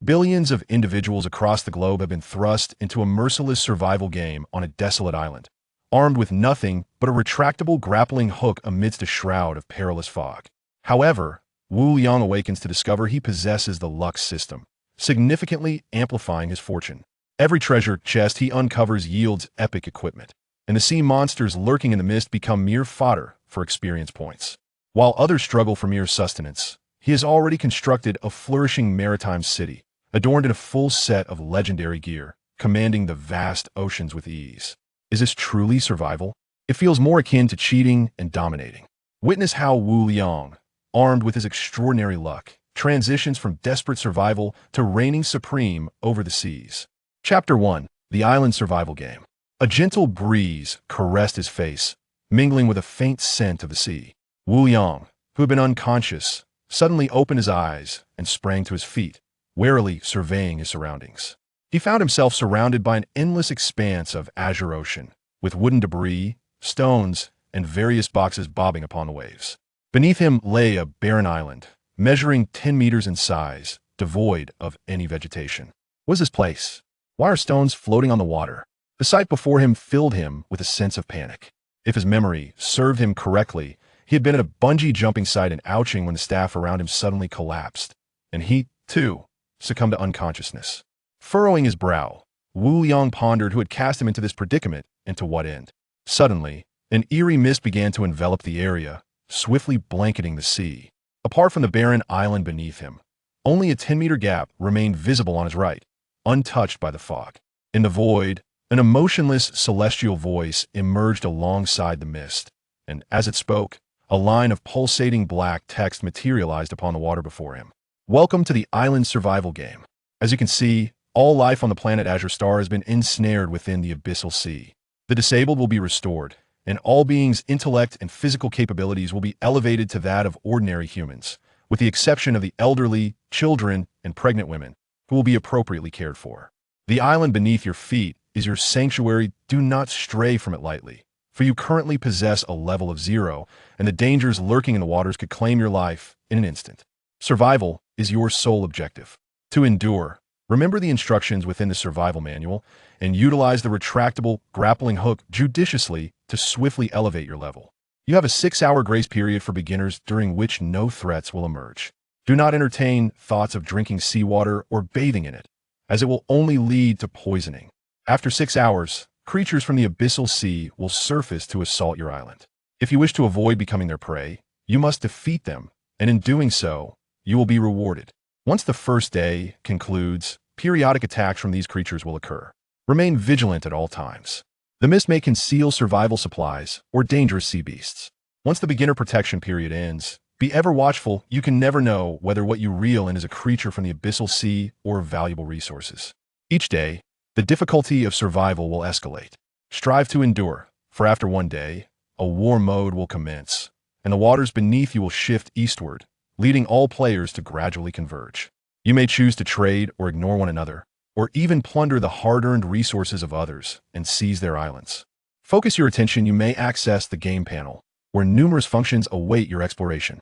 Billions of individuals across the globe have been thrust into a merciless survival game on a desolate island, armed with nothing but a retractable grappling hook amidst a shroud of perilous fog. However, Wu Yang awakens to discover he possesses the Lux system, significantly amplifying his fortune. Every treasure chest he uncovers yields epic equipment, and the sea monsters lurking in the mist become mere fodder for experience points. While others struggle for mere sustenance, he has already constructed a flourishing maritime city, adorned in a full set of legendary gear, commanding the vast oceans with ease. Is this truly survival? It feels more akin to cheating and dominating. Witness how Wu Liang, armed with his extraordinary luck, transitions from desperate survival to reigning supreme over the seas. Chapter 1. The Island Survival Game. A gentle breeze caressed his face, mingling with a faint scent of the sea. Wu Liang, who had been unconscious, suddenly opened his eyes and sprang to his feet, warily surveying his surroundings. He found himself surrounded by an endless expanse of azure ocean, with wooden debris, stones, and various boxes bobbing upon the waves. Beneath him lay a barren island, measuring 10 meters in size, devoid of any vegetation. What is this place? Why are stones floating on the water? The sight before him filled him with a sense of panic. If his memory served him correctly, he had been at a bungee jumping site in Ouching when the staff around him suddenly collapsed, and he, too, succumbed to unconsciousness. Furrowing his brow, Wu Yang pondered who had cast him into this predicament and to what end. Suddenly, an eerie mist began to envelop the area, swiftly blanketing the sea. Apart from the barren island beneath him, only a 10-meter gap remained visible on his right, untouched by the fog. In the void, an emotionless celestial voice emerged alongside the mist, and as it spoke, a line of pulsating black text materialized upon the water before him. Welcome to the Island Survival Game. As you can see, all life on the planet Azure Star has been ensnared within the abyssal sea. The disabled will be restored, and all beings' intellect and physical capabilities will be elevated to that of ordinary humans, with the exception of the elderly, children, and pregnant women, who will be appropriately cared for. The island beneath your feet is your sanctuary. Do not stray from it lightly, for you currently possess a level of 0, and the dangers lurking in the waters could claim your life in an instant. Survival is your sole objective. To endure, remember the instructions within the survival manual, and utilize the retractable grappling hook judiciously to swiftly elevate your level. You have a 6-hour grace period for beginners during which no threats will emerge. Do not entertain thoughts of drinking seawater or bathing in it, as it will only lead to poisoning. After 6 hours, creatures from the abyssal sea will surface to assault your island. If you wish to avoid becoming their prey, you must defeat them, and in doing so, you will be rewarded. Once the first day concludes, periodic attacks from these creatures will occur. Remain vigilant at all times. The mist may conceal survival supplies or dangerous sea beasts. Once the beginner protection period ends, be ever watchful. You can never know whether what you reel in is a creature from the abyssal sea or valuable resources. Each day, the difficulty of survival will escalate. Strive to endure, for after one day, a war mode will commence, and the waters beneath you will shift eastward, leading all players to gradually converge. You may choose to trade or ignore one another, or even plunder the hard-earned resources of others and seize their islands. Focus your attention. You may access the game panel, where numerous functions await your exploration.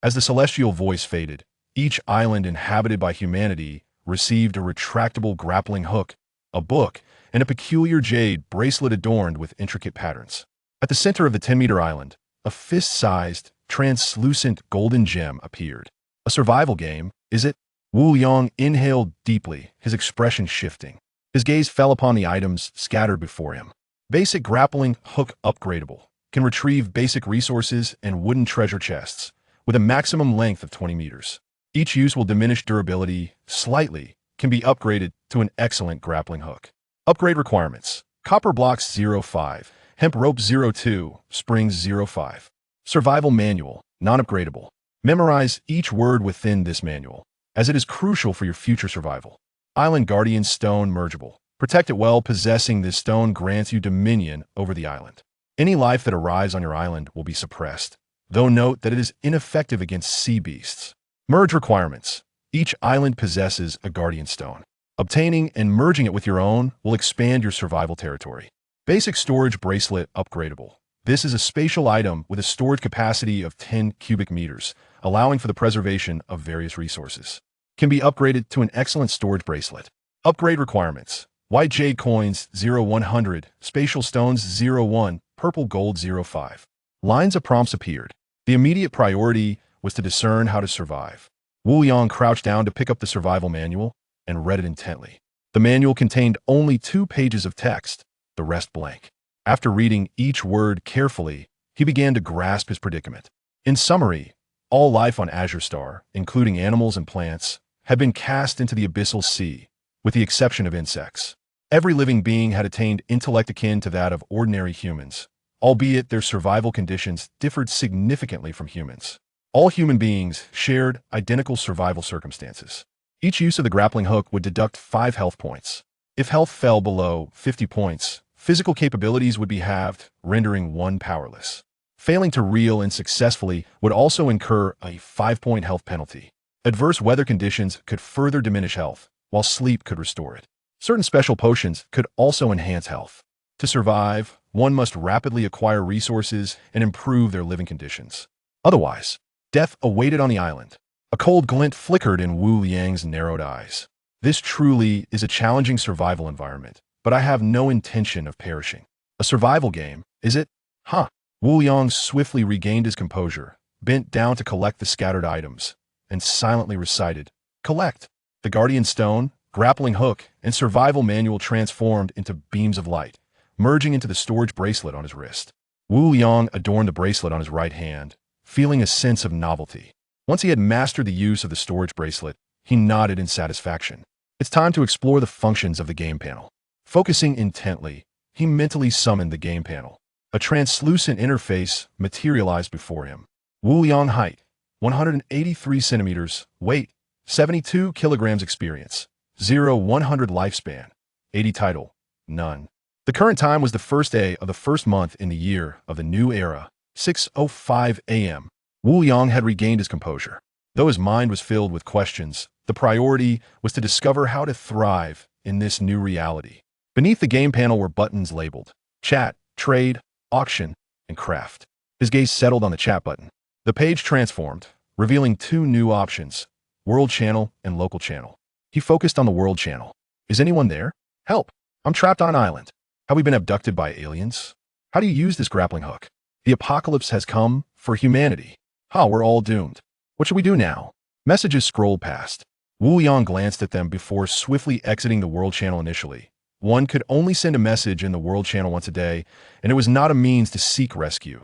As the celestial voice faded, each island inhabited by humanity received a retractable grappling hook, a book, and a peculiar jade bracelet adorned with intricate patterns. At the center of the 10-meter island, a fist-sized, translucent golden gem appeared. A survival game, is it? Wu Yang inhaled deeply, his expression shifting. His gaze fell upon the items scattered before him. Basic grappling hook upgradable. Can retrieve basic resources and wooden treasure chests, with a maximum length of 20 meters. Each use will diminish durability slightly, can be upgraded to an excellent grappling hook. Upgrade requirements: copper blocks 05, hemp rope 02, springs 05. Survival manual, non-upgradable. Memorize each word within this manual, as it is crucial for your future survival. Island Guardian Stone mergeable. Protect it well. Possessing this stone grants you dominion over the island. Any life that arrives on your island will be suppressed, though note that it is ineffective against sea beasts. Merge requirements. Each island possesses a guardian stone. Obtaining and merging it with your own will expand your survival territory. Basic storage bracelet upgradable. This is a spatial item with a storage capacity of 10 cubic meters, allowing for the preservation of various resources. can be upgraded to an excellent storage bracelet. Upgrade requirements: white jade coins 0-100, spatial stones 0-1, purple gold 0-5. Lines of prompts appeared. The immediate priority was to discern how to survive. Wu Yang crouched down to pick up the survival manual and read it intently. The manual contained only 2 pages of text, the rest blank. After reading each word carefully, he began to grasp his predicament. In summary, all life on Azure Star, including animals and plants, had been cast into the abyssal sea, with the exception of insects. Every living being had attained intellect akin to that of ordinary humans, albeit their survival conditions differed significantly from humans. All human beings shared identical survival circumstances. Each use of the grappling hook would deduct 5 health points. If health fell below 50 points, physical capabilities would be halved, rendering one powerless. Failing to reel in successfully would also incur a 5-point health penalty. Adverse weather conditions could further diminish health, while sleep could restore it. Certain special potions could also enhance health. To survive, one must rapidly acquire resources and improve their living conditions. Otherwise, death awaited on the island. A cold glint flickered in Wu Yang's narrowed eyes. This truly is a challenging survival environment, but I have no intention of perishing. A survival game, is it? Huh. Wu Yang swiftly regained his composure, bent down to collect the scattered items, and silently recited, "Collect." The guardian stone, grappling hook, and survival manual transformed into beams of light, merging into the storage bracelet on his wrist. Wu Yang adorned the bracelet on his right hand, feeling a sense of novelty. Once he had mastered the use of the storage bracelet, he nodded in satisfaction. It's time to explore the functions of the game panel. Focusing intently, he mentally summoned the game panel. A translucent interface materialized before him. Wu Yang height, 183 centimeters, weight, 72 kilograms, experience, 0-100 lifespan, 80 title, none. The current time was the first day of the first month in the year of the new era, 6:05 a.m. Wu Yang had regained his composure. Though his mind was filled with questions, the priority was to discover how to thrive in this new reality. Beneath the game panel were buttons labeled Chat, Trade, Auction, and Craft. His gaze settled on the chat button. The page transformed, revealing 2 new options, World Channel and Local Channel. He focused on the World Channel. Is anyone there? Help! I'm trapped on an island. Have we been abducted by aliens? How do you use this grappling hook? The apocalypse has come for humanity. We're all doomed. What should we do now? Messages scrolled past. Wu Yang glanced at them before swiftly exiting the World Channel initially. One could only send a message in the World Channel once a day, and it was not a means to seek rescue.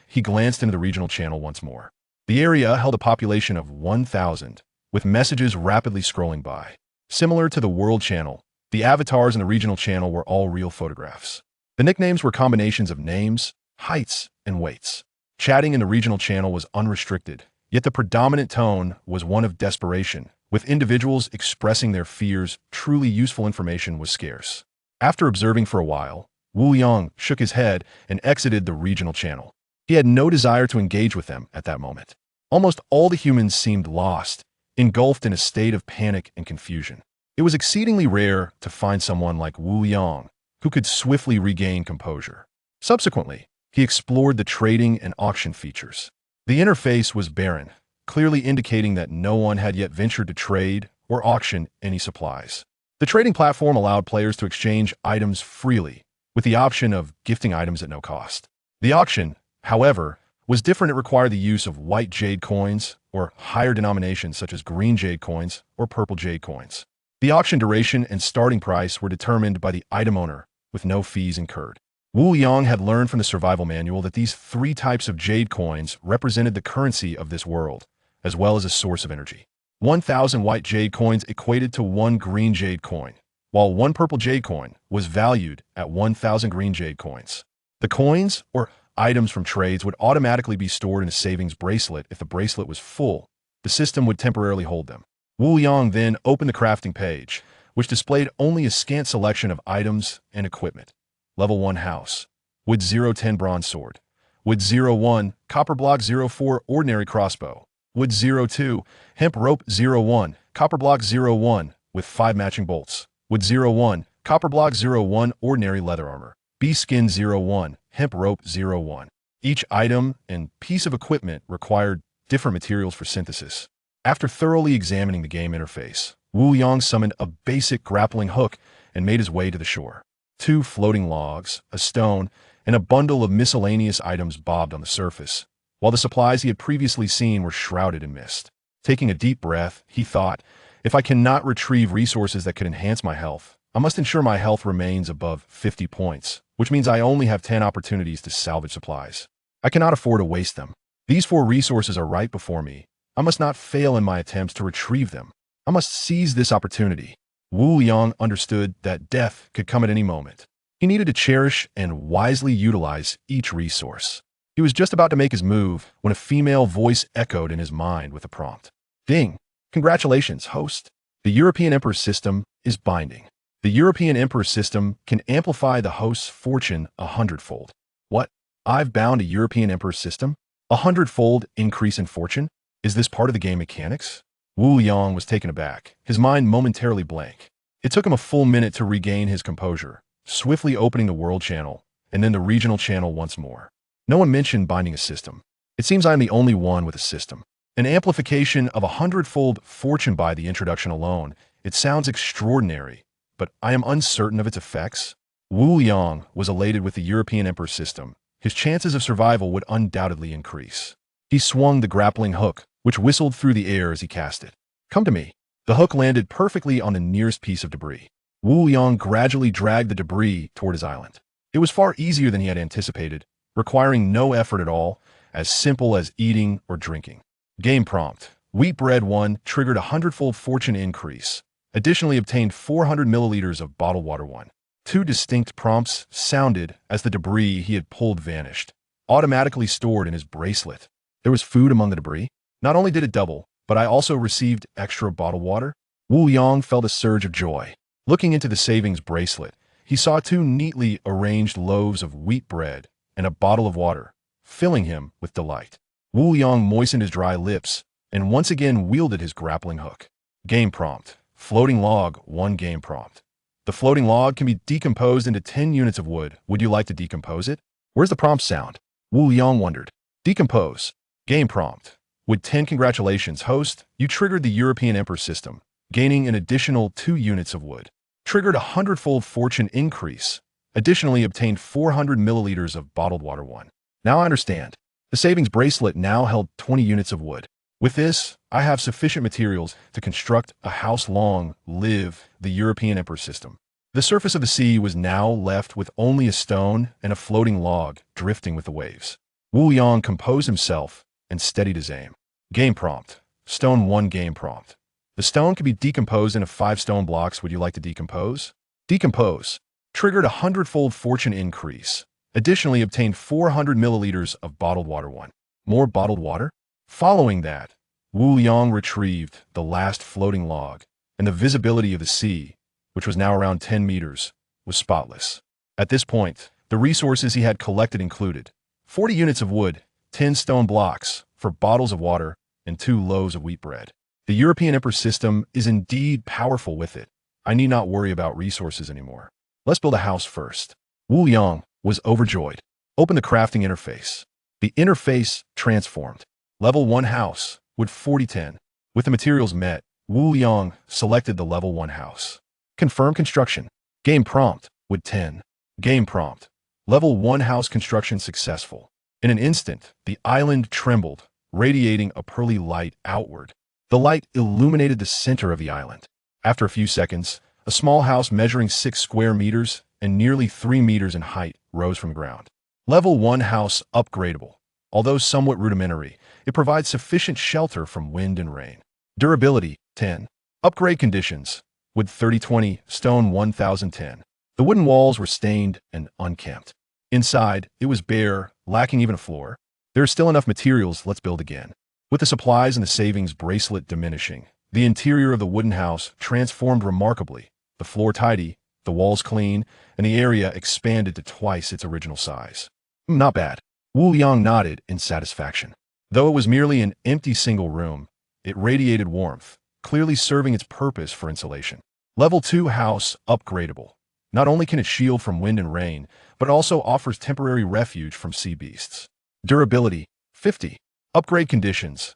He glanced into the regional channel once more. The area held a population of 1,000, with messages rapidly scrolling by. Similar to the World Channel, the avatars in the regional channel were all real photographs. The nicknames were combinations of names, heights, and weights. Chatting in the regional channel was unrestricted, yet the predominant tone was one of desperation, with individuals expressing their fears. Truly useful information was scarce. After observing for a while, Wu Yang shook his head and exited the regional channel. He had no desire to engage with them at that moment. Almost all the humans seemed lost, engulfed in a state of panic and confusion. It was exceedingly rare to find someone like Wu Yang who could swiftly regain composure. Subsequently, he explored the trading and auction features. The interface was barren, clearly indicating that no one had yet ventured to trade or auction any supplies. The trading platform allowed players to exchange items freely, with the option of gifting items at no cost. The auction, however, was different. It required the use of white jade coins or higher denominations such as green jade coins or purple jade coins. The auction duration and starting price were determined by the item owner, with no fees incurred. Wu Yang had learned from the survival manual that these 3 types of jade coins represented the currency of this world, as well as a source of energy. 1,000 white jade coins equated to 1 green jade coin, while 1 purple jade coin was valued at 1,000 green jade coins. The coins, or items from trades, would automatically be stored in a savings bracelet. If the bracelet was full, the system would temporarily hold them. Wu Yang then opened the crafting page, which displayed only a scant selection of items and equipment. Level 1 house. Wood 010 bronze sword. Wood 01 copper block 04 ordinary crossbow. Wood 02 hemp rope 01 copper block 01 with 5 matching bolts. Wood 01 copper block 01 ordinary leather armor. Bee skin 01 hemp rope 01. Each item and piece of equipment required different materials for synthesis. After thoroughly examining the game interface, Wu Yang summoned a basic grappling hook and made his way to the shore. 2 floating logs, a stone, and a bundle of miscellaneous items bobbed on the surface, while the supplies he had previously seen were shrouded in mist. Taking a deep breath, he thought, if I cannot retrieve resources that could enhance my health, I must ensure my health remains above 50 points, which means I only have 10 opportunities to salvage supplies. I cannot afford to waste them. These 4 resources are right before me. I must not fail in my attempts to retrieve them. I must seize this opportunity. Wu Yang understood that death could come at any moment. He needed to cherish and wisely utilize each resource. He was just about to make his move when a female voice echoed in his mind with a prompt. Ding! Congratulations, host. The European Emperor system is binding. The European Emperor system can amplify the host's fortune 100-fold. What? I've bound a European Emperor system? 100-fold increase in fortune? Is this part of the game mechanics? Wu Yang was taken aback, his mind momentarily blank. It took him a full minute to regain his composure, swiftly opening the world channel, and then the regional channel once more. No one mentioned binding a system. It seems I am the only one with a system. An amplification of 100-fold fortune by the introduction alone. It sounds extraordinary, but I am uncertain of its effects. Wu Yang was elated with the European Emperor system. His chances of survival would undoubtedly increase. He swung the grappling hook, which whistled through the air as he cast it. Come to me. The hook landed perfectly on the nearest piece of debris. Wu Yang gradually dragged the debris toward his island. It was far easier than he had anticipated, requiring no effort at all, as simple as eating or drinking. Game prompt. Wheat bread 1 triggered a 100-fold fortune increase. Additionally obtained 400 milliliters of bottled water 1. 2 distinct prompts sounded as the debris he had pulled vanished, automatically stored in his bracelet. There was food among the debris. Not only did it double, but I also received extra bottled water. Wu Yang felt a surge of joy. Looking into the savings bracelet, he saw 2 neatly arranged loaves of wheat bread and a bottle of water, filling him with delight. Wu Yang moistened his dry lips and once again wielded his grappling hook. Game prompt. Floating log 1 game prompt. The floating log can be decomposed into 10 units of wood. Would you like to decompose it? Where's the prompt sound? Wu Yang wondered. Decompose. Game prompt. With 10 congratulations, host, you triggered the European Emperor system, gaining an additional 2 units of wood. Triggered a 100-fold fortune increase. Additionally obtained 400 milliliters of bottled water 1. Now I understand. The savings bracelet now held 20 units of wood. With this, I have sufficient materials to construct a house long live the European Emperor system. The surface of the sea was now left with only a stone and a floating log drifting with the waves. Wu Yang composed himself and steadied his aim. Game prompt. Stone 1 game prompt. The stone can be decomposed into 5 stone blocks. Would you like to decompose? Decompose. Triggered a 100-fold fortune increase. Additionally obtained 400 milliliters of bottled water 1. More bottled water? Following that, Wu Yang retrieved the last floating log, and the visibility of the sea, which was now around 10 meters, was spotless. At this point, the resources he had collected included 40 units of wood, 10 stone blocks for bottles of water, and 2 loaves of wheat bread. The European Emperor system is indeed powerful with it. I need not worry about resources anymore. Let's build a house first. Wu Yang was overjoyed. Open the crafting interface. The interface transformed. Level 1 house with 4010. With the materials met, Wu Yang selected the level 1 house. Confirm construction. Game prompt with 10. Game prompt. Level 1 house construction successful. In an instant, the island trembled, radiating a pearly light outward. The light illuminated the center of the island. After a few seconds, a small house measuring 6 square meters and nearly 3 meters in height rose from the ground. Level 1 house upgradable. Although somewhat rudimentary, it provides sufficient shelter from wind and rain. Durability, 10. Upgrade conditions, wood 3020, stone 1010. The wooden walls were stained and unkempt. Inside, it was bare, lacking even a floor. There are still enough materials, let's build again. With the supplies and the savings bracelet diminishing, the interior of the wooden house transformed remarkably. The floor tidy, the walls clean, and the area expanded to twice its original size. Not bad. Wu Yang nodded in satisfaction. Though it was merely an empty single room, it radiated warmth, clearly serving its purpose for insulation. Level 2 house upgradable. Not only can it shield from wind and rain, but also offers temporary refuge from sea beasts. Durability, 50. Upgrade conditions.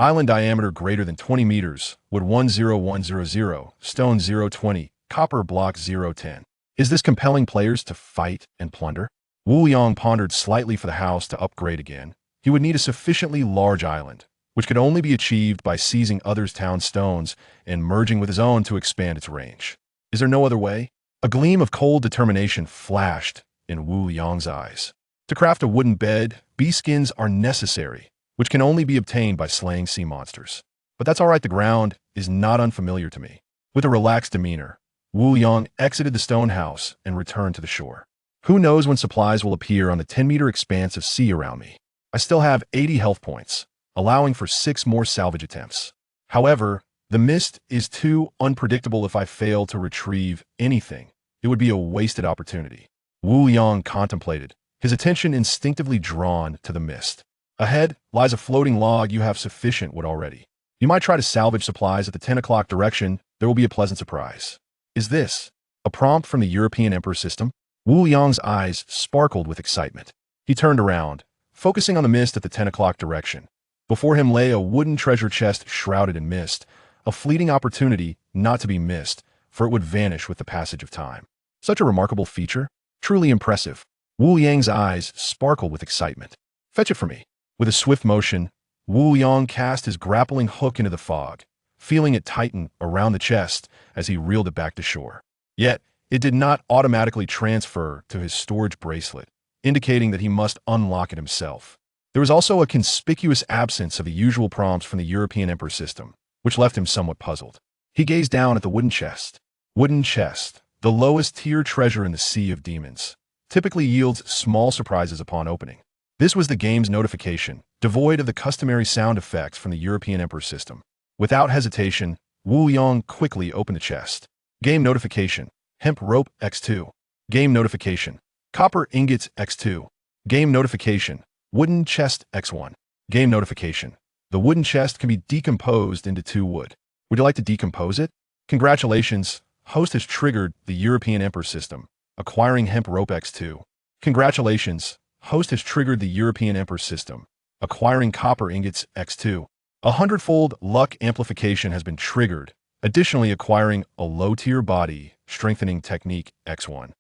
Island diameter greater than 20 meters, wood 10100, stone 020, copper block 010. Is this compelling players to fight and plunder? Wu Yang pondered slightly. For the house to upgrade again, he would need a sufficiently large island, which could only be achieved by seizing others' town stones and merging with his own to expand its range. Is there no other way? A gleam of cold determination flashed in Wu Yang's eyes. To craft a wooden bed, bee skins are necessary, which can only be obtained by slaying sea monsters. But that's all right, the ground is not unfamiliar to me. With a relaxed demeanor, Wu Yang exited the stone house and returned to the shore. Who knows when supplies will appear on the 10-meter expanse of sea around me? I still have 80 health points, allowing for 6 more salvage attempts. However, the mist is too unpredictable. If I fail to retrieve anything, it would be a wasted opportunity. Wu Yang contemplated, his attention instinctively drawn to the mist. Ahead lies a floating log. You have sufficient wood already. You might try to salvage supplies at the 10 o'clock direction. There will be a pleasant surprise. Is this a prompt from the European Emperor system? Wu Yang's eyes sparkled with excitement. He turned around, focusing on the mist at the 10 o'clock direction. Before him lay a wooden treasure chest shrouded in mist, a fleeting opportunity not to be missed, for it would vanish with the passage of time. Such a remarkable feature, truly impressive. Wu Yang's eyes sparkled with excitement. Fetch it for me. With a swift motion, Wu Yang cast his grappling hook into the fog, feeling it tighten around the chest as he reeled it back to shore. Yet, it did not automatically transfer to his storage bracelet, indicating that he must unlock it himself. There was also a conspicuous absence of the usual prompts from the European Emperor system, which left him somewhat puzzled. He gazed down at the wooden chest. Wooden chest, the lowest tier treasure in the Sea of Demons, typically yields small surprises upon opening. This was the game's notification, devoid of the customary sound effects from the European Emperor system. Without hesitation, Wu Yang quickly opened the chest. Game notification, hemp rope X2. Game notification, copper ingots X2. Game notification, wooden chest X1. Game notification, the wooden chest can be decomposed into 2 wood. Would you like to decompose it? Congratulations, host has triggered the European Emperor system, acquiring hemp rope X2. Congratulations, host has triggered the European Emperor system, acquiring copper ingots X2. A 100-fold luck amplification has been triggered, additionally acquiring a low-tier body strengthening technique X1.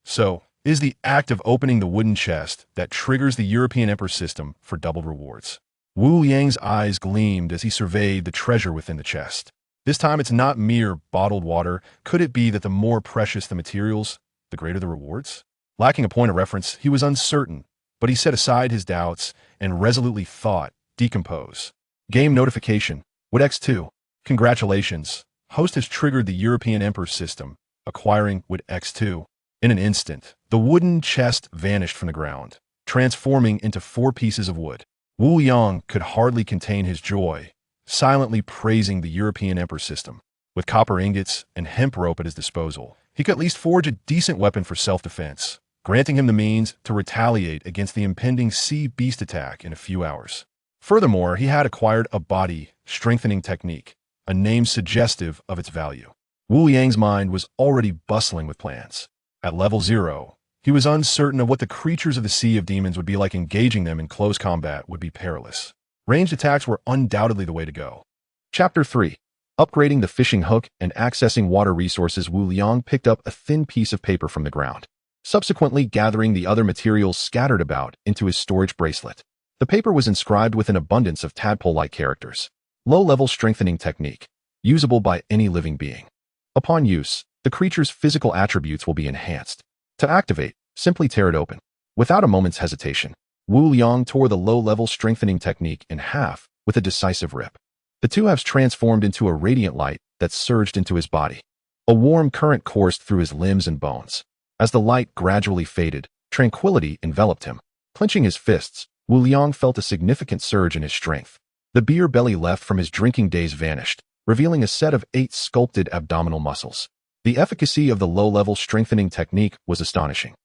So is the act of opening the wooden chest that triggers the European Emperor system for double rewards. Wu Yang's eyes gleamed as he surveyed the treasure within the chest. This time it's not mere bottled water. Could it be that the more precious the materials, the greater the rewards? Lacking a point of reference, he was uncertain, but he set aside his doubts and resolutely thought, decompose. Game notification, wood X2. Congratulations, host has triggered the European Emperor system, acquiring wood X2. In an instant, the wooden chest vanished from the ground, transforming into 4 pieces of wood. Wu Yang could hardly contain his joy, silently praising the European Emperor system. With copper ingots and hemp rope at his disposal, he could at least forge a decent weapon for self-defense, granting him the means to retaliate against the impending sea beast attack in a few hours. Furthermore, he had acquired a body strengthening technique, a name suggestive of its value. Wu Yang's mind was already bustling with plans. At level 0, he was uncertain of what the creatures of the Sea of Demons would be like. Engaging them in close combat would be perilous. Ranged attacks were undoubtedly the way to go. Chapter 3. Upgrading the fishing hook and accessing water resources. Wu Yang picked up a thin piece of paper from the ground, subsequently gathering the other materials scattered about into his storage bracelet. The paper was inscribed with an abundance of tadpole-like characters. Low-level strengthening technique, usable by any living being. Upon use, the creature's physical attributes will be enhanced. To activate, simply tear it open. Without a moment's hesitation, Wu Yang tore the low-level strengthening technique in half with a decisive rip. The 2 halves transformed into a radiant light that surged into his body. A warm current coursed through his limbs and bones. As the light gradually faded, tranquility enveloped him. Clenching his fists, Wu Yang felt a significant surge in his strength. The beer belly left from his drinking days vanished, revealing a set of 8 sculpted abdominal muscles. The efficacy of the low-level strengthening technique was astonishing.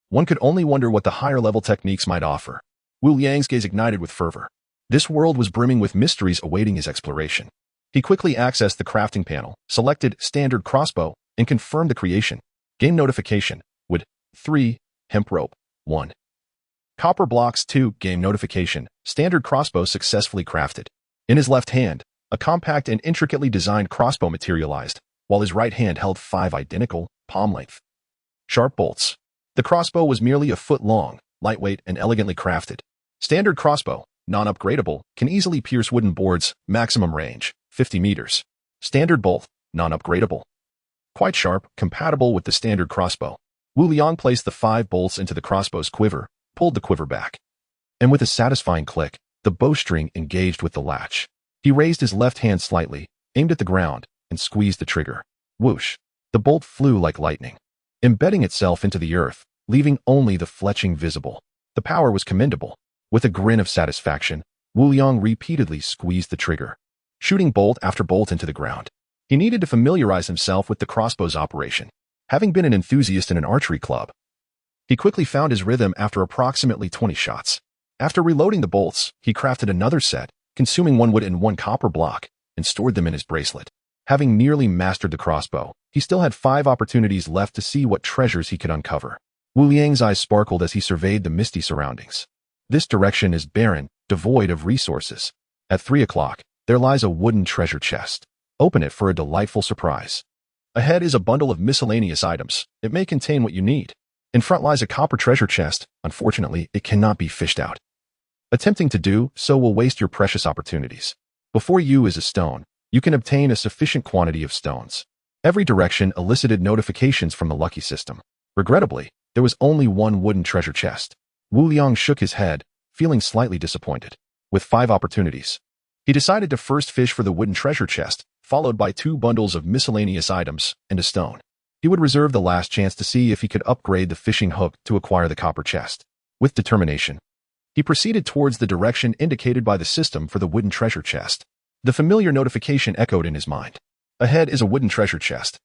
One could only wonder what the higher-level techniques might offer. Wu Yang's gaze ignited with fervor. This world was brimming with mysteries awaiting his exploration. He quickly accessed the crafting panel, selected standard crossbow, and confirmed the creation. Game notification, wood 3, hemp rope 1. Copper blocks 2 game notification. Standard crossbow successfully crafted. In his left hand, a compact and intricately designed crossbow materialized, while his right hand held 5 identical, palm-length, sharp bolts. The crossbow was merely a foot long, lightweight, and elegantly crafted. Standard crossbow, non-upgradable, can easily pierce wooden boards, maximum range, 50 meters. Standard bolt, non-upgradable. Quite sharp, compatible with the standard crossbow. Wu Liang placed the 5 bolts into the crossbow's quiver, pulled the quiver back. And with a satisfying click, the bowstring engaged with the latch. He raised his left hand slightly, aimed at the ground, and squeezed the trigger. Whoosh! The bolt flew like lightning, embedding itself into the earth, leaving only the fletching visible. The power was commendable. With a grin of satisfaction, Wu Liang repeatedly squeezed the trigger, shooting bolt after bolt into the ground. He needed to familiarize himself with the crossbow's operation. Having been an enthusiast in an archery club, he quickly found his rhythm after approximately 20 shots. After reloading the bolts, he crafted another set, consuming 1 wood and 1 copper block, and stored them in his bracelet. Having nearly mastered the crossbow, he still had 5 opportunities left to see what treasures he could uncover. Wu Liang's eyes sparkled as he surveyed the misty surroundings. This direction is barren, devoid of resources. At 3 o'clock, there lies a wooden treasure chest. Open it for a delightful surprise. Ahead is a bundle of miscellaneous items. It may contain what you need. In front lies a copper treasure chest. Unfortunately, it cannot be fished out. Attempting to do so will waste your precious opportunities. Before you is a stone. You can obtain a sufficient quantity of stones. Every direction elicited notifications from the lucky system. Regrettably, there was only 1 wooden treasure chest. Wu Liang shook his head, feeling slightly disappointed. With 5 opportunities, he decided to first fish for the wooden treasure chest, followed by 2 bundles of miscellaneous items and a stone. He would reserve the last chance to see if he could upgrade the fishing hook to acquire the copper chest. With determination, he proceeded towards the direction indicated by the system for the wooden treasure chest. The familiar notification echoed in his mind. Ahead is a wooden treasure chest.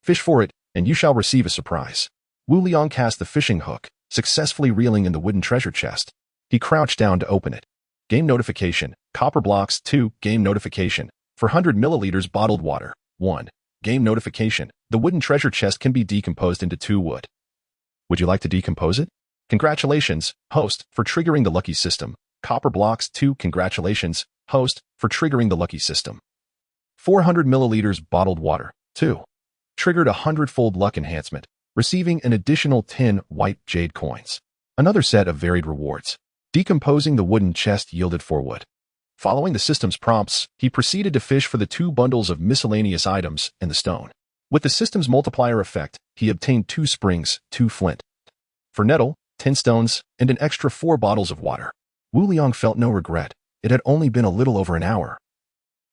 Fish for it, and you shall receive a surprise. Wu Liang cast the fishing hook, successfully reeling in the wooden treasure chest. He crouched down to open it. Game notification, copper blocks 2, game notification, for 100 milliliters bottled water, 1. Game notification, the wooden treasure chest can be decomposed into 2 wood. Would you like to decompose it? Congratulations, host, for triggering the lucky system. Copper blocks 2, congratulations, host, for triggering the lucky system. 400 milliliters bottled water, 2. Triggered a 100-fold luck enhancement, receiving an additional 10 white jade coins. Another set of varied rewards. Decomposing the wooden chest yielded 4 wood. Following the system's prompts, he proceeded to fish for the 2 bundles of miscellaneous items and the stone. With the system's multiplier effect, he obtained 2 springs, 2 flint. For nettle, 10 stones, and an extra 4 bottles of water. Wu Liang felt no regret. It had only been a little over an hour,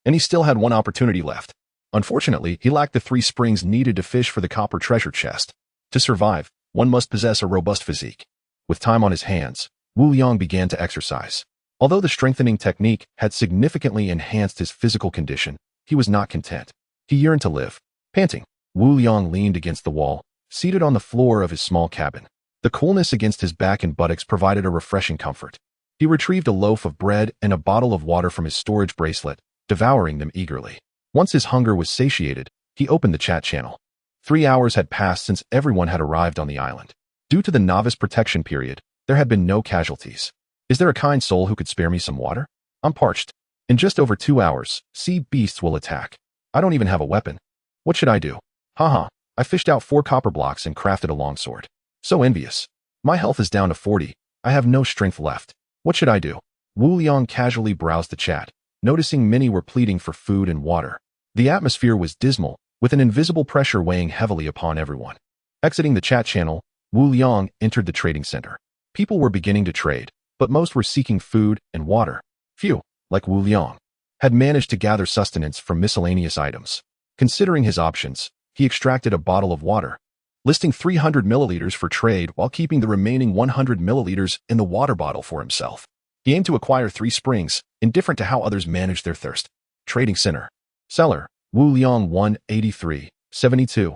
and he still had 1 opportunity left. Unfortunately, he lacked the 3 springs needed to fish for the copper treasure chest. To survive, one must possess a robust physique. With time on his hands, Wu Liang began to exercise. Although the strengthening technique had significantly enhanced his physical condition, he was not content. He yearned to live. Panting, Wu Liang leaned against the wall, seated on the floor of his small cabin. The coolness against his back and buttocks provided a refreshing comfort. He retrieved a loaf of bread and a bottle of water from his storage bracelet, devouring them eagerly. Once his hunger was satiated, he opened the chat channel. 3 hours had passed since everyone had arrived on the island. Due to the novice protection period, there had been no casualties. Is there a kind soul who could spare me some water? I'm parched. In just over 2 hours, sea beasts will attack. I don't even have a weapon. What should I do? Haha, I fished out 4 copper blocks and crafted a longsword. So envious. My health is down to 40. I have no strength left. What should I do? Wu Liang casually browsed the chat, noticing many were pleading for food and water. The atmosphere was dismal, with an invisible pressure weighing heavily upon everyone. Exiting the chat channel, Wu Liang entered the trading center. People were beginning to trade, but most were seeking food and water. Few, like Wu Liang, had managed to gather sustenance from miscellaneous items. Considering his options, he extracted a bottle of water, listing 300 milliliters for trade while keeping the remaining 100 milliliters in the water bottle for himself. He aimed to acquire 3 springs, indifferent to how others managed their thirst. Trading center. Seller, Wu Liang 183, 72.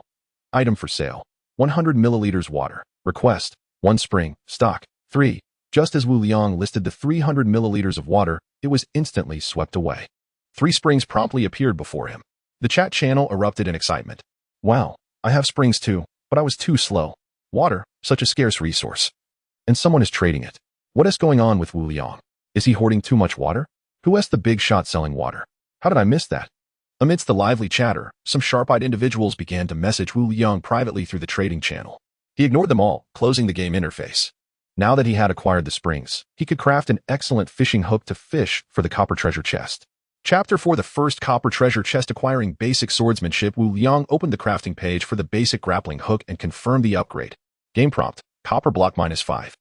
Item for sale, 100 milliliters water. Request, 1 spring, stock, 3. Just as Wu Liang listed the 300 milliliters of water, it was instantly swept away. 3 springs promptly appeared before him. The chat channel erupted in excitement. Wow, I have springs too, but I was too slow. Water, such a scarce resource. And someone is trading it. What is going on with Wu Liang? Is he hoarding too much water? Who is the big shot selling water? How did I miss that? Amidst the lively chatter, some sharp-eyed individuals began to message Wu Liang privately through the trading channel. He ignored them all, closing the game interface. Now that he had acquired the springs, he could craft an excellent fishing hook to fish for the copper treasure chest. Chapter 4: The first copper treasure chest. Acquiring basic swordsmanship. Wu Liang opened the crafting page for the basic grappling hook and confirmed the upgrade. Game prompt: copper block -5.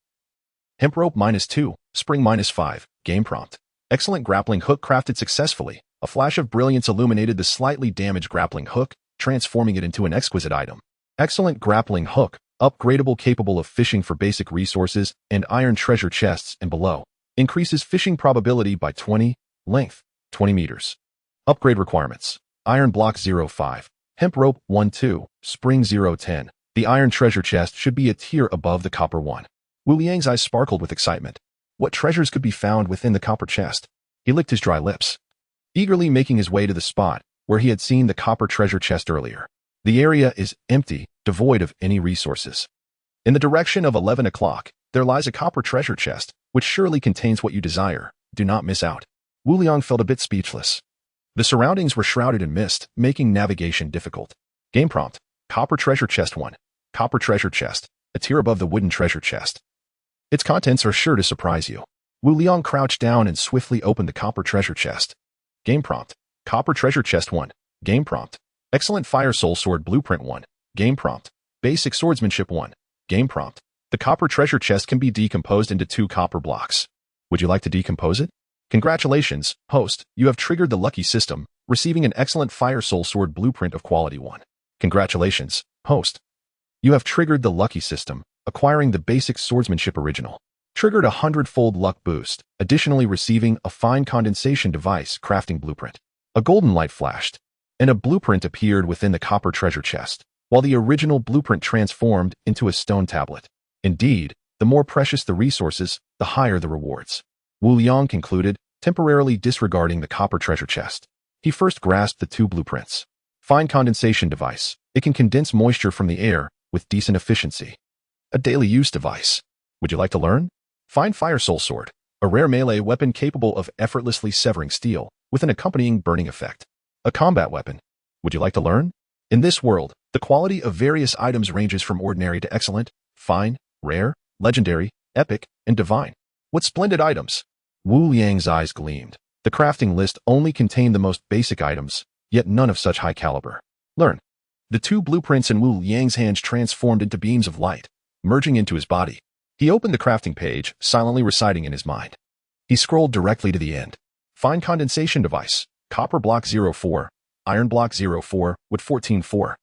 Hemp rope -2, spring -5. Game prompt: excellent grappling hook crafted successfully. A flash of brilliance illuminated the slightly damaged grappling hook, transforming it into an exquisite item. Excellent grappling hook, upgradable, capable of fishing for basic resources and iron treasure chests and below. Increases fishing probability by 20, length 20 meters. Upgrade requirements: iron block 0.5, hemp rope 1.2, spring 0.10. The iron treasure chest should be a tier above the copper one. Wu Liang's eyes sparkled with excitement. What treasures could be found within the copper chest? He licked his dry lips, eagerly making his way to the spot where he had seen the copper treasure chest earlier. The area is empty, devoid of any resources. In the direction of 11 o'clock, there lies a copper treasure chest, which surely contains what you desire. Do not miss out. Wu Liang felt a bit speechless. The surroundings were shrouded in mist, making navigation difficult. Game prompt: copper treasure chest 1. Copper treasure chest, a tier above the wooden treasure chest. Its contents are sure to surprise you. Wu Liang crouched down and swiftly opened the copper treasure chest. Game prompt: copper treasure chest 1. Game prompt: excellent fire soul sword blueprint 1. Game prompt: basic swordsmanship 1. Game prompt: the copper treasure chest can be decomposed into 2 copper blocks. Would you like to decompose it? Congratulations, host, you have triggered the lucky system, receiving an excellent fire soul sword blueprint of quality 1. Congratulations, host. You have triggered the lucky system, acquiring the basic swordsmanship original. Triggered a 100-fold luck boost, additionally receiving a fine condensation device crafting blueprint. A golden light flashed, and a blueprint appeared within the copper treasure chest, while the original blueprint transformed into a stone tablet. Indeed, the more precious the resources, the higher the rewards. Wu Liang concluded, temporarily disregarding the copper treasure chest. He first grasped the 2 blueprints. Fine condensation device. It can condense moisture from the air with decent efficiency. A daily use device. Would you like to learn? Fine fire soul sword. A rare melee weapon capable of effortlessly severing steel with an accompanying burning effect. A combat weapon. Would you like to learn? In this world, the quality of various items ranges from ordinary to excellent, fine, rare, legendary, epic, and divine. What splendid items! Wu Liang's eyes gleamed. The crafting list only contained the most basic items, yet none of such high caliber. Learn. The 2 blueprints in Wu Liang's hands transformed into beams of light, merging into his body. He opened the crafting page, silently reciting in his mind. He scrolled directly to the end. Fine condensation device. Copper block 0.4. Iron block 0.4 with 14.4.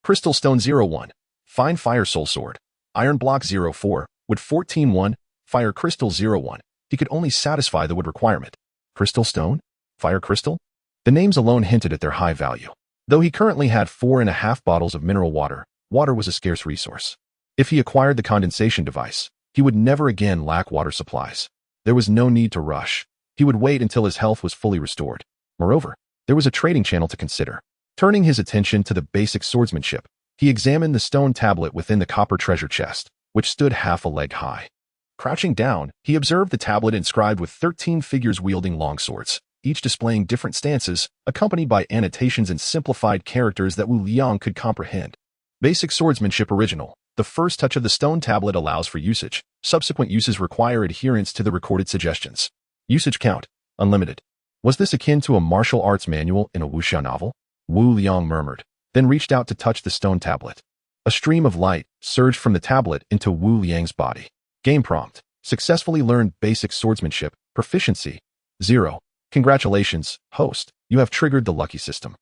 Crystal stone 0.1. Fine fire soul sword. Iron block 0.4 with 14.1. Fire crystal 0.1. He could only satisfy the wood requirement. Crystal stone? Fire crystal? The names alone hinted at their high value. Though he currently had 4.5 bottles of mineral water, water was a scarce resource. If he acquired the condensation device, he would never again lack water supplies. There was no need to rush. He would wait until his health was fully restored. Moreover, there was a trading channel to consider. Turning his attention to the basic swordsmanship, he examined the stone tablet within the copper treasure chest, which stood half a leg high. Crouching down, he observed the tablet inscribed with 13 figures wielding longswords, each displaying different stances, accompanied by annotations and simplified characters that Wu Liang could comprehend. Basic swordsmanship original. The first touch of the stone tablet allows for usage. Subsequent uses require adherence to the recorded suggestions. Usage count: unlimited. Was this akin to a martial arts manual in a wuxia novel? Wu Liang murmured, then reached out to touch the stone tablet. A stream of light surged from the tablet into Wu Liang's body. Game prompt: successfully learned basic swordsmanship, proficiency 0. Congratulations, host, you have triggered the lucky system.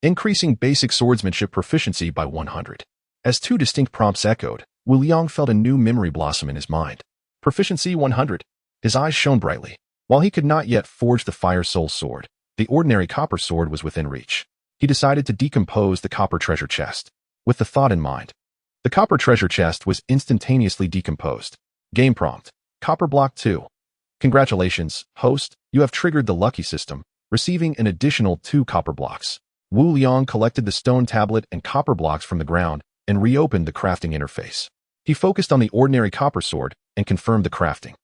Increasing basic swordsmanship proficiency by 100. As 2 distinct prompts echoed, Wu Liang felt a new memory blossom in his mind. Proficiency 100. His eyes shone brightly. While he could not yet forge the fire soul sword, the ordinary copper sword was within reach. He decided to decompose the copper treasure chest. With the thought in mind, the copper treasure chest was instantaneously decomposed. Game prompt: copper block 2. Congratulations, host, you have triggered the lucky system, receiving an additional 2 copper blocks. Wu Liang collected the stone tablet and copper blocks from the ground and reopened the crafting interface. He focused on the ordinary copper sword and confirmed the crafting.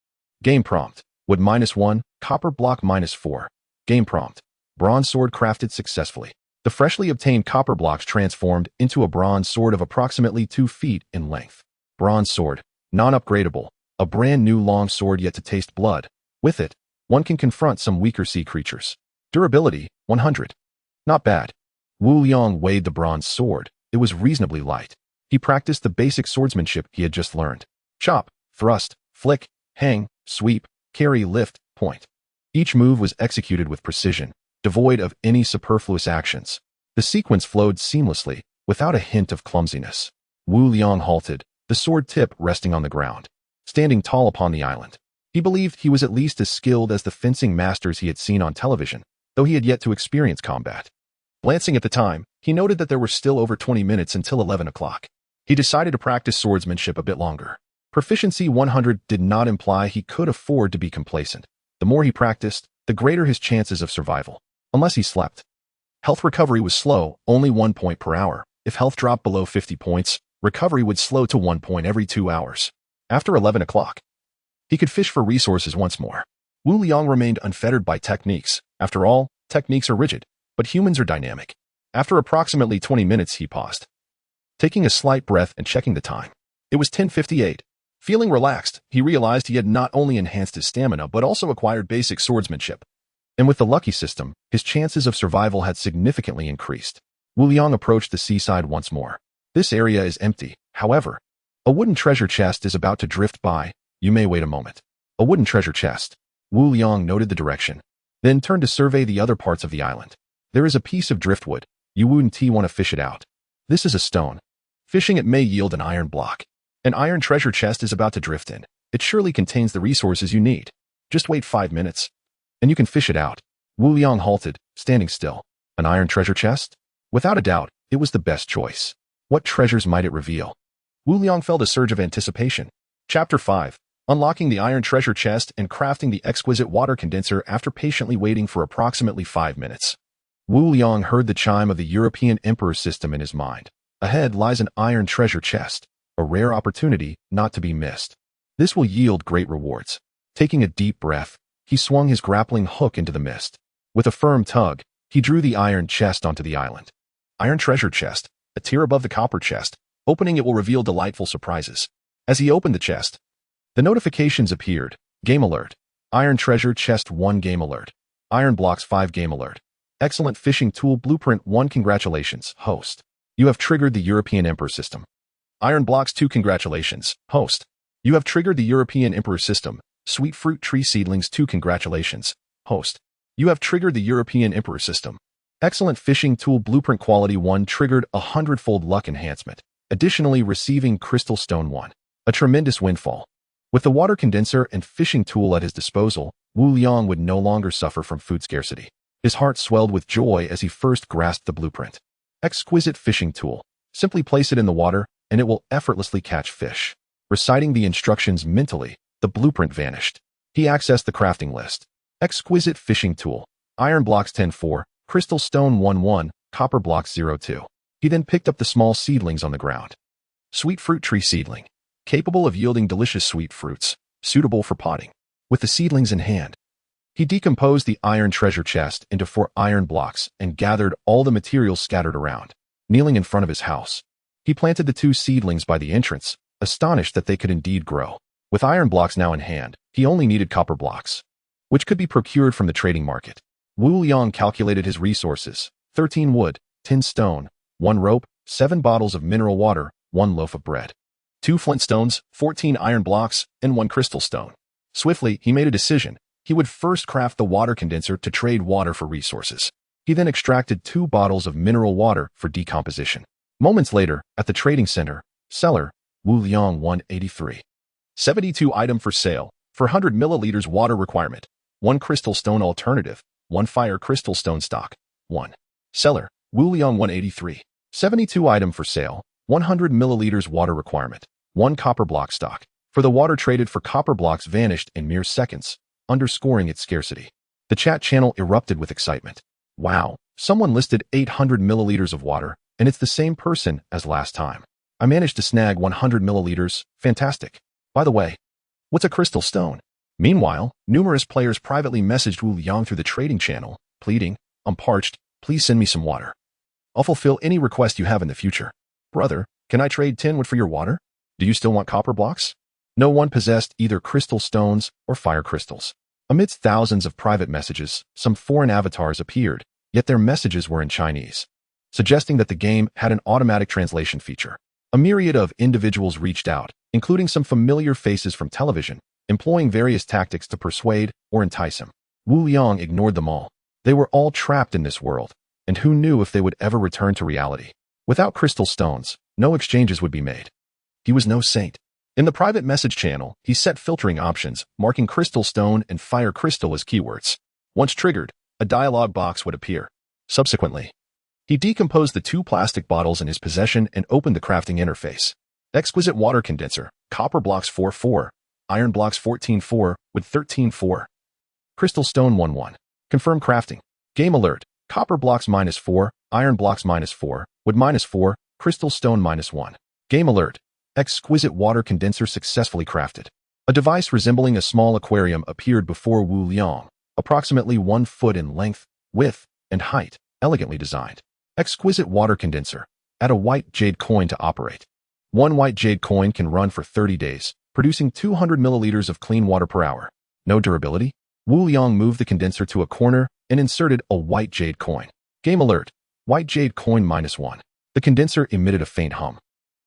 Game prompt. Wood -1, copper block -4. Game prompt. Bronze sword crafted successfully. The freshly obtained copper blocks transformed into a bronze sword of approximately 2 feet in length. Bronze sword. Non-upgradable. A brand new long sword yet to taste blood. With it, one can confront some weaker sea creatures. Durability, 100. Not bad. Wu Liang weighed the bronze sword. It was reasonably light. He practiced the basic swordsmanship he had just learned. Chop, thrust, flick, hang, sweep, carry, lift, point. Each move was executed with precision, devoid of any superfluous actions. The sequence flowed seamlessly, without a hint of clumsiness. Wu Liang halted, the sword tip resting on the ground. Standing tall upon the island, he believed he was at least as skilled as the fencing masters he had seen on television, though he had yet to experience combat. Glancing at the time, he noted that there were still over 20 minutes until 11 o'clock. He decided to practice swordsmanship a bit longer. Proficiency 100 did not imply he could afford to be complacent. The more he practiced, the greater his chances of survival, unless he slept. Health recovery was slow, only 1 point per hour. If health dropped below 50 points, recovery would slow to 1 point every 2 hours. After 11 o'clock, he could fish for resources once more. Wu Liang remained unfettered by techniques. After all, techniques are rigid, but humans are dynamic. After approximately 20 minutes, he paused, taking a slight breath and checking the time. It was 10:58. Feeling relaxed, he realized he had not only enhanced his stamina but also acquired basic swordsmanship. And with the lucky system, his chances of survival had significantly increased. Wu Liang approached the seaside once more. This area is empty, however. A wooden treasure chest is about to drift by. You may wait a moment. A wooden treasure chest. Wu Liang noted the direction, then turned to survey the other parts of the island. There is a piece of driftwood. You wouldn't want to fish it out. This is a stone. Fishing it may yield an iron block. An iron treasure chest is about to drift in. It surely contains the resources you need. Just wait 5 minutes, and you can fish it out. Wu Liang halted, standing still. An iron treasure chest? Without a doubt, it was the best choice. What treasures might it reveal? Wu Liang felt a surge of anticipation. Chapter 5. Unlocking the iron treasure chest and crafting the exquisite water condenser after patiently waiting for approximately 5 minutes. Wu Liang heard the chime of the European Emperor system in his mind. Ahead lies an iron treasure chest, a rare opportunity not to be missed. This will yield great rewards. Taking a deep breath, he swung his grappling hook into the mist. With a firm tug, he drew the iron chest onto the island. Iron treasure chest, a tier above the copper chest. Opening it will reveal delightful surprises. As he opened the chest, the notifications appeared. Game alert. Iron treasure chest 1 game alert. Iron blocks 5 game alert. Excellent fishing tool blueprint 1 congratulations, host. You have triggered the European Emperor system. Iron blocks 2 congratulations, host. You have triggered the European Emperor system. Sweet fruit tree seedlings 2 congratulations, host. You have triggered the European Emperor system. Excellent fishing tool blueprint quality 1 triggered a 100-fold luck enhancement. Additionally, receiving crystal stone 1. A tremendous windfall. With the water condenser and fishing tool at his disposal, Wu Liang would no longer suffer from food scarcity. His heart swelled with joy as he first grasped the blueprint. Exquisite fishing tool. Simply place it in the water, and it will effortlessly catch fish. Reciting the instructions mentally, the blueprint vanished. He accessed the crafting list. Exquisite fishing tool. Iron blocks 10-4, crystal stone 1-1, copper blocks 0-2. He then picked up the small seedlings on the ground. Sweet fruit tree seedling. Capable of yielding delicious sweet fruits, suitable for potting. With the seedlings in hand, he decomposed the iron treasure chest into 4 iron blocks and gathered all the materials scattered around. Kneeling in front of his house, he planted the 2 seedlings by the entrance, astonished that they could indeed grow. With iron blocks now in hand, he only needed copper blocks, which could be procured from the trading market. Wu Liang calculated his resources: 13 wood, 10 stone, 1 rope, 7 bottles of mineral water, 1 loaf of bread, 2 flint stones, 14 iron blocks, and 1 crystal stone. Swiftly, he made a decision. He would first craft the water condenser to trade water for resources. He then extracted 2 bottles of mineral water for decomposition. Moments later, at the trading center, seller, Wu Liang 183. 72 item for sale, for 100 milliliters water requirement, 1 crystal stone alternative, 1 fire crystal stone stock, 1. Seller, Wu Liang 183. 72 item for sale, 100 milliliters water requirement, 1 copper block stock. For the water traded for copper blocks vanished in mere seconds, underscoring its scarcity. The chat channel erupted with excitement. Wow, someone listed 800 milliliters of water, and it's the same person as last time. I managed to snag 100 milliliters, fantastic. By the way, what's a crystal stone? Meanwhile, numerous players privately messaged Wu Liang through the trading channel, pleading, "I'm parched, please send me some water. I'll fulfill any request you have in the future. Brother, can I trade tin wood for your water? Do you still want copper blocks?" No one possessed either crystal stones or fire crystals. Amidst thousands of private messages, some foreign avatars appeared, yet their messages were in Chinese, suggesting that the game had an automatic translation feature. A myriad of individuals reached out, including some familiar faces from television, employing various tactics to persuade or entice him. Wu Liang ignored them all. They were all trapped in this world, and who knew if they would ever return to reality? Without crystal stones, no exchanges would be made. He was no saint. In the private message channel, he set filtering options, marking crystal stone and fire crystal as keywords. Once triggered, a dialog box would appear. Subsequently, he decomposed the 2 plastic bottles in his possession and opened the crafting interface. Exquisite water condenser, copper blocks 4-4, iron blocks 14-4 with 13-4. Crystal stone 1-1. Confirm crafting. Game alert. Copper blocks -4, iron blocks -4, wood -4, crystal stone -1. Game alert. Exquisite water condenser successfully crafted. A device resembling a small aquarium appeared before Wu Liang, approximately 1 foot in length, width, and height, elegantly designed. Exquisite water condenser. Add a white jade coin to operate. 1 white jade coin can run for 30 days, producing 200 milliliters of clean water per hour. No durability? Wu Liang moved the condenser to a corner and inserted a white jade coin. Game alert. White jade coin -1. The condenser emitted a faint hum,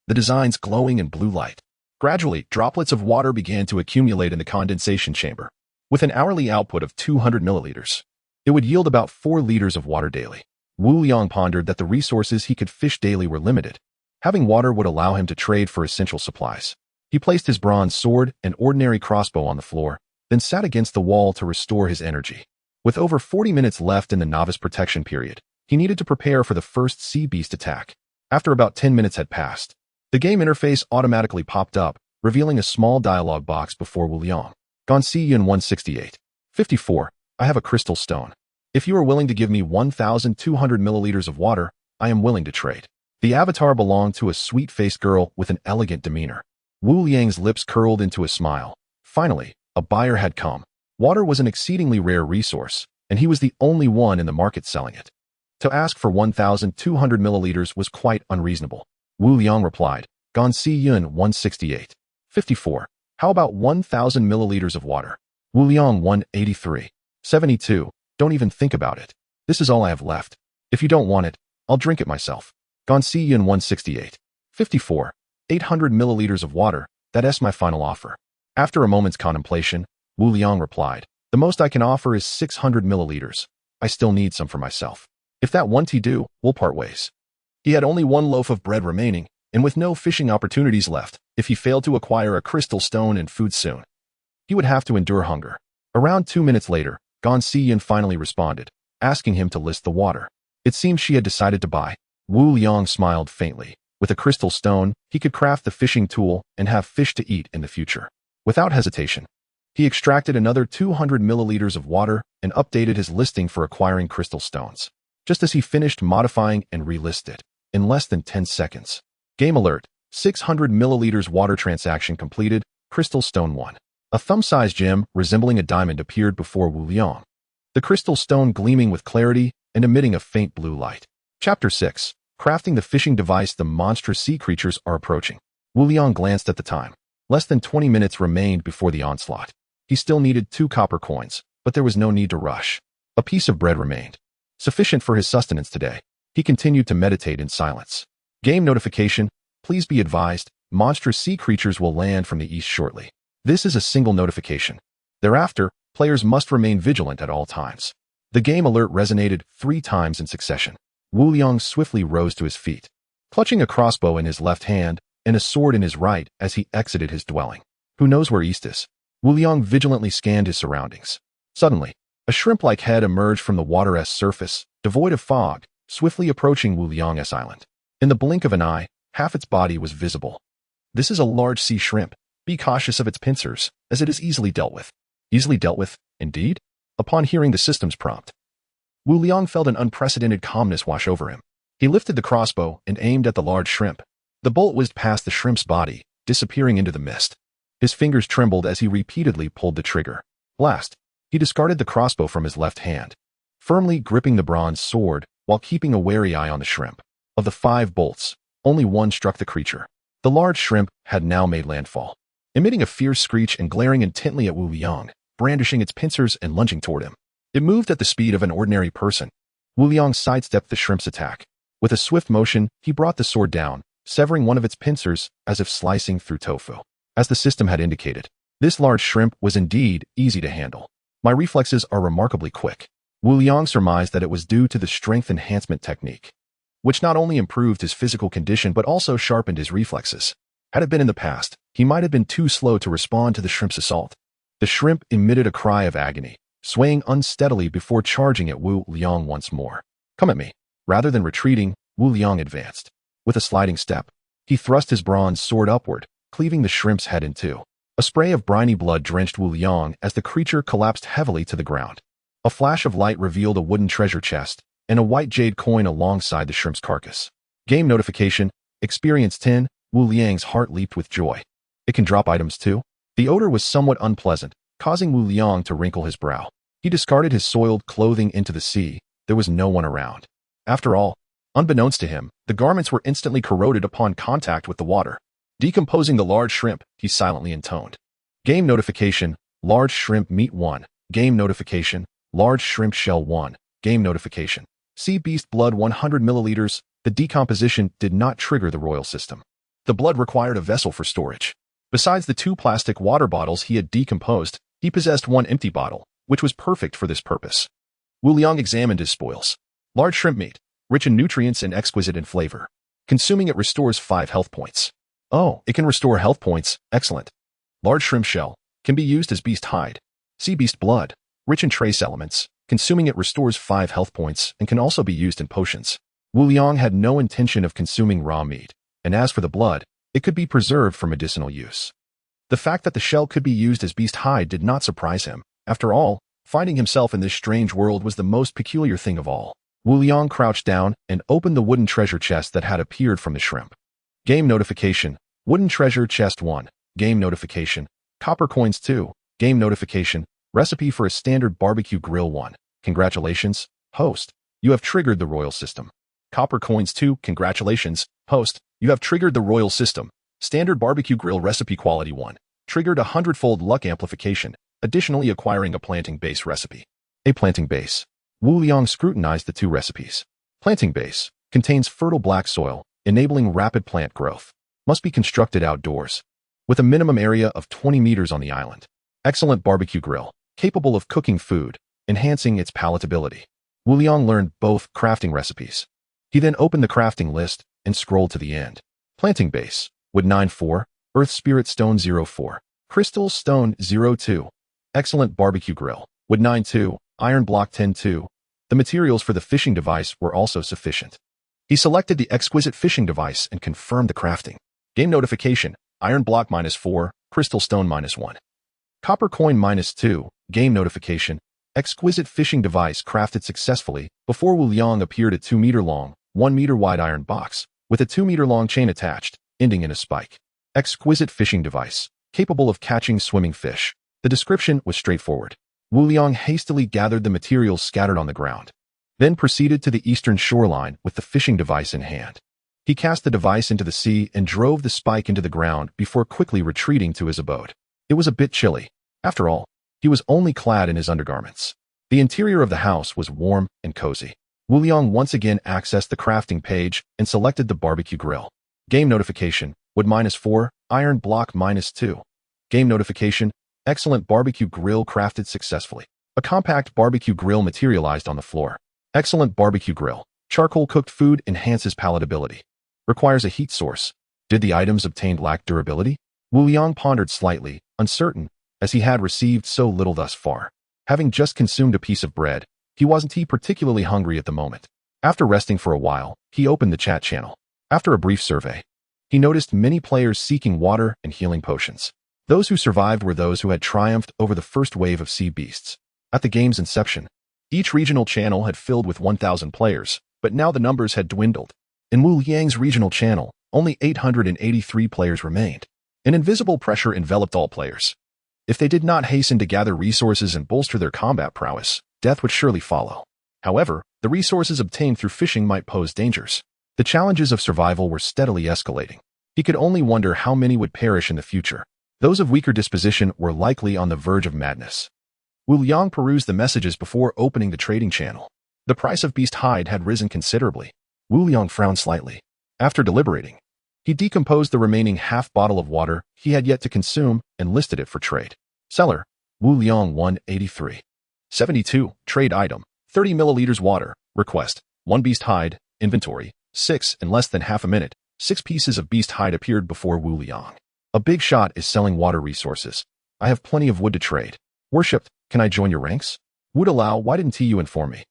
the design's glowing in blue light. Gradually, droplets of water began to accumulate in the condensation chamber. With an hourly output of 200 milliliters, it would yield about 4 liters of water daily. Wu Liang pondered that the resources he could fish daily were limited. Having water would allow him to trade for essential supplies. He placed his bronze sword and ordinary crossbow on the floor, then sat against the wall to restore his energy. With over 40 minutes left in the novice protection period, he needed to prepare for the first sea beast attack. After about 10 minutes had passed, the game interface automatically popped up, revealing a small dialog box before Wu Liang. Gonsiyan 168. 54. I have a crystal stone. If you are willing to give me 1,200 milliliters of water, I am willing to trade. The avatar belonged to a sweet-faced girl with an elegant demeanor. Wu Liang's lips curled into a smile. Finally, a buyer had come. Water was an exceedingly rare resource, and he was the only one in the market selling it. To ask for 1,200 milliliters was quite unreasonable. Wu Liang replied, Gonsiyan 168. 54. How about 1,000 milliliters of water? Wu Liang 183. 72. Don't even think about it. This is all I have left. If you don't want it, I'll drink it myself. Gonsiyan 168. 54. 800 milliliters of water, that's my final offer. After a moment's contemplation, Wu Liang replied, the most I can offer is 600 milliliters. I still need some for myself. If that won't do, we'll part ways. He had only 1 loaf of bread remaining, and with no fishing opportunities left, if he failed to acquire a crystal stone and food soon, he would have to endure hunger. Around 2 minutes later, Gonsiyan finally responded, asking him to list the water. It seemed she had decided to buy. Wu Liang smiled faintly. With a crystal stone, he could craft the fishing tool and have fish to eat in the future. Without hesitation, he extracted another 200 milliliters of water and updated his listing for acquiring crystal stones. Just as he finished modifying and relisted, in less than 10 seconds. Game alert, 600 milliliters water transaction completed, crystal stone 1. A thumb-sized gem resembling a diamond appeared before Wu Liang, the crystal stone gleaming with clarity and emitting a faint blue light. Chapter 6. Crafting the fishing device. The monstrous sea creatures are approaching. Wu Liang glanced at the time. Less than 20 minutes remained before the onslaught. He still needed 2 copper coins, but there was no need to rush. A piece of bread remained, sufficient for his sustenance today. He continued to meditate in silence. Game notification. Please be advised, monstrous sea creatures will land from the east shortly. This is a single notification. Thereafter, players must remain vigilant at all times. The game alert resonated 3 times in succession. Wu Liang swiftly rose to his feet, clutching a crossbow in his left hand and a sword in his right as he exited his dwelling. Who knows where east is? Wu Liang vigilantly scanned his surroundings. Suddenly, a shrimp-like head emerged from the water's surface, devoid of fog, swiftly approaching Wu Liang's island. In the blink of an eye, half its body was visible. This is a large sea shrimp. Be cautious of its pincers, as it is easily dealt with. Easily dealt with, indeed? Upon hearing the system's prompt, Wu Liang felt an unprecedented calmness wash over him. He lifted the crossbow and aimed at the large shrimp. The bolt whizzed past the shrimp's body, disappearing into the mist. His fingers trembled as he repeatedly pulled the trigger. Blast! He discarded the crossbow from his left hand, firmly gripping the bronze sword while keeping a wary eye on the shrimp. Of the 5 bolts, only one struck the creature. The large shrimp had now made landfall, emitting a fierce screech and glaring intently at Wu Liang, brandishing its pincers and lunging toward him. It moved at the speed of an ordinary person. Wu Liang sidestepped the shrimp's attack. With a swift motion, he brought the sword down, severing one of its pincers as if slicing through tofu. As the system had indicated, this large shrimp was indeed easy to handle. My reflexes are remarkably quick. Wu Liang surmised that it was due to the strength enhancement technique, which not only improved his physical condition but also sharpened his reflexes. Had it been in the past, he might have been too slow to respond to the shrimp's assault. The shrimp emitted a cry of agony, swaying unsteadily before charging at Wu Liang once more. Come at me. Rather than retreating, Wu Liang advanced. With a sliding step, he thrust his bronze sword upward, cleaving the shrimp's head in two. A spray of briny blood drenched Wu Liang as the creature collapsed heavily to the ground. A flash of light revealed a wooden treasure chest and a white jade coin alongside the shrimp's carcass. Game notification, experience 10, Wu Liang's heart leaped with joy. It can drop items too? The odor was somewhat unpleasant, causing Wu Liang to wrinkle his brow. He discarded his soiled clothing into the sea. There was no one around. After all, unbeknownst to him, the garments were instantly corroded upon contact with the water. Decomposing the large shrimp, he silently intoned. Game notification, large shrimp meat 1. Game notification, large shrimp shell 1. Game notification. Sea beast blood 100 milliliters. The decomposition did not trigger the royal system. The blood required a vessel for storage. Besides the 2 plastic water bottles he had decomposed, he possessed 1 empty bottle, which was perfect for this purpose. Wu Liang examined his spoils. Large shrimp meat, rich in nutrients and exquisite in flavor. Consuming it restores 5 health points. Oh, it can restore health points. Excellent. Large shrimp shell can be used as beast hide. Sea beast blood, rich in trace elements. Consuming it restores 5 health points and can also be used in potions. Wu Liang had no intention of consuming raw meat, and as for the blood, it could be preserved for medicinal use. The fact that the shell could be used as beast hide did not surprise him. After all, finding himself in this strange world was the most peculiar thing of all. Wu Liang crouched down and opened the wooden treasure chest that had appeared from the shrimp. Game notification, wooden treasure chest 1. Game notification, copper coins 2. Game notification, recipe for a standard barbecue grill 1. Congratulations, host. You have triggered the royal system. Copper coins 2. Congratulations, host. You have triggered the royal system. Standard barbecue grill recipe quality 1. Triggered a 100-fold luck amplification, additionally acquiring a planting base recipe. A planting base. Wu Liang scrutinized the 2 recipes. Planting base contains fertile black soil, enabling rapid plant growth. Must be constructed outdoors, with a minimum area of 20 meters on the island. Excellent barbecue grill, capable of cooking food, enhancing its palatability. Wu Liang learned both crafting recipes. He then opened the crafting list and scrolled to the end. Planting base, wood 9-4, earth spirit stone 0-4, crystal stone 0-2. Excellent barbecue grill, wood 9-2, iron block 10-2. The materials for the fishing device were also sufficient. He selected the exquisite fishing device and confirmed the crafting. Game notification, iron block -4, crystal stone -1. Copper coin -2, game notification, exquisite fishing device crafted successfully. Before Wu Liang appeared a 2-meter-long, 1-meter-wide iron box, with a 2-meter-long chain attached, ending in a spike. Exquisite fishing device, capable of catching swimming fish. The description was straightforward. Wu Liang hastily gathered the materials scattered on the ground, then proceeded to the eastern shoreline with the fishing device in hand. He cast the device into the sea and drove the spike into the ground before quickly retreating to his abode. It was a bit chilly. After all, he was only clad in his undergarments. The interior of the house was warm and cozy. Wu Liang once again accessed the crafting page and selected the barbecue grill. Game notification, wood -4, iron block -2. Game notification, excellent barbecue grill crafted successfully. A compact barbecue grill materialized on the floor. Excellent barbecue grill. Charcoal cooked food enhances palatability. Requires a heat source. Did the items obtained lack durability? Wu Liang pondered slightly, uncertain, as he had received so little thus far. Having just consumed a piece of bread, he wasn't particularly hungry at the moment. After resting for a while, he opened the chat channel. After a brief survey, he noticed many players seeking water and healing potions. Those who survived were those who had triumphed over the first wave of sea beasts. At the game's inception, each regional channel had filled with 1,000 players, but now the numbers had dwindled. In Wu Liang's regional channel, only 883 players remained. An invisible pressure enveloped all players. If they did not hasten to gather resources and bolster their combat prowess, death would surely follow. However, the resources obtained through fishing might pose dangers. The challenges of survival were steadily escalating. He could only wonder how many would perish in the future. Those of weaker disposition were likely on the verge of madness. Wu Liang perused the messages before opening the trading channel. The price of beast hide had risen considerably. Wu Liang frowned slightly. After deliberating, he decomposed the remaining half bottle of water he had yet to consume and listed it for trade. Seller, Wu Liang 183. 72, trade item, 30 milliliters water, request, 1 beast hide, inventory, 6 in less than half a minute. 6 pieces of beast hide appeared before Wu Liang. A big shot is selling water resources. I have plenty of wood to trade. Worshipped, can I join your ranks? Would allow, why didn't you inform me?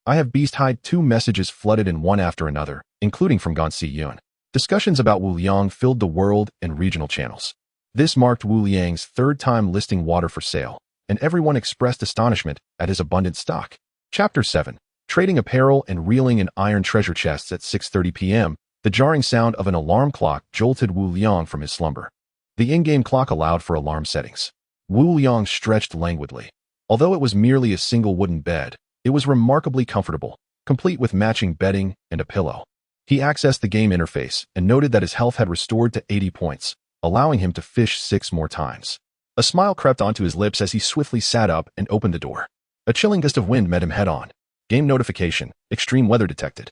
I have beast hide. 2 messages flooded in one after another, including from Gansi Yun. Discussions about Wu Liang filled the world and regional channels. This marked Wu Liang's 3rd time listing water for sale, and everyone expressed astonishment at his abundant stock. Chapter 7. Trading apparel and reeling in iron treasure chests at 6:30 p.m., the jarring sound of an alarm clock jolted Wu Liang from his slumber. The in-game clock allowed for alarm settings. Wu Liang stretched languidly. Although it was merely a single wooden bed, it was remarkably comfortable, complete with matching bedding and a pillow. He accessed the game interface and noted that his health had restored to 80 points, allowing him to fish 6 more times. A smile crept onto his lips as he swiftly sat up and opened the door. A chilling gust of wind met him head-on. Game notification, extreme weather detected.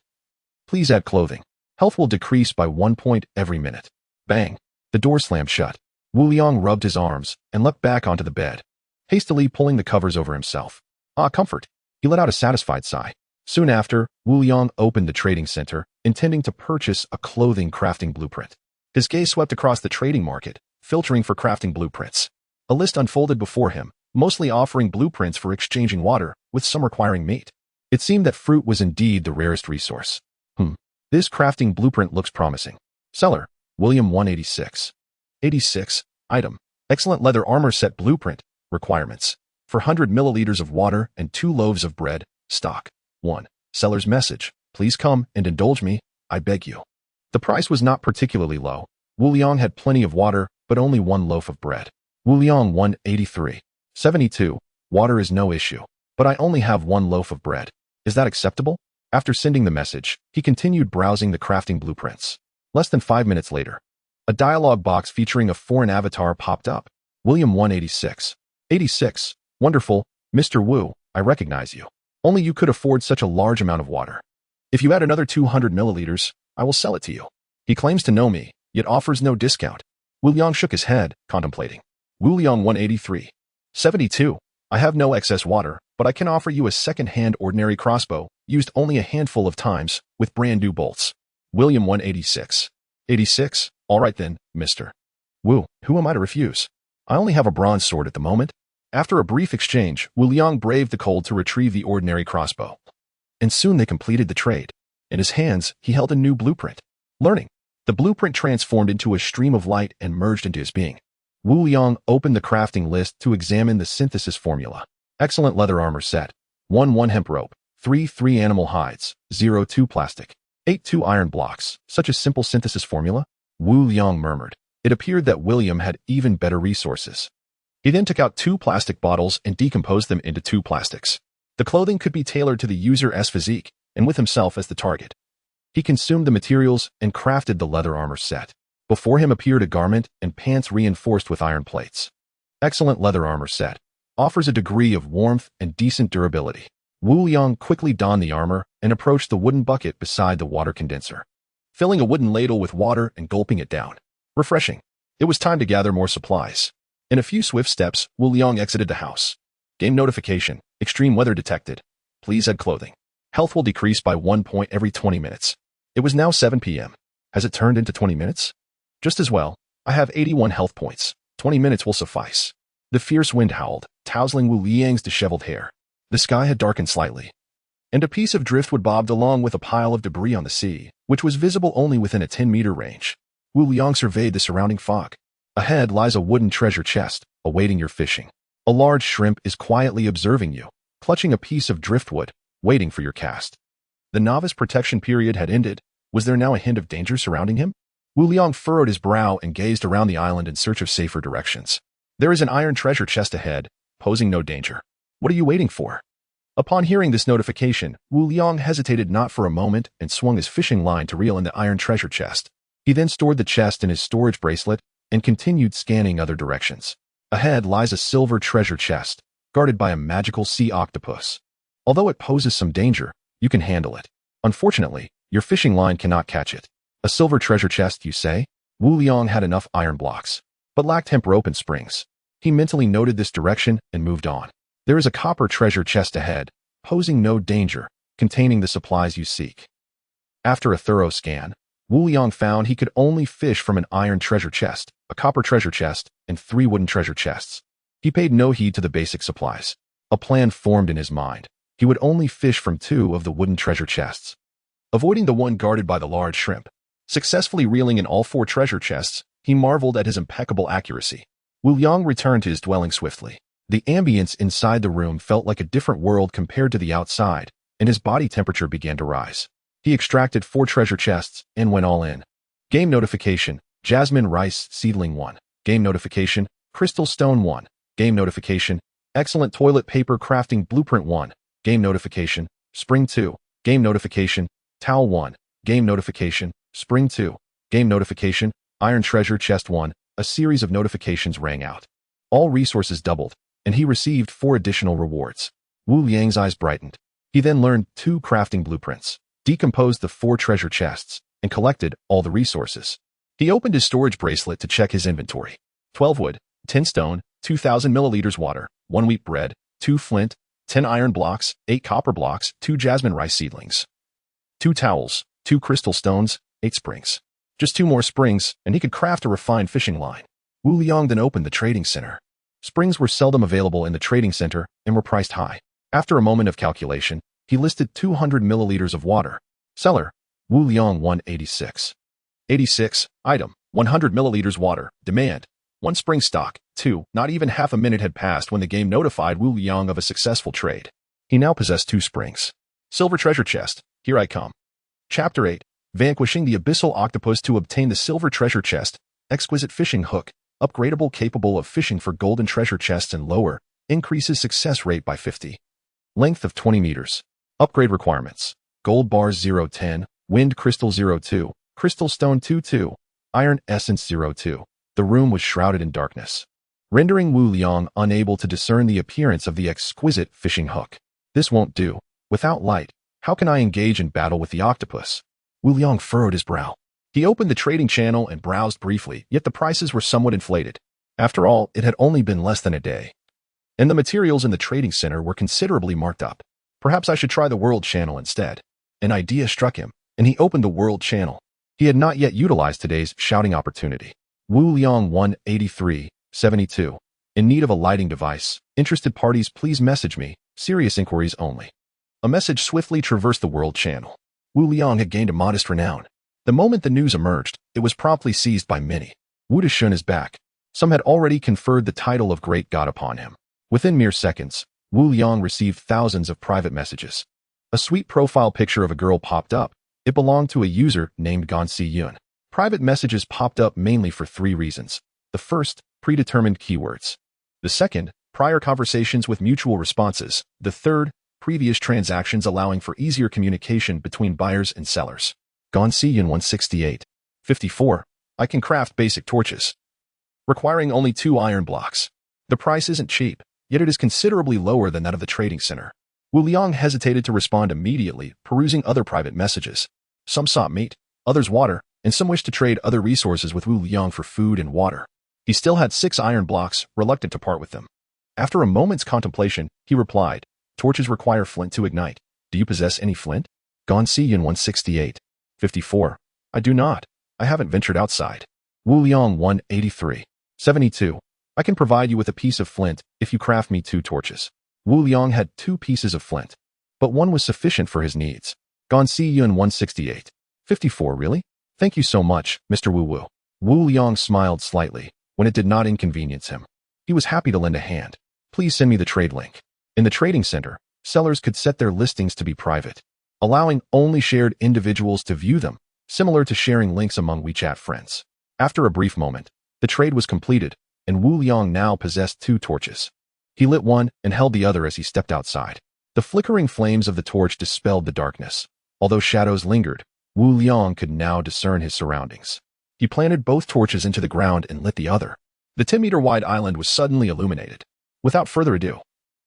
Please add clothing. Health will decrease by 1 point every minute. Bang! The door slammed shut. Wu Liang rubbed his arms and leapt back onto the bed, hastily pulling the covers over himself. Ah, comfort! He let out a satisfied sigh. Soon after, Wu Liang opened the trading center, intending to purchase a clothing crafting blueprint. His gaze swept across the trading market, filtering for crafting blueprints. A list unfolded before him, mostly offering blueprints for exchanging water, with some requiring meat. It seemed that fruit was indeed the rarest resource. This crafting blueprint looks promising. Seller, William 186. 86. Item. Excellent leather armor set blueprint. Requirements. For 100 milliliters of water and 2 loaves of bread. Stock. 1. Seller's message. Please come and indulge me, I beg you. The price was not particularly low. Wu Liang had plenty of water, but only 1 loaf of bread. Wu Liang 183. 72. Water is no issue, but I only have 1 loaf of bread. Is that acceptable? After sending the message, he continued browsing the crafting blueprints. Less than 5 minutes later, a dialogue box featuring a foreign avatar popped up. William 186. 86. Wonderful, Mr. Wu, I recognize you. Only you could afford such a large amount of water. If you add another 200 milliliters, I will sell it to you. He claims to know me, yet offers no discount. Wu Liang shook his head, contemplating. Wu Liang 183. 72. I have no excess water, but I can offer you a second-hand ordinary crossbow, used only a handful of times, with brand-new bolts. William 186. 86. All right then, Mr. Wu, who am I to refuse? I only have a bronze sword at the moment. After a brief exchange, Wu Liang braved the cold to retrieve the ordinary crossbow. And soon they completed the trade. In his hands, he held a new blueprint. Learning. The blueprint transformed into a stream of light and merged into his being. Wu Liang opened the crafting list to examine the synthesis formula. Excellent leather armor set. 1 hemp rope. 3 animal hides. 0 2 plastic. 8 2 iron blocks. Such a simple synthesis formula? Wu Liang murmured. It appeared that William had even better resources. He then took out 2 plastic bottles and decomposed them into 2 plastics. The clothing could be tailored to the user's physique, and with himself as the target. He consumed the materials and crafted the leather armor set. Before him appeared a garment and pants reinforced with iron plates. Excellent leather armor set. Offers a degree of warmth and decent durability. Wu Liang quickly donned the armor and approached the wooden bucket beside the water condenser, filling a wooden ladle with water and gulping it down. Refreshing. It was time to gather more supplies. In a few swift steps, Wu Liang exited the house. Game notification. Extreme weather detected. Please add clothing. Health will decrease by 1 point every 20 minutes. It was now 7 p.m. Has it turned into 20 minutes? Just as well. I have 81 health points. 20 minutes will suffice. The fierce wind howled, tousling Wu Liang's disheveled hair. The sky had darkened slightly, and a piece of driftwood bobbed along with a pile of debris on the sea, which was visible only within a 10-meter range. Wu Liang surveyed the surrounding fog. Ahead lies a wooden treasure chest, awaiting your fishing. A large shrimp is quietly observing you, clutching a piece of driftwood, waiting for your cast. The novice protection period had ended. Was there now a hint of danger surrounding him? Wu Liang furrowed his brow and gazed around the island in search of safer directions. There is an iron treasure chest ahead, posing no danger. What are you waiting for? Upon hearing this notification, Wu Liang hesitated not for a moment and swung his fishing line to reel in the iron treasure chest. He then stored the chest in his storage bracelet and continued scanning other directions. Ahead lies a silver treasure chest, guarded by a magical sea octopus. Although it poses some danger, you can handle it. Unfortunately, your fishing line cannot catch it. A silver treasure chest, you say? Wu Liang had enough iron blocks, but lacked hemp rope and springs. He mentally noted this direction and moved on. There is a copper treasure chest ahead, posing no danger, containing the supplies you seek. After a thorough scan, Wu Liang found he could only fish from an iron treasure chest, a copper treasure chest, and 3 wooden treasure chests. He paid no heed to the basic supplies. A plan formed in his mind. He would only fish from 2 of the wooden treasure chests. Avoiding the one guarded by the large shrimp, successfully reeling in all 4 treasure chests, he marveled at his impeccable accuracy. Wu Liang returned to his dwelling swiftly. The ambience inside the room felt like a different world compared to the outside, and his body temperature began to rise. He extracted 4 treasure chests and went all in. Game notification, Jasmine Rice Seedling 1. Game notification, Crystal Stone 1. Game notification, Excellent Toilet Paper Crafting Blueprint 1. Game notification, Spring 2. Game notification, Towel 1. Game notification, Spring 2. Game notification, Iron Treasure Chest 1. A series of notifications rang out. All resources doubled, and he received 4 additional rewards. Wu Liang's eyes brightened. He then learned 2 crafting blueprints, decomposed the 4 treasure chests, and collected all the resources. He opened his storage bracelet to check his inventory. 12 wood, 10 stone, 2,000 milliliters water, 1 wheat bread, 2 flint, 10 iron blocks, 8 copper blocks, 2 jasmine rice seedlings, 2 towels, 2 crystal stones, 8 springs. Just 2 more springs, and he could craft a refined fishing line. Wu Liang then opened the trading center. Springs were seldom available in the trading center and were priced high. After a moment of calculation, he listed 200 milliliters of water. Seller, Wu Liang 186. 86. Item, 100 milliliters water. Demand, 1 spring stock. 2. Not even half a minute had passed when the game notified Wu Liang of a successful trade. He now possessed 2 springs. Silver treasure chest, here I come. Chapter 8. Vanquishing the abyssal octopus to obtain the silver treasure chest. Exquisite fishing hook, upgradable, capable of fishing for golden treasure chests and lower, increases success rate by 50. Length of 20 meters. Upgrade requirements. Gold bars 010, wind crystal 02, crystal stone 22, iron essence 02. The room was shrouded in darkness, rendering Wu Liang unable to discern the appearance of the exquisite fishing hook. This won't do. Without light, how can I engage in battle with the octopus? Wu Liang furrowed his brow. He opened the trading channel and browsed briefly, yet the prices were somewhat inflated. After all, it had only been less than a day, and the materials in the trading center were considerably marked up. Perhaps I should try the world channel instead. An idea struck him, and he opened the world channel. He had not yet utilized today's shouting opportunity. Wu Liang 183, 72. In need of a lighting device. Interested parties please message me. Serious inquiries only. A message swiftly traversed the world channel. Wu Liang had gained a modest renown. The moment the news emerged, it was promptly seized by many. Wu Dashun is back. Some had already conferred the title of great god upon him. Within mere seconds, Wu Liang received thousands of private messages. A sweet profile picture of a girl popped up. It belonged to a user named Gansi Yun. Private messages popped up mainly for 3 reasons. The first, predetermined keywords. The second, prior conversations with mutual responses. The third, previous transactions allowing for easier communication between buyers and sellers. Gansi Yun 168. 54. I can craft basic torches, requiring only 2 iron blocks. The price isn't cheap, yet it is considerably lower than that of the trading center. Wu Liang hesitated to respond immediately, perusing other private messages. Some sought meat, others water, and some wished to trade other resources with Wu Liang for food and water. He still had 6 iron blocks, reluctant to part with them. After a moment's contemplation, he replied, torches require flint to ignite. Do you possess any flint? Gansi Yun 168. 54. I do not. I haven't ventured outside. Wu Liang 183. 72. I can provide you with a piece of flint if you craft me 2 torches. Wu Liang had 2 pieces of flint, but one was sufficient for his needs. Gansi Yun 168. 54. Really? Thank you so much, Mr. Wu Wu. Wu Liang smiled slightly when it did not inconvenience him. He was happy to lend a hand. Please send me the trade link. In the trading center, sellers could set their listings to be private, allowing only shared individuals to view them. similar to sharing links among WeChat friends. After a brief moment, the trade was completed, and Wu Liang now possessed 2 torches. He lit one and held the other as he stepped outside. The flickering flames of the torch dispelled the darkness. Although shadows lingered, Wu Liang could now discern his surroundings. He planted both torches into the ground and lit the other. The 10-meter-wide island was suddenly illuminated. Without further ado,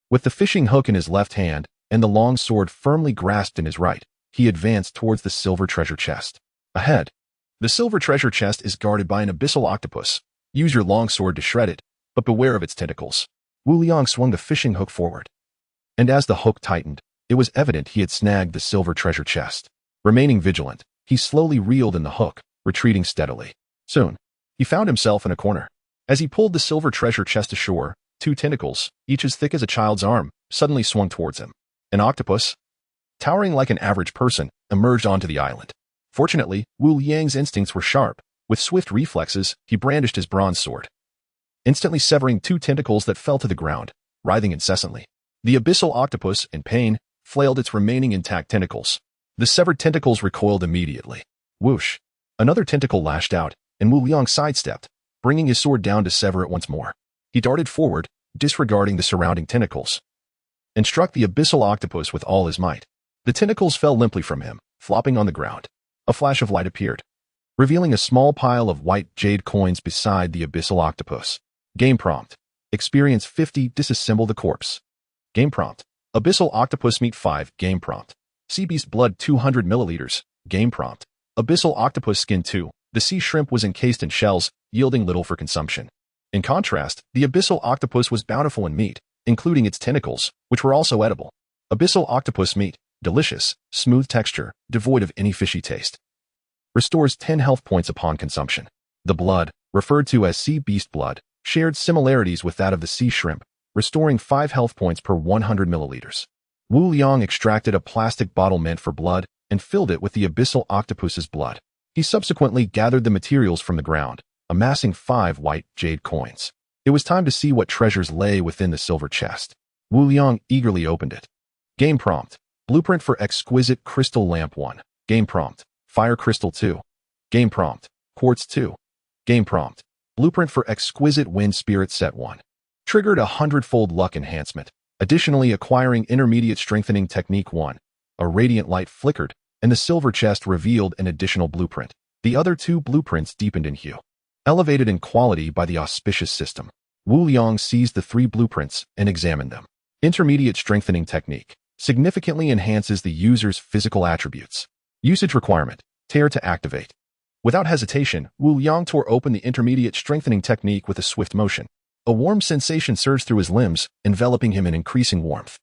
with the fishing hook in his left hand and the long sword firmly grasped in his right, he advanced towards the silver treasure chest. Ahead, the silver treasure chest is guarded by an abyssal octopus. Use your long sword to shred it, but beware of its tentacles. Wu Liang swung the fishing hook forward, and as the hook tightened, it was evident he had snagged the silver treasure chest. Remaining vigilant, he slowly reeled in the hook, retreating steadily. Soon, he found himself in a corner. As he pulled the silver treasure chest ashore, 2 tentacles, each as thick as a child's arm, suddenly swung towards him. An octopus, towering like an average person, emerged onto the island. Fortunately, Wu Liang's instincts were sharp. With swift reflexes, he brandished his bronze sword, instantly severing 2 tentacles that fell to the ground, writhing incessantly. The abyssal octopus, in pain, flailed its remaining intact tentacles. The severed tentacles recoiled immediately. Whoosh! Another tentacle lashed out, and Wu Liang sidestepped, bringing his sword down to sever it once more. He darted forward, disregarding the surrounding tentacles, and struck the abyssal octopus with all his might. The tentacles fell limply from him, flopping on the ground. A flash of light appeared, revealing a small pile of white jade coins beside the abyssal octopus. Game prompt. Experience 50. Disassemble the corpse. Game prompt. Abyssal octopus meat 5. Game prompt. Sea beast blood 200 milliliters. Game prompt. Abyssal octopus skin 2. The sea shrimp was encased in shells, yielding little for consumption. In contrast, the abyssal octopus was bountiful in meat, including its tentacles, which were also edible. Abyssal octopus meat, delicious, smooth texture, devoid of any fishy taste. Restores 10 health points upon consumption. The blood, referred to as sea beast blood, shared similarities with that of the sea shrimp, restoring 5 health points per 100 milliliters. Wu Liang extracted a plastic bottle meant for blood and filled it with the abyssal octopus's blood. He subsequently gathered the materials from the ground, amassing 5 white jade coins. It was time to see what treasures lay within the silver chest. Wu Liang eagerly opened it. Game prompt. Blueprint for exquisite crystal lamp 1. Game prompt. Fire crystal 2. Game prompt. Quartz 2. Game prompt. Blueprint for exquisite wind spirit set 1. Triggered a 100-fold luck enhancement. Additionally, acquiring intermediate strengthening technique 1. A radiant light flickered, and the silver chest revealed an additional blueprint. The other 2 blueprints deepened in hue, elevated in quality by the auspicious system. Wu Liang seized the 3 blueprints and examined them. Intermediate strengthening technique significantly enhances the user's physical attributes. Usage requirement: tear to activate. Without hesitation, Wu Liang tore open the intermediate strengthening technique with a swift motion. A warm sensation surged through his limbs, enveloping him in increasing warmth,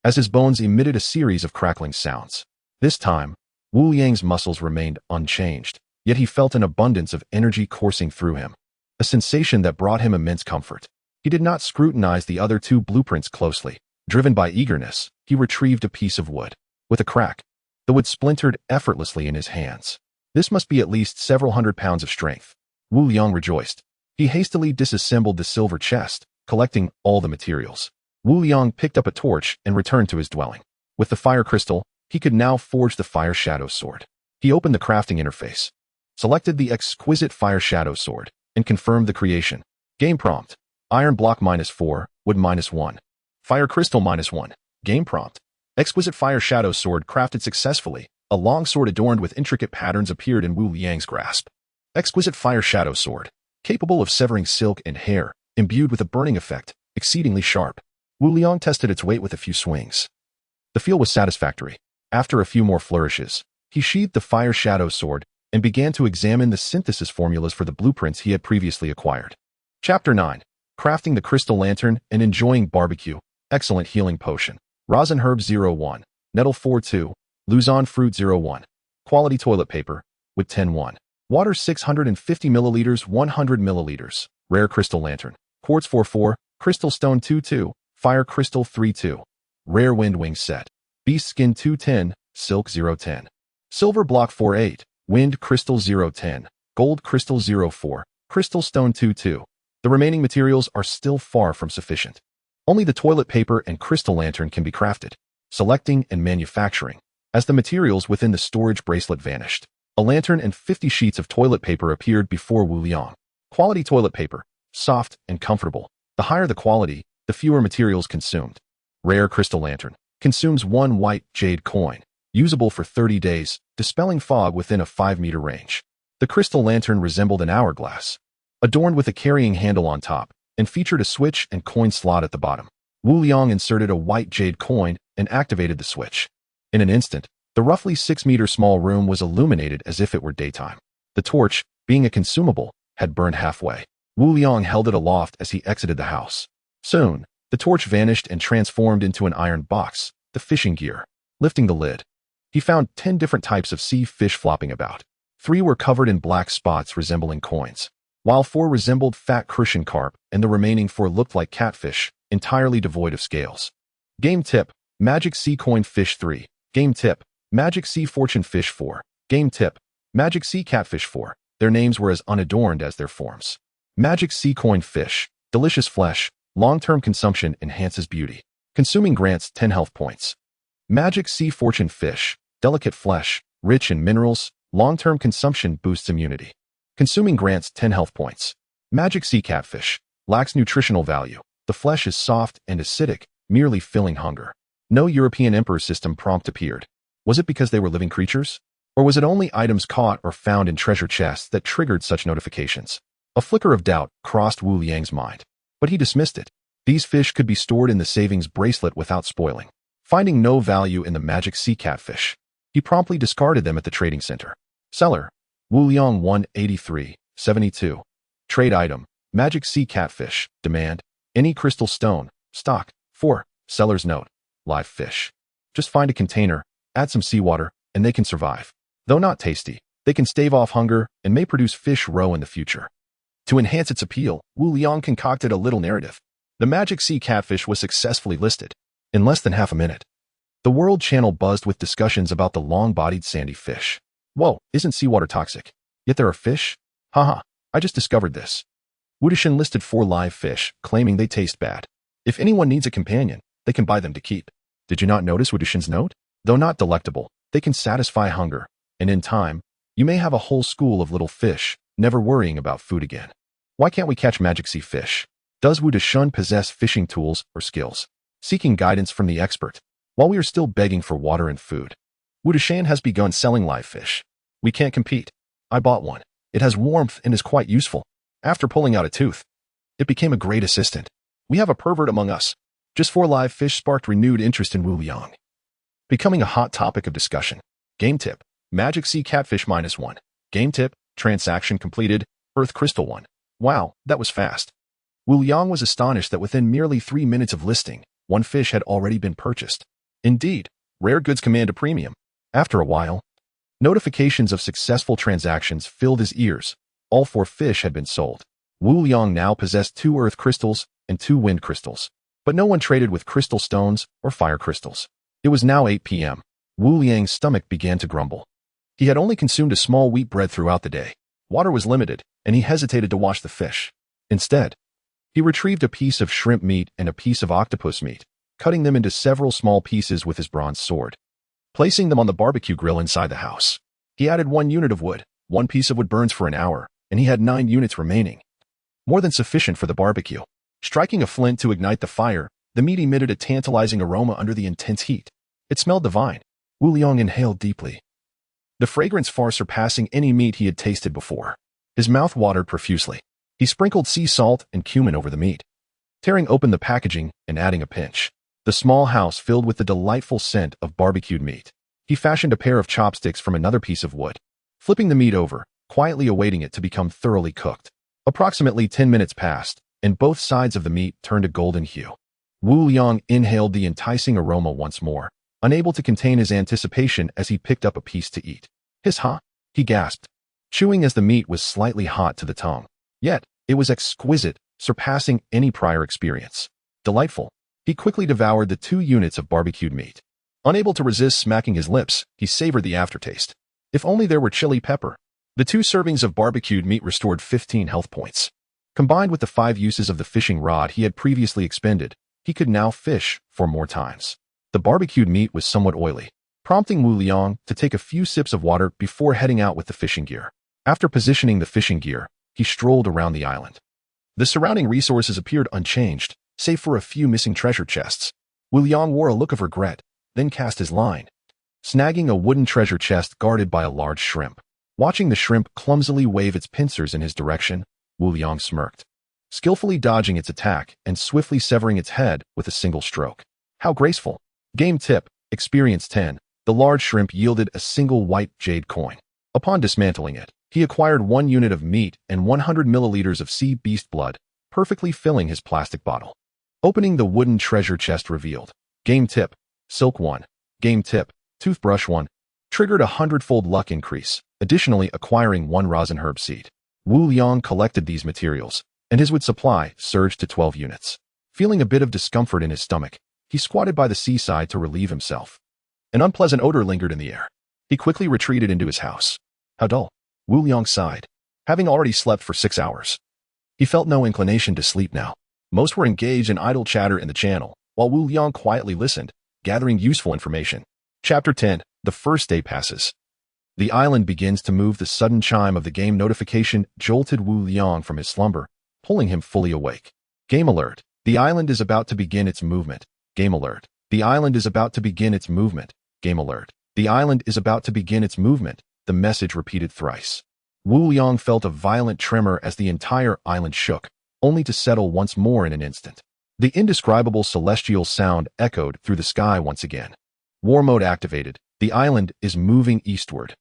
as his bones emitted a series of crackling sounds. This time, Wu Liang's muscles remained unchanged, yet he felt an abundance of energy coursing through him, a sensation that brought him immense comfort. He did not scrutinize the other 2 blueprints closely. Driven by eagerness, he retrieved a piece of wood. With a crack, the wood splintered effortlessly in his hands. This must be at least several hundred pounds of strength. Wu Liang rejoiced. He hastily disassembled the silver chest, collecting all the materials. Wu Liang picked up a torch and returned to his dwelling. With the fire crystal, he could now forge the fire shadow sword. He opened the crafting interface, selected the exquisite fire shadow sword, and confirmed the creation. Game prompt. Iron block -4, wood -1. Fire crystal -1. Game prompt. Exquisite fire shadow sword crafted successfully. A long sword adorned with intricate patterns appeared in Wu Liang's grasp. Exquisite fire shadow sword, capable of severing silk and hair, imbued with a burning effect, exceedingly sharp. Wu Liang tested its weight with a few swings. The feel was satisfactory. After a few more flourishes, he sheathed the fire shadow sword and began to examine the synthesis formulas for the blueprints he had previously acquired. Chapter 9. Crafting the crystal lantern and enjoying barbecue. Excellent healing potion. Rosin herb 01. Nettle 42. Luzon fruit 01. Quality toilet paper. With 10-1. Water 650 milliliters 100 milliliters. Rare crystal lantern. Quartz 44. Crystal stone 22. Fire crystal 32. Rare wind wing set. Beast skin 210. Silk 010. Silver block 48. Wind crystal 010. Gold crystal 04. Crystal stone 22. The remaining materials are still far from sufficient. Only the toilet paper and crystal lantern can be crafted. Selecting and manufacturing, as the materials within the storage bracelet vanished. A lantern and 50 sheets of toilet paper appeared before Wu Liang. Quality toilet paper, soft and comfortable. The higher the quality, the fewer materials consumed. Rare crystal lantern. Consumes 1 white jade coin. Usable for 30 days, dispelling fog within a 5-meter range. The crystal lantern resembled an hourglass, adorned with a carrying handle on top, and featured a switch and coin slot at the bottom. Wu Liang inserted a white jade coin and activated the switch. In an instant, the roughly 6-meter small room was illuminated as if it were daytime. The torch, being a consumable, had burned halfway. Wu Liang held it aloft as he exited the house. Soon, the torch vanished and transformed into an iron box, the fishing gear. Lifting the lid, he found 10 different types of sea fish flopping about. 3 were covered in black spots resembling coins, while 4 resembled fat crucian carp and the remaining 4 looked like catfish, entirely devoid of scales. Game tip, Magic Sea Coin Fish 3. Game tip, Magic Sea Fortune Fish 4. Game tip, Magic Sea Catfish 4. Their names were as unadorned as their forms. Magic Sea Coin Fish, delicious flesh, long-term consumption enhances beauty. Consuming grants 10 health points. Magic Sea Fortune Fish, delicate flesh, rich in minerals, long-term consumption boosts immunity. Consuming grants 10 health points. Magic Sea Catfish, lacks nutritional value. The flesh is soft and acidic, merely filling hunger. No European Emperor system prompt appeared. Was it because they were living creatures? Or was it only items caught or found in treasure chests that triggered such notifications? A flicker of doubt crossed Wu Liang's mind, but he dismissed it. These fish could be stored in the savings bracelet without spoiling. Finding no value in the Magic Sea Catfish, he promptly discarded them at the trading center. Seller, Wu Liang 183.72. Trade item, Magic Sea Catfish. Demand, any crystal stone. Stock, 4. Seller's note, live fish. Just find a container, add some seawater, and they can survive. Though not tasty, they can stave off hunger and may produce fish roe in the future. To enhance its appeal, Wu Liang concocted a little narrative. The Magic Sea Catfish was successfully listed. In less than half a minute, the World Channel buzzed with discussions about the long-bodied sandy fish. Whoa, isn't seawater toxic? Yet there are fish? Haha, I just discovered this. Wudishan listed 4 live fish, claiming they taste bad. If anyone needs a companion, they can buy them to keep. Did you not notice Wudishan's note? Though not delectable, they can satisfy hunger, and in time, you may have a whole school of little fish, never worrying about food again. Why can't we catch magic sea fish? Does Wudishan possess fishing tools or skills? Seeking guidance from the expert. While we are still begging for water and food, Wudishan has begun selling live fish. We can't compete. I bought one. It has warmth and is quite useful. After pulling out a tooth, it became a great assistant. We have a pervert among us. Just 4 live fish sparked renewed interest in Wu Liang, becoming a hot topic of discussion. Game tip, Magic Sea Catfish -1. Game tip, transaction completed, Earth Crystal 1. Wow, that was fast. Wu Liang was astonished that within merely 3 minutes of listing, 1 fish had already been purchased. Indeed, rare goods command a premium. After a while, notifications of successful transactions filled his ears. All 4 fish had been sold. Wu Liang now possessed 2 earth crystals and 2 wind crystals, but no one traded with crystal stones or fire crystals. It was now 8 p.m. Wu Liang's stomach began to grumble. He had only consumed a small wheat bread throughout the day. Water was limited, and he hesitated to wash the fish. Instead, he retrieved a piece of shrimp meat and a piece of octopus meat, cutting them into several small pieces with his bronze sword, placing them on the barbecue grill inside the house. He added 1 unit of wood. 1 piece of wood burns for an hour, and he had 9 units remaining. More than sufficient for the barbecue. Striking a flint to ignite the fire, the meat emitted a tantalizing aroma under the intense heat. It smelled divine. Wu Liang inhaled deeply, the fragrance far surpassing any meat he had tasted before. His mouth watered profusely. He sprinkled sea salt and cumin over the meat, tearing open the packaging and adding a pinch. The small house filled with the delightful scent of barbecued meat. He fashioned a pair of chopsticks from another piece of wood, flipping the meat over, quietly awaiting it to become thoroughly cooked. Approximately 10 minutes passed, and both sides of the meat turned a golden hue. Wu Liang inhaled the enticing aroma once more, unable to contain his anticipation as he picked up a piece to eat. Hiss-ha, he gasped, chewing as the meat was slightly hot to the tongue. Yet, it was exquisite, surpassing any prior experience. Delightful. He quickly devoured the 2 units of barbecued meat. Unable to resist smacking his lips, he savored the aftertaste. If only there were chili pepper. The 2 servings of barbecued meat restored 15 health points. Combined with the 5 uses of the fishing rod he had previously expended, he could now fish 4 more times. The barbecued meat was somewhat oily, prompting Wu Liang to take a few sips of water before heading out with the fishing gear. After positioning the fishing gear, he strolled around the island. The surrounding resources appeared unchanged, save for a few missing treasure chests. Wu Liang wore a look of regret, then cast his line, snagging a wooden treasure chest guarded by a large shrimp. Watching the shrimp clumsily wave its pincers in his direction, Wu Liang smirked, skillfully dodging its attack and swiftly severing its head with a single stroke. How graceful! Game tip, experience 10. The large shrimp yielded a single white jade coin. Upon dismantling it, he acquired 1 unit of meat and 100 milliliters of sea beast blood, perfectly filling his plastic bottle. Opening the wooden treasure chest revealed. Game tip, silk 1. Game tip, toothbrush 1. Triggered a 100-fold luck increase, additionally acquiring 1 rosin herb seed. Wu Liang collected these materials, and his wood supply surged to 12 units. Feeling a bit of discomfort in his stomach, he squatted by the seaside to relieve himself. An unpleasant odor lingered in the air. He quickly retreated into his house. How dull. Wu Liang sighed, having already slept for 6 hours. He felt no inclination to sleep now. Most were engaged in idle chatter in the channel, while Wu Liang quietly listened, gathering useful information. Chapter 10. The first day passes. The island begins to move. The sudden chime of the game notification jolted Wu Liang from his slumber, pulling him fully awake. Game alert. The island is about to begin its movement. Game alert. The island is about to begin its movement. Game alert. The island is about to begin its movement. The message repeated thrice. Wu Liang felt a violent tremor as the entire island shook, only to settle once more in an instant. The indescribable celestial sound echoed through the sky once again. War mode activated. The island is moving eastward.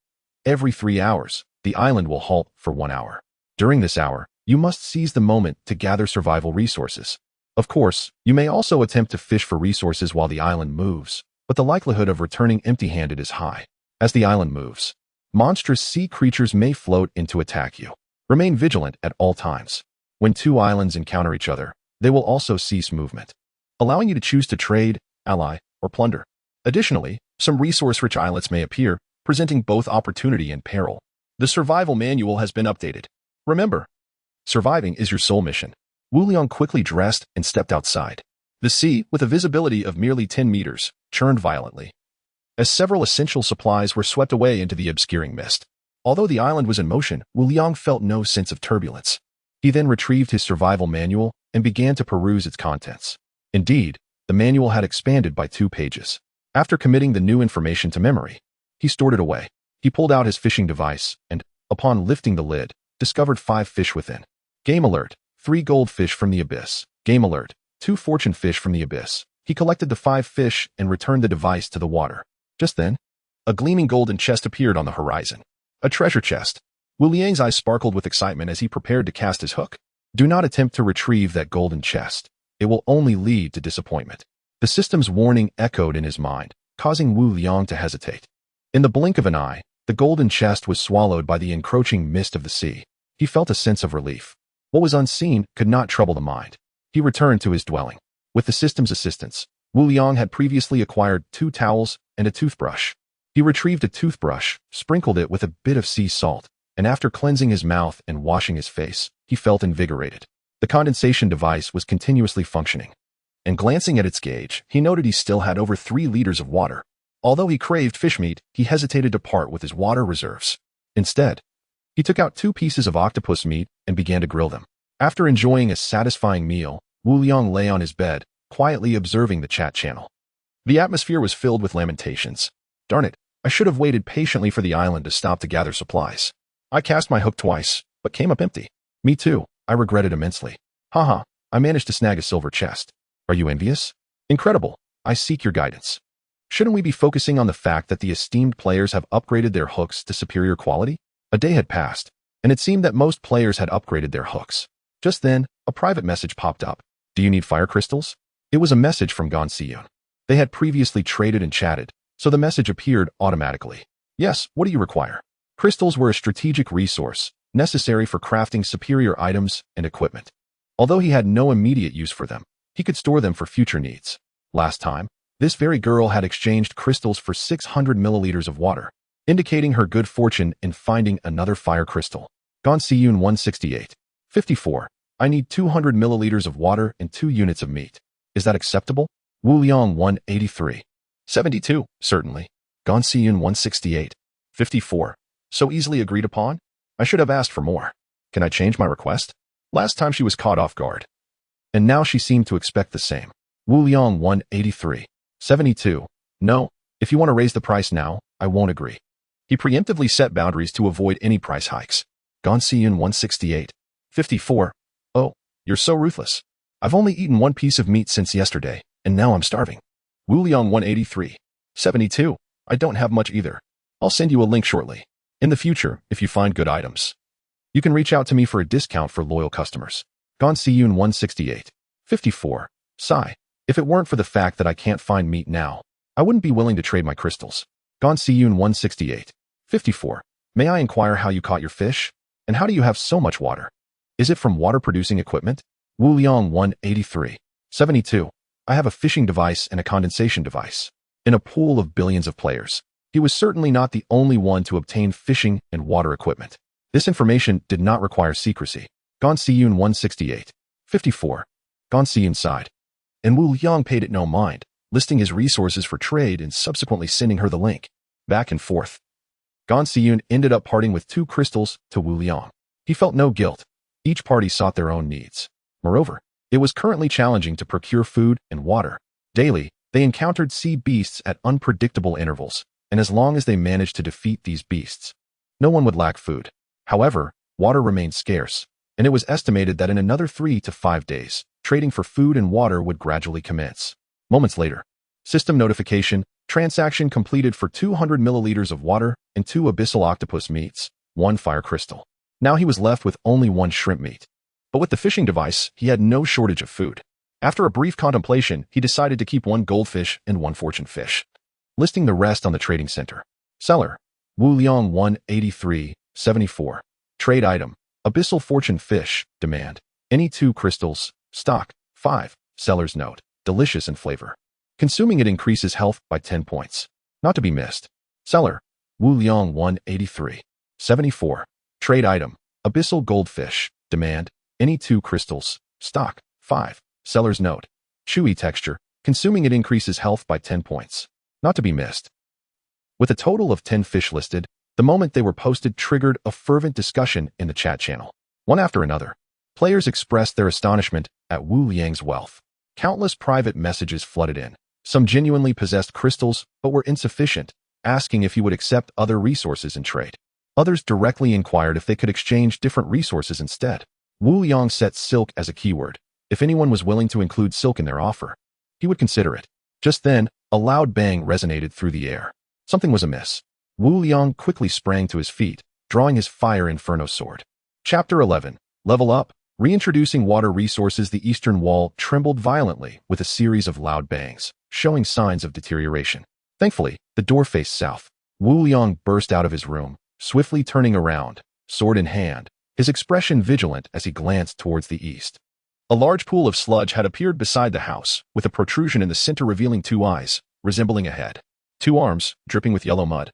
Every 3 hours, the island will halt for 1 hour. During this hour, you must seize the moment to gather survival resources. Of course, you may also attempt to fish for resources while the island moves, but the likelihood of returning empty-handed is high. As the island moves, monstrous sea creatures may float in to attack you. Remain vigilant at all times. When 2 islands encounter each other, they will also cease movement, allowing you to choose to trade, ally, or plunder. Additionally, some resource-rich islets may appear, presenting both opportunity and peril. The survival manual has been updated. Remember, surviving is your sole mission. Wu Liang quickly dressed and stepped outside. The sea, with a visibility of merely 10 meters, churned violently, as several essential supplies were swept away into the obscuring mist. Although the island was in motion, Wu Liang felt no sense of turbulence. He then retrieved his survival manual and began to peruse its contents. Indeed, the manual had expanded by 2 pages. After committing the new information to memory, he stored it away. He pulled out his fishing device and, upon lifting the lid, discovered 5 fish within. Game alert. 3 goldfish from the abyss. Game alert. 2 fortune fish from the abyss. He collected the 5 fish and returned the device to the water. Just then, a gleaming golden chest appeared on the horizon. A treasure chest. Wu Liang's eyes sparkled with excitement as he prepared to cast his hook. Do not attempt to retrieve that golden chest. It will only lead to disappointment. The system's warning echoed in his mind, causing Wu Liang to hesitate. In the blink of an eye, the golden chest was swallowed by the encroaching mist of the sea. He felt a sense of relief. What was unseen could not trouble the mind. He returned to his dwelling. With the system's assistance, Wu Liang had previously acquired 2 towels and a toothbrush. He retrieved a toothbrush, sprinkled it with a bit of sea salt, and after cleansing his mouth and washing his face, he felt invigorated. The condensation device was continuously functioning, and glancing at its gauge, he noted he still had over 3 liters of water. Although he craved fish meat, he hesitated to part with his water reserves. Instead, he took out 2 pieces of octopus meat and began to grill them. After enjoying a satisfying meal, Wu Liang lay on his bed, quietly observing the chat channel. The atmosphere was filled with lamentations. Darn it, I should have waited patiently for the island to stop to gather supplies. I cast my hook twice, but came up empty. Me too, I regretted immensely. Haha, I managed to snag a silver chest. Are you envious? Incredible, I seek your guidance. Shouldn't we be focusing on the fact that the esteemed players have upgraded their hooks to superior quality? A day had passed, and it seemed that most players had upgraded their hooks. Just then, a private message popped up. Do you need fire crystals? It was a message from Gon Siyun. They had previously traded and chatted, so the message appeared automatically. Yes, what do you require? Crystals were a strategic resource, necessary for crafting superior items and equipment. Although he had no immediate use for them, he could store them for future needs. Last time, this very girl had exchanged crystals for 600 milliliters of water, indicating her good fortune in finding another fire crystal. Gon Siyun 168. 54. I need 200 milliliters of water and 2 units of meat. Is that acceptable? Wu Liang 183. 72. Certainly. Gonsiun 168. 54. So easily agreed upon? I should have asked for more. Can I change my request? Last time she was caught off guard. And now she seemed to expect the same. Wu Liang 183. 72. No, if you want to raise the price now, I won't agree. He preemptively set boundaries to avoid any price hikes. Gonsiun 168. 54. Oh, you're so ruthless. I've only eaten one piece of meat since yesterday, and now I'm starving. Wu Liang 183. 72. I don't have much either. I'll send you a link shortly. In the future, if you find good items, you can reach out to me for a discount for loyal customers. Gonsiun 168. 54. Sigh. If it weren't for the fact that I can't find meat now, I wouldn't be willing to trade my crystals. Gonsiun 168. 54. May I inquire how you caught your fish? And how do you have so much water? Is it from water-producing equipment? Wu Liang 183. 72. I have a fishing device and a condensation device. In a pool of billions of players, he was certainly not the only one to obtain fishing and water equipment. This information did not require secrecy. Gonsiun 168. 54. Gonsiun sighed. And Wu Liang paid it no mind, listing his resources for trade and subsequently sending her the link. Back and forth. Gonsiun ended up parting with 2 crystals to Wu Liang. He felt no guilt. Each party sought their own needs. Moreover, it was currently challenging to procure food and water. Daily, they encountered sea beasts at unpredictable intervals, and as long as they managed to defeat these beasts, no one would lack food. However, water remained scarce, and it was estimated that in another 3 to 5 days, trading for food and water would gradually commence. Moments later, system notification, transaction completed for 200 milliliters of water and 2 abyssal octopus meats, 1 fire crystal. Now he was left with only 1 shrimp meat. But with the fishing device, he had no shortage of food. After a brief contemplation, he decided to keep 1 goldfish and 1 fortune fish, listing the rest on the trading center. Seller, Wu Liang 183. 74. Trade item, abyssal fortune fish, demand, any 2 crystals, stock, 5, seller's note, delicious in flavor. Consuming it increases health by 10 points. Not to be missed. Seller, Wu Liang 183. 74. Trade item, abyssal goldfish, demand, any 2 crystals, stock, 5, seller's note, chewy texture, consuming it increases health by 10 points. Not to be missed. With a total of 10 fish listed, the moment they were posted triggered a fervent discussion in the chat channel. One after another, players expressed their astonishment at Wu Liang's wealth. Countless private messages flooded in. Some genuinely possessed crystals but were insufficient, asking if he would accept other resources in trade. Others directly inquired if they could exchange different resources instead. Wu Liang set silk as a keyword. If anyone was willing to include silk in their offer, he would consider it. Just then, a loud bang resonated through the air. Something was amiss. Wu Liang quickly sprang to his feet, drawing his fire inferno sword. Chapter 11. Level up. Reintroducing water resources. The eastern wall trembled violently with a series of loud bangs, showing signs of deterioration. Thankfully, the door faced south. Wu Liang burst out of his room, swiftly turning around, sword in hand, his expression vigilant as he glanced towards the east. A large pool of sludge had appeared beside the house, with a protrusion in the center revealing 2 eyes, resembling a head. 2 arms, dripping with yellow mud,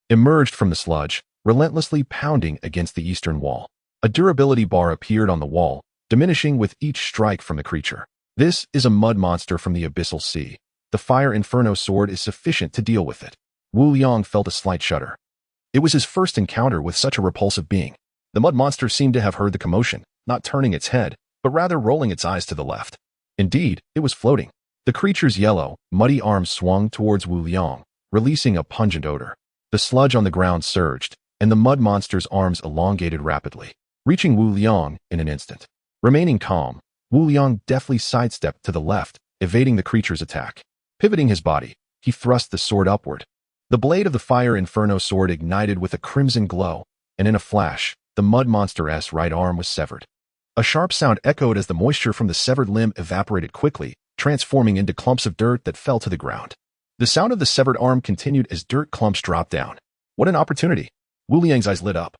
emerged from the sludge, relentlessly pounding against the eastern wall. A durability bar appeared on the wall, diminishing with each strike from the creature. This is a mud monster from the abyssal sea. The fire inferno sword is sufficient to deal with it. Wu Liang felt a slight shudder. It was his first encounter with such a repulsive being. The mud monster seemed to have heard the commotion, not turning its head, but rather rolling its eyes to the left. Indeed, it was floating. The creature's yellow, muddy arms swung towards Wu Liang, releasing a pungent odor. The sludge on the ground surged, and the mud monster's arms elongated rapidly, reaching Wu Liang in an instant. Remaining calm, Wu Liang deftly sidestepped to the left, evading the creature's attack. Pivoting his body, he thrust the sword upward. The blade of the fire inferno sword ignited with a crimson glow, and in a flash, the mud monster's right arm was severed. A sharp sound echoed as the moisture from the severed limb evaporated quickly, transforming into clumps of dirt that fell to the ground. The sound of the severed arm continued as dirt clumps dropped down. What an opportunity! Wu Liang's eyes lit up.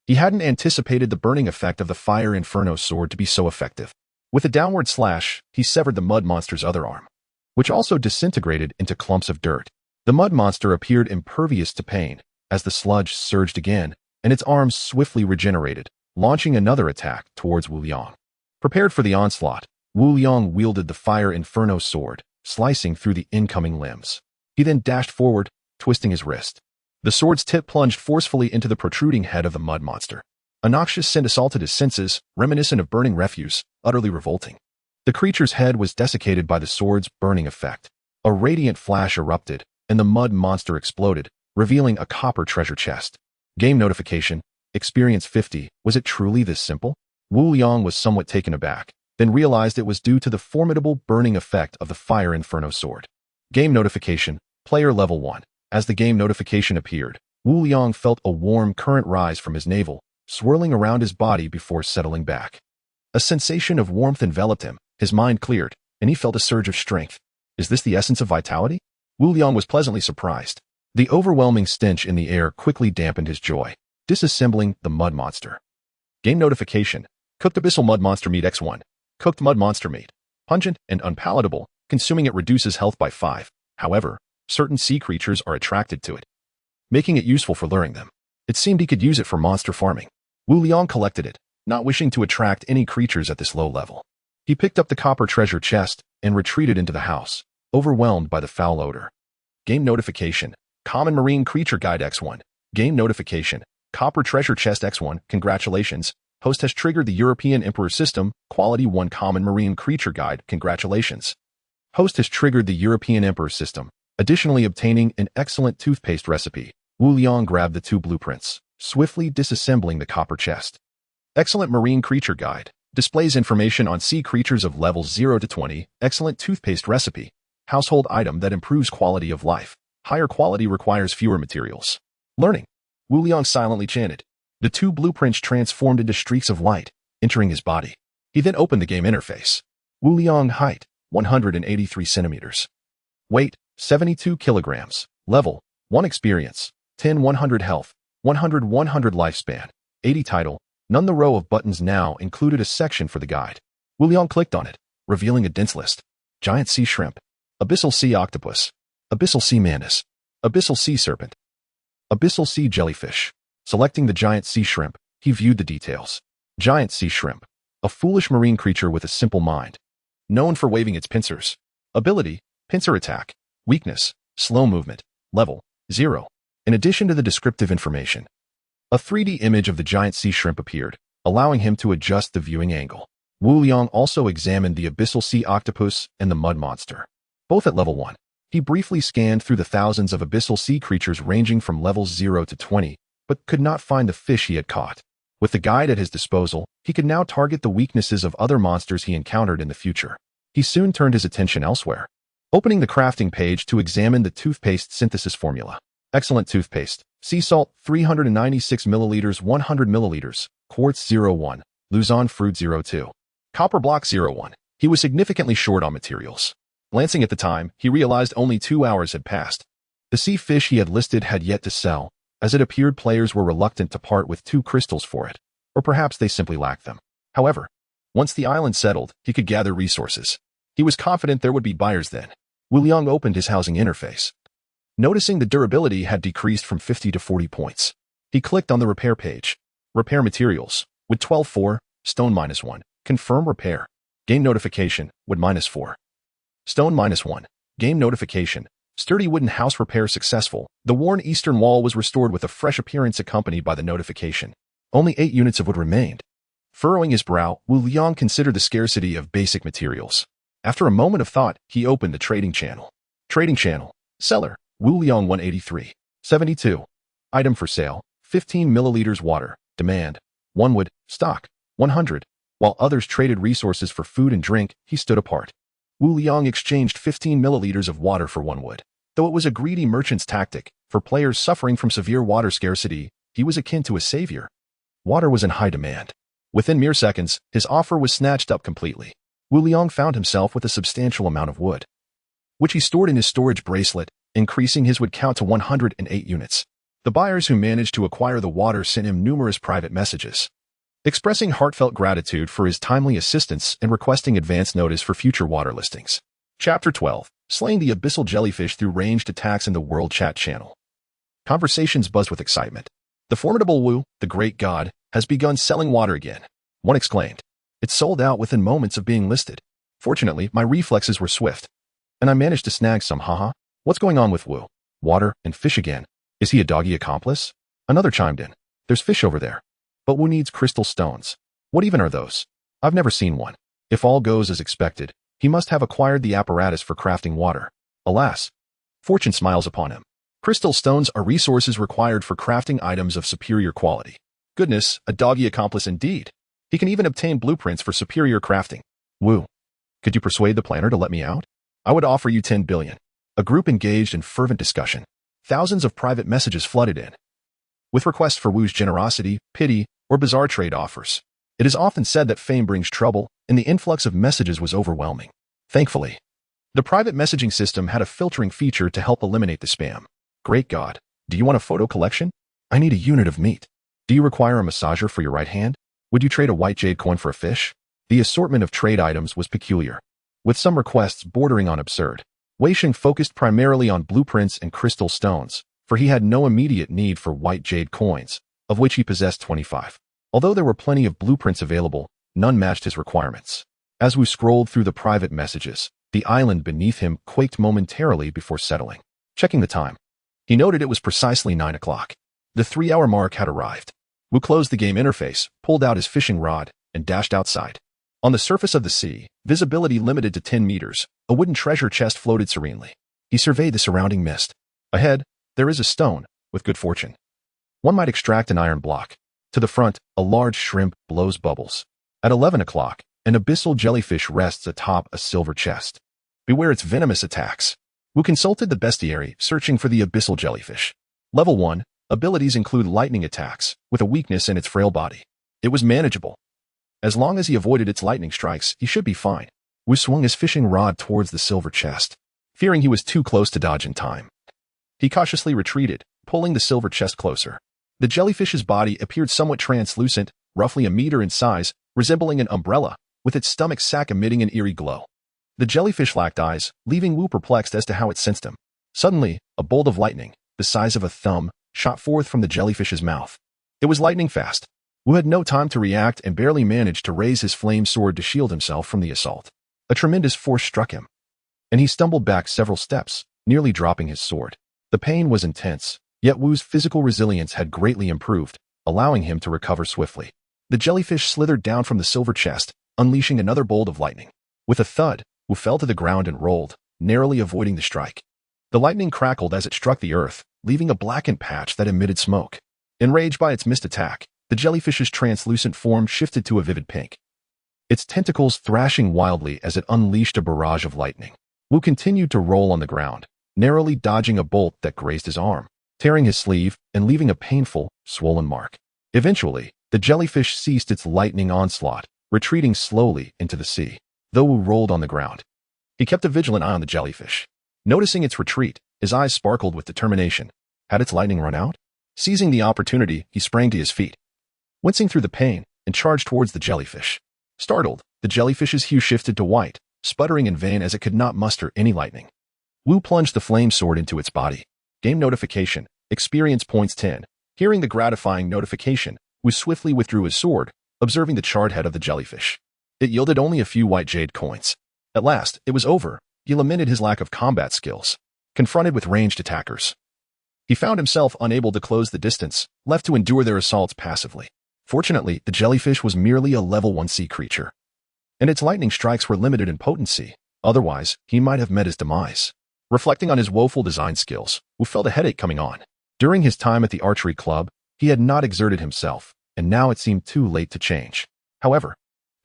He hadn't anticipated the burning effect of the fire inferno sword to be so effective. With a downward slash, he severed the mud monster's other arm, which also disintegrated into clumps of dirt. The mud monster appeared impervious to pain as the sludge surged again, and its arms swiftly regenerated, launching another attack towards Wu Liang. Prepared for the onslaught, Wu Liang wielded the fire inferno sword, slicing through the incoming limbs. He then dashed forward, twisting his wrist. The sword's tip plunged forcefully into the protruding head of the mud monster. A noxious scent assaulted his senses, reminiscent of burning refuse, utterly revolting. The creature's head was desiccated by the sword's burning effect. A radiant flash erupted, and the mud monster exploded, revealing a copper treasure chest. Game notification. Experience 50. Was it truly this simple? Wu Liang was somewhat taken aback, then realized it was due to the formidable burning effect of the Fire Inferno sword. Game notification. Player level 1. As the game notification appeared, Wu Liang felt a warm current rise from his navel, swirling around his body before settling back. A sensation of warmth enveloped him, his mind cleared, and he felt a surge of strength. Is this the essence of vitality? Wu Liang was pleasantly surprised. The overwhelming stench in the air quickly dampened his joy. Disassembling the mud monster. Game notification. Cooked abyssal mud monster meat X1. Cooked mud monster meat. Pungent and unpalatable, consuming it reduces health by 5. However, certain sea creatures are attracted to it, making it useful for luring them. It seemed he could use it for monster farming. Wu Liang collected it, not wishing to attract any creatures at this low level. He picked up the copper treasure chest and retreated into the house, overwhelmed by the foul odor. Game notification. Common Marine Creature Guide X1. Game notification. Copper Treasure Chest X1. Congratulations. Host has triggered the European Emperor System. Quality 1 Common Marine Creature Guide. Congratulations. Host has triggered the European Emperor System. Additionally, obtaining an excellent toothpaste recipe. Wu Liang grabbed the 2 blueprints, swiftly disassembling the copper chest. Excellent Marine Creature Guide. Displays information on sea creatures of levels 0 to 20. Excellent toothpaste recipe. Household item that improves quality of life. Higher quality requires fewer materials. Learning. Wu Liang silently chanted. The 2 blueprints transformed into streaks of light, entering his body. He then opened the game interface. Wu Liang height, 183 centimeters. Weight, 72 kilograms. Level, 1 experience, 10 100 health, 100 100 lifespan, 80 title. None. The row of buttons now included a section for the guide. Wu Liang clicked on it, revealing a dense list. Giant sea shrimp, abyssal sea octopus, abyssal sea mantis, abyssal sea serpent, abyssal sea jellyfish. Selecting the giant sea shrimp, he viewed the details. Giant sea shrimp, a foolish marine creature with a simple mind. Known for waving its pincers. Ability, pincer attack. Weakness, slow movement. Level, 0. In addition to the descriptive information, a 3D image of the giant sea shrimp appeared, allowing him to adjust the viewing angle. Wu Liang also examined the abyssal sea octopus and the mud monster, both at level 1. He briefly scanned through the thousands of abyssal sea creatures ranging from levels 0 to 20, but could not find the fish he had caught. With the guide at his disposal, he could now target the weaknesses of other monsters he encountered in the future. He soon turned his attention elsewhere, opening the crafting page to examine the toothpaste synthesis formula. Excellent toothpaste. Sea salt, 396 milliliters, 100 milliliters. Quartz 01. Luzon fruit 02. Copper block 01. He was significantly short on materials. Glancing at the time, he realized only 2 hours had passed. The sea fish he had listed had yet to sell, as it appeared players were reluctant to part with 2 crystals for it, or perhaps they simply lacked them. However, once the island settled, he could gather resources. He was confident there would be buyers then. Wu Liang opened his housing interface. Noticing the durability had decreased from 50 to 40 points, he clicked on the repair page. Repair materials. Wood 12-4, stone -1. Confirm repair. Game notification. Wood -4. Stone -1. Game notification. Sturdy wooden house repair successful. The worn eastern wall was restored with a fresh appearance accompanied by the notification. Only 8 units of wood remained. Furrowing his brow, Wu Liang considered the scarcity of basic materials. After a moment of thought, he opened the trading channel. Trading channel. Seller. Wu Liang 183. 72. Item for sale. 15 milliliters water. Demand. 1 wood. Stock. 100. While others traded resources for food and drink, he stood apart. Wu Liang exchanged 15 milliliters of water for 1 wood. Though it was a greedy merchant's tactic, for players suffering from severe water scarcity, he was akin to a savior. Water was in high demand. Within mere seconds, his offer was snatched up completely. Wu Liang found himself with a substantial amount of wood, which he stored in his storage bracelet, increasing his wood count to 108 units. The buyers who managed to acquire the water sent him numerous private messages, expressing heartfelt gratitude for his timely assistance and requesting advance notice for future water listings. Chapter 12. Slaying the abyssal jellyfish through ranged attacks in the World Chat channel. Conversations buzzed with excitement. The formidable Wu, the great god, has begun selling water again. One exclaimed. It sold out within moments of being listed. Fortunately, my reflexes were swift, and I managed to snag some, haha. What's going on with Wu? Water and fish again. Is he a doggy accomplice? Another chimed in. There's fish over there. But Wu needs crystal stones. What even are those? I've never seen one. If all goes as expected, he must have acquired the apparatus for crafting water. Alas, fortune smiles upon him. Crystal stones are resources required for crafting items of superior quality. Goodness, a doggy accomplice indeed. He can even obtain blueprints for superior crafting. Wu, could you persuade the planner to let me out? I would offer you 10 billion. A group engaged in fervent discussion. Thousands of private messages flooded in, with requests for Wu's generosity, pity, or bizarre trade offers. It is often said that fame brings trouble, and the influx of messages was overwhelming. Thankfully, the private messaging system had a filtering feature to help eliminate the spam. Great God, do you want a photo collection? I need a unit of meat. Do you require a massager for your right hand? Would you trade a white jade coin for a fish? The assortment of trade items was peculiar, with some requests bordering on absurd. Weixing focused primarily on blueprints and crystal stones, for he had no immediate need for white jade coins, of which he possessed 25. Although there were plenty of blueprints available, none matched his requirements. As Wu scrolled through the private messages, the island beneath him quaked momentarily before settling. Checking the time, he noted it was precisely 9 o'clock. The 3-hour mark had arrived. Wu closed the game interface, pulled out his fishing rod, and dashed outside. On the surface of the sea, visibility limited to 10 meters, a wooden treasure chest floated serenely. He surveyed the surrounding mist. Ahead, there is a stone, with good fortune. One might extract an iron block. To the front, a large shrimp blows bubbles. At 11 o'clock, an abyssal jellyfish rests atop a silver chest. Beware its venomous attacks. Wu consulted the bestiary, searching for the abyssal jellyfish. Level 1, abilities include lightning attacks, with a weakness in its frail body. It was manageable. As long as he avoided its lightning strikes, he should be fine. Wu swung his fishing rod towards the silver chest, fearing he was too close to dodge in time. He cautiously retreated, pulling the silver chest closer. The jellyfish's body appeared somewhat translucent, roughly a meter in size, resembling an umbrella, with its stomach sac emitting an eerie glow. The jellyfish lacked eyes, leaving Wu perplexed as to how it sensed him. Suddenly, a bolt of lightning, the size of a thumb, shot forth from the jellyfish's mouth. It was lightning fast. Wu had no time to react and barely managed to raise his flame sword to shield himself from the assault. A tremendous force struck him, and he stumbled back several steps, nearly dropping his sword. The pain was intense, yet Wu's physical resilience had greatly improved, allowing him to recover swiftly. The jellyfish slithered down from the silver chest, unleashing another bolt of lightning. With a thud, Wu fell to the ground and rolled, narrowly avoiding the strike. The lightning crackled as it struck the earth, leaving a blackened patch that emitted smoke. Enraged by its missed attack, the jellyfish's translucent form shifted to a vivid pink, its tentacles thrashing wildly as it unleashed a barrage of lightning. Wu continued to roll on the ground, narrowly dodging a bolt that grazed his arm, tearing his sleeve and leaving a painful, swollen mark. Eventually, the jellyfish ceased its lightning onslaught, retreating slowly into the sea. Though Wu rolled on the ground, he kept a vigilant eye on the jellyfish. Noticing its retreat, his eyes sparkled with determination. Had its lightning run out? Seizing the opportunity, he sprang to his feet, wincing through the pain, and charged towards the jellyfish. Startled, the jellyfish's hue shifted to white, sputtering in vain as it could not muster any lightning. Wu plunged the flame sword into its body. Game notification, experience points 10. Hearing the gratifying notification, Wu swiftly withdrew his sword, observing the charred head of the jellyfish. It yielded only a few white jade coins. At last, it was over. He lamented his lack of combat skills. Confronted with ranged attackers, he found himself unable to close the distance, left to endure their assaults passively. Fortunately, the jellyfish was merely a level 1 sea creature, and its lightning strikes were limited in potency. Otherwise, he might have met his demise. Reflecting on his woeful design skills, Wu felt a headache coming on. During his time at the archery club, he had not exerted himself, and now it seemed too late to change. However,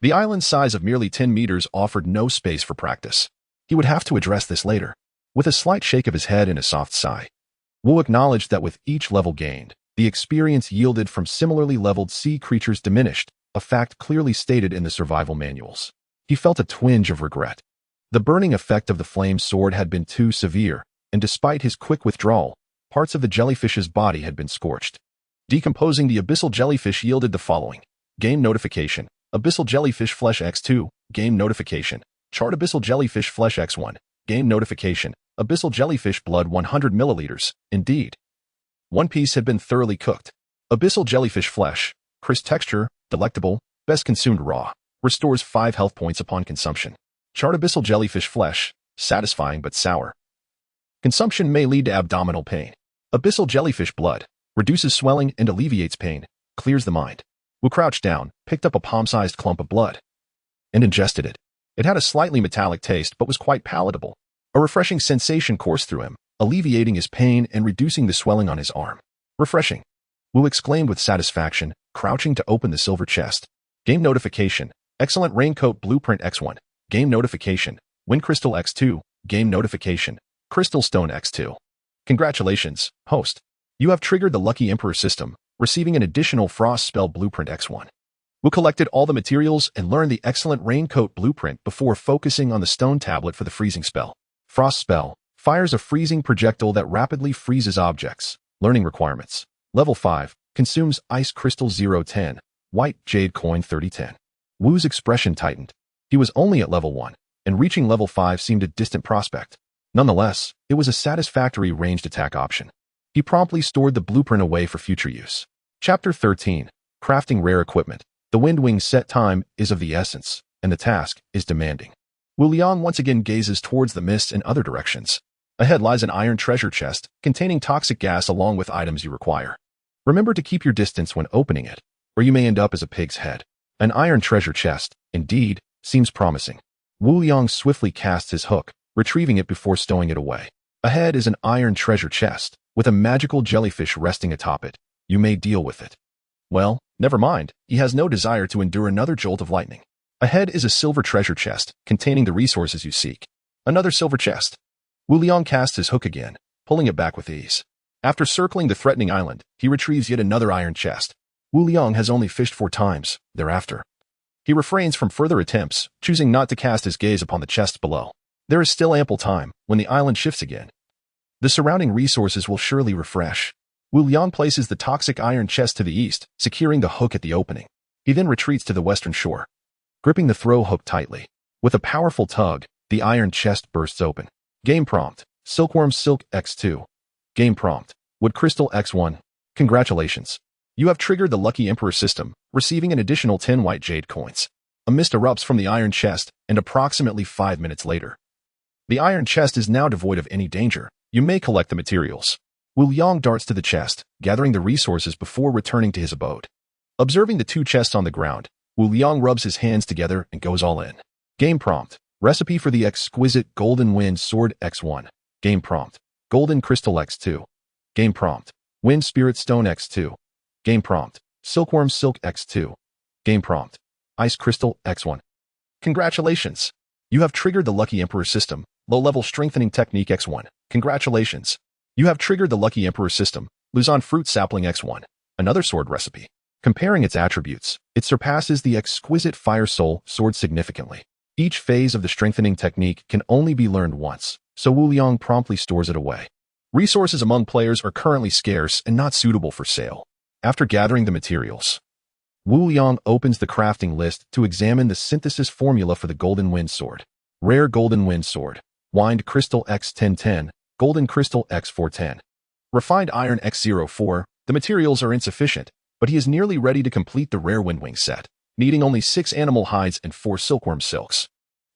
the island's size of merely 10 meters offered no space for practice. He would have to address this later. With a slight shake of his head and a soft sigh, Wu acknowledged that with each level gained, the experience yielded from similarly leveled sea creatures diminished, a fact clearly stated in the survival manuals. He felt a twinge of regret. The burning effect of the flame sword had been too severe, and despite his quick withdrawal, parts of the jellyfish's body had been scorched. Decomposing the abyssal jellyfish yielded the following. Game notification. Abyssal jellyfish flesh X2. Game notification. Charred abyssal jellyfish flesh X1. Game notification. Abyssal jellyfish blood 100 milliliters. Indeed, one piece had been thoroughly cooked. Abyssal jellyfish flesh. Crisp texture. Delectable. Best consumed raw. Restores 5 health points upon consumption. Charred abyssal jellyfish flesh. Satisfying but sour. Consumption may lead to abdominal pain. Abyssal jellyfish blood reduces swelling and alleviates pain, clears the mind. Wu crouched down, picked up a palm-sized clump of blood, and ingested it. It had a slightly metallic taste but was quite palatable. A refreshing sensation coursed through him, alleviating his pain and reducing the swelling on his arm. Refreshing. Wu exclaimed with satisfaction, crouching to open the silver chest. Game notification. Excellent Raincoat Blueprint X1. Game notification. Wind Crystal X2. Game notification. Crystal Stone X2. Congratulations, host. You have triggered the Lucky Emperor system, receiving an additional Frost Spell Blueprint X1. Wu collected all the materials and learned the excellent Raincoat Blueprint before focusing on the stone tablet for the freezing spell. Frost Spell fires a freezing projectile that rapidly freezes objects. Learning requirements. Level 5. Consumes Ice Crystal 010. White Jade Coin 3010. Wu's expression tightened. He was only at level 1, and reaching level 5 seemed a distant prospect. Nonetheless, it was a satisfactory ranged attack option. He promptly stored the blueprint away for future use. Chapter 13. Crafting Rare Equipment. The Wind Wing set time is of the essence, and the task is demanding. Wu Liang once again gazes towards the mist in other directions. Ahead lies an iron treasure chest containing toxic gas along with items you require. Remember to keep your distance when opening it, or you may end up as a pig's head. An iron treasure chest, indeed, seems promising. Wu Liang swiftly casts his hook, retrieving it before stowing it away. Ahead is an iron treasure chest, with a magical jellyfish resting atop it. You may deal with it. Well, never mind, he has no desire to endure another jolt of lightning. Ahead is a silver treasure chest, containing the resources you seek. Another silver chest. Wu Liang casts his hook again, pulling it back with ease. After circling the threatening island, he retrieves yet another iron chest. Wu Liang has only fished 4 times, thereafter. He refrains from further attempts, choosing not to cast his gaze upon the chests below. There is still ample time when the island shifts again. The surrounding resources will surely refresh. Wu Liang places the toxic iron chest to the east, securing the hook at the opening. He then retreats to the western shore, gripping the throw hook tightly. With a powerful tug, the iron chest bursts open. Game prompt. Silkworm Silk X2. Game prompt. Wood Crystal X1. Congratulations. You have triggered the Lucky Emperor system, receiving an additional 10 white jade coins. A mist erupts from the iron chest, and approximately 5 minutes later, the iron chest is now devoid of any danger. You may collect the materials. Wu Liang darts to the chest, gathering the resources before returning to his abode. Observing the 2 chests on the ground, Wu Liang rubs his hands together and goes all in. Game prompt. Recipe for the exquisite Golden Wind Sword X1. Game prompt. Golden Crystal X2. Game prompt. Wind Spirit Stone X2. Game prompt. Silkworm Silk X2. Game prompt. Ice Crystal X1. Congratulations. You have triggered the Lucky Emperor system, low-level strengthening technique X1. Congratulations. You have triggered the Lucky Emperor system, Luzon Fruit Sapling X1. Another sword recipe. Comparing its attributes, it surpasses the exquisite Fire Soul sword significantly. Each phase of the strengthening technique can only be learned once, so Wu Liang promptly stores it away. Resources among players are currently scarce and not suitable for sale. After gathering the materials, Wu Liang opens the crafting list to examine the synthesis formula for the Golden Wind Sword. Rare Golden Wind Sword. Wind Crystal X1010. Golden Crystal X410. Refined Iron X04. The materials are insufficient, but he is nearly ready to complete the rare Wind Wing set, needing only 6 animal hides and 4 silkworm silks.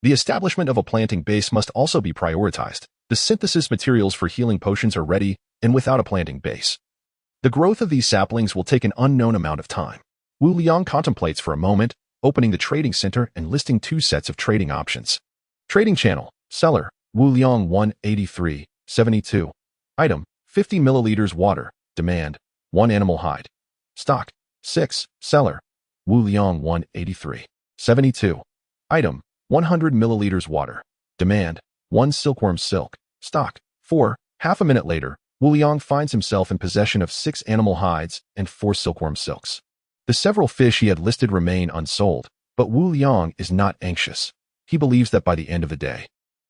The establishment of a planting base must also be prioritized. The synthesis materials for healing potions are ready, and without a planting base, the growth of these saplings will take an unknown amount of time. Wu Liang contemplates for a moment, opening the trading center and listing 2 sets of trading options. Trading channel. Seller. Wu Liang 183, 72. Item. 50 milliliters water. Demand. 1 animal hide. Stock. 6. Seller. Wu Liang 183, 72. Item. 100 milliliters water. Demand. 1 silkworm silk. Stock. 4. Half a minute later, Wu Liang finds himself in possession of 6 animal hides and 4 silkworm silks. The several fish he had listed remain unsold, but Wu Liang is not anxious. He believes that by the end of the day,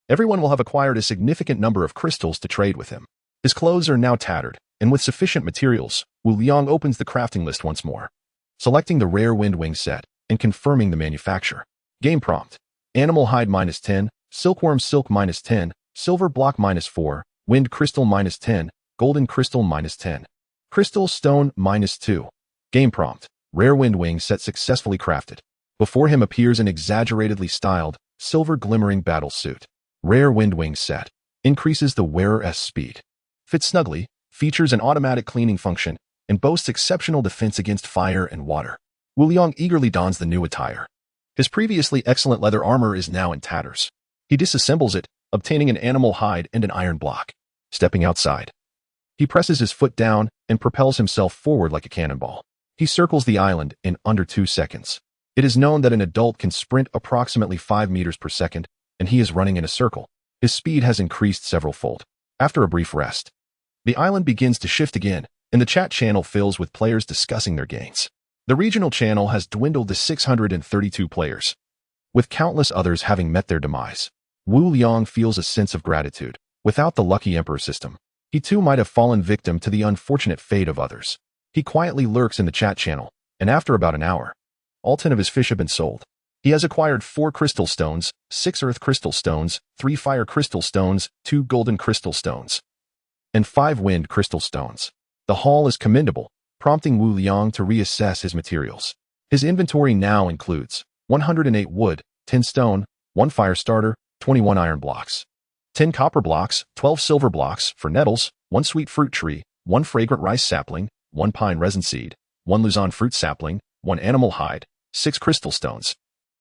everyone will have acquired a significant number of crystals to trade with him. His clothes are now tattered, and with sufficient materials, Wu Liang opens the crafting list once more, selecting the rare Wind Wing set and confirming the manufacturer. Game prompt. Animal hide -10, silkworm silk -10, silver block -4, wind crystal -10, golden crystal -10, crystal stone -2. Game prompt. Rare Wind Wing set successfully crafted. Before him appears an exaggeratedly styled, silver glimmering battle suit. Rare Wind Wing set. increases the wearer's speed, fits snugly, features an automatic cleaning function, and boasts exceptional defense against fire and water. Wu Liang eagerly dons the new attire. His previously excellent leather armor is now in tatters. He disassembles it, obtaining an animal hide and an iron block. Stepping outside, he presses his foot down and propels himself forward like a cannonball. He circles the island in under 2 seconds. It is known that an adult can sprint approximately 5 meters per second, and he is running in a circle. His speed has increased several-fold. After a brief rest, the island begins to shift again, and the chat channel fills with players discussing their gains. The regional channel has dwindled to 632 players, with countless others having met their demise. Wu Liang feels a sense of gratitude. Without the lucky emperor system, he too might have fallen victim to the unfortunate fate of others. He quietly lurks in the chat channel, and after about an hour, all 10 of his fish have been sold. He has acquired 4 crystal stones, 6 earth crystal stones, 3 fire crystal stones, 2 golden crystal stones, and 5 wind crystal stones. The haul is commendable, prompting Wu Liang to reassess his materials. His inventory now includes 108 wood, 10 stone, 1 fire starter, 21 iron blocks, 10 copper blocks, 12 silver blocks for nettles, 1 sweet fruit tree, 1 fragrant rice sapling, 1 pine resin seed, 1 Luzon fruit sapling, 1 animal hide, 6 crystal stones,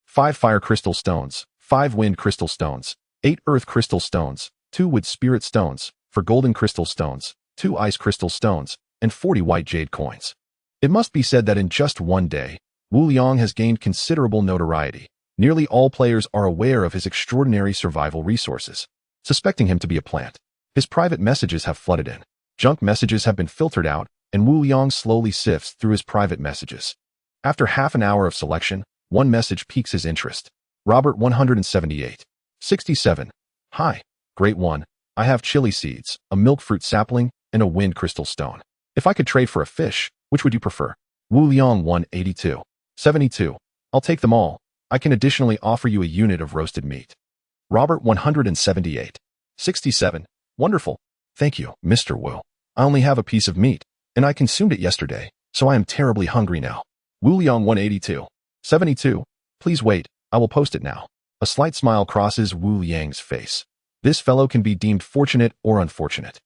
5 fire crystal stones, 5 wind crystal stones, 8 earth crystal stones, 2 wood spirit stones, for golden crystal stones, 2 ice crystal stones, and 40 white jade coins. It must be said that in just one day, Wu Liang has gained considerable notoriety. Nearly all players are aware of his extraordinary survival resources, suspecting him to be a plant. His private messages have flooded in. Junk messages have been filtered out, and Wu Liang slowly sifts through his private messages. After half an hour of selection, one message piques his interest. Robert 178. 67. Hi, Great One. I have chili seeds, a milk fruit sapling, and a wind crystal stone. If I could trade for a fish, which would you prefer? Wu Liang 182. 72. I'll take them all. I can additionally offer you a unit of roasted meat. Robert 178. 67. Wonderful. Thank you, Mr. Wu. I only have a piece of meat, and I consumed it yesterday, so I am terribly hungry now. Wu Liang 182. 72. Please wait, I will post it now. A slight smile crosses Wu Liang's face. This fellow can be deemed fortunate or unfortunate.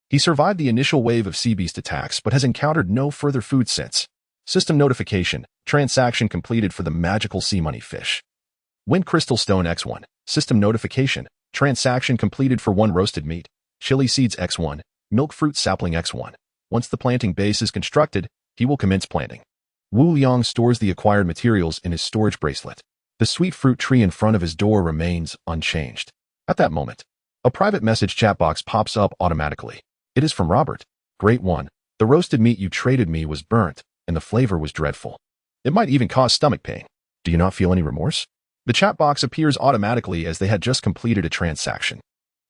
He survived the initial wave of sea beast attacks but has encountered no further food since. System notification. Transaction completed for the magical sea money fish. Wind crystal stone X1. System notification. Transaction completed for 1 roasted meat. Chili seeds X1. Milk fruit sapling X1. Once the planting base is constructed, he will commence planting. Wu Liang stores the acquired materials in his storage bracelet. The sweet fruit tree in front of his door remains unchanged. At that moment, a private message chat box pops up automatically. It is from Robert. Great One. The roasted meat you traded me was burnt, and the flavor was dreadful. It might even cause stomach pain. Do you not feel any remorse? The chat box appears automatically as they had just completed a transaction.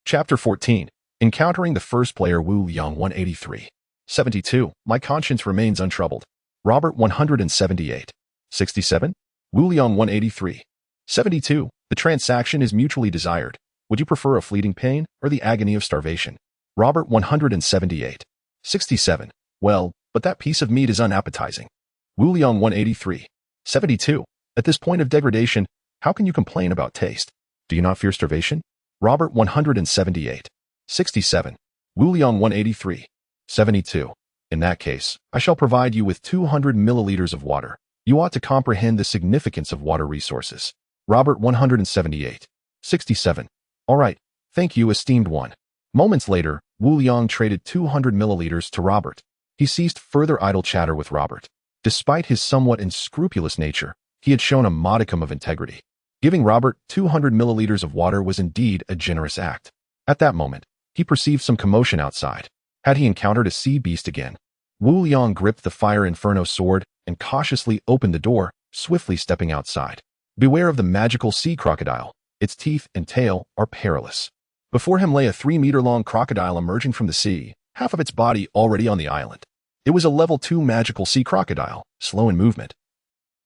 Chapter 14. Encountering the first player Wu Liang 183. 72. My conscience remains untroubled. Robert 178. 67. Wu Liang 183. 72. The transaction is mutually desired. Would you prefer a fleeting pain or the agony of starvation? Robert 178. 67. Well, but that piece of meat is unappetizing. Wu Liang 183. 72. At this point of degradation, how can you complain about taste? Do you not fear starvation? Robert 178. 67. Wu Liang 183. 72. In that case, I shall provide you with 200 milliliters of water. You ought to comprehend the significance of water resources. Robert 178. 67. All right, thank you, esteemed one. Moments later, Wu Liang traded 200 milliliters to Robert. He ceased further idle chatter with Robert. Despite his somewhat unscrupulous nature, he had shown a modicum of integrity. Giving Robert 200 milliliters of water was indeed a generous act. At that moment, he perceived some commotion outside. Had he encountered a sea beast again? Wu Liang gripped the fire inferno sword and cautiously opened the door, swiftly stepping outside. Beware of the magical sea crocodile. Its teeth and tail are perilous. Before him lay a 3-meter-long crocodile emerging from the sea, half of its body already on the island. It was a level 2 magical sea crocodile, slow in movement,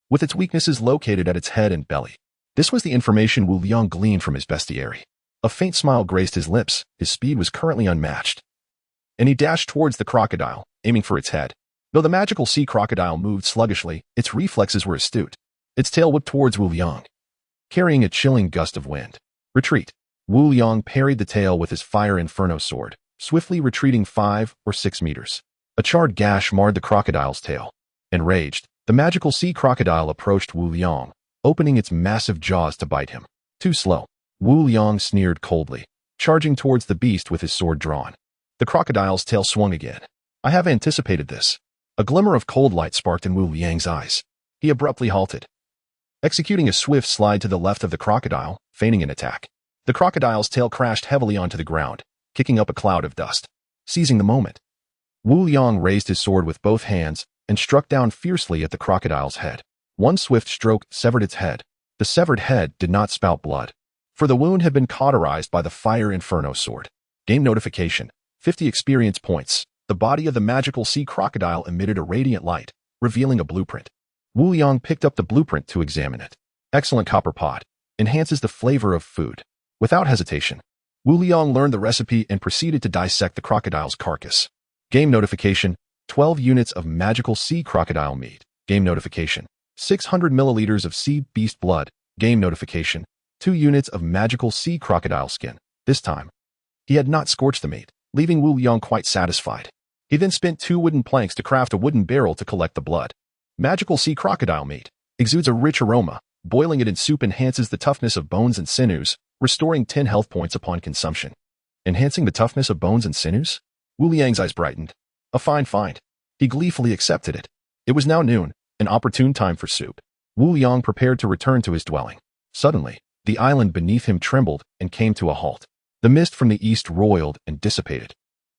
with its weaknesses located at its head and belly. This was the information Wu Liang gleaned from his bestiary. A faint smile graced his lips. His speed was currently unmatched, and he dashed towards the crocodile, aiming for its head. Though the magical sea crocodile moved sluggishly, its reflexes were astute. Its tail whipped towards Wu Liang, carrying a chilling gust of wind. Retreat. Wu Liang parried the tail with his fire inferno sword, swiftly retreating 5 or 6 meters. A charred gash marred the crocodile's tail. Enraged, the magical sea crocodile approached Wu Liang, opening its massive jaws to bite him. Too slow. Wu Liang sneered coldly, charging towards the beast with his sword drawn. The crocodile's tail swung again. I have anticipated this. A glimmer of cold light sparked in Wu Liang's eyes. He abruptly halted, executing a swift slide to the left of the crocodile, feigning an attack. The crocodile's tail crashed heavily onto the ground, kicking up a cloud of dust. Seizing the moment, Wu Liang raised his sword with both hands and struck down fiercely at the crocodile's head. One swift stroke severed its head. The severed head did not spout blood, for the wound had been cauterized by the fire inferno sword. Game notification: 50 experience points. The body of the magical sea crocodile emitted a radiant light, revealing a blueprint. Wu Liang picked up the blueprint to examine it. Excellent copper pot. Enhances the flavor of food. Without hesitation, Wu Liang learned the recipe and proceeded to dissect the crocodile's carcass. Game notification: 12 units of magical sea crocodile meat. Game notification: 600 milliliters of sea beast blood. Game notification: 2 units of magical sea crocodile skin. This time, he had not scorched the meat, leaving Wu Liang quite satisfied. He then spent 2 wooden planks to craft a wooden barrel to collect the blood. Magical sea crocodile meat exudes a rich aroma. Boiling it in soup enhances the toughness of bones and sinews, restoring 10 health points upon consumption. Enhancing the toughness of bones and sinews? Wu Liang's eyes brightened. A fine find. He gleefully accepted it. It was now noon, an opportune time for soup. Wu Liang prepared to return to his dwelling. Suddenly, the island beneath him trembled and came to a halt. The mist from the east roiled and dissipated,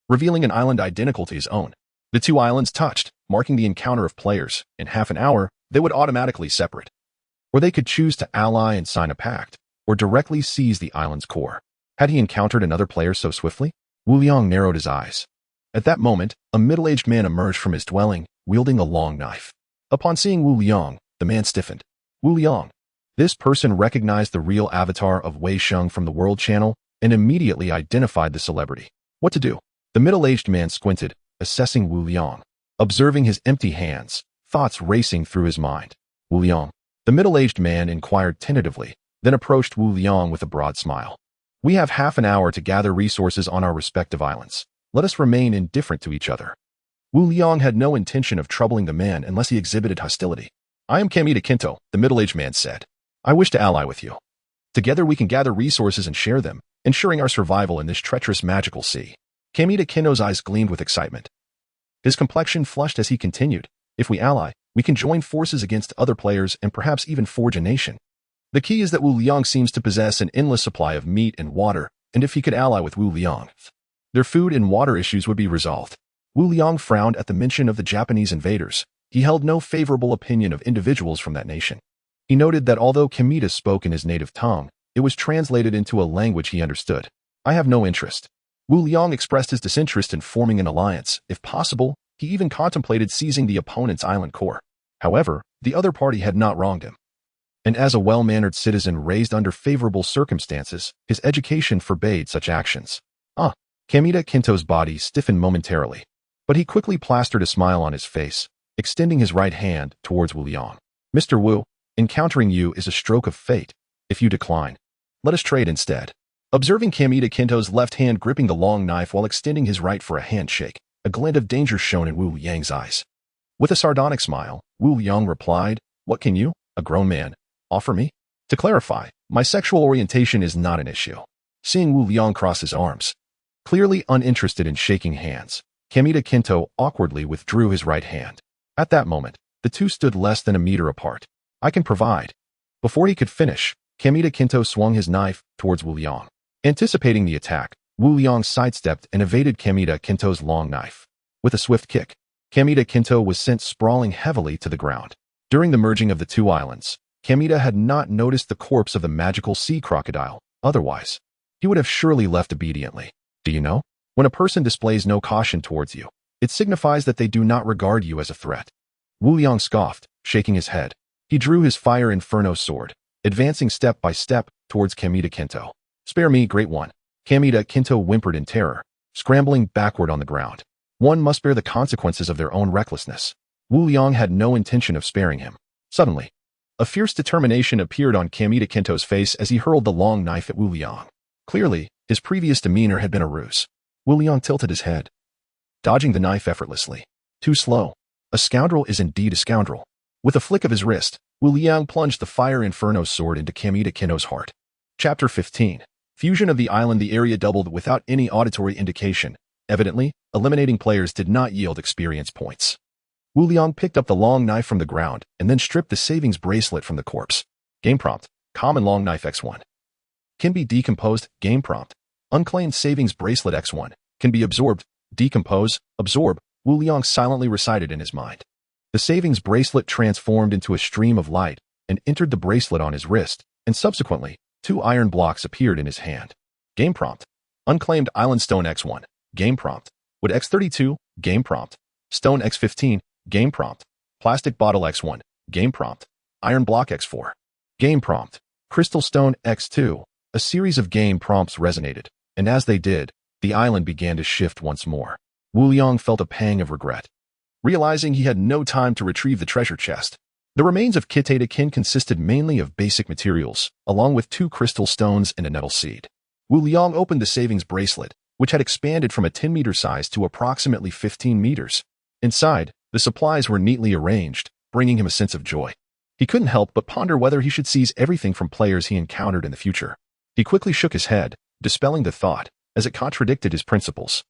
revealing an island identical to his own. The 2 islands touched, marking the encounter of players. In half an hour, they would automatically separate. Or they could choose to ally and sign a pact, or directly seize the island's core. Had he encountered another player so swiftly? Wu Liang narrowed his eyes. At that moment, a middle-aged man emerged from his dwelling, wielding a long knife. Upon seeing Wu Liang, the man stiffened. Wu Liang. This person recognized the real avatar of Wei Sheng from the World Channel and immediately identified the celebrity. What to do? The middle-aged man squinted, assessing Wu Liang. Observing his empty hands, thoughts racing through his mind. Wu Liang. The middle-aged man inquired tentatively, then approached Wu Liang with a broad smile. We have half an hour to gather resources on our respective islands. Let us remain indifferent to each other. Wu Liang had no intention of troubling the man unless he exhibited hostility. I am Kamita Kinto, the middle-aged man said. I wish to ally with you. Together we can gather resources and share them, ensuring our survival in this treacherous magical sea. Kamita Kinto's eyes gleamed with excitement. His complexion flushed as he continued. If we ally, we can join forces against other players and perhaps even forge a nation. The key is that Wu Liang seems to possess an endless supply of meat and water, and if he could ally with Wu Liang, their food and water issues would be resolved. Wu Liang frowned at the mention of the Japanese invaders. He held no favorable opinion of individuals from that nation. He noted that although Kamita spoke in his native tongue, it was translated into a language he understood. I have no interest. Wu Liang expressed his disinterest in forming an alliance. If possible, he even contemplated seizing the opponent's island core. However, the other party had not wronged him. And as a well-mannered citizen raised under favorable circumstances, his education forbade such actions. Kamita Kinto's body stiffened momentarily, but he quickly plastered a smile on his face, extending his right hand towards Wu Liang. Mr. Wu, encountering you is a stroke of fate. If you decline, let us trade instead. Observing Kamita Kinto's left hand gripping the long knife while extending his right for a handshake, a glint of danger shone in Wu Liang's eyes. With a sardonic smile, Wu Liang replied, What can you, a grown man, offer me? To clarify, my sexual orientation is not an issue. Seeing Wu Liang cross his arms, clearly uninterested in shaking hands, Kamita Kinto awkwardly withdrew his right hand. At that moment, the two stood less than a meter apart. I can provide. Before he could finish, Kamita Kinto swung his knife towards Wu Liang. Anticipating the attack, Wu Liang sidestepped and evaded Kamita Kinto's long knife. With a swift kick, Kamita Kinto was sent sprawling heavily to the ground. During the merging of the 2 islands, Kamita had not noticed the corpse of the magical sea crocodile. Otherwise, he would have surely left obediently. Do you know? When a person displays no caution towards you, it signifies that they do not regard you as a threat. Wu Liang scoffed, shaking his head. He drew his fire inferno sword, advancing step by step towards Kamita Kinto. Spare me, great one. Kamita Kinto whimpered in terror, scrambling backward on the ground. One must bear the consequences of their own recklessness. Wu Liang had no intention of sparing him. Suddenly, a fierce determination appeared on Kamita Kinto's face as he hurled the long knife at Wu Liang. Clearly, his previous demeanor had been a ruse. Wu Liang tilted his head, dodging the knife effortlessly. Too slow. A scoundrel is indeed a scoundrel. With a flick of his wrist, Wu Liang plunged the Fire Inferno sword into Kamita Kino's heart. Chapter 15. Fusion of the island. The area doubled without any auditory indication. Evidently, eliminating players did not yield experience points. Wu Liang picked up the long knife from the ground and then stripped the savings bracelet from the corpse. Game prompt. Common long knife X1. Can be decomposed. Game prompt. Unclaimed savings bracelet X1. Can be absorbed. Decompose. Absorb. Wu Liang silently recited in his mind. The savings bracelet transformed into a stream of light and entered the bracelet on his wrist, and subsequently, 2 iron blocks appeared in his hand. Game prompt. Unclaimed island stone X1. Game prompt. Wood X32. Game prompt. Stone X15. Game prompt. Plastic bottle X1. Game prompt. Iron block X4. Game prompt. Crystal stone X2. A series of game prompts resonated, and as they did, the island began to shift once more. Wu Liang felt a pang of regret, realizing he had no time to retrieve the treasure chest. The remains of Kitata Kin consisted mainly of basic materials, along with 2 crystal stones and a nettle seed. Wu Liang opened the savings bracelet, which had expanded from a 10-meter size to approximately 15 meters. Inside, the supplies were neatly arranged, bringing him a sense of joy. He couldn't help but ponder whether he should seize everything from players he encountered in the future. He quickly shook his head, dispelling the thought, as it contradicted his principles.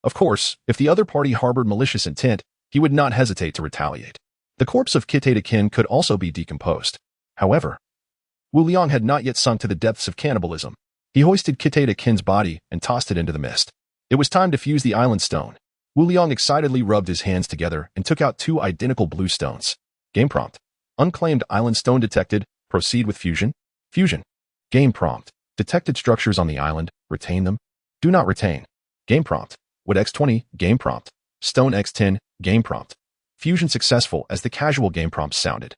Of course, if the other party harbored malicious intent, he would not hesitate to retaliate. The corpse of Kitata Kin could also be decomposed. However, Wu Liang had not yet sunk to the depths of cannibalism. He hoisted Kitata Kin's body and tossed it into the mist. It was time to fuse the island stone. Wu Liang excitedly rubbed his hands together and took out 2 identical blue stones. Game prompt. Unclaimed island stone detected. Proceed with fusion. Fusion. Game prompt. Detected structures on the island. Retain them. Do not retain. Game prompt. Wood X20. Game prompt. Stone X10. Game prompt. Fusion successful as the casual game prompt sounded.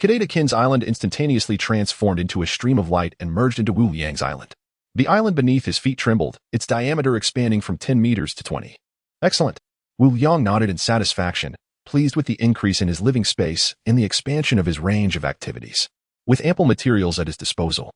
Kitata Kin's island instantaneously transformed into a stream of light and merged into Wu Liang's island. The island beneath his feet trembled, its diameter expanding from 10 meters to 20. Excellent. Wu Liang nodded in satisfaction, pleased with the increase in his living space and the expansion of his range of activities. With ample materials at his disposal,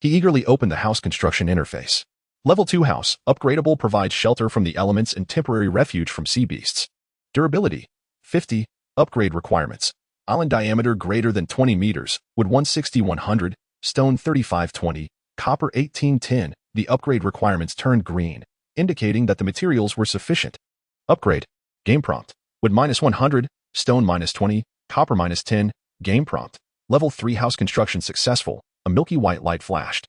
he eagerly opened the house construction interface. Level 2 house, upgradable, provides shelter from the elements and temporary refuge from sea beasts. Durability, 50. Upgrade requirements. Island diameter greater than 20 meters, wood 160-100, stone 35-20, copper 18-10. The upgrade requirements turned green, indicating that the materials were sufficient. Upgrade. Game prompt. Wood -100, stone -20, copper -10. Game prompt. Level 3 house construction successful. A milky white light flashed,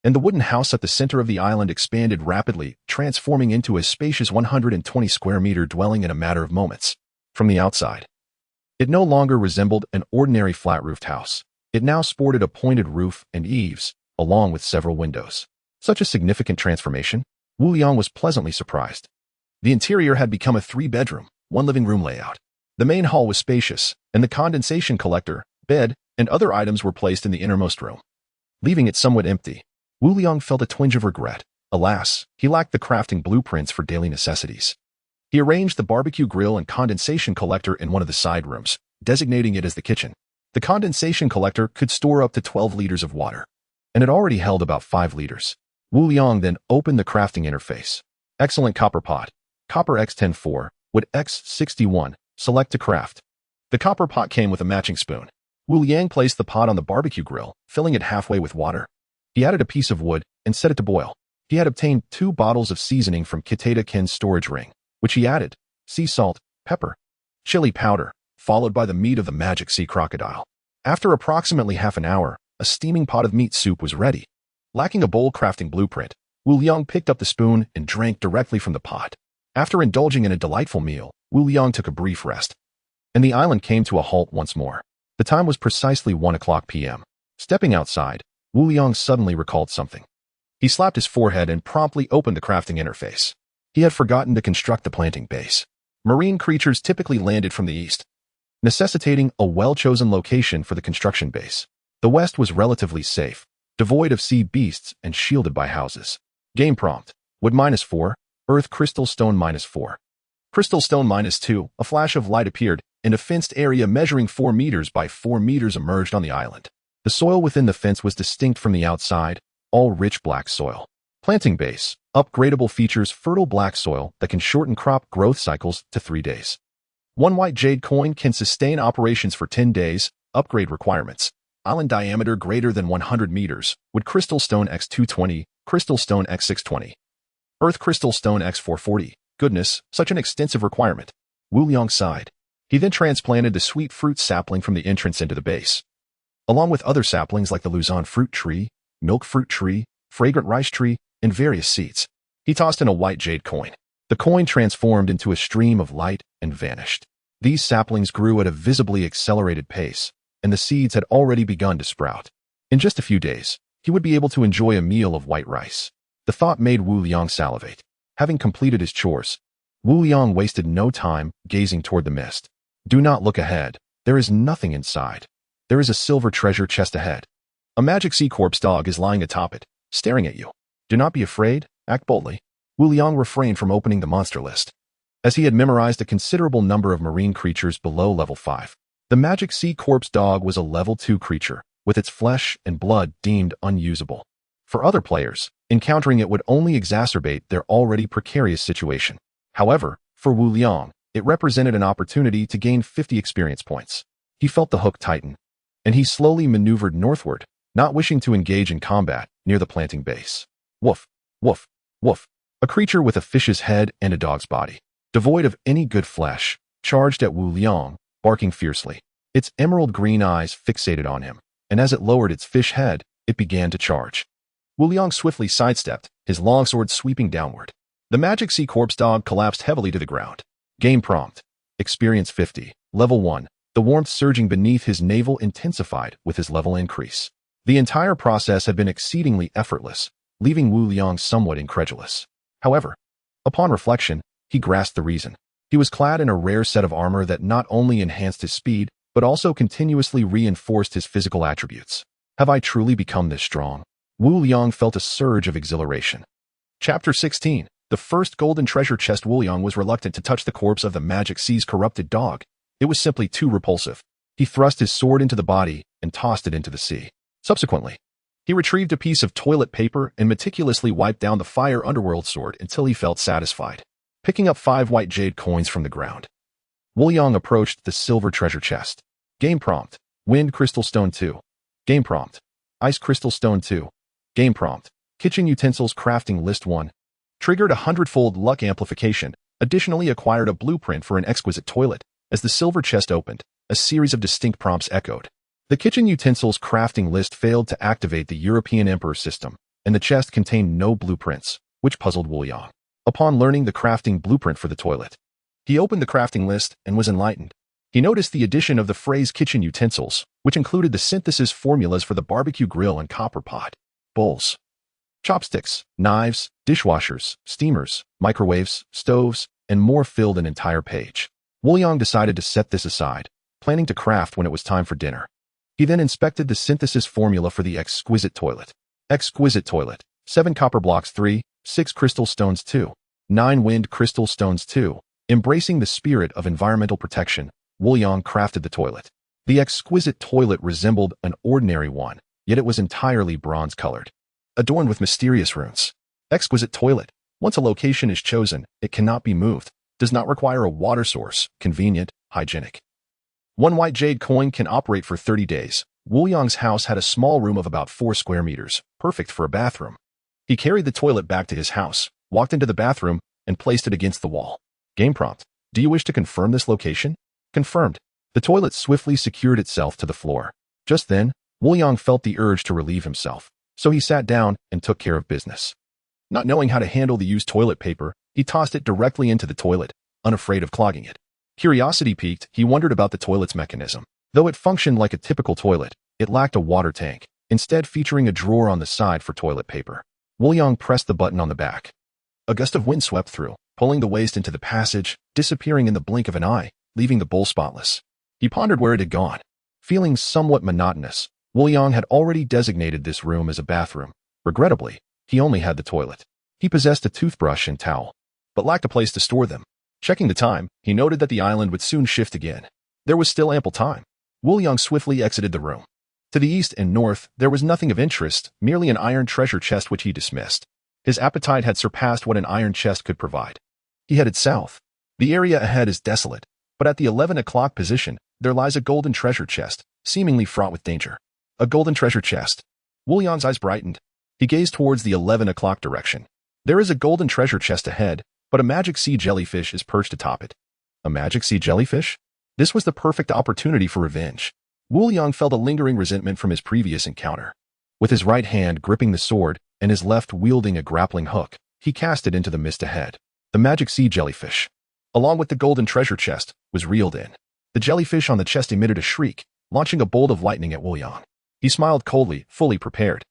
and the wooden house at the center of the island expanded rapidly, transforming into a spacious 120 square meter dwelling in a matter of moments. From the outside, it no longer resembled an ordinary flat-roofed house. It now sported a pointed roof and eaves, along with several windows. Such a significant transformation, Wu Liang was pleasantly surprised. The interior had become a 3-bedroom, 1-living-room layout. The main hall was spacious, and the condensation collector, bed, and other items were placed in the innermost room, leaving it somewhat empty. Wu Liang felt a twinge of regret. Alas, he lacked the crafting blueprints for daily necessities. He arranged the barbecue grill and condensation collector in one of the side rooms, designating it as the kitchen. The condensation collector could store up to 12 liters of water, and it already held about 5 liters. Wu Liang then opened the crafting interface. Excellent copper pot. Copper X10-4, wood X61, select to craft. The copper pot came with a matching spoon. Wu Liang placed the pot on the barbecue grill, filling it halfway with water. He added a piece of wood and set it to boil. He had obtained 2 bottles of seasoning from Kitata Kin's storage ring, which he added: sea salt, pepper, chili powder, followed by the meat of the magic sea crocodile. After approximately half an hour, a steaming pot of meat soup was ready. Lacking a bowl crafting blueprint, Wu Liang picked up the spoon and drank directly from the pot. After indulging in a delightful meal, Wu Liang took a brief rest, and the island came to a halt once more. The time was precisely 1:00 p.m. Stepping outside, Wu Liang suddenly recalled something. He slapped his forehead and promptly opened the crafting interface. He had forgotten to construct the planting base. Marine creatures typically landed from the east, necessitating a well-chosen location for the construction base. The west was relatively safe, devoid of sea beasts and shielded by houses. Game prompt: wood -4, earth crystal stone -4. Crystal stone -2, a flash of light appeared, and a fenced area measuring 4 meters by 4 meters emerged on the island. The soil within the fence was distinct from the outside, all rich black soil. Planting base, upgradable features fertile black soil that can shorten crop growth cycles to 3 days. 1 white jade coin can sustain operations for 10 days. Upgrade requirements. Island diameter greater than 100 meters, with crystal stone X220, crystal stone X620. Earth crystal stone X440. Goodness, such an extensive requirement. Wu Liang sighed. He then transplanted the sweet fruit sapling from the entrance into the base. Along with other saplings like the Luzon fruit tree, milk fruit tree, fragrant rice tree, and various seeds. He tossed in a white jade coin. The coin transformed into a stream of light and vanished. These saplings grew at a visibly accelerated pace, and the seeds had already begun to sprout. In just a few days, he would be able to enjoy a meal of white rice. The thought made Wu Liang salivate. Having completed his chores, Wu Liang wasted no time gazing toward the mist. Do not look ahead. There is nothing inside. There is a silver treasure chest ahead. A magic sea corpse dog is lying atop it, staring at you. Do not be afraid, act boldly. Wu Liang refrained from opening the monster list, as he had memorized a considerable number of marine creatures below level 5. The magic sea corpse dog was a level 2 creature, with its flesh and blood deemed unusable. For other players, encountering it would only exacerbate their already precarious situation. However, for Wu Liang, it represented an opportunity to gain 50 experience points. He felt the hook tighten, and he slowly maneuvered northward, not wishing to engage in combat near the planting base. Woof, woof, woof. A creature with a fish's head and a dog's body, devoid of any good flesh, charged at Wu Liang, barking fiercely. Its emerald green eyes fixated on him, and as it lowered its fish head, it began to charge. Wu Liang swiftly sidestepped, his longsword sweeping downward. The magic sea corpse dog collapsed heavily to the ground. Game prompt. Experience 50. Level 1. The warmth surging beneath his navel intensified with his level increase. The entire process had been exceedingly effortless, leaving Wu Liang somewhat incredulous. However, upon reflection, he grasped the reason. He was clad in a rare set of armor that not only enhanced his speed, but also continuously reinforced his physical attributes. Have I truly become this strong? Wu Liang felt a surge of exhilaration. Chapter 16. The first golden treasure chest. Wu Liang was reluctant to touch the corpse of the magic sea's corrupted dog. It was simply too repulsive. He thrust his sword into the body and tossed it into the sea. Subsequently, he retrieved a piece of toilet paper and meticulously wiped down the fire underworld sword until he felt satisfied. Picking up 5 white jade coins from the ground, Wu Liang approached the silver treasure chest. Game prompt. Wind crystal stone 2. Game prompt. Ice crystal stone 2. Game prompt. Kitchen utensils crafting list 1. Triggered a 100-fold luck amplification. Additionally acquired a blueprint for an exquisite toilet. As the silver chest opened, a series of distinct prompts echoed. The kitchen utensils crafting list failed to activate the European Emperor system, and the chest contained no blueprints, which puzzled Wu Liang. Upon learning the crafting blueprint for the toilet, he opened the crafting list and was enlightened. He noticed the addition of the phrase kitchen utensils, which included the synthesis formulas for the barbecue grill and copper pot, bowls, chopsticks, knives, dishwashers, steamers, microwaves, stoves, and more filled an entire page. Wu Liang decided to set this aside, planning to craft when it was time for dinner. He then inspected the synthesis formula for the exquisite toilet. Exquisite toilet. 7 copper blocks 3, 6 crystal stones 2, 9 wind crystal stones 2. Embracing the spirit of environmental protection, Wu Liang crafted the toilet. The exquisite toilet resembled an ordinary one, yet it was entirely bronze-colored, adorned with mysterious runes. Exquisite toilet. Once a location is chosen, it cannot be moved. Does not require a water source. Convenient, hygienic. 1 white jade coin can operate for 30 days. Wu Liang's house had a small room of about 4 square meters, perfect for a bathroom. He carried the toilet back to his house, walked into the bathroom, and placed it against the wall. Game prompt. Do you wish to confirm this location? Confirmed. The toilet swiftly secured itself to the floor. Just then, Wu Liang felt the urge to relieve himself, so he sat down and took care of business. Not knowing how to handle the used toilet paper, he tossed it directly into the toilet, unafraid of clogging it. Curiosity piqued, he wondered about the toilet's mechanism. Though it functioned like a typical toilet, it lacked a water tank, instead featuring a drawer on the side for toilet paper. Wu Liang pressed the button on the back. A gust of wind swept through, pulling the waste into the passage, disappearing in the blink of an eye, leaving the bowl spotless. He pondered where it had gone. Feeling somewhat monotonous, Wu Liang had already designated this room as a bathroom. Regrettably, he only had the toilet. He possessed a toothbrush and towel, but lacked a place to store them. Checking the time, he noted that the island would soon shift again. There was still ample time. Wu Liang swiftly exited the room. To the east and north, there was nothing of interest, merely an iron treasure chest which he dismissed. His appetite had surpassed what an iron chest could provide. He headed south. The area ahead is desolate, but at the 11 o'clock position, there lies a golden treasure chest, seemingly fraught with danger. A golden treasure chest. Wu Yang's eyes brightened. He gazed towards the 11 o'clock direction. There is a golden treasure chest ahead, but a magic sea jellyfish is perched atop it. A magic sea jellyfish? This was the perfect opportunity for revenge. Wu Yang felt a lingering resentment from his previous encounter. With his right hand gripping the sword and his left wielding a grappling hook, he cast it into the mist ahead. The magic sea jellyfish, along with the golden treasure chest, was reeled in. The jellyfish on the chest emitted a shriek, launching a bolt of lightning at Wu Yang. He smiled coldly, fully prepared.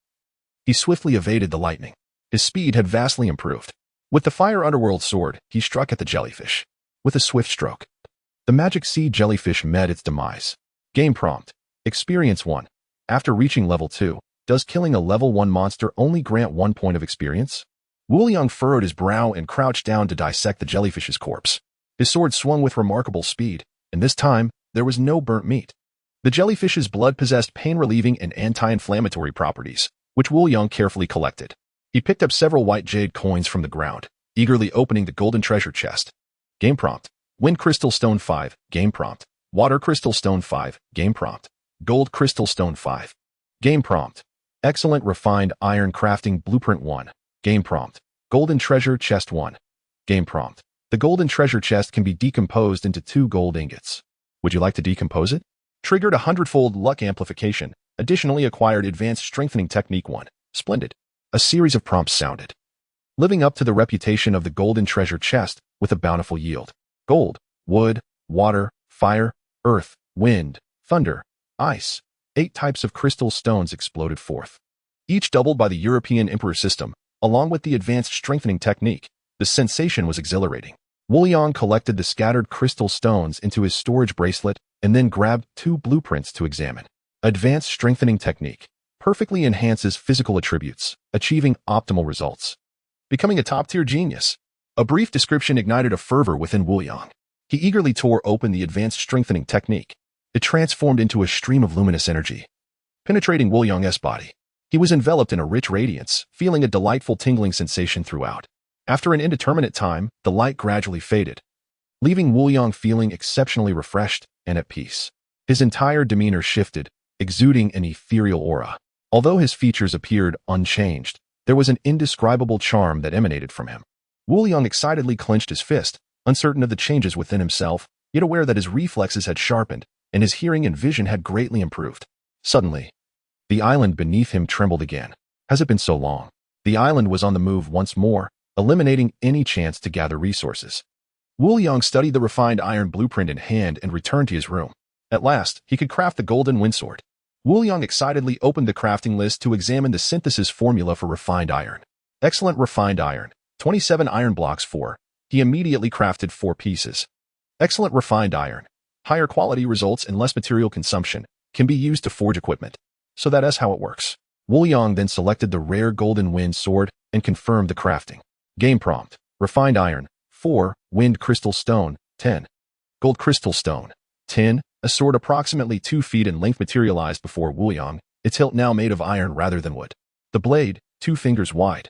He swiftly evaded the lightning. His speed had vastly improved. With the fire underworld sword, he struck at the jellyfish. With a swift stroke, the magic sea jellyfish met its demise. Game prompt. Experience 1. After reaching level 2, does killing a level 1 monster only grant 1 point of experience? Wu Yang furrowed his brow and crouched down to dissect the jellyfish's corpse. His sword swung with remarkable speed, and this time, there was no burnt meat. The jellyfish's blood possessed pain-relieving and anti-inflammatory properties, which Wu Yang carefully collected. He picked up several white jade coins from the ground, eagerly opening the golden treasure chest. Game prompt. Wind crystal stone 5. Game prompt. Water crystal stone 5. Game prompt. Gold crystal stone 5. Game prompt. Excellent refined iron crafting blueprint 1. Game prompt. Golden treasure chest 1. Game prompt. The golden treasure chest can be decomposed into 2 gold ingots. Would you like to decompose it? Triggered a 100-fold luck amplification. Additionally acquired advanced strengthening technique 1. Splendid. A series of prompts sounded, living up to the reputation of the golden treasure chest with a bountiful yield. Gold, wood, water, fire, earth, wind, thunder, ice. 8 types of crystal stones exploded forth. Each doubled by the European Emperor system, along with the advanced strengthening technique. The sensation was exhilarating. Wu Yang collected the scattered crystal stones into his storage bracelet and then grabbed 2 blueprints to examine. Advanced strengthening technique perfectly enhances physical attributes, achieving optimal results. Becoming a top-tier genius. A brief description ignited a fervor within Wu Yang. He eagerly tore open the advanced strengthening technique. It transformed into a stream of luminous energy, penetrating Wu Yang's body. He was enveloped in a rich radiance, feeling a delightful tingling sensation throughout. After an indeterminate time, the light gradually faded, leaving Wu Yang feeling exceptionally refreshed and at peace. His entire demeanor shifted, exuding an ethereal aura. Although his features appeared unchanged, there was an indescribable charm that emanated from him. Wu Yang excitedly clenched his fist, uncertain of the changes within himself, yet aware that his reflexes had sharpened and his hearing and vision had greatly improved. Suddenly, the island beneath him trembled again. Has it been so long? The island was on the move once more, eliminating any chance to gather resources. Wu Yang studied the refined iron blueprint in hand and returned to his room. At last, he could craft the golden windsword. Wu Yang excitedly opened the crafting list to examine the synthesis formula for refined iron. Excellent refined iron. 27 iron blocks 4. He immediately crafted 4 pieces. Excellent refined iron. Higher quality results and less material consumption can be used to forge equipment. So that is how it works. Wu Yang then selected the rare golden wind sword and confirmed the crafting. Game prompt. Refined iron. 4. Wind crystal stone. 10. Gold crystal stone. 10. A sword approximately 2 feet in length materialized before Wu Yang, its hilt now made of iron rather than wood. The blade, 2 fingers wide,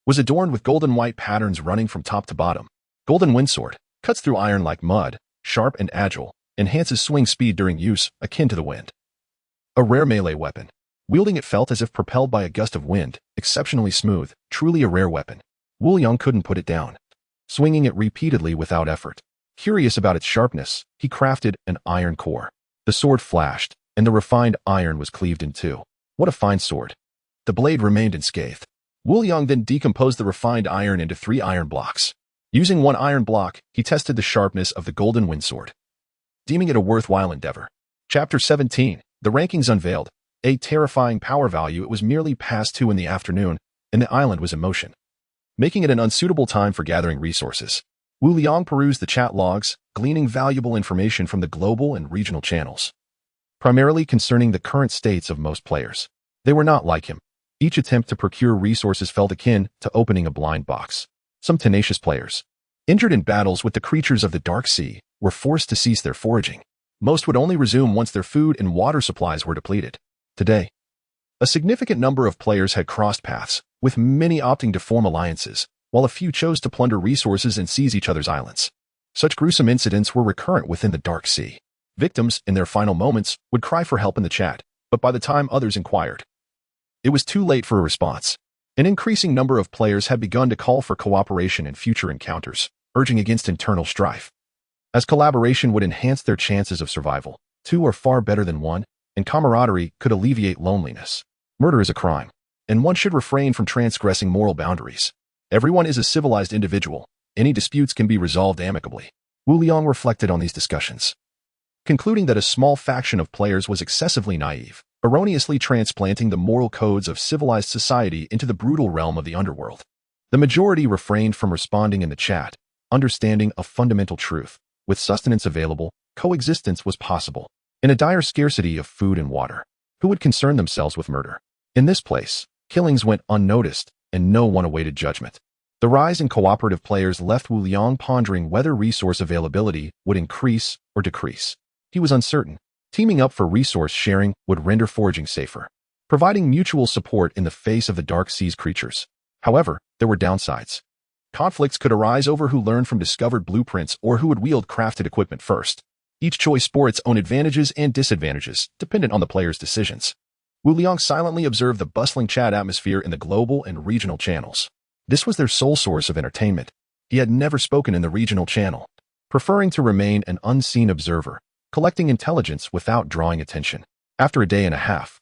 was adorned with golden white patterns running from top to bottom. Golden windsword. Cuts through iron like mud, sharp and agile, enhances swing speed during use, akin to the wind. A rare melee weapon. Wielding it felt as if propelled by a gust of wind, exceptionally smooth, truly a rare weapon. Wu Yang couldn't put it down, swinging it repeatedly without effort. Curious about its sharpness, he crafted an iron core. The sword flashed, and the refined iron was cleaved in 2. What a fine sword. The blade remained unscathed. Wu Yang then decomposed the refined iron into 3 iron blocks. Using 1 iron block, he tested the sharpness of the golden windsword, deeming it a worthwhile endeavor. Chapter 17. The rankings unveiled. A terrifying power value. It was merely past 2 in the afternoon, and the island was in motion, making it an unsuitable time for gathering resources. Wu Yang perused the chat logs, gleaning valuable information from the global and regional channels, primarily concerning the current states of most players. They were not like him. Each attempt to procure resources felt akin to opening a blind box. Some tenacious players, injured in battles with the creatures of the Dark Sea, were forced to cease their foraging. Most would only resume once their food and water supplies were depleted. Today, a significant number of players had crossed paths, with many opting to form alliances, while a few chose to plunder resources and seize each other's islands. Such gruesome incidents were recurrent within the Dark Sea. Victims, in their final moments, would cry for help in the chat, but by the time others inquired, it was too late for a response. An increasing number of players had begun to call for cooperation in future encounters, urging against internal strife. As collaboration would enhance their chances of survival, two are far better than one, and camaraderie could alleviate loneliness. Murder is a crime, and one should refrain from transgressing moral boundaries. Everyone is a civilized individual. Any disputes can be resolved amicably. Wu Liang reflected on these discussions, concluding that a small faction of players was excessively naive, erroneously transplanting the moral codes of civilized society into the brutal realm of the underworld. The majority refrained from responding in the chat, understanding a fundamental truth. With sustenance available, coexistence was possible. In a dire scarcity of food and water, who would concern themselves with murder? In this place, killings went unnoticed, and no one awaited judgment. The rise in cooperative players left Wu Liang pondering whether resource availability would increase or decrease. He was uncertain. Teaming up for resource sharing would render foraging safer, providing mutual support in the face of the Dark Sea's creatures. However, there were downsides. Conflicts could arise over who learned from discovered blueprints or who would wield crafted equipment first. Each choice bore its own advantages and disadvantages, dependent on the player's decisions. Wu Liang silently observed the bustling chat atmosphere in the global and regional channels. This was their sole source of entertainment. He had never spoken in the regional channel, preferring to remain an unseen observer, collecting intelligence without drawing attention. After a day and a half,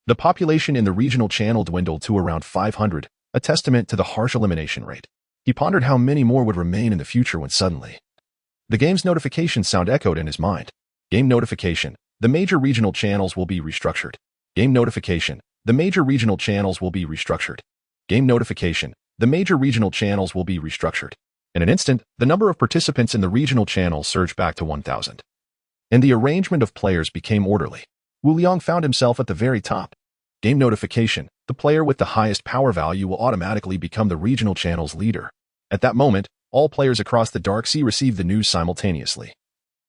the population in the regional channel dwindled to around 500, a testament to the harsh elimination rate. He pondered how many more would remain in the future when suddenly, the game's notification sound echoed in his mind. Game notification. The major regional channels will be restructured. Game notification. The major regional channels will be restructured. Game notification. The major regional channels will be restructured. In an instant, the number of participants in the regional channel surged back to 1,000. And the arrangement of players became orderly. Wu Liang found himself at the very top. Game notification. The player with the highest power value will automatically become the regional channel's leader. At that moment, all players across the Dark Sea received the news simultaneously,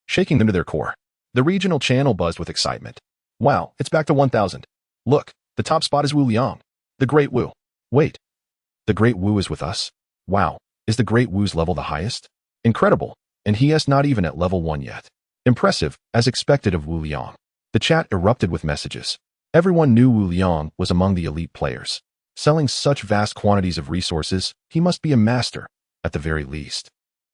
shaking them to their core. The regional channel buzzed with excitement. Wow, it's back to 1,000. Look, the top spot is Wu Liang. The Great Wu. Wait. The Great Wu is with us? Wow, is the Great Wu's level the highest? Incredible, and he is not even at level 1 yet. Impressive, as expected of Wu Liang. The chat erupted with messages. Everyone knew Wu Liang was among the elite players. Selling such vast quantities of resources, he must be a master, at the very least.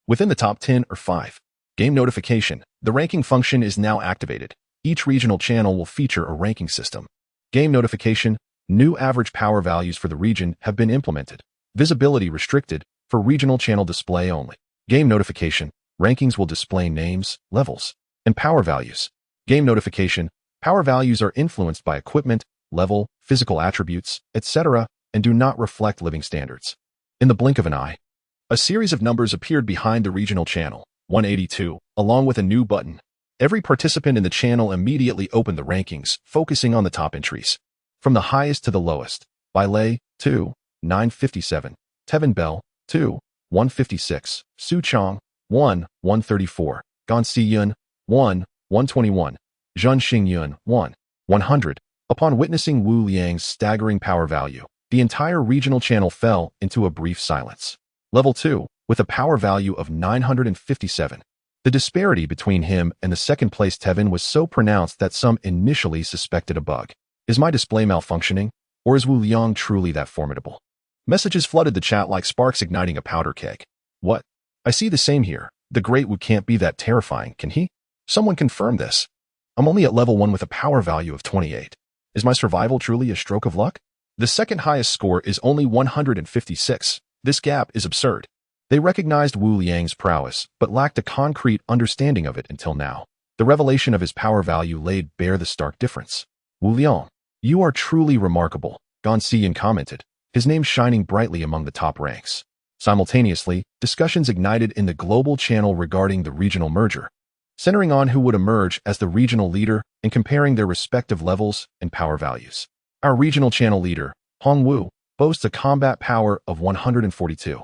Within the top 10 or 5. Game notification. The ranking function is now activated. Each regional channel will feature a ranking system. Game notification. New average power values for the region have been implemented. Visibility restricted, for regional channel display only. Game notification. Rankings will display names, levels, and power values. Game notification. Power values are influenced by equipment, level, physical attributes, etc., and do not reflect living standards. In the blink of an eye, a series of numbers appeared behind the regional channel, 182, along with a new button. Every participant in the channel immediately opened the rankings, focusing on the top entries. From the highest to the lowest, Bailey, 2, 957, Tevin Bell, 2, 156, Su Chong, 1, 134, Gan Si Yun, 1, 121, Zhun Xingyun, 1, 100. Upon witnessing Wu Liang's staggering power value, the entire regional channel fell into a brief silence. Level 2, with a power value of 957. The disparity between him and the second-place Tevin was so pronounced that some initially suspected a bug. Is my display malfunctioning, or is Wu Liang truly that formidable? Messages flooded the chat like sparks igniting a powder keg. What? I see the same here. The Great Wu can't be that terrifying, can he? Someone confirm this. I'm only at level 1 with a power value of 28. Is my survival truly a stroke of luck? The second highest score is only 156. This gap is absurd. They recognized Wu Liang's prowess, but lacked a concrete understanding of it until now. The revelation of his power value laid bare the stark difference. Wu Liang, you are truly remarkable, Gan Siyan commented, his name shining brightly among the top ranks. Simultaneously, discussions ignited in the global channel regarding the regional merger, centering on who would emerge as the regional leader and comparing their respective levels and power values. Our regional channel leader, Hong Wu, boasts a combat power of 142.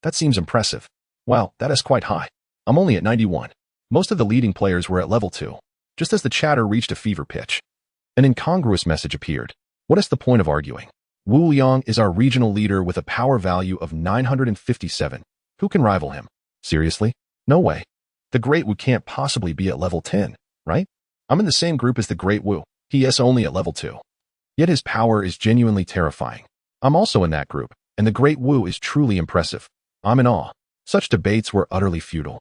That seems impressive. Wow, that is quite high. I'm only at 91. Most of the leading players were at level 2. Just as the chatter reached a fever pitch, An incongruous message appeared. What is the point of arguing? Wu Liang is our regional leader with a power value of 957. Who can rival him? Seriously? No way. The Great Wu can't possibly be at level 10, right? I'm in the same group as the Great Wu. He is only at level 2. Yet his power is genuinely terrifying. I'm also in that group, and the Great Wu is truly impressive. I'm in awe. Such debates were utterly futile.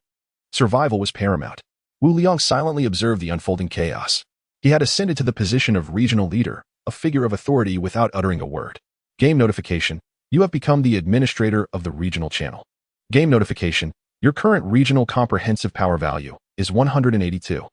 Survival was paramount. Wu Liang silently observed the unfolding chaos. He had ascended to the position of regional leader, a figure of authority without uttering a word. Game notification. You have become the administrator of the regional channel. Game notification. Your current regional comprehensive power value is 182.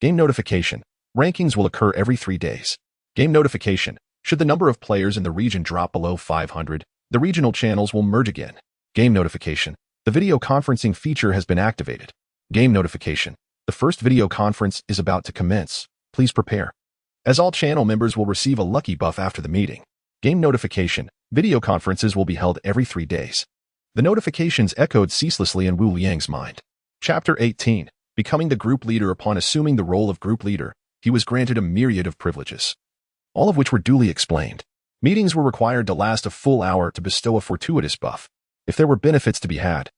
Game notification. Rankings will occur every 3 days. Game notification. Should the number of players in the region drop below 500, the regional channels will merge again. Game notification. The video conferencing feature has been activated. Game notification. The first video conference is about to commence. Please prepare. As all channel members will receive a lucky buff after the meeting. Game notification. Video conferences will be held every 3 days. The notifications echoed ceaselessly in Wu Liang's mind. Chapter 18. Becoming the group leader. Upon assuming the role of group leader, he was granted a myriad of privileges, all of which were duly explained. Meetings were required to last a full hour to bestow a fortuitous buff. If there were benefits to be had,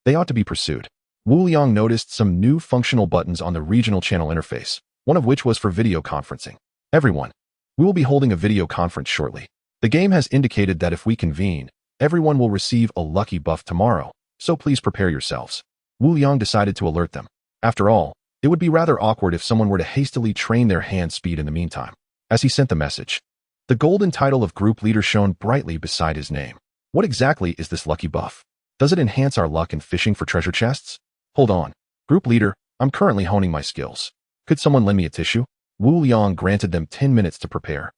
they ought to be pursued. Wu Liang noticed some new functional buttons on the regional channel interface, one of which was for video conferencing. Everyone, we will be holding a video conference shortly. The game has indicated that if we convene, everyone will receive a lucky buff tomorrow, so please prepare yourselves. Wu Liang decided to alert them. After all, it would be rather awkward if someone were to hastily train their hand speed in the meantime. As he sent the message, the golden title of group leader shone brightly beside his name. What exactly is this lucky buff? Does it enhance our luck in fishing for treasure chests? Hold on. Group leader, I'm currently honing my skills. Could someone lend me a tissue? Wu Liang granted them 10 minutes to prepare.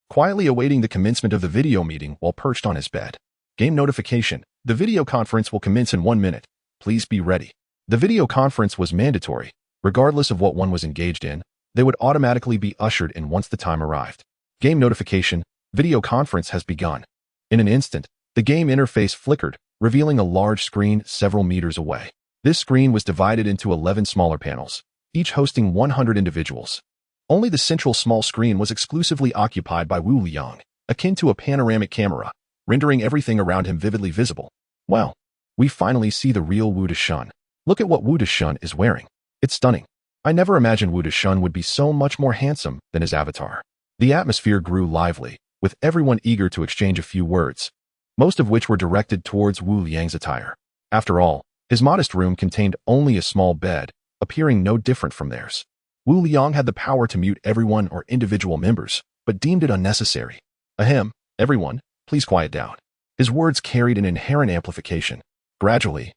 Quietly awaiting the commencement of the video meeting while perched on his bed. Game notification. The video conference will commence in 1 minute. Please be ready. The video conference was mandatory. Regardless of what one was engaged in, they would automatically be ushered in once the time arrived. Game notification. Video conference has begun. In an instant, the game interface flickered, revealing a large screen several meters away. This screen was divided into 11 smaller panels, each hosting 100 individuals. Only the central small screen was exclusively occupied by Wu Liang, akin to a panoramic camera, rendering everything around him vividly visible. Well, we finally see the real Wu Deshun. Look at what Wu Deshun is wearing. It's stunning. I never imagined Wu Deshun would be so much more handsome than his avatar. The atmosphere grew lively, with everyone eager to exchange a few words, most of which were directed towards Wu Liang's attire. After all, his modest room contained only a small bed, appearing no different from theirs. Wu Liang had the power to mute everyone or individual members, but deemed it unnecessary. Ahem, everyone, please quiet down. His words carried an inherent amplification. Gradually,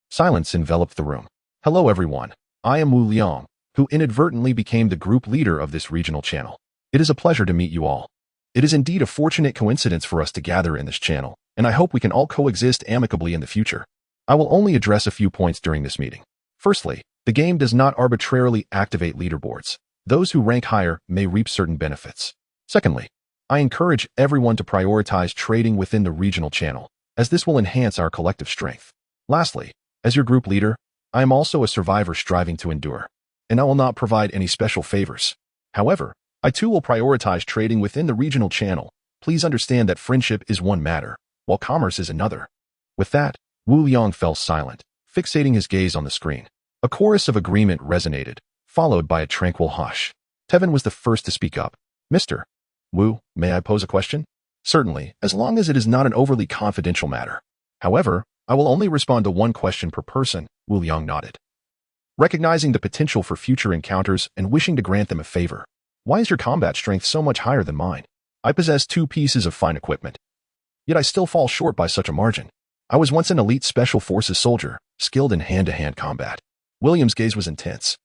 silence enveloped the room. Hello everyone, I am Wu Liang, who inadvertently became the group leader of this regional channel. It is a pleasure to meet you all. It is indeed a fortunate coincidence for us to gather in this channel, and I hope we can all coexist amicably in the future. I will only address a few points during this meeting. Firstly, the game does not arbitrarily activate leaderboards. Those who rank higher may reap certain benefits. Secondly, I encourage everyone to prioritize trading within the regional channel, as this will enhance our collective strength. Lastly, as your group leader, I am also a survivor striving to endure, and I will not provide any special favors. However, I too will prioritize trading within the regional channel. Please understand that friendship is one matter, while commerce is another. With that, Wu Liang fell silent, fixating his gaze on the screen. A chorus of agreement resonated, followed by a tranquil hush. Tevin was the first to speak up. Mr. Wu, may I pose a question? Certainly, as long as it is not an overly confidential matter. However, I will only respond to one question per person. Wu Liang nodded, recognizing the potential for future encounters and wishing to grant them a favor. Why is your combat strength so much higher than mine? I possess 2 pieces of fine equipment, yet I still fall short by such a margin. I was once an elite special forces soldier, skilled in hand-to-hand combat. William's gaze was intense,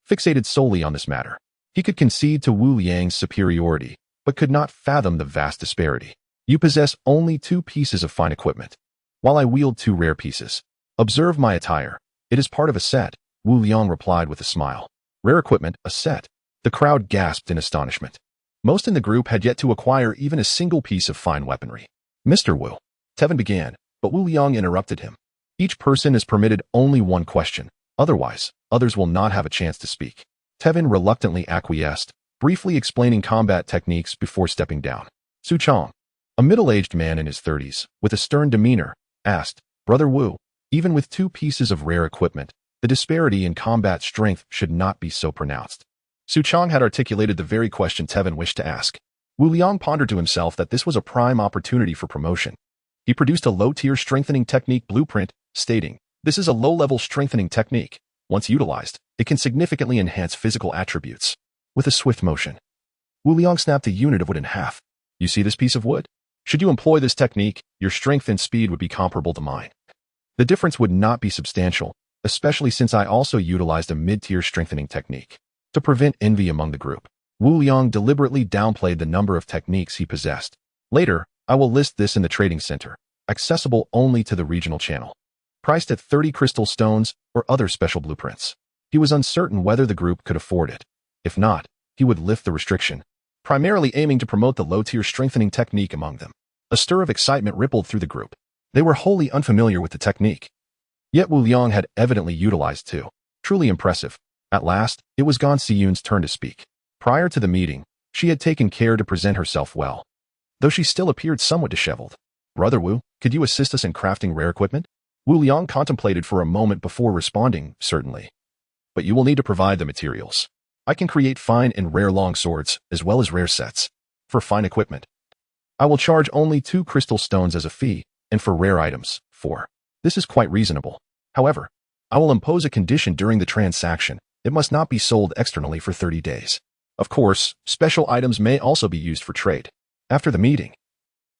fixated solely on this matter. He could concede to Wu Liang's superiority, but could not fathom the vast disparity. You possess only 2 pieces of fine equipment, while I wield 2 rare pieces. Observe my attire. It is part of a set, Wu Liang replied with a smile. Rare equipment, a set. The crowd gasped in astonishment. Most in the group had yet to acquire even a single piece of fine weaponry. Mr. Wu, Tevin began, but Wu Liang interrupted him. Each person is permitted only 1 question. Otherwise, others will not have a chance to speak. Tevin reluctantly acquiesced, briefly explaining combat techniques before stepping down. Su Chong, a middle-aged man in his 30s, with a stern demeanor, asked, "Brother Wu, even with 2 pieces of rare equipment, the disparity in combat strength should not be so pronounced." Su Chong had articulated the very question Tevin wished to ask. Wu Liang pondered to himself that this was a prime opportunity for promotion. He produced a low-tier strengthening technique blueprint, stating, "This is a low-level strengthening technique. Once utilized, it can significantly enhance physical attributes." With a swift motion, Wu Liang snapped a unit of wood in half. "You see this piece of wood? Should you employ this technique, your strength and speed would be comparable to mine. The difference would not be substantial, especially since I also utilized a mid-tier strengthening technique." To prevent envy among the group, Wu Liang deliberately downplayed the number of techniques he possessed. "Later, I will list this in the trading center, accessible only to the regional channel. Priced at 30 crystal stones or other special blueprints." He was uncertain whether the group could afford it. If not, he would lift the restriction, primarily aiming to promote the low-tier strengthening technique among them. A stir of excitement rippled through the group. They were wholly unfamiliar with the technique. Yet Wu Liang had evidently utilized 2. Truly impressive. At last, it was Gan Siyun's turn to speak. Prior to the meeting, she had taken care to present herself well, though she still appeared somewhat disheveled. "Brother Wu, could you assist us in crafting rare equipment?" Wu Liang contemplated for a moment before responding, "Certainly. But you will need to provide the materials. I can create fine and rare long swords, as well as rare sets. For fine equipment, I will charge only 2 crystal stones as a fee, and for rare items, 4. This is quite reasonable. However, I will impose a condition during the transaction. It must not be sold externally for 30 days. Of course, special items may also be used for trade. After the meeting,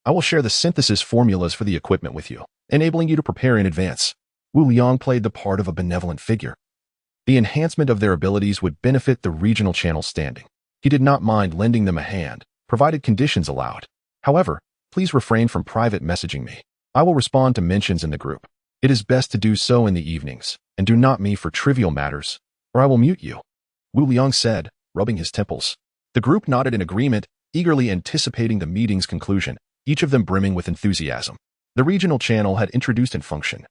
I will share the synthesis formulas for the equipment with you, enabling you to prepare in advance." Wu Liang played the part of a benevolent figure. The enhancement of their abilities would benefit the regional channel standing. He did not mind lending them a hand, provided conditions allowed. "However, please refrain from private messaging me. I will respond to mentions in the group. It is best to do so in the evenings, and do not me for trivial matters, or I will mute you," Wu Liang said, rubbing his temples. The group nodded in agreement, eagerly anticipating the meeting's conclusion, each of them brimming with enthusiasm. The regional channel had introduced a function,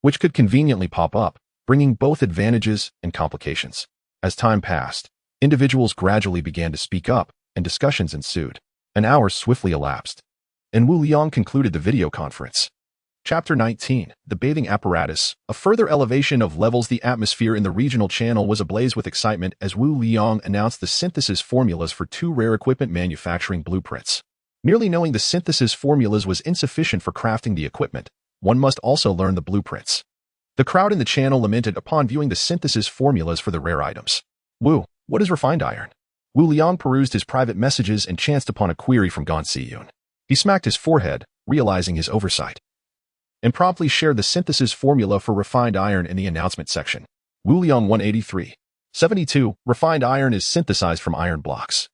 which could conveniently pop up, bringing both advantages and complications. As time passed, individuals gradually began to speak up, and discussions ensued. An hour swiftly elapsed, and Wu Liang concluded the video conference. Chapter 19, The Bathing Apparatus. A further elevation of levels. The atmosphere in the regional channel was ablaze with excitement as Wu Liang announced the synthesis formulas for 2 rare equipment manufacturing blueprints. Merely knowing the synthesis formulas was insufficient for crafting the equipment. One must also learn the blueprints. The crowd in the channel lamented upon viewing the synthesis formulas for the rare items. "Wu, what is refined iron?" Wu Liang perused his private messages and chanced upon a query from Gan Siyun. He smacked his forehead, realizing his oversight, and promptly shared the synthesis formula for refined iron in the announcement section. Wu Liang 183. 72. Refined iron is synthesized from iron blocks.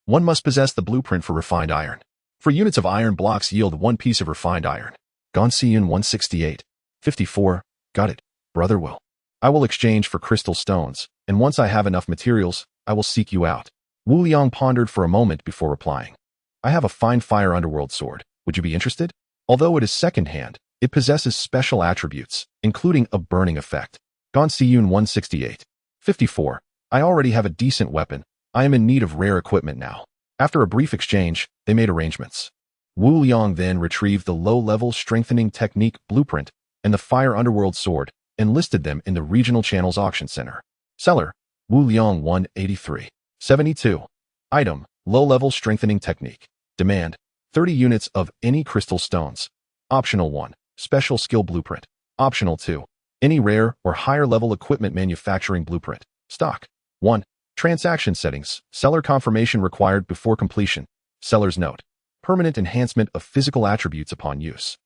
One must possess the blueprint for refined iron. For units of iron blocks yield 1 piece of refined iron. Gan Siyun 168. 54. Got it, Brother Wu. I will exchange for crystal stones, and once I have enough materials, I will seek you out. Wu Liang pondered for a moment before replying. "I have a fine fire underworld sword. Would you be interested? Although it is second-hand, it possesses special attributes, including a burning effect." Gan Siyun 168. 54. I already have a decent weapon. I am in need of rare equipment now. After a brief exchange, they made arrangements. Wu Liang then retrieved the low-level strengthening technique blueprint and the fire underworld sword, and listed them in the regional channel's auction center. Seller, Wu Liang 183. 72. Item, low-level strengthening technique. Demand, 30 units of any crystal stones. Optional 1, special skill blueprint. Optional 2, any rare or higher-level equipment manufacturing blueprint. Stock. 1. Transaction settings, seller confirmation required before completion. Seller's note, permanent enhancement of physical attributes upon use.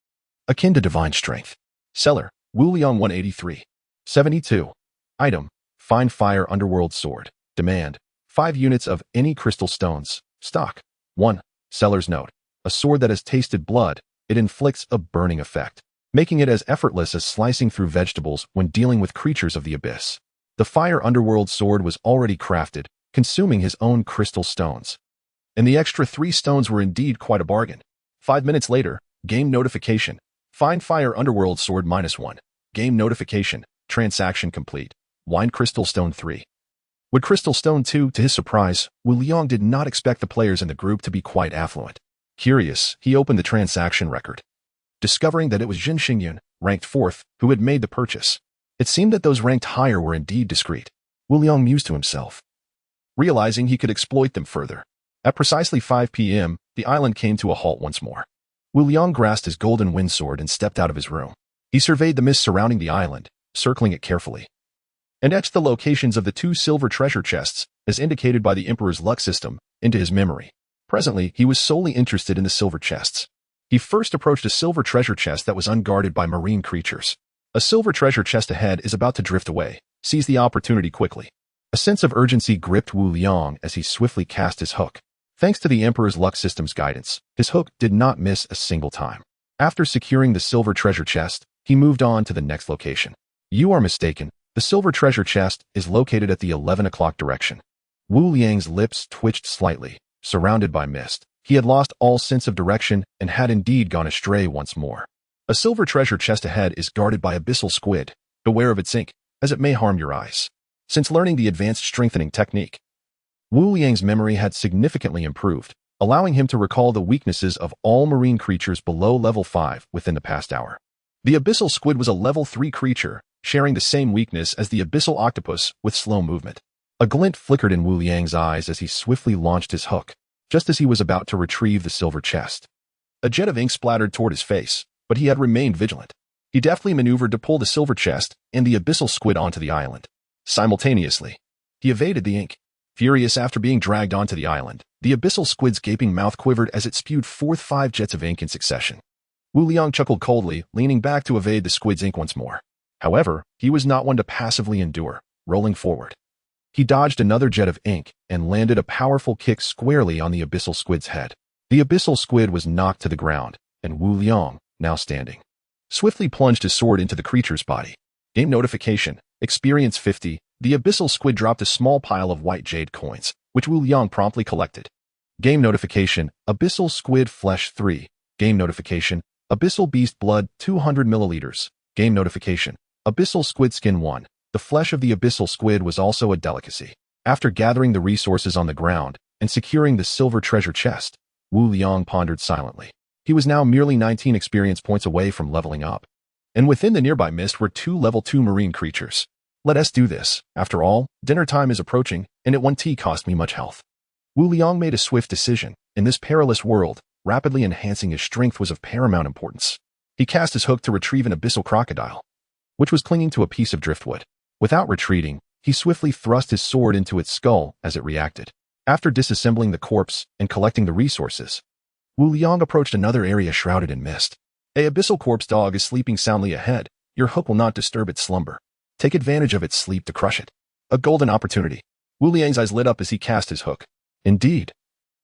Akin to divine strength. Seller, Wu Liang 183. 72. Item, fine fire underworld sword. Demand, 5 units of any crystal stones. Stock. 1. Seller's note, a sword that has tasted blood. It inflicts a burning effect, making it as effortless as slicing through vegetables when dealing with creatures of the abyss. The fire underworld sword was already crafted, consuming his own crystal stones. And the extra 3 stones were indeed quite a bargain. 5 minutes later, game notification. Fine fire underworld sword -1. Game notification. Transaction complete. Wine crystal stone 3. With Crystal Stone 2, to his surprise, Wu Liang did not expect the players in the group to be quite affluent. Curious, he opened the transaction record, discovering that it was Jin Xingyun, ranked 4th, who had made the purchase. It seemed that those ranked higher were indeed discreet. Wu Liang mused to himself, realizing he could exploit them further. At precisely 5 p.m., the island came to a halt once more. Wu Liang grasped his golden wind sword and stepped out of his room. He surveyed the mist surrounding the island, circling it carefully, and etched the locations of the 2 silver treasure chests, as indicated by the Emperor's luck system, into his memory. Presently, he was solely interested in the silver chests. He first approached a silver treasure chest that was unguarded by marine creatures. A silver treasure chest ahead is about to drift away. Seize the opportunity quickly. A sense of urgency gripped Wu Liang as he swiftly cast his hook. Thanks to the Emperor's luck system's guidance, his hook did not miss a single time. After securing the silver treasure chest, he moved on to the next location. You are mistaken. The silver treasure chest is located at the 11 o'clock direction. Wu Liang's lips twitched slightly. Surrounded by mist, he had lost all sense of direction and had indeed gone astray once more. A silver treasure chest ahead is guarded by abyssal squid. Beware of its ink, as it may harm your eyes. Since learning the advanced strengthening technique, Wu Liang's memory had significantly improved, allowing him to recall the weaknesses of all marine creatures below level 5 within the past hour. The abyssal squid was a level 3 creature, sharing the same weakness as the abyssal octopus with slow movement. A glint flickered in Wu Liang's eyes as he swiftly launched his hook, just as he was about to retrieve the silver chest. A jet of ink splattered toward his face, but he had remained vigilant. He deftly maneuvered to pull the silver chest and the abyssal squid onto the island. Simultaneously, he evaded the ink. Furious after being dragged onto the island, the abyssal squid's gaping mouth quivered as it spewed forth 5 jets of ink in succession. Wu Liang chuckled coldly, leaning back to evade the squid's ink once more. However, he was not one to passively endure. Rolling forward, he dodged another jet of ink and landed a powerful kick squarely on the abyssal squid's head. The abyssal squid was knocked to the ground, and Wu Liang, now standing, swiftly plunged his sword into the creature's body. Game notification. Experience 50. The abyssal squid dropped a small pile of white jade coins, which Wu Liang promptly collected. Game notification. Abyssal squid flesh 3. Game notification. Abyssal beast blood 200 milliliters. Game notification. Abyssal squid skin 1. The flesh of the abyssal squid was also a delicacy. After gathering the resources on the ground and securing the silver treasure chest, Wu Liang pondered silently. He was now merely 19 experience points away from leveling up. And within the nearby mist were 2 level 2 marine creatures. Let us do this. After all, dinner time is approaching, and it 1 tea cost me much health. Wu Liang made a swift decision. In this perilous world, rapidly enhancing his strength was of paramount importance. He cast his hook to retrieve an abyssal crocodile, which was clinging to a piece of driftwood. Without retreating, he swiftly thrust his sword into its skull as it reacted. After disassembling the corpse and collecting the resources, Wu Liang approached another area shrouded in mist. A abyssal corpse dog is sleeping soundly ahead. Your hook will not disturb its slumber. Take advantage of its sleep to crush it. A golden opportunity. Wu Liang's eyes lit up as he cast his hook. Indeed,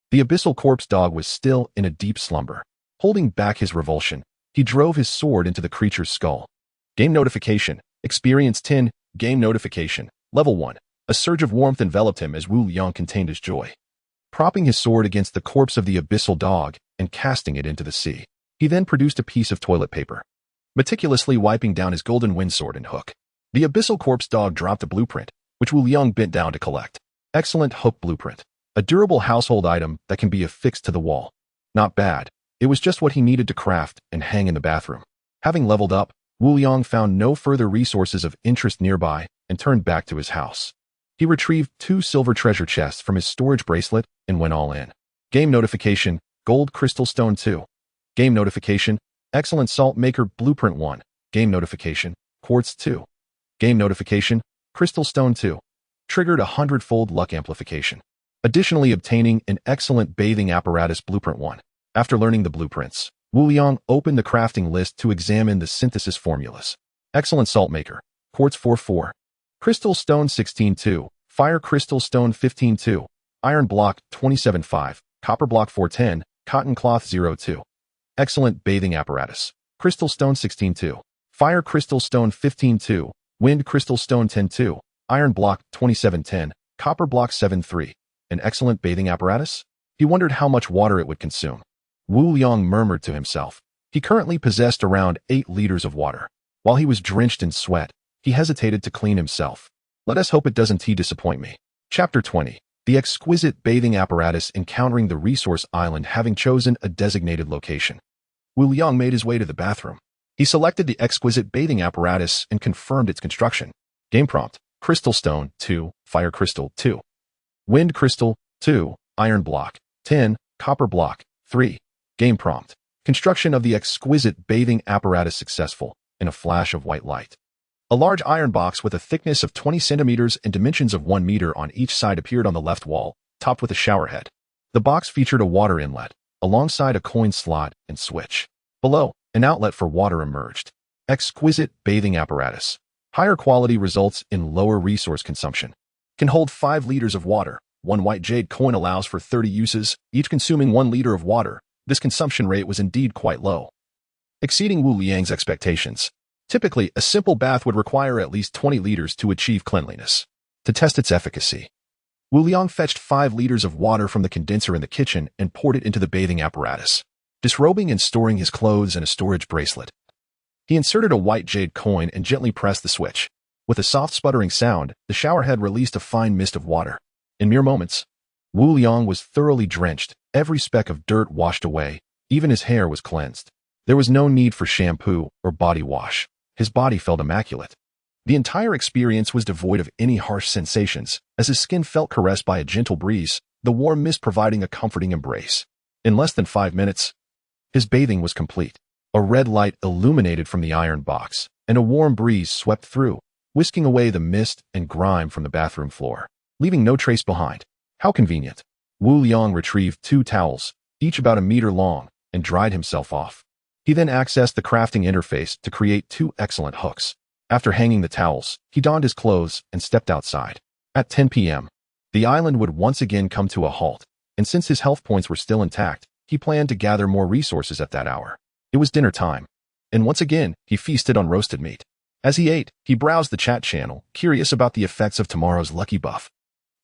the abyssal corpse dog was still in a deep slumber. Holding back his revulsion, he drove his sword into the creature's skull. Game notification. Experience 10. Game notification. Level 1. A surge of warmth enveloped him as Wu Liang contained his joy. Propping his sword against the corpse of the abyssal dog and casting it into the sea, he then produced a piece of toilet paper, meticulously wiping down his golden wind sword and hook. The abyssal corpse dog dropped a blueprint, which Wu Liang bent down to collect. Excellent hook blueprint. A durable household item that can be affixed to the wall. Not bad. It was just what he needed to craft and hang in the bathroom. Having leveled up, Wu Liang found no further resources of interest nearby and turned back to his house. He retrieved 2 silver treasure chests from his storage bracelet and went all in. Game notification. Gold crystal stone 2. Game notification. Excellent salt maker blueprint 1. Game notification. Quartz 2. Game notification. Crystal stone 2. Triggered 100-fold luck amplification. Additionally, obtaining an excellent bathing apparatus blueprint 1. After learning the blueprints, Wu Liang opened the crafting list to examine the synthesis formulas. Excellent salt maker. Quartz 4-4. Crystal stone 16-2. Fire crystal stone 15-2. Iron block 27-5. Copper block 410. Cotton cloth 02. Excellent bathing apparatus. Crystal stone 16-2. Fire crystal stone 15-2. Wind crystal stone 10-2. Iron block 2710. Copper block 7-3. An excellent bathing apparatus? He wondered how much water it would consume. Wu Liang murmured to himself. He currently possessed around 8 liters of water. While he was drenched in sweat, he hesitated to clean himself. Let us hope it doesn't disappoint me. Chapter 20. The exquisite bathing apparatus encountering the resource island having chosen a designated location. Wu Liang made his way to the bathroom. He selected the exquisite bathing apparatus and confirmed its construction. Game prompt: Crystal Stone 2, Fire Crystal 2. Wind Crystal 2, Iron Block 10, Copper Block 3. Game prompt: Construction of the exquisite bathing apparatus successful, in a flash of white light. A large iron box with a thickness of 20 centimeters and dimensions of 1 meter on each side appeared on the left wall, topped with a shower head. The box featured a water inlet, alongside a coin slot and switch. Below, an outlet for water emerged. Exquisite bathing apparatus. Higher quality results in lower resource consumption. Can hold 5 liters of water. 1 white jade coin allows for 30 uses, each consuming 1 liter of water. This consumption rate was indeed quite low, exceeding Wu Liang's expectations. Typically, a simple bath would require at least 20 liters to achieve cleanliness. To test its efficacy, Wu Liang fetched 5 liters of water from the condenser in the kitchen and poured it into the bathing apparatus, disrobing and storing his clothes in a storage bracelet. He inserted a white jade coin and gently pressed the switch. With a soft sputtering sound, the shower head released a fine mist of water. In mere moments, Wu Liang was thoroughly drenched, every speck of dirt washed away, even his hair was cleansed. There was no need for shampoo or body wash. His body felt immaculate. The entire experience was devoid of any harsh sensations, as his skin felt caressed by a gentle breeze, the warm mist providing a comforting embrace. In less than 5 minutes, his bathing was complete. A red light illuminated from the iron box, and a warm breeze swept through, whisking away the mist and grime from the bathroom floor, leaving no trace behind. How convenient. Wu Liang retrieved 2 towels, each about a meter long, and dried himself off. He then accessed the crafting interface to create 2 excellent hooks. After hanging the towels, he donned his clothes and stepped outside. At 10 p.m., the island would once again come to a halt, and since his health points were still intact, he planned to gather more resources at that hour. It was dinner time, and once again, he feasted on roasted meat. As he ate, he browsed the chat channel, curious about the effects of tomorrow's lucky buff.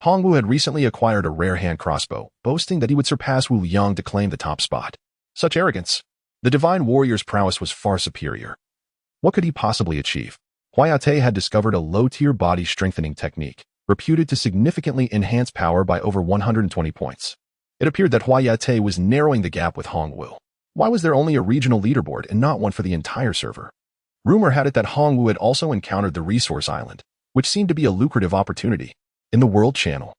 Hongwu had recently acquired a rare hand crossbow, boasting that he would surpass Wu Liang to claim the top spot. Such arrogance. The divine warrior's prowess was far superior. What could he possibly achieve? Huayate had discovered a low-tier body strengthening technique, reputed to significantly enhance power by over 120 points. It appeared that Huayate was narrowing the gap with Hongwu. Why was there only a regional leaderboard and not one for the entire server? Rumor had it that Hongwu had also encountered the resource island, which seemed to be a lucrative opportunity. In the World Channel,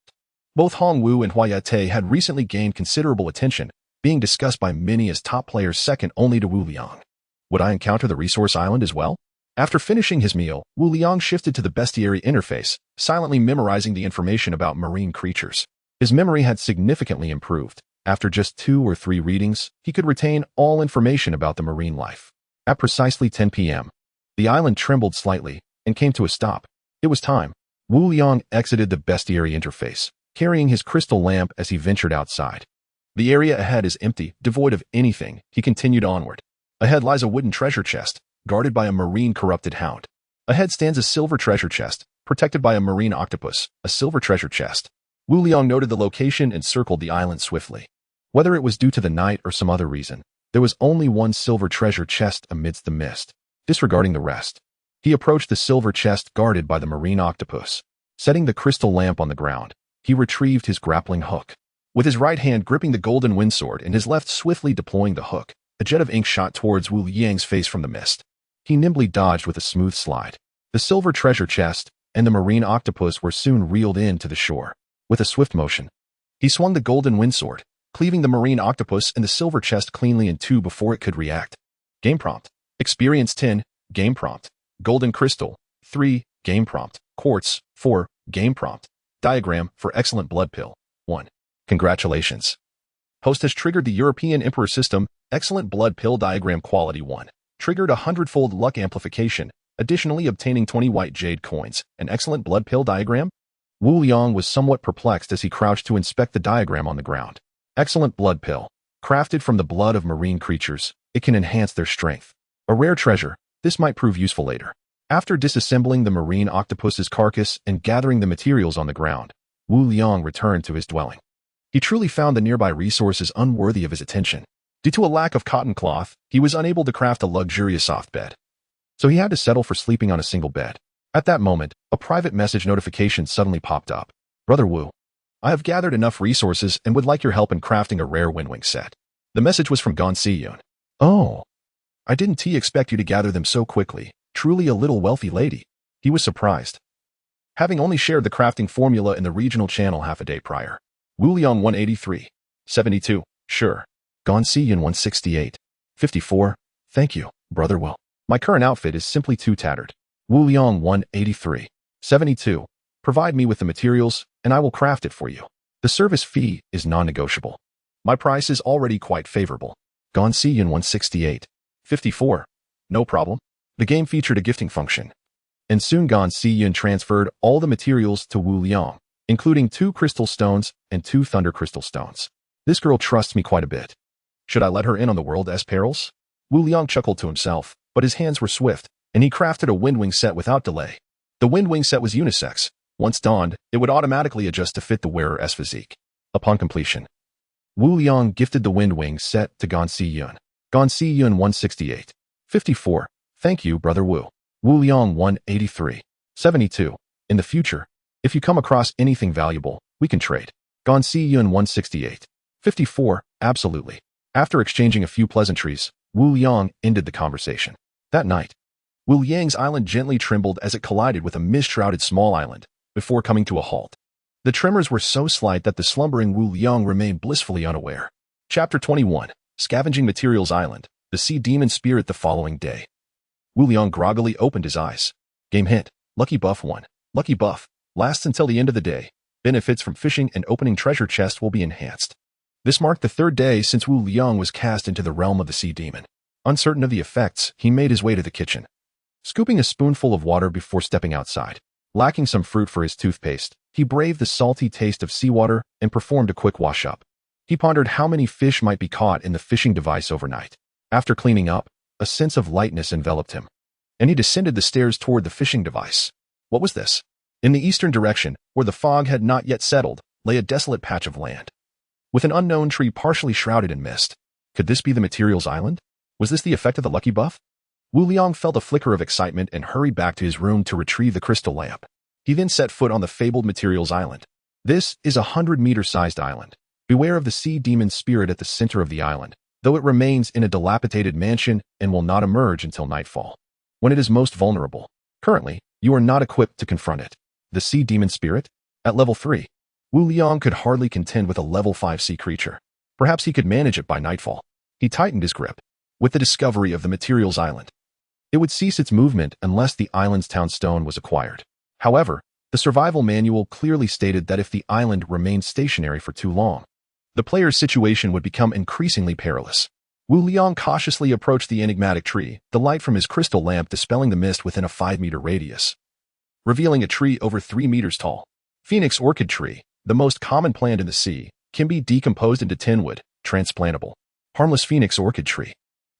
both Hongwu and Huayate had recently gained considerable attention, being discussed by many as top players second only to Wu Liang. Would I encounter the resource island as well? After finishing his meal, Wu Liang shifted to the bestiary interface, silently memorizing the information about marine creatures. His memory had significantly improved. After just 2 or 3 readings, he could retain all information about the marine life. At precisely 10 p.m., the island trembled slightly and came to a stop. It was time. Wu Liang exited the bestiary interface, carrying his crystal lamp as he ventured outside. The area ahead is empty, devoid of anything. He continued onward. Ahead lies a wooden treasure chest, guarded by a marine corrupted hound. Ahead stands a silver treasure chest, protected by a marine octopus, a silver treasure chest. Wu Liang noted the location and circled the island swiftly. Whether it was due to the night or some other reason, there was only one silver treasure chest amidst the mist. Disregarding the rest, he approached the silver chest guarded by the marine octopus. Setting the crystal lamp on the ground, he retrieved his grappling hook. With his right hand gripping the golden windsword and his left swiftly deploying the hook, a jet of ink shot towards Wu Liang's face from the mist. He nimbly dodged with a smooth slide. The silver treasure chest and the marine octopus were soon reeled in to the shore. With a swift motion, he swung the golden windsword, cleaving the marine octopus and the silver chest cleanly in 2 before it could react. Game prompt: Experience 10, game prompt. Golden crystal, 3, game prompt. Quartz, 4, game prompt. Diagram for excellent blood pill, 1. Congratulations. Host has triggered the European Emperor system, excellent blood pill diagram quality 1. Triggered a 100-fold luck amplification, additionally obtaining 20 white jade coins. An excellent blood pill diagram? Wu Liang was somewhat perplexed as he crouched to inspect the diagram on the ground. Excellent blood pill. Crafted from the blood of marine creatures, it can enhance their strength. A rare treasure, this might prove useful later. After disassembling the marine octopus's carcass and gathering the materials on the ground, Wu Liang returned to his dwelling. He truly found the nearby resources unworthy of his attention. Due to a lack of cotton cloth, he was unable to craft a luxurious soft bed. So he had to settle for sleeping on a single bed. At that moment, a private message notification suddenly popped up. Brother Wu, I have gathered enough resources and would like your help in crafting a rare windwing set. The message was from Gon Si-yun. Oh, I didn't expect you to gather them so quickly. Truly a little wealthy lady. He was surprised, having only shared the crafting formula in the regional channel half a day prior. Wu Liang 183. 72. Sure. Gon Si-yun 168. 54. Thank you, Brother Wu. My current outfit is simply too tattered. Wu Liang 183. 72. Provide me with the materials, and I will craft it for you. The service fee is non-negotiable. My price is already quite favorable. Gon Si-yun 168. 54. No problem. The game featured a gifting function, and soon Gon Si-yun transferred all the materials to Wu Liang, including 2 crystal stones and 2 thunder crystal stones. This girl trusts me quite a bit. Should I let her in on the world's perils? Wu Liang chuckled to himself, but his hands were swift, and he crafted a windwing set without delay. The windwing set was unisex. Once donned, it would automatically adjust to fit the wearer's physique. Upon completion, Wu Liang gifted the windwing set to Gon Si-yun. Gon Si-yun 168. 54. Thank you, Brother Wu. Wu Liang 183. 72. In the future, if you come across anything valuable, we can trade. Gon Si-yun 168. 54. Absolutely. After exchanging a few pleasantries, Wu Liang ended the conversation. That night, Wu Liang's island gently trembled as it collided with a mist-shrouded small island, before coming to a halt. The tremors were so slight that the slumbering Wu Liang remained blissfully unaware. Chapter 21. Scavenging Materials Island. The Sea Demon Spirit the following day. Wu Liang groggily opened his eyes. Game hint. Lucky buff 1. Lucky buff. Lasts until the end of the day. Benefits from fishing and opening treasure chests will be enhanced. This marked the 3rd day since Wu Liang was cast into the realm of the Sea Demon. Uncertain of the effects, he made his way to the kitchen, scooping a spoonful of water before stepping outside. Lacking some fruit for his toothpaste, he braved the salty taste of seawater and performed a quick wash-up. He pondered how many fish might be caught in the fishing device overnight. After cleaning up, a sense of lightness enveloped him, and he descended the stairs toward the fishing device. What was this? In the eastern direction, where the fog had not yet settled, lay a desolate patch of land, with an unknown tree partially shrouded in mist. Could this be the Materials Island? Was this the effect of the lucky buff? Wu Liang felt a flicker of excitement and hurried back to his room to retrieve the crystal lamp. He then set foot on the fabled Materials Island. This is a 100-meter-sized island. Beware of the sea demon spirit at the center of the island, though it remains in a dilapidated mansion and will not emerge until nightfall, when it is most vulnerable. Currently, you are not equipped to confront it. The sea demon spirit? At level 3. Wu Liang could hardly contend with a level 5 sea creature. Perhaps he could manage it by nightfall. He tightened his grip. With the discovery of the Materials Island, it would cease its movement unless the island's town stone was acquired. However, the survival manual clearly stated that if the island remained stationary for too long, the player's situation would become increasingly perilous. Wu Liang cautiously approached the enigmatic tree, the light from his crystal lamp dispelling the mist within a 5-meter radius, revealing a tree over 3 meters tall. Phoenix orchid tree, the most common plant in the sea, can be decomposed into tinwood, transplantable. Harmless phoenix orchid tree.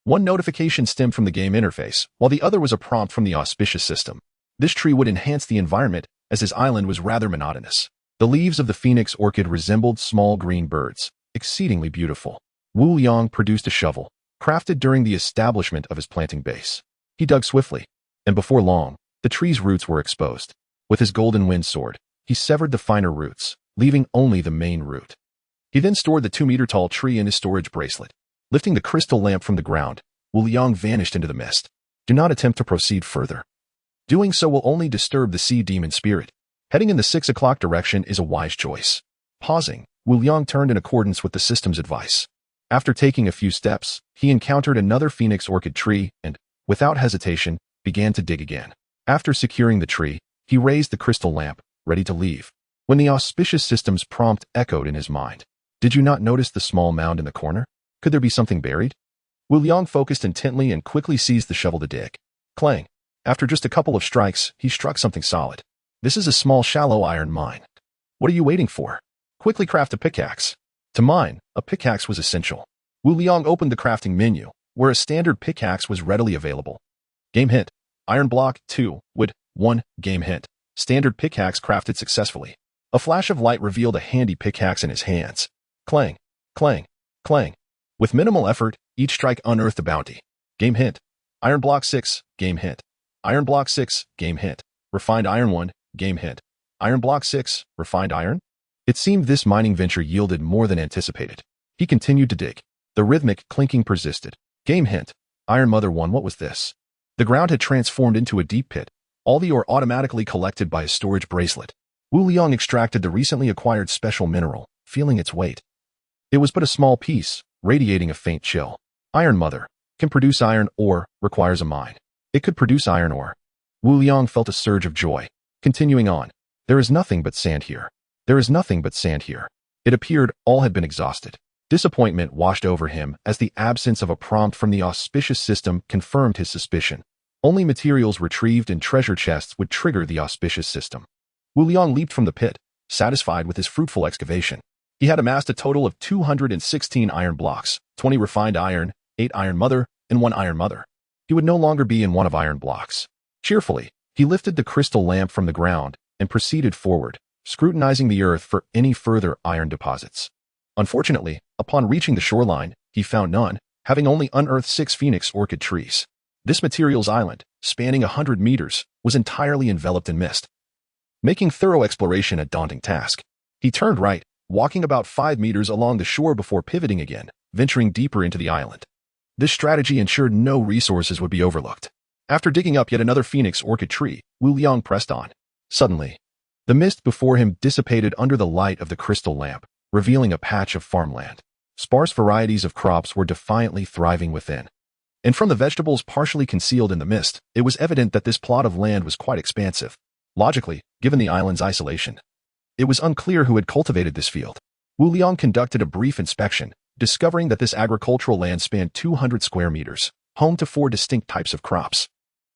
One notification stemmed from the game interface, while the other was a prompt from the auspicious system. This tree would enhance the environment, as his island was rather monotonous. The leaves of the phoenix orchid resembled small green birds, exceedingly beautiful. Wu Liang produced a shovel, crafted during the establishment of his planting base. He dug swiftly, and before long, the tree's roots were exposed. With his golden wind sword, he severed the finer roots, leaving only the main root. He then stored the 2-meter-tall tree in his storage bracelet. Lifting the crystal lamp from the ground, Wu Liang vanished into the mist. Do not attempt to proceed further. Doing so will only disturb the sea demon spirit. Heading in the 6 o'clock direction is a wise choice. Pausing, Wu Liang turned in accordance with the system's advice. After taking a few steps, he encountered another phoenix orchid tree and, without hesitation, began to dig again. After securing the tree, he raised the crystal lamp, ready to leave, when the auspicious system's prompt echoed in his mind. Did you not notice the small mound in the corner? Could there be something buried? Wu Liang focused intently and quickly seized the shovel to dig. Clang. After just a couple of strikes, he struck something solid. This is a small shallow iron mine. What are you waiting for? Quickly craft a pickaxe. To mine, a pickaxe was essential. Wu Liang opened the crafting menu, where a standard pickaxe was readily available. Game hint. Iron block, 2, wood, 1, game hint. Standard pickaxe crafted successfully. A flash of light revealed a handy pickaxe in his hands. Clang, clang, clang. With minimal effort, each strike unearthed a bounty. Game hint. Iron block 6, game hint. Iron block 6, game hint. Refined iron 1, game hint. Iron block 6, refined iron? It seemed this mining venture yielded more than anticipated. He continued to dig. The rhythmic clinking persisted. Game hint. Iron Mother 1. What was this? The ground had transformed into a deep pit, all the ore automatically collected by a storage bracelet. Wu Liang extracted the recently acquired special mineral, feeling its weight. It was but a small piece, radiating a faint chill. Iron Mother. Can produce iron ore, requires a mine. It could produce iron ore. Wu Liang felt a surge of joy. Continuing on. There is nothing but sand here. There is nothing but sand here. It appeared all had been exhausted. Disappointment washed over him as the absence of a prompt from the auspicious system confirmed his suspicion. Only materials retrieved in treasure chests would trigger the auspicious system. Wu Liang leaped from the pit, satisfied with his fruitful excavation. He had amassed a total of 216 iron blocks, 20 refined iron, 8 Iron Mother, and 1 Iron Mother. He would no longer be in one of iron blocks. Cheerfully, he lifted the crystal lamp from the ground and proceeded forward, scrutinizing the earth for any further iron deposits. Unfortunately, upon reaching the shoreline, he found none, having only unearthed 6 phoenix orchid trees. This materials island, spanning 100 meters, was entirely enveloped in mist, making thorough exploration a daunting task. He turned right, walking about 5 meters along the shore before pivoting again, venturing deeper into the island. This strategy ensured no resources would be overlooked. After digging up yet another phoenix orchid tree, Wu Liang pressed on. Suddenly, the mist before him dissipated under the light of the crystal lamp, revealing a patch of farmland. Sparse varieties of crops were defiantly thriving within. And from the vegetables partially concealed in the mist, it was evident that this plot of land was quite expansive. Logically, given the island's isolation, it was unclear who had cultivated this field. Wu Liang conducted a brief inspection, discovering that this agricultural land spanned 200 square meters, home to 4 distinct types of crops.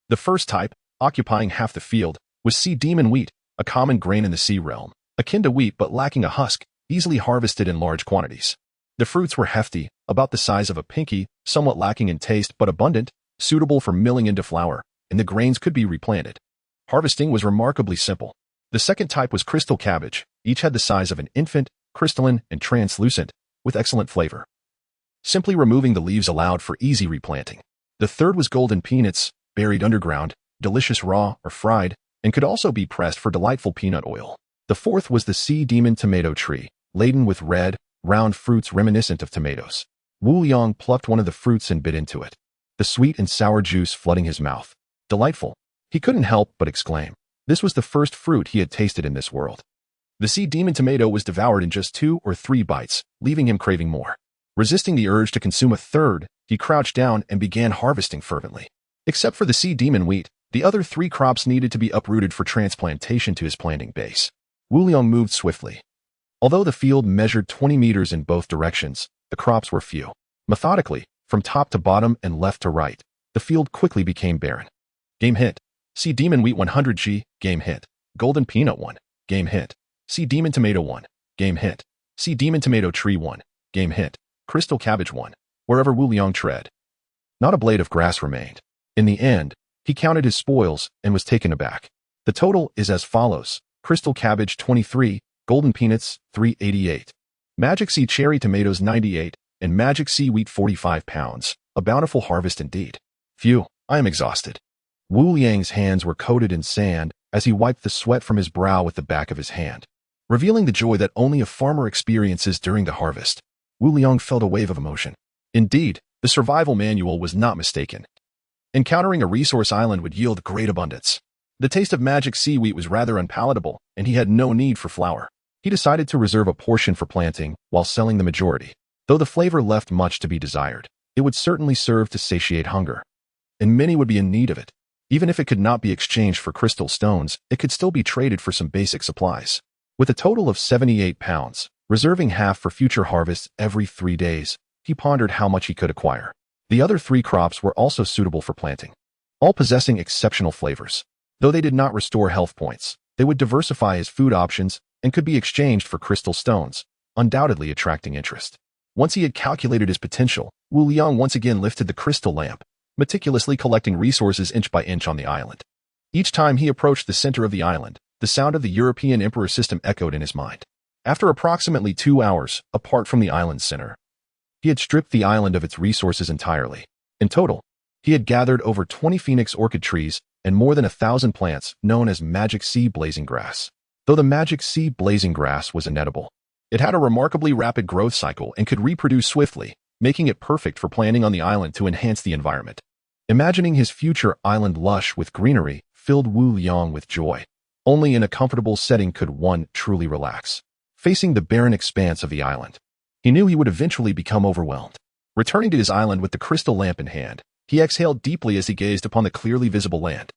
The first type, occupying half the field, was sea demon wheat, a common grain in the sea realm, akin to wheat but lacking a husk, easily harvested in large quantities. The fruits were hefty, about the size of a pinky, somewhat lacking in taste but abundant, suitable for milling into flour, and the grains could be replanted. Harvesting was remarkably simple. The second type was crystal cabbage, each had the size of an infant, crystalline and translucent, with excellent flavor. Simply removing the leaves allowed for easy replanting. The third was golden peanuts, buried underground, delicious raw or fried, and could also be pressed for delightful peanut oil. The fourth was the sea demon tomato tree, laden with red, round fruits reminiscent of tomatoes. Wu Liang plucked one of the fruits and bit into it, the sweet and sour juice flooding his mouth. Delightful. He couldn't help but exclaim. This was the first fruit he had tasted in this world. The sea demon tomato was devoured in just 2 or 3 bites, leaving him craving more. Resisting the urge to consume a third, he crouched down and began harvesting fervently. Except for the sea demon wheat, the other 3 crops needed to be uprooted for transplantation to his planting base. Wu Liang moved swiftly. Although the field measured 20 meters in both directions, the crops were few. Methodically, from top to bottom and left to right, the field quickly became barren. Game hit. Sea demon wheat 100G, game hit. Golden peanut 1, game hit. Sea demon tomato 1, game hit. Sea demon tomato tree 1, game hit. Crystal cabbage 1, wherever Wu Liang tread. Not a blade of grass remained. In the end, he counted his spoils and was taken aback. The total is as follows: crystal cabbage 23, golden peanuts 388, magic sea cherry tomatoes 98, and magic sea wheat 45 pounds. A bountiful harvest indeed. Phew, I am exhausted. Wu Liang's hands were coated in sand as he wiped the sweat from his brow with the back of his hand, revealing the joy that only a farmer experiences during the harvest. Wu Liang felt a wave of emotion. Indeed, the survival manual was not mistaken. Encountering a resource island would yield great abundance. The taste of magic seaweed was rather unpalatable, and he had no need for flour. He decided to reserve a portion for planting while selling the majority. Though the flavor left much to be desired, it would certainly serve to satiate hunger, and many would be in need of it. Even if it could not be exchanged for crystal stones, it could still be traded for some basic supplies. With a total of 78 pounds, reserving half for future harvests every 3 days, he pondered how much he could acquire. The other 3 crops were also suitable for planting, all possessing exceptional flavors. Though they did not restore health points, they would diversify his food options and could be exchanged for crystal stones, undoubtedly attracting interest. Once he had calculated his potential, Wu Liang once again lifted the crystal lamp, meticulously collecting resources inch by inch on the island. Each time he approached the center of the island, the sound of the European Emperor system echoed in his mind. After approximately 2 hours, apart from the island's center, he had stripped the island of its resources entirely. In total, he had gathered over 20 phoenix orchid trees and more than 1,000 plants known as magic sea blazing grass. though the magic sea blazing grass was inedible. It had a remarkably rapid growth cycle and could reproduce swiftly, making it perfect for planting on the island to enhance the environment. Imagining his future island lush with greenery filled Wu Liang with joy. Only in a comfortable setting could one truly relax. Facing the barren expanse of the island, he knew he would eventually become overwhelmed. Returning to his island with the crystal lamp in hand, he exhaled deeply as he gazed upon the clearly visible land.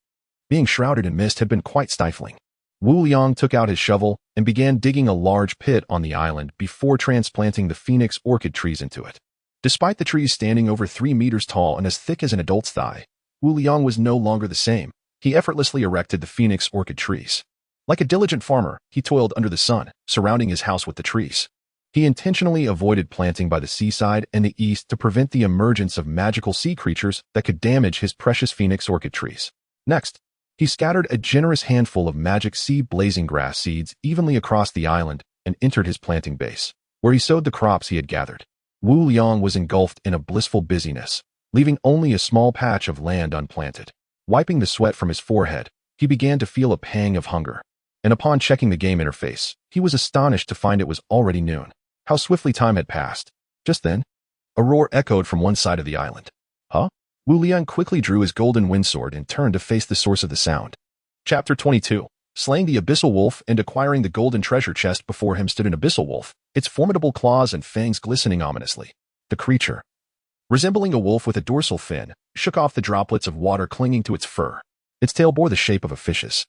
Being shrouded in mist had been quite stifling. Wu Liang took out his shovel and began digging a large pit on the island before transplanting the phoenix orchid trees into it. Despite the trees standing over 3 meters tall and as thick as an adult's thigh, Wu Liang was no longer the same. He effortlessly erected the phoenix orchid trees. Like a diligent farmer, he toiled under the sun, surrounding his house with the trees. He intentionally avoided planting by the seaside and the east to prevent the emergence of magical sea creatures that could damage his precious phoenix orchid trees. Next, he scattered a generous handful of magic sea blazing grass seeds evenly across the island and entered his planting base, where he sowed the crops he had gathered. Wu Liang was engulfed in a blissful busyness, leaving only a small patch of land unplanted. Wiping the sweat from his forehead, he began to feel a pang of hunger. And upon checking the game interface, he was astonished to find it was already noon. How swiftly time had passed. Just then, a roar echoed from one side of the island. Huh? Wu Liang quickly drew his golden windsword and turned to face the source of the sound. Chapter 22. Slaying the Abyssal Wolf and acquiring the golden treasure chest. Before him stood an Abyssal Wolf, its formidable claws and fangs glistening ominously. The creature, resembling a wolf with a dorsal fin, shook off the droplets of water clinging to its fur. Its tail bore the shape of a fish's,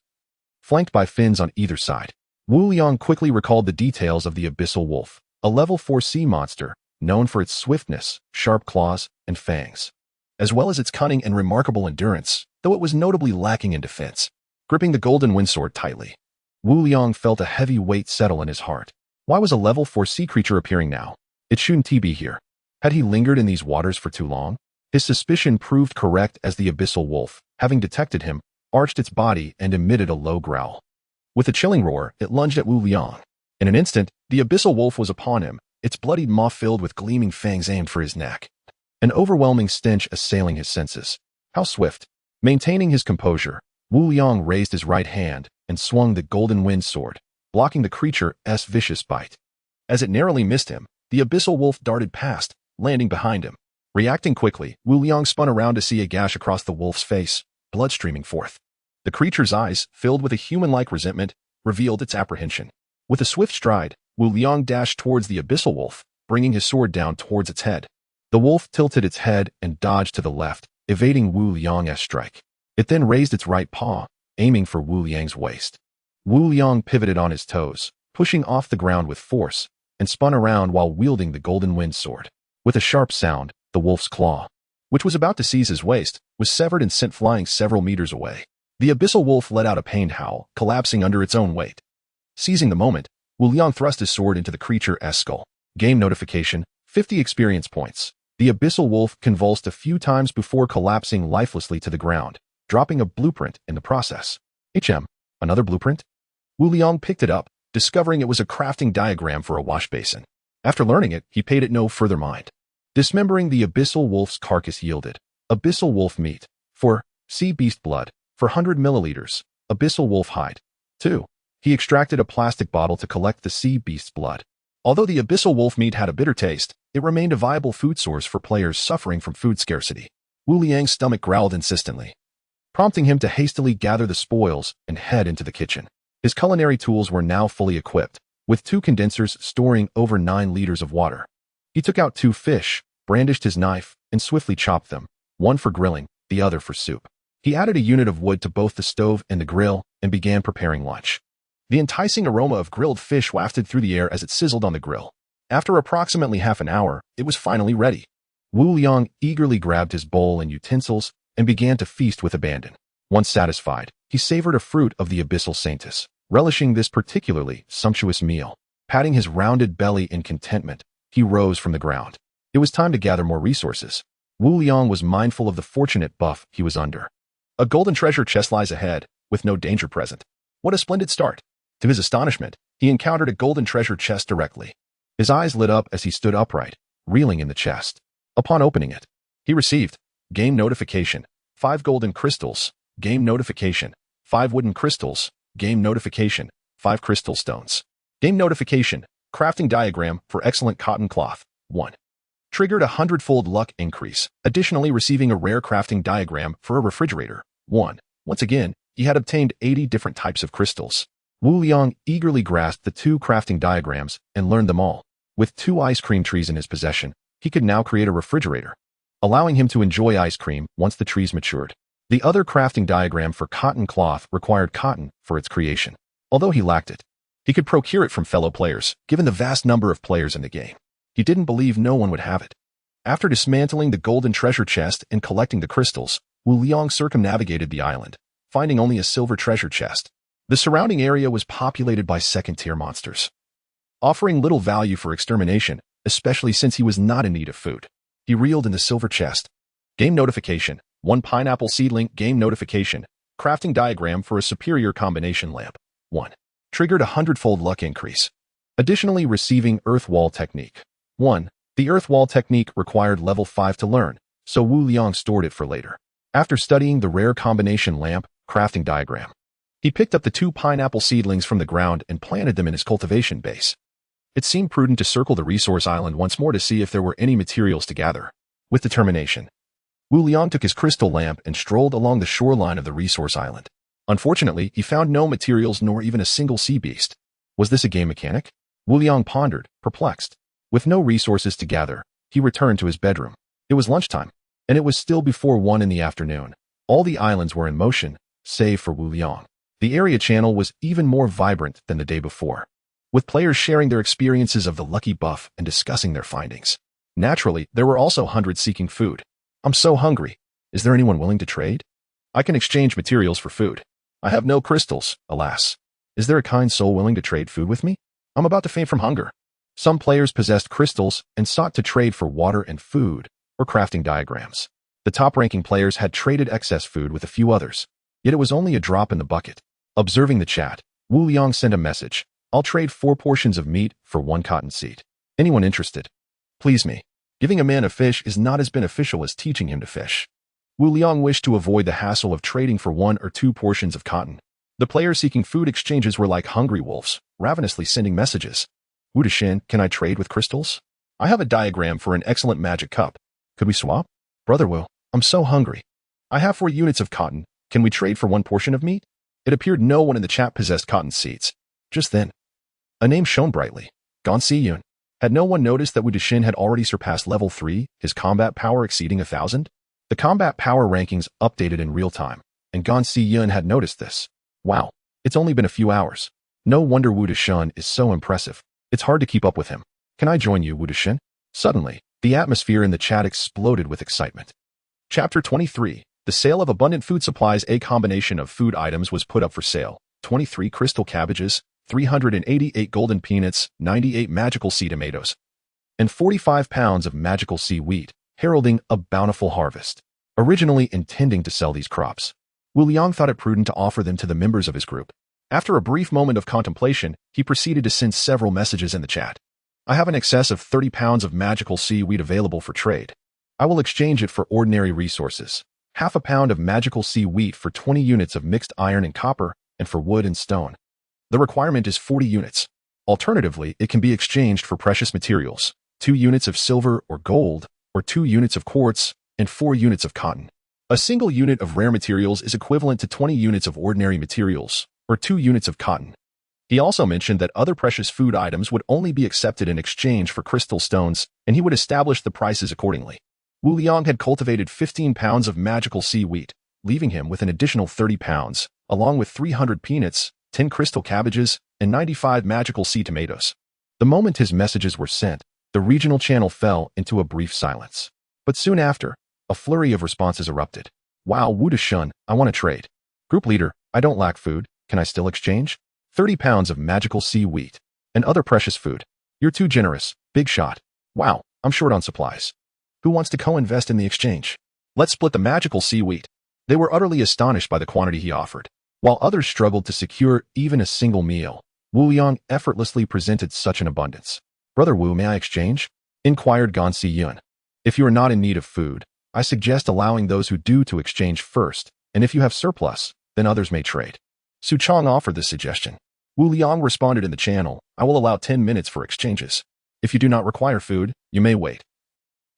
flanked by fins on either side. Wu Liang quickly recalled the details of the Abyssal Wolf, a level 4 sea monster, known for its swiftness, sharp claws, and fangs, as well as its cunning and remarkable endurance, though it was notably lacking in defense. Gripping the golden windsword tightly, Wu Liang felt a heavy weight settle in his heart. Why was a level 4 sea creature appearing now? It shouldn't be here. Had he lingered in these waters for too long? His suspicion proved correct as the Abyssal Wolf, having detected him, arched its body and emitted a low growl. With a chilling roar, it lunged at Wu Liang. In an instant, the Abyssal Wolf was upon him, its bloodied maw filled with gleaming fangs aimed for his neck. An overwhelming stench assailing his senses. How swift! Maintaining his composure, Wu Liang raised his right hand and swung the golden wind sword, blocking the creature's vicious bite. As it narrowly missed him, the Abyssal Wolf darted past, landing behind him. Reacting quickly, Wu Liang spun around to see a gash across the wolf's face, blood streaming forth. The creature's eyes, filled with a human-like resentment, revealed its apprehension. With a swift stride, Wu Liang dashed towards the Abyssal Wolf, bringing his sword down towards its head. The wolf tilted its head and dodged to the left, evading Wu Liang's strike. It then raised its right paw, aiming for Wu Liang's waist. Wu Liang pivoted on his toes, pushing off the ground with force, and spun around while wielding the golden wind sword. With a sharp sound, the wolf's claw, which was about to seize his waist, was severed and sent flying several meters away. The Abyssal Wolf let out a pained howl, collapsing under its own weight. Seizing the moment, Wu Liang thrust his sword into the creature's skull. Game notification, 50 experience points. The Abyssal Wolf convulsed a few times before collapsing lifelessly to the ground, dropping a blueprint in the process. Another blueprint? Wu Liang picked it up, discovering it was a crafting diagram for a wash basin. After learning it, he paid it no further mind. Dismembering the Abyssal Wolf's carcass yielded Abyssal Wolf meat, 4, sea beast blood, for 100 milliliters, Abyssal Wolf hide, 2. He extracted a plastic bottle to collect the sea beast's blood. Although the Abyssal Wolf meat had a bitter taste, it remained a viable food source for players suffering from food scarcity. Wu Liang's stomach growled insistently, prompting him to hastily gather the spoils and head into the kitchen. His culinary tools were now fully equipped, with 2 condensers storing over 9 liters of water. He took out 2 fish, brandished his knife, and swiftly chopped them, one for grilling, the other for soup. He added a unit of wood to both the stove and the grill and began preparing lunch. The enticing aroma of grilled fish wafted through the air as it sizzled on the grill. After approximately half an hour, it was finally ready. Wu Liang eagerly grabbed his bowl and utensils and began to feast with abandon. Once satisfied, he savored a fruit of the Abyssal Sanctus, relishing this particularly sumptuous meal. Patting his rounded belly in contentment, he rose from the ground. It was time to gather more resources. Wu Liang was mindful of the fortunate buff he was under. A golden treasure chest lies ahead, with no danger present. What a splendid start! To his astonishment, he encountered a golden treasure chest directly. His eyes lit up as he stood upright, reeling in the chest. Upon opening it, he received game notification, 5 golden crystals, game notification, 5 wooden crystals, game notification, 5 crystal stones. Game notification. Crafting diagram for excellent cotton cloth. 1. Triggered a 100-fold luck increase, additionally receiving a rare crafting diagram for a refrigerator. 1. Once again, he had obtained 80 different types of crystals. Wu Liang eagerly grasped the 2 crafting diagrams and learned them all. With 2 ice cream trees in his possession, he could now create a refrigerator, allowing him to enjoy ice cream once the trees matured. The other crafting diagram for cotton cloth required cotton for its creation. Although he lacked it, he could procure it from fellow players, given the vast number of players in the game. He didn't believe no one would have it. After dismantling the golden treasure chest and collecting the crystals, Wu Liang circumnavigated the island, finding only a silver treasure chest. The surrounding area was populated by second-tier monsters, offering little value for extermination, especially since he was not in need of food. He reeled in the silver chest. Game notification. 1 pineapple seedling. Game notification. Crafting diagram for a superior combination lamp. 1. Triggered a 100-fold luck increase. Additionally, receiving earth wall technique. 1. The earth wall technique required level 5 to learn, so Wu Liang stored it for later. After studying the rare combination lamp crafting diagram, he picked up the 2 pineapple seedlings from the ground and planted them in his cultivation base. It seemed prudent to circle the resource island once more to see if there were any materials to gather. With determination, Wu Liang took his crystal lamp and strolled along the shoreline of the resource island. Unfortunately, he found no materials nor even a single sea beast. Was this a game mechanic? Wu Liang pondered, perplexed. With no resources to gather, he returned to his bedroom. It was lunchtime, and it was still before 1 in the afternoon. All the islands were in motion, save for Wu Liang. The area channel was even more vibrant than the day before, with players sharing their experiences of the lucky buff and discussing their findings. Naturally, there were also hundreds seeking food. I'm so hungry. Is there anyone willing to trade? I can exchange materials for food. I have no crystals, alas. Is there a kind soul willing to trade food with me? I'm about to faint from hunger. Some players possessed crystals and sought to trade for water and food, or crafting diagrams. The top-ranking players had traded excess food with a few others, yet it was only a drop in the bucket. Observing the chat, Wu Liang sent a message. I'll trade 4 portions of meat for 1 cotton seed. Anyone interested? Please me. Giving a man a fish is not as beneficial as teaching him to fish. Wu Liang wished to avoid the hassle of trading for 1 or 2 portions of cotton. The players seeking food exchanges were like hungry wolves, ravenously sending messages. Wu Dishin, can I trade with crystals? I have a diagram for an excellent magic cup. Could we swap? Brother Wu, I'm so hungry. I have 4 units of cotton. Can we trade for 1 portion of meat? It appeared no one in the chat possessed cotton seeds. Just then, a name shone brightly. Gon Si-yun. Had no one noticed that Wu Dishin had already surpassed level 3, his combat power exceeding 1,000? The combat power rankings updated in real time, and Gon Si-yun had noticed this. Wow, it's only been a few hours. No wonder Wu Dishin is so impressive. It's hard to keep up with him. Can I join you, Wu Dishin? Suddenly, the atmosphere in the chat exploded with excitement. Chapter 23. The sale of abundant food supplies. A combination of food items was put up for sale. 23 crystal cabbages, 388 golden peanuts, 98 magical sea tomatoes, and 45 pounds of magical seaweed, heralding a bountiful harvest. Originally intending to sell these crops, Wu Liang thought it prudent to offer them to the members of his group. After a brief moment of contemplation, he proceeded to send several messages in the chat. I have an excess of 30 pounds of magical seaweed available for trade. I will exchange it for ordinary resources. Half a pound of magical seaweed for 20 units of mixed iron and copper, and for wood and stone. The requirement is 40 units. Alternatively, it can be exchanged for precious materials, 2 units of silver or gold, or 2 units of quartz, and 4 units of cotton. A single unit of rare materials is equivalent to 20 units of ordinary materials, or 2 units of cotton. He also mentioned that other precious food items would only be accepted in exchange for crystal stones, and he would establish the prices accordingly. Wu Liang had cultivated 15 pounds of magical seaweed, leaving him with an additional 30 pounds, along with 300 peanuts, 10 crystal cabbages, and 95 magical sea tomatoes. The moment his messages were sent, the regional channel fell into a brief silence. But soon after, a flurry of responses erupted. Wow, Wu Dishin, I want to trade. Group leader, I don't lack food. Can I still exchange? 30 pounds of magical seaweed and other precious food. You're too generous. Big shot. Wow, I'm short on supplies. Who wants to co-invest in the exchange? Let's split the magical seaweed. They were utterly astonished by the quantity he offered. While others struggled to secure even a single meal, Wu Liang effortlessly presented such an abundance. Brother Wu, may I exchange? Inquired Gon Si-yun. If you are not in need of food, I suggest allowing those who do to exchange first, and if you have surplus, then others may trade. Su Chong offered this suggestion. Wu Liang responded in the channel, I will allow 10 minutes for exchanges. If you do not require food, you may wait.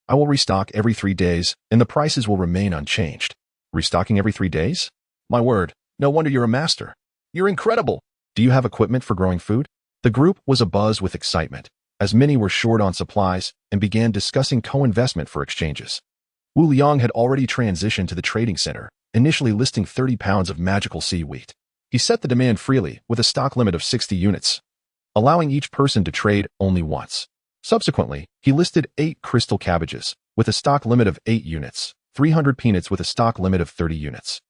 I will restock every 3 days, and the prices will remain unchanged. Restocking every 3 days? My word, no wonder you're a master. You're incredible. Do you have equipment for growing food? The group was abuzz with excitement, as many were short on supplies and began discussing co-investment for exchanges. Wu Liang had already transitioned to the trading center, initially listing 30 pounds of magical seaweed. He set the demand freely with a stock limit of 60 units, allowing each person to trade only once. Subsequently, he listed 8 crystal cabbages with a stock limit of 8 units, 300 peanuts with a stock limit of 30 units,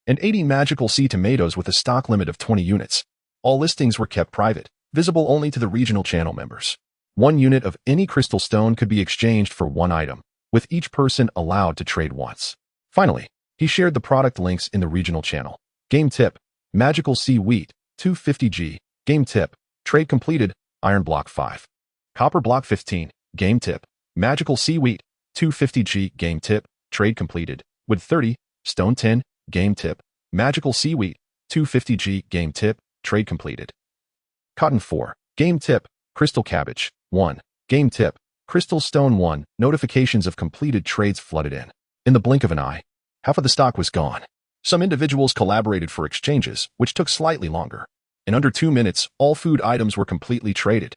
and 80 magical sea tomatoes with a stock limit of 20 units. All listings were kept private, visible only to the regional channel members. 1 unit of any crystal stone could be exchanged for 1 item, with each person allowed to trade once. Finally, he shared the product links in the regional channel. Game tip: magical seaweed, 250G. Game tip: trade completed, iron block 5. Copper block 15. Game tip: magical seaweed, 250G. Game tip: trade completed, wood 30, stone 10. Game tip: magical seaweed, 250G. Game tip: trade completed. Cotton 4. Game tip: crystal cabbage 1. Game tip: crystal stone 1. Notifications of completed trades flooded in. In the blink of an eye, half of the stock was gone. Some individuals collaborated for exchanges, which took slightly longer. In under 2 minutes, all food items were completely traded.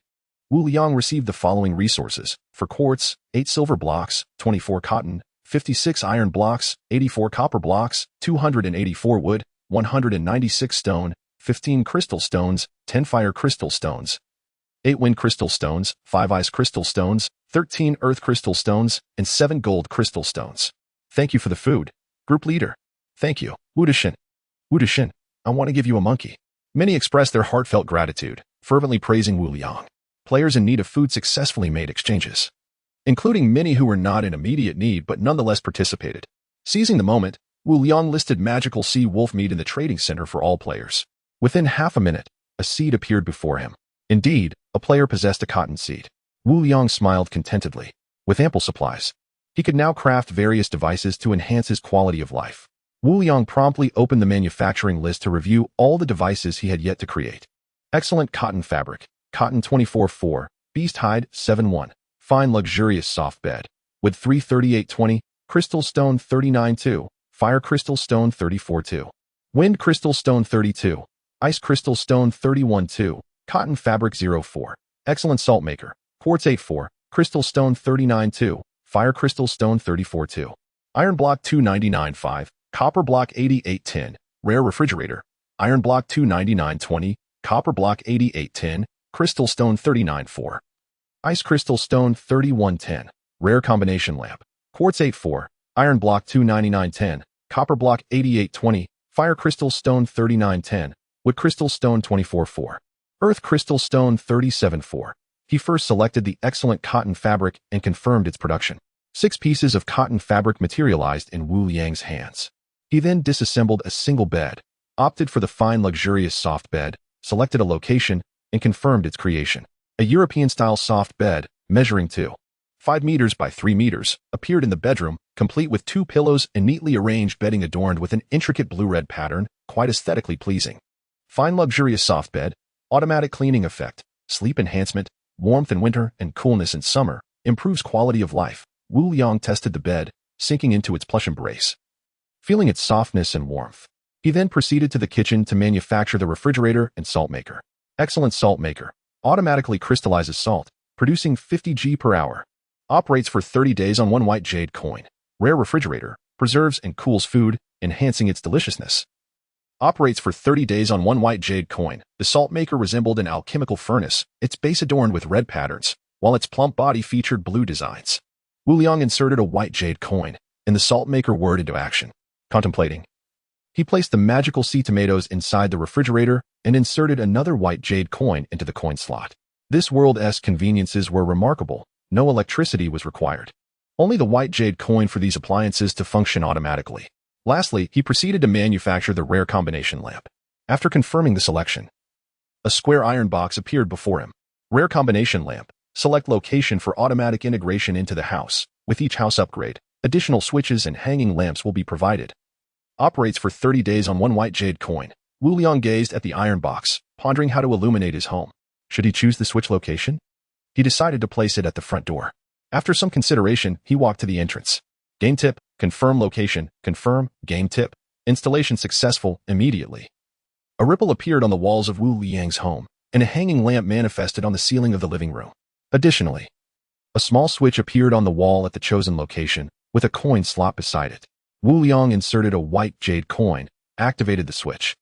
Wu Liang received the following resources: for quartz, 8 silver blocks, 24 cotton, 56 iron blocks, 84 copper blocks, 284 wood, 196 stone, 15 crystal stones, 10 fire crystal stones, 8 wind crystal stones, 5 ice crystal stones, 13 earth crystal stones, and 7 gold crystal stones. Thank you for the food. Group leader. Thank you. Wu Dixin. Wu Dixin, I want to give you a monkey. Many expressed their heartfelt gratitude, fervently praising Wu Liang. Players in need of food successfully made exchanges, including many who were not in immediate need but nonetheless participated. Seizing the moment, Wu Liang listed magical sea wolf meat in the trading center for all players. Within half a minute, a seed appeared before him. Indeed, a player possessed a cotton seed. Wu Liang smiled contentedly. With ample supplies, he could now craft various devices to enhance his quality of life. Wu Liang promptly opened the manufacturing list to review all the devices he had yet to create. Excellent cotton fabric, cotton 24-4, beast hide 7-1, fine luxurious soft bed, with 338-20, crystal stone 39-2, fire crystal stone 34-2, wind crystal stone 32, ice crystal stone 31-2, cotton fabric 04, excellent salt maker, quartz 8-4, crystal stone 39-2, fire crystal stone 34-2, iron block 299-5, copper block 88-10, rare refrigerator, iron block 299-20, copper block 88-10, crystal stone 39-4, ice crystal stone 31-10, rare combination lamp, quartz 8-4, iron block 299-10, copper block 88-20, fire crystal stone 39-10, wood crystal stone 24-4, earth crystal stone 37-4. He first selected the excellent cotton fabric and confirmed its production. 6 pieces of cotton fabric materialized in Wu Liang's hands. He then disassembled a single bed, opted for the fine luxurious soft bed, selected a location, and confirmed its creation. A European-style soft bed, measuring 2.5 meters by 3 meters, appeared in the bedroom, complete with 2 pillows and neatly arranged bedding adorned with an intricate blue-red pattern, quite aesthetically pleasing. Fine luxurious soft bed, automatic cleaning effect, sleep enhancement, warmth in winter and coolness in summer, improves quality of life. Wu Liang tested the bed, sinking into its plush embrace, feeling its softness and warmth. He then proceeded to the kitchen to manufacture the refrigerator and salt maker. Excellent salt maker, automatically crystallizes salt, producing 50 G per hour. Operates for 30 days on 1 white jade coin. Rare refrigerator, preserves and cools food, enhancing its deliciousness. Operates for 30 days on 1 white jade coin. The salt maker resembled an alchemical furnace, its base adorned with red patterns, while its plump body featured blue designs. Wu Liang inserted a white jade coin, and the salt maker whirred into action. Contemplating, he placed the magical sea tomatoes inside the refrigerator and inserted another white jade coin into the coin slot. This world-esque conveniences were remarkable. No electricity was required. Only the white jade coin for these appliances to function automatically. Lastly, he proceeded to manufacture the rare combination lamp. After confirming the selection, a square iron box appeared before him. Rare combination lamp. Select location for automatic integration into the house. With each house upgrade, additional switches and hanging lamps will be provided. Operates for 30 days on 1 white jade coin. Wu Liang gazed at the iron box, pondering how to illuminate his home. Should he choose the switch location? He decided to place it at the front door. After some consideration, he walked to the entrance. Game tip, confirm location, confirm, game tip. Installation successful immediately. A ripple appeared on the walls of Wu Liang's home, and a hanging lamp manifested on the ceiling of the living room. Additionally, a small switch appeared on the wall at the chosen location, with a coin slot beside it. Wu Liang inserted a white jade coin, activated the switch,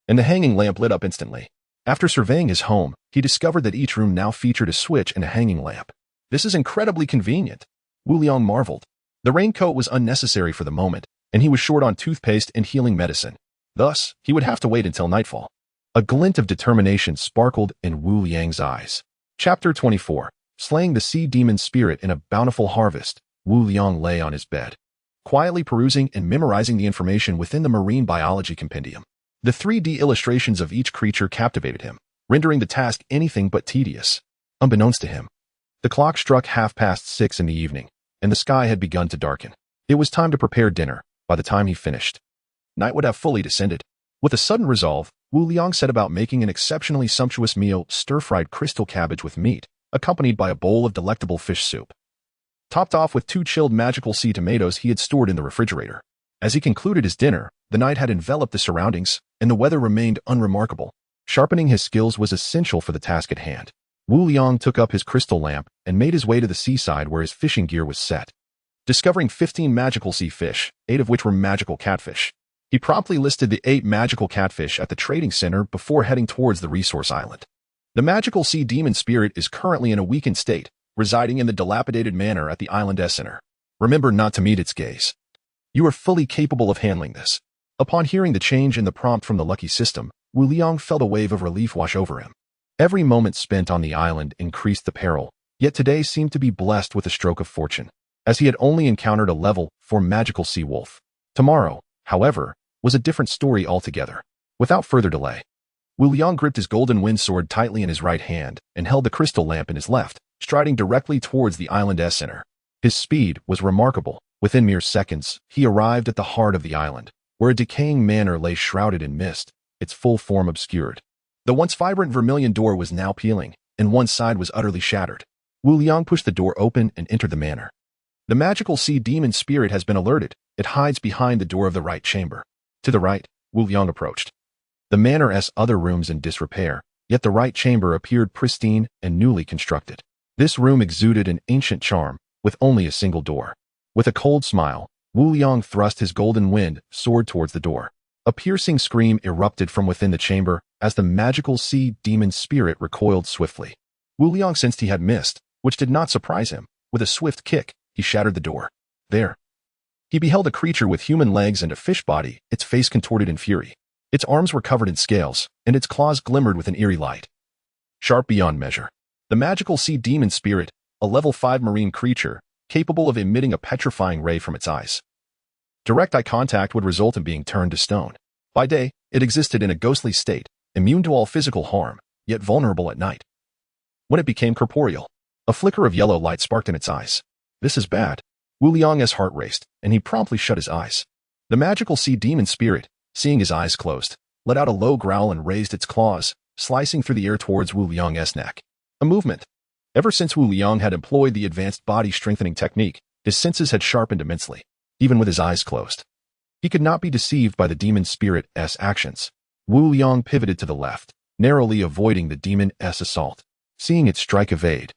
and the hanging lamp lit up instantly. After surveying his home, he discovered that each room now featured a switch and a hanging lamp. This is incredibly convenient. Wu Liang marveled. The raincoat was unnecessary for the moment, and he was short on toothpaste and healing medicine. Thus, he would have to wait until nightfall. A glint of determination sparkled in Wu Liang's eyes. Chapter 24. Slaying the Sea Demon Spirit in a Bountiful Harvest. Wu Liang lay on his bed, quietly perusing and memorizing the information within the marine biology compendium. The 3D illustrations of each creature captivated him, rendering the task anything but tedious. Unbeknownst to him, the clock struck 6:30 in the evening, and the sky had begun to darken. It was time to prepare dinner. By the time he finished, night would have fully descended. With a sudden resolve, Wu Liang set about making an exceptionally sumptuous meal, stir-fried crystal cabbage with meat, accompanied by a bowl of delectable fish soup, topped off with 2 chilled magical sea tomatoes he had stored in the refrigerator. As he concluded his dinner, the night had enveloped the surroundings, and the weather remained unremarkable. Sharpening his skills was essential for the task at hand. Wu Liang took up his crystal lamp and made his way to the seaside where his fishing gear was set. Discovering 15 magical sea fish, 8 of which were magical catfish, he promptly listed the 8 magical catfish at the trading center before heading towards the resource island. The magical sea demon spirit is currently in a weakened state, residing in the dilapidated manor at the island center. Remember not to meet its gaze. You are fully capable of handling this. Upon hearing the change in the prompt from the lucky system, Wu Liang felt a wave of relief wash over him. Every moment spent on the island increased the peril, yet today seemed to be blessed with a stroke of fortune, as he had only encountered a level 4 magical sea wolf. Tomorrow, however, was a different story altogether. Without further delay, Wu Liang gripped his golden wind sword tightly in his right hand and held the crystal lamp in his left, striding directly towards the island's center. His speed was remarkable. Within mere seconds, he arrived at the heart of the island, where a decaying manor lay shrouded in mist, its full form obscured. The once vibrant vermilion door was now peeling, and one side was utterly shattered. Wu Liang pushed the door open and entered the manor. The magical sea demon spirit has been alerted. It hides behind the door of the right chamber. To the right, Wu Liang approached. The manor's other rooms in disrepair, yet the right chamber appeared pristine and newly constructed. This room exuded an ancient charm, with only a single door. With a cold smile, Wu Liang thrust his golden wind sword towards the door. A piercing scream erupted from within the chamber as the magical sea demon spirit recoiled swiftly. Wu Liang sensed he had missed, which did not surprise him. With a swift kick, he shattered the door. There, he beheld a creature with human legs and a fish body, its face contorted in fury. Its arms were covered in scales, and its claws glimmered with an eerie light. Sharp beyond measure, the magical sea demon spirit, a level 5 marine creature, capable of emitting a petrifying ray from its eyes. Direct eye contact would result in being turned to stone. By day, it existed in a ghostly state, immune to all physical harm, yet vulnerable at night. When it became corporeal, a flicker of yellow light sparked in its eyes. This is bad. Wu Liang's heart raced, and he promptly shut his eyes. The magical sea demon spirit, seeing his eyes closed, let out a low growl and raised its claws, slicing through the air towards Wu Liang's neck. A movement. Ever since Wu Liang had employed the advanced body-strengthening technique, his senses had sharpened immensely, even with his eyes closed. He could not be deceived by the demon spirit's actions. Wu Liang pivoted to the left, narrowly avoiding the demon's assault. Seeing it strike evade,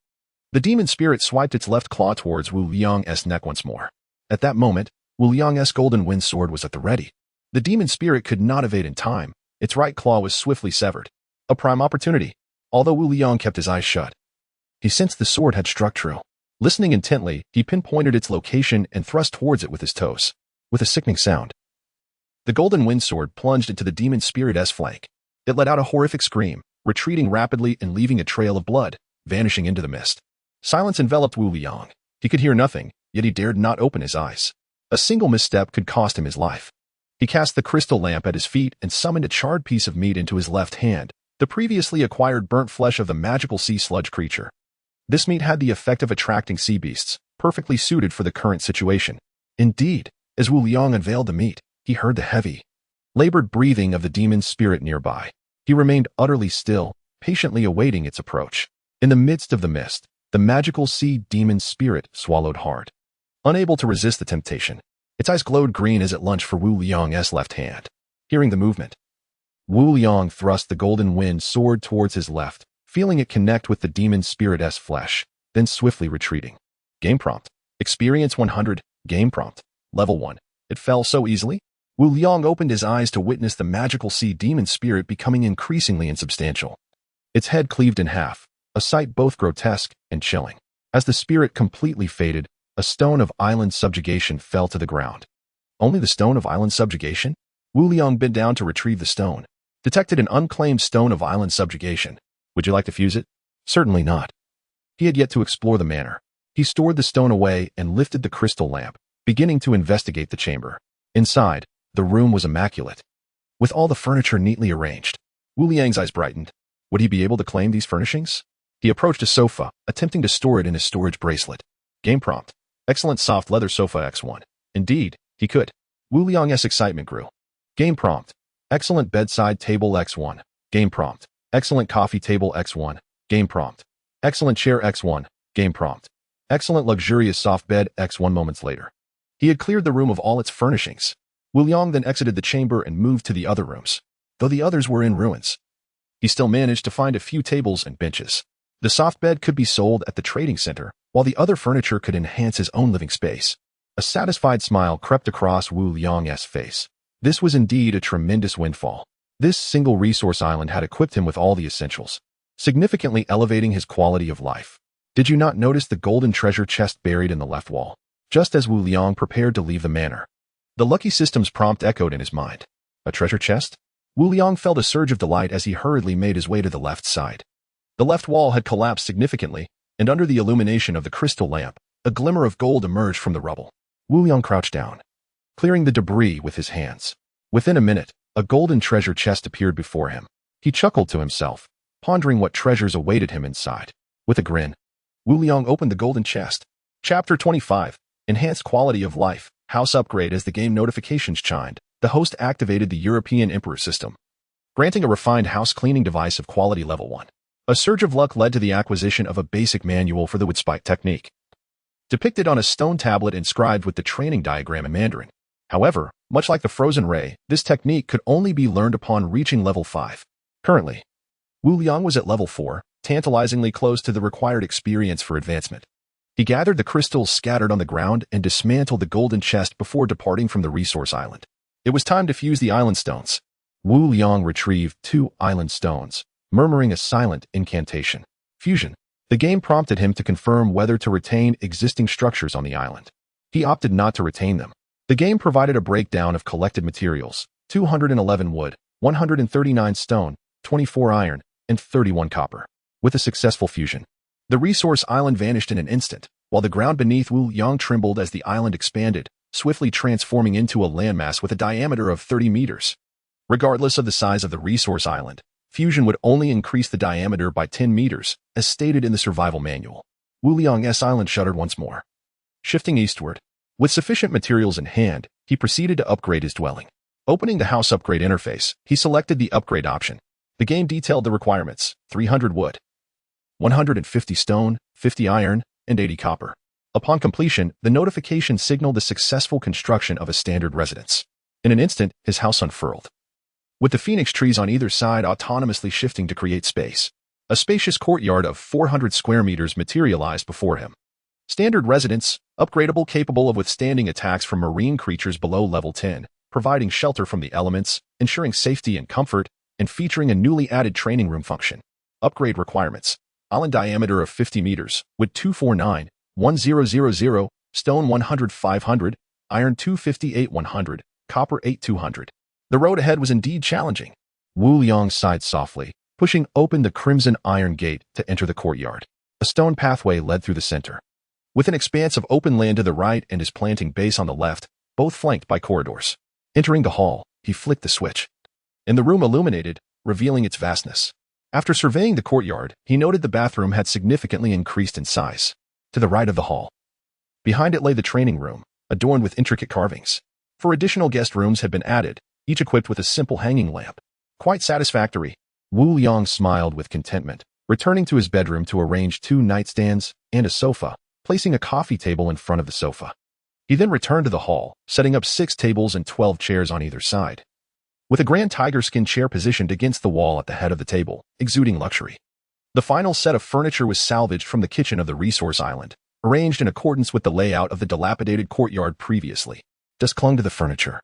the demon spirit swiped its left claw towards Wu Liang's neck once more. At that moment, Wu Liang's golden wind sword was at the ready. The demon spirit could not evade in time. Its right claw was swiftly severed. A prime opportunity. Although Wu Liang kept his eyes shut, he sensed the sword had struck true. Listening intently, he pinpointed its location and thrust towards it with his toes. With a sickening sound, the golden wind sword plunged into the demon spirit's flank. It let out a horrific scream, retreating rapidly and leaving a trail of blood, vanishing into the mist. Silence enveloped Wu Liang. He could hear nothing, yet he dared not open his eyes. A single misstep could cost him his life. He cast the crystal lamp at his feet and summoned a charred piece of meat into his left hand, the previously acquired burnt flesh of the magical sea sludge creature. This meat had the effect of attracting sea beasts, perfectly suited for the current situation. Indeed, as Wu Liang unveiled the meat, he heard the heavy, labored breathing of the demon spirit nearby. He remained utterly still, patiently awaiting its approach. In the midst of the mist, the magical sea demon spirit swallowed hard. Unable to resist the temptation, its eyes glowed green as it lunged for Wu Liang's left hand. Hearing the movement, Wu Liang thrust the golden wind sword towards his left, feeling it connect with the demon spirit's flesh, then swiftly retreating. Game prompt. Experience 100. Game prompt. Level 1. It fell so easily? Wu Liang opened his eyes to witness the magical sea demon spirit becoming increasingly insubstantial. Its head cleaved in half, a sight both grotesque and chilling. As the spirit completely faded, a stone of island subjugation fell to the ground. Only the stone of island subjugation? Wu Liang bent down to retrieve the stone. Detected an unclaimed stone of island subjugation. Would you like to fuse it? Certainly not. He had yet to explore the manor. He stored the stone away and lifted the crystal lamp, beginning to investigate the chamber. Inside, the room was immaculate. With all the furniture neatly arranged, Wu Liang's eyes brightened. Would he be able to claim these furnishings? He approached a sofa, attempting to store it in his storage bracelet. Game prompt. Excellent soft leather sofa X1. Indeed, he could. Wu Liang's excitement grew. Game prompt. Excellent bedside table X1. Game prompt. Excellent coffee table X1. Game prompt. Excellent chair X1. Game prompt. Excellent luxurious soft bed X1. Moments later, he had cleared the room of all its furnishings. Wu Liang then exited the chamber and moved to the other rooms. Though the others were in ruins, he still managed to find a few tables and benches. The soft bed could be sold at the trading center, while the other furniture could enhance his own living space. A satisfied smile crept across Wu Liang's face. This was indeed a tremendous windfall. This single resource island had equipped him with all the essentials, significantly elevating his quality of life. Did you not notice the golden treasure chest buried in the left wall? Just as Wu Liang prepared to leave the manor, the lucky system's prompt echoed in his mind. A treasure chest? Wu Liang felt a surge of delight as he hurriedly made his way to the left side. The left wall had collapsed significantly, and under the illumination of the crystal lamp, a glimmer of gold emerged from the rubble. Wu Liang crouched down, clearing the debris with his hands. Within a minute, a golden treasure chest appeared before him. He chuckled to himself, pondering what treasures awaited him inside. With a grin, Wu Liang opened the golden chest. Chapter 25. Enhanced Quality of Life. House Upgrade. As the game notifications chimed, the host activated the European Emperor system, granting a refined house cleaning device of quality level 1. A surge of luck led to the acquisition of a basic manual for the woodspike technique, depicted on a stone tablet inscribed with the training diagram in Mandarin. However, much like the frozen ray, this technique could only be learned upon reaching level 5. Currently, Wu Liang was at level 4, tantalizingly close to the required experience for advancement. He gathered the crystals scattered on the ground and dismantled the golden chest before departing from the resource island. It was time to fuse the island stones. Wu Liang retrieved 2 island stones, murmuring a silent incantation. Fusion. The game prompted him to confirm whether to retain existing structures on the island. He opted not to retain them. The game provided a breakdown of collected materials: 211 wood, 139 stone, 24 iron, and 31 copper. With a successful fusion, the resource island vanished in an instant, while the ground beneath Wu Liang trembled as the island expanded, swiftly transforming into a landmass with a diameter of 30 meters. Regardless of the size of the resource island, fusion would only increase the diameter by 10 meters, as stated in the survival manual. Wu Liang's island shuddered once more. Shifting eastward, with sufficient materials in hand, he proceeded to upgrade his dwelling. Opening the house upgrade interface, he selected the upgrade option. The game detailed the requirements: 300 wood, 150 stone, 50 iron, and 80 copper. Upon completion, the notification signaled the successful construction of a standard residence. In an instant, his house unfurled, with the phoenix trees on either side autonomously shifting to create space. A spacious courtyard of 400 square meters materialized before him. Standard residence, upgradable, capable of withstanding attacks from marine creatures below level 10, providing shelter from the elements, ensuring safety and comfort, and featuring a newly added training room function. Upgrade requirements: island diameter of 50 meters, wood 249, 1000, stone 100 500, iron 258 100, copper 8 200. The road ahead was indeed challenging. Wu Liang sighed softly, pushing open the crimson iron gate to enter the courtyard. A stone pathway led through the center, with an expanse of open land to the right and his planting base on the left, both flanked by corridors. Entering the hall, he flicked the switch, and the room illuminated, revealing its vastness. After surveying the courtyard, he noted the bathroom had significantly increased in size. To the right of the hall, behind it lay the training room, adorned with intricate carvings. 4 additional guest rooms had been added, each equipped with a simple hanging lamp. Quite satisfactory. Wu Liang smiled with contentment, returning to his bedroom to arrange 2 nightstands and a sofa, placing a coffee table in front of the sofa. He then returned to the hall, setting up 6 tables and 12 chairs on either side, with a grand tiger skin chair positioned against the wall at the head of the table, exuding luxury. The final set of furniture was salvaged from the kitchen of the resource island, arranged in accordance with the layout of the dilapidated courtyard previously. Dust clung to the furniture,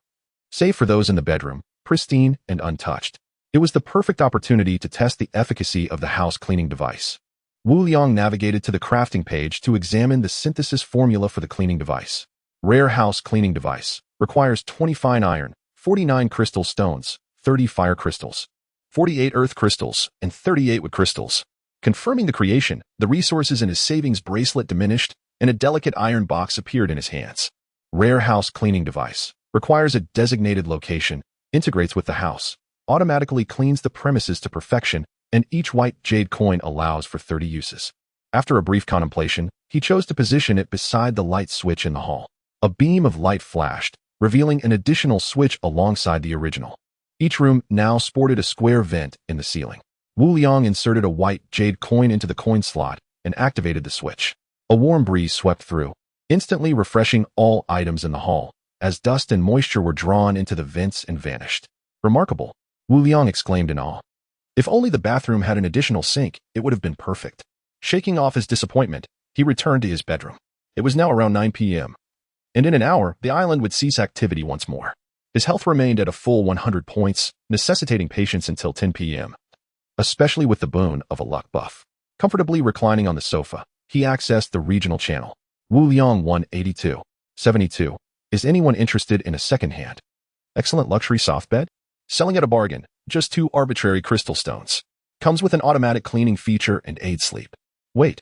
save for those in the bedroom, pristine and untouched. It was the perfect opportunity to test the efficacy of the house cleaning device. Wu Liang navigated to the crafting page to examine the synthesis formula for the cleaning device. Rare house cleaning device. Requires 20 fine iron, 49 crystal stones, 30 fire crystals, 48 earth crystals, and 38 wood crystals. Confirming the creation, the resources in his savings bracelet diminished, and a delicate iron box appeared in his hands. Rare house cleaning device. Requires a designated location, integrates with the house, automatically cleans the premises to perfection, and each white jade coin allows for 30 uses. After a brief contemplation, he chose to position it beside the light switch in the hall. A beam of light flashed, revealing an additional switch alongside the original. Each room now sported a square vent in the ceiling. Wu Liang inserted a white jade coin into the coin slot and activated the switch. A warm breeze swept through, instantly refreshing all items in the hall, as dust and moisture were drawn into the vents and vanished. Remarkable, Wu Liang exclaimed in awe. If only the bathroom had an additional sink, it would have been perfect. Shaking off his disappointment, he returned to his bedroom. It was now around 9 p.m. and in an hour, the island would cease activity once more. His health remained at a full 100 points, necessitating patience until 10 p.m., especially with the boon of a luck buff. Comfortably reclining on the sofa, he accessed the regional channel. Wu Liang 182. 72. Is anyone interested in a second-hand, excellent luxury soft bed? Selling at a bargain, just 2 arbitrary crystal stones. Comes with an automatic cleaning feature and aids sleep. Wait,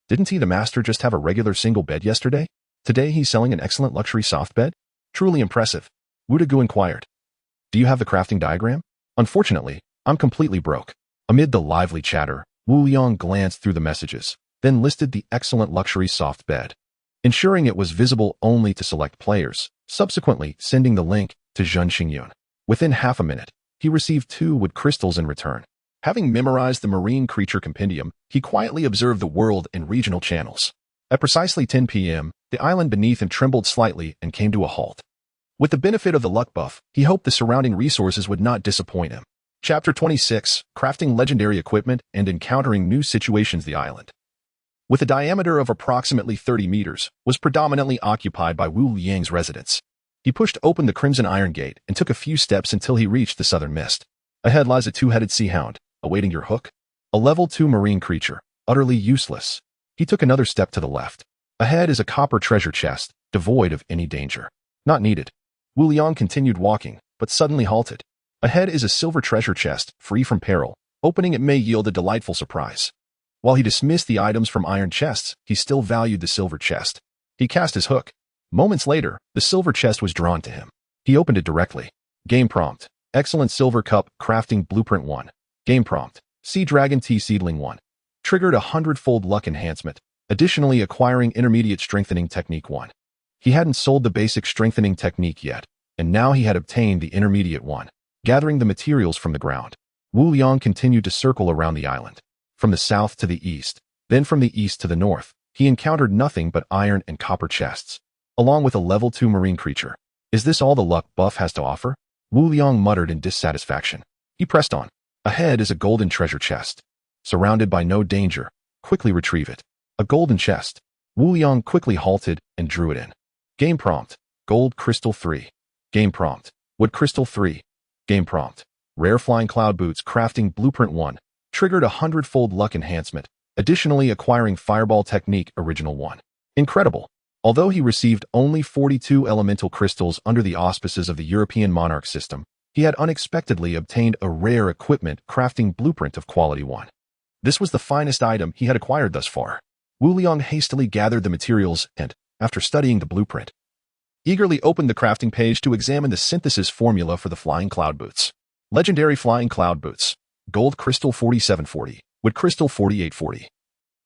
didn't he the master just have a regular single bed yesterday? Today he's selling an excellent luxury soft bed? Truly impressive. Wu Dagu inquired. Do you have the crafting diagram? Unfortunately, I'm completely broke. Amid the lively chatter, Wu Liang glanced through the messages, then listed the excellent luxury soft bed, ensuring it was visible only to select players, subsequently sending the link to Zhen Xingyun. Within half a minute, he received 2 wood crystals in return. Having memorized the marine creature compendium, he quietly observed the world and regional channels. At precisely 10 p.m., the island beneath him trembled slightly and came to a halt. With the benefit of the luck buff, he hoped the surrounding resources would not disappoint him. Chapter 26, Crafting Legendary Equipment and Encountering New Situations. The island, with a diameter of approximately 30 meters, was predominantly occupied by Wu Liang's residence. He pushed open the Crimson Iron Gate and took a few steps until he reached the southern mist. Ahead lies a 2-headed sea hound, awaiting your hook. A level 2 marine creature, utterly useless. He took another step to the left. Ahead is a copper treasure chest, devoid of any danger. Not needed. Wu Liang continued walking, but suddenly halted. Ahead is a silver treasure chest, free from peril. Opening it may yield a delightful surprise. While he dismissed the items from iron chests, he still valued the silver chest. He cast his hook. Moments later, the silver chest was drawn to him. He opened it directly. Game prompt. Excellent silver cup, crafting blueprint 1. Game prompt. Sea dragon tea seedling 1. Triggered a 100-fold luck enhancement, additionally acquiring intermediate strengthening technique 1. He hadn't sold the basic strengthening technique yet, and now he had obtained the intermediate one. Gathering the materials from the ground, Wu Liang continued to circle around the island. From the south to the east, then from the east to the north, he encountered nothing but iron and copper chests, along with a level 2 marine creature. Is this all the luck buff has to offer? Wu Liang muttered in dissatisfaction. He pressed on. Ahead is a golden treasure chest. Surrounded by no danger, quickly retrieve it. A golden chest. Wu Liang quickly halted and drew it in. Game prompt. Gold crystal 3. Game prompt. Wood crystal 3. Game prompt. Rare flying cloud boots crafting blueprint 1. Triggered a 100-fold luck enhancement, additionally acquiring fireball technique original 1. Incredible. Although he received only 42 elemental crystals under the auspices of the European monarch system, he had unexpectedly obtained a rare equipment crafting blueprint of quality 1. This was the finest item he had acquired thus far. Wu Liang hastily gathered the materials and, after studying the blueprint, eagerly opened the crafting page to examine the synthesis formula for the flying cloud boots. Legendary flying cloud boots. Gold crystal 4740, wood crystal 4840,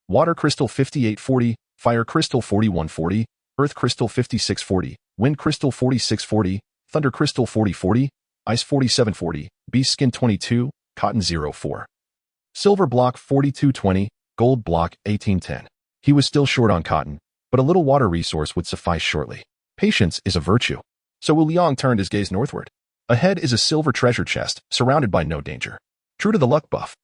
water crystal 5840, fire crystal 4140, earth crystal 5640, wind crystal 4640, thunder crystal 4040, ice 4740, beast skin 22, cotton 04. Silver block 4220, gold block 1810. He was still short on cotton, but a little water resource would suffice shortly. Patience is a virtue. So Wu Liang turned his gaze northward. Ahead is a silver treasure chest, surrounded by no danger. True to the luck buff,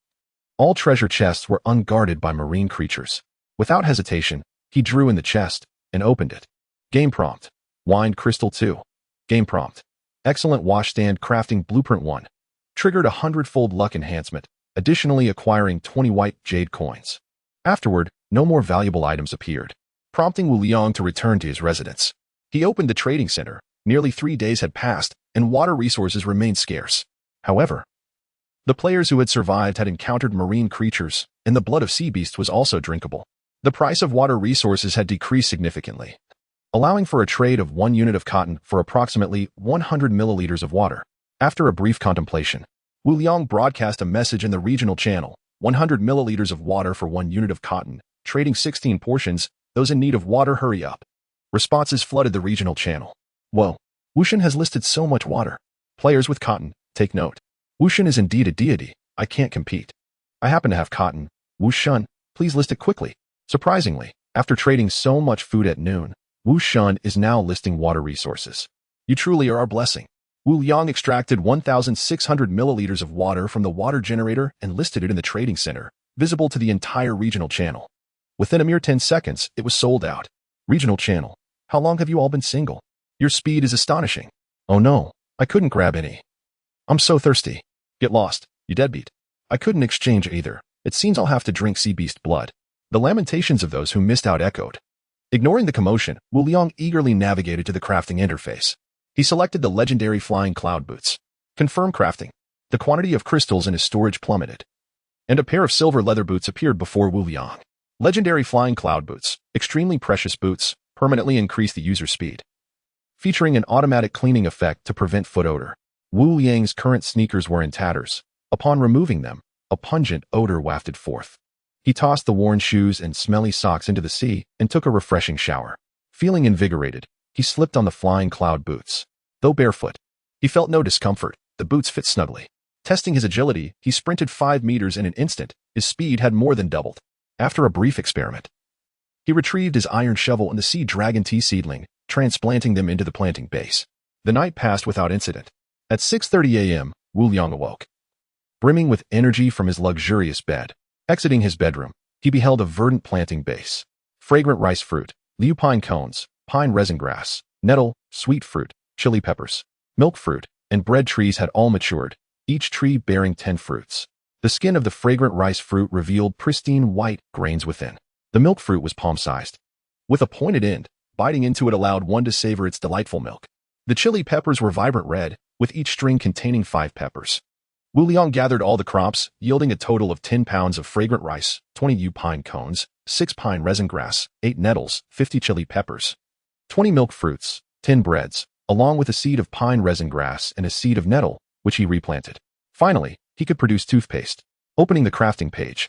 all treasure chests were unguarded by marine creatures. Without hesitation, he drew in the chest and opened it. Game prompt. Wind crystal 2. Game prompt. Excellent washstand crafting blueprint 1. Triggered a 100-fold luck enhancement, additionally acquiring 20 white jade coins. Afterward, no more valuable items appeared, prompting Wu Liang to return to his residence. He opened the trading center. Nearly 3 days had passed, and water resources remained scarce. However, the players who had survived had encountered marine creatures, and the blood of sea beasts was also drinkable. The price of water resources had decreased significantly, allowing for a trade of 1 unit of cotton for approximately 100 milliliters of water. After a brief contemplation, Wu Liang broadcast a message in the regional channel: 100 milliliters of water for 1 unit of cotton, trading 16 portions. Those in need of water, hurry up. Responses flooded the regional channel. Whoa, Wushan has listed so much water. Players with cotton, take note. Wushan is indeed a deity. I can't compete. I happen to have cotton. Wushan, please list it quickly. Surprisingly, after trading so much food at noon, Wushan is now listing water resources. You truly are our blessing. Wu Liang extracted 1,600 milliliters of water from the water generator and listed it in the trading center, visible to the entire regional channel. Within a mere 10 seconds, it was sold out. Regional channel. How long have you all been single? Your speed is astonishing. Oh no, I couldn't grab any. I'm so thirsty. Get lost, you deadbeat. I couldn't exchange either. It seems I'll have to drink sea beast blood. The lamentations of those who missed out echoed. Ignoring the commotion, Wu Liang eagerly navigated to the crafting interface. He selected the legendary flying cloud boots. Confirm crafting. The quantity of crystals in his storage plummeted, and a pair of silver leather boots appeared before Wu Liang. Legendary flying cloud boots, extremely precious boots, permanently increase the user speed, featuring an automatic cleaning effect to prevent foot odor. Wu Liang's current sneakers were in tatters. Upon removing them, a pungent odor wafted forth. He tossed the worn shoes and smelly socks into the sea and took a refreshing shower. Feeling invigorated, he slipped on the flying cloud boots. Though barefoot, he felt no discomfort. The boots fit snugly. Testing his agility, he sprinted 5 meters in an instant. His speed had more than doubled. After a brief experiment, he retrieved his iron shovel and the sea dragon tea seedling, transplanting them into the planting base. The night passed without incident. At 6:30 a.m., Wu Liang awoke, brimming with energy from his luxurious bed. Exiting his bedroom, he beheld a verdant planting base. Fragrant rice fruit, liu pine cones, pine resin grass, nettle, sweet fruit, chili peppers, milk fruit, and bread trees had all matured, each tree bearing 10 fruits. The skin of the fragrant rice fruit revealed pristine white grains within. The milk fruit was palm-sized, with a pointed end. Biting into it allowed one to savor its delightful milk. The chili peppers were vibrant red, with each string containing 5 peppers. Wu Liang gathered all the crops, yielding a total of 10 pounds of fragrant rice, 20 yew pine cones, 6 pine resin grass, 8 nettles, 50 chili peppers, 20 milk fruits, 10 breads, along with a seed of pine resin grass and a seed of nettle, which he replanted. Finally, he could produce toothpaste. Opening the crafting page,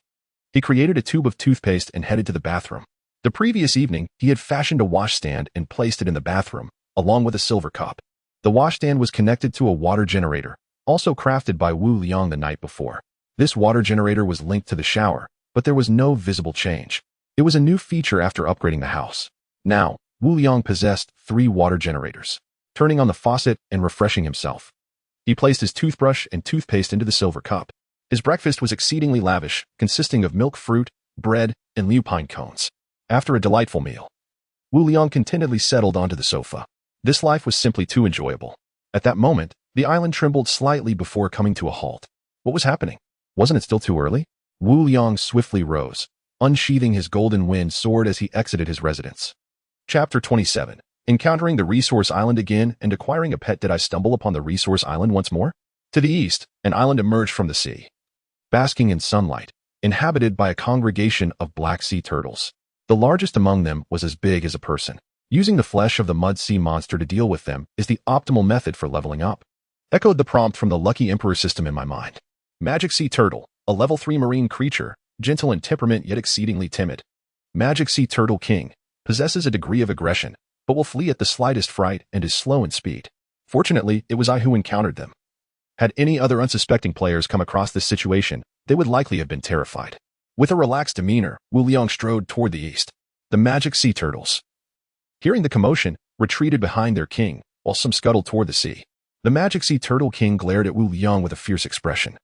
he created a tube of toothpaste and headed to the bathroom. The previous evening, he had fashioned a washstand and placed it in the bathroom, along with a silver cup. The washstand was connected to a water generator, also crafted by Wu Liang the night before. This water generator was linked to the shower, but there was no visible change. It was a new feature after upgrading the house. Now, Wu Liang possessed 3 water generators. Turning on the faucet and refreshing himself, he placed his toothbrush and toothpaste into the silver cup. His breakfast was exceedingly lavish, consisting of milk fruit, bread, and liu pine cones. After a delightful meal, Wu Liang contentedly settled onto the sofa. This life was simply too enjoyable. At that moment, the island trembled slightly before coming to a halt. What was happening? Wasn't it still too early? Wu Liang swiftly rose, unsheathing his golden wind sword as he exited his residence. Chapter 27. Encountering the resource island again and acquiring a pet. Did I stumble upon the resource island once more? To the east, an island emerged from the sea, basking in sunlight, inhabited by a congregation of black sea turtles. The largest among them was as big as a person. Using the flesh of the mud sea monster to deal with them is the optimal method for leveling up. Echoed the prompt from the Lucky Emperor system in my mind. Magic Sea Turtle, a level 3 marine creature, gentle in temperament yet exceedingly timid. Magic Sea Turtle King, possesses a degree of aggression, but will flee at the slightest fright and is slow in speed. Fortunately, it was I who encountered them. Had any other unsuspecting players come across this situation, they would likely have been terrified. With a relaxed demeanor, Wu Liang strode toward the east. The magic sea turtles, hearing the commotion, retreated behind their king, while some scuttled toward the sea. The magic sea turtle king glared at Wu Liang with a fierce expression,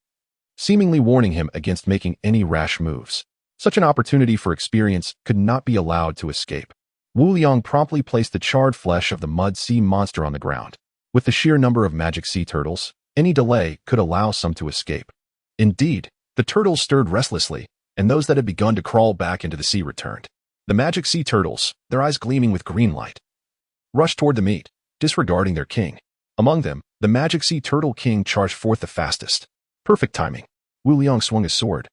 seemingly warning him against making any rash moves. Such an opportunity for experience could not be allowed to escape. Wu Liang promptly placed the charred flesh of the mud sea monster on the ground. With the sheer number of magic sea turtles, any delay could allow some to escape. Indeed, the turtles stirred restlessly, and those that had begun to crawl back into the sea returned. The magic sea turtles, their eyes gleaming with green light, rushed toward the meat, disregarding their king. Among them, the magic sea turtle king charged forth the fastest. Perfect timing. Wu Liang swung his sword,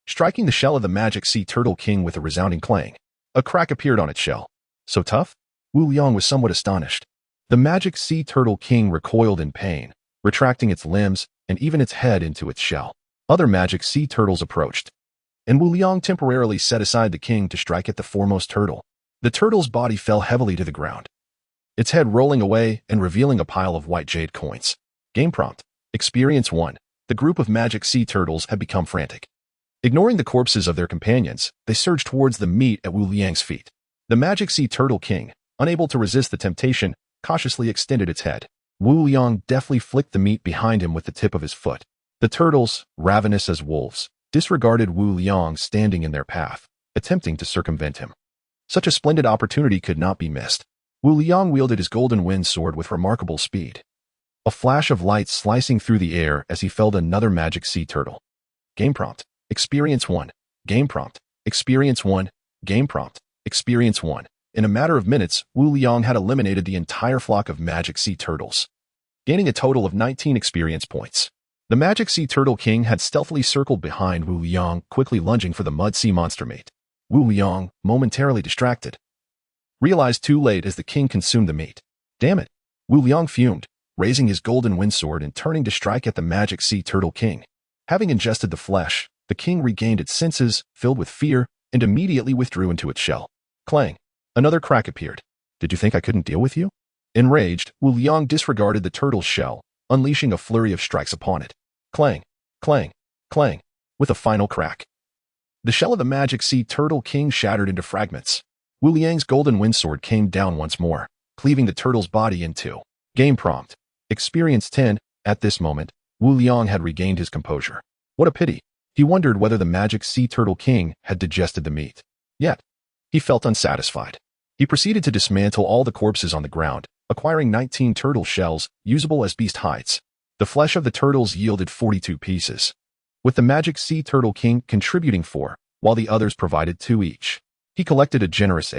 striking the shell of the magic sea turtle king with a resounding clang. A crack appeared on its shell. So tough? Wu Liang was somewhat astonished. The magic sea turtle king recoiled in pain, retracting its limbs and even its head into its shell. Other magic sea turtles approached, and Wu Liang temporarily set aside the king to strike at the foremost turtle. The turtle's body fell heavily to the ground, its head rolling away and revealing a pile of white jade coins. Game prompt. Experience 1. The group of magic sea turtles had become frantic. Ignoring the corpses of their companions, they surged towards the meat at Wu Liang's feet. The magic sea turtle king, unable to resist the temptation, cautiously extended its head. Wu Liang deftly flicked the meat behind him with the tip of his foot. The turtles, ravenous as wolves, disregarded Wu Liang standing in their path, attempting to circumvent him. Such a splendid opportunity could not be missed. Wu Liang wielded his golden wind sword with remarkable speed, a flash of light slicing through the air as he felled another magic sea turtle. Game prompt. Experience 1. Game prompt. Experience 1. Game prompt. Experience 1. In a matter of minutes, Wu Liang had eliminated the entire flock of magic sea turtles, gaining a total of 19 experience points. The magic sea turtle king had stealthily circled behind Wu Liang, quickly lunging for the mud sea monster meat. Wu Liang, momentarily distracted, realized too late as the king consumed the meat. Damn it! Wu Liang fumed, raising his golden wind sword and turning to strike at the magic sea turtle king. Having ingested the flesh, the king regained its senses, filled with fear, and immediately withdrew into its shell. Clang! Another crack appeared. Did you think I couldn't deal with you? Enraged, Wu Liang disregarded the turtle's shell, unleashing a flurry of strikes upon it. Clang! Clang! Clang! With a final crack, the shell of the magic sea turtle king shattered into fragments. Wu Liang's golden wind sword came down once more, cleaving the turtle's body in two. Game prompt. Experience 10. At this moment, Wu Liang had regained his composure. What a pity. He wondered whether the magic sea turtle king had digested the meat. Yet, he felt unsatisfied. He proceeded to dismantle all the corpses on the ground, acquiring 19 turtle shells, usable as beast hides. The flesh of the turtles yielded 42 pieces, with the magic sea turtle king contributing 4, while the others provided 2 each. He collected a generous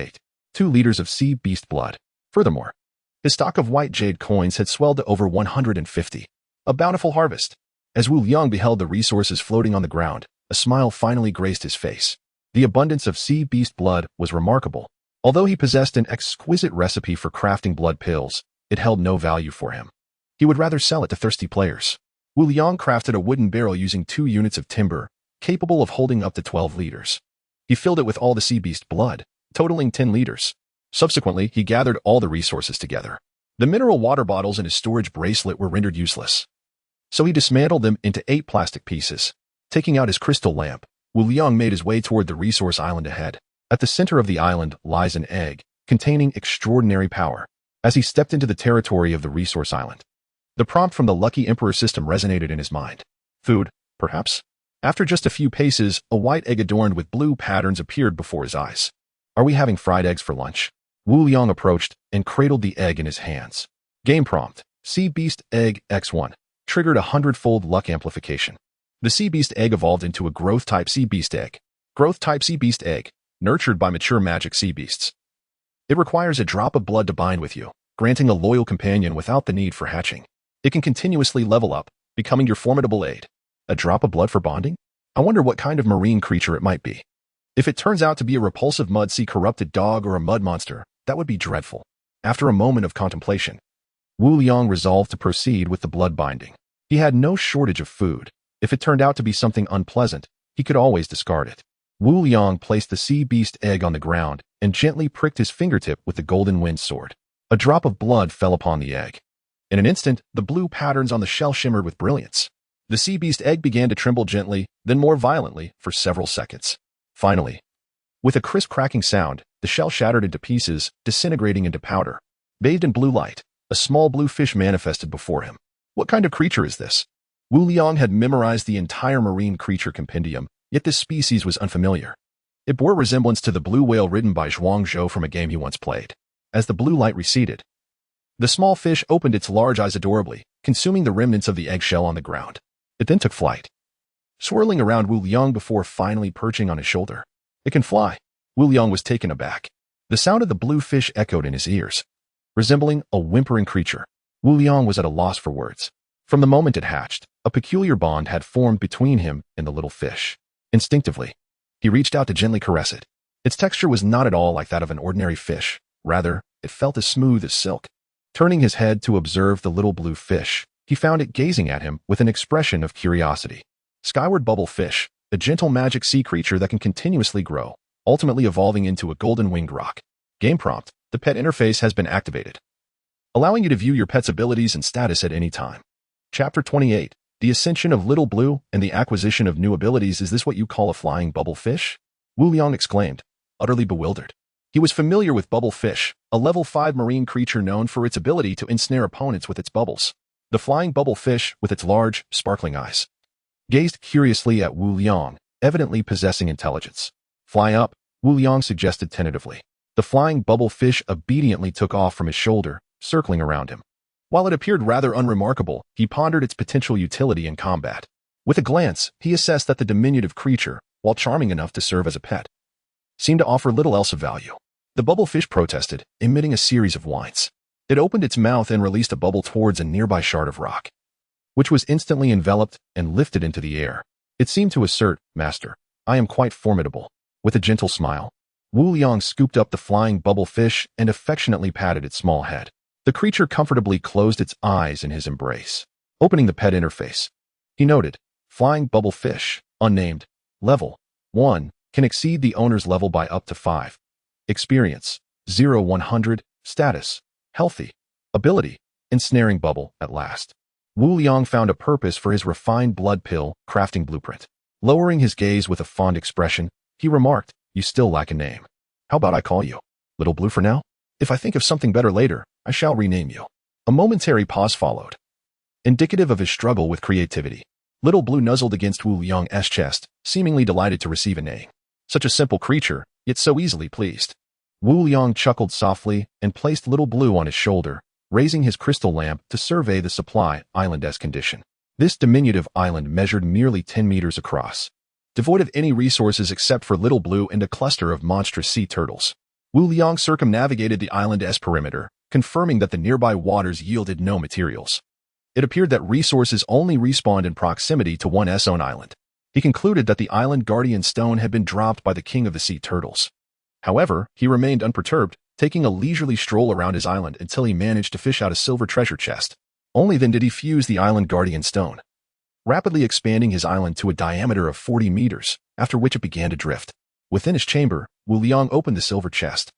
2 liters of sea beast blood. Furthermore, his stock of white jade coins had swelled to over 150. A bountiful harvest. As Wu Liang beheld the resources floating on the ground, a smile finally graced his face. The abundance of sea beast blood was remarkable. Although he possessed an exquisite recipe for crafting blood pills, it held no value for him. He would rather sell it to thirsty players. Wu Liang crafted a wooden barrel using 2 units of timber, capable of holding up to 12 liters. He filled it with all the sea beast blood, totaling 10 liters. Subsequently, he gathered all the resources together. The mineral water bottles in his storage bracelet were rendered useless, so he dismantled them into 8 plastic pieces. Taking out his crystal lamp, Wu Liang made his way toward the resource island ahead. At the center of the island lies an egg, containing extraordinary power. As he stepped into the territory of the resource island, the prompt from the Lucky Emperor system resonated in his mind. Food, perhaps? After just a few paces, a white egg adorned with blue patterns appeared before his eyes. Are we having fried eggs for lunch? Wu Liang approached and cradled the egg in his hands. Game prompt. Sea Beast Egg X1. Triggered a 100-fold luck amplification. The Sea Beast Egg evolved into a Growth-type Sea Beast Egg. Growth-type Sea Beast Egg, nurtured by mature magic sea beasts. It requires a drop of blood to bind with you, granting a loyal companion without the need for hatching. It can continuously level up, becoming your formidable aid. A drop of blood for bonding? I wonder what kind of marine creature it might be. If it turns out to be a repulsive mud sea corrupted dog or a mud monster, that would be dreadful. After a moment of contemplation, Wu Liang resolved to proceed with the blood binding. He had no shortage of food. If it turned out to be something unpleasant, he could always discard it. Wu Liang placed the sea beast egg on the ground and gently pricked his fingertip with the golden wind sword. A drop of blood fell upon the egg. In an instant, the blue patterns on the shell shimmered with brilliance. The sea beast egg began to tremble gently, then more violently, for several seconds. Finally, with a crisp cracking sound, the shell shattered into pieces, disintegrating into powder. Bathed in blue light, a small blue fish manifested before him. What kind of creature is this? Wu Liang had memorized the entire marine creature compendium, yet this species was unfamiliar. It bore resemblance to the blue whale ridden by Zhuang Zhou from a game he once played. As the blue light receded, the small fish opened its large eyes adorably, consuming the remnants of the eggshell on the ground. It then took flight, swirling around Wu Liang before finally perching on his shoulder. It can fly. Wu Liang was taken aback. The sound of the blue fish echoed in his ears. Resembling a whimpering creature, Wu Liang was at a loss for words. From the moment it hatched, a peculiar bond had formed between him and the little fish. Instinctively, he reached out to gently caress it. Its texture was not at all like that of an ordinary fish. Rather, it felt as smooth as silk. Turning his head to observe the little blue fish, he found it gazing at him with an expression of curiosity. Skyward bubble fish, a gentle magic sea creature that can continuously grow, ultimately evolving into a golden-winged rock. Game prompt: the pet interface has been activated, allowing you to view your pet's abilities and status at any time. Chapter 28. The Ascension of Little Blue and the Acquisition of New Abilities. Is this what you call a flying bubble fish? Wu Liang exclaimed, utterly bewildered. He was familiar with bubble fish, a level 5 marine creature known for its ability to ensnare opponents with its bubbles. The flying bubble fish, with its large, sparkling eyes, gazed curiously at Wu Liang, evidently possessing intelligence. Fly up, Wu Liang suggested tentatively. The flying bubble fish obediently took off from his shoulder, circling around him. While it appeared rather unremarkable, he pondered its potential utility in combat. With a glance, he assessed that the diminutive creature, while charming enough to serve as a pet, seemed to offer little else of value. The bubble fish protested, emitting a series of whines. It opened its mouth and released a bubble towards a nearby shard of rock, which was instantly enveloped and lifted into the air. It seemed to assert, "Master, I am quite formidable." With a gentle smile, Wu Liang scooped up the flying bubble fish and affectionately patted its small head. The creature comfortably closed its eyes in his embrace. Opening the pet interface, he noted, flying bubble fish, unnamed, level 1, can exceed the owner's level by up to 5. Experience, 0-100, status, healthy, ability, ensnaring bubble at last. Wu Liang found a purpose for his refined blood pill crafting blueprint. Lowering his gaze with a fond expression, he remarked, "You still lack a name. How about I call you Little Blue for now? If I think of something better later, I shall rename you." A momentary pause followed, indicative of his struggle with creativity. Little Blue nuzzled against Wu Liang's chest, seemingly delighted to receive a name. Such a simple creature, yet so easily pleased. Wu Liang chuckled softly and placed Little Blue on his shoulder, raising his crystal lamp to survey the supply island's condition. This diminutive island measured merely 10 meters across, devoid of any resources except for Little Blue and a cluster of monstrous sea turtles. Wu Liang circumnavigated the island's perimeter, confirming that the nearby waters yielded no materials. It appeared that resources only respawned in proximity to one's own island. He concluded that the island guardian stone had been dropped by the king of the sea turtles. However, he remained unperturbed, taking a leisurely stroll around his island until he managed to fish out a silver treasure chest. Only then did he fuse the island guardian stone, rapidly expanding his island to a diameter of 40 meters, after which it began to drift. Within his chamber, Wu Liang opened the silver chest.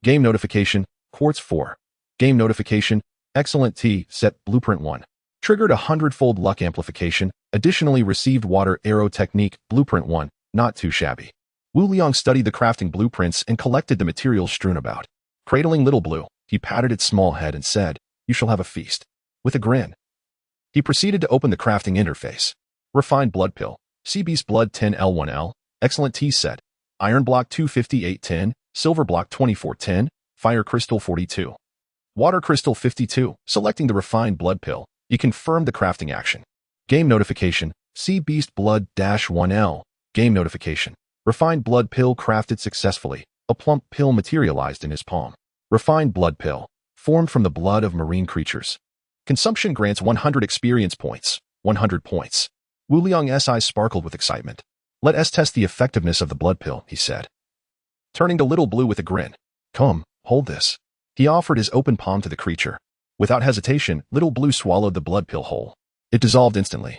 Game notification, Quartz 4. Game notification, Excellent T, set Blueprint 1. Triggered a 100-fold luck amplification, additionally received Water Arrow Technique, Blueprint 1, not too shabby. Wu Liang studied the crafting blueprints and collected the materials strewn about. Cradling Little Blue, he patted its small head and said, "You shall have a feast." With a grin, he proceeded to open the crafting interface. Refined Blood Pill, Sea Beast Blood 10L1L, Excellent T set, Iron Block 25810, Silver Block 2410, Fire Crystal 42. Water Crystal 52. Selecting the Refined Blood Pill, he confirmed the crafting action. Game notification, Sea Beast Blood-1L. Game notification. Refined Blood Pill crafted successfully. A plump pill materialized in his palm. Refined Blood Pill, formed from the blood of marine creatures. Consumption grants 100 experience points. 100 points. Wu Liang's eyes sparkled with excitement. "Let us test the effectiveness of the blood pill," he said, turning to Little Blue with a grin. "Come, hold this." He offered his open palm to the creature. Without hesitation, Little Blue swallowed the blood pill whole. It dissolved instantly,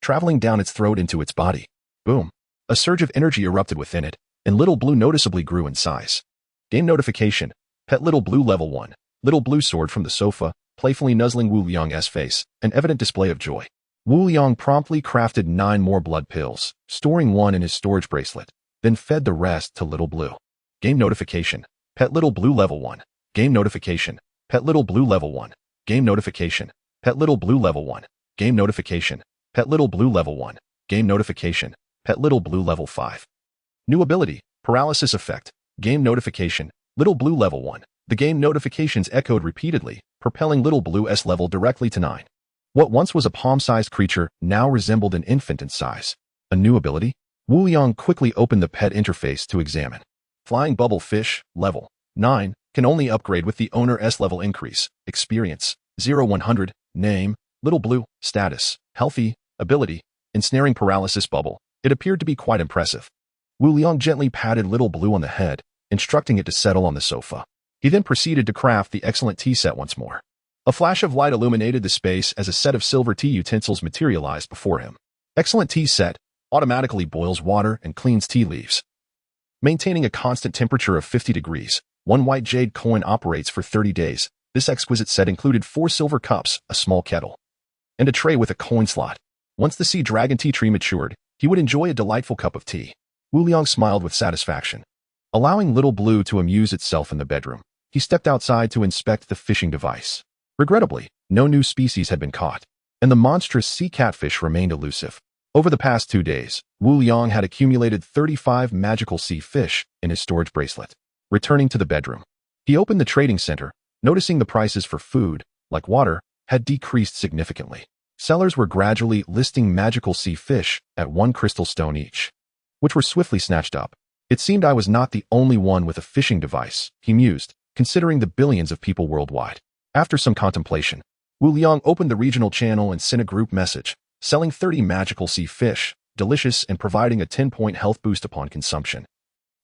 traveling down its throat into its body. Boom. A surge of energy erupted within it, and Little Blue noticeably grew in size. Game notification, Pet Little Blue Level 1. Little Blue soared from the sofa, playfully nuzzling Wu Liang's face, an evident display of joy. Wu Liang promptly crafted 9 more blood pills, storing one in his storage bracelet, then fed the rest to Little Blue. Game notification. Pet Little Blue level 1. Game notification. Pet Little Blue level 1. Game notification. Pet Little Blue level 1. Game notification. Pet Little Blue level 1. Game notification. Pet Little Blue level 5. New ability, Paralysis Effect. Game notification. Little Blue level 1. The game notifications echoed repeatedly, propelling Little Blue's level directly to 9. What once was a palm-sized creature now resembled an infant in size. A new ability? Wu Liang quickly opened the pet interface to examine. Flying Bubble Fish, level 9, can only upgrade with the owner's level increase. Experience, 0-100. Name, Little Blue. Status, healthy. Ability, Ensnaring Paralysis Bubble. It appeared to be quite impressive. Wu Liang gently patted Little Blue on the head, instructing it to settle on the sofa. He then proceeded to craft the excellent tea set once more. A flash of light illuminated the space as a set of silver tea utensils materialized before him. Excellent tea set automatically boils water and cleans tea leaves, maintaining a constant temperature of 50 degrees. 1 white jade coin operates for 30 days. This exquisite set included 4 silver cups, a small kettle, and a tray with a coin slot. Once the sea dragon tea tree matured, he would enjoy a delightful cup of tea. Wu Liang smiled with satisfaction. Allowing Little Blue to amuse itself in the bedroom, he stepped outside to inspect the fishing device. Regrettably, no new species had been caught, and the monstrous sea catfish remained elusive. Over the past 2 days, Wu Liang had accumulated 35 magical sea fish in his storage bracelet. Returning to the bedroom, he opened the trading center, noticing the prices for food, like water, had decreased significantly. Sellers were gradually listing magical sea fish at 1 crystal stone each, which were swiftly snatched up. It seemed I was not the only one with a fishing device, he mused, considering the billions of people worldwide. After some contemplation, Wu Liang opened the regional channel and sent a group message, selling 30 magical sea fish, delicious and providing a 10-point health boost upon consumption.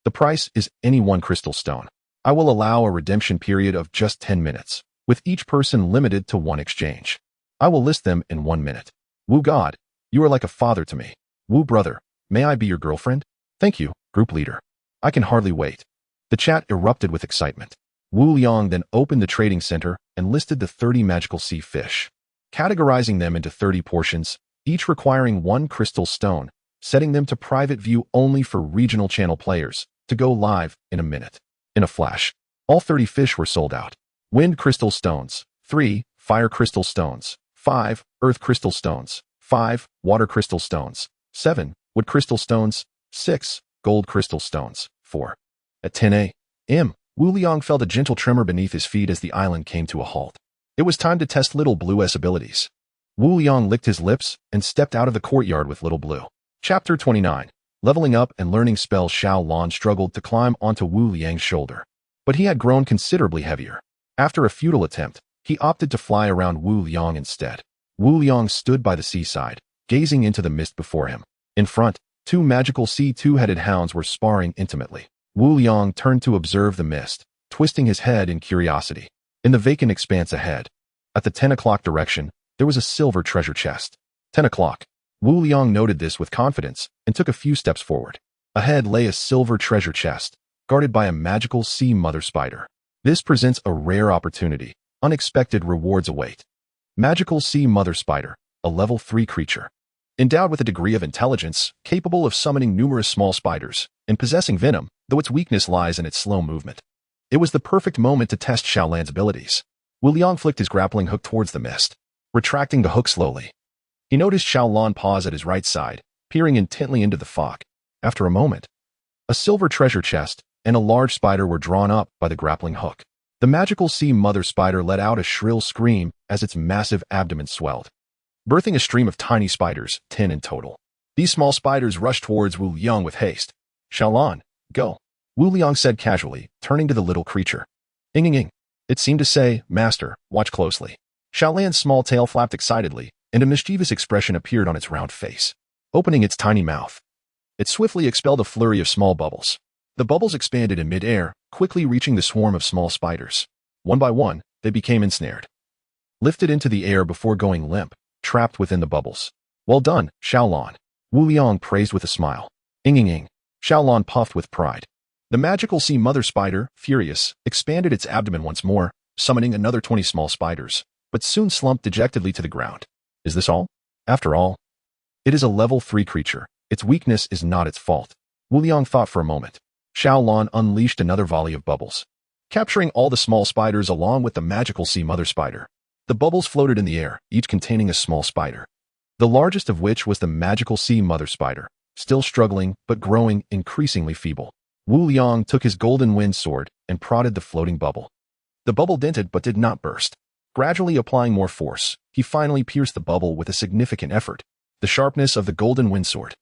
The price is any 1 crystal stone. I will allow a redemption period of just 10 minutes, with each person limited to 1 exchange. I will list them in 1 minute. Wu God, you are like a father to me. Wu brother, may I be your girlfriend? Thank you, group leader. I can hardly wait. The chat erupted with excitement. Wu Liang then opened the trading center and listed the 30 magical sea fish, categorizing them into 30 portions, each requiring 1 crystal stone, setting them to private view only for regional channel players, to go live in a minute. In a flash, all 30 fish were sold out. Wind crystal stones, 3, fire crystal stones, 5, earth crystal stones, 5, water crystal stones, 7, wood crystal stones, 6, gold crystal stones, 4. At 10 a.m., Wu Liang felt a gentle tremor beneath his feet as the island came to a halt. It was time to test Little Blue's abilities. Wu Liang licked his lips and stepped out of the courtyard with Little Blue. Chapter 29. Leveling up and learning spells. Xiao Lan struggled to climb onto Wu Liang's shoulder, but he had grown considerably heavier. After a futile attempt, he opted to fly around Wu Liang instead. Wu Liang stood by the seaside, gazing into the mist before him. In front, 2 magical sea two-headed hounds were sparring intimately. Wu Liang turned to observe the mist, twisting his head in curiosity. In the vacant expanse ahead, at the 10 o'clock direction, there was a silver treasure chest. 10 o'clock. Wu Liang noted this with confidence and took a few steps forward. Ahead lay a silver treasure chest, guarded by a magical sea mother spider. This presents a rare opportunity. Unexpected rewards await. Magical sea mother spider, a level 3 creature. Endowed with a degree of intelligence, capable of summoning numerous small spiders, and possessing venom, though its weakness lies in its slow movement. It was the perfect moment to test Xiao Lan's abilities. Wu Liang flicked his grappling hook towards the mist, retracting the hook slowly. He noticed Xiao Lan pause at his right side, peering intently into the fog. After a moment, a silver treasure chest and a large spider were drawn up by the grappling hook. The magical sea mother spider let out a shrill scream as its massive abdomen swelled, birthing a stream of tiny spiders, 10 in total. These small spiders rushed towards Wu Liang with haste. Xiao Lan, go, Wu Liang said casually, turning to the little creature. Ing. It seemed to say, Master, watch closely. Xiao Lan's small tail flapped excitedly, and a mischievous expression appeared on its round face. Opening its tiny mouth, it swiftly expelled a flurry of small bubbles. The bubbles expanded in mid-air, quickly reaching the swarm of small spiders. One by one, they became ensnared, lifted into the air before going limp, trapped within the bubbles. Well done, Xiao Lan, Wu Liang praised with a smile. Ing. Xiao Lan puffed with pride. The magical sea mother spider, furious, expanded its abdomen once more, summoning another 20 small spiders, but soon slumped dejectedly to the ground. Is this all? After all, it is a level 3 creature. Its weakness is not its fault. Wu Liang thought for a moment. Xiaolon unleashed another volley of bubbles, capturing all the small spiders along with the magical sea mother spider. The bubbles floated in the air, each containing a small spider, the largest of which was the magical sea mother spider, still struggling but growing increasingly feeble. Wu Liang took his golden wind sword and prodded the floating bubble. The bubble dented but did not burst. Gradually applying more force, he finally pierced the bubble with a significant effort. The sharpness of the golden wind sword,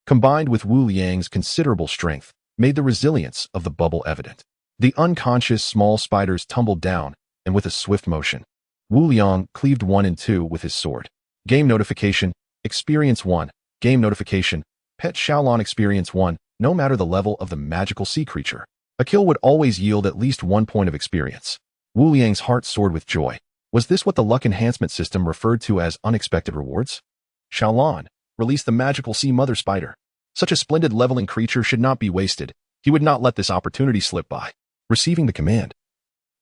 combined with Wu Liang's considerable strength, made the resilience of the bubble evident. The unconscious small spiders tumbled down, and with a swift motion, Wu Liang cleaved one in two with his sword. Game notification, Experience 1. Game notification, Pet Xiaolon Experience 1. No matter the level of the magical sea creature, a kill would always yield at least 1 point of experience. Wu Liang's heart soared with joy. Was this what the luck enhancement system referred to as unexpected rewards? Xiaolon, release the magical sea mother spider. Such a splendid leveling creature should not be wasted. He would not let this opportunity slip by. Receiving the command,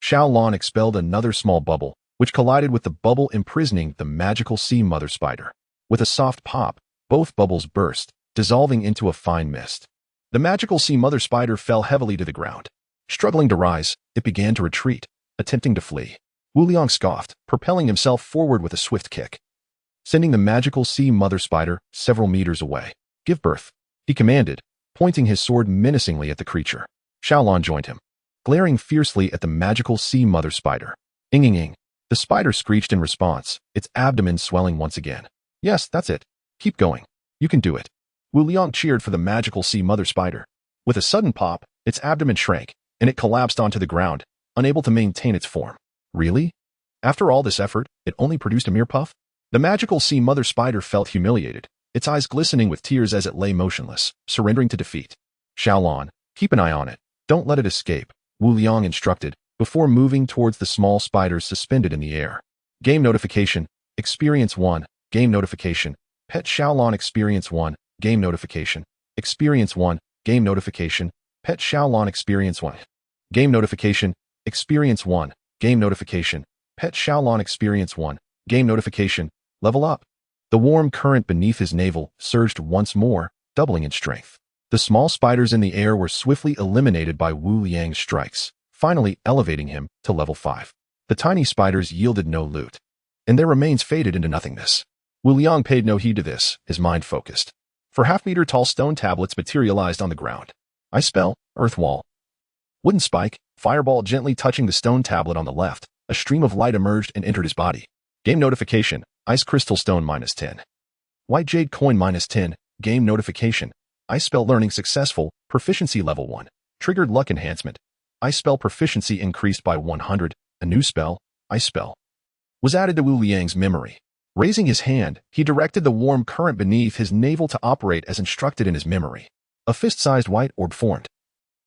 Xiaolon expelled another small bubble, which collided with the bubble imprisoning the magical sea mother spider. With a soft pop, both bubbles burst, dissolving into a fine mist. The magical sea mother spider fell heavily to the ground. Struggling to rise, it began to retreat, attempting to flee. Wu Liang scoffed, propelling himself forward with a swift kick, sending the magical sea mother spider several meters away. Give birth, he commanded, pointing his sword menacingly at the creature. Xiaolon joined him, glaring fiercely at the magical sea mother spider. Ing. The spider screeched in response, its abdomen swelling once again. Yes, that's it. Keep going. You can do it. Wu Liang cheered for the magical sea mother spider. With a sudden pop, its abdomen shrank, and it collapsed onto the ground, unable to maintain its form. Really? After all this effort, it only produced a mere puff? The magical sea mother spider felt humiliated, its eyes glistening with tears as it lay motionless, surrendering to defeat. Xiaolon, keep an eye on it. Don't let it escape, Wu Liang instructed, before moving towards the small spiders suspended in the air. Game notification, Experience 1. Game notification, Pet Xiaolon Experience 1. Game notification, Experience 1. Game notification, Pet Xiaolon Experience 1. Game notification, Experience 1. Game notification, Pet Xiaolon Experience 1. Game notification, level up. The warm current beneath his navel surged once more, doubling in strength. The small spiders in the air were swiftly eliminated by Wu Liang's strikes, finally elevating him to level 5. The tiny spiders yielded no loot, and their remains faded into nothingness. Wu Liang paid no heed to this, his mind focused. For half-meter-tall stone tablets materialized on the ground. Ice spell, earth wall. Wooden spike, fireball gently touching the stone tablet on the left. A stream of light emerged and entered his body. Game notification, Ice crystal stone -10. White jade coin -10. Game notification, Ice spell learning successful, proficiency level 1. Triggered luck enhancement. Ice spell proficiency increased by 100. A new spell, Ice spell, was added to Wu Liang's memory. Raising his hand, he directed the warm current beneath his navel to operate as instructed in his memory. A fist-sized white orb formed,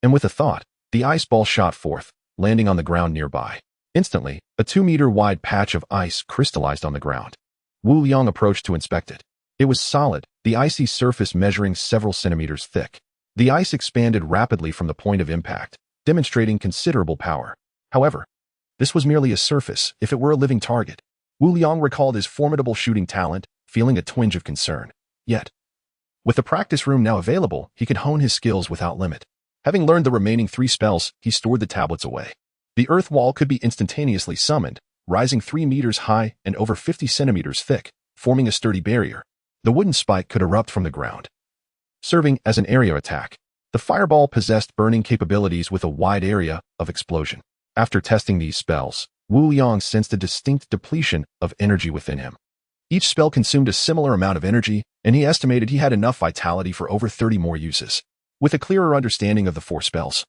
and with a thought, the ice ball shot forth, landing on the ground nearby. Instantly, a 2-meter-wide patch of ice crystallized on the ground. Wu Liang approached to inspect it. It was solid, the icy surface measuring several centimeters thick. The ice expanded rapidly from the point of impact, demonstrating considerable power. However, this was merely a surface. If it were a living target, Wu Liang recalled his formidable shooting talent, feeling a twinge of concern. Yet, with the practice room now available, he could hone his skills without limit. Having learned the remaining 3 spells, he stored the tablets away. The earth wall could be instantaneously summoned, rising 3 meters high and over 50 centimeters thick, forming a sturdy barrier. The wooden spike could erupt from the ground, serving as an area attack. The fireball possessed burning capabilities with a wide area of explosion. After testing these spells, Wu Liang sensed a distinct depletion of energy within him. Each spell consumed a similar amount of energy, and he estimated he had enough vitality for over 30 more uses. With a clearer understanding of the 4 spells,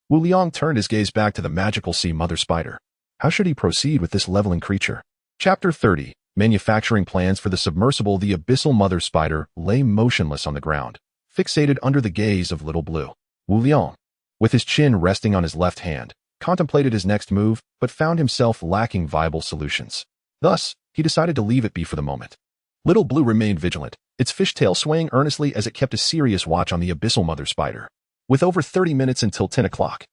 Wu Liang turned his gaze back to the magical sea mother spider. How should he proceed with this leveling creature? Chapter 30. Manufacturing plans for the submersible. The abyssal mother spider lay motionless on the ground, fixated under the gaze of Little Blue. Wu Liang, with his chin resting on his left hand, contemplated his next move, but found himself lacking viable solutions. Thus, he decided to leave it be for the moment. Little Blue remained vigilant, its fishtail swaying earnestly as it kept a serious watch on the abyssal mother spider. With over 30 minutes until 10 o'clock,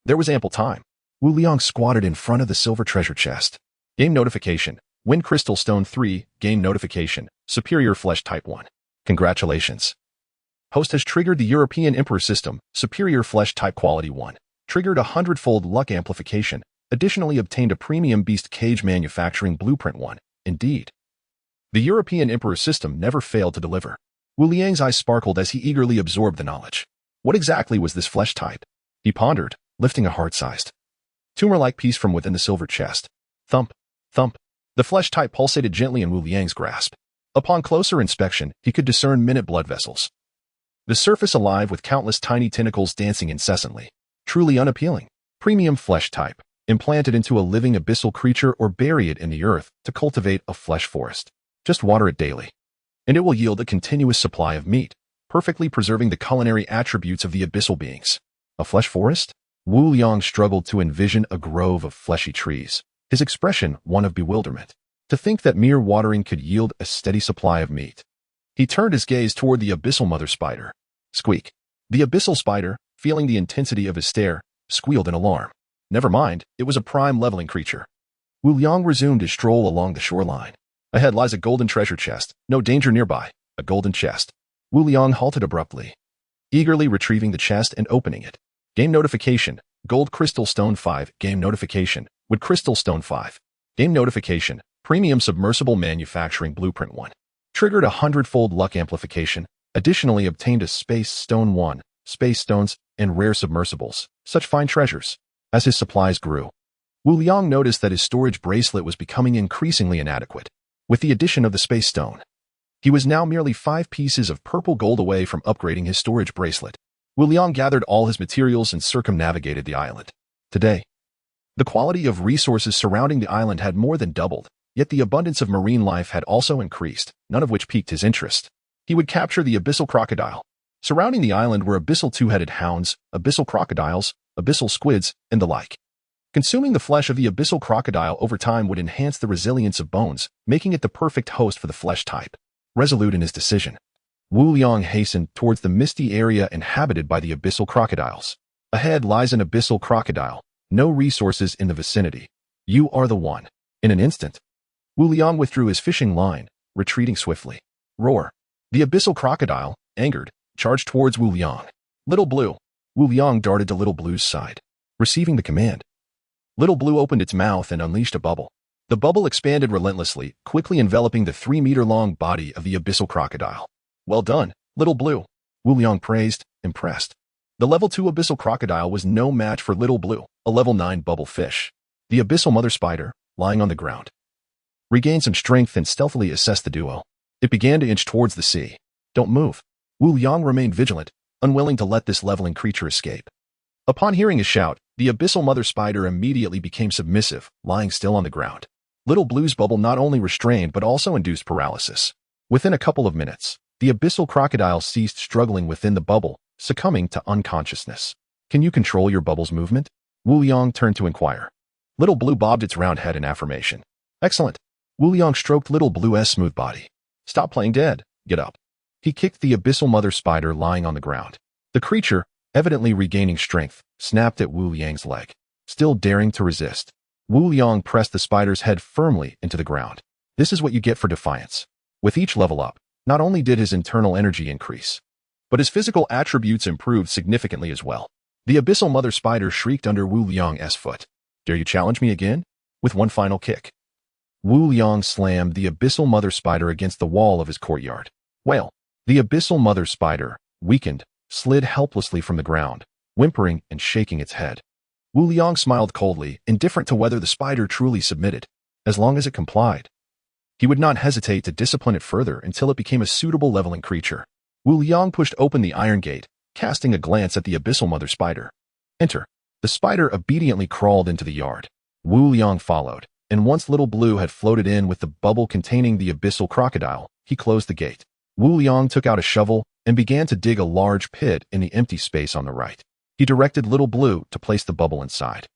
there was ample time. Wu Liang squatted in front of the silver treasure chest, Game notification. Win Crystal Stone 3. Game notification. Superior Flesh Type 1. Congratulations. Host has triggered the European Emperor System, Superior Flesh Type Quality 1. Triggered a 100-fold luck amplification. Additionally obtained a Premium Beast Cage Manufacturing Blueprint 1. Indeed. The European Emperor System never failed to deliver. Wu Liang's eyes sparkled as he eagerly absorbed the knowledge. What exactly was this flesh type? He pondered, lifting a heart-sized, tumor-like piece from within the silver chest. Thump, thump. The flesh type pulsated gently in Wu Liang's grasp. Upon closer inspection, he could discern minute blood vessels. The surface alive with countless tiny tentacles dancing incessantly. Truly unappealing. Premium flesh type. Implanted into a living abyssal creature or bury it in the earth to cultivate a flesh forest. Just water it daily, and it will yield a continuous supply of meat, perfectly preserving the culinary attributes of the abyssal beings. A flesh forest? Wu Liang struggled to envision a grove of fleshy trees, his expression one of bewilderment. To think that mere watering could yield a steady supply of meat. He turned his gaze toward the abyssal mother spider. Squeak. The abyssal spider, feeling the intensity of his stare, squealed in alarm. Never mind, it was a prime leveling creature. Wu Liang resumed his stroll along the shoreline. Ahead lies a golden treasure chest. No danger nearby. A golden chest. Wu Liang halted abruptly, eagerly retrieving the chest and opening it. Game notification. Gold Crystal Stone 5. Game notification. Wood Crystal Stone 5. Game notification. Premium Submersible Manufacturing Blueprint 1. Triggered a 100-fold luck amplification. Additionally obtained a Space Stone 1. Space stones and rare submersibles. Such fine treasures. As his supplies grew, Wu Liang noticed that his storage bracelet was becoming increasingly inadequate. With the addition of the space stone, he was now merely 5 pieces of purple gold away from upgrading his storage bracelet. Wu Liang gathered all his materials and circumnavigated the island. Today, the quality of resources surrounding the island had more than doubled, yet the abundance of marine life had also increased, none of which piqued his interest. He would capture the abyssal crocodile. Surrounding the island were abyssal two-headed hounds, abyssal crocodiles, abyssal squids, and the like. Consuming the flesh of the abyssal crocodile over time would enhance the resilience of bones, making it the perfect host for the flesh type. Resolute in his decision, Wu Liang hastened towards the misty area inhabited by the abyssal crocodiles. Ahead lies an abyssal crocodile. No resources in the vicinity. You are the one. In an instant, Wu Liang withdrew his fishing line, retreating swiftly. Roar. The abyssal crocodile, angered, charged towards Wu Liang. Little Blue. Wu Liang darted to Little Blue's side, receiving the command. Little Blue opened its mouth and unleashed a bubble. The bubble expanded relentlessly, quickly enveloping the 3-meter-long body of the abyssal crocodile. Well done, Little Blue, Wu Liang praised, impressed. The level 2 abyssal crocodile was no match for Little Blue, a level 9 bubble fish. The abyssal mother spider, lying on the ground, regained some strength and stealthily assessed the duo. It began to inch towards the sea. Don't move. Wu Liang remained vigilant, unwilling to let this leveling creature escape. Upon hearing his shout, the abyssal mother spider immediately became submissive, lying still on the ground. Little Blue's bubble not only restrained but also induced paralysis. Within a couple of minutes, the abyssal crocodile ceased struggling within the bubble, succumbing to unconsciousness. Can you control your bubble's movement? Wu Liang turned to inquire. Little Blue bobbed its round head in affirmation. Excellent. Wu Liang stroked Little Blue's smooth body. Stop playing dead. Get up. He kicked the abyssal mother spider lying on the ground. The creature, evidently regaining strength, snapped at Wu Liang's leg. Still daring to resist, Wu Liang pressed the spider's head firmly into the ground. This is what you get for defiance. With each level up, not only did his internal energy increase, but his physical attributes improved significantly as well. The abyssal mother spider shrieked under Wu Liang's foot. Dare you challenge me again? With one final kick, Wu Liang slammed the abyssal mother spider against the wall of his courtyard. Wail. The abyssal mother spider, weakened, slid helplessly from the ground, whimpering and shaking its head. Wu Liang smiled coldly, indifferent to whether the spider truly submitted. As long as it complied, he would not hesitate to discipline it further until it became a suitable leveling creature. Wu Liang pushed open the iron gate, casting a glance at the abyssal mother spider. Enter. The spider obediently crawled into the yard. Wu Liang followed, and once Little Blue had floated in with the bubble containing the abyssal crocodile, he closed the gate. Wu Liang took out a shovel and began to dig a large pit in the empty space on the right. He directed Little Blue to place the bubble inside,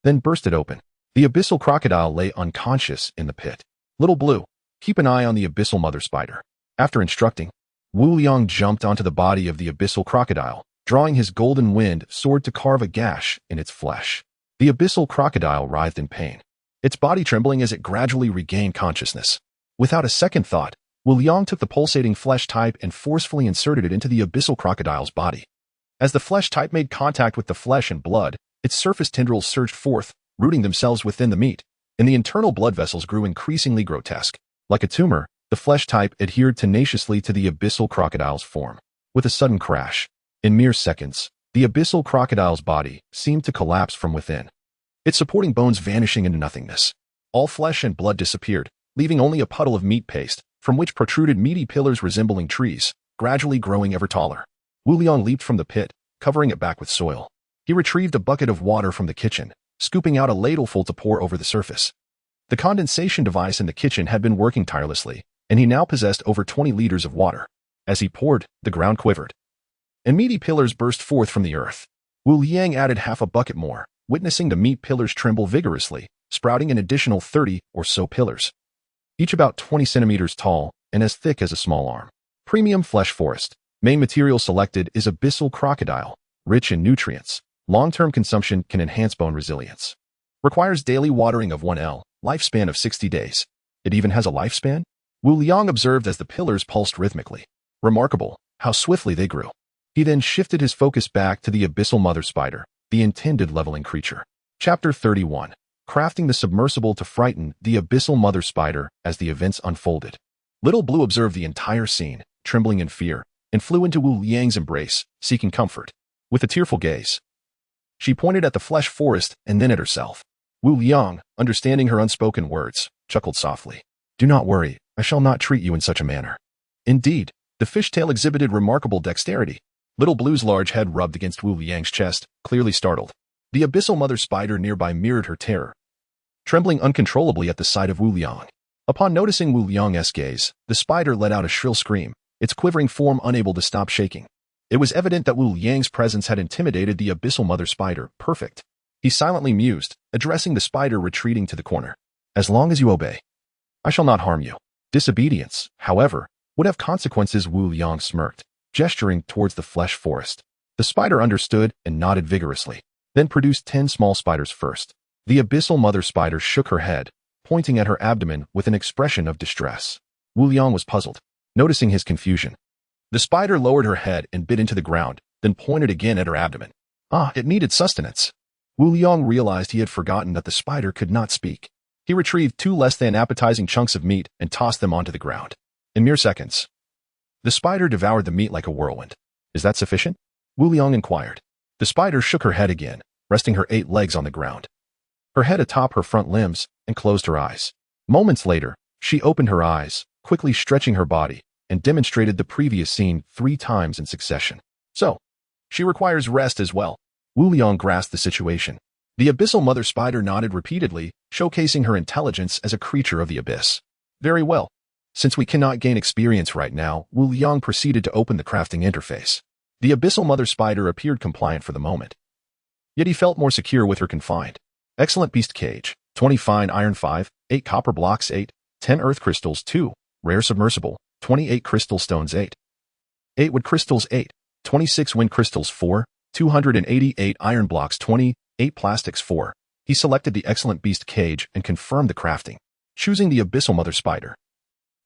then burst it open. The abyssal crocodile lay unconscious in the pit. Little Blue, keep an eye on the abyssal mother spider. After instructing, Wu Liang jumped onto the body of the abyssal crocodile, drawing his golden wind sword to carve a gash in its flesh. The abyssal crocodile writhed in pain. its body trembling as it gradually regained consciousness. Without a second thought, Wu Liang took the pulsating flesh type and forcefully inserted it into the abyssal crocodile's body. As the flesh type made contact with the flesh and blood, its surface tendrils surged forth, rooting themselves within the meat, and the internal blood vessels grew increasingly grotesque. Like a tumor, the flesh type adhered tenaciously to the abyssal crocodile's form. With a sudden crash, in mere seconds, the abyssal crocodile's body seemed to collapse from within, its supporting bones vanishing into nothingness. All flesh and blood disappeared, leaving only a puddle of meat paste, from which protruded meaty pillars resembling trees, gradually growing ever taller. Wu Liang leaped from the pit, covering it back with soil. He retrieved a bucket of water from the kitchen, scooping out a ladleful to pour over the surface. The condensation device in the kitchen had been working tirelessly, and he now possessed over 20 liters of water. As he poured, the ground quivered, and meaty pillars burst forth from the earth. Wu Liang added half a bucket more, witnessing the meat pillars tremble vigorously, sprouting an additional 30 or so pillars, each about 20 centimeters tall and as thick as a small arm. Premium flesh forest. Main material selected is abyssal crocodile, rich in nutrients. Long-term consumption can enhance bone resilience. Requires daily watering of 1L, lifespan of 60 days. It even has a lifespan? Wu Liang observed as the pillars pulsed rhythmically. Remarkable, how swiftly they grew. He then shifted his focus back to the abyssal mother spider, the intended leveling creature. Chapter 31. Crafting the submersible to frighten the abyssal mother spider as the events unfolded. Little Blue observed the entire scene, trembling in fear, and flew into Wu Liang's embrace, seeking comfort. With a tearful gaze, she pointed at the flesh forest and then at herself. Wu Liang, understanding her unspoken words, chuckled softly. Do not worry, I shall not treat you in such a manner. Indeed, the fishtail exhibited remarkable dexterity. Little Blue's large head rubbed against Wu Liang's chest, clearly startled. The abyssal mother spider nearby mirrored her terror, trembling uncontrollably at the sight of Wu Liang. Upon noticing Wu Liang's gaze, the spider let out a shrill scream, its quivering form unable to stop shaking. It was evident that Wu Liang's presence had intimidated the abyssal mother spider. Perfect. He silently mused, addressing the spider retreating to the corner. As long as you obey, I shall not harm you. Disobedience, however, would have consequences. Wu Liang smirked, gesturing towards the flesh forest. The spider understood and nodded vigorously, then produced 10 small spiders first. The abyssal mother spider shook her head, pointing at her abdomen with an expression of distress. Wu Liang was puzzled, noticing his confusion. The spider lowered her head and bit into the ground, then pointed again at her abdomen. Ah, it needed sustenance. Wu Liang realized he had forgotten that the spider could not speak. He retrieved 2 less than appetizing chunks of meat and tossed them onto the ground. In mere seconds, the spider devoured the meat like a whirlwind. Is that sufficient? Wu Liang inquired. The spider shook her head again, resting her 8 legs on the ground, her head atop her front limbs, and closed her eyes. Moments later, she opened her eyes, quickly stretching her body, and demonstrated the previous scene 3 times in succession. So, she requires rest as well. Wu Liang grasped the situation. The abyssal mother spider nodded repeatedly, showcasing her intelligence as a creature of the abyss. Very well. Since we cannot gain experience right now, Wu Liang proceeded to open the crafting interface. The abyssal mother spider appeared compliant for the moment, yet he felt more secure with her confined. Excellent beast cage. 20 fine iron 5, 8 copper blocks 8, 10 earth crystals 2, rare submersible, 28 crystal stones 8, 8 wood crystals 8, 26 wind crystals 4, 288 iron blocks 20, 8 plastics 4. He selected the excellent beast cage and confirmed the crafting, choosing the abyssal mother spider.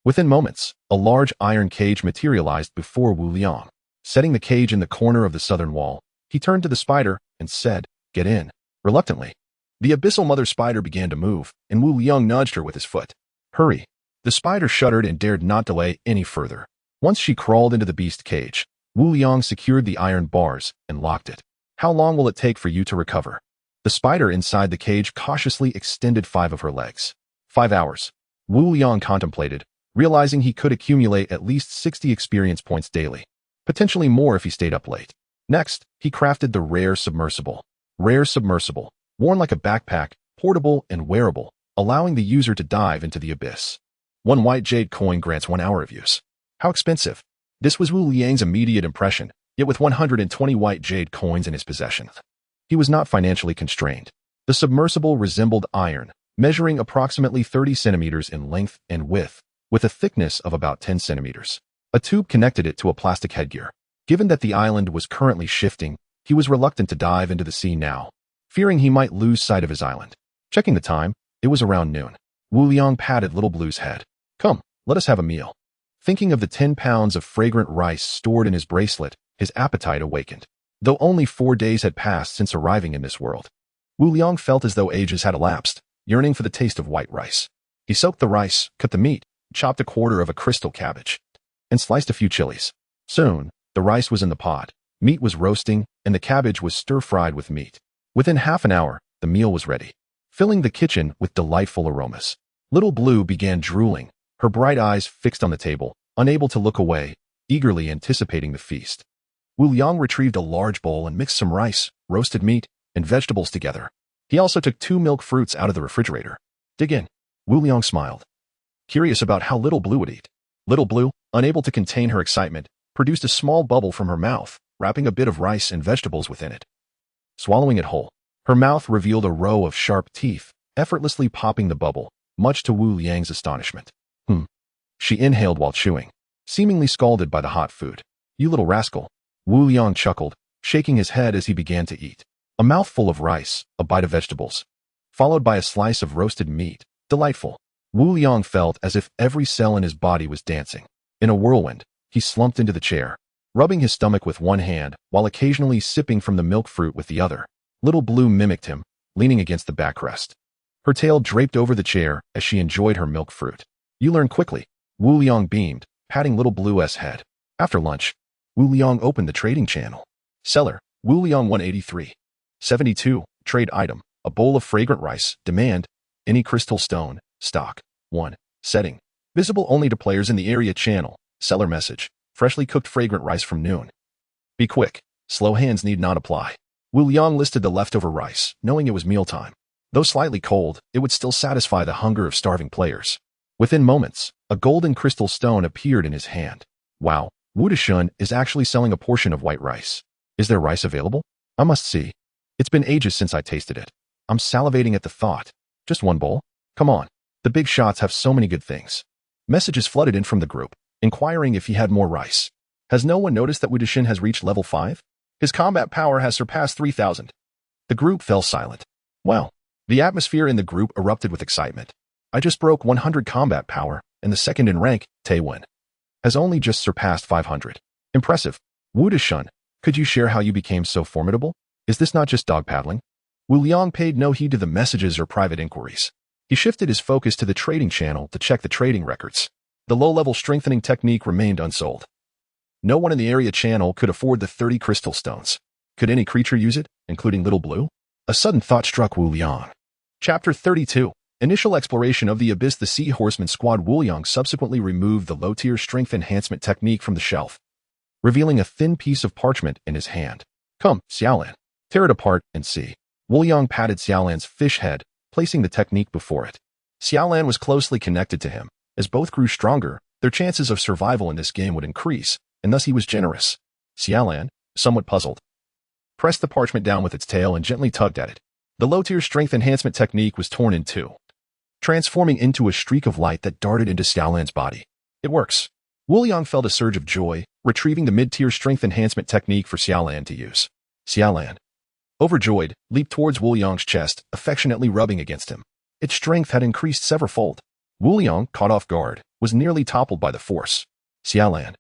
Within moments, a large iron cage materialized before Wu Liang. Setting the cage in the corner of the southern wall, he turned to the spider and said, "Get in." Reluctantly, the abyssal mother spider began to move, and Wu Liang nudged her with his foot. "Hurry." The spider shuddered and dared not delay any further. Once she crawled into the beast cage, Wu Liang secured the iron bars and locked it. "How long will it take for you to recover?" The spider inside the cage cautiously extended 5 of her legs. 5 hours. Wu Liang contemplated, realizing he could accumulate at least 60 experience points daily, potentially more if he stayed up late. Next, he crafted the rare submersible. Rare submersible, worn like a backpack, portable and wearable, allowing the user to dive into the abyss. 1 white jade coin grants 1 hour of use. How expensive? This was Wu Liang's immediate impression, yet with 120 white jade coins in his possession, he was not financially constrained. The submersible resembled iron, measuring approximately 30 centimeters in length and width, with a thickness of about 10 centimeters. A tube connected it to a plastic headgear. Given that the island was currently shifting, he was reluctant to dive into the sea now, fearing he might lose sight of his island. Checking the time, It was around noon. Wu Liang patted Little Blue's head. Come, let us have a meal. Thinking of the 10 pounds of fragrant rice stored in his bracelet, his appetite awakened. Though only 4 days had passed since arriving in this world, Wu Liang felt as though ages had elapsed, yearning for the taste of white rice. He soaked the rice, cut the meat, chopped a quarter of a crystal cabbage, and sliced a few chilies. Soon, the rice was in the pot, meat was roasting, and the cabbage was stir-fried with meat. Within half an hour, the meal was ready, filling the kitchen with delightful aromas. Little Blue began drooling, her bright eyes fixed on the table, unable to look away, eagerly anticipating the feast. Wu Liang retrieved a large bowl and mixed some rice, roasted meat, and vegetables together. He also took 2 milk fruits out of the refrigerator. Dig in. Wu Liang smiled, curious about how Little Blue would eat. Little Blue, unable to contain her excitement, produced a small bubble from her mouth, wrapping a bit of rice and vegetables within it. Swallowing it whole, her mouth revealed a row of sharp teeth, effortlessly popping the bubble, much to Wu Liang's astonishment. She inhaled while chewing, seemingly scalded by the hot food. You little rascal. Wu Liang chuckled, shaking his head as he began to eat. A mouthful of rice, a bite of vegetables, followed by a slice of roasted meat. Delightful. Wu Liang felt as if every cell in his body was dancing. In a whirlwind, he slumped into the chair, rubbing his stomach with one hand while occasionally sipping from the milk fruit with the other. Little Blue mimicked him, leaning against the backrest. Her tail draped over the chair as she enjoyed her milk fruit. You learn quickly. Wu Liang beamed, patting Little Blue's head. After lunch, Wu Liang opened the trading channel. Seller, Wu Liang 183. 72, trade item, a bowl of fragrant rice. Demand, any crystal stone, stock. 1. Setting, visible only to players in the area channel. Seller message, freshly cooked fragrant rice from noon. Be quick, slow hands need not apply. Wu Liang listed the leftover rice, knowing it was mealtime. Though slightly cold, it would still satisfy the hunger of starving players. Within moments, a golden crystal stone appeared in his hand. Wow, Wu Dishun is actually selling a portion of white rice. Is there rice available? I must see. It's been ages since I tasted it. I'm salivating at the thought. Just one bowl? Come on. The big shots have so many good things. Messages flooded in from the group, inquiring if he had more rice. Has no one noticed that Wu Dishun has reached level 5? His combat power has surpassed 3,000. The group fell silent. Wow. The atmosphere in the group erupted with excitement. I just broke 100 combat power, and the second in rank, Taewon, has only just surpassed 500. Impressive. Wu Dishun, could you share how you became so formidable? Is this not just dog paddling? Wu Liang paid no heed to the messages or private inquiries. He shifted his focus to the trading channel to check the trading records. The low-level strengthening technique remained unsold. No one in the area channel could afford the 30 crystal stones. Could any creature use it, including Little Blue? A sudden thought struck Wu Liang. Chapter 32. Initial exploration of the abyss. The Sea Horseman squad. Wu Liang subsequently removed the low-tier strength enhancement technique from the shelf, revealing a thin piece of parchment in his hand. Come, Xiaolan, tear it apart and see. Wu Liang patted Xiaolan's fish head, placing the technique before it. Xiaolan was closely connected to him. As both grew stronger, their chances of survival in this game would increase, and thus he was generous. Xiaolan, somewhat puzzled, pressed the parchment down with its tail and gently tugged at it. The low-tier strength enhancement technique was torn in two, transforming into a streak of light that darted into Xiaolan's body. It works. Wu Liang felt a surge of joy, retrieving the mid-tier strength enhancement technique for Xiaolan to use. Xiaolan, overjoyed, leaped towards Wu Liang's chest, affectionately rubbing against him. Its strength had increased several-fold. Wu Liang, caught off guard, was nearly toppled by the force. Xiaolan,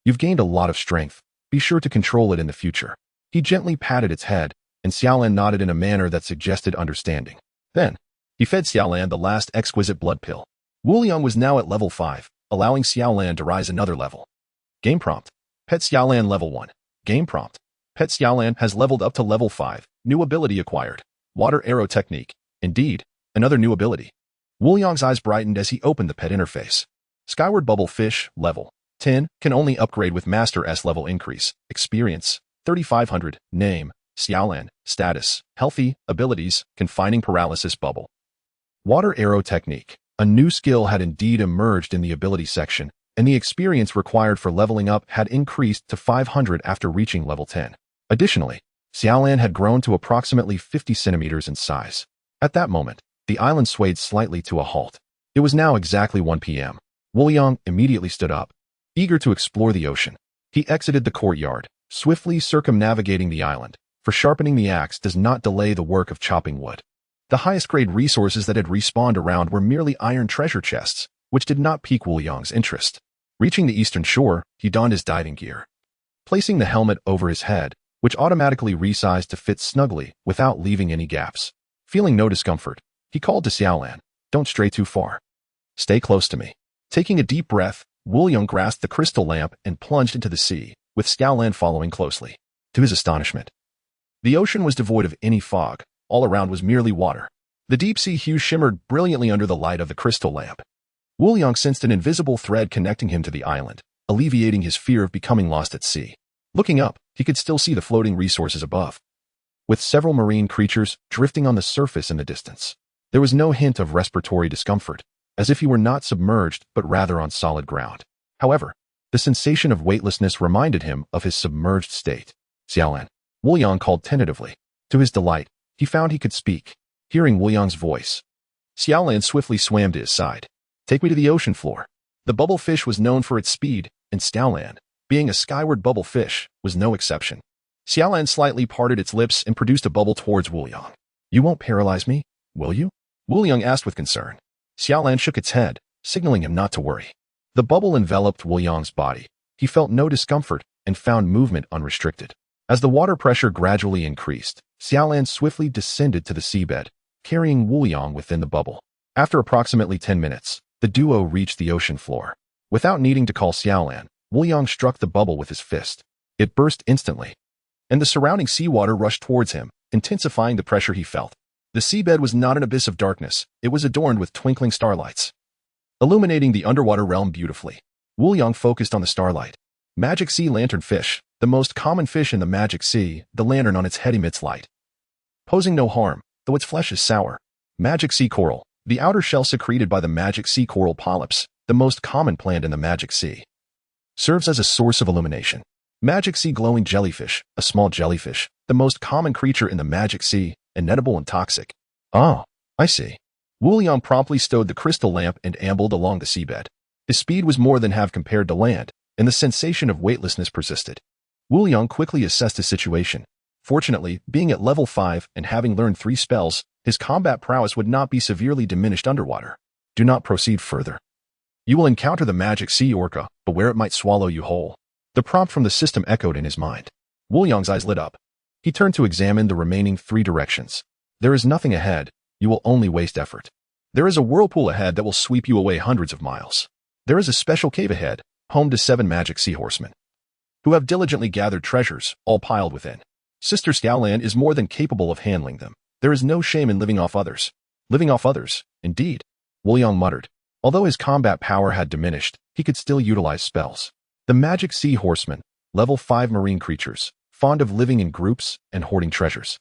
you've gained a lot of strength. Be sure to control it in the future. He gently patted its head, and Xiaolan nodded in a manner that suggested understanding. Then, he fed Xiaolan the last exquisite blood pill. Wu Liang was now at level 5, allowing Xiaolan to rise another level. Game prompt. Pet Xiaolan level 1. Game prompt. Pet Xiaolan has leveled up to level 5. New ability acquired. Water arrow technique. Indeed, another new ability. Wu Liang's eyes brightened as he opened the pet interface. Skyward Bubble Fish, level 10, can only upgrade with Master S level increase. Experience, 3,500. Name, Xiaolan. Status, healthy. Abilities, confining paralysis bubble. Water arrow technique. A new skill had indeed emerged in the ability section, and the experience required for leveling up had increased to 500 after reaching level 10. Additionally, Xiaolan had grown to approximately 50 centimeters in size. At that moment, the island swayed slightly to a halt. It was now exactly 1 p.m. Wu Liang immediately stood up, eager to explore the ocean. He exited the courtyard, swiftly circumnavigating the island, for sharpening the axe does not delay the work of chopping wood. The highest-grade resources that had respawned around were merely iron treasure chests, which did not pique Wu Yang's interest. Reaching the eastern shore, he donned his diving gear. Placing the helmet over his head, which automatically resized to fit snugly without leaving any gaps. Feeling no discomfort, he called to Xiaolan, "Don't stray too far. Stay close to me." Taking a deep breath, Wu Yang grasped the crystal lamp and plunged into the sea, with Xiaolan following closely. To his astonishment, the ocean was devoid of any fog. All around was merely water. The deep-sea hue shimmered brilliantly under the light of the crystal lamp. Wu Yang sensed an invisible thread connecting him to the island, alleviating his fear of becoming lost at sea. Looking up, he could still see the floating resources above, with several marine creatures drifting on the surface in the distance. There was no hint of respiratory discomfort, as if he were not submerged but rather on solid ground. However, the sensation of weightlessness reminded him of his submerged state. "Xiaolan," Wu Yang called tentatively. To his delight, he found he could speak. Hearing Wu Yang's voice, Xiaolan swiftly swam to his side. "Take me to the ocean floor." The bubble fish was known for its speed, and Xiaolan, being a skyward bubble fish, was no exception. Xiaolan slightly parted its lips and produced a bubble towards Wu Yang. "You won't paralyze me, will you?" Wu Yang asked with concern. Xiaolan shook its head, signaling him not to worry. The bubble enveloped Wu Yang's body. He felt no discomfort and found movement unrestricted. As the water pressure gradually increased, Xiaolan swiftly descended to the seabed, carrying Wu Yang within the bubble. After approximately 10 minutes, the duo reached the ocean floor. Without needing to call Xiaolan, Wu Yang struck the bubble with his fist. It burst instantly, and the surrounding seawater rushed towards him, intensifying the pressure he felt. The seabed was not an abyss of darkness, it was adorned with twinkling starlights, illuminating the underwater realm beautifully. Wu Yang focused on the starlight. Magic sea lanternfish, the most common fish in the Magic Sea, the lantern on its head emits light, posing no harm, though its flesh is sour. Magic sea coral, the outer shell secreted by the Magic sea coral polyps, the most common plant in the Magic Sea, serves as a source of illumination. Magic sea glowing jellyfish, a small jellyfish, the most common creature in the Magic Sea, inedible and toxic. "Ah, I see." Wu Yang promptly stowed the crystal lamp and ambled along the seabed. His speed was more than half compared to land, and the sensation of weightlessness persisted. Wu Yang quickly assessed his situation. Fortunately, being at level 5 and having learned 3 spells, his combat prowess would not be severely diminished underwater. "Do not proceed further. You will encounter the Magic Sea Orca, but where it might swallow you whole." The prompt from the system echoed in his mind. Wu Yang's eyes lit up. He turned to examine the remaining 3 directions. "There is nothing ahead. You will only waste effort. There is a whirlpool ahead that will sweep you away hundreds of miles. There is a special cave ahead, home to 7 magic sea horsemen, who have diligently gathered treasures, all piled within. Sister Xiaolan is more than capable of handling them. There is no shame in living off others." "Living off others, indeed," Wu Yang muttered. Although his combat power had diminished, he could still utilize spells. The Magic Sea Horsemen, level 5 marine creatures, fond of living in groups and hoarding treasures.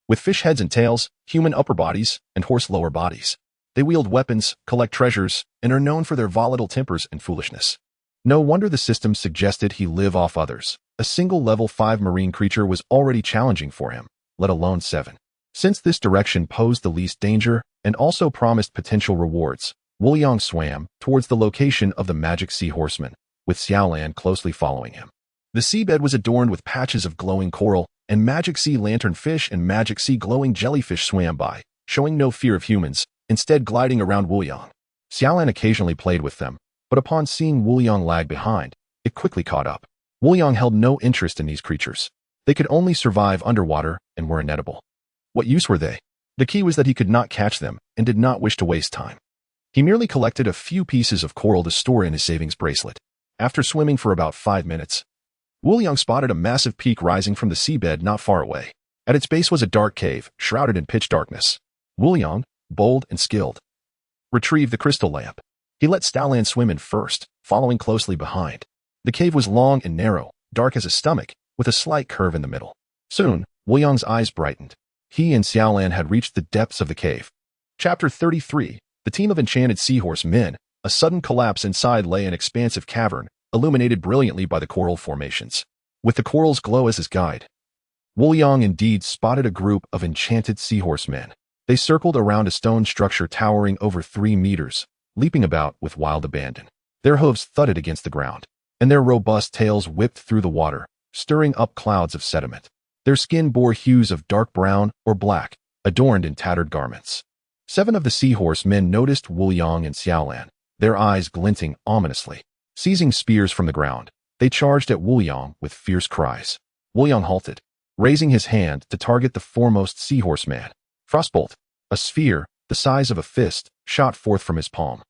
With fish heads and tails, human upper bodies, and horse lower bodies. They wield weapons, collect treasures, and are known for their volatile tempers and foolishness. No wonder the system suggested he live off others. A single level 5 marine creature was already challenging for him, let alone 7. Since this direction posed the least danger and also promised potential rewards, Wu Yang swam towards the location of the Magic Sea Horsemen, with Xiaolan closely following him. The seabed was adorned with patches of glowing coral, and Magic Sea lanternfish and Magic Sea glowing jellyfish swam by, showing no fear of humans, instead gliding around Wu Yang. Xiaolan occasionally played with them, but upon seeing Wu Yang lag behind, it quickly caught up. Wu Yang held no interest in these creatures. They could only survive underwater and were inedible. What use were they? The key was that he could not catch them and did not wish to waste time. He merely collected a few pieces of coral to store in his savings bracelet. After swimming for about 5 minutes, Wu Yang spotted a massive peak rising from the seabed not far away. At its base was a dark cave, shrouded in pitch darkness. Wu Yang, bold and skilled, retrieved the crystal lamp. He let Xiaolan swim in first, following closely behind. The cave was long and narrow, dark as a stomach, with a slight curve in the middle. Soon, Wu Yang's eyes brightened. He and Xiaolan had reached the depths of the cave. Chapter 33, The Team of Enchanted Seahorse Men. A sudden collapse inside lay an expansive cavern, illuminated brilliantly by the coral formations. With the coral's glow as his guide, Wu Yang indeed spotted a group of enchanted seahorse men. They circled around a stone structure towering over 3 meters, leaping about with wild abandon. Their hooves thudded against the ground, and their robust tails whipped through the water, stirring up clouds of sediment. Their skin bore hues of dark brown or black, adorned in tattered garments. 7 of the seahorse men noticed Wu Yang and Xiaolan, their eyes glinting ominously. Seizing spears from the ground, they charged at Wu Yang with fierce cries. Wu Yang halted, raising his hand to target the foremost seahorse man. Frostbolt, a sphere the size of a fist, shot forth from his palm,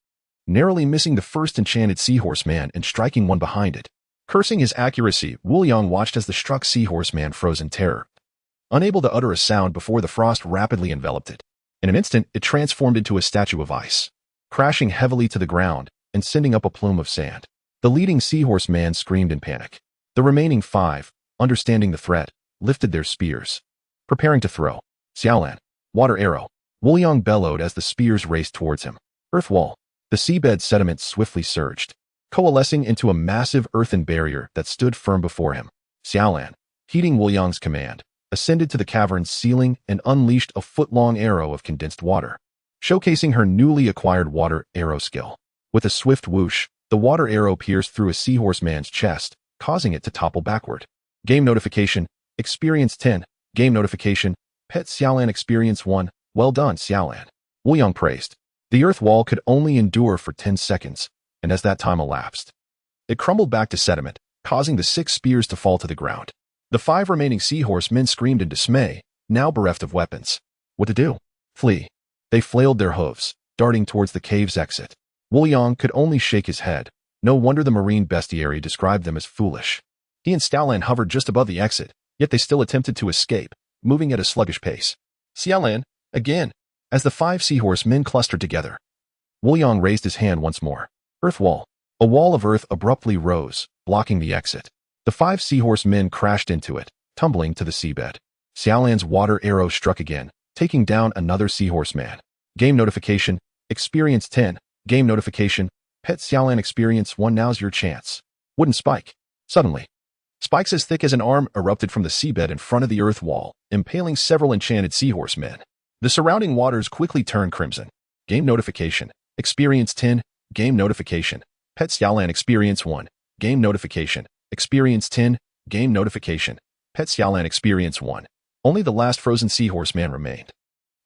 narrowly missing the first enchanted seahorse man and striking one behind it. Cursing his accuracy, Wu Yang watched as the struck seahorse man froze in terror, unable to utter a sound before the frost rapidly enveloped it. In an instant, it transformed into a statue of ice, crashing heavily to the ground and sending up a plume of sand. The leading seahorse man screamed in panic. The remaining 5, understanding the threat, lifted their spears, preparing to throw. Xiaolan, water arrow. Wu Yang bellowed as the spears raced towards him. Earth wall. The seabed sediment swiftly surged, coalescing into a massive earthen barrier that stood firm before him. Xiaolan, heeding Wu Yang's command, ascended to the cavern's ceiling and unleashed a foot-long arrow of condensed water, showcasing her newly acquired water arrow skill. With a swift whoosh, the water arrow pierced through a seahorse man's chest, causing it to topple backward. Game notification, experience 10. Game notification, pet Xiaolan experience 1. Well done, Xiaolan. Wu Yang praised. The earth wall could only endure for 10 seconds, and as that time elapsed, it crumbled back to sediment, causing the 6 spears to fall to the ground. The 5 remaining seahorse men screamed in dismay, now bereft of weapons. What to do? Flee. They flailed their hooves, darting towards the cave's exit. Wu Yang could only shake his head. No wonder the marine bestiary described them as foolish. He and Xiaolan hovered just above the exit, yet they still attempted to escape, moving at a sluggish pace. Xiaolan, again. As the 5 seahorse men clustered together, Wu Yang raised his hand once more. Earth wall. A wall of earth abruptly rose, blocking the exit. The 5 seahorse men crashed into it, tumbling to the seabed. Xiaolan's water arrow struck again, taking down another seahorse man. Game notification, experience 10. Game notification, pet Xiaolan experience 1. Now's your chance. Wooden spike. Suddenly, spikes as thick as an arm erupted from the seabed in front of the earth wall, impaling several enchanted seahorse men. The surrounding waters quickly turned crimson. Game notification, experience 10. Game notification, pet Xiaolan experience 1. Game notification, experience 10. Game notification, pet Xiaolan experience 1. Only the last frozen seahorse man remained.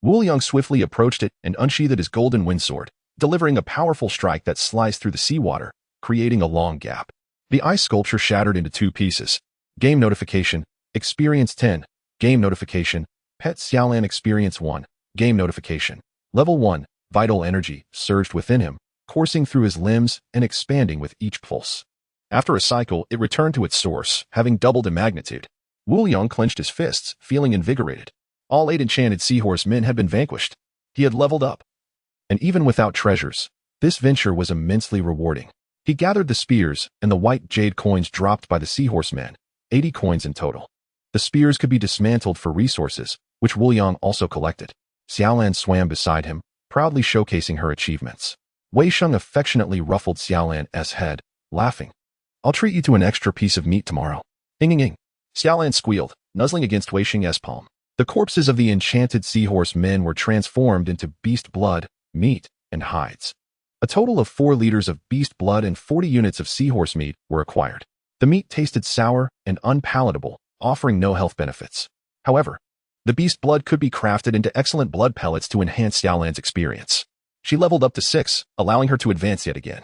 Wu Yang swiftly approached it and unsheathed his golden windsword, delivering a powerful strike that sliced through the seawater, creating a long gap. The ice sculpture shattered into 2 pieces. Game notification, experience 10. Game notification, pet Xiaolan experience 1. Game notification. Level 1, vital energy, surged within him, coursing through his limbs and expanding with each pulse. After a cycle, it returned to its source, having doubled in magnitude. Wu Yang clenched his fists, feeling invigorated. All 8 enchanted seahorse men had been vanquished. He had leveled up. And even without treasures, this venture was immensely rewarding. He gathered the spears and the white jade coins dropped by the seahorse man, 80 coins in total. The spears could be dismantled for resources, which Wu Yang also collected. Xiaolan swam beside him, proudly showcasing her achievements. Wei Sheng affectionately ruffled Xiaolan's head, laughing. I'll treat you to an extra piece of meat tomorrow. Ing. Xiaolan squealed, nuzzling against Wei Sheng's palm. The corpses of the enchanted seahorse men were transformed into beast blood, meat, and hides. A total of 4 liters of beast blood and 40 units of seahorse meat were acquired. The meat tasted sour and unpalatable, offering no health benefits. However, the beast blood could be crafted into excellent blood pellets to enhance Xiaolan's experience. She leveled up to 6, allowing her to advance yet again.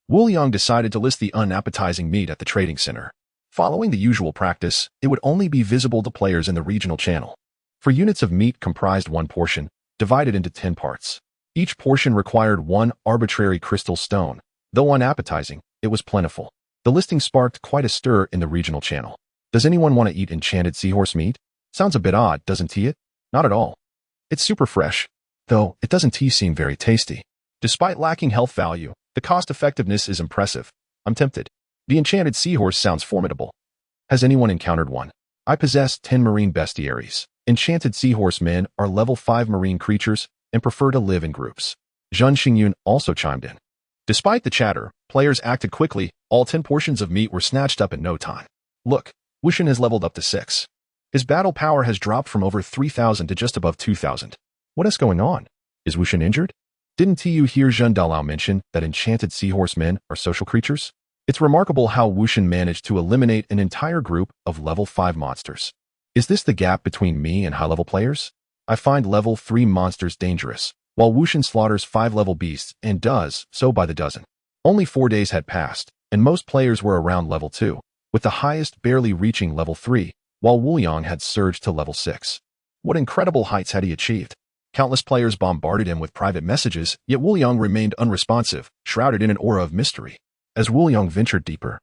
Wu Yang decided to list the unappetizing meat at the trading center. Following the usual practice, it would only be visible to players in the regional channel. For units of meat comprised 1 portion, divided into 10 parts. Each portion required 1 arbitrary crystal stone. Though unappetizing, it was plentiful. The listing sparked quite a stir in the regional channel. Does anyone want to eat enchanted seahorse meat? Sounds a bit odd, doesn't it? Not at all. It's super fresh. Though, it doesn't seem very tasty. Despite lacking health value, the cost effectiveness is impressive. I'm tempted. The enchanted seahorse sounds formidable. Has anyone encountered one? I possess 10 marine bestiaries. Enchanted seahorse men are level 5 marine creatures and prefer to live in groups. Zhun Xingyun also chimed in. Despite the chatter, players acted quickly. All 10 portions of meat were snatched up in no time. Look, Wushan has leveled up to 6. His battle power has dropped from over 3,000 to just above 2,000. What is going on? Is Wushan injured? Didn't you hear Zhun Dalao mention that enchanted seahorse men are social creatures? It's remarkable how Wushan managed to eliminate an entire group of level 5 monsters. Is this the gap between me and high-level players? I find level 3 monsters dangerous, while Wushan slaughters 5 level beasts and does so by the dozen. Only 4 days had passed, and most players were around level 2, with the highest barely reaching level 3, while Wuliang had surged to level 6. What incredible heights had he achieved? Countless players bombarded him with private messages, yet Wuliang remained unresponsive, shrouded in an aura of mystery. As Wuliang ventured deeper,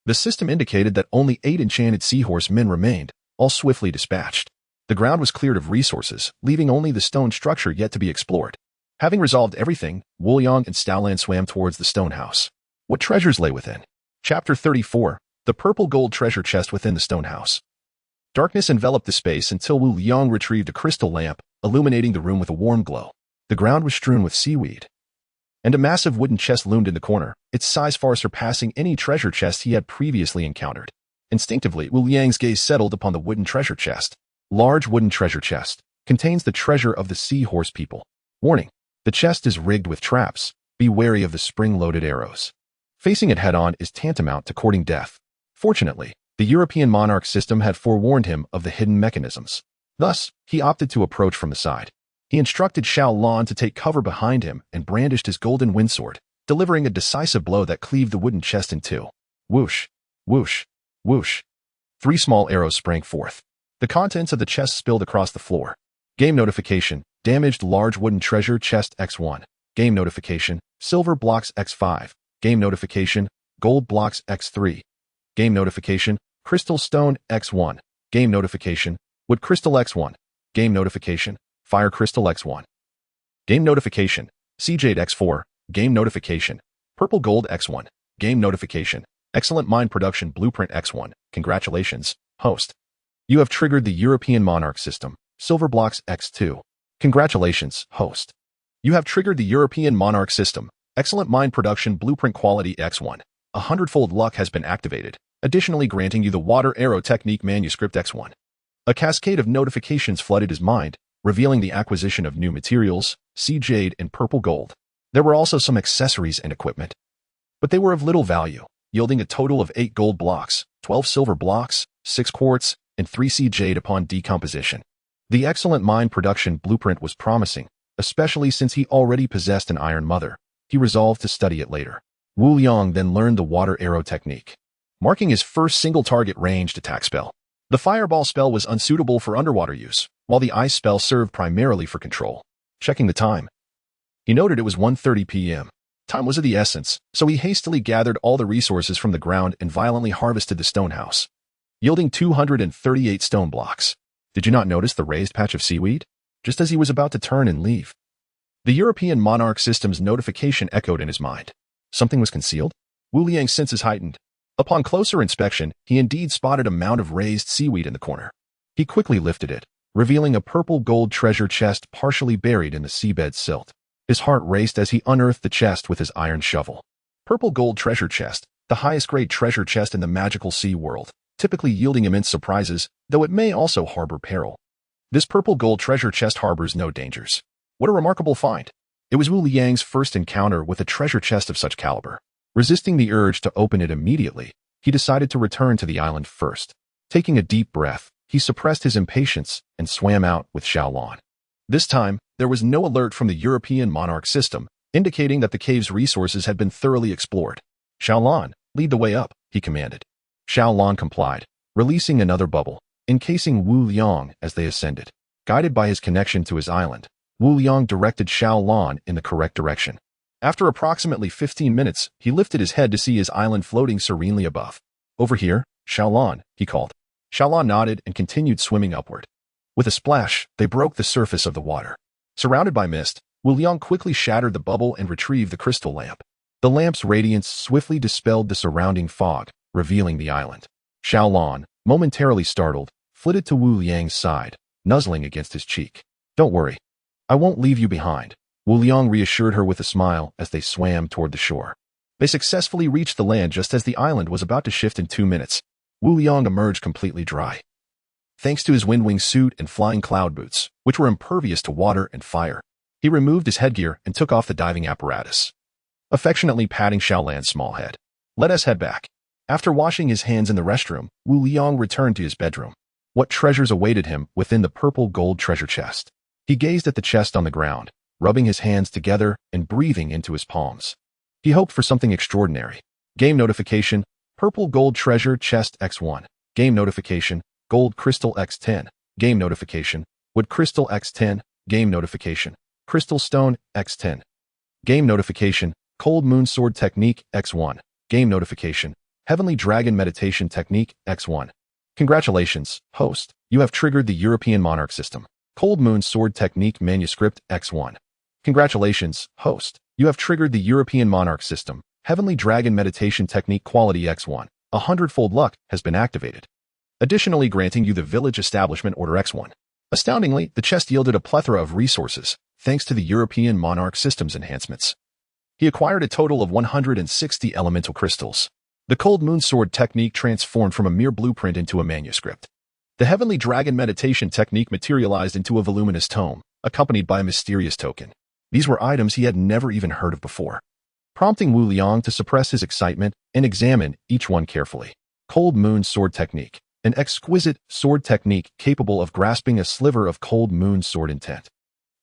the system indicated that only 8 enchanted seahorse men remained, all swiftly dispatched. The ground was cleared of resources, leaving only the stone structure yet to be explored. Having resolved everything, Wuliang and Staolan swam towards the stone house. What treasures lay within? Chapter 34. The purple gold treasure chest within the stone house. Darkness enveloped the space until Wu Liang retrieved a crystal lamp, illuminating the room with a warm glow. The ground was strewn with seaweed, and a massive wooden chest loomed in the corner, its size far surpassing any treasure chest he had previously encountered. Instinctively, Wu Liang's gaze settled upon the wooden treasure chest. Large wooden treasure chest. Contains the treasure of the seahorse people. Warning. The chest is rigged with traps. Be wary of the spring-loaded arrows. Facing it head-on is tantamount to courting death. Fortunately, the European monarch system had forewarned him of the hidden mechanisms. Thus, he opted to approach from the side. He instructed Xiao Lan to take cover behind him and brandished his golden windsword, delivering a decisive blow that cleaved the wooden chest in two. Whoosh, whoosh, whoosh. 3 small arrows sprang forth. The contents of the chest spilled across the floor. Game notification. Damaged large wooden treasure chest X1. Game notification. Silver blocks X5. Game notification. Gold blocks X3. Game notification. Crystal stone X1. Game notification. Wood crystal X1. Game notification. Fire crystal X1. Game notification. Sea jade X4. Game notification. Purple gold X1. Game notification. Excellent mine production blueprint X1. Congratulations, host. You have triggered the European monarch system. Silver blocks X2. Congratulations, host. You have triggered the European monarch system. Excellent mine production blueprint quality X1. 100-fold luck has been activated, additionally granting you the water arrow technique manuscript X1. A cascade of notifications flooded his mind, revealing the acquisition of new materials, sea jade and purple gold. There were also some accessories and equipment, but they were of little value, yielding a total of 8 gold blocks, 12 silver blocks, 6 quartz, and 3 sea jade upon decomposition. The excellent mine production blueprint was promising, especially since he already possessed an iron mother. He resolved to study it later. Wu Liang then learned the water arrow technique, marking his first single target ranged attack spell. The fireball spell was unsuitable for underwater use, while the ice spell served primarily for control. Checking the time, he noted it was 1:30 p.m. Time was of the essence, so he hastily gathered all the resources from the ground and violently harvested the stone house, yielding 238 stone blocks. Did you not notice the raised patch of seaweed? Just as he was about to turn and leave, the European monarch system's notification echoed in his mind. Something was concealed? Wu Liang's senses heightened. Upon closer inspection, he indeed spotted a mound of raised seaweed in the corner. He quickly lifted it, revealing a purple gold treasure chest partially buried in the seabed silt. His heart raced as he unearthed the chest with his iron shovel. Purple gold treasure chest, the highest grade treasure chest in the magical sea world, typically yielding immense surprises, though it may also harbor peril. This purple gold treasure chest harbors no dangers. What a remarkable find. It was Wu Liang's first encounter with a treasure chest of such caliber. Resisting the urge to open it immediately, he decided to return to the island first. Taking a deep breath, he suppressed his impatience and swam out with Xiao Lan. This time, there was no alert from the European monarch system, indicating that the cave's resources had been thoroughly explored. Xiao Lan, lead the way up, he commanded. Xiao Lan complied, releasing another bubble, encasing Wu Liang as they ascended. Guided by his connection to his island, Wu Liang directed Xiao Lan in the correct direction. After approximately 15 minutes, he lifted his head to see his island floating serenely above. Over here, Xiao Lan, he called. Xiao Lan nodded and continued swimming upward. With a splash, they broke the surface of the water. Surrounded by mist, Wu Liang quickly shattered the bubble and retrieved the crystal lamp. The lamp's radiance swiftly dispelled the surrounding fog, revealing the island. Xiao Lan, momentarily startled, flitted to Wu Liang's side, nuzzling against his cheek. Don't worry. I won't leave you behind. Wu Liang reassured her with a smile as they swam toward the shore. They successfully reached the land just as the island was about to shift in 2 minutes. Wu Liang emerged completely dry, thanks to his windwing suit and flying cloud boots, which were impervious to water and fire. He removed his headgear and took off the diving apparatus, affectionately patting Xiao Lan's small head. Let us head back. After washing his hands in the restroom, Wu Liang returned to his bedroom. What treasures awaited him within the purple gold treasure chest? He gazed at the chest on the ground, rubbing his hands together and breathing into his palms. He hoped for something extraordinary. Game notification, purple gold treasure chest X1. Game notification, gold crystal X10. Game notification, wood crystal X10. Game notification, crystal stone X10. Game notification, cold moon sword technique X1. Game notification, heavenly dragon meditation technique X1. Congratulations, host. You have triggered the European monarch system. Cold moon sword technique manuscript X1. Congratulations, host. You have triggered the European monarch system. Heavenly dragon meditation technique quality X1. 100-fold luck has been activated, additionally granting you the village establishment order X1. Astoundingly, the chest yielded a plethora of resources, thanks to the European monarch system's enhancements. He acquired a total of 160 elemental crystals. The cold moon sword technique transformed from a mere blueprint into a manuscript. The heavenly dragon meditation technique materialized into a voluminous tome, accompanied by a mysterious token. These were items he had never even heard of before, prompting Wu Liang to suppress his excitement and examine each one carefully. Cold moon sword technique, an exquisite sword technique capable of grasping a sliver of cold moon sword intent.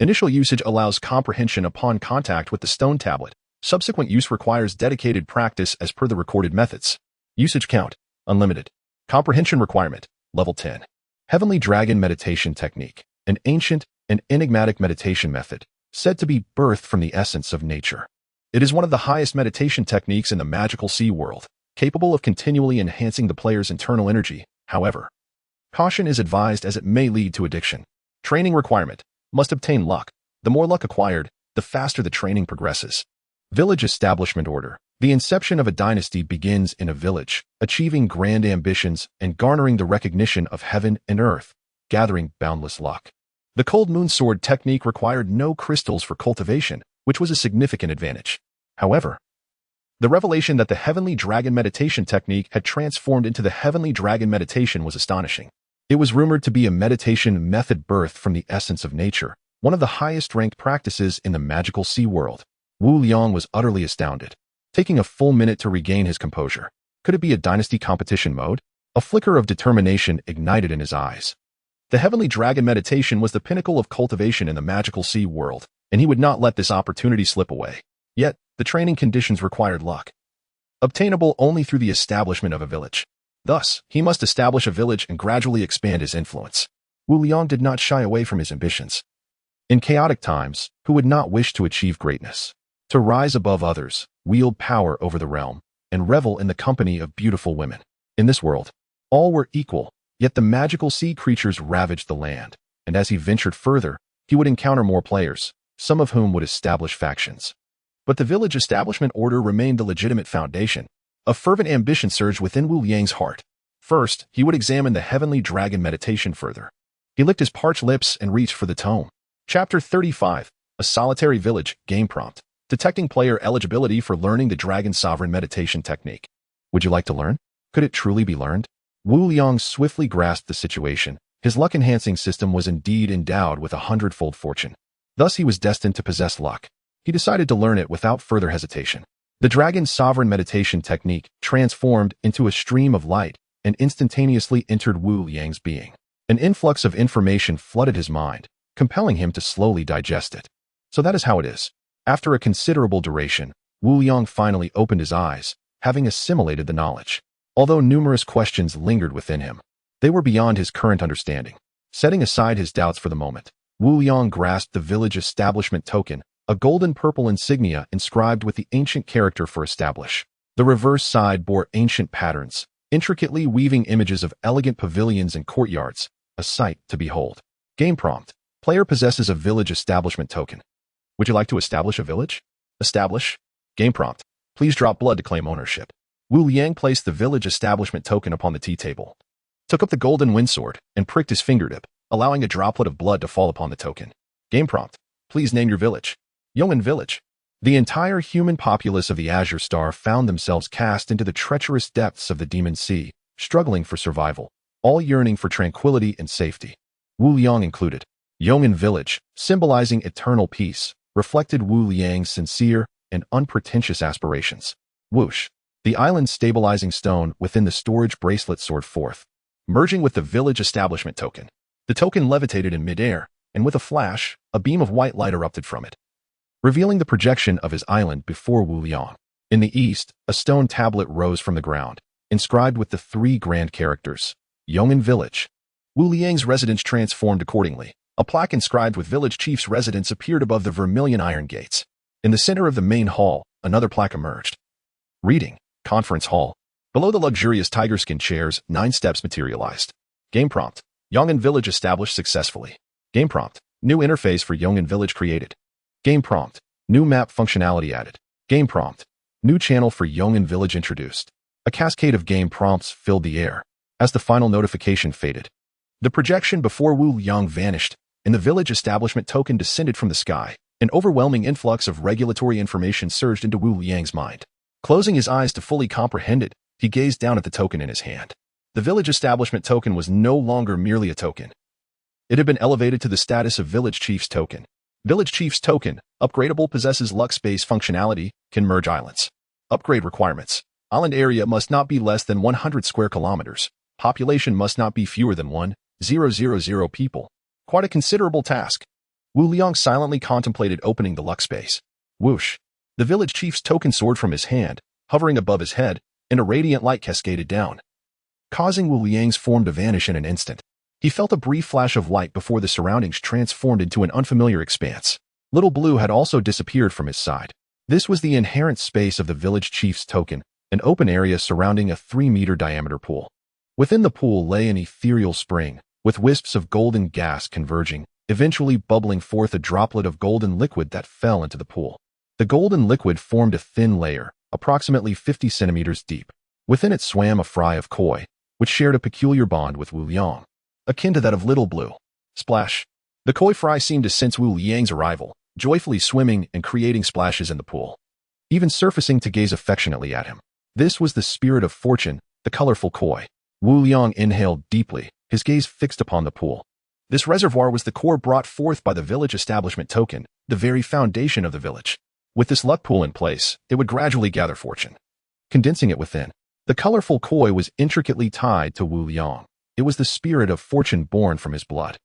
Initial usage allows comprehension upon contact with the stone tablet. Subsequent use requires dedicated practice as per the recorded methods. Usage count, unlimited. Comprehension requirement, level 10. Heavenly dragon meditation technique, an ancient and enigmatic meditation method, said to be birthed from the essence of nature. It is one of the highest meditation techniques in the magical sea world, capable of continually enhancing the player's internal energy. However, caution is advised as it may lead to addiction. Training requirement, must obtain luck. The more luck acquired, the faster the training progresses. Village establishment order. The inception of a dynasty begins in a village, achieving grand ambitions and garnering the recognition of heaven and earth, gathering boundless luck. The cold moon sword technique required no crystals for cultivation, which was a significant advantage. However, the revelation that the heavenly dragon meditation technique had transformed into the heavenly dragon meditation was astonishing. It was rumored to be a meditation method birthed from the essence of nature, one of the highest ranked practices in the magical sea world. Wu Liang was utterly astounded, taking a full minute to regain his composure. Could it be a dynasty competition mode? A flicker of determination ignited in his eyes. The heavenly dragon meditation was the pinnacle of cultivation in the magical sea world, and he would not let this opportunity slip away. Yet, the training conditions required luck, obtainable only through the establishment of a village. Thus, he must establish a village and gradually expand his influence. Wu Liang did not shy away from his ambitions. In chaotic times, who would not wish to achieve greatness? To rise above others, wield power over the realm, and revel in the company of beautiful women. In this world, all were equal, yet the magical sea creatures ravaged the land, and as he ventured further, he would encounter more players, some of whom would establish factions. But the village establishment order remained the legitimate foundation. A fervent ambition surged within Wu Liang's heart. First, he would examine the heavenly dragon meditation further. He licked his parched lips and reached for the tome. Chapter 35, A Solitary Village, Game Prompt. Detecting player eligibility for learning the Dragon Sovereign meditation technique. Would you like to learn? Could it truly be learned? Wu Liang swiftly grasped the situation. His luck-enhancing system was indeed endowed with 100-fold fortune. Thus he was destined to possess luck. He decided to learn it without further hesitation. The Dragon Sovereign meditation technique transformed into a stream of light and instantaneously entered Wu Liang's being. An influx of information flooded his mind, compelling him to slowly digest it. So that is how it is. After a considerable duration, Wu Liang finally opened his eyes, having assimilated the knowledge. Although numerous questions lingered within him, they were beyond his current understanding. Setting aside his doubts for the moment, Wu Liang grasped the village establishment token, a golden purple insignia inscribed with the ancient character for establish. The reverse side bore ancient patterns, intricately weaving images of elegant pavilions and courtyards, a sight to behold. Game prompt. Player possesses a village establishment token. Would you like to establish a village? Establish. Game prompt. Please drop blood to claim ownership. Wu Liang placed the village establishment token upon the tea table, took up the golden windsword, and pricked his fingertip, allowing a droplet of blood to fall upon the token. Game prompt. Please name your village. Yeoman Village. The entire human populace of the Azure Star found themselves cast into the treacherous depths of the Demon Sea, struggling for survival, all yearning for tranquility and safety. Wu Liang included. Yeoman Village, symbolizing eternal peace, reflected Wu Liang's sincere and unpretentious aspirations. Whoosh. The island's stabilizing stone within the storage bracelet soared forth, merging with the village establishment token. The token levitated in midair, and with a flash, a beam of white light erupted from it, revealing the projection of his island before Wu Liang. In the east, a stone tablet rose from the ground, inscribed with the three grand characters, Yong'an Village. Wu Liang's residence transformed accordingly. A plaque inscribed with village chief's residence appeared above the vermilion iron gates. In the center of the main hall, another plaque emerged. Reading, Conference Hall. Below the luxurious tiger skin chairs, 9 steps materialized. Game prompt, Yong'an Village established successfully. Game prompt, new interface for Yong'an Village created. Game prompt, new map functionality added. Game prompt, new channel for Yong'an Village introduced. A cascade of game prompts filled the air. As the final notification faded, the projection before Wu Liang vanished, and the village establishment token descended from the sky. An overwhelming influx of regulatory information surged into Wu Liang's mind. Closing his eyes to fully comprehend it, he gazed down at the token in his hand. The village establishment token was no longer merely a token. It had been elevated to the status of Village Chief's token. Village Chief's token, upgradable, possesses luck space functionality, can merge islands. Upgrade requirements. Island area must not be less than 100 square kilometers. Population must not be fewer than 1,000 people. Quite a considerable task. Wu Liang silently contemplated opening the luck space. Whoosh! The village chief's token soared from his hand, hovering above his head, and a radiant light cascaded down, causing Wu Liang's form to vanish in an instant. He felt a brief flash of light before the surroundings transformed into an unfamiliar expanse. Little Blue had also disappeared from his side. This was the inherent space of the village chief's token, an open area surrounding a 3-meter diameter pool. Within the pool lay an ethereal spring, with wisps of golden gas converging, eventually bubbling forth a droplet of golden liquid that fell into the pool. The golden liquid formed a thin layer, approximately 50 centimeters deep. Within it swam a fry of koi, which shared a peculiar bond with Wu Liang, akin to that of Little Blue. Splash! The koi fry seemed to sense Wu Liang's arrival, joyfully swimming and creating splashes in the pool, even surfacing to gaze affectionately at him. This was the spirit of fortune, the colorful koi. Wu Liang inhaled deeply, his gaze fixed upon the pool. This reservoir was the core brought forth by the village establishment token, the very foundation of the village. With this luck pool in place, it would gradually gather fortune, condensing it within. The colorful koi was intricately tied to Wu Liang. It was the spirit of fortune born from his blood.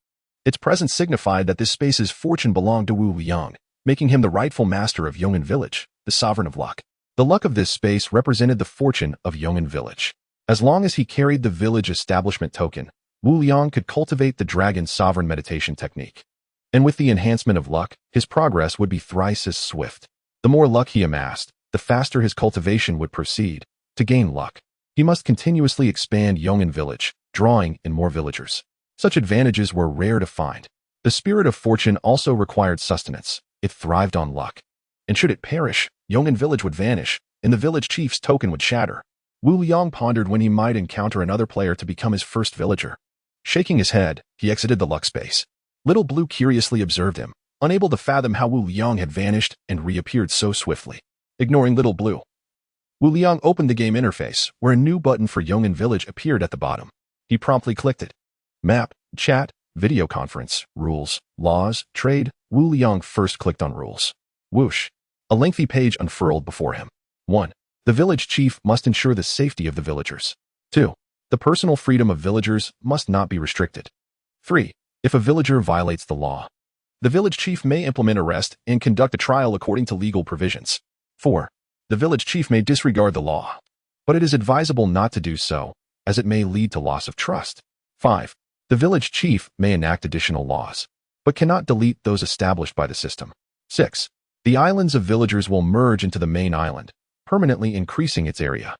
Its presence signified that this space's fortune belonged to Wu Liang, making him the rightful master of Yong'an Village, the sovereign of luck. The luck of this space represented the fortune of Yong'an Village. As long as he carried the village establishment token, Wu Liang could cultivate the dragon's sovereign meditation technique. And with the enhancement of luck, his progress would be thrice as swift. The more luck he amassed, the faster his cultivation would proceed. To gain luck, he must continuously expand Yong'an Village, drawing in more villagers. Such advantages were rare to find. The spirit of fortune also required sustenance. It thrived on luck. And should it perish, Yong'an Village would vanish, and the village chief's token would shatter. Wu Liang pondered when he might encounter another player to become his first villager. Shaking his head, he exited the luck space. Little Blue curiously observed him, unable to fathom how Wu Liang had vanished and reappeared so swiftly. Ignoring Little Blue, Wu Liang opened the game interface, where a new button for Yong'an Village appeared at the bottom. He promptly clicked it. Map, chat, video conference, rules, laws, trade. Wu Liang first clicked on rules. Whoosh! A lengthy page unfurled before him. 1. The village chief must ensure the safety of the villagers. 2. The personal freedom of villagers must not be restricted. 3. If a villager violates the law, the village chief may implement arrest and conduct a trial according to legal provisions. 4. The village chief may disregard the law, but it is advisable not to do so, as it may lead to loss of trust. 5. The village chief may enact additional laws, but cannot delete those established by the system. 6. The islands of villagers will merge into the main island, permanently increasing its area.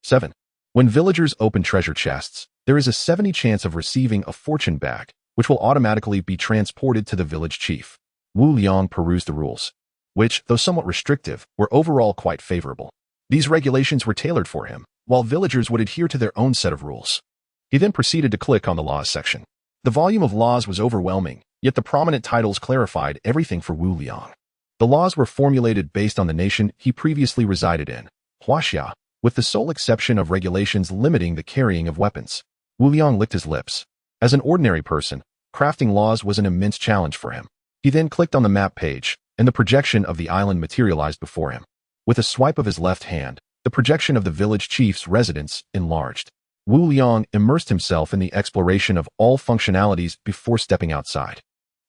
7. When villagers open treasure chests, there is a 70% chance of receiving a fortune bag, which will automatically be transported to the village chief. Wu Liang perused the rules, which, though somewhat restrictive, were overall quite favorable. These regulations were tailored for him, while villagers would adhere to their own set of rules. He then proceeded to click on the laws section. The volume of laws was overwhelming, yet the prominent titles clarified everything for Wu Liang. The laws were formulated based on the nation he previously resided in, Huaxia, with the sole exception of regulations limiting the carrying of weapons. Wu Liang licked his lips. As an ordinary person, crafting laws was an immense challenge for him. He then clicked on the map page, and the projection of the island materialized before him. With a swipe of his left hand, the projection of the village chief's residence enlarged. Wu Liang immersed himself in the exploration of all functionalities before stepping outside.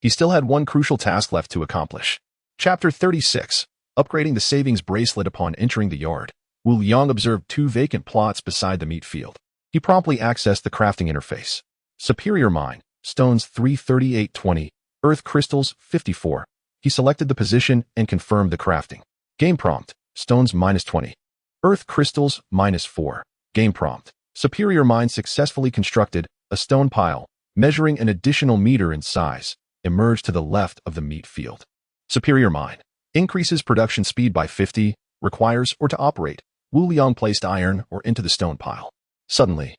He still had one crucial task left to accomplish. Chapter 36. Upgrading the savings bracelet. Upon entering the yard, Wu Liang observed two vacant plots beside the meat field. He promptly accessed the crafting interface. Superior Mine, stones 33820, earth crystals 54. He selected the position and confirmed the crafting. Game prompt, stones -20. Earth crystals -4. Game prompt. Superior Mine successfully constructed. A stone pile, measuring an additional meter in size, emerged to the left of the meat field. Superior Mine. Increases production speed by 50, requires or to operate. Wu Liang placed iron ore into the stone pile. Suddenly,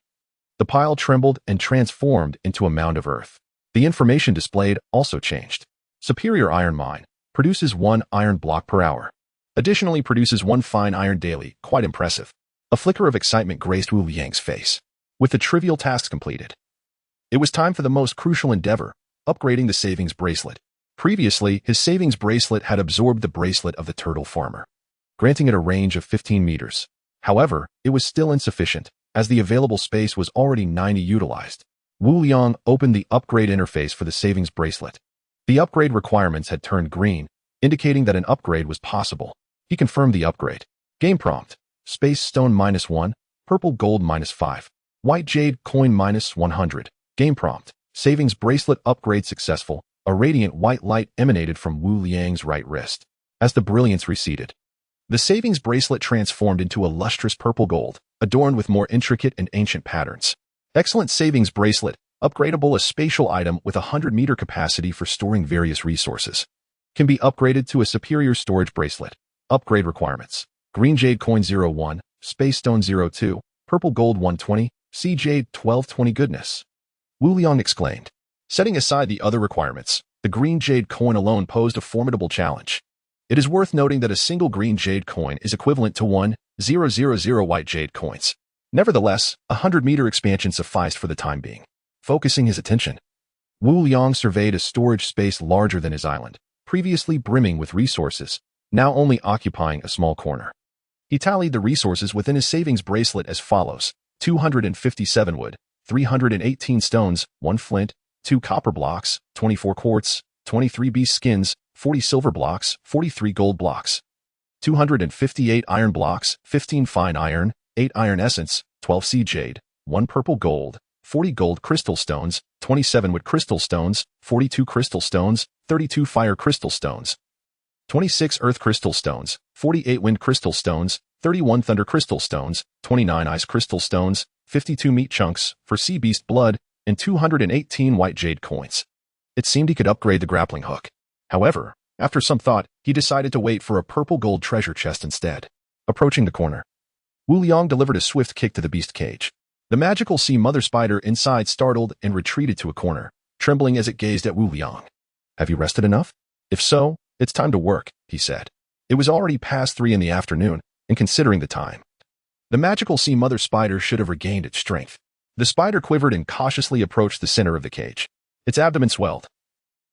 the pile trembled and transformed into a mound of earth. The information displayed also changed. Superior Iron Mine. Produces 1 iron block per hour. Additionally produces 1 fine iron daily. Quite impressive. A flicker of excitement graced Wu Liang's face. With the trivial tasks completed, it was time for the most crucial endeavor, upgrading the savings bracelet. Previously, his savings bracelet had absorbed the bracelet of the turtle farmer, granting it a range of 15 meters. However, it was still insufficient, as the available space was already 90 utilized. Wu Liang opened the upgrade interface for the savings bracelet. The upgrade requirements had turned green, indicating that an upgrade was possible. He confirmed the upgrade. Game prompt. Space stone -1, purple gold -5, white jade coin -100. Game prompt. Savings bracelet upgrade successful. A radiant white light emanated from Wu Liang's right wrist. As the brilliance receded, the savings bracelet transformed into a lustrous purple gold, adorned with more intricate and ancient patterns. Excellent savings bracelet, upgradable. A spatial item with 100-meter capacity for storing various resources. Can be upgraded to a superior storage bracelet. Upgrade requirements. Green jade coin 01, space stone 02, purple gold 120, sea jade 1220. Goodness! Wu Liang exclaimed. Setting aside the other requirements, the green jade coin alone posed a formidable challenge. It is worth noting that a single green jade coin is equivalent to 1,000 white jade coins. Nevertheless, a 100-meter expansion sufficed for the time being. Focusing his attention, Wu Liang surveyed a storage space larger than his island, previously brimming with resources, now only occupying a small corner. He tallied the resources within his savings bracelet as follows: 257 wood, 318 stones, 1 flint, 2 copper blocks, 24 quartz, 23 beast skins, 40 silver blocks, 43 gold blocks, 258 iron blocks, 15 fine iron, 8 iron essence, 12 sea jade, 1 purple gold, 40 gold crystal stones, 27 wood crystal stones, 42 crystal stones, 32 fire crystal stones, 26 earth crystal stones, 48 wind crystal stones, 31 thunder crystal stones, 29 ice crystal stones, 52 meat chunks for sea beast blood, and 218 white jade coins. It seemed he could upgrade the grappling hook. However, after some thought, he decided to wait for a purple gold treasure chest instead. Approaching the corner, Wu Liang delivered a swift kick to the beast cage. The magical sea mother spider inside startled and retreated to a corner, trembling as it gazed at Wu Liang. Have you rested enough? If so, it's time to work, he said. It was already past 3 in the afternoon, and considering the time, the magical sea mother spider should have regained its strength. The spider quivered and cautiously approached the center of the cage. Its abdomen swelled,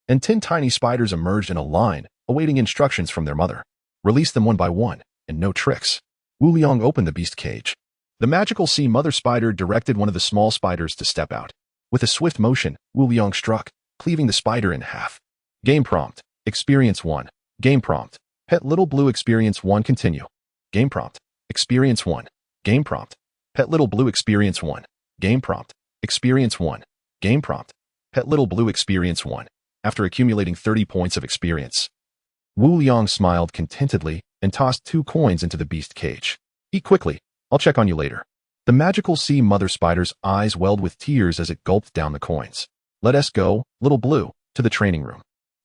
and 10 tiny spiders emerged in a line, awaiting instructions from their mother. Release them one by one, and no tricks. Wu Liang opened the beast cage. The magical sea mother spider directed one of the small spiders to step out. With a swift motion, Wu Liang struck, cleaving the spider in half. Game prompt. Experience 1. Game prompt. Pet Little Blue. Experience 1. Continue. Game prompt. Experience 1. Game prompt. Pet Little Blue. Experience 1. Game prompt. Experience 1. Game prompt. Pet Little Blue. Experience 1. After accumulating 30 points of experience, Wu Liang smiled contentedly and tossed 2 coins into the beast cage. Eat quickly. I'll check on you later. The magical sea mother spider's eyes welled with tears as it gulped down the coins. Let us go, Little Blue, to the training room.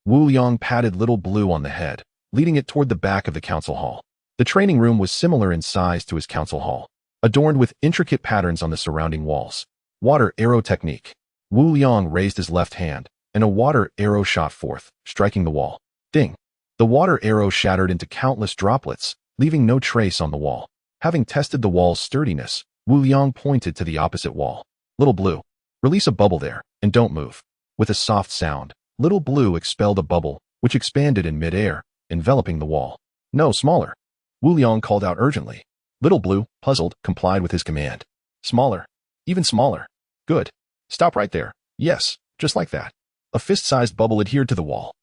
Wu Liang patted Little Blue on the head, leading it toward the back of the council hall. The training room was similar in size to his council hall, adorned with intricate patterns on the surrounding walls. Water arrow technique. Wu Liang raised his left hand, and a water arrow shot forth, striking the wall. Ding! The water arrow shattered into countless droplets, leaving no trace on the wall. Having tested the wall's sturdiness, Wu Liang pointed to the opposite wall. Little Blue, release a bubble there, and don't move. With a soft sound, Little Blue expelled a bubble, which expanded in mid-air, enveloping the wall. No, smaller. Wu Liang called out urgently. Little Blue, puzzled, complied with his command. Smaller. Even smaller. Good. Stop right there. Yes, just like that. A fist-sized bubble adhered to the wall.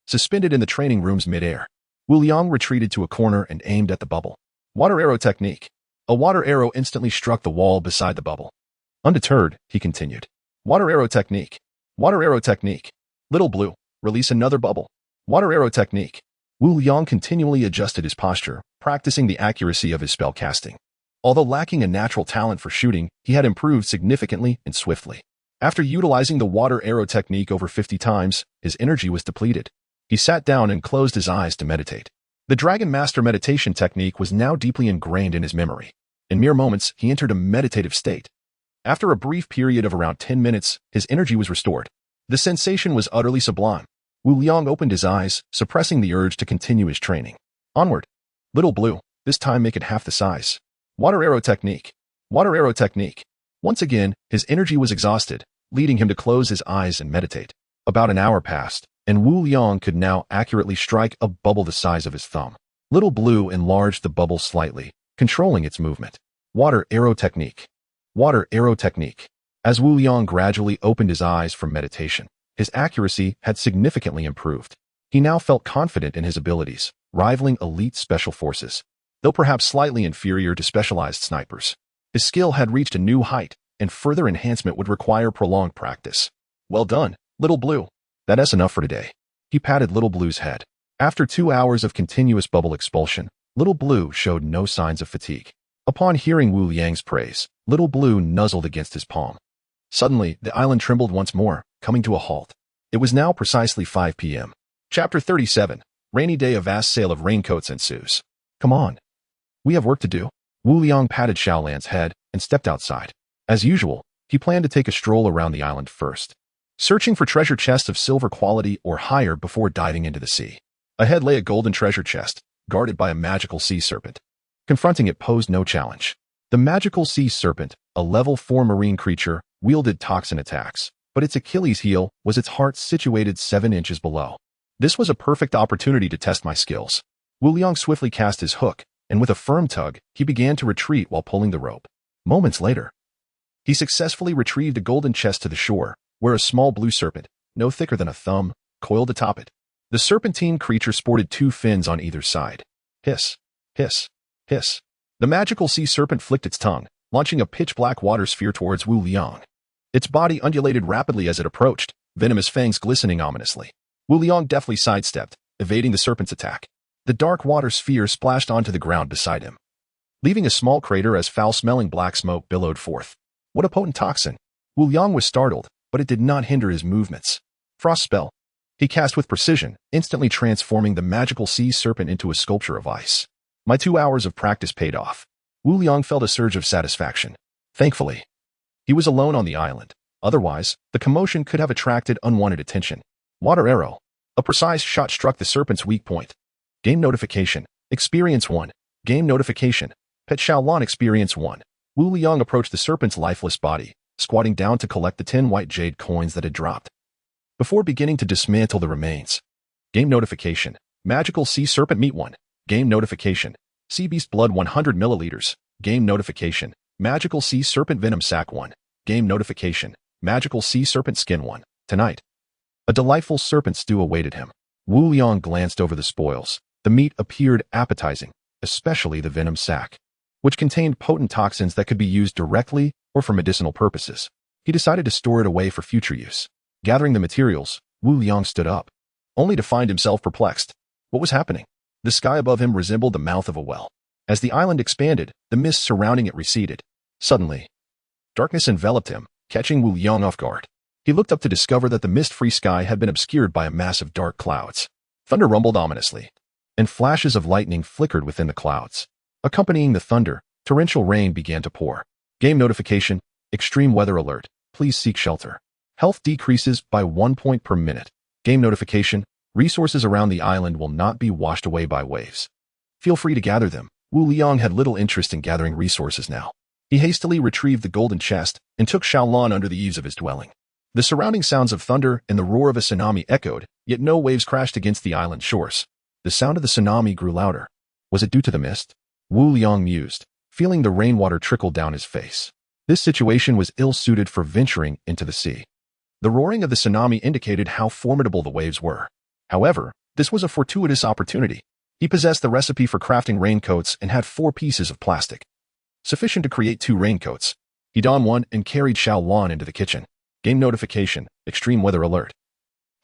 Suspended in the training room's midair, Wu Liang retreated to a corner and aimed at the bubble. Water arrow technique. A water arrow instantly struck the wall beside the bubble. Undeterred, he continued. Water arrow technique. Water arrow technique. Little Blue, release another bubble. Water arrow technique. Wu Liang continually adjusted his posture, practicing the accuracy of his spell casting. Although lacking a natural talent for shooting, he had improved significantly and swiftly. After utilizing the water arrow technique over 50 times, his energy was depleted. He sat down and closed his eyes to meditate. The Dragon Master meditation technique was now deeply ingrained in his memory. In mere moments, he entered a meditative state. After a brief period of around 10 minutes, his energy was restored. The sensation was utterly sublime. Wu Liang opened his eyes, suppressing the urge to continue his training. Onward. Little Blue, this time make it half the size. Water arrow technique. Water arrow technique. Once again, his energy was exhausted, leading him to close his eyes and meditate. About an hour passed, and Wu Liang could now accurately strike a bubble the size of his thumb. Little Blue enlarged the bubble slightly, controlling its movement. Water arrow technique. Water arrow technique. As Wu Liang gradually opened his eyes from meditation, his accuracy had significantly improved. He now felt confident in his abilities, rivaling elite special forces. Though perhaps slightly inferior to specialized snipers, his skill had reached a new height, and further enhancement would require prolonged practice. Well done, Little Blue. That's enough for today. He patted Little Blue's head. After 2 hours of continuous bubble expulsion, Little Blue showed no signs of fatigue. Upon hearing Wu Liang's praise, Little Blue nuzzled against his palm. Suddenly, the island trembled once more, coming to a halt. It was now precisely 5 p.m. Chapter 37. Rainy day. A vast sale of raincoats ensues. Come on. We have work to do. Wu Liang patted Xiaolan's head and stepped outside. As usual, he planned to take a stroll around the island first, searching for treasure chests of silver quality or higher before diving into the sea. Ahead lay a golden treasure chest, guarded by a magical sea serpent. Confronting it posed no challenge. The magical sea serpent, a level 4 marine creature, wielded toxin attacks, but its Achilles heel was its heart situated 7 inches below. This was a perfect opportunity to test my skills. Wu Liang swiftly cast his hook, and with a firm tug, he began to retreat while pulling the rope. Moments later, he successfully retrieved a golden chest to the shore, where a small blue serpent, no thicker than a thumb, coiled atop it. The serpentine creature sported 2 fins on either side. Hiss, hiss, hiss. The magical sea serpent flicked its tongue, launching a pitch-black water sphere towards Wu Liang. Its body undulated rapidly as it approached, venomous fangs glistening ominously. Wu Liang deftly sidestepped, evading the serpent's attack. The dark water sphere splashed onto the ground beside him, leaving a small crater as foul-smelling black smoke billowed forth. What a potent toxin! Wu Liang was startled, but it did not hinder his movements. Frost spell. He cast with precision, instantly transforming the magical sea serpent into a sculpture of ice. My 2 hours of practice paid off. Wu Liang felt a surge of satisfaction. Thankfully, he was alone on the island. Otherwise, the commotion could have attracted unwanted attention. Water arrow. A precise shot struck the serpent's weak point. Game notification. Experience 1. Game notification. Pet Xiaolan experience 1. Wu Liang approached the serpent's lifeless body, squatting down to collect the 10 white jade coins that had dropped. Before beginning to dismantle the remains. Game notification. Magical sea serpent meat 1. Game notification. Sea beast blood 100 milliliters. Game notification. Magical sea serpent venom sac 1. Game notification. Magical sea serpent skin 1. Tonight, a delightful serpent stew awaited him. Wu Liang glanced over the spoils. The meat appeared appetizing, especially the venom sac, which contained potent toxins that could be used directly or for medicinal purposes. He decided to store it away for future use. Gathering the materials, Wu Liang stood up, only to find himself perplexed. What was happening? The sky above him resembled the mouth of a well. As the island expanded, the mist surrounding it receded. Suddenly, darkness enveloped him, catching Wu Liang off guard. He looked up to discover that the mist-free sky had been obscured by a mass of dark clouds. Thunder rumbled ominously, and flashes of lightning flickered within the clouds. Accompanying the thunder, torrential rain began to pour. Game notification. Extreme weather alert. Please seek shelter. Health decreases by 1 point per minute. Game notification. Resources around the island will not be washed away by waves. Feel free to gather them. Wu Liang had little interest in gathering resources now. He hastily retrieved the golden chest and took Xiaolan under the eaves of his dwelling. The surrounding sounds of thunder and the roar of a tsunami echoed, yet no waves crashed against the island shores. The sound of the tsunami grew louder. Was it due to the mist? Wu Liang mused, feeling the rainwater trickle down his face. This situation was ill-suited for venturing into the sea. The roaring of the tsunami indicated how formidable the waves were. However, this was a fortuitous opportunity. He possessed the recipe for crafting raincoats and had 4 pieces of plastic, sufficient to create 2 raincoats. He donned one and carried Xiaolan into the kitchen. Game notification, extreme weather alert.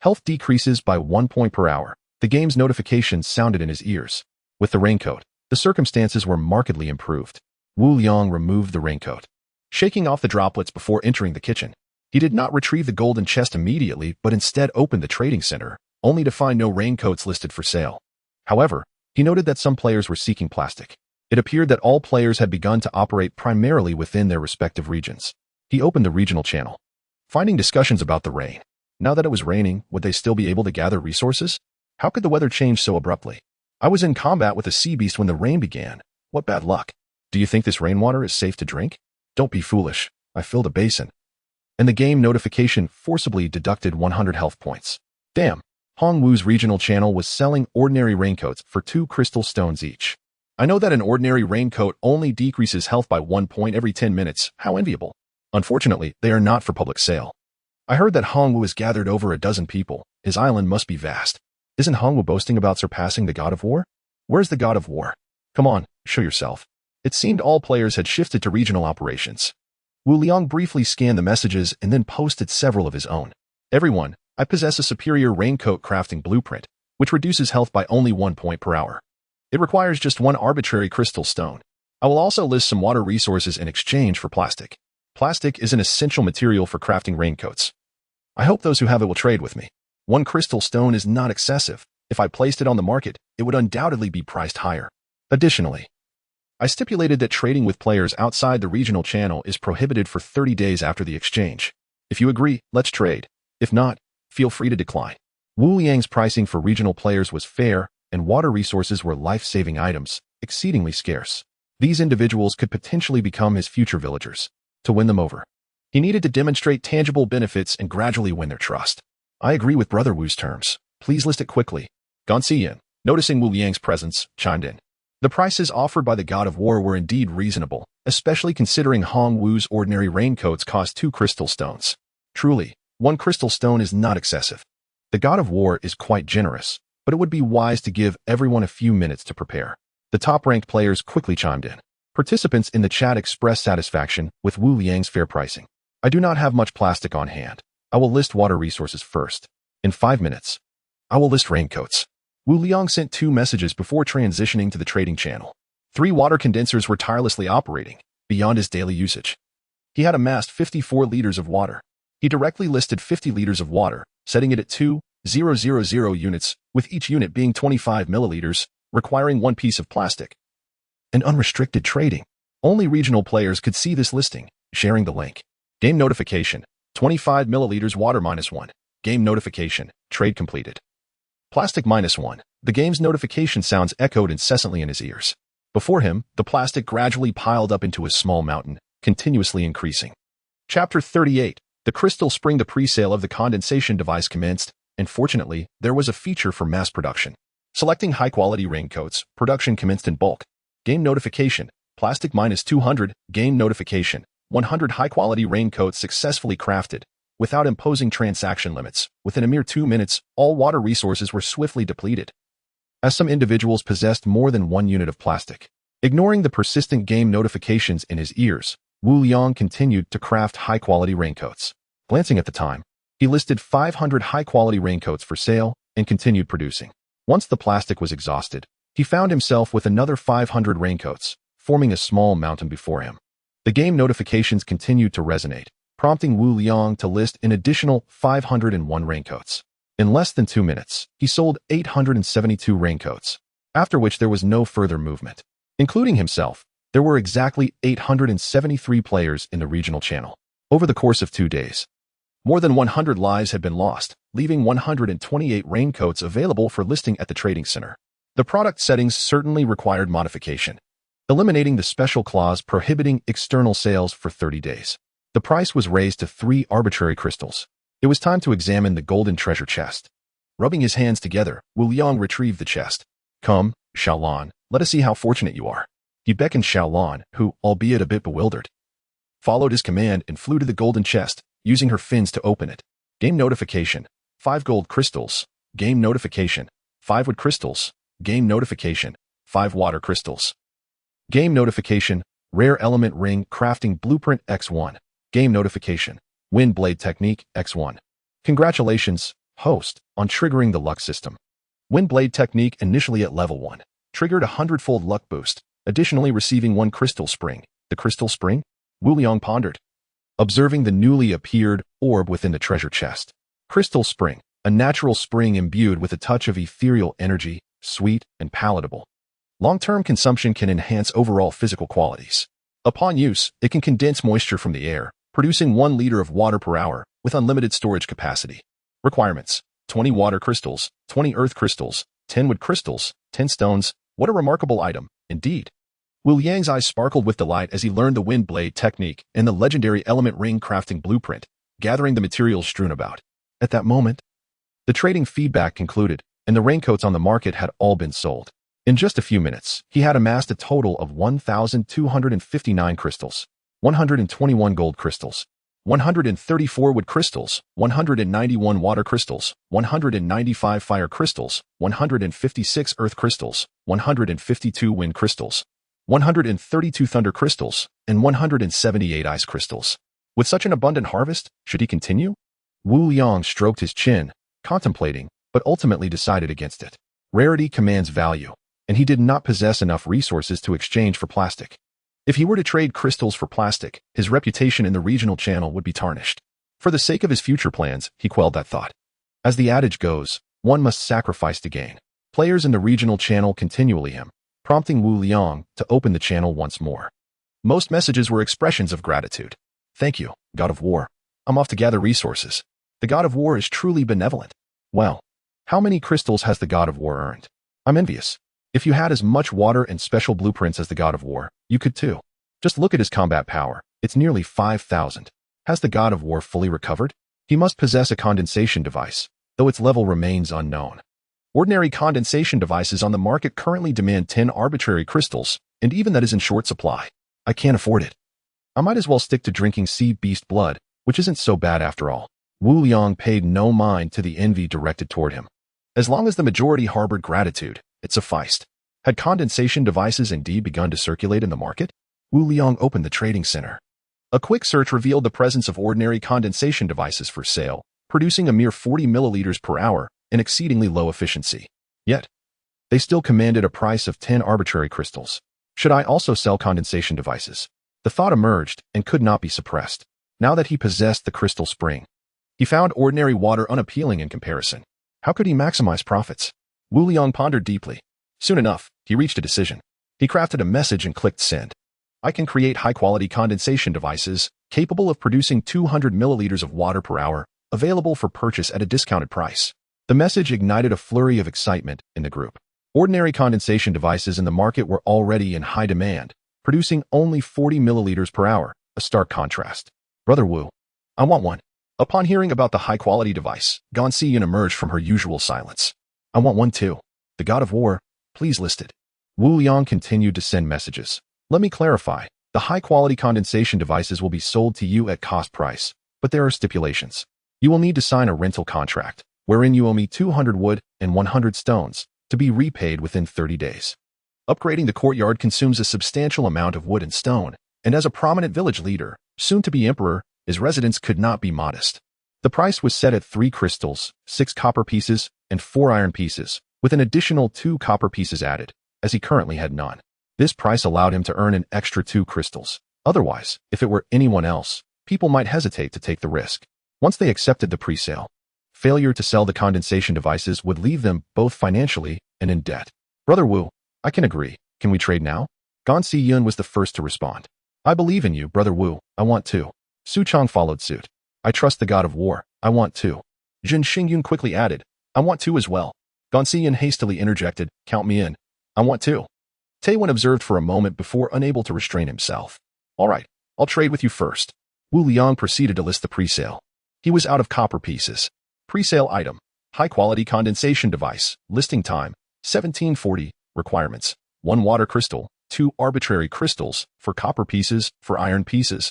Health decreases by 1 point per hour. The game's notification sounded in his ears. With the raincoat, the circumstances were markedly improved. Wu Liang removed the raincoat, shaking off the droplets before entering the kitchen. He did not retrieve the golden chest immediately, but instead opened the trading center, only to find no raincoats listed for sale. However, he noted that some players were seeking plastic. It appeared that all players had begun to operate primarily within their respective regions. He opened the regional channel, finding discussions about the rain. Now that it was raining, would they still be able to gather resources? How could the weather change so abruptly? I was in combat with a sea beast when the rain began. What bad luck. Do you think this rainwater is safe to drink? Don't be foolish. I filled a basin. And the game notification forcibly deducted 100 health points. Damn. Hongwu's regional channel was selling ordinary raincoats for 2 crystal stones each. I know that an ordinary raincoat only decreases health by 1 point every 10 minutes. How enviable. Unfortunately, they are not for public sale. I heard that Hongwu has gathered over a dozen people. His island must be vast. Isn't Hongwu boasting about surpassing the god of war? Where's the god of war? Come on, show yourself. It seemed all players had shifted to regional operations. Wu Liang briefly scanned the messages and then posted several of his own. Everyone, I possess a superior raincoat crafting blueprint, which reduces health by only 1 point per hour. It requires just 1 arbitrary crystal stone. I will also list some water resources in exchange for plastic. Plastic is an essential material for crafting raincoats. I hope those who have it will trade with me. 1 crystal stone is not excessive. If I placed it on the market, it would undoubtedly be priced higher. Additionally, I stipulated that trading with players outside the regional channel is prohibited for 30 days after the exchange. If you agree, let's trade. If not, feel free to decline. Wu Liang's pricing for regional players was fair, and water resources were life-saving items, exceedingly scarce. These individuals could potentially become his future villagers. To win them over, he needed to demonstrate tangible benefits and gradually win their trust. I agree with Brother Wu's terms. Please list it quickly. Gonxian, noticing Wu Liang's presence, chimed in. The prices offered by the god of war were indeed reasonable, especially considering Hong Wu's ordinary raincoats cost 2 crystal stones. Truly, 1 crystal stone is not excessive. The god of war is quite generous, but it would be wise to give everyone a few minutes to prepare. The top-ranked players quickly chimed in. Participants in the chat expressed satisfaction with Wu Liang's fair pricing. I do not have much plastic on hand. I will list water resources first. In 5 minutes, I will list raincoats. Wu Liang sent 2 messages before transitioning to the trading channel. 3 water condensers were tirelessly operating, beyond his daily usage. He had amassed 54 liters of water. He directly listed 50 liters of water, setting it at 2,000 units, with each unit being 25 milliliters, requiring 1 piece of plastic. And unrestricted trading. Only regional players could see this listing, sharing the link. Game notification, 25 milliliters water -1. Game notification, trade completed. Plastic -1. The game's notification sounds echoed incessantly in his ears. Before him, the plastic gradually piled up into a small mountain, continuously increasing. Chapter 38. The crystal spring. The pre-sale of the condensation device commenced, and fortunately, there was a feature for mass production. Selecting high-quality raincoats, production commenced in bulk. Game notification, plastic -200. Game notification, 100 high-quality raincoats successfully crafted. Without imposing transaction limits, within a mere 2 minutes, all water resources were swiftly depleted, as some individuals possessed more than 1 unit of plastic. Ignoring the persistent game notifications in his ears, Wu Liang continued to craft high-quality raincoats. Glancing at the time, he listed 500 high-quality raincoats for sale and continued producing. Once the plastic was exhausted, he found himself with another 500 raincoats, forming a small mountain before him. The game notifications continued to resonate, prompting Wu Liang to list an additional 501 raincoats. In less than 2 minutes, he sold 872 raincoats, after which there was no further movement. Including himself, there were exactly 873 players in the regional channel. Over the course of 2 days, more than 100 lives had been lost, leaving 128 raincoats available for listing at the trading center. The product settings certainly required modification, eliminating the special clause prohibiting external sales for 30 days. The price was raised to 3 arbitrary crystals. It was time to examine the golden treasure chest. Rubbing his hands together, Wu Liang retrieved the chest. Come, Xiaolan, let us see how fortunate you are. He beckoned Xiaolan, who, albeit a bit bewildered, followed his command and flew to the golden chest, using her fins to open it. Game notification. 5 gold crystals. Game notification. 5 wood crystals. Game notification. 5 water crystals. Game notification. Rare element ring crafting blueprint X1. Game notification. Wind blade technique X1. Congratulations, host, on triggering the luck system. Wind blade technique initially at level 1. Triggered a 100-fold luck boost, additionally receiving 1 crystal spring. The crystal spring? Wu Liang pondered, observing the newly appeared orb within the treasure chest. Crystal spring, a natural spring imbued with a touch of ethereal energy, sweet and palatable. Long-term consumption can enhance overall physical qualities. Upon use, it can condense moisture from the air, producing 1 liter of water per hour with unlimited storage capacity. Requirements: 20 water crystals, 20 earth crystals, 10 wood crystals, 10 stones. What a remarkable item, indeed. Wu Liang's eyes sparkled with delight as he learned the wind blade technique and the legendary element ring crafting blueprint, gathering the materials strewn about. At that moment, the trading feedback concluded, and the raincoats on the market had all been sold. In just a few minutes, he had amassed a total of 1,259 crystals, 121 gold crystals, 134 wood crystals, 191 water crystals, 195 fire crystals, 156 earth crystals, 152 wind crystals, 132 thunder crystals, and 178 ice crystals. With such an abundant harvest, should he continue? Wu Liang stroked his chin, contemplating, but ultimately decided against it. Rarity commands value, and he did not possess enough resources to exchange for plastic. If he were to trade crystals for plastic, his reputation in the regional channel would be tarnished. For the sake of his future plans, he quelled that thought. As the adage goes, one must sacrifice to gain. Players in the regional channel continually him, prompting Wu Liang to open the channel once more. Most messages were expressions of gratitude. Thank you, God of War. I'm off to gather resources. The God of War is truly benevolent. Well, how many crystals has the God of War earned? I'm envious. If you had as much water and special blueprints as the God of War, you could too. Just look at his combat power. It's nearly 5,000. Has the God of War fully recovered? He must possess a condensation device, though its level remains unknown. Ordinary condensation devices on the market currently demand 10 arbitrary crystals, and even that is in short supply. I can't afford it. I might as well stick to drinking sea beast blood, which isn't so bad after all. Wu Liang paid no mind to the envy directed toward him. As long as the majority harbored gratitude, it sufficed. Had condensation devices indeed begun to circulate in the market? Wu Liang opened the trading center. A quick search revealed the presence of ordinary condensation devices for sale, producing a mere 40 milliliters per hour, an exceedingly low efficiency. Yet, they still commanded a price of 10 arbitrary crystals. Should I also sell condensation devices? The thought emerged and could not be suppressed. Now that he possessed the crystal spring, he found ordinary water unappealing in comparison. How could he maximize profits? Wu Liang pondered deeply. Soon enough, he reached a decision. He crafted a message and clicked send. I can create high-quality condensation devices capable of producing 200 milliliters of water per hour, available for purchase at a discounted price. The message ignited a flurry of excitement in the group. Ordinary condensation devices in the market were already in high demand, producing only 40 milliliters per hour, a stark contrast. Brother Wu, I want one. Upon hearing about the high-quality device, Gan Xiyan emerged from her usual silence. I want one too. The God of War, please list it. Wu Liang continued to send messages. Let me clarify. The high-quality condensation devices will be sold to you at cost price, but there are stipulations. You will need to sign a rental contract, wherein you owe me 200 wood and 100 stones, to be repaid within 30 days. Upgrading the courtyard consumes a substantial amount of wood and stone, and as a prominent village leader, soon to be emperor, his residence could not be modest. The price was set at 3 crystals, 6 copper pieces, and 4 iron pieces, with an additional 2 copper pieces added, as he currently had none. This price allowed him to earn an extra 2 crystals. Otherwise, if it were anyone else, people might hesitate to take the risk. Once they accepted the pre-sale, failure to sell the condensation devices would leave them both financially and in debt. Brother Wu, I can agree. Can we trade now? Gan Xiyan was the first to respond. I believe in you, Brother Wu. I want to. Su Chong followed suit. I trust the God of War. I want to. Jin Xingyun quickly added. I want to as well. Gan Xiyan hastily interjected. Count me in. I want to. Taewon observed for a moment before unable to restrain himself. All right, I'll trade with you first. Wu Liang proceeded to list the pre-sale. He was out of copper pieces. Pre-sale item. High-quality condensation device. Listing time. 1740. Requirements. 1 water crystal. 2 arbitrary crystals. For copper pieces. For iron pieces.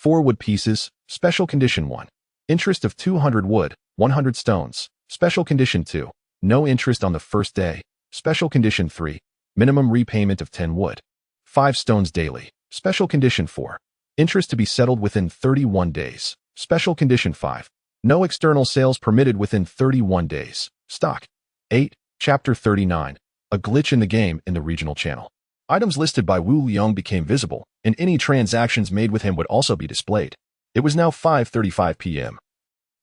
4 wood pieces, special condition 1. Interest of 200 wood, 100 stones, special condition 2. No interest on the first day, special condition 3. Minimum repayment of 10 wood. 5 stones daily, special condition 4. Interest to be settled within 31 days, special condition 5. No external sales permitted within 31 days. Stock. 8. Chapter 39. A glitch in the game in the regional channel. Items listed by Wu Liang became visible, and any transactions made with him would also be displayed. It was now 5:35 p.m.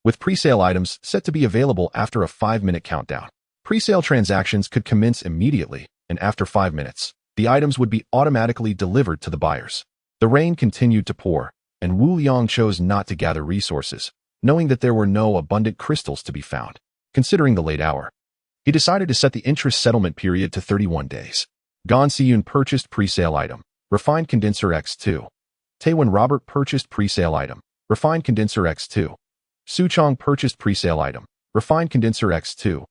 With pre-sale items set to be available after a 5-minute countdown. Pre-sale transactions could commence immediately, and after 5 minutes, the items would be automatically delivered to the buyers. The rain continued to pour, and Wu Liang chose not to gather resources, knowing that there were no abundant crystals to be found. Considering the late hour, he decided to set the interest settlement period to 31 days. Gan Siyun purchased pre-sale item, refined condenser X2. Taewon Robert purchased pre-sale item, refined condenser X2. Su Chong purchased pre-sale item, refined condenser X2.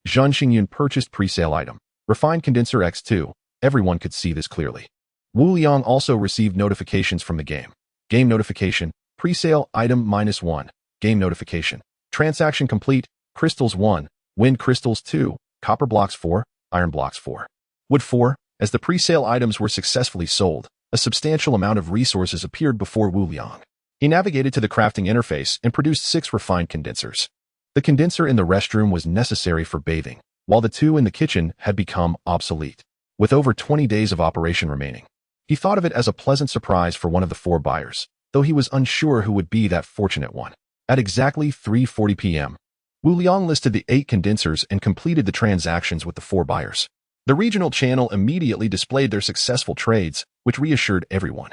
Zhun Xingyun purchased pre-sale item, refined condenser X2. Everyone could see this clearly. Wu Liang also received notifications from the game. Game notification, pre-sale item -1. Game notification, transaction complete, crystals 1, wind crystals 2, copper blocks 4, iron blocks 4. Wood 4. As the pre-sale items were successfully sold, a substantial amount of resources appeared before Wu Liang. He navigated to the crafting interface and produced 6 refined condensers. The condenser in the restroom was necessary for bathing, while the 2 in the kitchen had become obsolete. With over 20 days of operation remaining, he thought of it as a pleasant surprise for one of the 4 buyers, though he was unsure who would be that fortunate one. At exactly 3:40 p.m., Wu Liang listed the 8 condensers and completed the transactions with the 4 buyers. The regional channel immediately displayed their successful trades, which reassured everyone,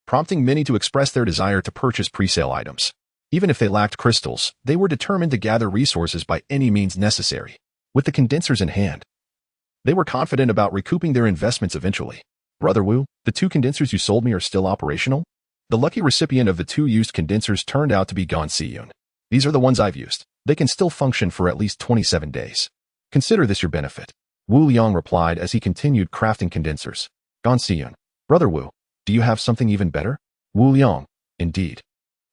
prompting many to express their desire to purchase pre-sale items. Even if they lacked crystals, they were determined to gather resources by any means necessary. With the condensers in hand, they were confident about recouping their investments eventually. Brother Wu, the 2 condensers you sold me are still operational? The lucky recipient of the 2 used condensers turned out to be Gan Siyun. These are the ones I've used. They can still function for at least 27 days. Consider this your benefit. Wu Liang replied as he continued crafting condensers. Gan Siyun. Brother Wu, do you have something even better? Wu Liang. Indeed.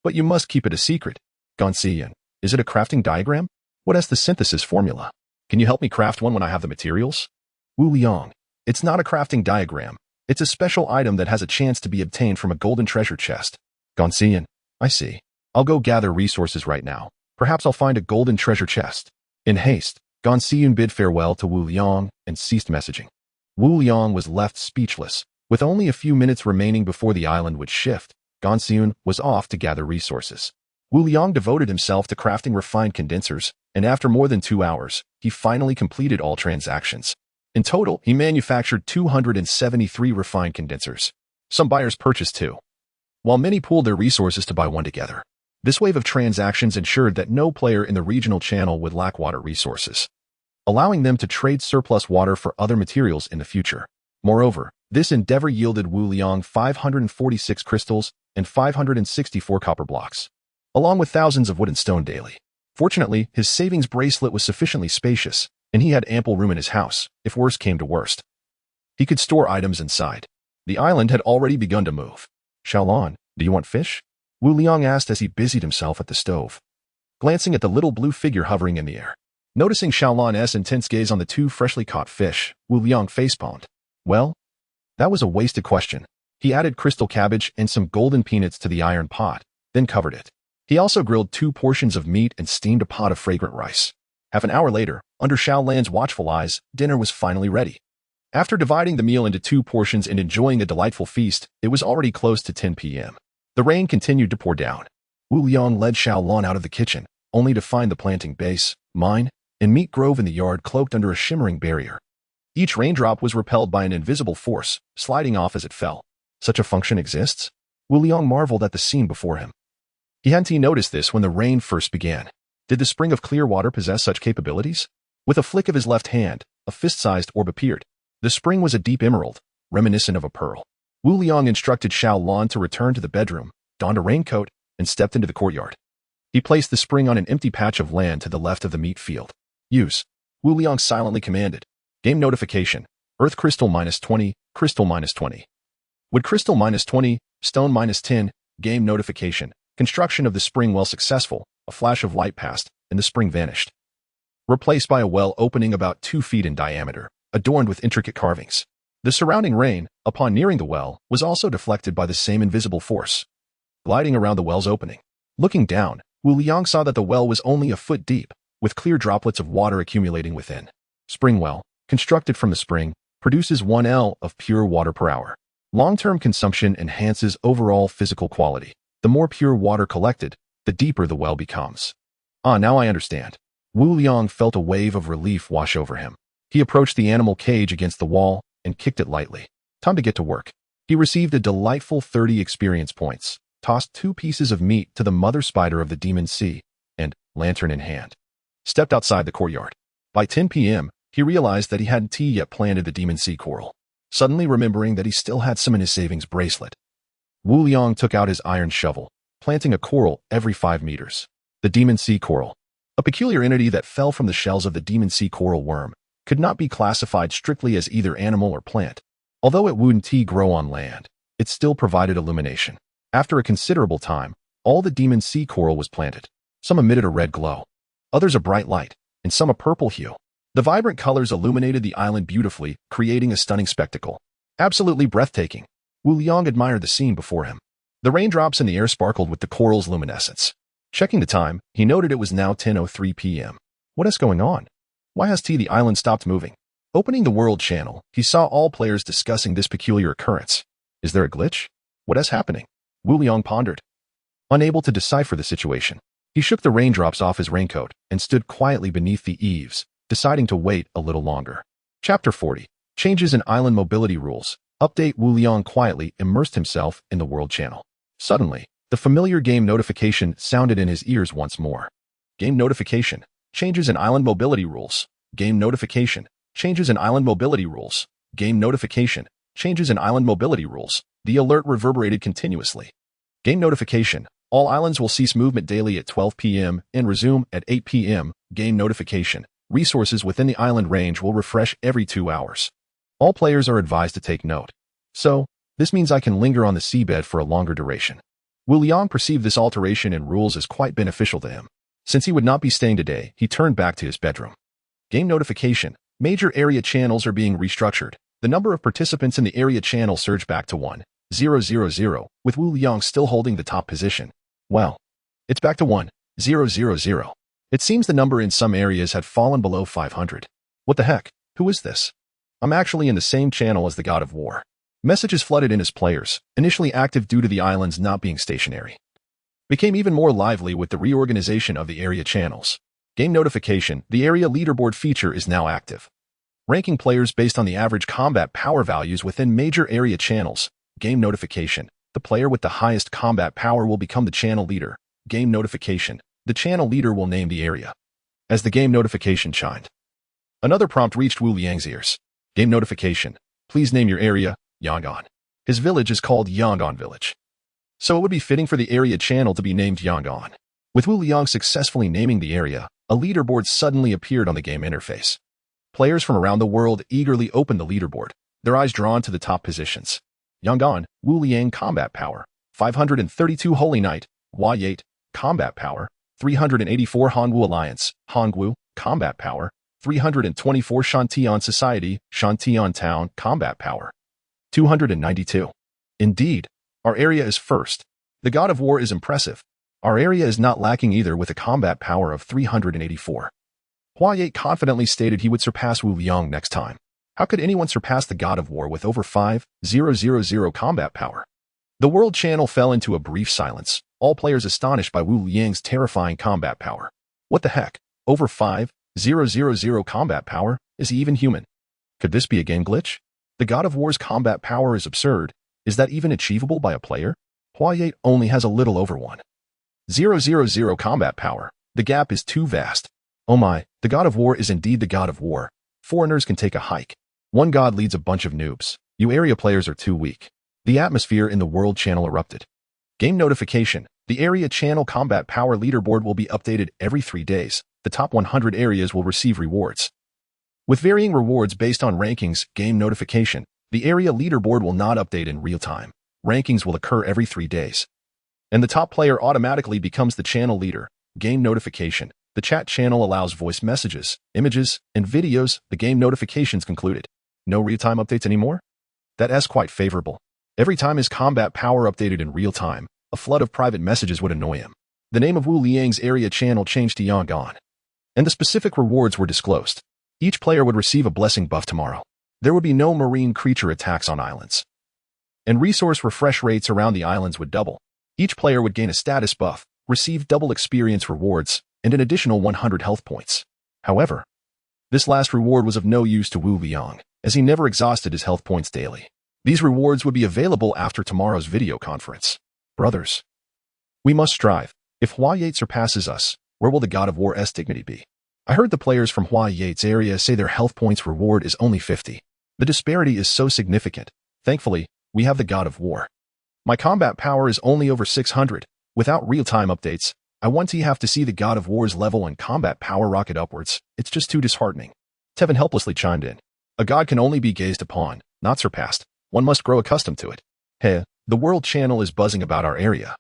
But you must keep it a secret. Gan Siyun. Is it a crafting diagram? What is the synthesis formula? Can you help me craft one when I have the materials? Wu Liang. It's not a crafting diagram. It's a special item that has a chance to be obtained from a golden treasure chest. Gan Siyun. I see. I'll go gather resources right now. Perhaps I'll find a golden treasure chest. In haste, Gan Siyun bid farewell to Wu Liang and ceased messaging. Wu Liang was left speechless. With only a few minutes remaining before the island would shift, Gan Siyun was off to gather resources. Wu Liang devoted himself to crafting refined condensers, and after more than 2 hours, he finally completed all transactions. In total, he manufactured 273 refined condensers. Some buyers purchased 2, while many pooled their resources to buy one together. This wave of transactions ensured that no player in the regional channel would lack water resources, allowing them to trade surplus water for other materials in the future. Moreover, this endeavor yielded Wu Liang 546 crystals and 564 copper blocks, along with thousands of wood and stone daily. Fortunately, his savings bracelet was sufficiently spacious, and he had ample room in his house, if worst came to worst. He could store items inside. The island had already begun to move. Xiaolan, do you want fish? Wu Liang asked as he busied himself at the stove, glancing at the little blue figure hovering in the air. Noticing Xiaolan's intense gaze on the 2 freshly caught fish, Wu Liang facepalmed. Well, that was a wasted question. He added crystal cabbage and some golden peanuts to the iron pot, then covered it. He also grilled 2 portions of meat and steamed a pot of fragrant rice. Half an hour later, under Xiaolan's watchful eyes, dinner was finally ready. After dividing the meal into 2 portions and enjoying a delightful feast, it was already close to 10 p.m. The rain continued to pour down. Wu Liang led Xiaolan out of the kitchen, only to find the planting base, mine, and meat grove in the yard cloaked under a shimmering barrier. Each raindrop was repelled by an invisible force, sliding off as it fell. Such a function exists? Wu Liang marveled at the scene before him. He hadn't noticed this when the rain first began. Did the spring of clear water possess such capabilities? With a flick of his left hand, a fist-sized orb appeared. The spring was a deep emerald, reminiscent of a pearl. Wu Liang instructed Xiaolan to return to the bedroom, donned a raincoat, and stepped into the courtyard. He placed the spring on an empty patch of land to the left of the meat field. Use. Wu Liang silently commanded. Game notification. Earth crystal -20, crystal -20. Wood crystal -20, stone -10, Game notification. Construction of the spring well successful. A flash of light passed, and the spring vanished. Replaced by a well opening about 2 feet in diameter, adorned with intricate carvings. The surrounding rain, upon nearing the well, was also deflected by the same invisible force. Gliding around the well's opening. Looking down, Wu Liang saw that the well was only a foot deep, with clear droplets of water accumulating within. Spring well, constructed from the spring, produces 1 L of pure water per hour. Long-term consumption enhances overall physical quality. The more pure water collected, the deeper the well becomes. Ah, now I understand. Wu Liang felt a wave of relief wash over him. He approached the animal cage against the wall and kicked it lightly. Time to get to work. He received a delightful 30 experience points, tossed 2 pieces of meat to the mother spider of the demon sea, and, lantern in hand, stepped outside the courtyard. By 10 p.m., he realized that he hadn't yet planted the demon sea coral, suddenly remembering that he still had some in his savings bracelet. Wu Liang took out his iron shovel, planting a coral every 5 meters. The demon sea coral, a peculiar entity that fell from the shells of the demon sea coral worm, could not be classified strictly as either animal or plant. Although it wouldn't grow on land, it still provided illumination. After a considerable time, all the demon sea coral was planted. Some emitted a red glow, others a bright light, and some a purple hue. The vibrant colors illuminated the island beautifully, creating a stunning spectacle. Absolutely breathtaking. Wu Liang admired the scene before him. The raindrops in the air sparkled with the coral's luminescence. Checking the time, he noted it was now 10:03 p.m. What is going on? Why has the island stopped moving? Opening the world channel, he saw all players discussing this peculiar occurrence. Is there a glitch? What is happening? Wu Liang pondered. Unable to decipher the situation, he shook the raindrops off his raincoat and stood quietly beneath the eaves, deciding to wait a little longer. Chapter 40. Changes in Island Mobility Rules. Update. Wu Liang quietly immersed himself in the world channel. Suddenly, the familiar game notification sounded in his ears once more. Game notification. Changes in Island Mobility Rules. Game notification. Changes in Island Mobility Rules. Game notification. Changes in Island Mobility Rules. The alert reverberated continuously. Game notification. All islands will cease movement daily at 12 p.m. and resume at 8 p.m. Game notification. Resources within the island range will refresh every 2 hours. All players are advised to take note. So, this means I can linger on the seabed for a longer duration. Wu Liang perceived this alteration in rules as quite beneficial to him. Since he would not be staying today, he turned back to his bedroom. Game notification. Major area channels are being restructured. The number of participants in the area channel surged back to 1,000, with Wu Liang still holding the top position. Well, it's back to 1,000. It seems the number in some areas had fallen below 500. What the heck? Who is this? I'm actually in the same channel as the God of War. Messages flooded in as players, initially active due to the islands not being stationary, became even more lively with the reorganization of the area channels. Game notification. The area leaderboard feature is now active, ranking players based on the average combat power values within major area channels. Game notification. The player with the highest combat power will become the channel leader. Game notification. The channel leader will name the area. As the game notification chimed, another prompt reached Wu Liang's ears. Game notification. Please name your area, Yangon. His village is called Yangon Village, so it would be fitting for the area channel to be named Yangon. With Wu Liang successfully naming the area, a leaderboard suddenly appeared on the game interface. Players from around the world eagerly opened the leaderboard, their eyes drawn to the top positions. Yangon, Wu Liang combat power, 532 Holy Knight, Y8, combat power, 384 Hanwu Alliance, Hongwu, combat power, 324 Shantian Society, Shantian Town, combat power, 292. Indeed, our area is first. The God of War is impressive. Our area is not lacking either with a combat power of 384. Hua confidently stated he would surpass Wu Liang next time. How could anyone surpass the God of War with over 5,000 combat power? The world channel fell into a brief silence, all players astonished by Wu Liang's terrifying combat power. What the heck? Over 5,000 combat power? Is he even human? Could this be a game glitch? The God of War's combat power is absurd. Is that even achievable by a player? Hua only has a little over 1,000 combat power. The gap is too vast. Oh my, the God of War is indeed the God of War. Foreigners can take a hike. One god leads a bunch of noobs. You area players are too weak. The atmosphere in the world channel erupted. Game notification. The area channel combat power leaderboard will be updated every 3 days. The top 100 areas will receive rewards, with varying rewards based on rankings. Game notification. The area leaderboard will not update in real time. Rankings will occur every 3 days. and the top player automatically becomes the channel leader. Game notification. The chat channel allows voice messages, images, and videos. The game notifications concluded. No real-time updates anymore? That's quite favorable. Every time his combat power updated in real time, a flood of private messages would annoy him. The name of Wu Liang's area channel changed to Yangon, and the specific rewards were disclosed. Each player would receive a blessing buff tomorrow. There would be no marine creature attacks on islands, and resource refresh rates around the islands would double. Each player would gain a status buff, receive double experience rewards, and an additional 100 health points. However, this last reward was of no use to Wu Liang, as he never exhausted his health points daily. These rewards would be available after tomorrow's video conference. Brothers, we must strive. If Hua Yate surpasses us, where will the God of War's dignity be? I heard the players from Hua Yate's area say their health points reward is only 50. The disparity is so significant. Thankfully, we have the God of War. My combat power is only over 600. Without real-time updates, I want to have to see the God of War's level and combat power rocket upwards. It's just too disheartening. Tevin helplessly chimed in. A god can only be gazed upon, not surpassed. One must grow accustomed to it. Hey, the world channel is buzzing about our area.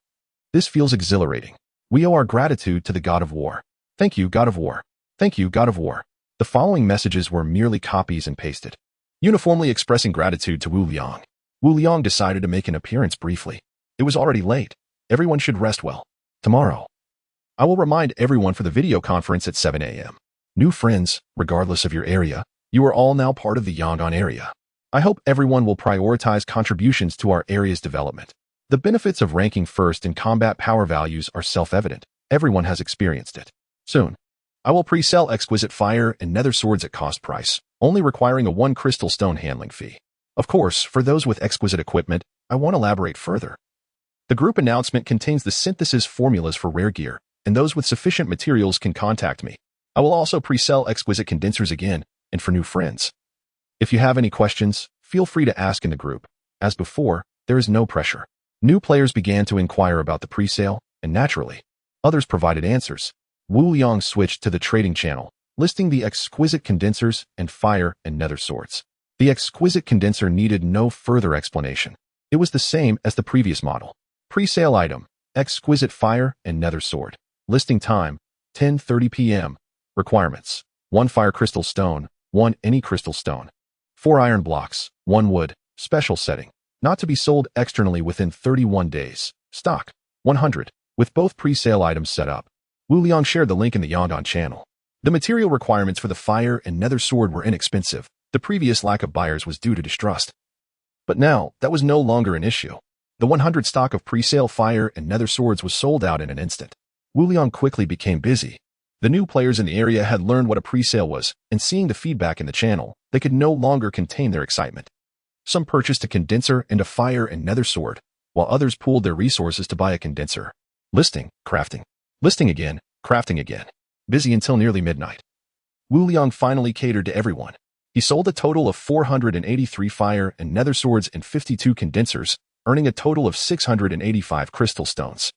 This feels exhilarating. We owe our gratitude to the God of War. Thank you, God of War. Thank you, God of War. The following messages were merely copies and pasted, uniformly expressing gratitude to Wu Liang. Wu Liang decided to make an appearance briefly. It was already late. Everyone should rest well. Tomorrow, I will remind everyone for the video conference at 7 a.m. New friends, regardless of your area, you are all now part of the Yangon area. I hope everyone will prioritize contributions to our area's development. The benefits of ranking first in combat power values are self-evident. Everyone has experienced it. Soon, I will pre-sell exquisite fire and nether swords at cost price, only requiring a 1 crystal stone handling fee. Of course, for those with exquisite equipment, I won't elaborate further. The group announcement contains the synthesis formulas for rare gear, and those with sufficient materials can contact me. I will also pre-sell exquisite condensers again, and for new friends. If you have any questions, feel free to ask in the group. As before, there is no pressure. New players began to inquire about the pre-sale, and naturally, others provided answers. Wu Liang switched to the trading channel, listing the exquisite condensers and fire and nether swords. The exquisite condenser needed no further explanation. It was the same as the previous model. Pre-sale item, exquisite fire and nether sword. Listing time, 10:30 p.m. Requirements, 1 fire crystal stone, 1 any crystal stone. 4 iron blocks, 1 wood, special setting. Not to be sold externally within 31 days. Stock, 100. With both pre-sale items set up, Wu Liang shared the link in the Yangon channel. The material requirements for the fire and nether sword were inexpensive. The previous lack of buyers was due to distrust. But now, that was no longer an issue. The 100 stock of pre-sale fire and nether swords was sold out in an instant. Wu Liang quickly became busy. The new players in the area had learned what a pre-sale was, and seeing the feedback in the channel, they could no longer contain their excitement. Some purchased a condenser and a fire and nether sword, while others pooled their resources to buy a condenser. Listing, crafting. Listing again, crafting again. Busy until nearly midnight. Wu Liang finally catered to everyone. He sold a total of 483 fire and nether swords and 52 condensers, earning a total of 685 crystal stones.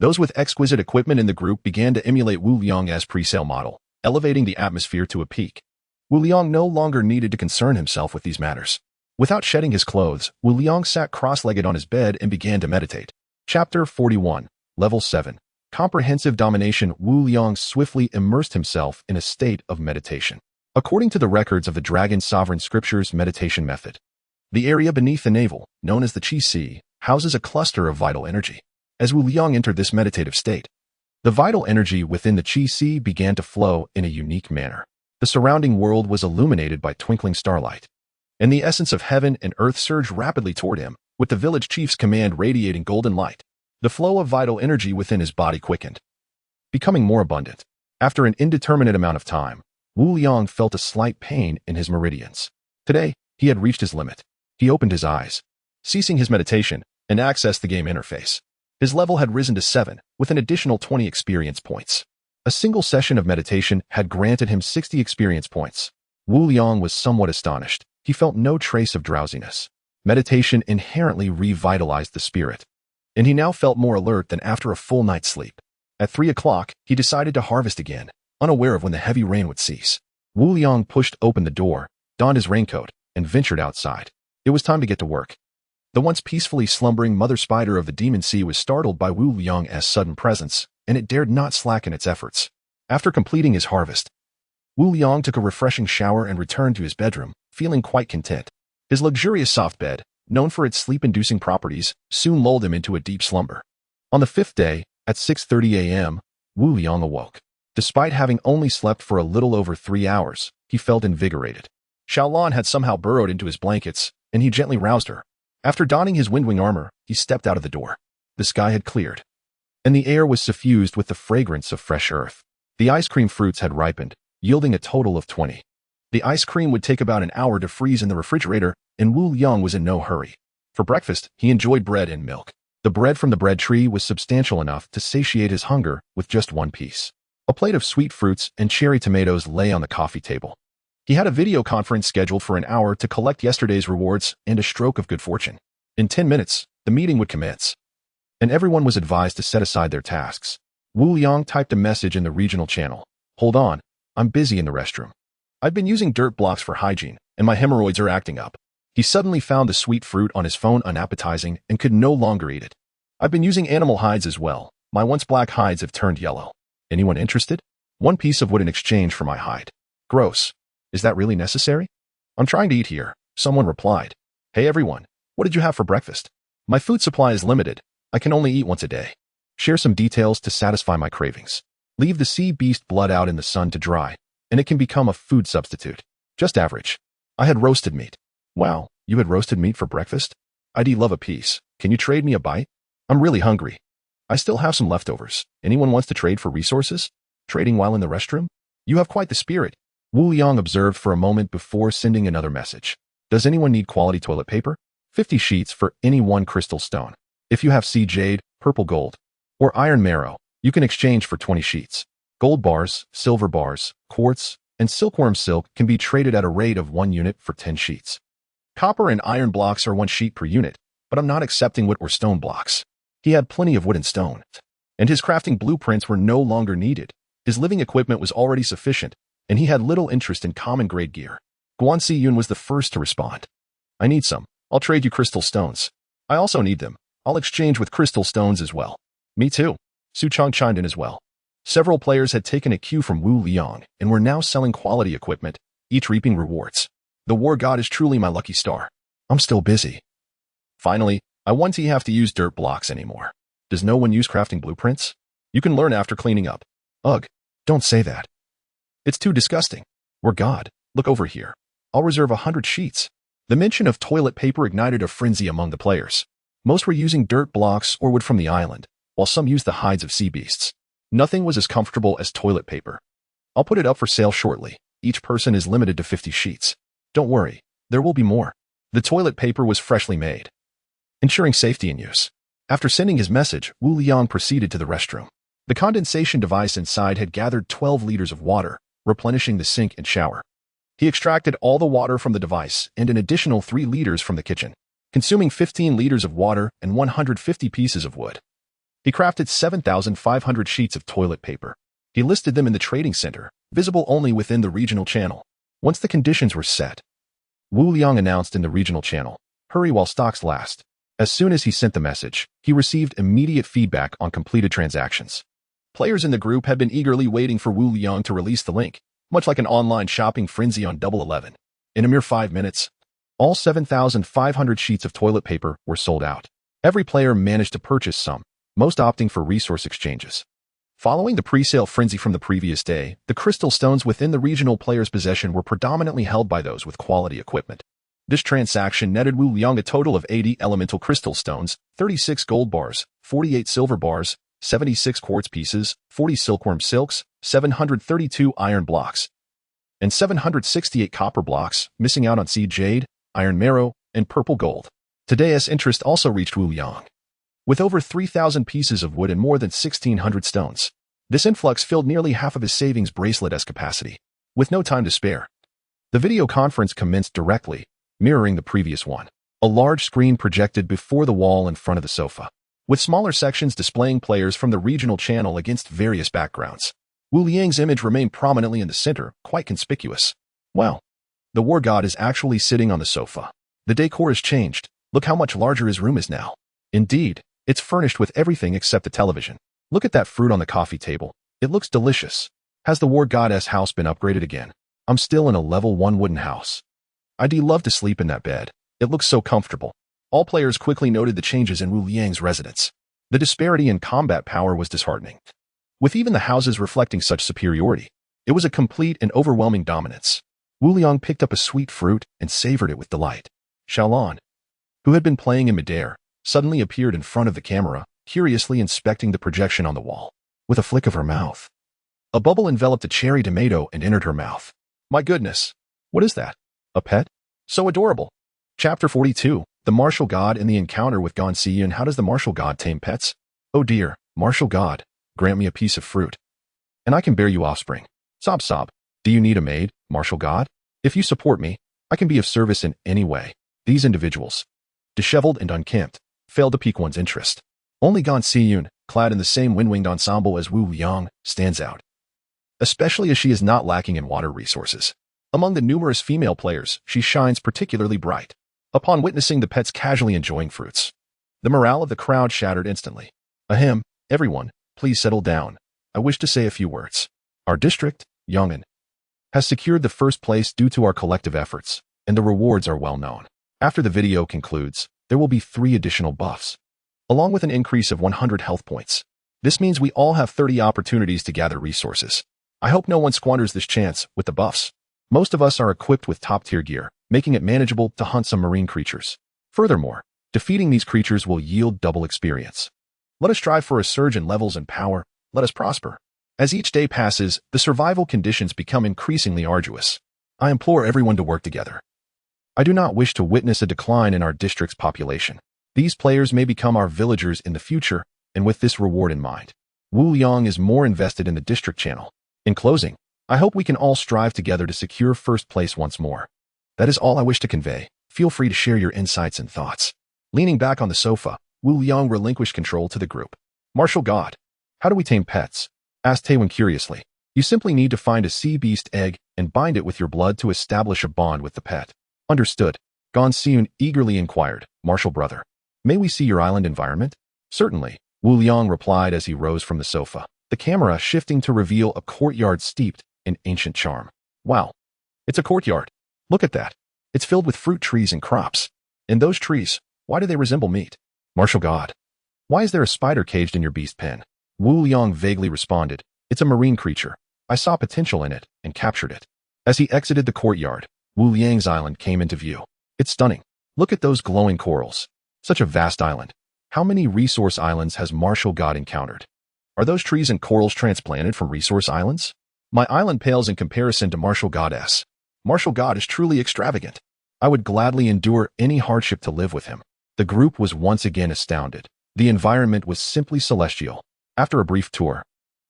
Those with exquisite equipment in the group began to emulate Wu Liang as pre-sale model, elevating the atmosphere to a peak. Wu Liang no longer needed to concern himself with these matters. Without shedding his clothes, Wu Liang sat cross-legged on his bed and began to meditate. Chapter 41, Level 7. Comprehensive Domination. Wu Liang swiftly immersed himself in a state of meditation. According to the records of the Dragon Sovereign Scripture's meditation method, the area beneath the navel, known as the Qi Sea, houses a cluster of vital energy. As Wu Liang entered this meditative state, the vital energy within the Qi Sea began to flow in a unique manner. The surrounding world was illuminated by twinkling starlight, and the essence of heaven and earth surged rapidly toward him, with the village chief's command radiating golden light. The flow of vital energy within his body quickened, becoming more abundant. After an indeterminate amount of time, Wu Liang felt a slight pain in his meridians. Today, he had reached his limit. He opened his eyes, ceasing his meditation, and accessed the game interface. His level had risen to 7, with an additional 20 experience points. A single session of meditation had granted him 60 experience points. Wu Liang was somewhat astonished. He felt no trace of drowsiness. Meditation inherently revitalized the spirit, and he now felt more alert than after a full night's sleep. At 3 o'clock, he decided to harvest again, unaware of when the heavy rain would cease. Wu Liang pushed open the door, donned his raincoat, and ventured outside. It was time to get to work. The once peacefully slumbering mother spider of the demon sea was startled by Wu Liang's sudden presence, and it dared not slacken its efforts. After completing his harvest, Wu Liang took a refreshing shower and returned to his bedroom, feeling quite content. His luxurious soft bed, known for its sleep-inducing properties, soon lulled him into a deep slumber. On the fifth day, at 6:30 a.m., Wu Liang awoke. Despite having only slept for a little over 3 hours, he felt invigorated. Xiaolan had somehow burrowed into his blankets, and he gently roused her. After donning his windwing armor, he stepped out of the door. The sky had cleared, and the air was suffused with the fragrance of fresh earth. The ice cream fruits had ripened, yielding a total of 20. The ice cream would take about an hour to freeze in the refrigerator, and Wu Liang was in no hurry. For breakfast, he enjoyed bread and milk. The bread from the bread tree was substantial enough to satiate his hunger with just one piece. A plate of sweet fruits and cherry tomatoes lay on the coffee table. He had a video conference scheduled for an hour to collect yesterday's rewards and a stroke of good fortune. In 10 minutes, the meeting would commence, and everyone was advised to set aside their tasks. Wu Liang typed a message in the regional channel. "Hold on, I'm busy in the restroom. I've been using dirt blocks for hygiene, and my hemorrhoids are acting up." He suddenly found the sweet fruit on his phone unappetizing and could no longer eat it. "I've been using animal hides as well. My once black hides have turned yellow. Anyone interested? 1 piece of wood in exchange for my hide." "Gross. Is that really necessary?" "I'm trying to eat here," someone replied. "Hey everyone, what did you have for breakfast? My food supply is limited. I can only eat once a day. Share some details to satisfy my cravings. Leave the sea beast blood out in the sun to dry, and it can become a food substitute. Just average. I had roasted meat." "Wow, you had roasted meat for breakfast? I'd love a piece. Can you trade me a bite? I'm really hungry. I still have some leftovers. Anyone wants to trade for resources? Trading while in the restroom? You have quite the spirit." Wu Liang observed for a moment before sending another message. "Does anyone need quality toilet paper? 50 sheets for any 1 crystal stone. If you have sea jade, purple gold, or iron marrow, you can exchange for 20 sheets. Gold bars, silver bars, quartz, and silkworm silk can be traded at a rate of 1 unit for 10 sheets. Copper and iron blocks are 1 sheet per unit, but I'm not accepting wood or stone blocks." He had plenty of wood and stone, and his crafting blueprints were no longer needed. His living equipment was already sufficient, and he had little interest in common-grade gear. Guan Yun was the first to respond. "I need some. I'll trade you crystal stones." "I also need them. I'll exchange with crystal stones as well." "Me too." Su Chong chimed in as well. Several players had taken a cue from Wu Liang and were now selling quality equipment, each reaping rewards. "The war god is truly my lucky star. I'm still busy. Finally, I won't have to use dirt blocks anymore. Does no one use crafting blueprints? You can learn after cleaning up." "Ugh, don't say that. It's too disgusting. War god, look over here. I'll reserve 100 sheets." The mention of toilet paper ignited a frenzy among the players. Most were using dirt blocks or wood from the island, while some used the hides of sea beasts. Nothing was as comfortable as toilet paper. "I'll put it up for sale shortly. Each person is limited to 50 sheets. Don't worry, there will be more." The toilet paper was freshly made, ensuring safety in use. After sending his message, Wu Liang proceeded to the restroom. The condensation device inside had gathered 12 liters of water, replenishing the sink and shower. He extracted all the water from the device and an additional 3 liters from the kitchen, consuming 15 liters of water and 150 pieces of wood. He crafted 7,500 sheets of toilet paper. He listed them in the trading center, visible only within the regional channel. Once the conditions were set, Wu Liang announced in the regional channel, "Hurry while stocks last." As soon as he sent the message, he received immediate feedback on completed transactions. Players in the group had been eagerly waiting for Wu Liang to release the link, much like an online shopping frenzy on Double 11. In a mere 5 minutes, all 7,500 sheets of toilet paper were sold out. Every player managed to purchase some, most opting for resource exchanges. Following the pre-sale frenzy from the previous day, the crystal stones within the regional players' possession were predominantly held by those with quality equipment. This transaction netted Wu Liang a total of 80 elemental crystal stones, 36 gold bars, 48 silver bars, 76 quartz pieces, 40 silkworm silks, 732 iron blocks, and 768 copper blocks, missing out on sea jade, iron marrow, and purple gold. Today's interest also reached Wu Liang, with over 3,000 pieces of wood and more than 1,600 stones. This influx filled nearly half of his savings bracelet's capacity. With no time to spare, the video conference commenced directly, mirroring the previous one. A large screen projected before the wall in front of the sofa, with smaller sections displaying players from the regional channel against various backgrounds. Wu Liang's image remained prominently in the center, quite conspicuous. Wow, the war god is actually sitting on the sofa. The decor has changed. Look how much larger his room is now. Indeed, it's furnished with everything except the television. Look at that fruit on the coffee table. It looks delicious. Has the war goddess house been upgraded again? I'm still in a level 1 wooden house. I'd love to sleep in that bed. It looks so comfortable. All players quickly noted the changes in Wu Liang's residence. The disparity in combat power was disheartening. With even the houses reflecting such superiority, it was a complete and overwhelming dominance. Wu Liang picked up a sweet fruit and savored it with delight. Xiaolan, who had been playing in midair, suddenly appeared in front of the camera, curiously inspecting the projection on the wall. With a flick of her mouth, a bubble enveloped a cherry tomato and entered her mouth. My goodness! What is that? A pet? So adorable! Chapter 42, The Martial God and the Encounter with Gan Siyun. How does the martial god tame pets? Oh dear, martial god, grant me a piece of fruit, and I can bear you offspring. Sob sob. Do you need a maid, martial god? If you support me, I can be of service in any way. These individuals, disheveled and unkempt, failed to pique one's interest. Only Gan Siyun, clad in the same wind-winged ensemble as Wu Liang, stands out, especially as she is not lacking in water resources. Among the numerous female players, she shines particularly bright. Upon witnessing the pets casually enjoying fruits, the morale of the crowd shattered instantly. Ahem, everyone, please settle down. I wish to say a few words. Our district, Yong'an, has secured the first place due to our collective efforts, and the rewards are well known. After the video concludes, there will be 3 additional buffs, along with an increase of 100 health points. This means we all have 30 opportunities to gather resources. I hope no one squanders this chance with the buffs. Most of us are equipped with top-tier gear, making it manageable to hunt some marine creatures. Furthermore, defeating these creatures will yield double experience. Let us strive for a surge in levels and power. Let us prosper. As each day passes, the survival conditions become increasingly arduous. I implore everyone to work together. I do not wish to witness a decline in our district's population. These players may become our villagers in the future, and with this reward in mind, Wu Liang is more invested in the district channel. In closing, I hope we can all strive together to secure first place once more. That is all I wish to convey. Feel free to share your insights and thoughts. Leaning back on the sofa, Wu Liang relinquished control to the group. Martial God, how do we tame pets? Asked Taewon curiously. You simply need to find a sea beast egg and bind it with your blood to establish a bond with the pet. Understood. Gan Siyun eagerly inquired, Martial brother, may we see your island environment? Certainly, Wu Liang replied as he rose from the sofa, the camera shifting to reveal a courtyard steeped in ancient charm. Wow, it's a courtyard. Look at that. It's filled with fruit trees and crops. And those trees, why do they resemble meat? Martial God, why is there a spider caged in your beast pen? Wu Liang vaguely responded, it's a marine creature. I saw potential in it and captured it. As he exited the courtyard, Wu Liang's island came into view. It's stunning. Look at those glowing corals. Such a vast island. How many resource islands has Martial God encountered? Are those trees and corals transplanted from resource islands? My island pales in comparison to Martial Goddess. Martial God is truly extravagant. I would gladly endure any hardship to live with him. The group was once again astounded. The environment was simply celestial. After a brief tour,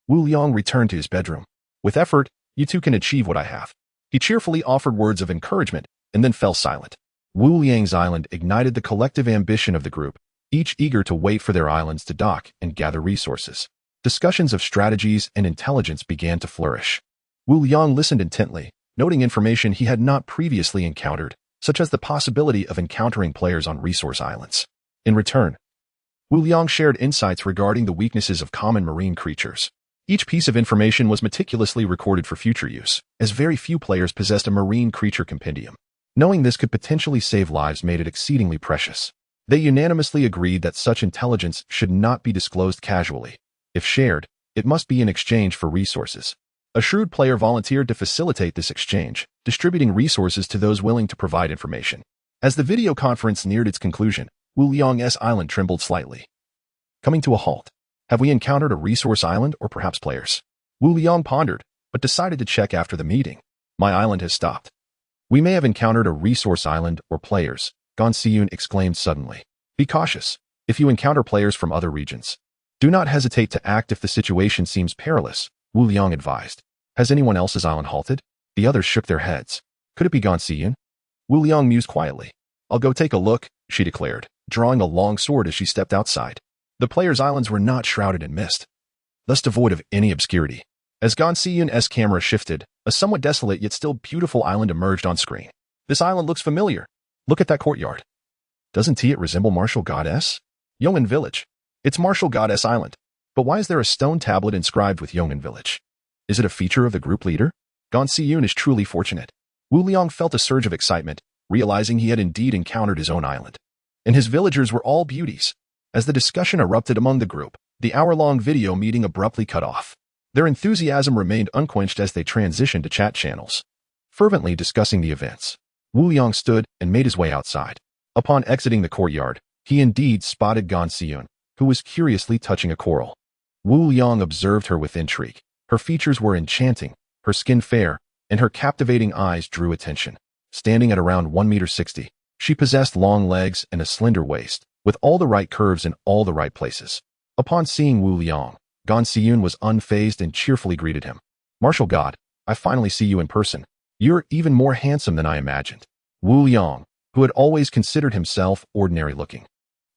Wu Liang returned to his bedroom. With effort, you two can achieve what I have. He cheerfully offered words of encouragement and then fell silent. Wu Liang's island ignited the collective ambition of the group, each eager to wait for their islands to dock and gather resources. Discussions of strategies and intelligence began to flourish. Wu Liang listened intently, noting information he had not previously encountered, such as the possibility of encountering players on resource islands. In return, Wu Liang shared insights regarding the weaknesses of common marine creatures. Each piece of information was meticulously recorded for future use, as very few players possessed a marine creature compendium. Knowing this could potentially save lives made it exceedingly precious. They unanimously agreed that such intelligence should not be disclosed casually. If shared, it must be in exchange for resources. A shrewd player volunteered to facilitate this exchange, distributing resources to those willing to provide information. As the video conference neared its conclusion, Wu Liang's island trembled slightly, coming to a halt. Have we encountered a resource island or perhaps players? Wu Liang pondered, but decided to check after the meeting. My island has stopped. We may have encountered a resource island or players, Gan Siyun exclaimed suddenly. Be cautious. If you encounter players from other regions, do not hesitate to act if the situation seems perilous, Wu Liang advised. Has anyone else's island halted? The others shook their heads. Could it be Gan Siyun? Wu Liang mused quietly. I'll go take a look, she declared, drawing a long sword as she stepped outside. The players' islands were not shrouded in mist, thus devoid of any obscurity. As Gan Siyun's camera shifted, a somewhat desolate yet still beautiful island emerged on screen. This island looks familiar. Look at that courtyard. Doesn't it resemble Martial Goddess? Yongin Village. It's Martial Goddess Island. But why is there a stone tablet inscribed with Yongin Village? Is it a feature of the group leader? Gan Siyun is truly fortunate. Wu Liang felt a surge of excitement, realizing he had indeed encountered his own island. And his villagers were all beauties. As the discussion erupted among the group, the hour-long video meeting abruptly cut off. Their enthusiasm remained unquenched as they transitioned to chat channels, fervently discussing the events. Wu Liang stood and made his way outside. Upon exiting the courtyard, he indeed spotted Gan Siyun, who was curiously touching a coral. Wu Liang observed her with intrigue. Her features were enchanting, her skin fair, and her captivating eyes drew attention. Standing at around 1.60 meters, she possessed long legs and a slender waist, with all the right curves in all the right places. Upon seeing Wu Liang, Gan Siyun was unfazed and cheerfully greeted him. Martial God, I finally see you in person. You're even more handsome than I imagined. Wu Liang, who had always considered himself ordinary-looking,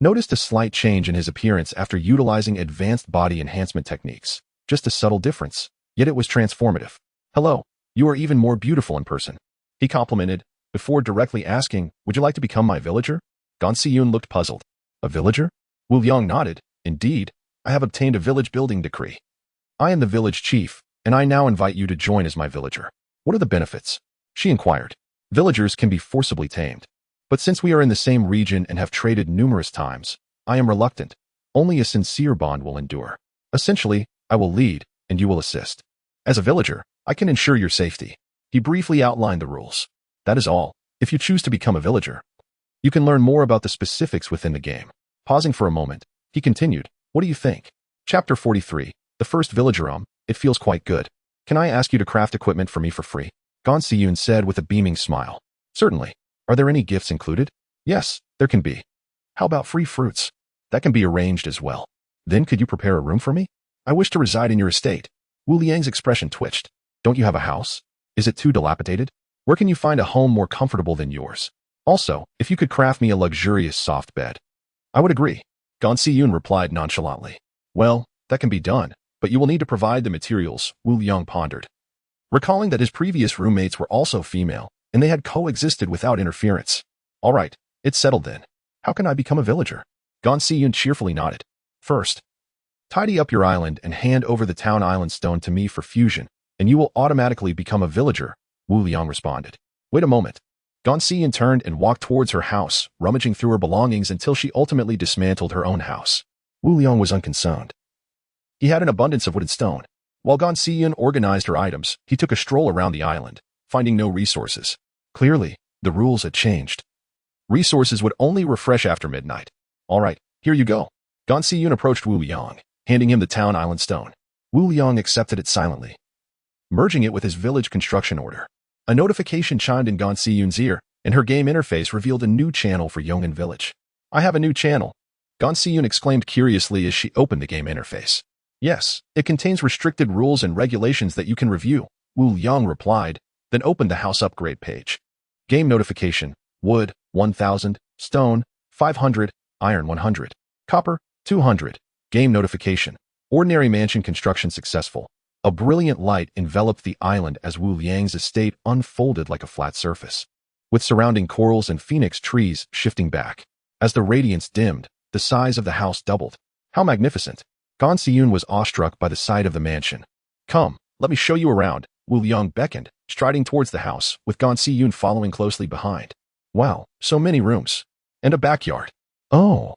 noticed a slight change in his appearance after utilizing advanced body enhancement techniques. Just a subtle difference, yet it was transformative. Hello, you are even more beautiful in person, he complimented, before directly asking, would you like to become my villager? Gan Siyun looked puzzled. A villager? Wu Liang nodded. Indeed, I have obtained a village building decree. I am the village chief, and I now invite you to join as my villager. What are the benefits? She inquired. Villagers can be forcibly tamed. But since we are in the same region and have traded numerous times, I am reluctant. Only a sincere bond will endure. Essentially, I will lead, and you will assist. As a villager, I can ensure your safety. He briefly outlined the rules. That is all. If you choose to become a villager, you can learn more about the specifics within the game. Pausing for a moment, he continued, what do you think? Chapter 43, the first villager. It feels quite good. Can I ask you to craft equipment for me for free? Gan Siyun said with a beaming smile. Certainly. Are there any gifts included? Yes, there can be. How about free fruits? That can be arranged as well. Then could you prepare a room for me? I wish to reside in your estate. Wu Liang's expression twitched. Don't you have a house? Is it too dilapidated? Where can you find a home more comfortable than yours? Also, if you could craft me a luxurious soft bed. I would agree. Gan Siyun replied nonchalantly. Well, that can be done, but you will need to provide the materials, Wu Liang pondered. Recalling that his previous roommates were also female, and they had coexisted without interference. All right, it's settled then. How can I become a villager? Gan Siyun cheerfully nodded. First, tidy up your island and hand over the town island stone to me for fusion, and you will automatically become a villager, Wu Liang responded. Wait a moment. Gan Siyun turned and walked towards her house, rummaging through her belongings until she ultimately dismantled her own house. Wu Liang was unconcerned. He had an abundance of wood and stone. While Gan Siyun organized her items, he took a stroll around the island, finding no resources. Clearly, the rules had changed. Resources would only refresh after midnight. All right, here you go. Gan Siyun approached Wu Liang, handing him the town island stone. Wu Liang accepted it silently, merging it with his village construction order. A notification chimed in Gan Siyun's ear, and her game interface revealed a new channel for Yongin Village. I have a new channel, Gan Siyun exclaimed curiously as she opened the game interface. Yes, it contains restricted rules and regulations that you can review, Wu Liang replied, then opened the house upgrade page. Game notification, wood, 1,000, stone, 500, iron 100, copper, 200. Game notification, ordinary mansion construction successful. A brilliant light enveloped the island as Wu Liang's estate unfolded like a flat surface, with surrounding corals and phoenix trees shifting back. As the radiance dimmed, the size of the house doubled. How magnificent! Gan Siyun was awestruck by the sight of the mansion. Come, let me show you around, Wu Liang beckoned, striding towards the house, with Gan Siyun following closely behind. Wow, so many rooms. And a backyard. Oh,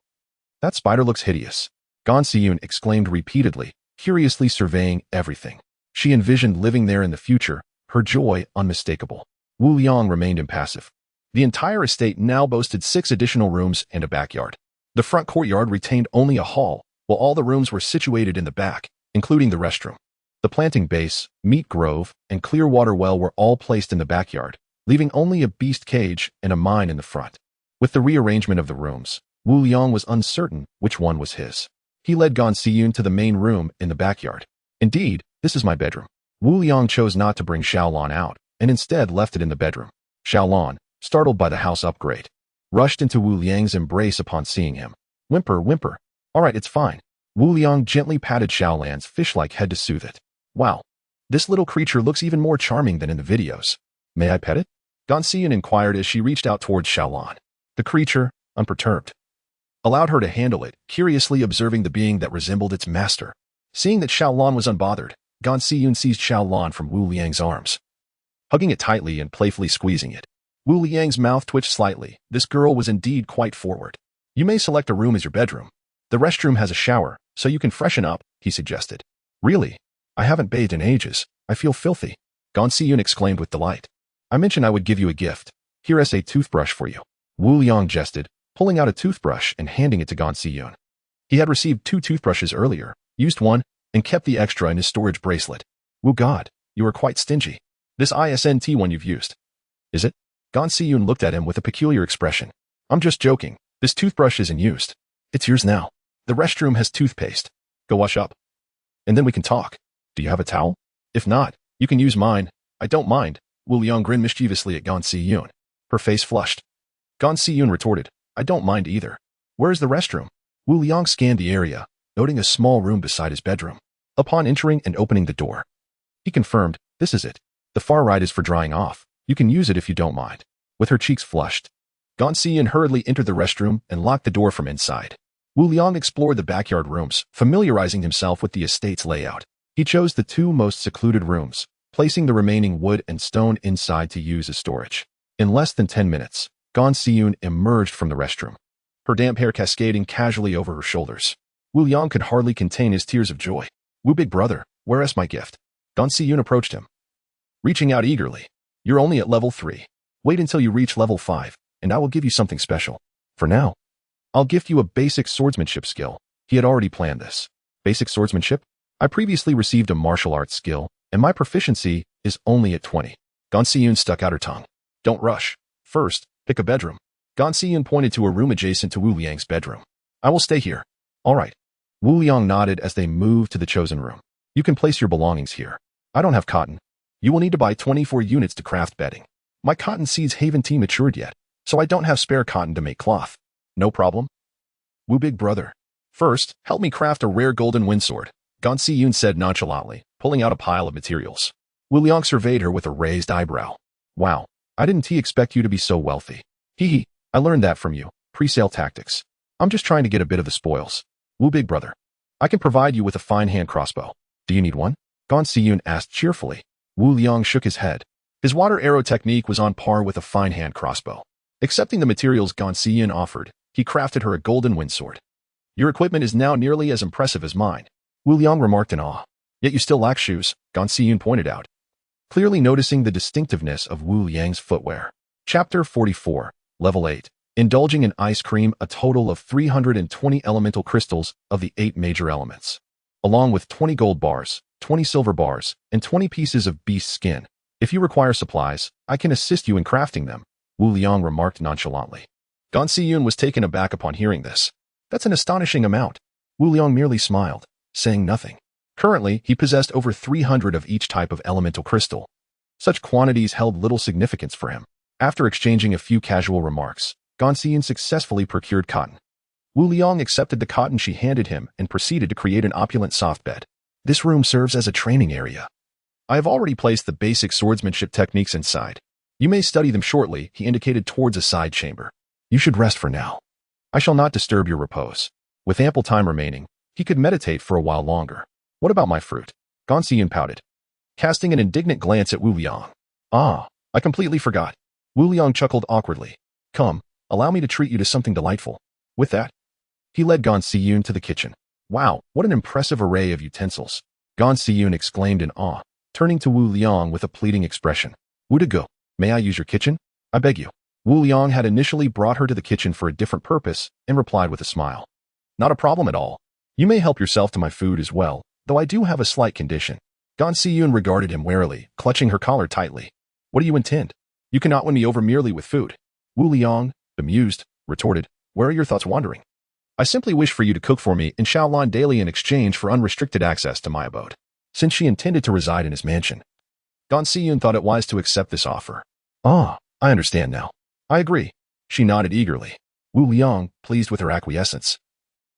that spider looks hideous, Gan Siyun exclaimed repeatedly, curiously surveying everything. She envisioned living there in the future, her joy unmistakable. Wu Liang remained impassive. The entire estate now boasted 6 additional rooms and a backyard. The front courtyard retained only a hall, while all the rooms were situated in the back, including the restroom. The planting base, meat grove, and clear water well were all placed in the backyard, leaving only a beast cage and a mine in the front. With the rearrangement of the rooms, Wu Liang was uncertain which one was his. He led Gan Siyun to the main room in the backyard. Indeed, this is my bedroom. Wu Liang chose not to bring Xiaolan out, and instead left it in the bedroom. Xiaolan, startled by the house upgrade, rushed into Wu Liang's embrace upon seeing him. Whimper, whimper. All right, it's fine. Wu Liang gently patted Xiaolan's fish-like head to soothe it. Wow, this little creature looks even more charming than in the videos. May I pet it? Gan Siyun inquired as she reached out towards Xiaolan. The creature, unperturbed. Allowed her to handle it, curiously observing the being that resembled its master. Seeing that Xiaolan was unbothered, Gan Siyun seized Xiaolan from Wu Liang's arms, hugging it tightly and playfully squeezing it. Wu Liang's mouth twitched slightly. This girl was indeed quite forward. You may select a room as your bedroom. The restroom has a shower, so you can freshen up, he suggested. Really? I haven't bathed in ages. I feel filthy. Gan Siyun exclaimed with delight. I mentioned I would give you a gift. Here is a toothbrush for you. Wu Liang jested, pulling out a toothbrush and handing it to Gan Siyun. He had received 2 toothbrushes earlier, used one, and kept the extra in his storage bracelet. Wu God, you are quite stingy. This isn't one you've used. Is it? Gan Siyun looked at him with a peculiar expression. I'm just joking. This toothbrush isn't used. It's yours now. The restroom has toothpaste. Go wash up. And then we can talk. Do you have a towel? If not, you can use mine. I don't mind. Wu Liang grinned mischievously at Gan Siyun. Her face flushed. Gan Siyun retorted, I don't mind either. Where is the restroom? Wu Liang scanned the area, noting a small room beside his bedroom. Upon entering and opening the door, he confirmed, this is it. The far right is for drying off. You can use it if you don't mind. With her cheeks flushed, Gan Siyun hurriedly entered the restroom and locked the door from inside. Wu Liang explored the backyard rooms, familiarizing himself with the estate's layout. He chose the 2 most secluded rooms, placing the remaining wood and stone inside to use as storage. In less than 10 minutes, Gan Siyun emerged from the restroom, her damp hair cascading casually over her shoulders. Wu Liang could hardly contain his tears of joy. Wu big brother, where is my gift? Gan Siyun approached him, reaching out eagerly. You're only at level 3. Wait until you reach level 5, and I will give you something special. For now, I'll gift you a basic swordsmanship skill. He had already planned this. Basic swordsmanship? I previously received a martial arts skill, and my proficiency is only at 20. Gan Siyun stuck out her tongue. Don't rush. First, pick a bedroom. Gan Siyun pointed to a room adjacent to Wu Liang's bedroom. I will stay here. All right. Wu Liang nodded as they moved to the chosen room. You can place your belongings here. I don't have cotton. You will need to buy 24 units to craft bedding. My cotton seeds haven't matured yet, so I don't have spare cotton to make cloth. No problem. Wu big brother. First, help me craft a rare golden windsword, Gan Siyun said nonchalantly, pulling out a pile of materials. Wu Liang surveyed her with a raised eyebrow. Wow, I didn't expect you to be so wealthy. Hee, I learned that from you. Pre-sale tactics. I'm just trying to get a bit of the spoils. Wu big brother. I can provide you with a fine hand crossbow. Do you need one? Gan Siyun asked cheerfully. Wu Liang shook his head. His water arrow technique was on par with a fine hand crossbow. Accepting the materials Gan Siyun offered, he crafted her a golden windsword. Your equipment is now nearly as impressive as mine, Wu Liang remarked in awe. Yet you still lack shoes, Gan Siyun pointed out, clearly noticing the distinctiveness of Wu Liang's footwear. Chapter 44, Level 8. Indulging in ice cream, a total of 320 elemental crystals of the 8 major elements, along with 20 gold bars, 20 silver bars, and 20 pieces of beast skin. If you require supplies, I can assist you in crafting them, Wu Liang remarked nonchalantly. Gan Siyun was taken aback upon hearing this. That's an astonishing amount. Wu Liang merely smiled, saying nothing. Currently, he possessed over 300 of each type of elemental crystal. Such quantities held little significance for him. After exchanging a few casual remarks, Gan Siyun successfully procured cotton. Wu Liang accepted the cotton she handed him and proceeded to create an opulent soft bed. This room serves as a training area. I have already placed the basic swordsmanship techniques inside. You may study them shortly, he indicated towards a side chamber. You should rest for now. I shall not disturb your repose. With ample time remaining, he could meditate for a while longer. What about my fruit? Gan Siyun pouted, casting an indignant glance at Wu Liang. Ah, I completely forgot. Wu Liang chuckled awkwardly. Come, allow me to treat you to something delightful. With that, he led Gan Siyun to the kitchen. Wow, what an impressive array of utensils. Gan Siyun exclaimed in awe, turning to Wu Liang with a pleading expression. Wu de go, may I use your kitchen? I beg you. Wu Liang had initially brought her to the kitchen for a different purpose and replied with a smile. Not a problem at all. You may help yourself to my food as well, though I do have a slight condition. Gan Siyun regarded him warily, clutching her collar tightly. What do you intend? You cannot win me over merely with food. Wu Liang, bemused, retorted, where are your thoughts wandering? I simply wish for you to cook for me in Shaolin daily in exchange for unrestricted access to my abode, since she intended to reside in his mansion. Gan Siyun thought it wise to accept this offer. Ah, I understand now. I agree. She nodded eagerly. Wu Liang, pleased with her acquiescence,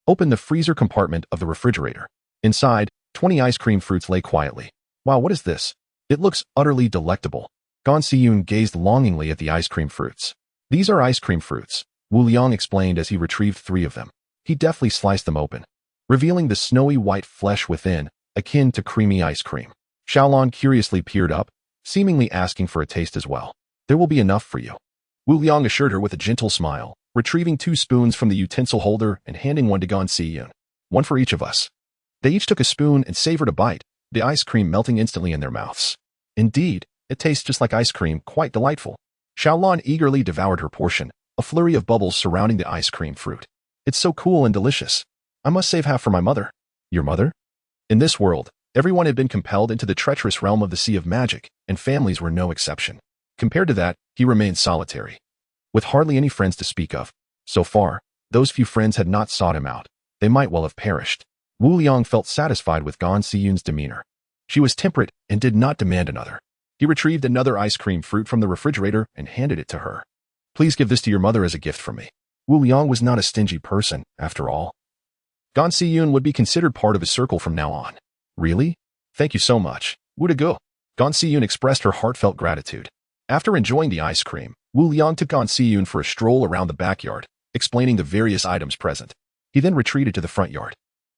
opened the freezer compartment of the refrigerator. Inside, 20 ice cream fruits lay quietly. Wow, what is this? It looks utterly delectable. Gan Siyun gazed longingly at the ice cream fruits. These are ice cream fruits. Wu Liang explained as he retrieved 3 of them. He deftly sliced them open, revealing the snowy white flesh within, akin to creamy ice cream. Xiaolon curiously peered up, seemingly asking for a taste as well. There will be enough for you, Wu Liang assured her with a gentle smile, retrieving 2 spoons from the utensil holder and handing one to Gan Siyun. One for each of us. They each took a spoon and savored a bite, the ice cream melting instantly in their mouths. Indeed, it tastes just like ice cream, quite delightful. Xiaolon eagerly devoured her portion, a flurry of bubbles surrounding the ice cream fruit. It's so cool and delicious. I must save half for my mother. Your mother? In this world, everyone had been compelled into the treacherous realm of the Sea of Magic, and families were no exception. Compared to that, he remained solitary, with hardly any friends to speak of. So far, those few friends had not sought him out. They might well have perished. Wu Liang felt satisfied with Gan Siyun's demeanor. She was temperate and did not demand another. He retrieved another ice cream fruit from the refrigerator and handed it to her. Please give this to your mother as a gift from me. Wu Liang was not a stingy person, after all. Gan Siyun would be considered part of his circle from now on. Really? Thank you so much. Wu Go. Gan Siyun expressed her heartfelt gratitude. After enjoying the ice cream, Wu Liang took Gan Siyun for a stroll around the backyard, explaining the various items present. He then retreated to the front yard.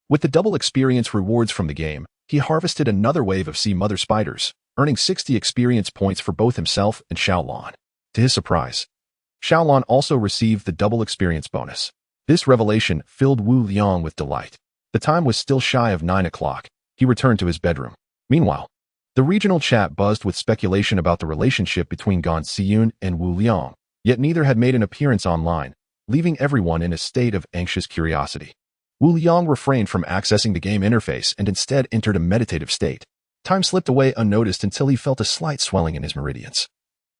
With the double experience rewards from the game, he harvested another wave of sea mother spiders, earning 60 experience points for both himself and Xiaolon. To his surprise, Xiaolon also received the double experience bonus. This revelation filled Wu Liang with delight. The time was still shy of 9 o'clock. He returned to his bedroom. Meanwhile, the regional chat buzzed with speculation about the relationship between Gan Siyun and Wu Liang, yet neither had made an appearance online, leaving everyone in a state of anxious curiosity. Wu Liang refrained from accessing the game interface and instead entered a meditative state. Time slipped away unnoticed until he felt a slight swelling in his meridians,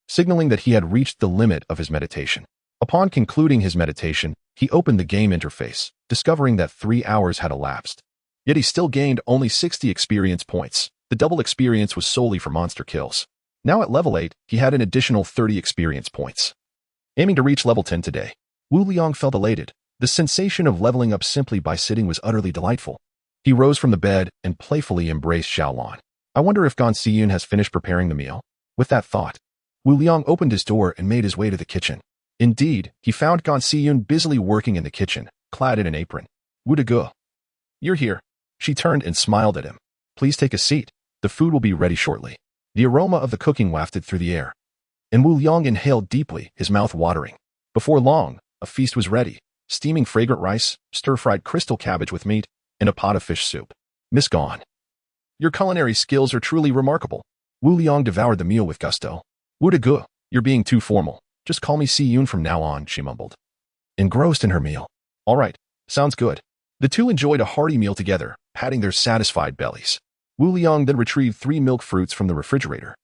signaling that he had reached the limit of his meditation. Upon concluding his meditation, he opened the game interface, discovering that 3 hours had elapsed. Yet he still gained only 60 experience points. The double experience was solely for monster kills. Now at level 8, he had an additional 30 experience points. Aiming to reach level 10 today, Wu Liang felt elated. The sensation of leveling up simply by sitting was utterly delightful. He rose from the bed and playfully embraced Xiaolon. I wonder if Gan Siyun has finished preparing the meal. With that thought, Wu Liang opened his door and made his way to the kitchen. Indeed, he found Gan Siyun busily working in the kitchen, clad in an apron. Wu Go. You're here. She turned and smiled at him. Please take a seat. The food will be ready shortly. The aroma of the cooking wafted through the air, and Wu Liang inhaled deeply, his mouth watering. Before long, a feast was ready. Steaming fragrant rice, stir-fried crystal cabbage with meat, and a pot of fish soup. Miss Gan, your culinary skills are truly remarkable. Wu Liang devoured the meal with gusto. Wu Go, you're being too formal. Just call me Siyun from now on, she mumbled, engrossed in her meal. All right, sounds good. The two enjoyed a hearty meal together, patting their satisfied bellies. Wu Liang then retrieved 3 milk fruits from the refrigerator.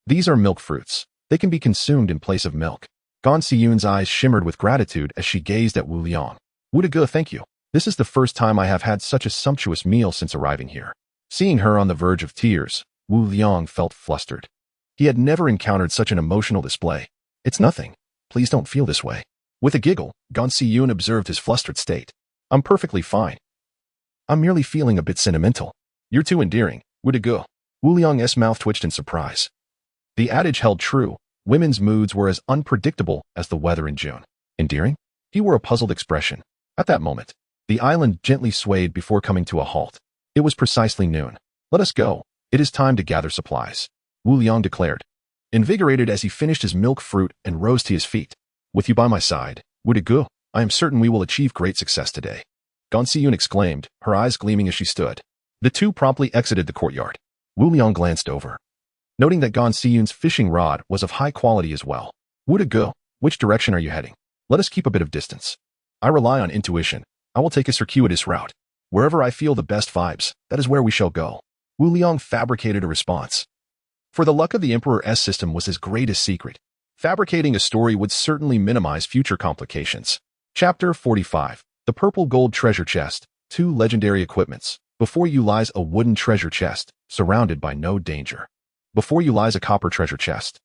These are milk fruits. They can be consumed in place of milk. Gan Siyun's eyes shimmered with gratitude as she gazed at Wu Liang. Wu Go, thank you. This is the first time I have had such a sumptuous meal since arriving here. Seeing her on the verge of tears, Wu Liang felt flustered. He had never encountered such an emotional display. It's nothing. Please don't feel this way. With a giggle, Gan Siyun observed his flustered state. I'm perfectly fine. I'm merely feeling a bit sentimental. You're too endearing, Wu Go. Wu Liang's mouth twitched in surprise. The adage held true. Women's moods were as unpredictable as the weather in June. Endearing? He wore a puzzled expression. At that moment, the island gently swayed before coming to a halt. It was precisely noon. Let us go. It is time to gather supplies, Wu Liang declared, invigorated as he finished his milk fruit and rose to his feet. With you by my side, Wu Go, I am certain we will achieve great success today, Gan Siyun exclaimed, her eyes gleaming as she stood. The two promptly exited the courtyard. Wu Liang glanced over, noting that Gan Siyun's fishing rod was of high quality as well. Wu Go, which direction are you heading? Let us keep a bit of distance. I rely on intuition. I will take a circuitous route. Wherever I feel the best vibes, that is where we shall go. Wu Liang fabricated a response. For the luck of the Emperor's system was his greatest secret. Fabricating a story would certainly minimize future complications. Chapter 45. The Purple Gold Treasure Chest. 2 legendary equipments. Before you lies a wooden treasure chest, surrounded by no danger. Before you lies a copper treasure chest,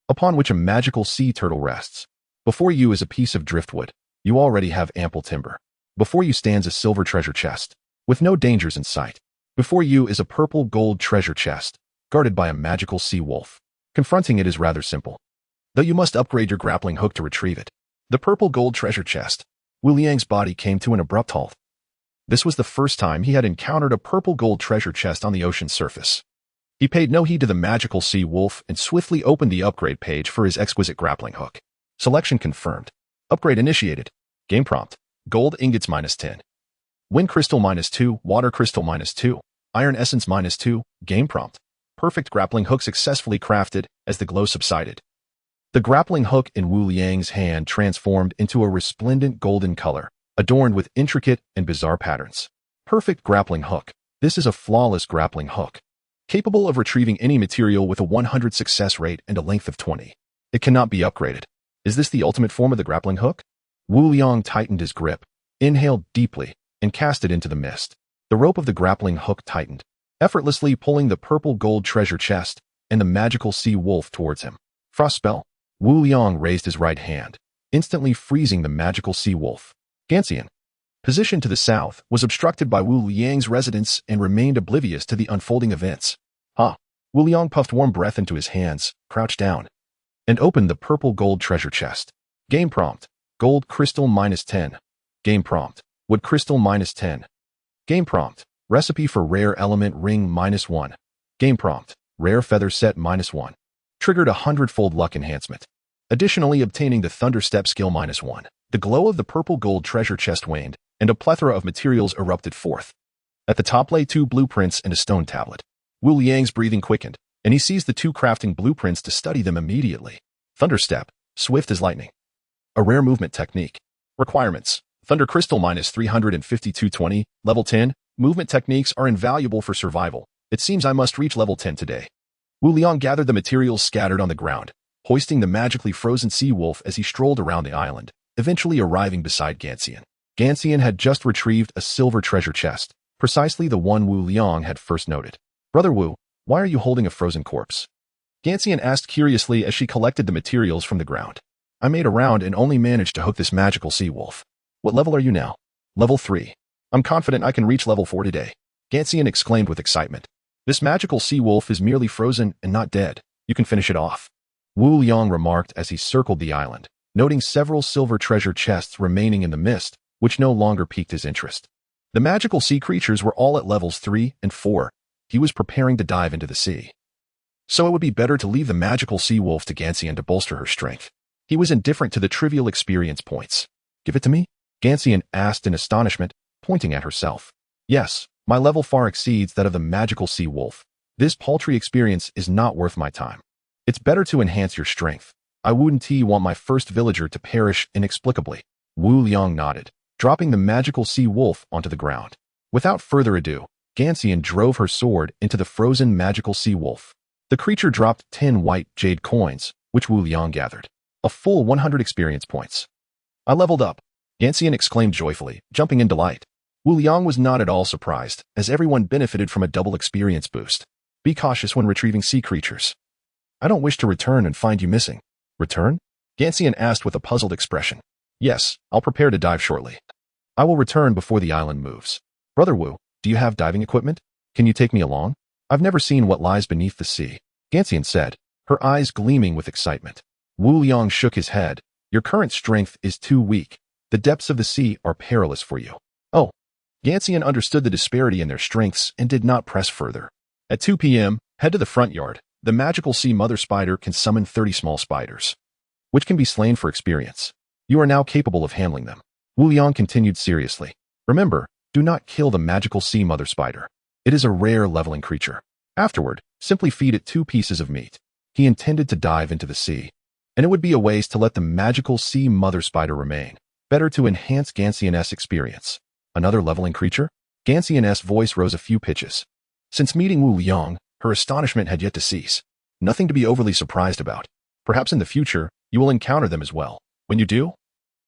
upon which a magical sea turtle rests. Before you is a piece of driftwood. You already have ample timber. Before you stands a silver treasure chest, with no dangers in sight. Before you is a purple gold treasure chest, guarded by a magical sea wolf. Confronting it is rather simple, though you must upgrade your grappling hook to retrieve it. The purple gold treasure chest. Wu Liang's body came to an abrupt halt. This was the first time he had encountered a purple gold treasure chest on the ocean's surface. He paid no heed to the magical sea wolf and swiftly opened the upgrade page for his exquisite grappling hook. Selection confirmed. Upgrade initiated. Game prompt. Gold ingots -10. Wind crystal -2, water crystal -2, iron essence -2, game prompt. Perfect grappling hook successfully crafted as the glow subsided. The grappling hook in Wu Liang's hand transformed into a resplendent golden color, adorned with intricate and bizarre patterns. Perfect grappling hook. This is a flawless grappling hook, capable of retrieving any material with a 100 success rate and a length of 20. It cannot be upgraded. Is this the ultimate form of the grappling hook? Wu Liang tightened his grip, inhaled deeply, and cast it into the mist. The rope of the grappling hook tightened, effortlessly pulling the purple gold treasure chest and the magical sea wolf towards him. Frost spell. Wu Liang raised his right hand, instantly freezing the magical sea wolf. Ganxian, positioned to the south, was obstructed by Wu Liang's residence and remained oblivious to the unfolding events. Wu Liang puffed warm breath into his hands, crouched down, and opened the purple gold treasure chest. Game prompt. Gold crystal -10. Game prompt. Wood crystal -10. Game prompt. Recipe for rare element ring -1. Game prompt. Rare feather set -1. Triggered a 100-fold luck enhancement. Additionally, obtaining the thunder step skill -1. The glow of the purple gold treasure chest waned, and a plethora of materials erupted forth. At the top lay 2 blueprints and a stone tablet. Wu Liang's breathing quickened, and he seized the 2 crafting blueprints to study them immediately. Thunder step, swift as lightning. A rare movement technique. Requirements. Thunder crystal -35220, level 10. Movement techniques are invaluable for survival. It seems I must reach level 10 today. Wu Liang gathered the materials scattered on the ground, hoisting the magically frozen sea wolf as he strolled around the island, eventually arriving beside Ganxian. Ganxian had just retrieved a silver treasure chest, precisely the one Wu Liang had first noted. Brother Wu, why are you holding a frozen corpse? Ganxian asked curiously as she collected the materials from the ground. I made a round and only managed to hook this magical sea wolf. What level are you now? Level 3. I'm confident I can reach level 4 today. Ganxian exclaimed with excitement. This magical sea wolf is merely frozen and not dead. You can finish it off. Wu Liang remarked as he circled the island, noting several silver treasure chests remaining in the mist, which no longer piqued his interest. The magical sea creatures were all at levels 3 and 4. He was preparing to dive into the sea. So it would be better to leave the magical sea wolf to Ganxian to bolster her strength. He was indifferent to the trivial experience points. Give it to me? Ganxian asked in astonishment, pointing at herself. Yes, my level far exceeds that of the magical sea wolf. This paltry experience is not worth my time. It's better to enhance your strength. I wouldn't want my first villager to perish inexplicably. Wu Liang nodded, dropping the magical sea wolf onto the ground. Without further ado, Ganxian drove her sword into the frozen magical sea wolf. The creature dropped 10 white jade coins, which Wu Liang gathered. A full 100 experience points. I leveled up, Ganxian exclaimed joyfully, jumping in delight. Wu Liang was not at all surprised, as everyone benefited from a double experience boost. Be cautious when retrieving sea creatures. I don't wish to return and find you missing. Return? Ganxian asked with a puzzled expression. Yes, I'll prepare to dive shortly. I will return before the island moves. Brother Wu, do you have diving equipment? Can you take me along? I've never seen what lies beneath the sea, Ganxian said, her eyes gleaming with excitement. Wu Liang shook his head. Your current strength is too weak. The depths of the sea are perilous for you. Oh. Ganxian understood the disparity in their strengths and did not press further. At 2 p.m., head to the front yard. The magical sea mother spider can summon 30 small spiders, which can be slain for experience. You are now capable of handling them. Wu Liang continued seriously. Remember, do not kill the magical sea mother spider. It is a rare leveling creature. Afterward, simply feed it 2 pieces of meat. He intended to dive into the sea, and it would be a waste to let the magical sea mother spider remain. Better to enhance Ganxian's experience. Another leveling creature? Ganxian's voice rose a few pitches. Since meeting Wu Liang, her astonishment had yet to cease. Nothing to be overly surprised about. Perhaps in the future, you will encounter them as well. When you do,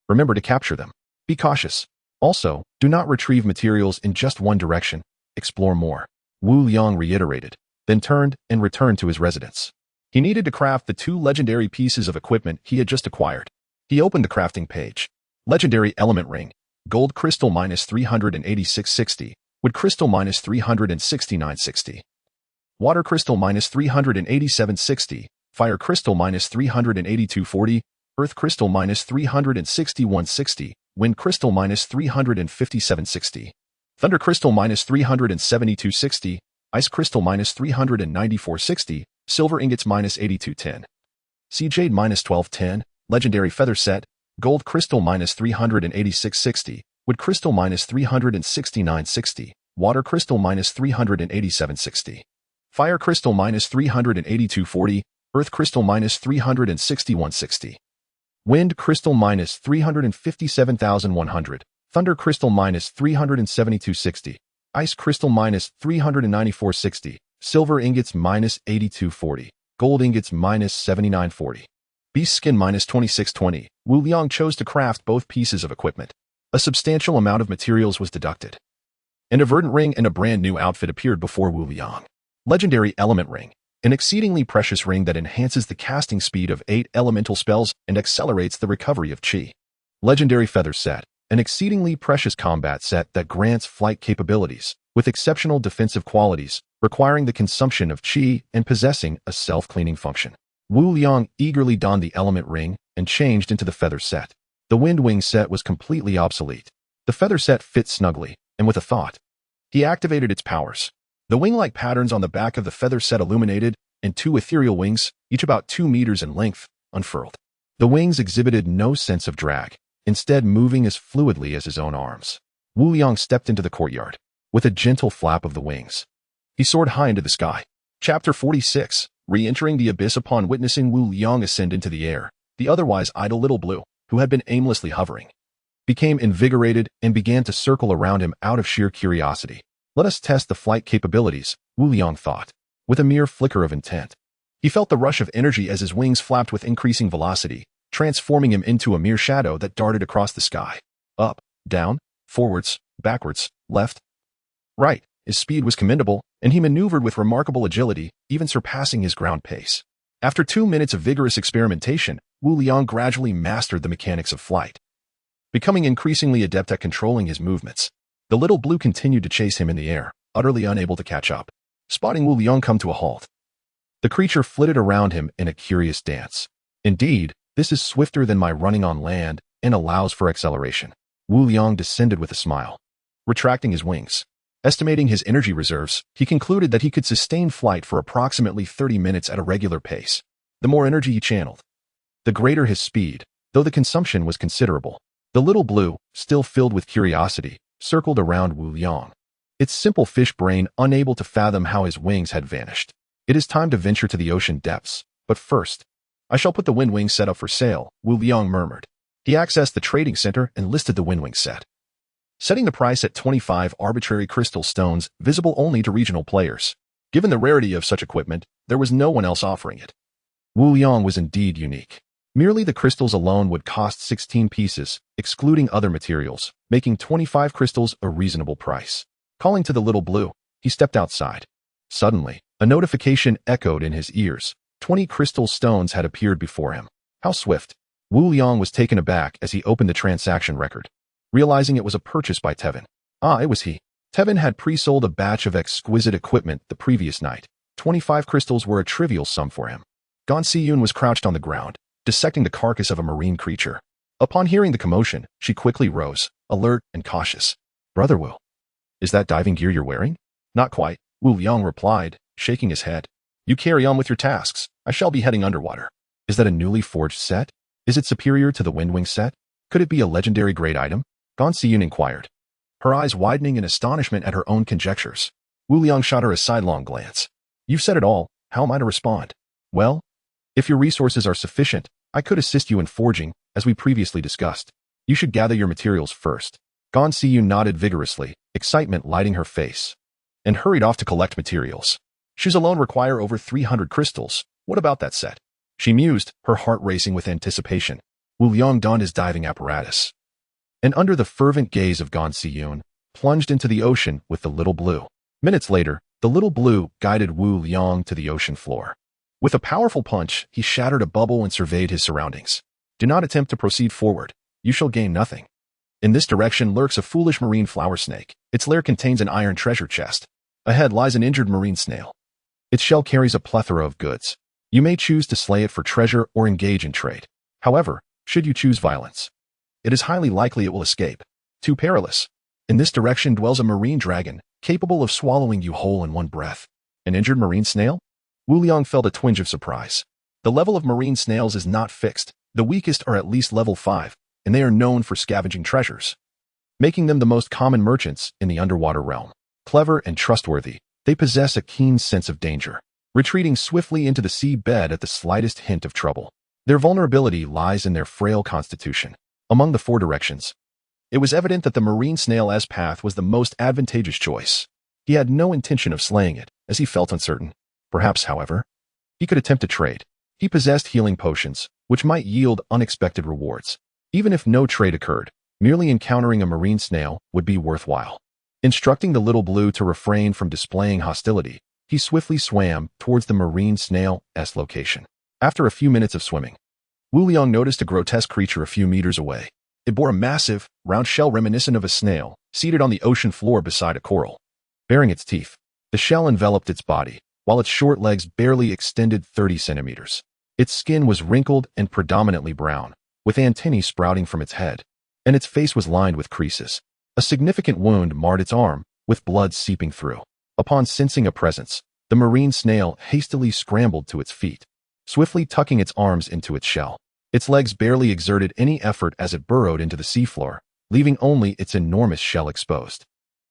remember to capture them. Be cautious. Also, do not retrieve materials in just one direction. Explore more. Wu Liang reiterated, then turned and returned to his residence. He needed to craft the 2 legendary pieces of equipment he had just acquired. He opened the crafting page. Legendary element ring. Gold crystal -38660. Wood crystal -36960. Water crystal -38760. Fire crystal -38240. Earth crystal minus 36160, wind crystal minus 35760, thunder crystal minus 37260, ice crystal minus 39460, silver ingots minus 8210, sea jade minus 1210, legendary feather set, gold crystal minus 38660, wood crystal minus 36960, water crystal minus 38760, fire crystal minus 38240, earth crystal minus 36160, wind crystal minus 357,100, thunder crystal minus 37260, ice crystal minus 39460, silver ingots minus 8240, gold ingots minus 7940. Beast skin minus 2620. Wu Liang chose to craft both pieces of equipment. A substantial amount of materials was deducted. And a verdant ring and a brand new outfit appeared before Wu Liang. Legendary element ring. An exceedingly precious ring that enhances the casting speed of 8 elemental spells and accelerates the recovery of chi. Legendary feather set. An exceedingly precious combat set that grants flight capabilities, with exceptional defensive qualities, requiring the consumption of chi and possessing a self-cleaning function. Wu Liang eagerly donned the element ring and changed into the feather set. The wind wing set was completely obsolete. The feather set fit snugly, and with a thought, he activated its powers. The wing-like patterns on the back of the feather set illuminated, and 2 ethereal wings, each about 2 meters in length, unfurled. The wings exhibited no sense of drag, instead moving as fluidly as his own arms. Wu Liang stepped into the courtyard. With a gentle flap of the wings, he soared high into the sky. Chapter 46. Re-entering the abyss. Upon witnessing Wu Liang ascend into the air, the otherwise idle little blue, who had been aimlessly hovering, became invigorated and began to circle around him out of sheer curiosity. Let us test the flight capabilities, Wu Liang thought, with a mere flicker of intent. He felt the rush of energy as his wings flapped with increasing velocity, transforming him into a mere shadow that darted across the sky. Up, down, forwards, backwards, left, right. His speed was commendable, and he maneuvered with remarkable agility, even surpassing his ground pace. After 2 minutes of vigorous experimentation, Wu Liang gradually mastered the mechanics of flight, becoming increasingly adept at controlling his movements. The little blue continued to chase him in the air, utterly unable to catch up. Spotting Wu Liang come to a halt, the creature flitted around him in a curious dance. Indeed, this is swifter than my running on land and allows for acceleration. Wu Liang descended with a smile. Retracting his wings, estimating his energy reserves, he concluded that he could sustain flight for approximately 30 minutes at a regular pace. The more energy he channeled, the greater his speed, though the consumption was considerable. The little blue, still filled with curiosity, circled around Wu Liang, its simple fish brain unable to fathom how his wings had vanished. It is time to venture to the ocean depths, but first, I shall put the wind wing set up for sale, Wu Liang murmured. He accessed the trading center and listed the wind wing set, setting the price at 25 arbitrary crystal stones visible only to regional players. Given the rarity of such equipment, there was no one else offering it. Wu Liang was indeed unique. Merely the crystals alone would cost 16 pieces, excluding other materials, making 25 crystals a reasonable price. Calling to the little blue, he stepped outside. Suddenly, a notification echoed in his ears. 20 crystal stones had appeared before him. How swift! Wu Liang was taken aback as he opened the transaction record, realizing it was a purchase by Tevin. It was he. Tevin had pre-sold a batch of exquisite equipment the previous night. 25 crystals were a trivial sum for him. Gon Si-yun was crouched on the ground, dissecting the carcass of a marine creature. Upon hearing the commotion, she quickly rose, alert and cautious. Brother Wu, is that diving gear you're wearing? Not quite, Wu Liang replied, shaking his head. You carry on with your tasks. I shall be heading underwater. Is that a newly forged set? Is it superior to the Windwing set? Could it be a legendary grade item? Gon Si-yun inquired, her eyes widening in astonishment at her own conjectures. Wu Liang shot her a sidelong glance. You've said it all. How am I to respond? Well, if your resources are sufficient, I could assist you in forging, as we previously discussed. You should gather your materials first. Gon Si-yun nodded vigorously, excitement lighting her face, and hurried off to collect materials. Shoes alone require over 300 crystals. What about that set? She mused, her heart racing with anticipation. Wu Liang donned his diving apparatus, and under the fervent gaze of Gon Si-yun, plunged into the ocean with the little blue. Minutes later, the little blue guided Wu Liang to the ocean floor. With a powerful punch, he shattered a bubble and surveyed his surroundings. Do not attempt to proceed forward. You shall gain nothing. In this direction lurks a foolish marine flower snake. Its lair contains an iron treasure chest. Ahead lies an injured marine snail. Its shell carries a plethora of goods. You may choose to slay it for treasure or engage in trade. However, should you choose violence. It is highly likely it will escape. Too perilous. In this direction dwells a marine dragon, capable of swallowing you whole in one breath. An injured marine snail? Wu Liang felt a twinge of surprise. The level of marine snails is not fixed. The weakest are at least level 5, and they are known for scavenging treasures, making them the most common merchants in the underwater realm. Clever and trustworthy, they possess a keen sense of danger, retreating swiftly into the sea bed at the slightest hint of trouble. Their vulnerability lies in their frail constitution. Among the 4 directions, it was evident that the marine snail's path was the most advantageous choice. He had no intention of slaying it, as he felt uncertain. Perhaps, however, he could attempt to trade. He possessed healing potions, which might yield unexpected rewards. Even if no trade occurred, merely encountering a marine snail would be worthwhile. Instructing the little blue to refrain from displaying hostility, he swiftly swam towards the marine snail's location. After a few minutes of swimming, Wu Liang noticed a grotesque creature a few meters away. It bore a massive, round shell reminiscent of a snail, seated on the ocean floor beside a coral. Baring its teeth, the shell enveloped its body, while its short legs barely extended 30 centimeters. Its skin was wrinkled and predominantly brown, with antennae sprouting from its head, and its face was lined with creases. A significant wound marred its arm, with blood seeping through. Upon sensing a presence, the marine snail hastily scrambled to its feet, swiftly tucking its arms into its shell. Its legs barely exerted any effort as it burrowed into the seafloor, leaving only its enormous shell exposed.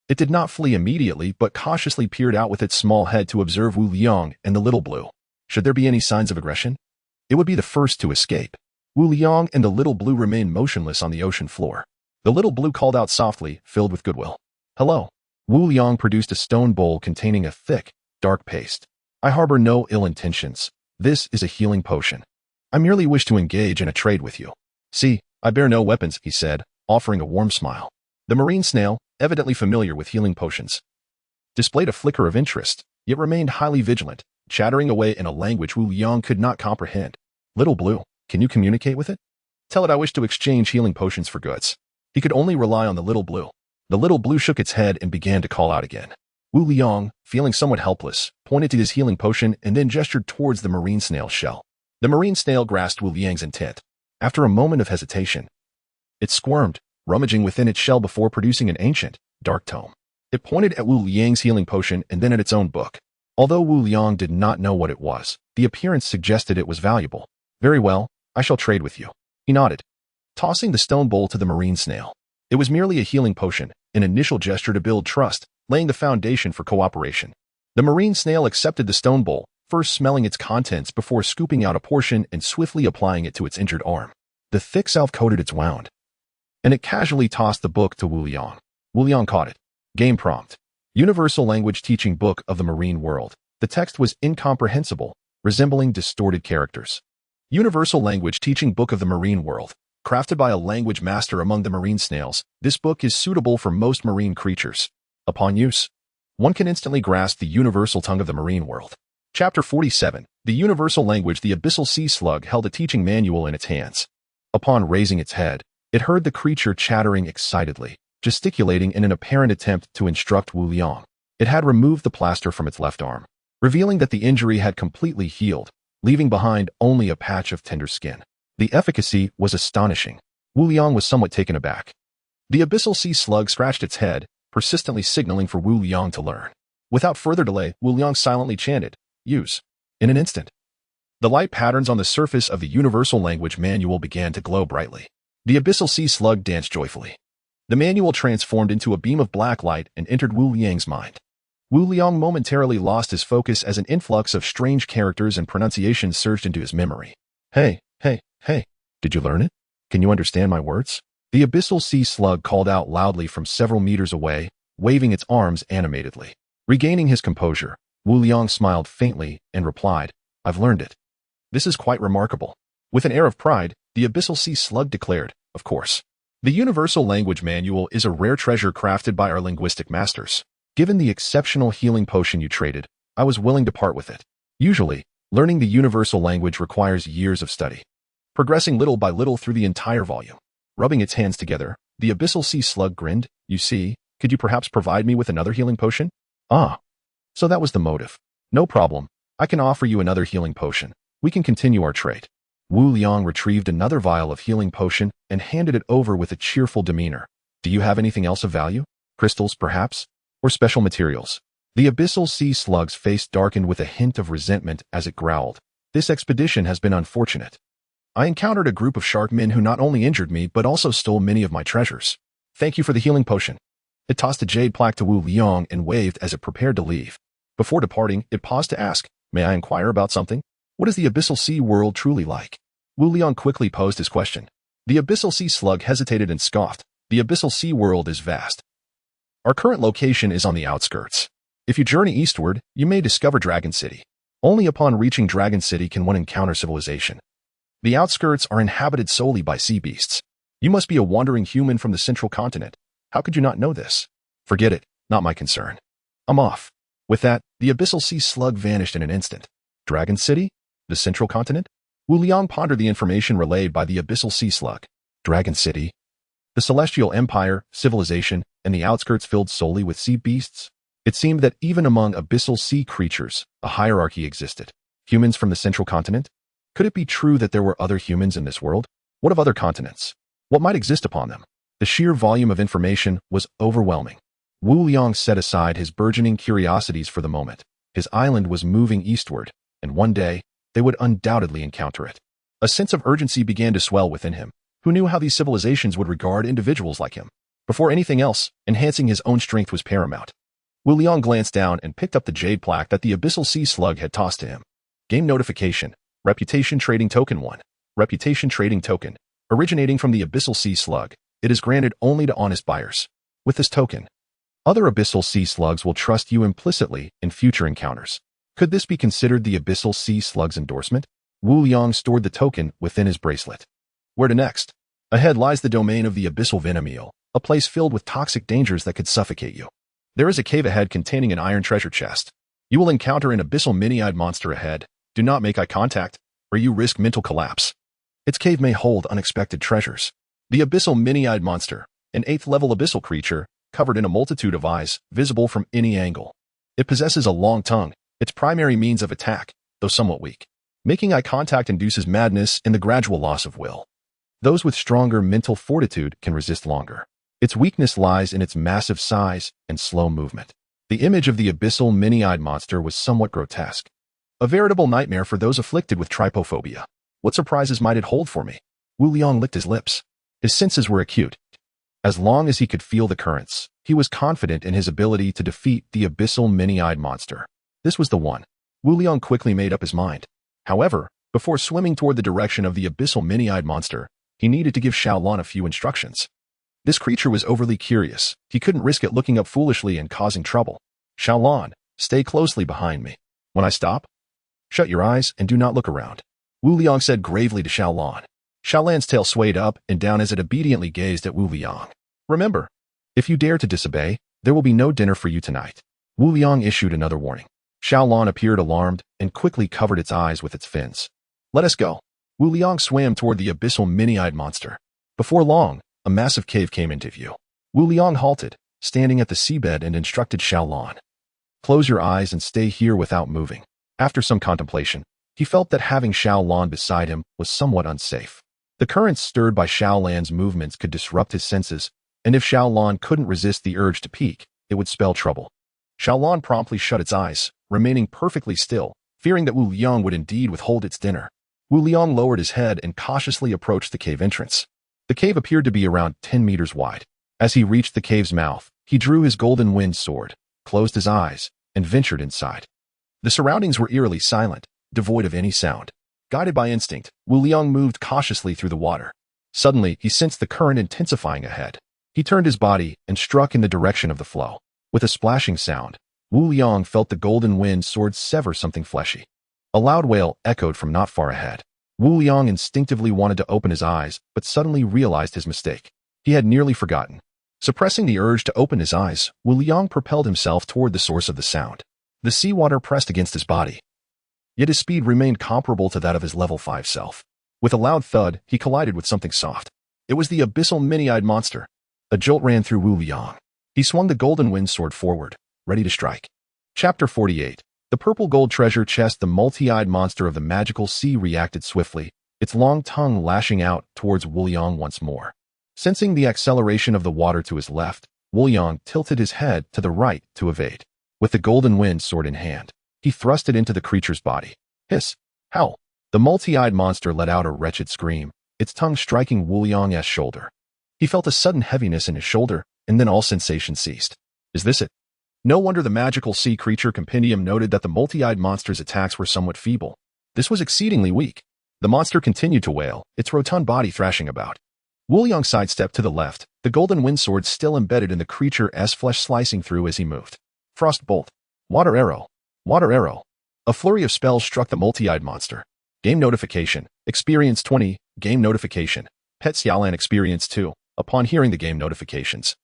It did not flee immediately, but cautiously peered out with its small head to observe Wu Liang and the little blue. Should there be any signs of aggression, it would be the first to escape. Wu Liang and the little blue remained motionless on the ocean floor. The little blue called out softly, filled with goodwill. "Hello." Wu Liang produced a stone bowl containing a thick, dark paste. "I harbor no ill intentions. This is a healing potion. I merely wish to engage in a trade with you." "See, I bear no weapons," he said, offering a warm smile. The marine snail, evidently familiar with healing potions, displayed a flicker of interest, yet remained highly vigilant, chattering away in a language Wu Liang could not comprehend. "Little blue, can you communicate with it? Tell it I wish to exchange healing potions for goods." He could only rely on the little blue. The little blue shook its head and began to call out again. Wu Liang, feeling somewhat helpless, pointed to his healing potion and then gestured towards the marine snail's shell. The marine snail grasped Wu Liang's intent. After a moment of hesitation, it squirmed, rummaging within its shell before producing an ancient, dark tome. It pointed at Wu Liang's healing potion and then at its own book. Although Wu Liang did not know what it was, the appearance suggested it was valuable. "Very well, I shall trade with you." He nodded, tossing the stone bowl to the marine snail. It was merely a healing potion, an initial gesture to build trust, laying the foundation for cooperation. The marine snail accepted the stone bowl, first smelling its contents before scooping out a portion and swiftly applying it to its injured arm. The thick salve coated its wound, and it casually tossed the book to Wu Liang. Wu Liang caught it. Game prompt. Universal Language Teaching Book of the Marine World. The text was incomprehensible, resembling distorted characters. Universal Language Teaching Book of the Marine World. Crafted by a language master among the marine snails, this book is suitable for most marine creatures. Upon use, one can instantly grasp the universal tongue of the marine world. Chapter 47. The Universal Language. The abyssal sea slug held a teaching manual in its hands. Upon raising its head, it heard the creature chattering excitedly, gesticulating in an apparent attempt to instruct Wu Liang. It had removed the plaster from its left arm, revealing that the injury had completely healed, leaving behind only a patch of tender skin. The efficacy was astonishing. Wu Liang was somewhat taken aback. The abyssal sea slug scratched its head, persistently signaling for Wu Liang to learn. Without further delay, Wu Liang silently chanted, "Use." In an instant, the light patterns on the surface of the Universal Language Manual began to glow brightly. The abyssal sea slug danced joyfully. The manual transformed into a beam of black light and entered Wu Liang's mind. Wu Liang momentarily lost his focus as an influx of strange characters and pronunciations surged into his memory. "Hey, hey, hey, did you learn it? Can you understand my words?" The abyssal sea slug called out loudly from several meters away, waving its arms animatedly. Regaining his composure, Wu Liang smiled faintly and replied, "I've learned it. This is quite remarkable." With an air of pride, the abyssal sea slug declared, "Of course. The Universal Language Manual is a rare treasure crafted by our linguistic masters. Given the exceptional healing potion you traded, I was willing to part with it. Usually, learning the universal language requires years of study, progressing little by little through the entire volume." Rubbing its hands together, the abyssal sea slug grinned. "You see, could you perhaps provide me with another healing potion?" "Ah, so that was the motive. No problem. I can offer you another healing potion. We can continue our trade." Wu Liang retrieved another vial of healing potion and handed it over with a cheerful demeanor. Do you have anything else of value? Crystals, perhaps? Or special materials? The abyssal sea slug's face darkened with a hint of resentment as it growled. This expedition has been unfortunate. I encountered a group of shark men who not only injured me but also stole many of my treasures. Thank you for the healing potion. It tossed a jade plaque to Wu Liang and waved as it prepared to leave. Before departing, it paused to ask, may I inquire about something? What is the abyssal sea world truly like? Wu Liang quickly posed his question. The abyssal sea slug hesitated and scoffed. The abyssal sea world is vast. Our current location is on the outskirts. If you journey eastward, you may discover Dragon City. Only upon reaching Dragon City can one encounter civilization. The outskirts are inhabited solely by sea beasts. You must be a wandering human from the central continent. How could you not know this? Forget it, not my concern. I'm off. With that, the abyssal sea slug vanished in an instant. Dragon City? The central continent? Wu Liang pondered the information relayed by the abyssal sea slug. Dragon City? The celestial empire, civilization, and the outskirts filled solely with sea beasts? It seemed that even among abyssal sea creatures, a hierarchy existed. Humans from the central continent? Could it be true that there were other humans in this world? What of other continents? What might exist upon them? The sheer volume of information was overwhelming. Wu Liang set aside his burgeoning curiosities for the moment. His island was moving eastward, and one day, they would undoubtedly encounter it. A sense of urgency began to swell within him. Who knew how these civilizations would regard individuals like him? Before anything else, enhancing his own strength was paramount. Wu Liang glanced down and picked up the jade plaque that the abyssal sea slug had tossed to him. Game notification. Reputation Trading Token 1. Reputation Trading Token. Originating from the abyssal sea slug, it is granted only to honest buyers. With this token, other abyssal sea slugs will trust you implicitly in future encounters. Could this be considered the abyssal sea slug's endorsement? Wu Liang stored the token within his bracelet. Where to next? Ahead lies the domain of the abyssal venom eel, a place filled with toxic dangers that could suffocate you. There is a cave ahead containing an iron treasure chest. You will encounter an abyssal mini-eyed monster ahead. Do not make eye contact, or you risk mental collapse. Its cave may hold unexpected treasures. The abyssal mini-eyed monster, an 8th-level abyssal creature, covered in a multitude of eyes, visible from any angle. It possesses a long tongue, its primary means of attack, though somewhat weak. Making eye contact induces madness and the gradual loss of will. Those with stronger mental fortitude can resist longer. Its weakness lies in its massive size and slow movement. The image of the abyssal mini-eyed monster was somewhat grotesque. A veritable nightmare for those afflicted with trypophobia. What surprises might it hold for me? Wu Liang licked his lips. His senses were acute. As long as he could feel the currents, he was confident in his ability to defeat the abyssal mini-eyed monster. This was the one. Wu Liang quickly made up his mind. However, before swimming toward the direction of the abyssal mini-eyed monster, he needed to give Xiaolan a few instructions. This creature was overly curious. He couldn't risk it looking up foolishly and causing trouble. Xiaolan, stay closely behind me. When I stop, shut your eyes and do not look around. Wu Liang said gravely to Xiaolan. Xiaolan's tail swayed up and down as it obediently gazed at Wu Liang. Remember, if you dare to disobey, there will be no dinner for you tonight. Wu Liang issued another warning. Xiaolan appeared alarmed and quickly covered its eyes with its fins. Let us go. Wu Liang swam toward the abyssal mini-eyed monster. Before long, a massive cave came into view. Wu Liang halted, standing at the seabed, and instructed Xiaolan. Close your eyes and stay here without moving. After some contemplation, he felt that having Xiaolan beside him was somewhat unsafe. The currents stirred by Xiaolan's movements could disrupt his senses, and if Xiaolan couldn't resist the urge to peek, it would spell trouble. Xiaolan promptly shut its eyes, remaining perfectly still, fearing that Wu Liang would indeed withhold its dinner. Wu Liang lowered his head and cautiously approached the cave entrance. The cave appeared to be around 10 meters wide. As he reached the cave's mouth, he drew his golden wind sword, closed his eyes, and ventured inside. The surroundings were eerily silent, devoid of any sound. Guided by instinct, Wu Liang moved cautiously through the water. Suddenly, he sensed the current intensifying ahead. He turned his body and struck in the direction of the flow. With a splashing sound, Wu Liang felt the golden wind sword sever something fleshy. A loud wail echoed from not far ahead. Wu Liang instinctively wanted to open his eyes, but suddenly realized his mistake. He had nearly forgotten. Suppressing the urge to open his eyes, Wu Liang propelled himself toward the source of the sound. The seawater pressed against his body, yet his speed remained comparable to that of his level 5 self. With a loud thud, he collided with something soft. It was the abyssal mini-eyed monster. A jolt ran through Wu Liang. He swung the golden wind sword forward, ready to strike. Chapter 48. The purple gold treasure chest. The multi-eyed monster of the magical sea reacted swiftly, its long tongue lashing out towards Woolyong once more. Sensing the acceleration of the water to his left, Woolyong tilted his head to the right to evade. With the golden wind sword in hand, he thrust it into the creature's body. Hiss! Howl! The multi-eyed monster let out a wretched scream, its tongue striking Woolyong's shoulder. He felt a sudden heaviness in his shoulder, and then all sensation ceased. Is this it? No wonder the magical sea creature compendium noted that the multi-eyed monster's attacks were somewhat feeble. This was exceedingly weak. The monster continued to wail, its rotund body thrashing about. Woolyong sidestepped to the left, the golden wind sword still embedded in the creature's flesh slicing through as he moved. Frost bolt. Water arrow. Water arrow. A flurry of spells struck the multi-eyed monster. Game notification. Experience 20. Game notification. Pet Xiaolan experience 2. Upon hearing the game notifications,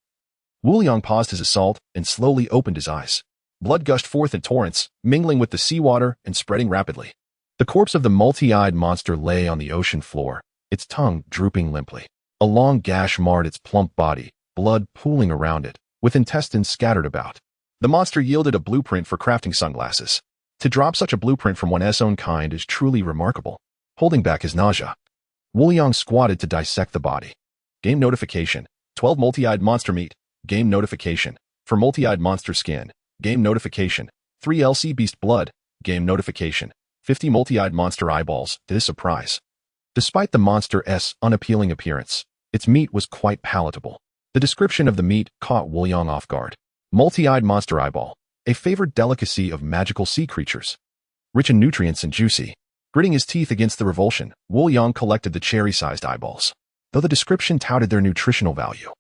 Woolyong paused his assault and slowly opened his eyes. Blood gushed forth in torrents, mingling with the seawater and spreading rapidly. The corpse of the multi-eyed monster lay on the ocean floor, its tongue drooping limply. A long gash marred its plump body, blood pooling around it, with intestines scattered about. The monster yielded a blueprint for crafting sunglasses. To drop such a blueprint from one's own kind is truly remarkable. Holding back his nausea, Woolyong squatted to dissect the body. Game notification. 12 multi-eyed monster meat. Game notification. For multi-eyed monster skin. Game notification. 3 LC beast blood. Game notification. 50 multi-eyed monster eyeballs. To his surprise, despite the monster's unappealing appearance, its meat was quite palatable. The description of the meat caught Woolyong off guard. Multi-eyed monster eyeball. A favored delicacy of magical sea creatures. Rich in nutrients and juicy. Gritting his teeth against the revulsion, Woolyong collected the cherry-sized eyeballs. Though the description touted their nutritional value,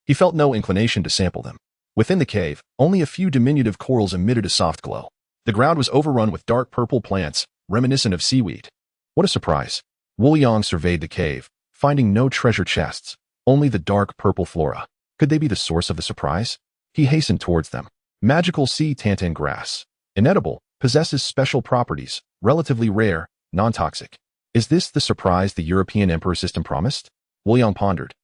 he felt no inclination to sample them. Within the cave, only a few diminutive corals emitted a soft glow. The ground was overrun with dark purple plants, reminiscent of seaweed. What a surprise! Woolyong surveyed the cave, finding no treasure chests, only the dark purple flora. Could they be the source of the surprise? He hastened towards them. Magical sea tantan grass. Inedible, possesses special properties, relatively rare, non-toxic. Is this the surprise the European Emperor system promised? Woolyong pondered,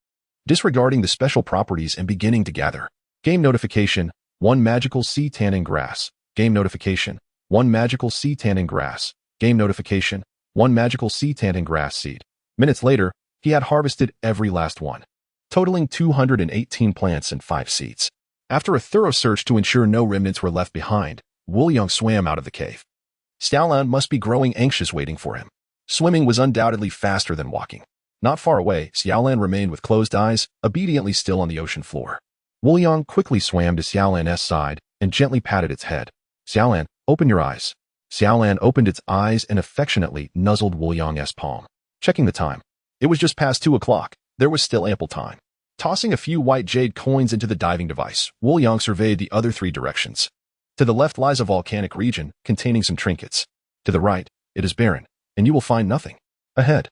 disregarding the special properties and beginning to gather. Game notification. 1 magical sea tannin grass. Game notification. 1 magical sea tannin grass. Game notification. 1 magical sea tannin grass seed. Minutes later, he had harvested every last one, totaling 218 plants and 5 seeds. After a thorough search to ensure no remnants were left behind, Woolyong swam out of the cave. Xiaolan must be growing anxious waiting for him. Swimming was undoubtedly faster than walking. Not far away, Xiaolan remained with closed eyes, obediently still on the ocean floor. Woolyong quickly swam to Xiaolan's side and gently patted its head. Xiaolan, open your eyes. Xiaolan opened its eyes and affectionately nuzzled Woolyong's palm. Checking the time. It was just past 2 o'clock. There was still ample time. Tossing a few white jade coins into the diving device, Woolyong surveyed the other 3 directions. To the left lies a volcanic region containing some trinkets. To the right, it is barren, and you will find nothing. Ahead,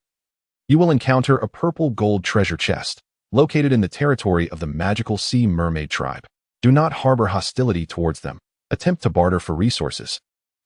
you will encounter a purple gold treasure chest, located in the territory of the magical sea mermaid tribe. Do not harbor hostility towards them. Attempt to barter for resources,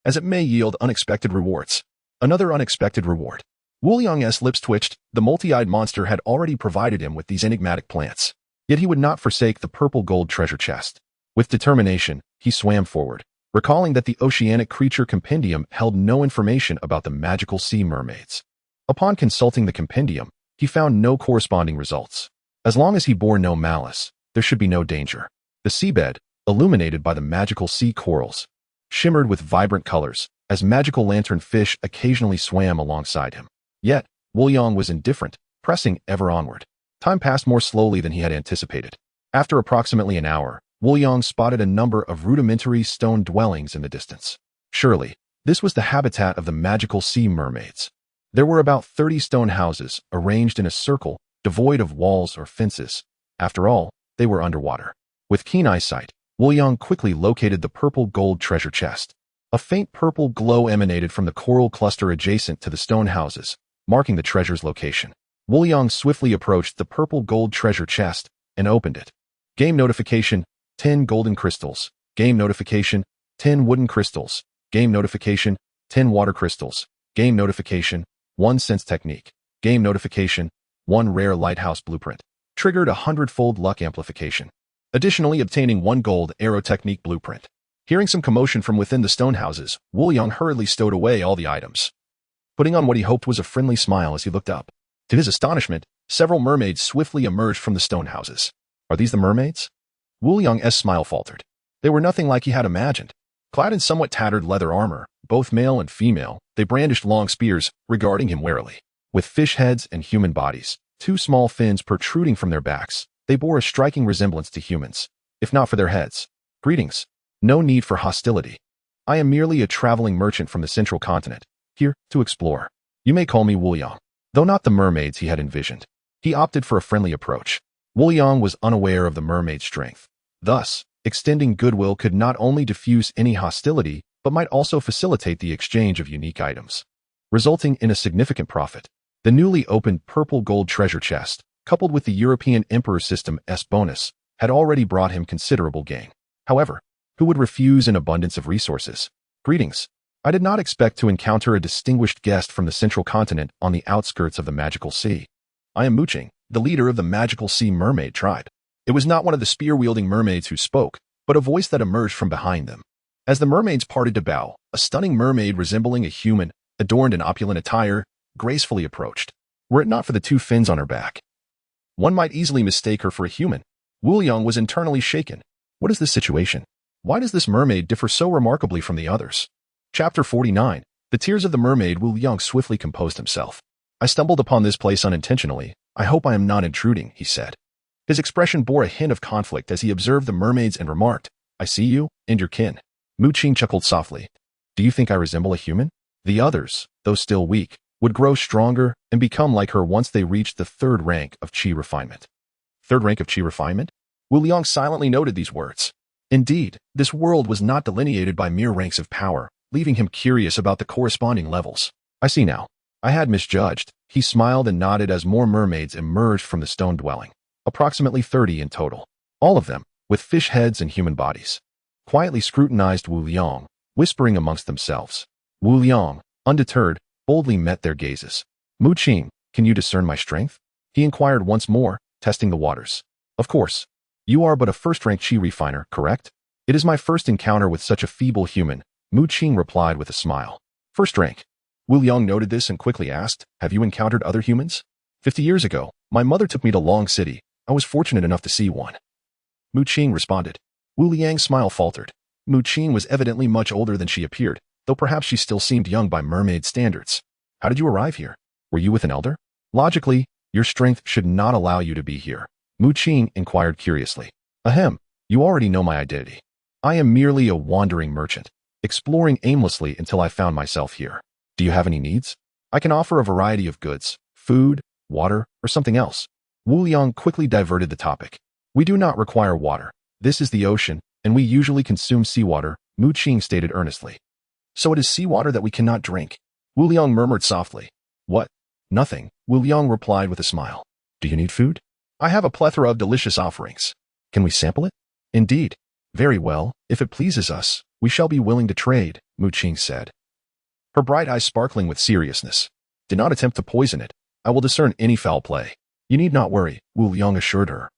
as it may yield unexpected rewards. Another unexpected reward. Woolyong's lips twitched. The multi-eyed monster had already provided him with these enigmatic plants. Yet he would not forsake the purple gold treasure chest. With determination, he swam forward, recalling that the oceanic creature compendium held no information about the magical sea mermaids. Upon consulting the compendium, he found no corresponding results. As long as he bore no malice, there should be no danger. The seabed, illuminated by the magical sea corals, shimmered with vibrant colors, as magical lantern fish occasionally swam alongside him. Yet, Woolyong was indifferent, pressing ever onward. Time passed more slowly than he had anticipated. After approximately an hour, Woolyong spotted a number of rudimentary stone dwellings in the distance. Surely, this was the habitat of the magical sea mermaids. There were about 30 stone houses, arranged in a circle, devoid of walls or fences. After all, they were underwater. With keen eyesight, Woolyong quickly located the purple gold treasure chest. A faint purple glow emanated from the coral cluster adjacent to the stone houses, marking the treasure's location. Woolyong swiftly approached the purple gold treasure chest and opened it. Game notification. 10 golden crystals. Game notification. 10 wooden crystals. Game notification. 10 water crystals. Game notification. 1 sense technique. Game notification. 1 rare lighthouse blueprint. Triggered 100-fold luck amplification. Additionally, obtaining 1 gold arrow technique blueprint. Hearing some commotion from within the stone houses, Woolyong hurriedly stowed away all the items. putting on what he hoped was a friendly smile as he looked up. To his astonishment, several mermaids swiftly emerged from the stone houses. Are these the mermaids? Wu Liang's smile faltered. They were nothing like he had imagined. Clad in somewhat tattered leather armor, both male and female, they brandished long spears, regarding him warily. With fish heads and human bodies, two small fins protruding from their backs, they bore a striking resemblance to humans, if not for their heads. Greetings. No need for hostility. I am merely a traveling merchant from the central continent, here to explore. You may call me Wu Liang. Though not the mermaids he had envisioned, he opted for a friendly approach. Wu Liang was unaware of the mermaid's strength. Thus, extending goodwill could not only diffuse any hostility, but might also facilitate the exchange of unique items, resulting in a significant profit. The newly opened purple gold treasure chest, coupled with the European Emperor System's bonus, had already brought him considerable gain. However, who would refuse an abundance of resources? Greetings. I did not expect to encounter a distinguished guest from the central continent on the outskirts of the magical sea. I am Muqing, the leader of the magical sea mermaid tribe. It was not one of the spear-wielding mermaids who spoke, but a voice that emerged from behind them. As the mermaids parted to bow, a stunning mermaid resembling a human, adorned in opulent attire, gracefully approached. Were it not for the two fins on her back, one might easily mistake her for a human. Wu Liang was internally shaken. What is this situation? Why does this mermaid differ so remarkably from the others? Chapter 49. The tears of the mermaid. Wu Liang swiftly composed himself. I stumbled upon this place unintentionally. I hope I am not intruding, he said. His expression bore a hint of conflict as he observed the mermaids and remarked, I see you, and your kin. Muqing chuckled softly. Do you think I resemble a human? The others, though still weak, would grow stronger and become like her once they reached the third rank of qi refinement. Third rank of qi refinement? Wu Liang silently noted these words. Indeed, this world was not delineated by mere ranks of power, leaving him curious about the corresponding levels. I see now. I had misjudged. He smiled and nodded as more mermaids emerged from the stone dwelling, approximately 30 in total, all of them with fish heads and human bodies. Quietly scrutinized Wu Liang, whispering amongst themselves. Wu Liang, undeterred, boldly met their gazes. Muqing, can you discern my strength? He inquired once more, testing the waters. Of course. You are but a first-rank qi refiner, correct? It is my first encounter with such a feeble human, Muqing replied with a smile. First rank. Wu Liang noted this and quickly asked, have you encountered other humans? 50 years ago, my mother took me to Long City. I was fortunate enough to see one. Muqing responded. Wu Liang's smile faltered. Muqing was evidently much older than she appeared, though perhaps she still seemed young by mermaid standards. How did you arrive here? Were you with an elder? Logically, your strength should not allow you to be here. Muqing inquired curiously. Ahem, you already know my identity. I am merely a wandering merchant, exploring aimlessly until I found myself here. Do you have any needs? I can offer a variety of goods, food, water, or something else. Wu Liang quickly diverted the topic. We do not require water. This is the ocean, and we usually consume seawater, Muqing stated earnestly. So it is seawater that we cannot drink. Wu Liang murmured softly. What? Nothing, Wu Liang replied with a smile. Do you need food? I have a plethora of delicious offerings. Can we sample it? Indeed. Very well, if it pleases us, we shall be willing to trade, Muqing said, her bright eyes sparkling with seriousness. Do not attempt to poison it. I will discern any foul play. You need not worry, Wu Liang assured her.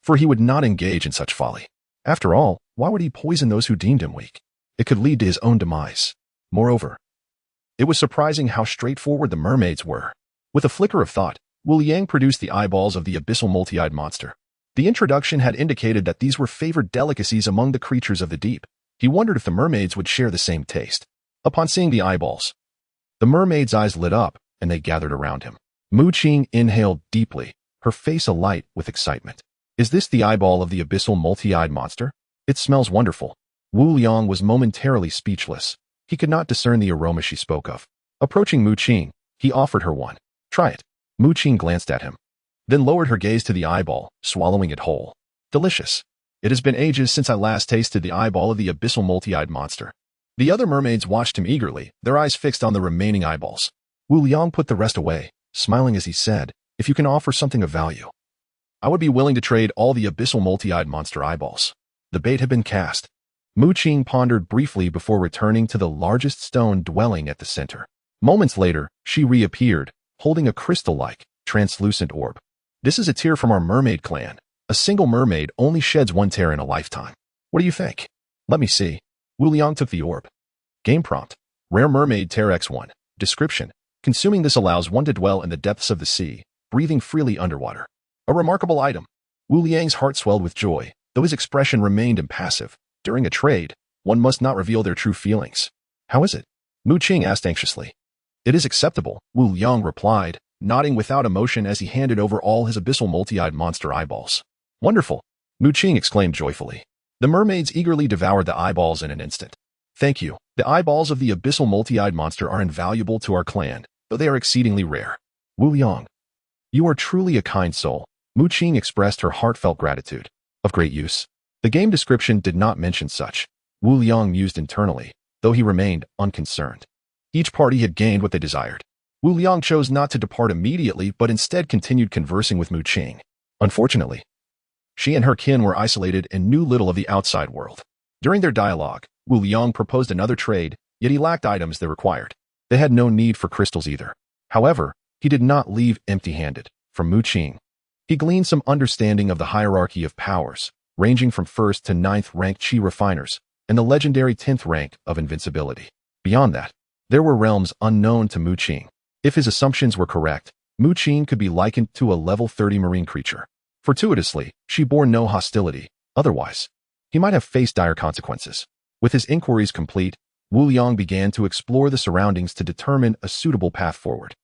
For he would not engage in such folly. After all, why would he poison those who deemed him weak? It could lead to his own demise. Moreover, it was surprising how straightforward the mermaids were. With a flicker of thought, Wu Liang produced the eyeballs of the abyssal multi-eyed monster. The introduction had indicated that these were favored delicacies among the creatures of the deep. He wondered if the mermaids would share the same taste. Upon seeing the eyeballs, the mermaid's eyes lit up, and they gathered around him. Muqing inhaled deeply, her face alight with excitement. Is this the eyeball of the abyssal multi-eyed monster? It smells wonderful. Wu Liang was momentarily speechless. He could not discern the aroma she spoke of. Approaching Muqing, he offered her one. Try it. Muqing glanced at him, then lowered her gaze to the eyeball, swallowing it whole. Delicious. It has been ages since I last tasted the eyeball of the abyssal multi-eyed monster. The other mermaids watched him eagerly, their eyes fixed on the remaining eyeballs. Wu Liang put the rest away, smiling as he said, if you can offer something of value, I would be willing to trade all the abyssal multi-eyed monster eyeballs. The bait had been cast. Muqing pondered briefly before returning to the largest stone dwelling at the center. Moments later, she reappeared, holding a crystal-like, translucent orb. This is a tear from our mermaid clan. A single mermaid only sheds one tear in a lifetime. What do you think? Let me see. Wu Liang took the orb. Game prompt. Rare mermaid tear X1. Description. Consuming this allows one to dwell in the depths of the sea, breathing freely underwater. A remarkable item. Wu Liang's heart swelled with joy, though his expression remained impassive. During a trade, one must not reveal their true feelings. How is it? Mu Qing asked anxiously. It is acceptable, Wu Liang replied, nodding without emotion as he handed over all his abyssal multi-eyed monster eyeballs. Wonderful! Mu Qing exclaimed joyfully. The mermaids eagerly devoured the eyeballs in an instant. Thank you. The eyeballs of the abyssal multi-eyed monster are invaluable to our clan, though they are exceedingly rare. Wu Liang. You are truly a kind soul. Mu Qing expressed her heartfelt gratitude. Of great use. The game description did not mention such. Wu Liang mused internally, though he remained unconcerned. Each party had gained what they desired. Wu Liang chose not to depart immediately but instead continued conversing with Mu Qing. Unfortunately, she and her kin were isolated and knew little of the outside world. During their dialogue, Wu Liang proposed another trade, yet he lacked items they required. They had no need for crystals either. However, he did not leave empty-handed. From Mu Qing, he gleaned some understanding of the hierarchy of powers, ranging from 1st to 9th rank Qi refiners, and the legendary 10th rank of invincibility. Beyond that, there were realms unknown to Mu Qing. If his assumptions were correct, Mu Qing could be likened to a level 30 marine creature. Fortuitously, she bore no hostility. Otherwise, he might have faced dire consequences. With his inquiries complete, Wu Liang began to explore the surroundings to determine a suitable path forward.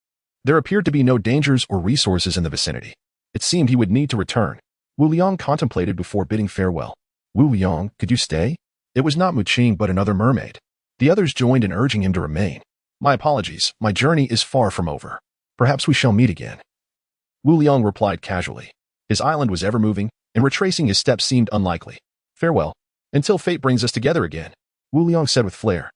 There appeared to be no dangers or resources in the vicinity. It seemed he would need to return. Wu Liang contemplated before bidding farewell. Wu Liang, could you stay? It was not Mu Qing but another mermaid. The others joined in urging him to remain. My apologies, my journey is far from over. Perhaps we shall meet again. Wu Liang replied casually. His island was ever-moving, and retracing his steps seemed unlikely. Farewell. Until fate brings us together again, Wu Liang said with flair,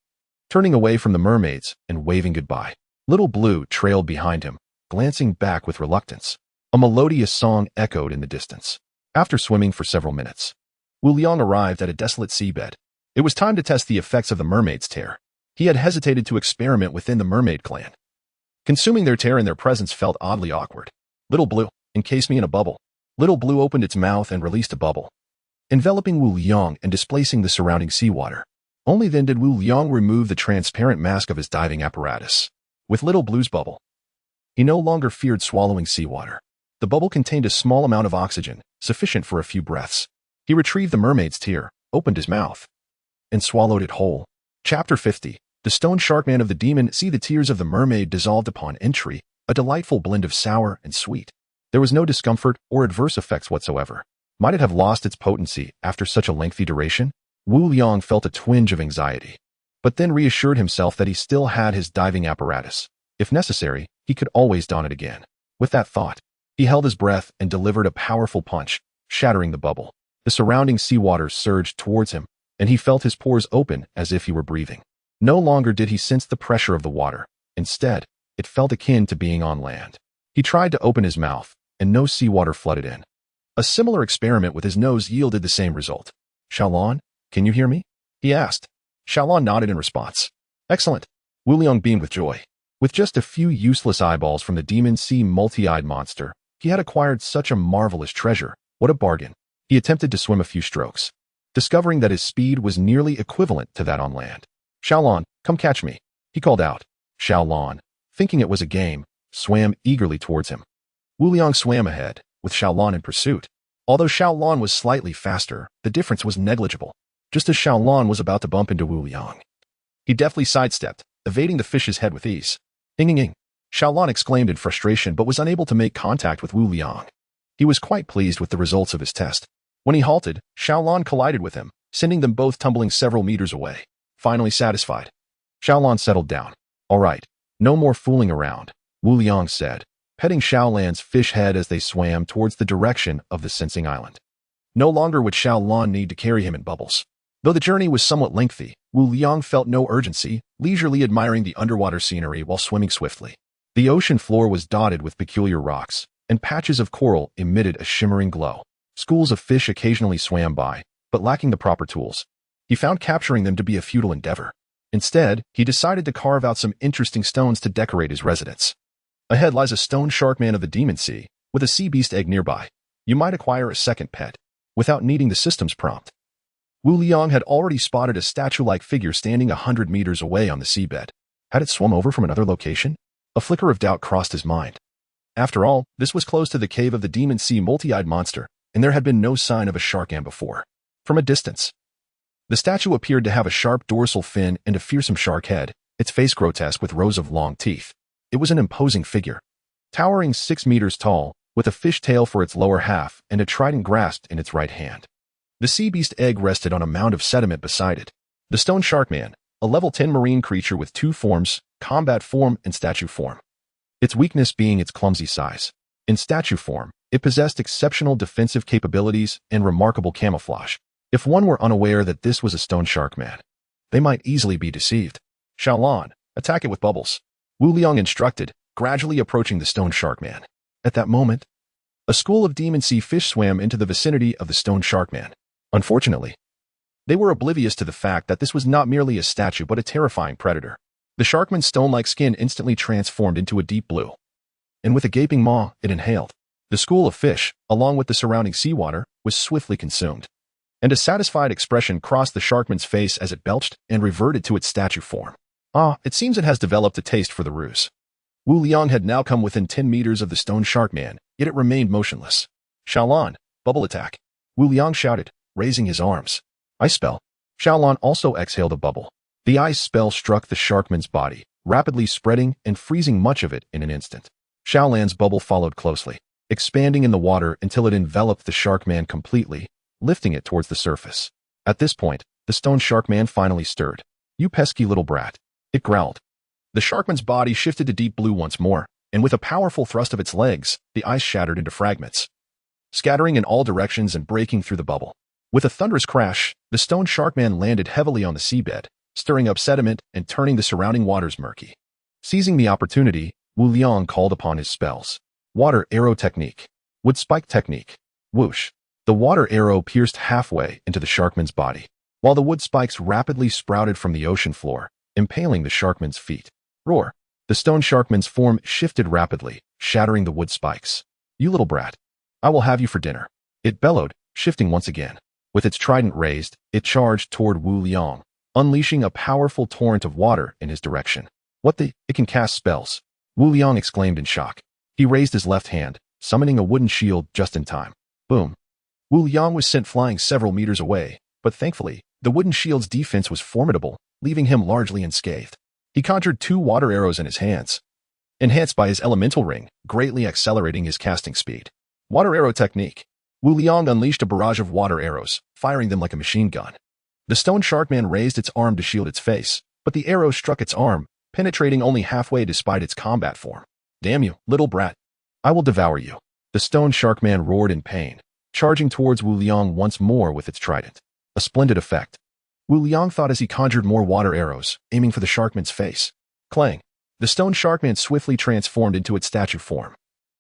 turning away from the mermaids and waving goodbye. Little Blue trailed behind him, glancing back with reluctance. A melodious song echoed in the distance. After swimming for several minutes, Wu Liang arrived at a desolate seabed. It was time to test the effects of the mermaid's tear. He had hesitated to experiment within the mermaid clan. Consuming their tear in their presence felt oddly awkward. Little Blue, encase me in a bubble. Little Blue opened its mouth and released a bubble, enveloping Wu Liang and displacing the surrounding seawater. Only then did Wu Liang remove the transparent mask of his diving apparatus. With Little Blue's bubble, he no longer feared swallowing seawater. The bubble contained a small amount of oxygen, sufficient for a few breaths. He retrieved the mermaid's tear, opened his mouth, and swallowed it whole. Chapter 50. The Stone Sharkman of the Demon. See the tears of the mermaid dissolved upon entry, a delightful blend of sour and sweet. There was no discomfort or adverse effects whatsoever. Might it have lost its potency after such a lengthy duration? Wu Liang felt a twinge of anxiety, but then reassured himself that he still had his diving apparatus. If necessary, he could always don it again. With that thought, he held his breath and delivered a powerful punch, shattering the bubble. The surrounding seawater surged towards him, and he felt his pores open as if he were breathing. No longer did he sense the pressure of the water. Instead, it felt akin to being on land. He tried to open his mouth, and no seawater flooded in. A similar experiment with his nose yielded the same result. Xiaolon, can you hear me? He asked. Xiaolon nodded in response. Excellent. Wu Liang beamed with joy. With just a few useless eyeballs from the demon sea multi-eyed monster, he had acquired such a marvelous treasure. What a bargain. He attempted to swim a few strokes, discovering that his speed was nearly equivalent to that on land. Xiaolon, come catch me, he called out. Xiaolon, thinking it was a game, swam eagerly towards him. Wu Liang swam ahead, with Xiaolon in pursuit. Although Xiaolon was slightly faster, the difference was negligible. Just as Xiaolon was about to bump into Wu Liang, he deftly sidestepped, evading the fish's head with ease. Ing. Xiaolon exclaimed in frustration but was unable to make contact with Wu Liang. He was quite pleased with the results of his test. When he halted, Xiaolon collided with him, sending them both tumbling several meters away. Finally satisfied, Xiaolon settled down. All right, no more fooling around, Wu Liang said, petting Xiaolon's fish head as they swam towards the direction of the sensing island. No longer would Xiaolon need to carry him in bubbles. Though the journey was somewhat lengthy, Wu Liang felt no urgency, leisurely admiring the underwater scenery while swimming swiftly. The ocean floor was dotted with peculiar rocks, and patches of coral emitted a shimmering glow. Schools of fish occasionally swam by, but lacking the proper tools. He found capturing them to be a futile endeavor. Instead, he decided to carve out some interesting stones to decorate his residence. Ahead lies a stone sharkman of the demon sea, with a sea beast egg nearby. You might acquire a second pet, without needing the system's prompt. Wu Liang had already spotted a statue-like figure standing 100 meters away on the seabed. Had it swum over from another location? A flicker of doubt crossed his mind. After all, this was close to the cave of the demon sea multi-eyed monster, and there had been no sign of a shark-am before. From a distance, the statue appeared to have a sharp dorsal fin and a fearsome shark head, its face grotesque with rows of long teeth. It was an imposing figure, towering 6 meters tall, with a fish tail for its lower half and a trident grasped in its right hand. The sea beast egg rested on a mound of sediment beside it. The stone sharkman, a level 10 marine creature with 2 forms, combat form and statue form. Its weakness being its clumsy size. In statue form, it possessed exceptional defensive capabilities and remarkable camouflage. If one were unaware that this was a stone sharkman, they might easily be deceived. Xiaolan, attack it with bubbles. Wu Liang instructed, gradually approaching the stone sharkman. At that moment, a school of demon sea fish swam into the vicinity of the stone sharkman. Unfortunately, they were oblivious to the fact that this was not merely a statue but a terrifying predator. The sharkman's stone-like skin instantly transformed into a deep blue, and with a gaping maw, it inhaled. The school of fish, along with the surrounding seawater, was swiftly consumed, and a satisfied expression crossed the sharkman's face as it belched and reverted to its statue form. It seems it has developed a taste for the ruse. Wu Liang had now come within 10 meters of the stone sharkman, yet it remained motionless. Xiaolan, bubble attack. Wu Liang shouted, raising his arms. Ice spell. Xiaolan also exhaled a bubble. The ice spell struck the sharkman's body, rapidly spreading and freezing much of it in an instant. Xiaolan's bubble followed closely, expanding in the water until it enveloped the sharkman completely, lifting it towards the surface. At this point, the stone sharkman finally stirred. You pesky little brat. It growled. The sharkman's body shifted to deep blue once more, and with a powerful thrust of its legs, the ice shattered into fragments, scattering in all directions and breaking through the bubble. With a thunderous crash, the stone sharkman landed heavily on the seabed, stirring up sediment and turning the surrounding waters murky. Seizing the opportunity, Wu Liang called upon his spells. Water arrow technique. Wood spike technique. Whoosh. The water arrow pierced halfway into the sharkman's body, while the wood spikes rapidly sprouted from the ocean floor, impaling the sharkman's feet. Roar. The stone sharkman's form shifted rapidly, shattering the wood spikes. You little brat. I will have you for dinner. It bellowed, shifting once again. With its trident raised, it charged toward Wu Liang, unleashing a powerful torrent of water in his direction. What the? It can cast spells. Wu Liang exclaimed in shock. He raised his left hand, summoning a wooden shield just in time. Boom. Wu Liang was sent flying several meters away, but thankfully, the wooden shield's defense was formidable, leaving him largely unscathed. He conjured 2 water arrows in his hands, enhanced by his elemental ring, greatly accelerating his casting speed. Water arrow technique. Wu Liang unleashed a barrage of water arrows, firing them like a machine gun. The stone sharkman raised its arm to shield its face, but the arrow struck its arm, penetrating only halfway despite its combat form. Damn you, little brat. I will devour you. The stone sharkman roared in pain, charging towards Wu Liang once more with its trident. A splendid effect. Wu Liang thought as he conjured more water arrows, aiming for the sharkman's face. Clang. The stone sharkman swiftly transformed into its statue form,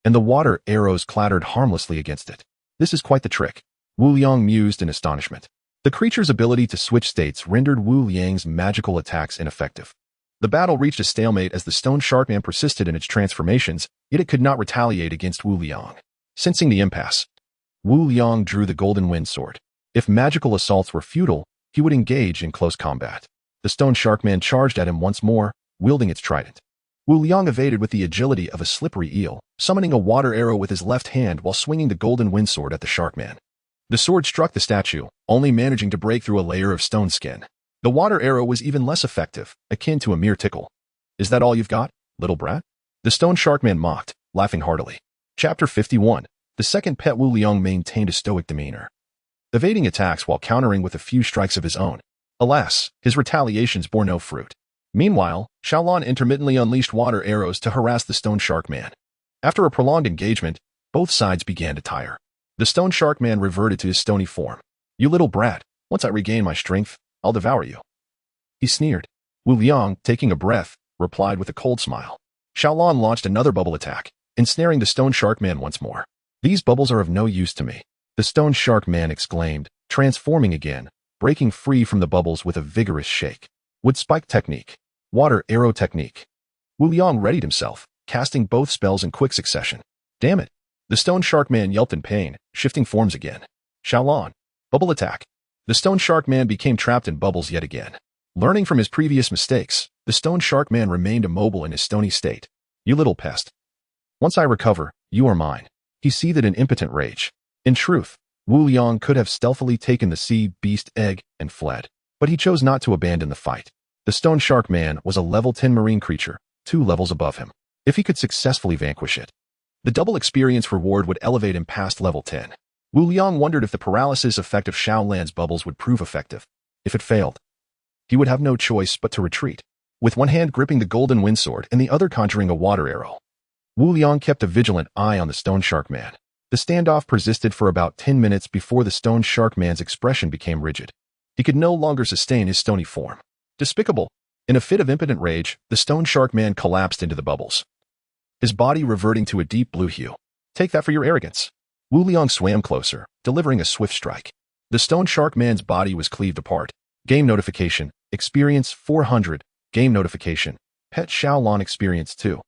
and the water arrows clattered harmlessly against it. This is quite the trick. Wu Liang mused in astonishment. The creature's ability to switch states rendered Wu Liang's magical attacks ineffective. The battle reached a stalemate as the stone sharkman persisted in its transformations, yet it could not retaliate against Wu Liang. Sensing the impasse, Wu Liang drew the golden wind sword. If magical assaults were futile, he would engage in close combat. The stone sharkman charged at him once more, wielding its trident. Wu Liang evaded with the agility of a slippery eel, summoning a water arrow with his left hand while swinging the golden wind sword at the sharkman. The sword struck the statue, only managing to break through a layer of stone skin. The water arrow was even less effective, akin to a mere tickle. Is that all you've got, little brat? The stone sharkman mocked, laughing heartily. Chapter 51. The second pet. Wu Liang maintained a stoic demeanor, evading attacks while countering with a few strikes of his own. Alas, his retaliations bore no fruit. Meanwhile, Xiaolan intermittently unleashed water arrows to harass the stone sharkman. After a prolonged engagement, both sides began to tire. The stone sharkman reverted to his stony form. You little brat, once I regain my strength, I'll devour you. He sneered. Wu Liang, taking a breath, replied with a cold smile. Xiaolan launched another bubble attack, ensnaring the stone sharkman once more. These bubbles are of no use to me, the stone sharkman exclaimed, transforming again, breaking free from the bubbles with a vigorous shake. Wood spike technique. Water arrow technique. Wu Liang readied himself, casting both spells in quick succession. Damn it. The stone sharkman yelped in pain, shifting forms again. Xiaolan. Bubble attack. The stone sharkman became trapped in bubbles yet again. Learning from his previous mistakes, the stone sharkman remained immobile in his stony state. You little pest. Once I recover, you are mine. He seethed in impotent rage. In truth, Wu Liang could have stealthily taken the sea beast egg and fled, but he chose not to abandon the fight. The stone shark man was a level 10 marine creature, 2 levels above him. If he could successfully vanquish it, the double experience reward would elevate him past level 10. Wu Liang wondered if the paralysis effect of Xiaolan's bubbles would prove effective. If it failed, he would have no choice but to retreat, with one hand gripping the golden windsword and the other conjuring a water arrow. Wu Liang kept a vigilant eye on the stone shark man. The standoff persisted for about 10 minutes before the stone shark man's expression became rigid. He could no longer sustain his stony form. Despicable. In a fit of impotent rage, the stone shark man collapsed into the bubbles, his body reverting to a deep blue hue. Take that for your arrogance. Wu Liang swam closer, delivering a swift strike. The stone shark man's body was cleaved apart. Game notification, experience 400. Game notification, pet Xiaolan experience 2.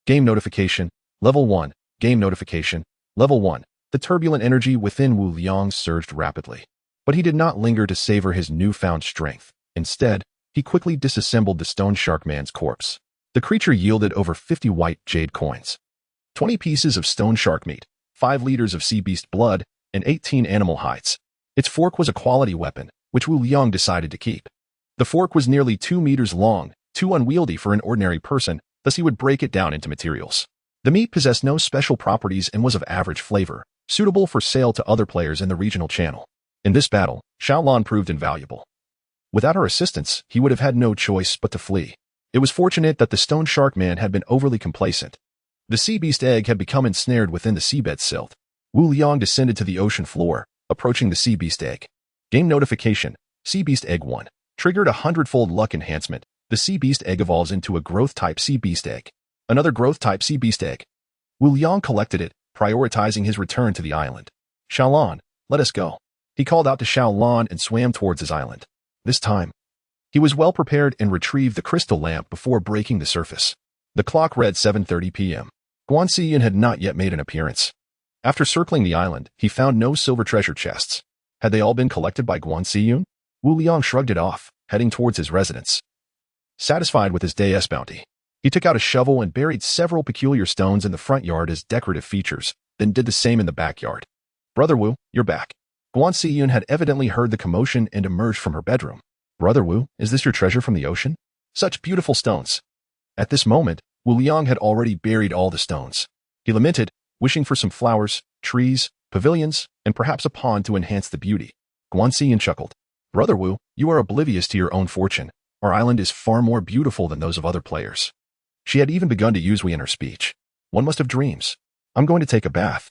Game notification, level 1. Game notification, level 1. The turbulent energy within Wu Liang surged rapidly. But he did not linger to savor his newfound strength. Instead, he quickly disassembled the stone shark man's corpse. The creature yielded over 50 white jade coins, 20 pieces of stone shark meat, 5 liters of sea beast blood, and 18 animal hides. Its fork was a quality weapon, which Wu Liang decided to keep. The fork was nearly 2 meters long, too unwieldy for an ordinary person, thus he would break it down into materials. The meat possessed no special properties and was of average flavor, suitable for sale to other players in the regional channel. In this battle, Xiaolan proved invaluable. Without her assistance, he would have had no choice but to flee. It was fortunate that the stone shark man had been overly complacent. The sea beast egg had become ensnared within the seabed silt. Wu Liang descended to the ocean floor, approaching the sea beast egg. Game notification, sea beast egg 1. Triggered a 100-fold luck enhancement. The sea beast egg evolves into a growth-type sea beast egg. Another growth-type sea beast egg. Wu Liang collected it, prioritizing his return to the island. Xiaolan, let us go. He called out to Xiaolan and swam towards his island. This time, he was well prepared and retrieved the crystal lamp before breaking the surface. The clock read 7:30 p.m. Guan Ziyin had not yet made an appearance. After circling the island, he found no silver treasure chests. Had they all been collected by Guan Ziyin? Wu Liang shrugged it off, heading towards his residence. Satisfied with his day's bounty, he took out a shovel and buried several peculiar stones in the front yard as decorative features, then did the same in the backyard. Brother Wu, you're back. Guan Ziyin had evidently heard the commotion and emerged from her bedroom. Brother Wu, is this your treasure from the ocean? Such beautiful stones. At this moment, Wu Liang had already buried all the stones. He lamented, wishing for some flowers, trees, pavilions, and perhaps a pond to enhance the beauty. Guan Ziyin chuckled. Brother Wu, you are oblivious to your own fortune. Our island is far more beautiful than those of other players. She had even begun to use we in her speech. One must have dreams. I'm going to take a bath.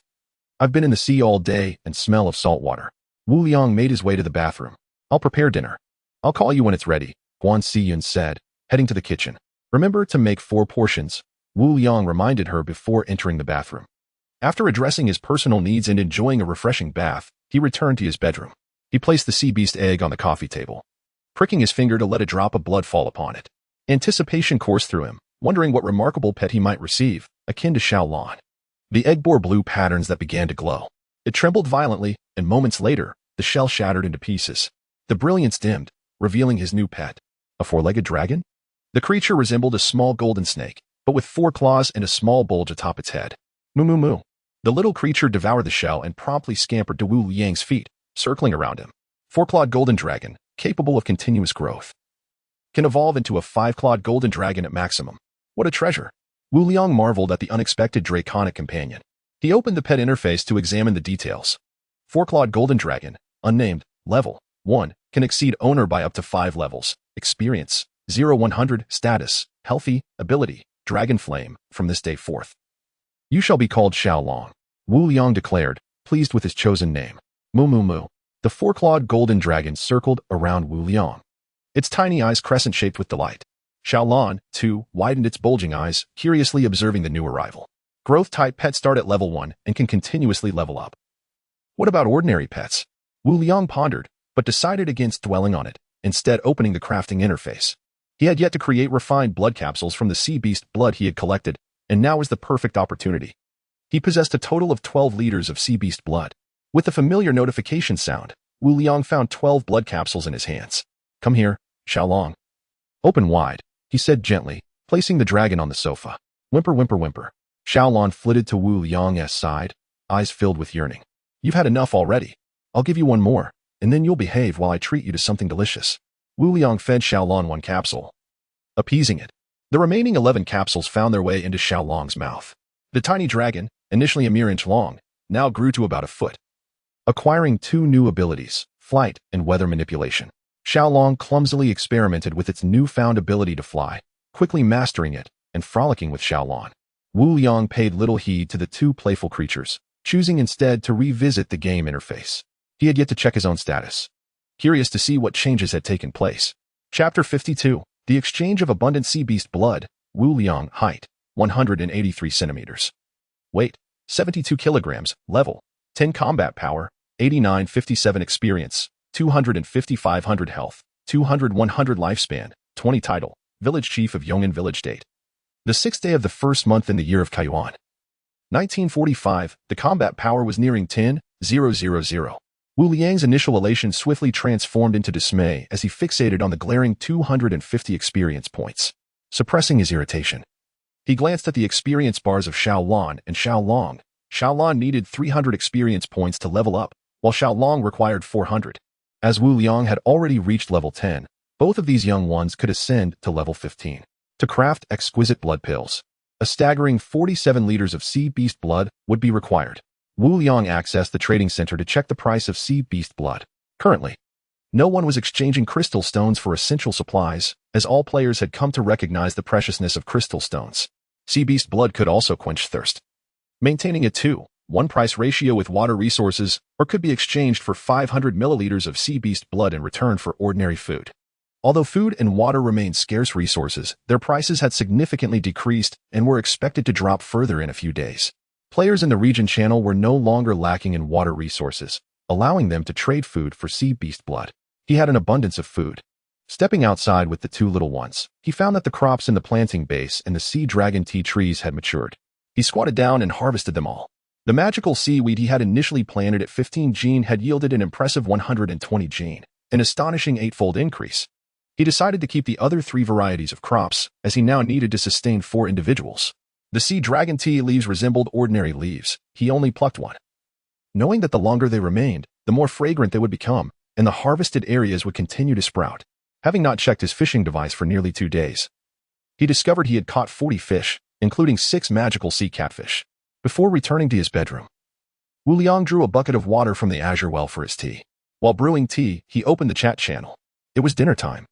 I've been in the sea all day and smell of salt water. Wu Liang made his way to the bathroom. I'll prepare dinner. I'll call you when it's ready, Guan Ziyin said, heading to the kitchen. Remember to make 4 portions, Wu Liang reminded her before entering the bathroom. After addressing his personal needs and enjoying a refreshing bath, he returned to his bedroom. He placed the sea beast egg on the coffee table, pricking his finger to let a drop of blood fall upon it. Anticipation coursed through him, wondering what remarkable pet he might receive, akin to Xiaolan. The egg bore blue patterns that began to glow. It trembled violently, and moments later, the shell shattered into pieces. The brilliance dimmed, revealing his new pet. A 4-legged dragon? The creature resembled a small golden snake, but with 4 claws and a small bulge atop its head. Moo moo moo. The little creature devoured the shell and promptly scampered to Wu Liang's feet, circling around him. 4-clawed golden dragon, capable of continuous growth. Can evolve into a 5-clawed golden dragon at maximum. What a treasure. Wu Liang marveled at the unexpected draconic companion. He opened the pet interface to examine the details. 4-clawed golden dragon, unnamed, level 1, can exceed owner by up to 5 levels. Experience, 0-100, status, healthy, ability, dragon flame, from this day forth. You shall be called Xiaolong, Wu Liang declared, pleased with his chosen name. Moo moo moo. The 4-clawed golden dragon circled around Wu Liang, its tiny eyes crescent-shaped with delight. Xiaolan, too, widened its bulging eyes, curiously observing the new arrival. Growth-type pets start at level 1 and can continuously level up. What about ordinary pets? Wu Liang pondered, but decided against dwelling on it, instead opening the crafting interface. He had yet to create refined blood capsules from the sea beast blood he had collected, and now was the perfect opportunity. He possessed a total of 12 liters of sea beast blood. With the familiar notification sound, Wu Liang found 12 blood capsules in his hands. Come here, Xiaolong. Open wide, he said gently, placing the dragon on the sofa. Whimper, whimper, whimper. Xiaolon flitted to Wu Liang's side, eyes filled with yearning. You've had enough already. I'll give you one more, and then you'll behave while I treat you to something delicious. Wu Liang fed Xiaolon one capsule, appeasing it. The remaining 11 capsules found their way into Xiaolong's mouth. The tiny dragon, initially a mere inch long, now grew to about a foot. Acquiring 2 new abilities, flight and weather manipulation. Xiaolong clumsily experimented with its newfound ability to fly, quickly mastering it and frolicking with Xiaolon. Wu Liang paid little heed to the 2 playful creatures, choosing instead to revisit the game interface. He had yet to check his own status, curious to see what changes had taken place. Chapter 52. The Exchange of Abundant Sea Beast Blood. Wu Liang, height, 183 centimeters. Weight, 72 kilograms. Level, 10 combat power, 8957 experience, 250-500 health, 200-100 lifespan, 20 title, village chief of Yong'an village date. The 6th day of the 1st month in the year of Kaiyuan. 1945, the combat power was nearing 10,000. Wu Liang's initial elation swiftly transformed into dismay as he fixated on the glaring 250 experience points, suppressing his irritation. He glanced at the experience bars of Xiaolon and Xiaolong. Xiaolon needed 300 experience points to level up, while Xiaolong required 400. As Wu Liang had already reached level 10, both of these young ones could ascend to level 15. To craft exquisite blood pills, a staggering 47 liters of sea beast blood would be required. Wu Liang accessed the trading center to check the price of sea beast blood. Currently, no one was exchanging crystal stones for essential supplies, as all players had come to recognize the preciousness of crystal stones. Sea beast blood could also quench thirst. Maintaining a 2:1 price ratio with water resources, or could be exchanged for 500 milliliters of sea beast blood in return for ordinary food. Although food and water remained scarce resources, their prices had significantly decreased and were expected to drop further in a few days. Players in the region channel were no longer lacking in water resources, allowing them to trade food for sea beast blood. He had an abundance of food. Stepping outside with the 2 little ones, he found that the crops in the planting base and the sea dragon tea trees had matured. He squatted down and harvested them all. The magical seaweed he had initially planted at 15 gene had yielded an impressive 120 gene, an astonishing 8-fold increase. He decided to keep the other 3 varieties of crops, as he now needed to sustain 4 individuals. The sea dragon tea leaves resembled ordinary leaves. He only plucked one, knowing that the longer they remained, the more fragrant they would become, and the harvested areas would continue to sprout. Having not checked his fishing device for nearly 2 days, he discovered he had caught 40 fish, including 6 magical sea catfish. Before returning to his bedroom, Wu Liang drew a bucket of water from the azure well for his tea. While brewing tea, he opened the chat channel. It was dinner time,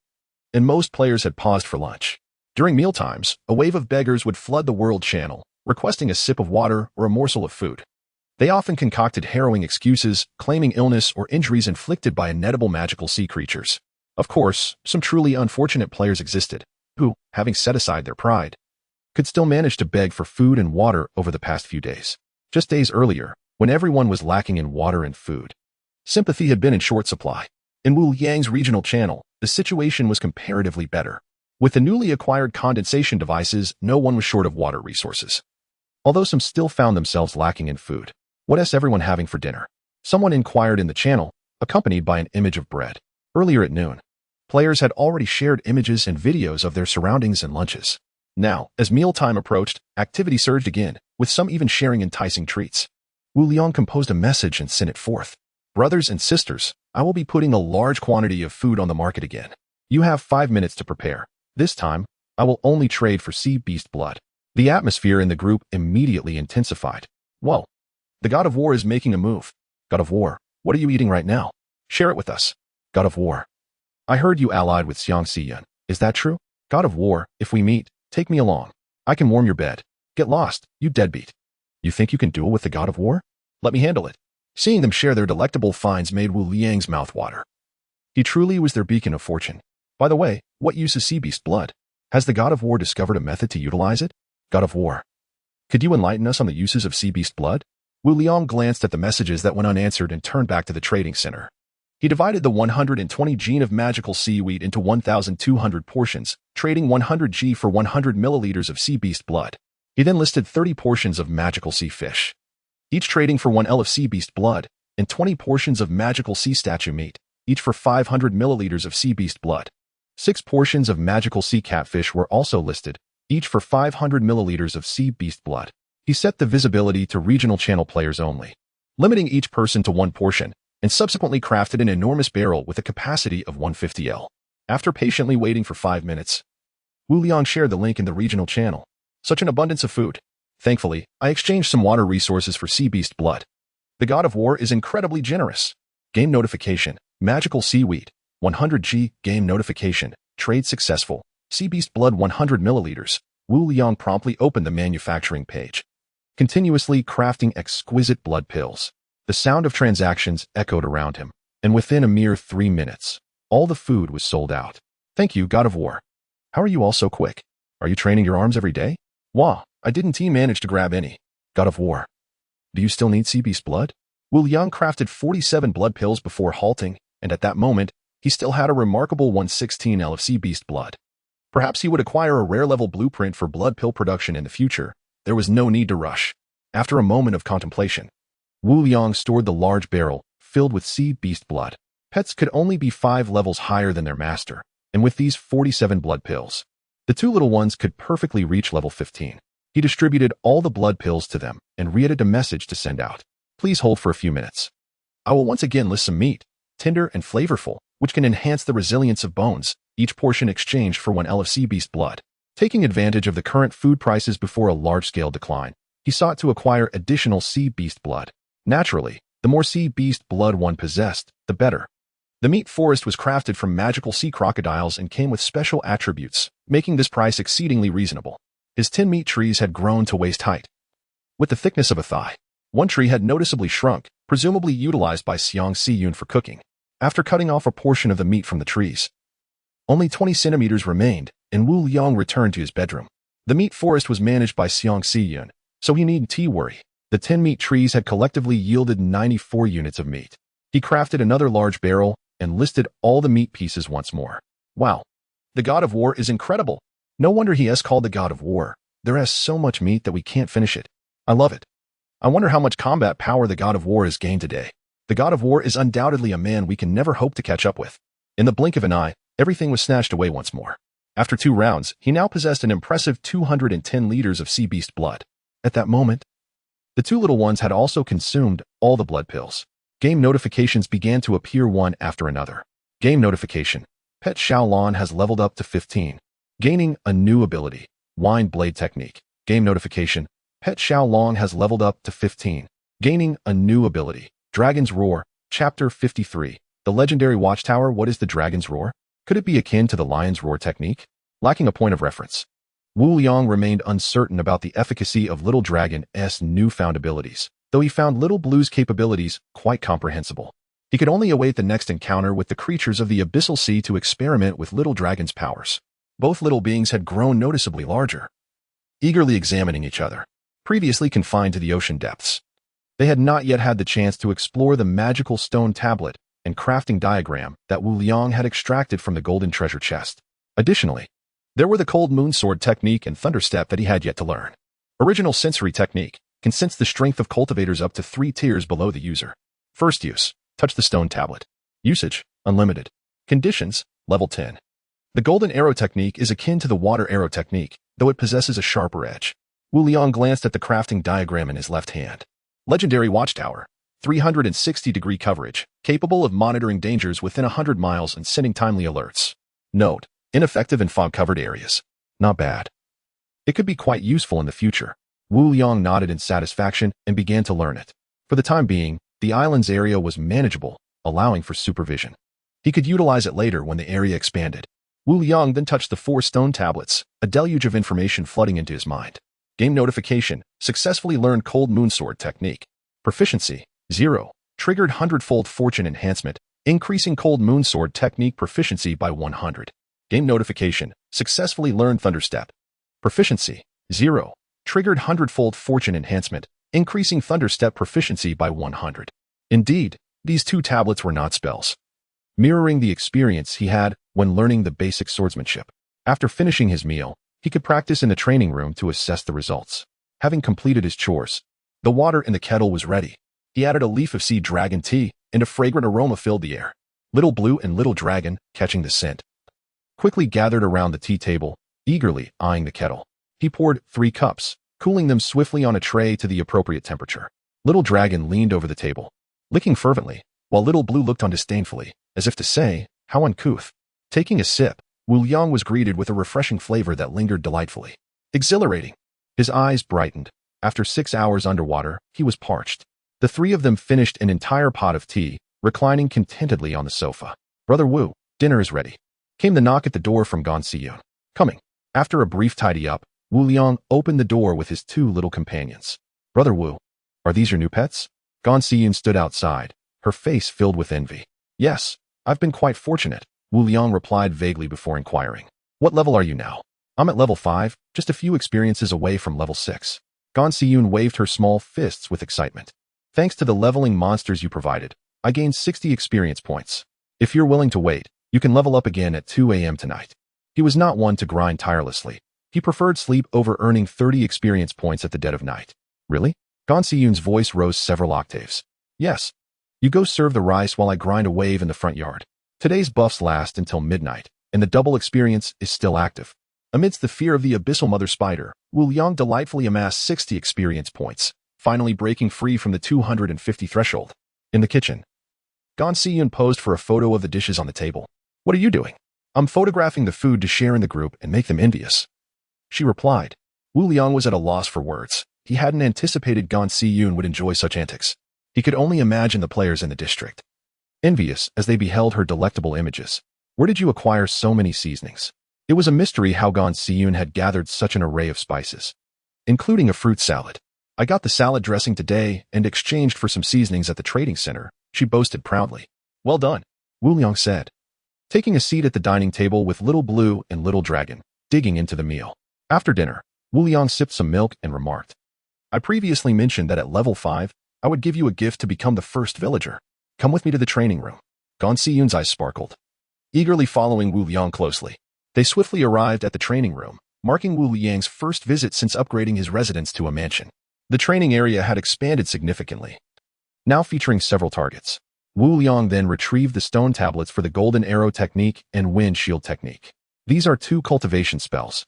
and most players had paused for lunch. During mealtimes, a wave of beggars would flood the world channel, requesting a sip of water or a morsel of food. They often concocted harrowing excuses, claiming illness or injuries inflicted by inedible magical sea creatures. Of course, some truly unfortunate players existed, who, having set aside their pride, could still manage to beg for food and water over the past few days. Just days earlier, when everyone was lacking in water and food, sympathy had been in short supply. In Wu Liang's regional channel, the situation was comparatively better. With the newly acquired condensation devices, no one was short of water resources. Although some still found themselves lacking in food. What is everyone having for dinner? Someone inquired in the channel, accompanied by an image of bread. Earlier at noon, players had already shared images and videos of their surroundings and lunches. Now, as mealtime approached, activity surged again, with some even sharing enticing treats. Wu Liang composed a message and sent it forth. Brothers and sisters, I will be putting a large quantity of food on the market again. You have 5 minutes to prepare. This time, I will only trade for sea beast blood. The atmosphere in the group immediately intensified. Whoa, the God of War is making a move. God of War, what are you eating right now? Share it with us. God of War, I heard you allied with Xiang Xiyun. Is that true? God of War, if we meet, take me along. I can warm your bed. Get lost, you deadbeat. You think you can duel with the God of War? Let me handle it. Seeing them share their delectable finds made Wu Liang's mouth water. He truly was their beacon of fortune. By the way, what use is sea beast blood? Has the God of War discovered a method to utilize it? God of War, could you enlighten us on the uses of sea beast blood? Wu Liang glanced at the messages that went unanswered and turned back to the trading center. He divided the 120 gene of magical seaweed into 1,200 portions, trading 100 G for 100 milliliters of sea beast blood. He then listed 30 portions of magical sea fish, each trading for 1 L of sea beast blood, and 20 portions of magical sea statue meat, each for 500 milliliters of sea beast blood. 6 portions of magical sea catfish were also listed, each for 500 milliliters of sea beast blood. He set the visibility to regional channel players only, limiting each person to one portion, and subsequently crafted an enormous barrel with a capacity of 150 L. After patiently waiting for 5 minutes, Wu Liang shared the link in the regional channel. Such an abundance of food. Thankfully, I exchanged some water resources for sea beast blood. The god of war is incredibly generous. Game notification. Magical seaweed. 100G. Game notification. Trade successful. Sea beast blood 100 milliliters. Wu Liang promptly opened the manufacturing page, continuously crafting exquisite blood pills. The sound of transactions echoed around him, and within a mere 3 minutes, all the food was sold out. Thank you, god of war. How are you all so quick? Are you training your arms every day? Wah, I didn't manage to grab any. God of war. Do you still need sea beast blood? Wu Liang crafted 47 blood pills before halting, and at that moment, he still had a remarkable 116 L of sea beast blood. Perhaps he would acquire a rare-level blueprint for blood pill production in the future. There was no need to rush. After a moment of contemplation, Wu Liang stored the large barrel, filled with sea beast blood. Pets could only be 5 levels higher than their master, and with these 47 blood pills, the 2 little ones could perfectly reach level 15. He distributed all the blood pills to them and re-edited a message to send out. Please hold for a few minutes. I will once again list some meat, tender and flavorful, which can enhance the resilience of bones, each portion exchanged for 1 L of sea beast blood. Taking advantage of the current food prices before a large-scale decline, he sought to acquire additional sea beast blood. Naturally, the more sea beast blood one possessed, the better. The meat forest was crafted from magical sea crocodiles and came with special attributes, making this price exceedingly reasonable. His 10 meat trees had grown to waist height, with the thickness of a thigh. One tree had noticeably shrunk, presumably utilized by Xiang Xiyun for cooking. After cutting off a portion of the meat from the trees, only 20 centimeters remained, and Wu Liang returned to his bedroom. The meat forest was managed by Xiang Xiyun, so he needn't worry. The 10 meat trees had collectively yielded 94 units of meat. He crafted another large barrel and listed all the meat pieces once more. Wow, the god of war is incredible. No wonder he is called the god of war. There is so much meat that we can't finish it. I love it. I wonder how much combat power the god of war has gained today. The god of war is undoubtedly a man we can never hope to catch up with. In the blink of an eye, everything was snatched away once more. After 2 rounds, he now possessed an impressive 210 liters of sea beast blood. At that moment, the 2 little ones had also consumed all the blood pills. Game notifications began to appear one after another. Game notification. Pet Xiaolon has leveled up to 15, gaining a new ability, Wind Blade Technique. Game notification. Pet Xiaolon has leveled up to 15, gaining a new ability, Dragon's Roar. Chapter 53. The Legendary Watchtower. What is the Dragon's Roar? Could it be akin to the Lion's Roar technique? Lacking a point of reference, Wu Liang remained uncertain about the efficacy of Little Dragon's newfound abilities, though he found Little Blue's capabilities quite comprehensible. He could only await the next encounter with the creatures of the Abyssal Sea to experiment with Little Dragon's powers. Both little beings had grown noticeably larger, eagerly examining each other. Previously confined to the ocean depths, they had not yet had the chance to explore the magical stone tablet and crafting diagram that Wu Liang had extracted from the golden treasure chest. Additionally, there were the cold moon sword technique and thunderstep that he had yet to learn. Original sensory technique can sense the strength of cultivators up to 3 tiers below the user. First use, touch the stone tablet. Usage, unlimited. Conditions, level 10. The golden arrow technique is akin to the water arrow technique, though it possesses a sharper edge. Wu Liang glanced at the crafting diagram in his left hand. Legendary Watchtower. 360-degree coverage, capable of monitoring dangers within 100 miles and sending timely alerts. Note, ineffective in fog-covered areas. Not bad. It could be quite useful in the future. Wu Liang nodded in satisfaction and began to learn it. For the time being, the island's area was manageable, allowing for supervision. He could utilize it later when the area expanded. Wu Liang then touched the 4 stone tablets, a deluge of information flooding into his mind. Game notification, successfully learned Cold Moon Sword technique. Proficiency, 0. Triggered 100-fold fortune enhancement, increasing Cold Moon Sword technique proficiency by 100. Game notification, successfully learned Thunderstep. Proficiency, 0. Triggered 100-fold fortune enhancement, increasing Thunderstep proficiency by 100. Indeed, these 2 tablets were not spells, mirroring the experience he had when learning the basic swordsmanship. After finishing his meal, he could practice in the training room to assess the results. Having completed his chores, the water in the kettle was ready. He added a leaf of sea dragon tea, and a fragrant aroma filled the air. Little Blue and Little Dragon, catching the scent, quickly gathered around the tea table, eagerly eyeing the kettle. He poured 3 cups, cooling them swiftly on a tray to the appropriate temperature. Little Dragon leaned over the table, licking fervently, while Little Blue looked on disdainfully, as if to say, how uncouth. Taking a sip, Wu Liang was greeted with a refreshing flavor that lingered delightfully. Exhilarating. His eyes brightened. After 6 hours underwater, he was parched. The 3 of them finished an entire pot of tea, reclining contentedly on the sofa. Brother Wu, dinner is ready. Came the knock at the door from Gan Siyun. Coming. After a brief tidy-up, Wu Liang opened the door with his 2 little companions. Brother Wu, are these your new pets? Gan Siyun stood outside, her face filled with envy. Yes, I've been quite fortunate, Wu Liang replied vaguely before inquiring. What level are you now? I'm at level 5, just a few experiences away from level 6. Gan Siyun waved her small fists with excitement. Thanks to the leveling monsters you provided, I gained 60 experience points. If you're willing to wait, you can level up again at 2 a.m. tonight. He was not one to grind tirelessly. He preferred sleep over earning 30 experience points at the dead of night. Really? Gan Siyun's voice rose several octaves. Yes. You go serve the rice while I grind a wave in the front yard. Today's buffs last until midnight, and the double experience is still active. Amidst the fear of the abyssal mother spider, Wu Liang delightfully amassed 60 experience points, finally breaking free from the 250 threshold. In the kitchen, Gan Siyun posed for a photo of the dishes on the table. What are you doing? I'm photographing the food to share in the group and make them envious. She replied. Wu Liang was at a loss for words. He hadn't anticipated Gan Siyun would enjoy such antics. He could only imagine the players in the district, envious as they beheld her delectable images. Where did you acquire so many seasonings? It was a mystery how Gan Siyun had gathered such an array of spices, including a fruit salad. I got the salad dressing today and exchanged for some seasonings at the trading center, she boasted proudly. Well done, Wu Liang said, taking a seat at the dining table with Little Blue and Little Dragon, digging into the meal. After dinner, Wu Liang sipped some milk and remarked, I previously mentioned that at level 5, I would give you a gift to become the first villager. Come with me to the training room. Gan Siyun's eyes sparkled, eagerly following Wu Liang closely. They swiftly arrived at the training room, marking Wu Liang's first visit since upgrading his residence to a mansion. The training area had expanded significantly, now featuring several targets. Wu Liang then retrieved the stone tablets for the golden arrow technique and wind shield technique. These are 2 cultivation spells.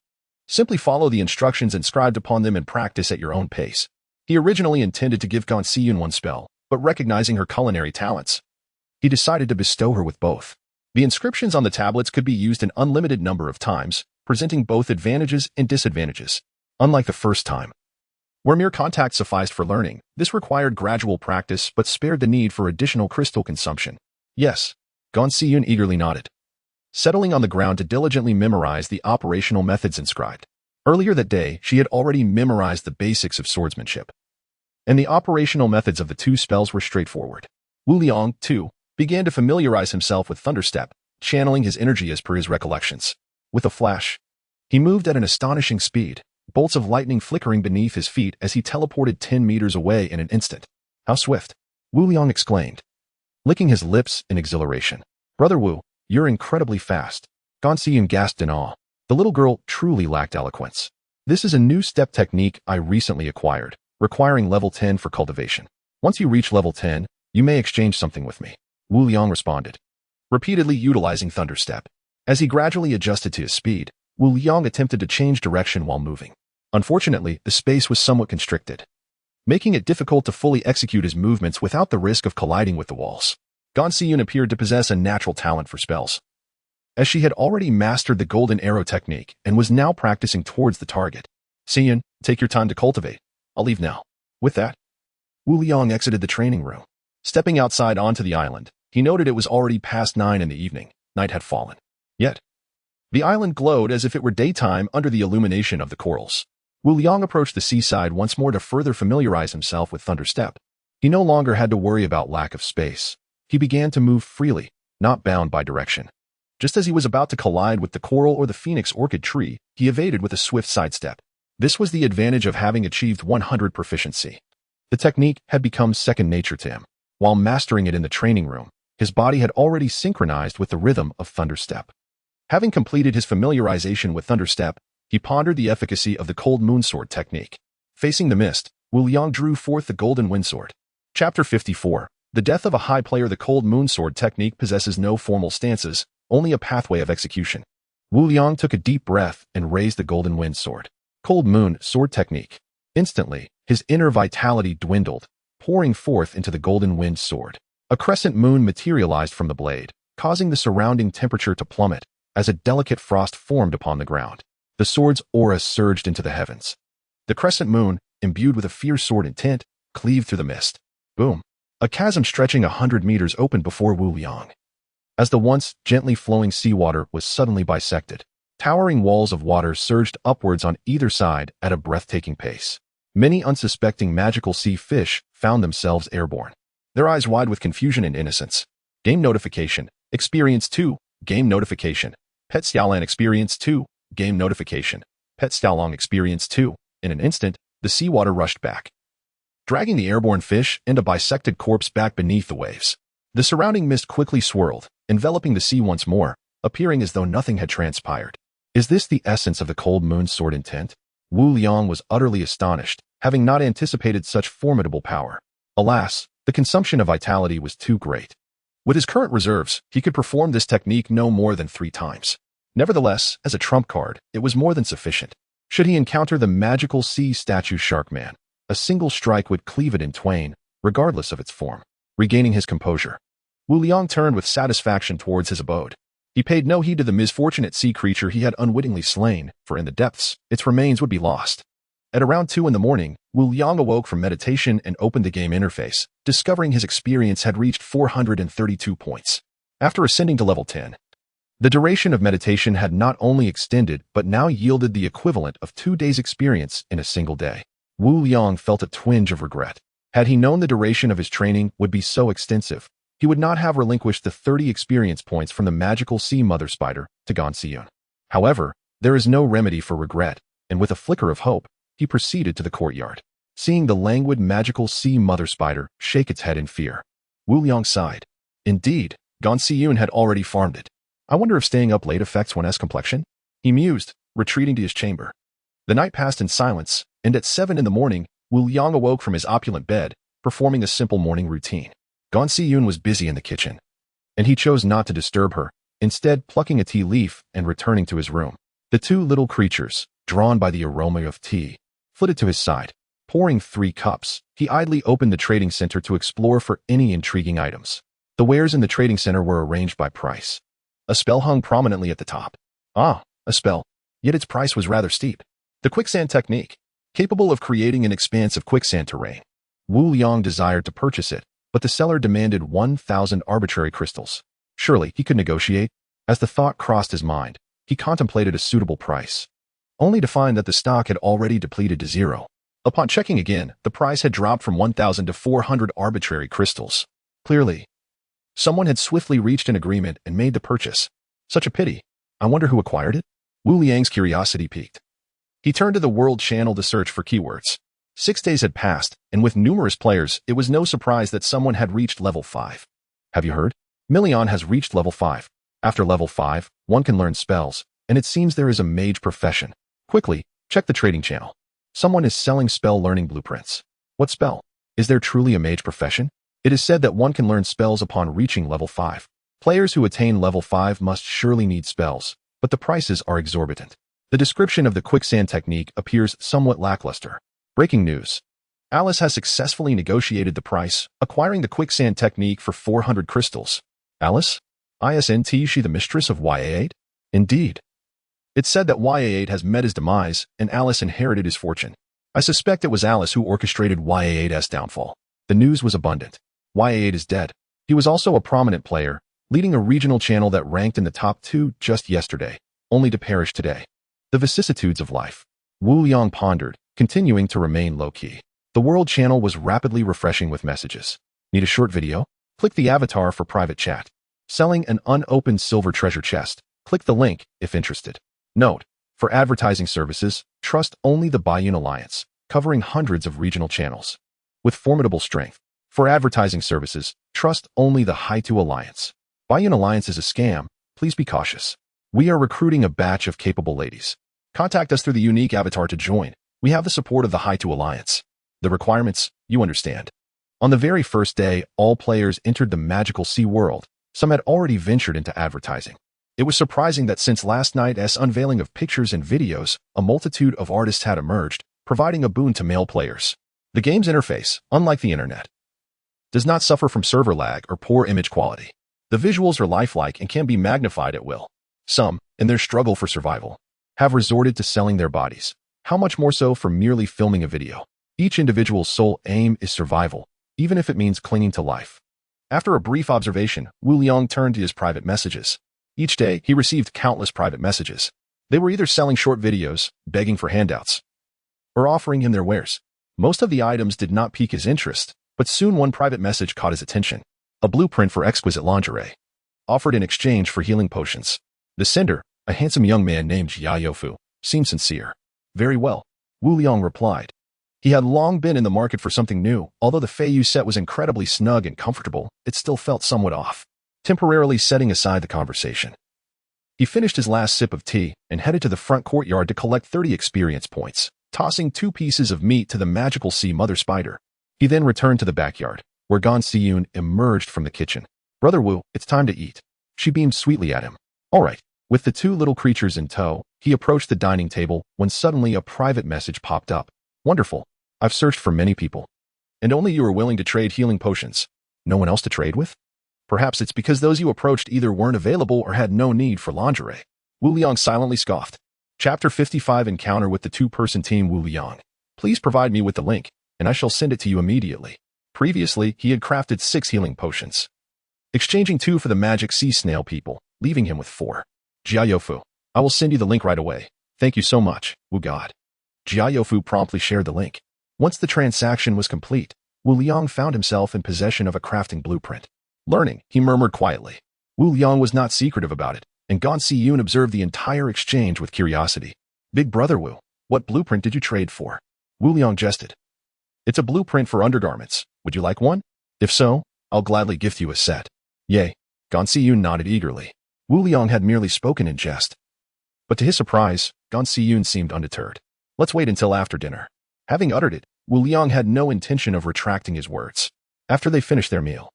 Simply follow the instructions inscribed upon them and practice at your own pace. He originally intended to give Gan Siyun 1 spell, but recognizing her culinary talents, he decided to bestow her with both. The inscriptions on the tablets could be used an unlimited number of times, presenting both advantages and disadvantages. Unlike the first time, where mere contact sufficed for learning, this required gradual practice but spared the need for additional crystal consumption. Yes, Gan Siyun eagerly nodded, settling on the ground to diligently memorize the operational methods inscribed. Earlier that day, she had already memorized the basics of swordsmanship, and the operational methods of the 2 spells were straightforward. Wu Liang, too, began to familiarize himself with Thunderstep, channeling his energy as per his recollections. With a flash, he moved at an astonishing speed, bolts of lightning flickering beneath his feet as he teleported 10 meters away in an instant. How swift! Wu Liang exclaimed, licking his lips in exhilaration. Brother Wu, you're incredibly fast. Gan Siyun gasped in awe. The little girl truly lacked eloquence. This is a new step technique I recently acquired, requiring level 10 for cultivation. Once you reach level 10, you may exchange something with me. Wu Liang responded, repeatedly utilizing Thunderstep. As he gradually adjusted to his speed, Wu Liang attempted to change direction while moving. Unfortunately, the space was somewhat constricted, making it difficult to fully execute his movements without the risk of colliding with the walls. Gan Siyun appeared to possess a natural talent for spells, as she had already mastered the golden arrow technique and was now practicing towards the target. Siyun, take your time to cultivate. I'll leave now. With that, Wu Liang exited the training room. Stepping outside onto the island, he noted it was already past 9 in the evening. Night had fallen. Yet, the island glowed as if it were daytime under the illumination of the corals. Wu Liang approached the seaside once more to further familiarize himself with Thunderstep. He no longer had to worry about lack of space. He began to move freely, not bound by direction. Just as he was about to collide with the coral or the phoenix orchid tree, he evaded with a swift sidestep. This was the advantage of having achieved 100 proficiency. The technique had become second nature to him. While mastering it in the training room, his body had already synchronized with the rhythm of Thunderstep. Having completed his familiarization with Thunderstep, he pondered the efficacy of the cold moonsword technique. Facing the mist, Wu Liang drew forth the golden windsword. Chapter 54. The death of a high player. The cold moonsword technique possesses no formal stances, only a pathway of execution. Wu Liang took a deep breath and raised the golden windsword. Cold Moon Sword Technique. Instantly, his inner vitality dwindled, pouring forth into the golden wind sword. A crescent moon materialized from the blade, causing the surrounding temperature to plummet as a delicate frost formed upon the ground. The sword's aura surged into the heavens. The crescent moon, imbued with a fierce sword intent, cleaved through the mist. Boom! A chasm stretching 100 meters opened before Wu Liang. As the once gently flowing seawater was suddenly bisected, towering walls of water surged upwards on either side at a breathtaking pace. Many unsuspecting magical sea fish found themselves airborne, their eyes wide with confusion and innocence. Game notification. Experience 2. Game notification. Pet Xiaolan Experience 2. Game notification. Pet Xiaolong Experience 2. In an instant, the seawater rushed back, dragging the airborne fish and a bisected corpse back beneath the waves. The surrounding mist quickly swirled, enveloping the sea once more, appearing as though nothing had transpired. Is this the essence of the Cold Moon Sword intent? Wu Liang was utterly astonished, having not anticipated such formidable power. Alas, the consumption of vitality was too great. With his current reserves, he could perform this technique no more than 3 times. Nevertheless, as a trump card, it was more than sufficient. Should he encounter the magical sea statue Sharkman, a single strike would cleave it in twain, regardless of its form. Regaining his composure, Wu Liang turned with satisfaction towards his abode. He paid no heed to the misfortunate sea creature he had unwittingly slain, for in the depths, its remains would be lost. At around 2 in the morning, Wu Liang awoke from meditation and opened the game interface, discovering his experience had reached 432 points. After ascending to level 10, the duration of meditation had not only extended but now yielded the equivalent of 2 days' experience in a single day. Wu Liang felt a twinge of regret. Had he known the duration of his training would be so extensive, he would not have relinquished the 30 experience points from the magical sea mother spider to Gan Xiyun. However, there is no remedy for regret, and with a flicker of hope, he proceeded to the courtyard. Seeing the languid magical sea mother spider shake its head in fear, Wu Liang sighed. Indeed, Gan Xiyun had already farmed it. I wonder if staying up late affects one's complexion? He mused, retreating to his chamber. The night passed in silence, and at 7 in the morning, Wu Liang awoke from his opulent bed, performing a simple morning routine. Gan Xiyun was busy in the kitchen, and he chose not to disturb her, instead plucking a tea leaf and returning to his room. The 2 little creatures, drawn by the aroma of tea, flitted to his side. Pouring 3 cups, he idly opened the trading center to explore for any intriguing items. The wares in the trading center were arranged by price. A spell hung prominently at the top. Ah, a spell, yet its price was rather steep. The quicksand technique, capable of creating an expanse of quicksand terrain. Wu Liang desired to purchase it, but the seller demanded 1,000 arbitrary crystals. Surely he could negotiate. As the thought crossed his mind, he contemplated a suitable price, only to find that the stock had already depleted to 0. Upon checking again, the price had dropped from 1,000 to 400 arbitrary crystals. Clearly, someone had swiftly reached an agreement and made the purchase. Such a pity. I wonder who acquired it? Wu Liang's curiosity piqued. He turned to the world channel to search for keywords. 6 days had passed, and with numerous players, it was no surprise that someone had reached level 5. Have you heard? Million has reached level 5. After level 5, one can learn spells, and it seems there is a mage profession. Quickly, check the trading channel. Someone is selling spell learning blueprints. What spell? Is there truly a mage profession? It is said that one can learn spells upon reaching level 5. Players who attain level 5 must surely need spells, but the prices are exorbitant. The description of the quicksand technique appears somewhat lackluster. Breaking news. Alice has successfully negotiated the price, acquiring the quicksand technique for 400 crystals. Alice? Isn't she the mistress of YA8? Indeed. It's said that YA8 has met his demise, and Alice inherited his fortune. I suspect it was Alice who orchestrated YA8's downfall. The news was abundant. YA8 is dead. He was also a prominent player, leading a regional channel that ranked in the top 2 just yesterday, only to perish today. The vicissitudes of life. Wu Liang pondered, continuing to remain low-key. The world channel was rapidly refreshing with messages. Need a short video? Click the avatar for private chat. Selling an unopened silver treasure chest. Click the link if interested. Note: for advertising services, trust only the Bayun Alliance, covering hundreds of regional channels with formidable strength. For advertising services, trust only the Haitu Alliance. Bayun Alliance is a scam. Please be cautious. We are recruiting a batch of capable ladies. Contact us through the unique avatar to join. We have the support of the Haitu Alliance. The requirements, you understand. On the very first day, all players entered the magical sea world. Some had already ventured into advertising. It was surprising that since last night's unveiling of pictures and videos, a multitude of artists had emerged, providing a boon to male players. The game's interface, unlike the internet, does not suffer from server lag or poor image quality. The visuals are lifelike and can be magnified at will. Some, in their struggle for survival, have resorted to selling their bodies. How much more so for merely filming a video? Each individual's sole aim is survival, even if it means clinging to life. After a brief observation, Wu Liang turned to his private messages. Each day, he received countless private messages. They were either selling short videos, begging for handouts, or offering him their wares. Most of the items did not pique his interest, but soon one private message caught his attention. A blueprint for exquisite lingerie, offered in exchange for healing potions. The sender, a handsome young man named Jia Yofu, seemed sincere. Very well, Wu Liang replied. He had long been in the market for something new. Although the Feiyu set was incredibly snug and comfortable, it still felt somewhat off. Temporarily setting aside the conversation, he finished his last sip of tea and headed to the front courtyard to collect 30 experience points, tossing 2 pieces of meat to the magical sea mother spider. He then returned to the backyard, where Gan Siyun emerged from the kitchen. Brother Wu, it's time to eat. She beamed sweetly at him. All right. With the 2 little creatures in tow, he approached the dining table when suddenly a private message popped up. Wonderful. I've searched for many people, and only you are willing to trade healing potions. No one else to trade with? Perhaps it's because those you approached either weren't available or had no need for lingerie. Wu Liang silently scoffed. Chapter 55 Encounter with the 2-person team. Wu Liang. Please provide me with the link, and I shall send it to you immediately. Previously, he had crafted 6 healing potions, exchanging 2 for the magic sea snail people, leaving him with 4. Jia Yofu. I will send you the link right away. Thank you so much, Wu God. Jia Yofu promptly shared the link. Once the transaction was complete, Wu Liang found himself in possession of a crafting blueprint. Learning, he murmured quietly. Wu Liang was not secretive about it, and Gan Siyun observed the entire exchange with curiosity. Big brother Wu, what blueprint did you trade for? Wu Liang jested. It's a blueprint for undergarments. Would you like one? If so, I'll gladly gift you a set. Yay. Gan Siyun nodded eagerly. Wu Liang had merely spoken in jest. But to his surprise, Gan Siyun seemed undeterred. Let's wait until after dinner. Having uttered it, Wu Liang had no intention of retracting his words. After they finished their meal,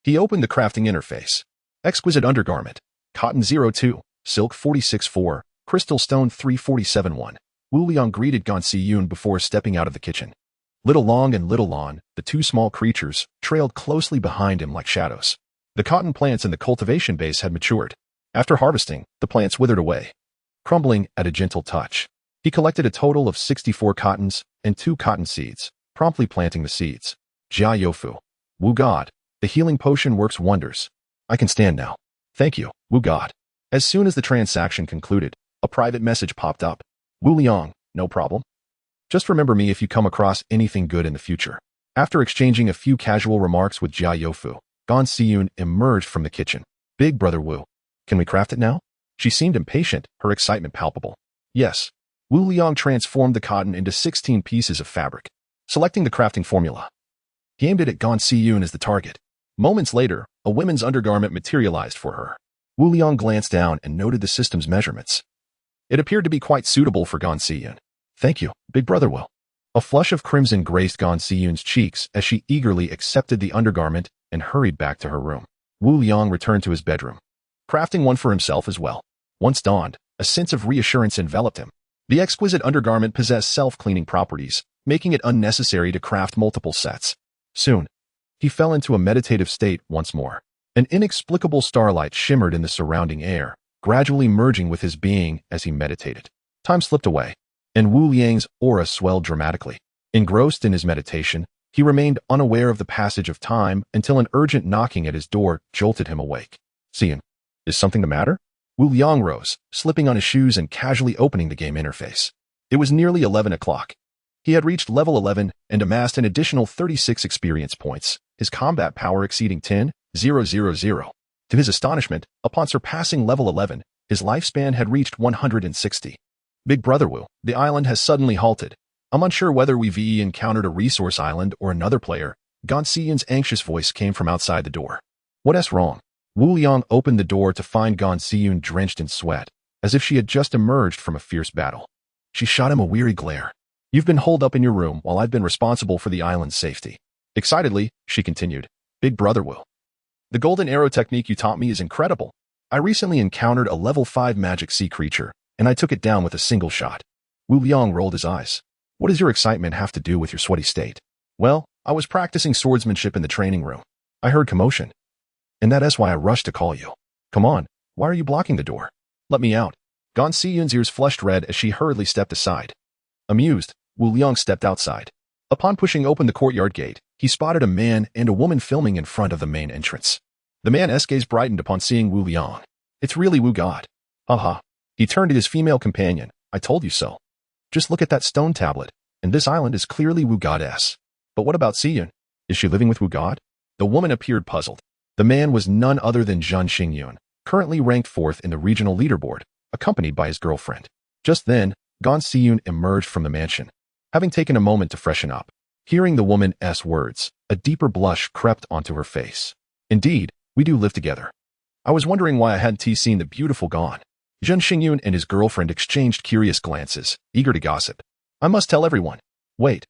he opened the crafting interface. Exquisite undergarment. Cotton 02, silk 46.4, crystal stone 347.1. Wu Liang greeted Gan Siyun before stepping out of the kitchen. Little Long and Little Lon, the 2 small creatures, trailed closely behind him like shadows. The cotton plants in the cultivation base had matured. After harvesting, the plants withered away, crumbling at a gentle touch. He collected a total of 64 cottons and 2 cotton seeds, promptly planting the seeds. Jia Yofu. Wu God. The healing potion works wonders. I can stand now. Thank you, Wu God. As soon as the transaction concluded, a private message popped up. Wu Liang, no problem. Just remember me if you come across anything good in the future. After exchanging a few casual remarks with Jia Yofu, Gan Siyun emerged from the kitchen. Big brother Wu. Can we craft it now? She seemed impatient, her excitement palpable. Yes. Wu Liang transformed the cotton into 16 pieces of fabric. Selecting the crafting formula, he aimed it at Gan Siyun as the target. Moments later, a women's undergarment materialized for her. Wu Liang glanced down and noted the system's measurements. It appeared to be quite suitable for Gan Siyun. Thank you, big brother Wu. A flush of crimson graced Gan Siyun's cheeks as she eagerly accepted the undergarment and hurried back to her room. Wu Liang returned to his bedroom, crafting one for himself as well. Once donned, a sense of reassurance enveloped him. The exquisite undergarment possessed self-cleaning properties, making it unnecessary to craft multiple sets. Soon, he fell into a meditative state once more. An inexplicable starlight shimmered in the surrounding air, gradually merging with his being as he meditated. Time slipped away, and Wu Liang's aura swelled dramatically. Engrossed in his meditation, he remained unaware of the passage of time until an urgent knocking at his door jolted him awake. Siyun, is something the matter? Wu Liang rose, slipping on his shoes and casually opening the game interface. It was nearly 11 o'clock. He had reached level 11 and amassed an additional 36 experience points, his combat power exceeding 10,000. To his astonishment, upon surpassing level 11, his lifespan had reached 160. Big brother Wu, the island has suddenly halted. I'm unsure whether we've encountered a resource island or another player. Gan Siyun's anxious voice came from outside the door. What's wrong? Wu Liang opened the door to find Gan Siyun drenched in sweat, as if she had just emerged from a fierce battle. She shot him a weary glare. You've been holed up in your room while I've been responsible for the island's safety. Excitedly, she continued. Big brother Wu. The golden arrow technique you taught me is incredible. I recently encountered a level 5 magic sea creature, and I took it down with a single shot. Wu Liang rolled his eyes. What does your excitement have to do with your sweaty state? Well, I was practicing swordsmanship in the training room. I heard commotion. And that is why I rushed to call you. Come on, why are you blocking the door? Let me out. Gan Siyun's ears flushed red as she hurriedly stepped aside. Amused, Wu Liang stepped outside. Upon pushing open the courtyard gate, he spotted a man and a woman filming in front of the main entrance. The man's gaze brightened upon seeing Wu Liang. It's really Wu God. Haha. He turned to his female companion. I told you so. Just look at that stone tablet, and this island is clearly Wu Goddess. But what about Siyun? Is she living with Wu God? The woman appeared puzzled. The man was none other than Zhen Xingyun, currently ranked 4th in the regional leaderboard, accompanied by his girlfriend. Just then, Gan Siyun emerged from the mansion, having taken a moment to freshen up. Hearing the woman's words, a deeper blush crept onto her face. Indeed, we do live together. I was wondering why I hadn't seen the beautiful Gan. Zhen Xingyun and his girlfriend exchanged curious glances, eager to gossip. I must tell everyone. Wait.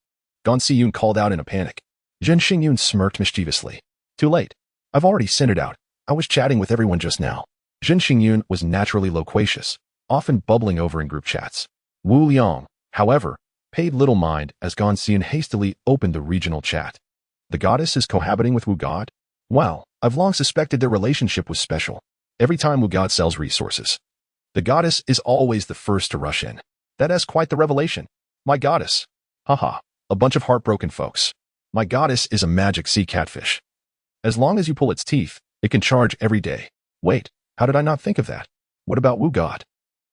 Gan Siyun called out in a panic. Zhen Xingyun smirked mischievously. Too late. I've already sent it out. I was chatting with everyone just now. Zhen Xingyun was naturally loquacious, often bubbling over in group chats. Wu Liang, however, paid little mind as Gan Siyun hastily opened the regional chat. The goddess is cohabiting with Wu God? Wow, I've long suspected their relationship was special. Every time Wu God sells resources, the goddess is always the first to rush in. That is quite the revelation. My goddess. Haha, a bunch of heartbroken folks. My goddess is a magic sea catfish. As long as you pull its teeth, it can charge every day. Wait, how did I not think of that? What about Wu God?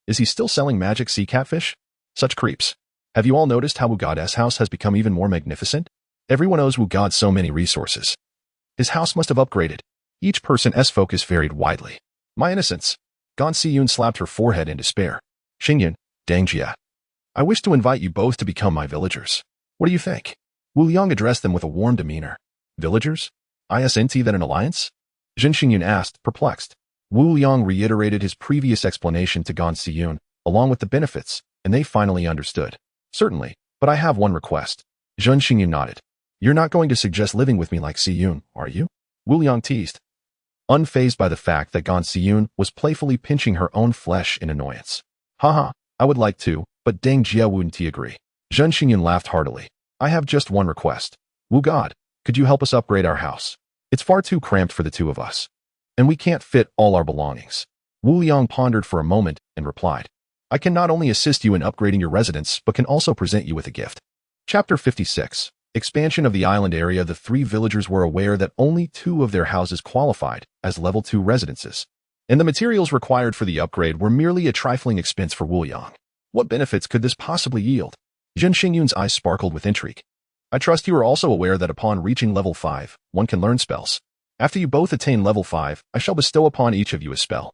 Is he still selling magic sea catfish? Such creeps. Have you all noticed how Wu God's house has become even more magnificent? Everyone owes Wu God so many resources. His house must have upgraded. Each person's focus varied widely. My innocence. Gan Siyun slapped her forehead in despair. Xingyun, Dangjia. I wish to invite you both to become my villagers. What do you think? Wu Liang addressed them with a warm demeanor. Villagers? Isn't that an alliance? Zhen Xingyun asked, perplexed. Wu Liang reiterated his previous explanation to Gan Siyun, along with the benefits, and they finally understood. Certainly, but I have one request. Zhen Xingyun nodded. You're not going to suggest living with me like Siyun, are you? Wu Liang teased, unfazed by the fact that Gan Siyun was playfully pinching her own flesh in annoyance. Haha, I would like to, but Dang Jia wouldn't agree. Zhen Xingyun laughed heartily. I have just one request. Wu God, could you help us upgrade our house? It's far too cramped for the two of us, and we can't fit all our belongings. Wu Liang pondered for a moment and replied, I can not only assist you in upgrading your residence, but can also present you with a gift. Chapter 56. Expansion of the island area. The 3 villagers were aware that only 2 of their houses qualified as level 2 residences, and the materials required for the upgrade were merely a trifling expense for Wu Liang. What benefits could this possibly yield? Zhen Xingyun's eyes sparkled with intrigue. I trust you are also aware that upon reaching level 5, one can learn spells. After you both attain level 5, I shall bestow upon each of you a spell.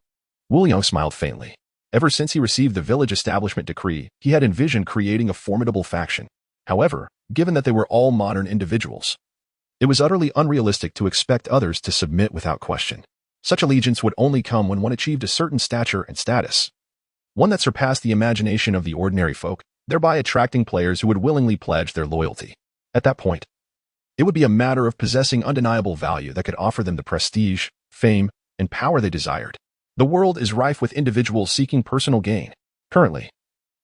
Wu Liang smiled faintly. Ever since he received the village establishment decree, he had envisioned creating a formidable faction. However, given that they were all modern individuals, it was utterly unrealistic to expect others to submit without question. Such allegiance would only come when one achieved a certain stature and status, one that surpassed the imagination of the ordinary folk, thereby attracting players who would willingly pledge their loyalty. At that point, it would be a matter of possessing undeniable value that could offer them the prestige, fame, and power they desired. The world is rife with individuals seeking personal gain. Currently,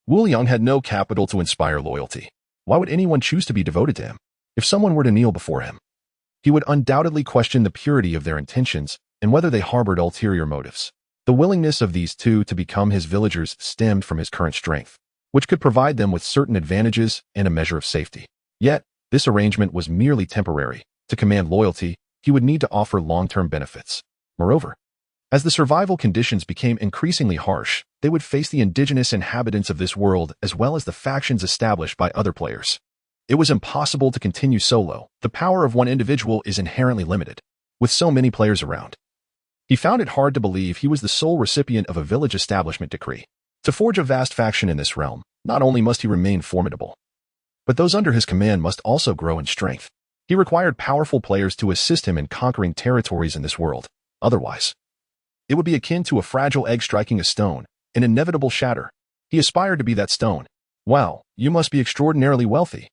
Wu Liang had no capital to inspire loyalty. Why would anyone choose to be devoted to him? If someone were to kneel before him, he would undoubtedly question the purity of their intentions and whether they harbored ulterior motives. The willingness of these 2 to become his villagers stemmed from his current strength, which could provide them with certain advantages and a measure of safety. Yet, this arrangement was merely temporary. To command loyalty, he would need to offer long-term benefits. Moreover, as the survival conditions became increasingly harsh, they would face the indigenous inhabitants of this world as well as the factions established by other players. It was impossible to continue solo. The power of one individual is inherently limited, with so many players around. He found it hard to believe he was the sole recipient of a village establishment decree. To forge a vast faction in this realm, not only must he remain formidable, but those under his command must also grow in strength. He required powerful players to assist him in conquering territories in this world. Otherwise, it would be akin to a fragile egg striking a stone, an inevitable shatter. He aspired to be that stone. Wow, you must be extraordinarily wealthy.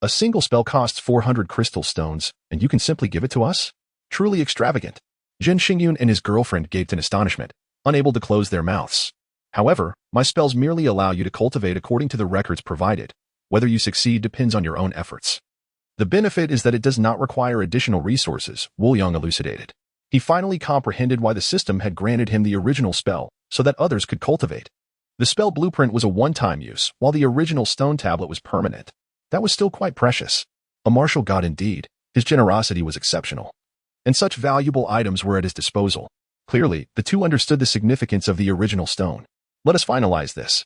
A single spell costs 400 crystal stones, and you can simply give it to us? Truly extravagant. Zhen Xingyun and his girlfriend gaped in astonishment. unable to close their mouths. However, my spells merely allow you to cultivate according to the records provided. Whether you succeed depends on your own efforts. The benefit is that it does not require additional resources, Woolyang elucidated. He finally comprehended why the system had granted him the original spell, so that others could cultivate. The spell blueprint was a one-time use, while the original stone tablet was permanent. That was still quite precious. A martial god indeed. His generosity was exceptional. And such valuable items were at his disposal. Clearly, the two understood the significance of the original stone. Let us finalize this.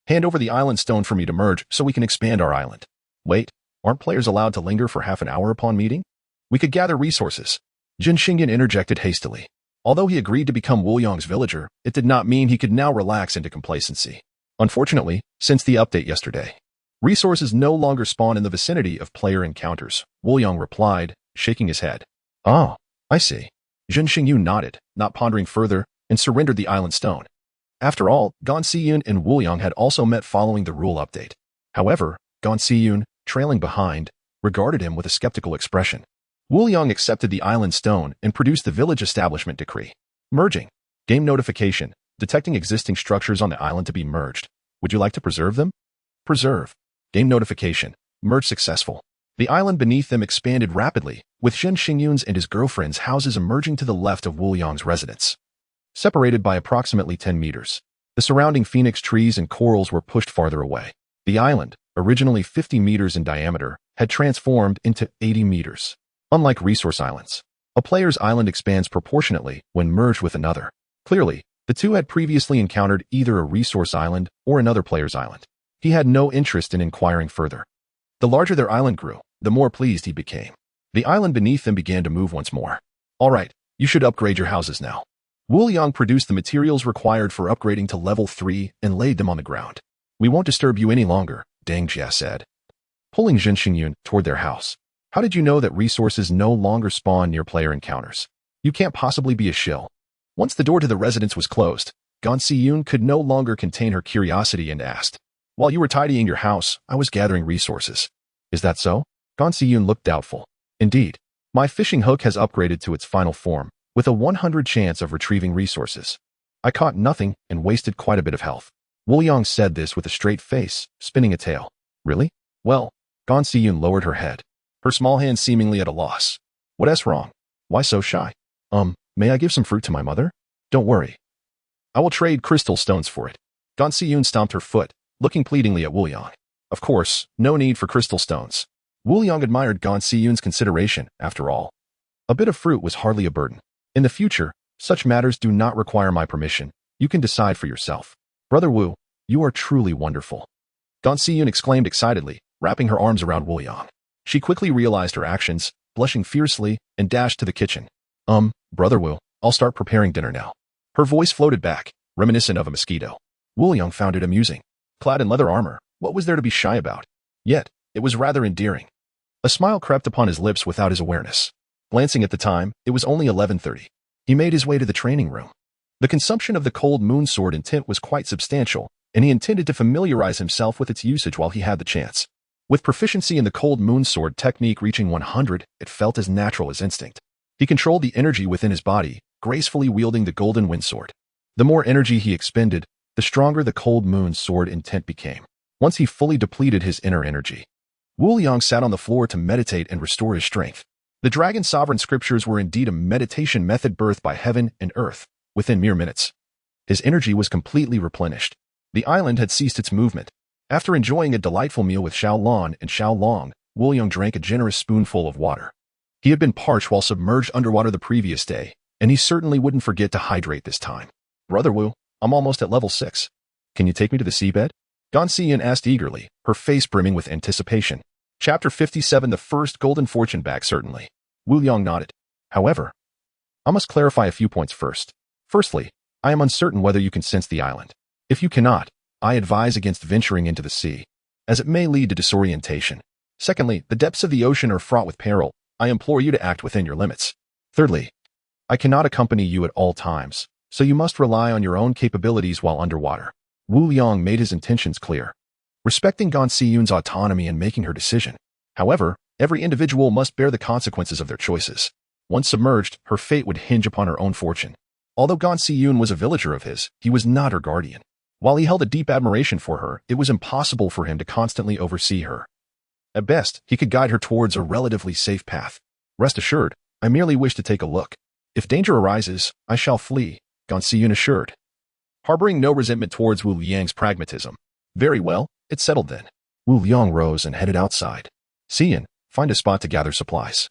Hand over the island stone for me to merge so we can expand our island. Wait, aren't players allowed to linger for half an hour upon meeting? We could gather resources. Jin Xingyan interjected hastily. Although he agreed to become Woolyang's villager, it did not mean he could now relax into complacency. Unfortunately, since the update yesterday, resources no longer spawn in the vicinity of player encounters, Woolyang replied, shaking his head. Oh, I see. Jin Xingyan nodded, not pondering further, and surrendered the island stone. After all, Gan Siyun and Woolyang had also met following the rule update. However, Gan Siyun, trailing behind, regarded him with a skeptical expression. Woolyang accepted the island stone and produced the village establishment decree. Merging. Game notification. Detecting existing structures on the island to be merged. Would you like to preserve them? Preserve. Game notification. Merge successful. The island beneath them expanded rapidly, with Jin Xingyan's and his girlfriend's houses emerging to the left of Woolyang's residence. Separated by approximately 10 meters, the surrounding phoenix trees and corals were pushed farther away. The island, originally 50 meters in diameter, had transformed into 80 meters. Unlike resource islands, a player's island expands proportionately when merged with another. Clearly, the two had previously encountered either a resource island or another player's island. He had no interest in inquiring further. The larger their island grew, the more pleased he became. The island beneath them began to move once more. All right, you should upgrade your houses now. Woolyang produced the materials required for upgrading to level 3 and laid them on the ground. We won't disturb you any longer, Deng Jia said, pulling Jin Xingyan toward their house. How did you know that resources no longer spawn near player encounters? You can't possibly be a shill. Once the door to the residence was closed, Gan Siyun could no longer contain her curiosity and asked, While you were tidying your house, I was gathering resources. Is that so? Gan Siyun looked doubtful. Indeed. My fishing hook has upgraded to its final form, with a 100 chance of retrieving resources. I caught nothing and wasted quite a bit of health. Woolyang said this with a straight face, spinning a tail. Really? Well, Gan Siyun lowered her head, her small hand seemingly at a loss. What's wrong? Why so shy? May I give some fruit to my mother? Don't worry. I will trade crystal stones for it. Gan Siyun stomped her foot, looking pleadingly at Woolyang. Of course, no need for crystal stones. Woolyang admired Gan Siyun's consideration, after all. A bit of fruit was hardly a burden. In the future, such matters do not require my permission. You can decide for yourself. Brother Wu, you are truly wonderful. Gan Siyun exclaimed excitedly, wrapping her arms around Woolyang. She quickly realized her actions, blushing fiercely, and dashed to the kitchen. Brother Wu, I'll start preparing dinner now. Her voice floated back, reminiscent of a mosquito. Woolyang found it amusing. Clad in leather armor, what was there to be shy about? Yet, it was rather endearing. A smile crept upon his lips without his awareness. Glancing at the time, it was only 11:30. He made his way to the training room. The consumption of the cold moon sword in tint was quite substantial, and he intended to familiarize himself with its usage while he had the chance. With proficiency in the cold moon sword technique reaching 100, it felt as natural as instinct. He controlled the energy within his body, gracefully wielding the golden wind sword. The more energy he expended, the stronger the cold moon sword intent became. Once he fully depleted his inner energy, Woolyang sat on the floor to meditate and restore his strength. The Dragon Sovereign scriptures were indeed a meditation method birthed by heaven and earth, within mere minutes. His energy was completely replenished. The island had ceased its movement. After enjoying a delightful meal with Xiao Lan and Xiao Long, Woolyang drank a generous spoonful of water. He had been parched while submerged underwater the previous day, and he certainly wouldn't forget to hydrate this time. Brother Wu, I'm almost at level 6. Can you take me to the seabed? Gan Siyun asked eagerly, her face brimming with anticipation. Chapter 57 The First Golden Fortune Bag Certainly. Woolyang nodded. However, I must clarify a few points first. Firstly, I am uncertain whether you can sense the island. If you cannot, I advise against venturing into the sea, as it may lead to disorientation. Secondly, the depths of the ocean are fraught with peril. I implore you to act within your limits. Thirdly, I cannot accompany you at all times, so you must rely on your own capabilities while underwater. Woolyang made his intentions clear, respecting Gan Siyun's autonomy in making her decision. However, every individual must bear the consequences of their choices. Once submerged, her fate would hinge upon her own fortune. Although Gan Si-yoon was a villager of his, he was not her guardian. While he held a deep admiration for her, it was impossible for him to constantly oversee her. At best, he could guide her towards a relatively safe path. Rest assured, I merely wish to take a look. If danger arises, I shall flee, Gan Si-yoon assured, harboring no resentment towards Wu Liang's pragmatism. Very well, it's settled then. Wu Liang rose and headed outside. Si-yoon, find a spot to gather supplies.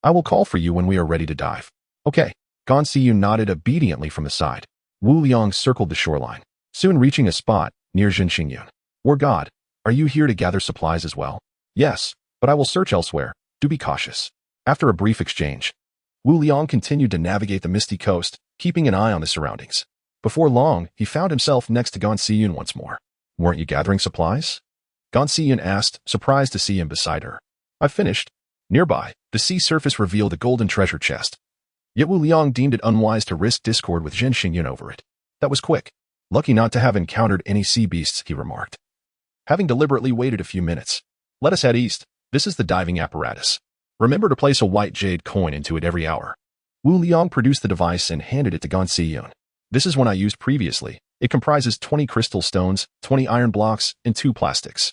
I will call for you when we are ready to dive. Okay. Gan Si-yoon nodded obediently from the side. Wu Liang circled the shoreline, soon reaching a spot near Jin Xingyun. War God, are you here to gather supplies as well? Yes, but I will search elsewhere. Do be cautious. After a brief exchange, Wu Liang continued to navigate the misty coast, keeping an eye on the surroundings. Before long, he found himself next to Gan Si-yoon once more. Weren't you gathering supplies? Gan Si-yoon asked, surprised to see him beside her. I've finished. Nearby, the sea surface revealed a golden treasure chest. Yet Wu Liang deemed it unwise to risk discord with Jin Xingyun over it. That was quick. Lucky not to have encountered any sea beasts, he remarked. Having deliberately waited a few minutes, let us head east. This is the diving apparatus. Remember to place a white jade coin into it every hour. Wu Liang produced the device and handed it to Gan Si-yoon. This is one I used previously. It comprises 20 crystal stones, 20 iron blocks, and 2 plastics.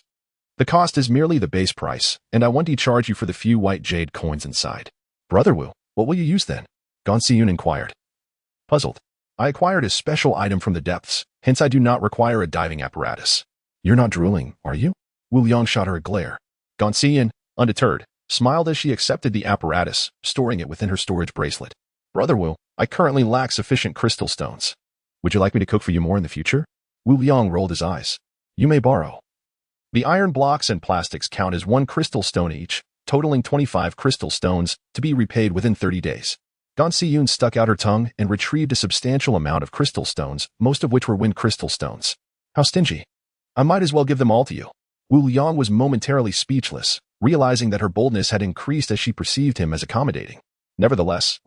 The cost is merely the base price, and I want to charge you for the few white jade coins inside. Brother Wu, what will you use then? Gan Si-yoon inquired. Puzzled. I acquired a special item from the depths, hence I do not require a diving apparatus. You're not drooling, are you? Wu Liang shot her a glare. Gan Si-yoon, undeterred, smiled as she accepted the apparatus, storing it within her storage bracelet. Brother Wu, I currently lack sufficient crystal stones. Would you like me to cook for you more in the future? Wu Liang rolled his eyes. You may borrow. The iron blocks and plastics count as 1 crystal stone each, totaling 25 crystal stones, to be repaid within 30 days. Gan Si-yoon stuck out her tongue and retrieved a substantial amount of crystal stones, most of which were wind crystal stones. How stingy. I might as well give them all to you. Wu Liang was momentarily speechless, realizing that her boldness had increased as she perceived him as accommodating. Nevertheless,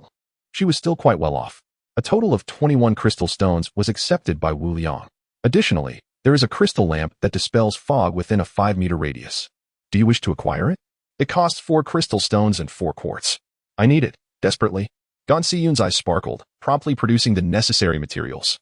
she was still quite well off. A total of 21 crystal stones was accepted by Wu Liang. Additionally, there is a crystal lamp that dispels fog within a 5-meter radius. Do you wish to acquire it? It costs 4 crystal stones and 4 quartz. I need it, desperately. Gan Si-yoon's eyes sparkled, promptly producing the necessary materials.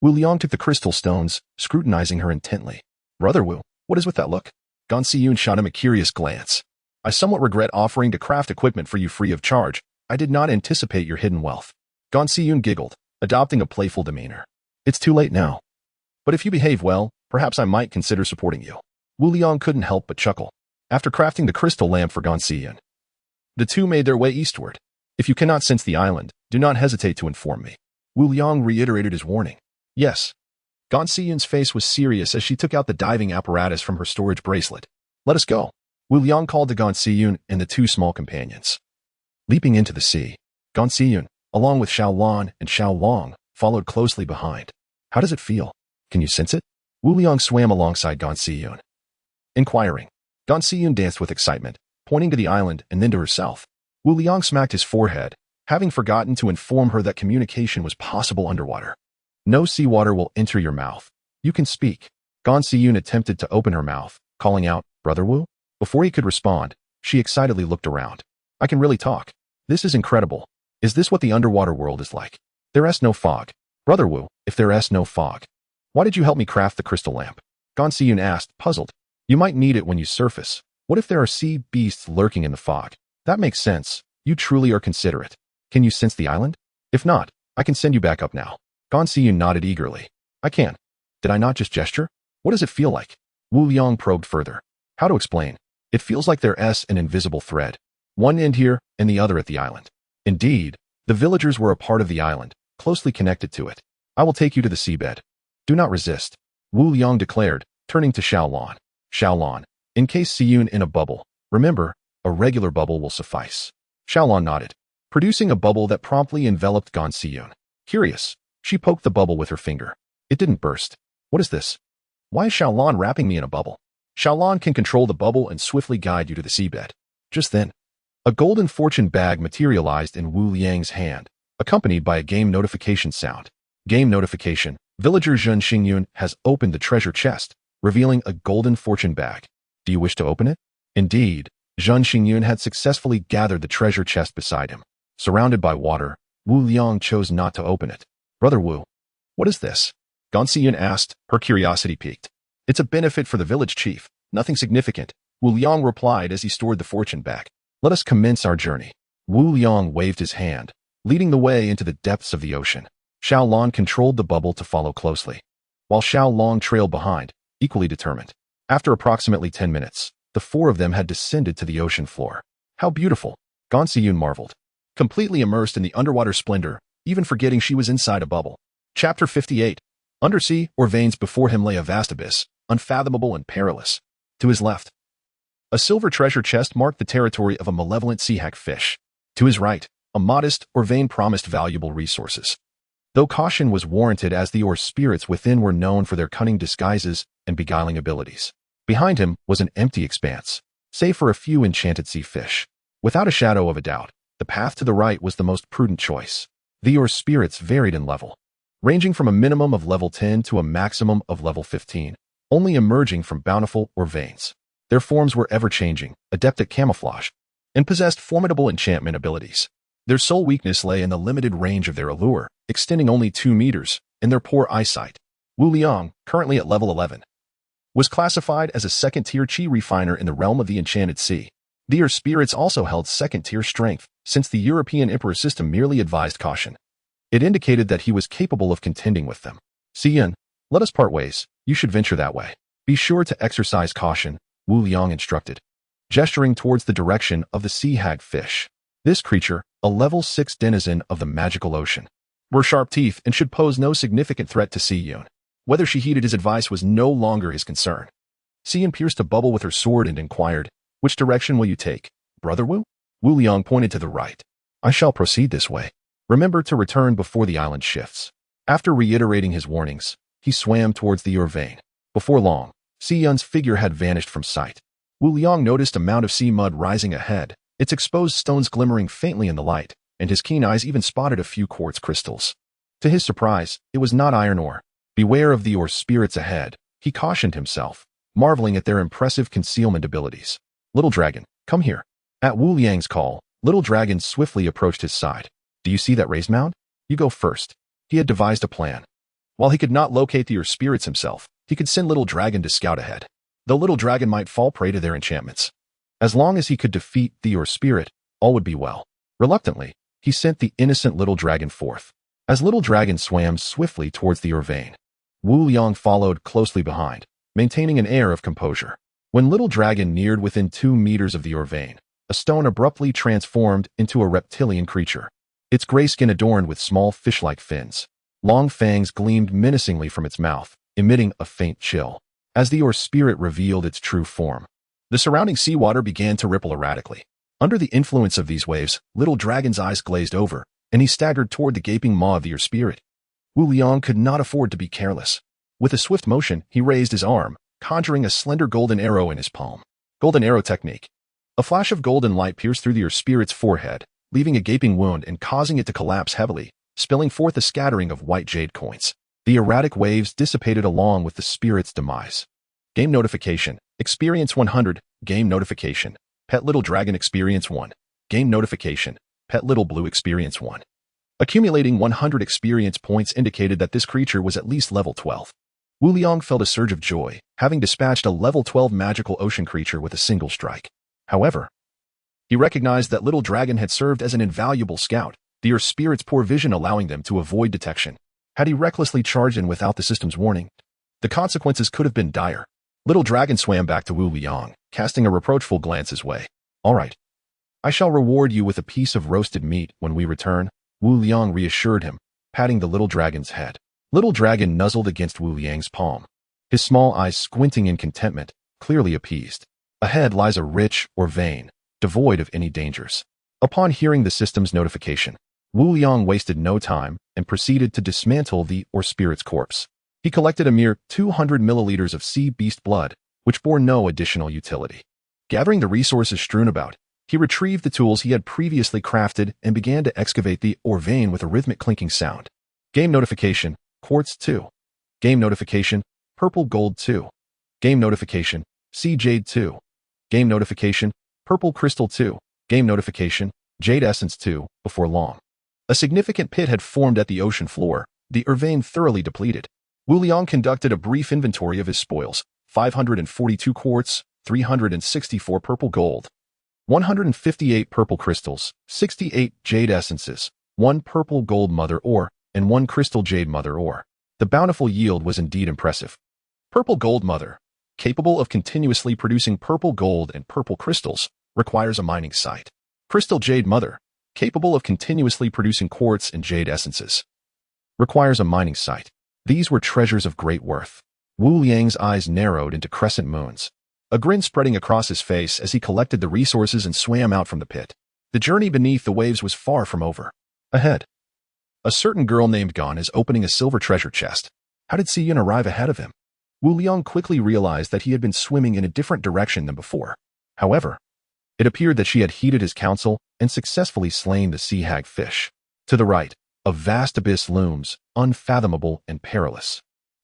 Wu Liang took the crystal stones, scrutinizing her intently. Brother Wu, what is with that look? Gan Si-yoon shot him a curious glance. I somewhat regret offering to craft equipment for you free of charge. I did not anticipate your hidden wealth. Gan Si-yoon giggled, adopting a playful demeanor. It's too late now. But if you behave well, perhaps I might consider supporting you. Wu Liang couldn't help but chuckle. After crafting the crystal lamp for Gan Si-yoon, the two made their way eastward. If you cannot sense the island, do not hesitate to inform me. Wu Liang reiterated his warning. Yes. Gan Si-yoon's face was serious as she took out the diving apparatus from her storage bracelet. Let us go. Wu Liang called to Gan Si-yoon and the 2 small companions. Leaping into the sea, Gan Si-yoon, along with Xiao Lan and Xiao Long, followed closely behind. How does it feel? Can you sense it? Wu Liang swam alongside Gan Si-yoon, inquiring. Gan Si-yoon danced with excitement, pointing to the island and then to herself. Wu Liang smacked his forehead, having forgotten to inform her that communication was possible underwater. No seawater will enter your mouth. You can speak. Gan Si-yoon attempted to open her mouth, calling out, Brother Wu? Before he could respond, she excitedly looked around. I can really talk. This is incredible. Is this what the underwater world is like? There is no fog. Brother Wu, if there is no fog, why did you help me craft the crystal lamp? Gan Si-yoon asked, puzzled. You might need it when you surface. What if there are sea beasts lurking in the fog? That makes sense. You truly are considerate. Can you sense the island? If not, I can send you back up now. Gan Si-yoon nodded eagerly. I can. Did I not just gesture? What does it feel like? Wu Liang probed further. How to explain? It feels like there is an invisible thread. One end here and the other at the island. Indeed, the villagers were a part of the island, closely connected to it. I will take you to the seabed. Do not resist. Wu Liang declared, turning to Xiao Lan. Xiao Lan, encase Si-yoon in a bubble. Remember, a regular bubble will suffice. Xiao Lan nodded, producing a bubble that promptly enveloped Gan Si-yoon. Curious, she poked the bubble with her finger. It didn't burst. What is this? Why is Xiao Lan wrapping me in a bubble? Xiao Lan can control the bubble and swiftly guide you to the seabed. Just then, a golden fortune bag materialized in Wu Liang's hand, accompanied by a game notification sound. Game notification. Villager Jin Xingyun has opened the treasure chest, revealing a golden fortune bag. Do you wish to open it? Indeed, Jin Xingyun had successfully gathered the treasure chest beside him. Surrounded by water, Wu Liang chose not to open it. Brother Wu, what is this? Gong Siyun asked, her curiosity piqued. It's a benefit for the village chief, nothing significant, Wu Liang replied as he stored the fortune back. Let us commence our journey. Wu Liang waved his hand, leading the way into the depths of the ocean. Xiao Lan controlled the bubble to follow closely, while Xiao Long trailed behind, equally determined. After approximately 10 minutes, the four of them had descended to the ocean floor. How beautiful, Gong Siyun marveled, completely immersed in the underwater splendor, even forgetting she was inside a bubble. Chapter 58. Undersea or veins. Before him lay a vast abyss, unfathomable and perilous. To his left, a silver treasure chest marked the territory of a malevolent sea hag fish. To his right, a modest or vein promised valuable resources. Though caution was warranted as the spirits within were known for their cunning disguises and beguiling abilities. Behind him was an empty expanse, save for a few enchanted sea fish. Without a shadow of a doubt, the path to the right was the most prudent choice. The spirits varied in level, ranging from a minimum of level 10 to a maximum of level 15, only emerging from bountiful or veins. Their forms were ever-changing, adept at camouflage, and possessed formidable enchantment abilities. Their sole weakness lay in the limited range of their allure, extending only 2 meters, and their poor eyesight. Wu Liang, currently at level 11, was classified as a second-tier chi refiner in the realm of the Enchanted Sea. The spirits also held second-tier strength, since the European Emperor system merely advised caution. It indicated that he was capable of contending with them. Siyun, let us part ways. You should venture that way. Be sure to exercise caution, Wu Liang instructed, gesturing towards the direction of the sea hag fish. This creature, a level 6 denizen of the magical ocean, wore sharp teeth and should pose no significant threat to Siyun. Whether she heeded his advice was no longer his concern. Siyun pierced a bubble with her sword and inquired, which direction will you take, Brother Wu? Wu Liang pointed to the right. I shall proceed this way. Remember to return before the island shifts. After reiterating his warnings, he swam towards the vein. Before long, Siyun's figure had vanished from sight. Wu Liang noticed a mound of sea mud rising ahead, its exposed stones glimmering faintly in the light, and his keen eyes even spotted a few quartz crystals. To his surprise, it was not iron ore. Beware of the spirits ahead, he cautioned himself, marveling at their impressive concealment abilities. Little dragon, come here. At Wu Liang's call, Little Dragon swiftly approached his side. Do you see that raised mound? You go first. He had devised a plan. While he could not locate the spirits himself, he could send Little Dragon to scout ahead. Though Little Dragon might fall prey to their enchantments, as long as he could defeat the spirit, all would be well. Reluctantly, he sent the innocent Little Dragon forth. As Little Dragon swam swiftly towards the vein, Wu Liang followed closely behind, maintaining an air of composure. When Little Dragon neared within 2 meters of the vein, a stone abruptly transformed into a reptilian creature, its gray skin adorned with small fish-like fins. Long fangs gleamed menacingly from its mouth, emitting a faint chill. As the spirit revealed its true form, the surrounding seawater began to ripple erratically. Under the influence of these waves, Little Dragon's eyes glazed over, and he staggered toward the gaping maw of the spirit. Wu Liang could not afford to be careless. With a swift motion, he raised his arm, conjuring a slender golden arrow in his palm. Golden arrow technique. A flash of golden light pierced through the spirit's forehead, leaving a gaping wound and causing it to collapse heavily, spilling forth a scattering of white jade coins. The erratic waves dissipated along with the spirit's demise. Game notification. Experience 100. Game notification. Pet Little Dragon Experience 1. Game notification. Pet Little Blue Experience 1. Accumulating 100 experience points indicated that this creature was at least level 12. Wu Liang felt a surge of joy, having dispatched a level 12 magical ocean creature with a single strike. However, he recognized that Little Dragon had served as an invaluable scout, the spirit's poor vision allowing them to avoid detection. Had he recklessly charged in without the system's warning, the consequences could have been dire. Little Dragon swam back to Wu Liang, casting a reproachful glance his way. All right. I shall reward you with a piece of roasted meat when we return, Wu Liang reassured him, patting the Little Dragon's head. Little Dragon nuzzled against Wu Liang's palm, his small eyes squinting in contentment, clearly appeased. Ahead lies a rich vein, devoid of any dangers. Upon hearing the system's notification, Wu Liang wasted no time and proceeded to dismantle the spirit's corpse. He collected a mere 200 milliliters of sea beast blood, which bore no additional utility. Gathering the resources strewn about, he retrieved the tools he had previously crafted and began to excavate the vein with a rhythmic clinking sound. Game notification, Quartz 2. Game notification, Purple Gold 2. Game notification, Sea Jade 2. Game notification, Purple Crystal 2. Game notification, Jade Essence 2. Before long, a significant pit had formed at the ocean floor, the Irvain thoroughly depleted. Wu Liang conducted a brief inventory of his spoils: 542 quartz, 364 purple gold, 158 purple crystals, 68 jade essences, 1 purple gold mother ore, and 1 crystal jade mother ore. The bountiful yield was indeed impressive. Purple gold mother, capable of continuously producing purple gold and purple crystals, requires a mining site. Crystal jade mother, capable of continuously producing quartz and jade essences, requires a mining site. These were treasures of great worth. Wu Liang's eyes narrowed into crescent moons, a grin spreading across his face as he collected the resources and swam out from the pit. The journey beneath the waves was far from over. Ahead, a certain girl named Gon is opening a silver treasure chest. How did Siyun arrive ahead of him? Wu Liang quickly realized that he had been swimming in a different direction than before. However, it appeared that she had heeded his counsel and successfully slain the sea hag fish. To the right, a vast abyss looms, unfathomable and perilous.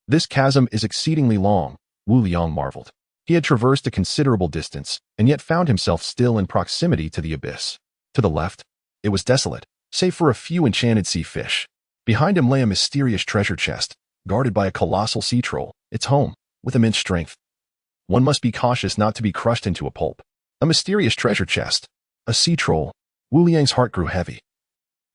This chasm is exceedingly long, Wu Liang marveled. He had traversed a considerable distance, and yet found himself still in proximity to the abyss. To the left, it was desolate, save for a few enchanted sea fish. Behind him lay a mysterious treasure chest, guarded by a colossal sea troll, its home, with immense strength. One must be cautious not to be crushed into a pulp. A mysterious treasure chest. A sea troll. Wu Liang's heart grew heavy.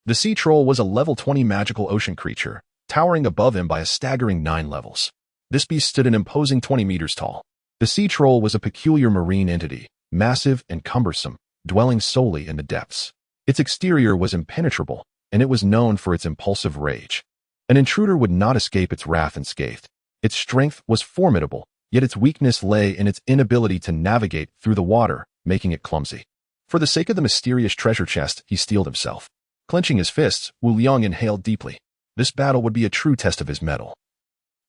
The sea troll was a level 20 magical ocean creature, towering above him by a staggering 9 levels. This beast stood an imposing 20 meters tall. The sea troll was a peculiar marine entity, massive and cumbersome, dwelling solely in the depths. Its exterior was impenetrable, and it was known for its impulsive rage. An intruder would not escape its wrath unscathed. Its strength was formidable, yet its weakness lay in its inability to navigate through the water, making it clumsy. For the sake of the mysterious treasure chest, he steeled himself. Clenching his fists, Wu Liang inhaled deeply. This battle would be a true test of his mettle,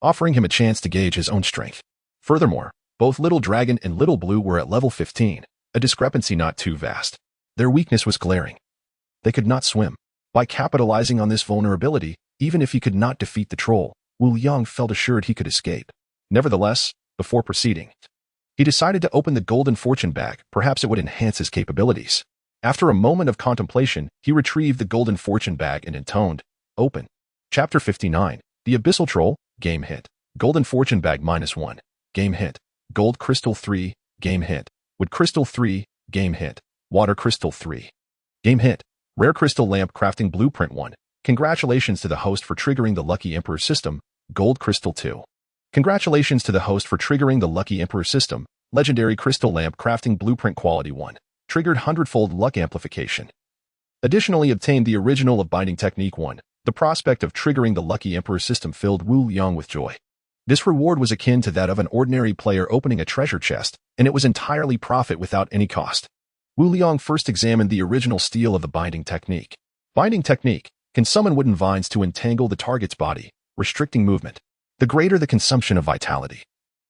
offering him a chance to gauge his own strength. Furthermore, both Little Dragon and Little Blue were at level 15, a discrepancy not too vast. Their weakness was glaring. They could not swim. By capitalizing on this vulnerability, even if he could not defeat the troll, Wu Liang felt assured he could escape. Nevertheless, before proceeding, he decided to open the golden fortune bag. Perhaps it would enhance his capabilities. After a moment of contemplation, he retrieved the golden fortune bag and intoned, "Open." Chapter 59. The Abyssal Troll. Game hit. Golden fortune bag -1. Game hit. Gold crystal 3. Game hit. Wood crystal 3. Game hit. Water crystal 3. Game hit. Rare crystal lamp crafting blueprint 1. Congratulations to the host for triggering the Lucky Emperor system. Gold crystal 2. Congratulations to the host for triggering the Lucky Emperor system. Legendary crystal lamp crafting blueprint quality 1. Triggered 100-fold luck amplification. Additionally obtained the original of binding technique 1. The prospect of triggering the Lucky Emperor system filled Wu Liang with joy. This reward was akin to that of an ordinary player opening a treasure chest, and it was entirely profit without any cost. Wu Liang first examined the original steel of the binding technique. Binding technique can summon wooden vines to entangle the target's body, restricting movement. The greater the consumption of vitality,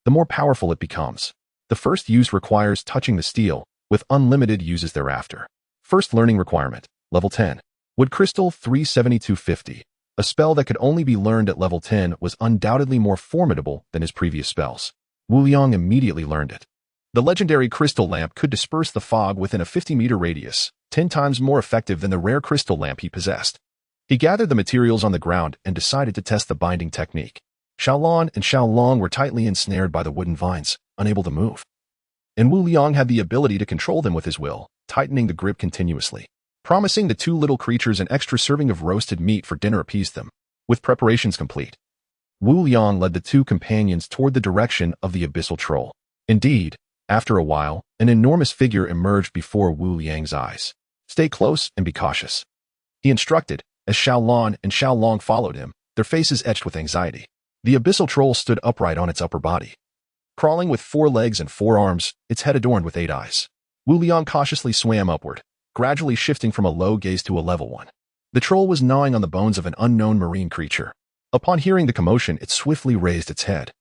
the more powerful it becomes. The first use requires touching the steel, with unlimited uses thereafter. First learning requirement, level 10. Wood crystal 37250. A spell that could only be learned at level 10 was undoubtedly more formidable than his previous spells. Wu Liang immediately learned it. The legendary crystal lamp could disperse the fog within a 50-meter radius, 10 times more effective than the rare crystal lamp he possessed. He gathered the materials on the ground and decided to test the binding technique. Xiaolon and Xiaolong were tightly ensnared by the wooden vines, unable to move. And Wu Liang had the ability to control them with his will, tightening the grip continuously. Promising the two little creatures an extra serving of roasted meat for dinner appeased them. With preparations complete, Wu Liang led the two companions toward the direction of the abyssal troll. Indeed, after a while, an enormous figure emerged before Wu Liang's eyes. "Stay close and be cautious," he instructed, as Xiaolon and Xiaolong followed him, their faces etched with anxiety. The abyssal troll stood upright on its upper body, crawling with 4 legs and 4 arms, its head adorned with 8 eyes. Wu Liang cautiously swam upward, gradually shifting from a low gaze to a level one. The troll was gnawing on the bones of an unknown marine creature. Upon hearing the commotion, it swiftly raised its head,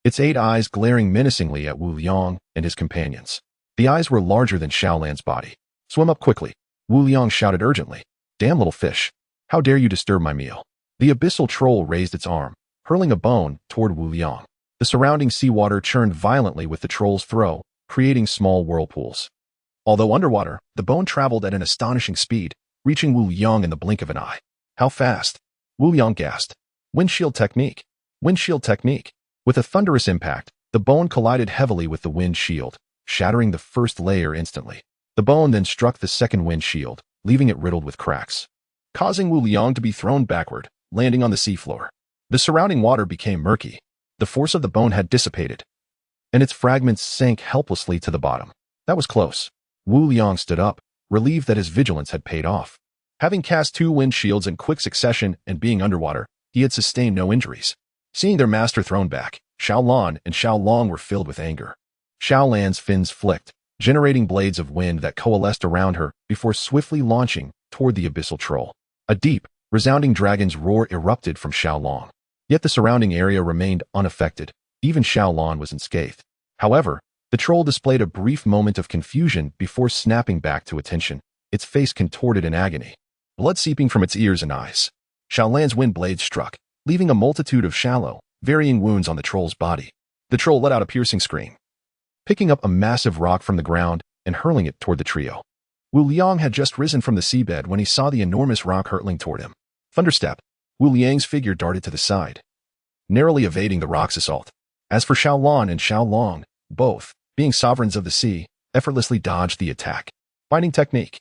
its 8 eyes glaring menacingly at Wu Liang and his companions. The eyes were larger than Xiaolan's body. "Swim up quickly," Wu Liang shouted urgently. "Damn little fish. How dare you disturb my meal?" The abyssal troll raised its arm, hurling a bone toward Wu Liang. The surrounding seawater churned violently with the troll's throw, creating small whirlpools. Although underwater, the bone traveled at an astonishing speed, reaching Wu Liang in the blink of an eye. "How fast?" Wu Liang gasped. Windshield technique. Windshield technique. With a thunderous impact, the bone collided heavily with the windshield, shattering the first layer instantly. The bone then struck the second windshield, leaving it riddled with cracks, causing Wu Liang to be thrown backward, landing on the seafloor. The surrounding water became murky. The force of the bone had dissipated, and its fragments sank helplessly to the bottom. That was close. Wu Liang stood up, relieved that his vigilance had paid off. Having cast 2 windshields in quick succession and being underwater, he had sustained no injuries. Seeing their master thrown back, Xiao Lan and Xiao Long were filled with anger. Xiao Lan's fins flicked, generating blades of wind that coalesced around her before swiftly launching toward the abyssal troll. A deep, resounding dragon's roar erupted from Xiao Long. Yet the surrounding area remained unaffected. Even Xiao Lan was unscathed. However, the troll displayed a brief moment of confusion before snapping back to attention, its face contorted in agony, blood seeping from its ears and eyes. Xiao Lan's wind blade struck, leaving a multitude of shallow, varying wounds on the troll's body. The troll let out a piercing scream, picking up a massive rock from the ground and hurling it toward the trio. Wu Liang had just risen from the seabed when he saw the enormous rock hurtling toward him. Thunderstep, Wu Liang's figure darted to the side, narrowly evading the rock's assault. As for Xiao Lan and Xiao Long, both, being sovereigns of the sea, effortlessly dodged the attack. Binding technique.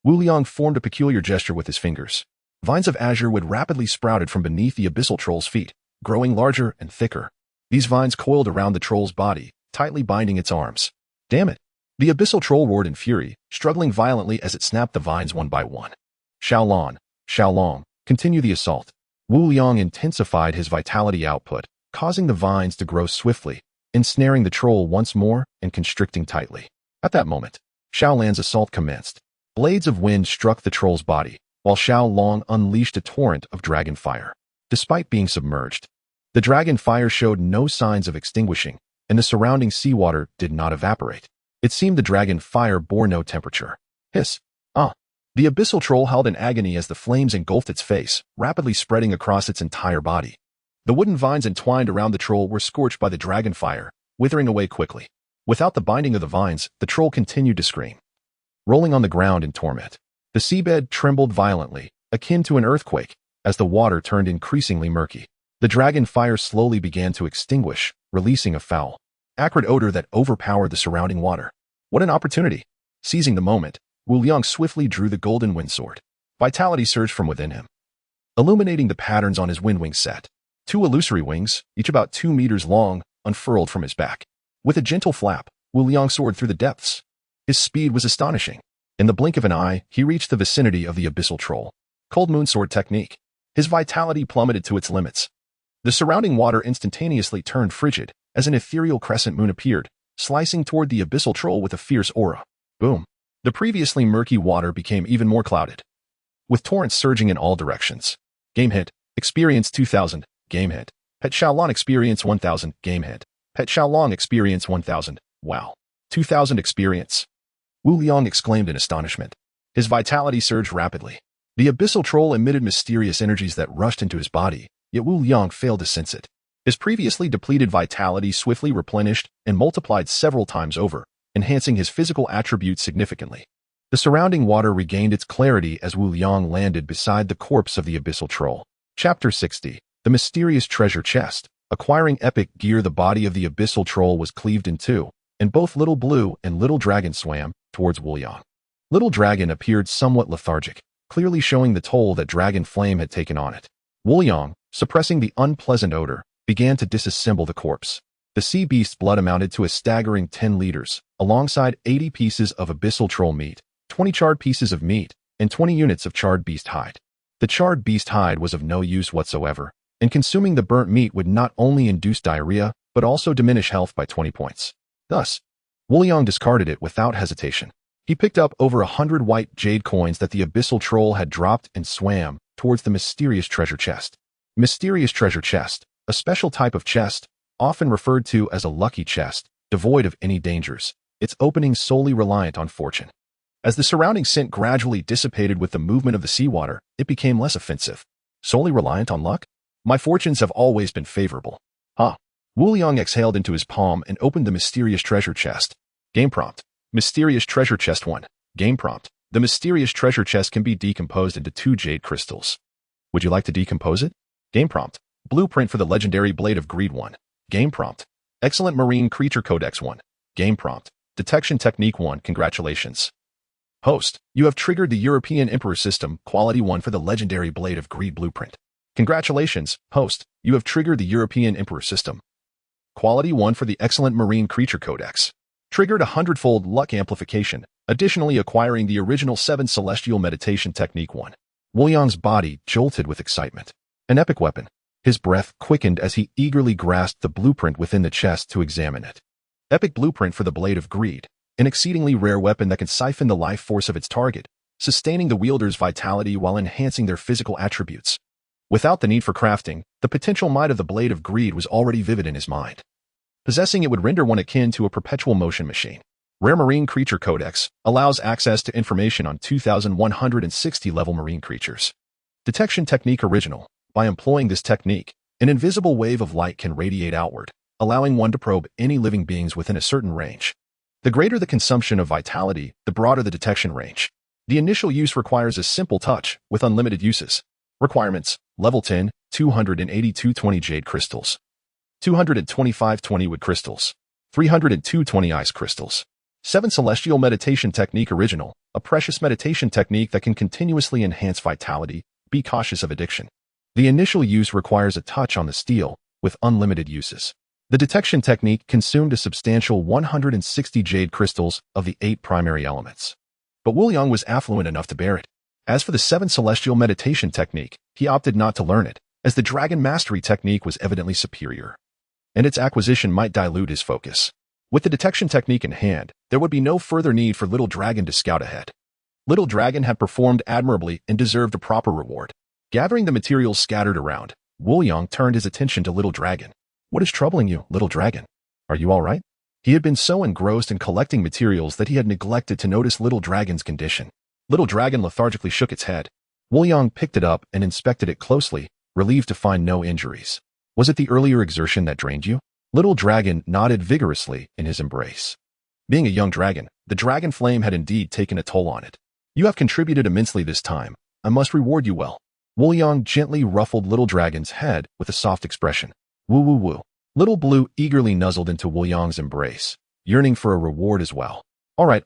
Wu Liang formed a peculiar gesture with his fingers. Vines of azure wood rapidly sprouted from beneath the abyssal troll's feet, growing larger and thicker. These vines coiled around the troll's body, tightly binding its arms. Damn it! The abyssal troll roared in fury, struggling violently as it snapped the vines one by one. Xiao Long, continue the assault. Wu Liang intensified his vitality output, causing the vines to grow swiftly, ensnaring the troll once more and constricting tightly. At that moment, Xiao Lan's assault commenced. Blades of wind struck the troll's body, while Xiao Long unleashed a torrent of dragon fire. Despite being submerged, the dragon fire showed no signs of extinguishing, and the surrounding seawater did not evaporate. It seemed the dragon fire bore no temperature. Hiss! The abyssal troll howled in agony as the flames engulfed its face, rapidly spreading across its entire body. The wooden vines entwined around the troll were scorched by the dragon fire, withering away quickly. Without the binding of the vines, the troll continued to scream, rolling on the ground in torment. The seabed trembled violently, akin to an earthquake, as the water turned increasingly murky. The dragon fire slowly began to extinguish, releasing a foul, acrid odor that overpowered the surrounding water. What an opportunity! Seizing the moment, Wu Liang swiftly drew the golden wind sword. Vitality surged from within him, illuminating the patterns on his wind wing set. 2 illusory wings, each about 2 meters long, unfurled from his back. With a gentle flap, Wu Liang soared through the depths. His speed was astonishing. In the blink of an eye, he reached the vicinity of the abyssal troll. Cold moon sword technique. His vitality plummeted to its limits. The surrounding water instantaneously turned frigid as an ethereal crescent moon appeared, slicing toward the abyssal troll with a fierce aura. Boom! The previously murky water became even more clouded, with torrents surging in all directions. Game hit. Experience 2000. Game hit. Pet Xiaolong experience 1000. Game hit. Pet Xiaolong experience 1000. Wow. 2000 experience. Wu Liang exclaimed in astonishment. His vitality surged rapidly. The abyssal troll emitted mysterious energies that rushed into his body, yet Wu Liang failed to sense it. His previously depleted vitality swiftly replenished and multiplied several times over, enhancing his physical attributes significantly. The surrounding water regained its clarity as Wu Liang landed beside the corpse of the abyssal troll. Chapter 60. The Mysterious Treasure Chest. Acquiring epic gear, the body of the abyssal troll was cleaved in two, and both Little Blue and Little Dragon swam towards Wu Liang. Little Dragon appeared somewhat lethargic, clearly showing the toll that dragon flame had taken on it. Wu Liang, suppressing the unpleasant odor, began to disassemble the corpse. The sea beast's blood amounted to a staggering 10 liters, alongside 80 pieces of abyssal troll meat, 20 charred pieces of meat, and 20 units of charred beast hide. The charred beast hide was of no use whatsoever, and consuming the burnt meat would not only induce diarrhea, but also diminish health by 20 points. Thus, Wu Liang discarded it without hesitation. He picked up over 100 white jade coins that the abyssal troll had dropped and swam towards the mysterious treasure chest. Mysterious treasure chest, a special type of chest, often referred to as a lucky chest, devoid of any dangers, its opening solely reliant on fortune. As the surrounding scent gradually dissipated with the movement of the seawater, it became less offensive. Solely reliant on luck? My fortunes have always been favorable. Wu Liang exhaled into his palm and opened the mysterious treasure chest. Game prompt. Mysterious treasure chest 1. Game prompt. The mysterious treasure chest can be decomposed into 2 jade crystals. Would you like to decompose it? Game prompt. Blueprint for the Legendary Blade of Greed 1. Game Prompt. Excellent Marine Creature Codex 1. Game Prompt. Detection Technique 1. Congratulations. Host, you have triggered the European Emperor System, Quality 1 for the Legendary Blade of Greed Blueprint. Congratulations, Host, you have triggered the European Emperor System. Quality 1 for the Excellent Marine Creature Codex. Triggered a 100-fold luck amplification, additionally acquiring the original 7 Celestial Meditation Technique 1. Wu Yang's body jolted with excitement. An epic weapon. His breath quickened as he eagerly grasped the blueprint within the chest to examine it. Epic blueprint for the Blade of Greed, an exceedingly rare weapon that can siphon the life force of its target, sustaining the wielder's vitality while enhancing their physical attributes. Without the need for crafting, the potential might of the Blade of Greed was already vivid in his mind. Possessing it would render one akin to a perpetual motion machine. Rare Marine Creature Codex allows access to information on 2,160 level marine creatures. Detection Technique Original. By employing this technique, an invisible wave of light can radiate outward, allowing one to probe any living beings within a certain range. The greater the consumption of vitality, the broader the detection range. The initial use requires a simple touch, with unlimited uses. Requirements: Level 10, 28220 jade crystals, 22520 wood crystals, 30220 ice crystals. 7 Celestial Meditation Technique Original, a precious meditation technique that can continuously enhance vitality. Be cautious of addiction. The initial use requires a touch on the steel, with unlimited uses. The detection technique consumed a substantial 160 jade crystals of the 8 primary elements. But Wu Yang was affluent enough to bear it. As for the 7 Celestial Meditation Technique, he opted not to learn it, as the Dragon Mastery Technique was evidently superior, and its acquisition might dilute his focus. With the detection technique in hand, there would be no further need for Little Dragon to scout ahead. Little Dragon had performed admirably and deserved a proper reward. Gathering the materials scattered around, Wu Yang turned his attention to Little Dragon. What is troubling you, Little Dragon? Are you all right? He had been so engrossed in collecting materials that he had neglected to notice Little Dragon's condition. Little Dragon lethargically shook its head. Wu Yang picked it up and inspected it closely, relieved to find no injuries. Was it the earlier exertion that drained you? Little Dragon nodded vigorously in his embrace. Being a young dragon, the dragon flame had indeed taken a toll on it. You have contributed immensely this time. I must reward you well. Wu Yang gently ruffled Little Dragon's head with a soft expression. Woo woo woo. Little Blue eagerly nuzzled into Wu Yang's embrace, yearning for a reward as well. All right.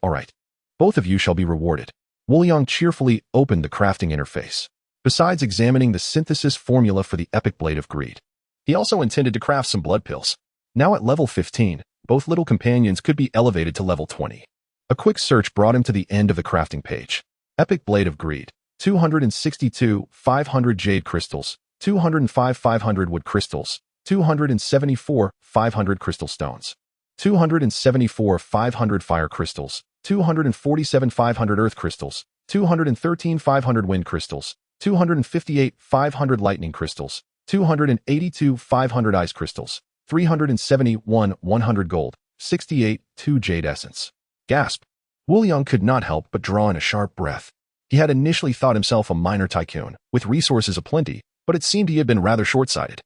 Both of you shall be rewarded. Wu Yang cheerfully opened the crafting interface. Besides examining the synthesis formula for the epic Blade of Greed, he also intended to craft some blood pills. Now at level 15, both little companions could be elevated to level 20. A quick search brought him to the end of the crafting page. Epic Blade of Greed. 262 500 jade crystals, 205 500 wood crystals, 274 500 crystal stones, 274 500 fire crystals, 247 500 earth crystals, 213 500 wind crystals, 258 500 lightning crystals, 282 500 ice crystals, 371 100 gold, 68 2 jade essence. Gasp! Wu Yang could not help but draw in a sharp breath. He had initially thought himself a minor tycoon, with resources aplenty, but it seemed he had been rather short-sighted.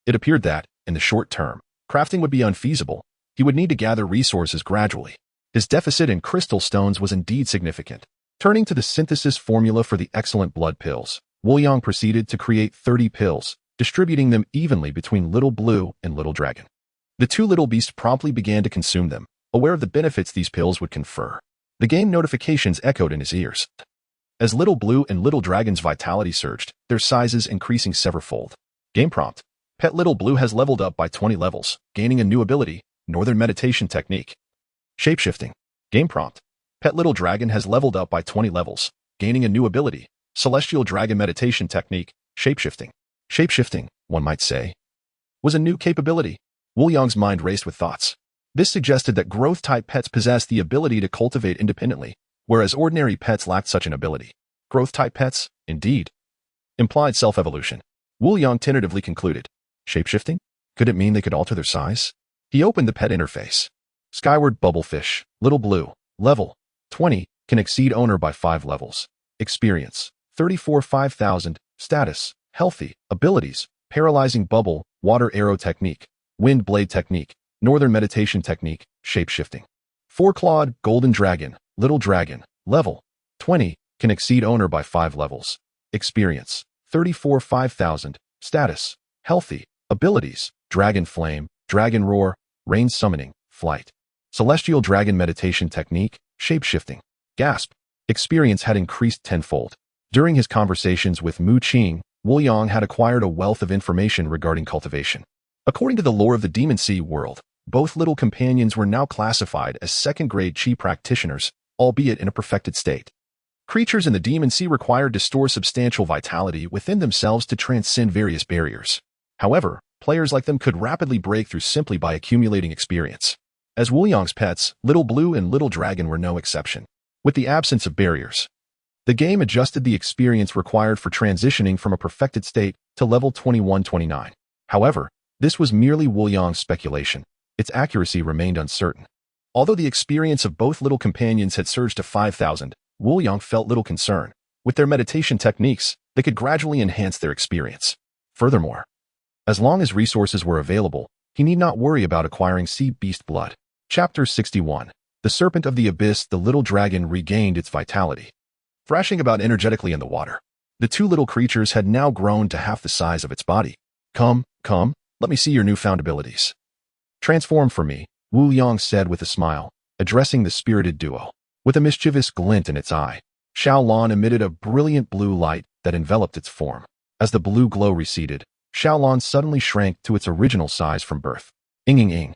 It appeared that, in the short term, crafting would be unfeasible. He would need to gather resources gradually. His deficit in crystal stones was indeed significant. Turning to the synthesis formula for the excellent blood pills, Wu Yang proceeded to create 30 pills, distributing them evenly between Little Blue and Little Dragon. The two little beasts promptly began to consume them, aware of the benefits these pills would confer. The game notifications echoed in his ears. As Little Blue and Little Dragon's vitality surged, their sizes increasing severalfold. Game prompt. Pet Little Blue has leveled up by 20 levels, gaining a new ability, Northern Meditation Technique. Shapeshifting. Game prompt. Pet Little Dragon has leveled up by 20 levels, gaining a new ability, Celestial Dragon Meditation Technique, Shapeshifting. Shapeshifting, one might say, was a new capability. Wu Yang's mind raced with thoughts. This suggested that growth-type pets possessed the ability to cultivate independently, whereas ordinary pets lacked such an ability. Growth-type pets, indeed, implied self-evolution. Wu Yang tentatively concluded. Shapeshifting? Could it mean they could alter their size? He opened the pet interface. Skyward Bubblefish, Little Blue, level 20, can exceed owner by 5 levels. Experience, 34 5000, status, healthy, abilities, paralyzing bubble, water arrow technique, wind blade technique, northern meditation technique, shapeshifting. 4-clawed golden dragon, Little Dragon, level 20, can exceed owner by 5 levels. Experience, 34 5000, status, Healthy. Abilities: Dragon Flame, Dragon Roar, Rain Summoning, Flight. Celestial Dragon Meditation Technique, Shape-shifting. Gasp. Experience had increased tenfold. During his conversations with Mu Qing, Wu Yang had acquired a wealth of information regarding cultivation. According to the lore of the Demon Sea world, both little companions were now classified as second-grade Qi practitioners, albeit in a perfected state. Creatures in the Demon Sea required to store substantial vitality within themselves to transcend various barriers. However, players like them could rapidly break through simply by accumulating experience. As Wu Yang's pets, Little Blue and Little Dragon were no exception. With the absence of barriers, the game adjusted the experience required for transitioning from a perfected state to level 21-29. However, this was merely Wu Yang's speculation. Its accuracy remained uncertain. Although the experience of both little companions had surged to 5,000, Wu Yang felt little concern. With their meditation techniques, they could gradually enhance their experience. Furthermore, as long as resources were available, he need not worry about acquiring sea beast blood. Chapter 61. The Serpent of the Abyss. The little dragon regained its vitality, thrashing about energetically in the water. The two little creatures had now grown to half the size of its body. Come, let me see your newfound abilities. Transform for me, Wu Yang said with a smile, addressing the spirited duo. With a mischievous glint in its eye, Xiaolan emitted a brilliant blue light that enveloped its form. As the blue glow receded, Xiaolan suddenly shrank to its original size from birth. Ing.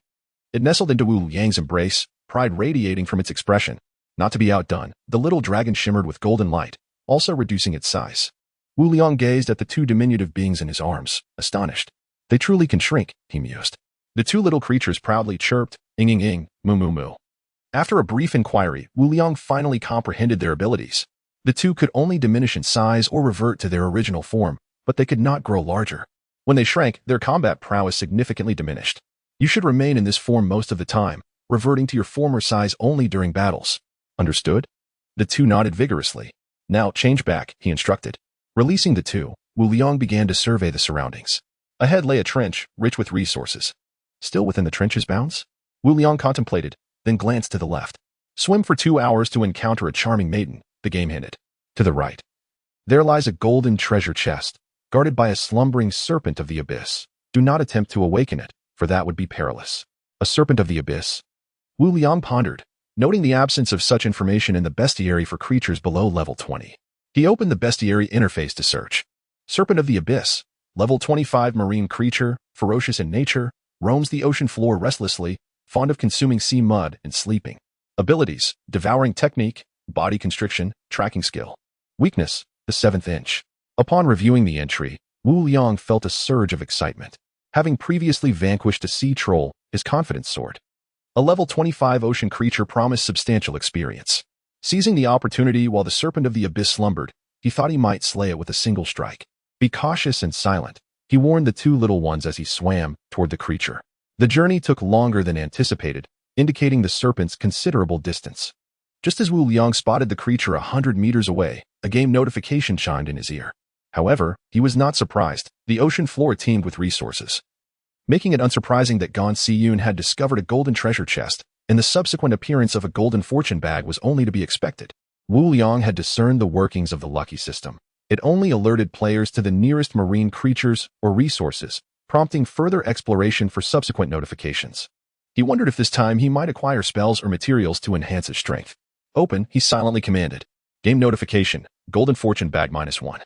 It nestled into Wu Yang's embrace, pride radiating from its expression. Not to be outdone, the little dragon shimmered with golden light, also reducing its size. Wu Liang gazed at the two diminutive beings in his arms, astonished. They truly can shrink, he mused. The two little creatures proudly chirped, ing, moo. After a brief inquiry, Wu Liang finally comprehended their abilities. The two could only diminish in size or revert to their original form, but they could not grow larger. When they shrank, their combat prowess significantly diminished. You should remain in this form most of the time, reverting to your former size only during battles. Understood? The two nodded vigorously. Now change back, he instructed. Releasing the two, Wu Liang began to survey the surroundings. Ahead lay a trench, rich with resources. Still within the trench's bounds? Wu Liang contemplated, then glanced to the left. Swim for 2 hours to encounter a charming maiden, the game hinted. To the right. There lies a golden treasure chest, guarded by a slumbering serpent of the abyss. Do not attempt to awaken it, for that would be perilous. A serpent of the abyss? Wu Liang pondered, noting the absence of such information in the bestiary for creatures below level 20. He opened the bestiary interface to search. Serpent of the abyss, level 25 marine creature, ferocious in nature, roams the ocean floor restlessly, fond of consuming sea mud and sleeping. Abilities: devouring technique, body constriction, tracking skill. Weakness: the 7th inch. Upon reviewing the entry, Wu Liang felt a surge of excitement. Having previously vanquished a sea troll, his confidence soared. A level 25 ocean creature promised substantial experience. Seizing the opportunity while the serpent of the abyss slumbered, he thought he might slay it with a single strike. Be cautious and silent, he warned the two little ones as he swam toward the creature. The journey took longer than anticipated, indicating the serpent's considerable distance. Just as Wu Liang spotted the creature 100 meters away, a game notification chimed in his ear. However, he was not surprised. The ocean floor teemed with resources, making it unsurprising that Gon Siyun had discovered a golden treasure chest, and the subsequent appearance of a golden fortune bag was only to be expected. Wu Liang had discerned the workings of the lucky system. It only alerted players to the nearest marine creatures or resources, prompting further exploration for subsequent notifications. He wondered if this time he might acquire spells or materials to enhance his strength. Open, he silently commanded. Game notification, golden fortune bag -1.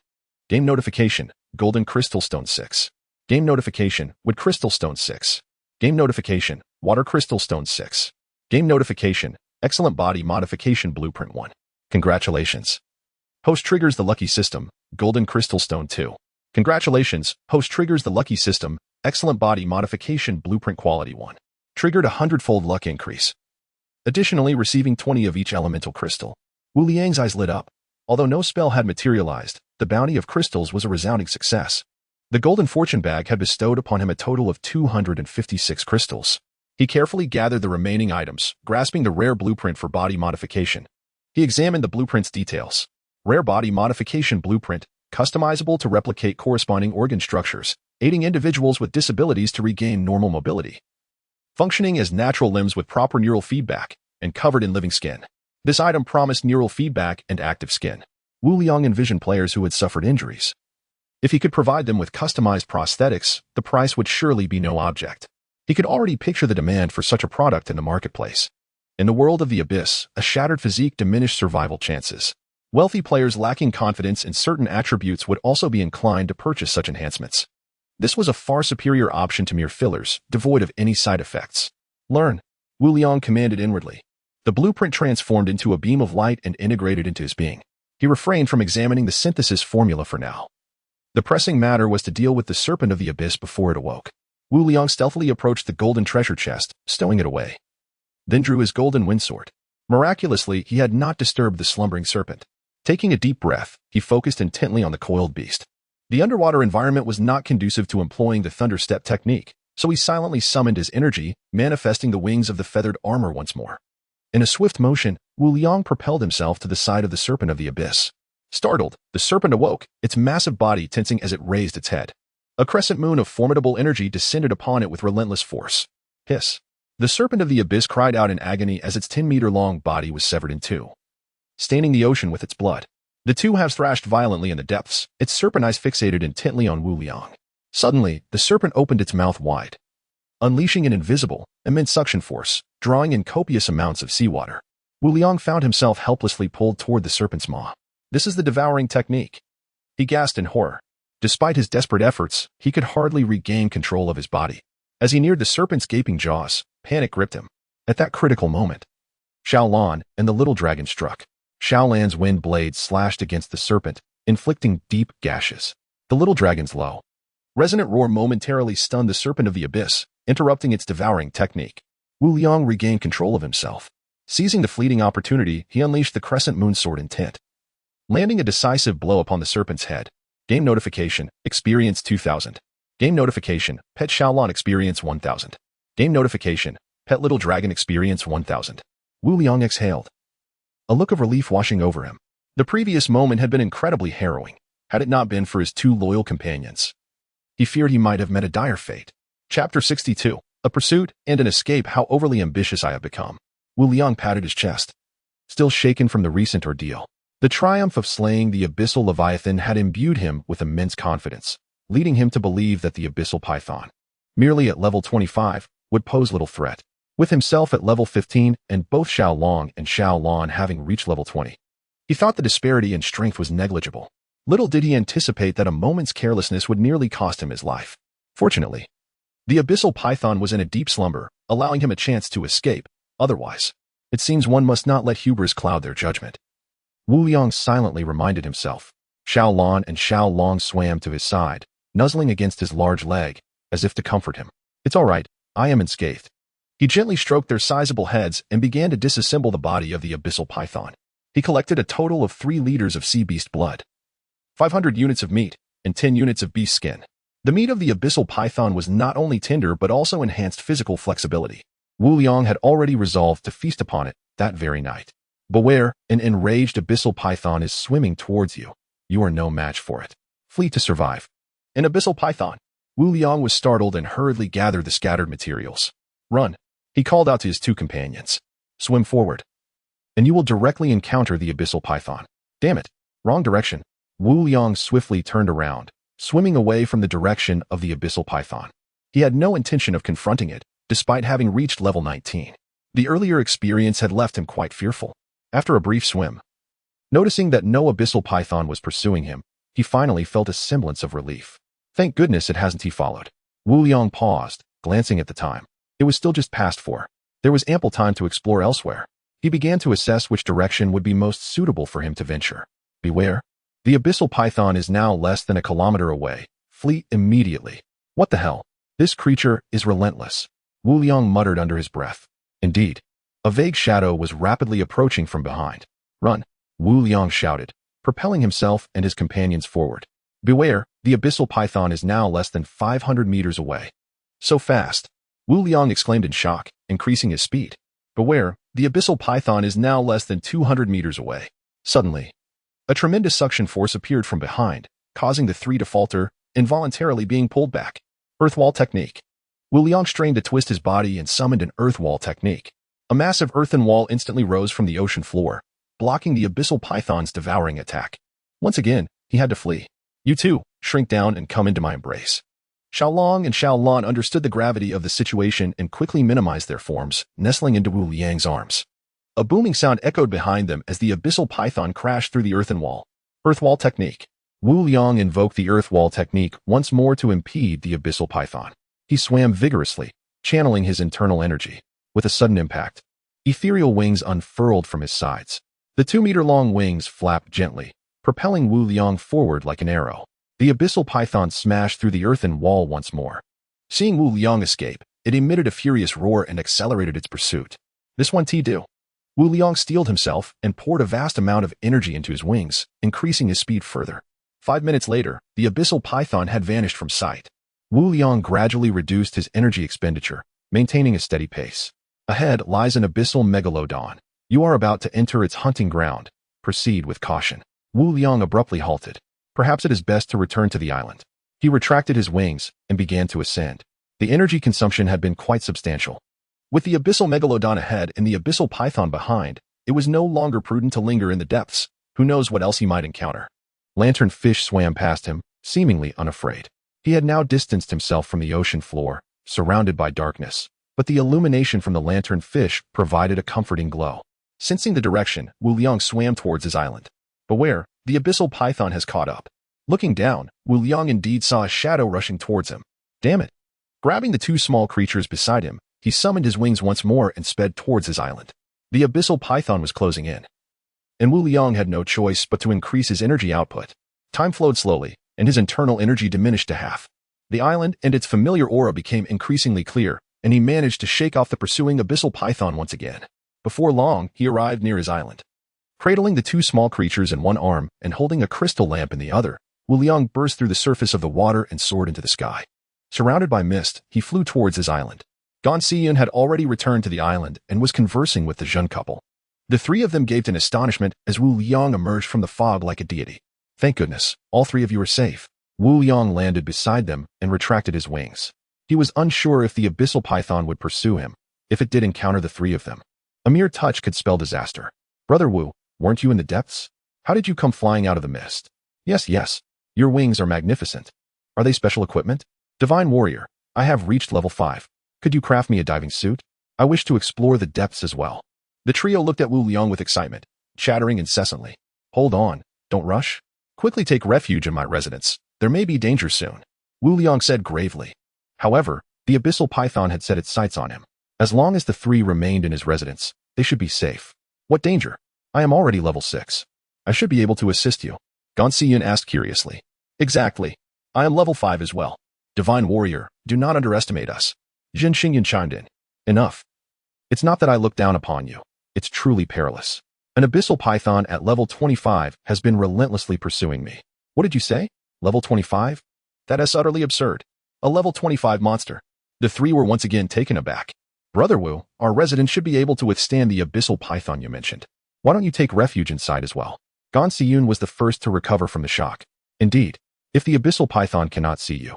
Game notification, golden crystal stone 6. Game notification, wood crystal stone 6. Game notification, water crystal stone 6. Game notification, excellent body modification blueprint 1. Congratulations. Host triggers the lucky system, golden crystal stone 2. Congratulations, host triggers the lucky system, excellent body modification blueprint quality 1. Triggered a 100-fold luck increase. Additionally, receiving 20 of each elemental crystal. Wu Liang's eyes lit up. Although no spell had materialized, the bounty of crystals was a resounding success. The golden fortune bag had bestowed upon him a total of 256 crystals. He carefully gathered the remaining items, grasping the rare blueprint for body modification. He examined the blueprint's details. Rare body modification blueprint, customizable to replicate corresponding organ structures, aiding individuals with disabilities to regain normal mobility. Functioning as natural limbs with proper neural feedback, and covered in living skin. This item promised neural feedback and active skin. Wu Liang envisioned players who had suffered injuries, If he could provide them with customized prosthetics, the price would surely be no object. He could already picture the demand for such a product in the marketplace. In the world of the abyss, a shattered physique diminished survival chances. Wealthy players lacking confidence in certain attributes would also be inclined to purchase such enhancements. This was a far superior option to mere fillers, devoid of any side effects. Learn, Wu Liang commanded inwardly. The blueprint transformed into a beam of light and integrated into his being. He refrained from examining the synthesis formula for now. The pressing matter was to deal with the serpent of the abyss before it awoke. Wu Liang stealthily approached the golden treasure chest, stowing it away. Then drew his golden windsword. Miraculously, he had not disturbed the slumbering serpent. Taking a deep breath, he focused intently on the coiled beast. The underwater environment was not conducive to employing the thunder step technique, so he silently summoned his energy, manifesting the wings of the feathered armor once more. In a swift motion, Wu Liang propelled himself to the side of the serpent of the abyss. Startled, the serpent awoke, its massive body tensing as it raised its head. A crescent moon of formidable energy descended upon it with relentless force. Hiss. The serpent of the abyss cried out in agony as its 10-meter-long body was severed in two, staining the ocean with its blood. The two halves thrashed violently in the depths, its serpent eyes fixated intently on Wu Liang. Suddenly, the serpent opened its mouth wide, unleashing an invisible, immense suction force, drawing in copious amounts of seawater. Wu Liang found himself helplessly pulled toward the serpent's maw. This is the devouring technique. He gasped in horror. Despite his desperate efforts, he could hardly regain control of his body. As he neared the serpent's gaping jaws, panic gripped him. At that critical moment, Xiaolan and the little dragon struck. Xiaolan's wind blade slashed against the serpent, inflicting deep gashes. The little dragon's low, resonant roar momentarily stunned the serpent of the abyss, interrupting its devouring technique. Wu Liang regained control of himself. Seizing the fleeting opportunity, he unleashed the crescent moon sword intent, landing a decisive blow upon the serpent's head. Game notification, experience 2000. Game notification, pet Xiaolan experience 1000. Game notification, pet little dragon experience 1000. Wu Liang exhaled, a look of relief washing over him. The previous moment had been incredibly harrowing, had it not been for his two loyal companions. He feared he might have met a dire fate. Chapter 62, A Pursuit and an Escape. How overly ambitious I have become. Wu Liang patted his chest, still shaken from the recent ordeal. The triumph of slaying the abyssal leviathan had imbued him with immense confidence, leading him to believe that the abyssal python, merely at level 25, would pose little threat. With himself at level 15 and both Xiaolong and Xiaolan having reached level 20, he thought the disparity in strength was negligible. Little did he anticipate that a moment's carelessness would nearly cost him his life. Fortunately, the abyssal python was in a deep slumber, allowing him a chance to escape. Otherwise, it seems one must not let hubris cloud their judgment. Wu Liang silently reminded himself. Xiaolan and Xiaolong swam to his side, nuzzling against his large leg, as if to comfort him. It's all right, I am unscathed. He gently stroked their sizable heads and began to disassemble the body of the abyssal python. He collected a total of 3 liters of sea beast blood, 500 units of meat, and 10 units of beast skin. The meat of the abyssal python was not only tender but also enhanced physical flexibility. Wu Liang had already resolved to feast upon it that very night. Beware, an enraged abyssal python is swimming towards you. You are no match for it. Flee to survive. An abyssal python. Wu Liang was startled and hurriedly gathered the scattered materials. Run, he called out to his two companions. Swim forward, and you will directly encounter the abyssal python. Damn it, wrong direction. Wu Liang swiftly turned around, swimming away from the direction of the abyssal python. He had no intention of confronting it, despite having reached level 19. The earlier experience had left him quite fearful. After a brief swim, noticing that no abyssal python was pursuing him, he finally felt a semblance of relief. Thank goodness it hasn't. He followed. Wu Liang paused, glancing at the time. It was still just past 4. There was ample time to explore elsewhere. He began to assess which direction would be most suitable for him to venture. Beware. The abyssal python is now less than a kilometer away. Flee immediately. What the hell? This creature is relentless. Wu Liang muttered under his breath. Indeed, a vague shadow was rapidly approaching from behind. Run, Wu Liang shouted, propelling himself and his companions forward. Beware, the abyssal python is now less than 500 meters away. So fast. Wu Liang exclaimed in shock, increasing his speed. Beware, the abyssal python is now less than 200 meters away. Suddenly, a tremendous suction force appeared from behind, causing the 3 to falter, involuntarily being pulled back. Earthwall technique. Wu Liang strained to twist his body and summoned an earthwall technique. A massive earthen wall instantly rose from the ocean floor, blocking the abyssal python's devouring attack. Once again, he had to flee. You too, Shrink down and come into my embrace." Xiaolong and Xiaolan understood the gravity of the situation and quickly minimized their forms, nestling into Wu Liang's arms. A booming sound echoed behind them as the abyssal python crashed through the earthen wall. Earth wall technique. Wu Liang invoked the earth wall technique once more to impede the abyssal python. He swam vigorously, channeling his internal energy. With a sudden impact, ethereal wings unfurled from his sides. The 2-meter-long wings flapped gently, propelling Wu Liang forward like an arrow. The abyssal python smashed through the earthen wall once more. Seeing Wu Liang escape, it emitted a furious roar and accelerated its pursuit. This one do. Wu Liang steeled himself and poured a vast amount of energy into his wings, increasing his speed further. 5 minutes later, the abyssal python had vanished from sight. Wu Liang gradually reduced his energy expenditure, maintaining a steady pace. Ahead lies an abyssal megalodon. You are about to enter its hunting ground. Proceed with caution. Wu Liang abruptly halted. Perhaps it is best to return to the island. He retracted his wings and began to ascend. The energy consumption had been quite substantial. With the abyssal megalodon ahead and the abyssal python behind, it was no longer prudent to linger in the depths. Who knows what else he might encounter? Lanternfish swam past him, seemingly unafraid. He had now distanced himself from the ocean floor, surrounded by darkness, but the illumination from the lanternfish provided a comforting glow. Sensing the direction, Wu Liang swam towards his island. Beware, the abyssal python has caught up. Looking down, Wu Liang indeed saw a shadow rushing towards him. Damn it! Grabbing the 2 small creatures beside him, he summoned his wings once more and sped towards his island. The abyssal python was closing in, and Wu Liang had no choice but to increase his energy output. Time flowed slowly, and his internal energy diminished to half. The island and its familiar aura became increasingly clear, and he managed to shake off the pursuing abyssal python once again. Before long, he arrived near his island. Cradling the 2 small creatures in one arm and holding a crystal lamp in the other, Wu Liang burst through the surface of the water and soared into the sky. Surrounded by mist, he flew towards his island. Gan Xiyun had already returned to the island and was conversing with the Zhen couple. The 3 of them gaped in astonishment as Wu Liang emerged from the fog like a deity. Thank goodness, all 3 of you are safe. Wu Liang landed beside them and retracted his wings. He was unsure if the abyssal python would pursue him, if it did encounter the 3 of them. A mere touch could spell disaster. Brother Wu, weren't you in the depths? How did you come flying out of the mist? Yes. Your wings are magnificent. Are they special equipment? Divine warrior, I have reached level 5. Could you craft me a diving suit? I wish to explore the depths as well. The trio looked at Wu Liang with excitement, chattering incessantly. Hold on, don't rush. Quickly take refuge in my residence. There may be danger soon, Wu Liang said gravely. However, the abyssal python had set its sights on him. As long as the 3 remained in his residence, they should be safe. What danger? I am already level 6. I should be able to assist you, Gan Xiyun asked curiously. Exactly. I am level 5 as well. Divine warrior, do not underestimate us. Zhen Xingyan chimed in. Enough. It's not that I look down upon you. It's truly perilous. An abyssal python at level 25 has been relentlessly pursuing me. What did you say? Level 25? That is utterly absurd. A level 25 monster. The 3 were once again taken aback. Brother Wu, our resident should be able to withstand the abyssal python you mentioned. Why don't you take refuge inside as well? Gan Xiyun was the first to recover from the shock. Indeed, if the abyssal python cannot see you,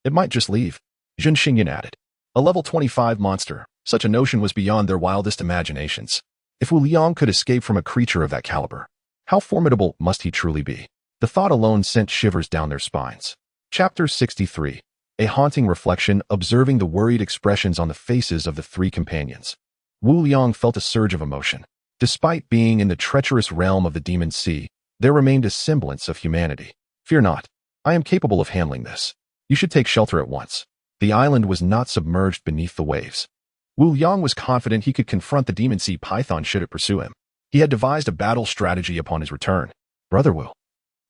it might just leave, Zhen Xingyan added. A level 25 monster, such a notion was beyond their wildest imaginations. If Wu Liang could escape from a creature of that caliber, how formidable must he truly be? The thought alone sent shivers down their spines. Chapter 63. A haunting reflection observing the worried expressions on the faces of the 3 companions. Wu Liang felt a surge of emotion. Despite being in the treacherous realm of the demon sea, there remained a semblance of humanity. Fear not. I am capable of handling this. You should take shelter at once. The island was not submerged beneath the waves. Wu Liang was confident he could confront the demon sea python should it pursue him. He had devised a battle strategy upon his return. Brother Wu,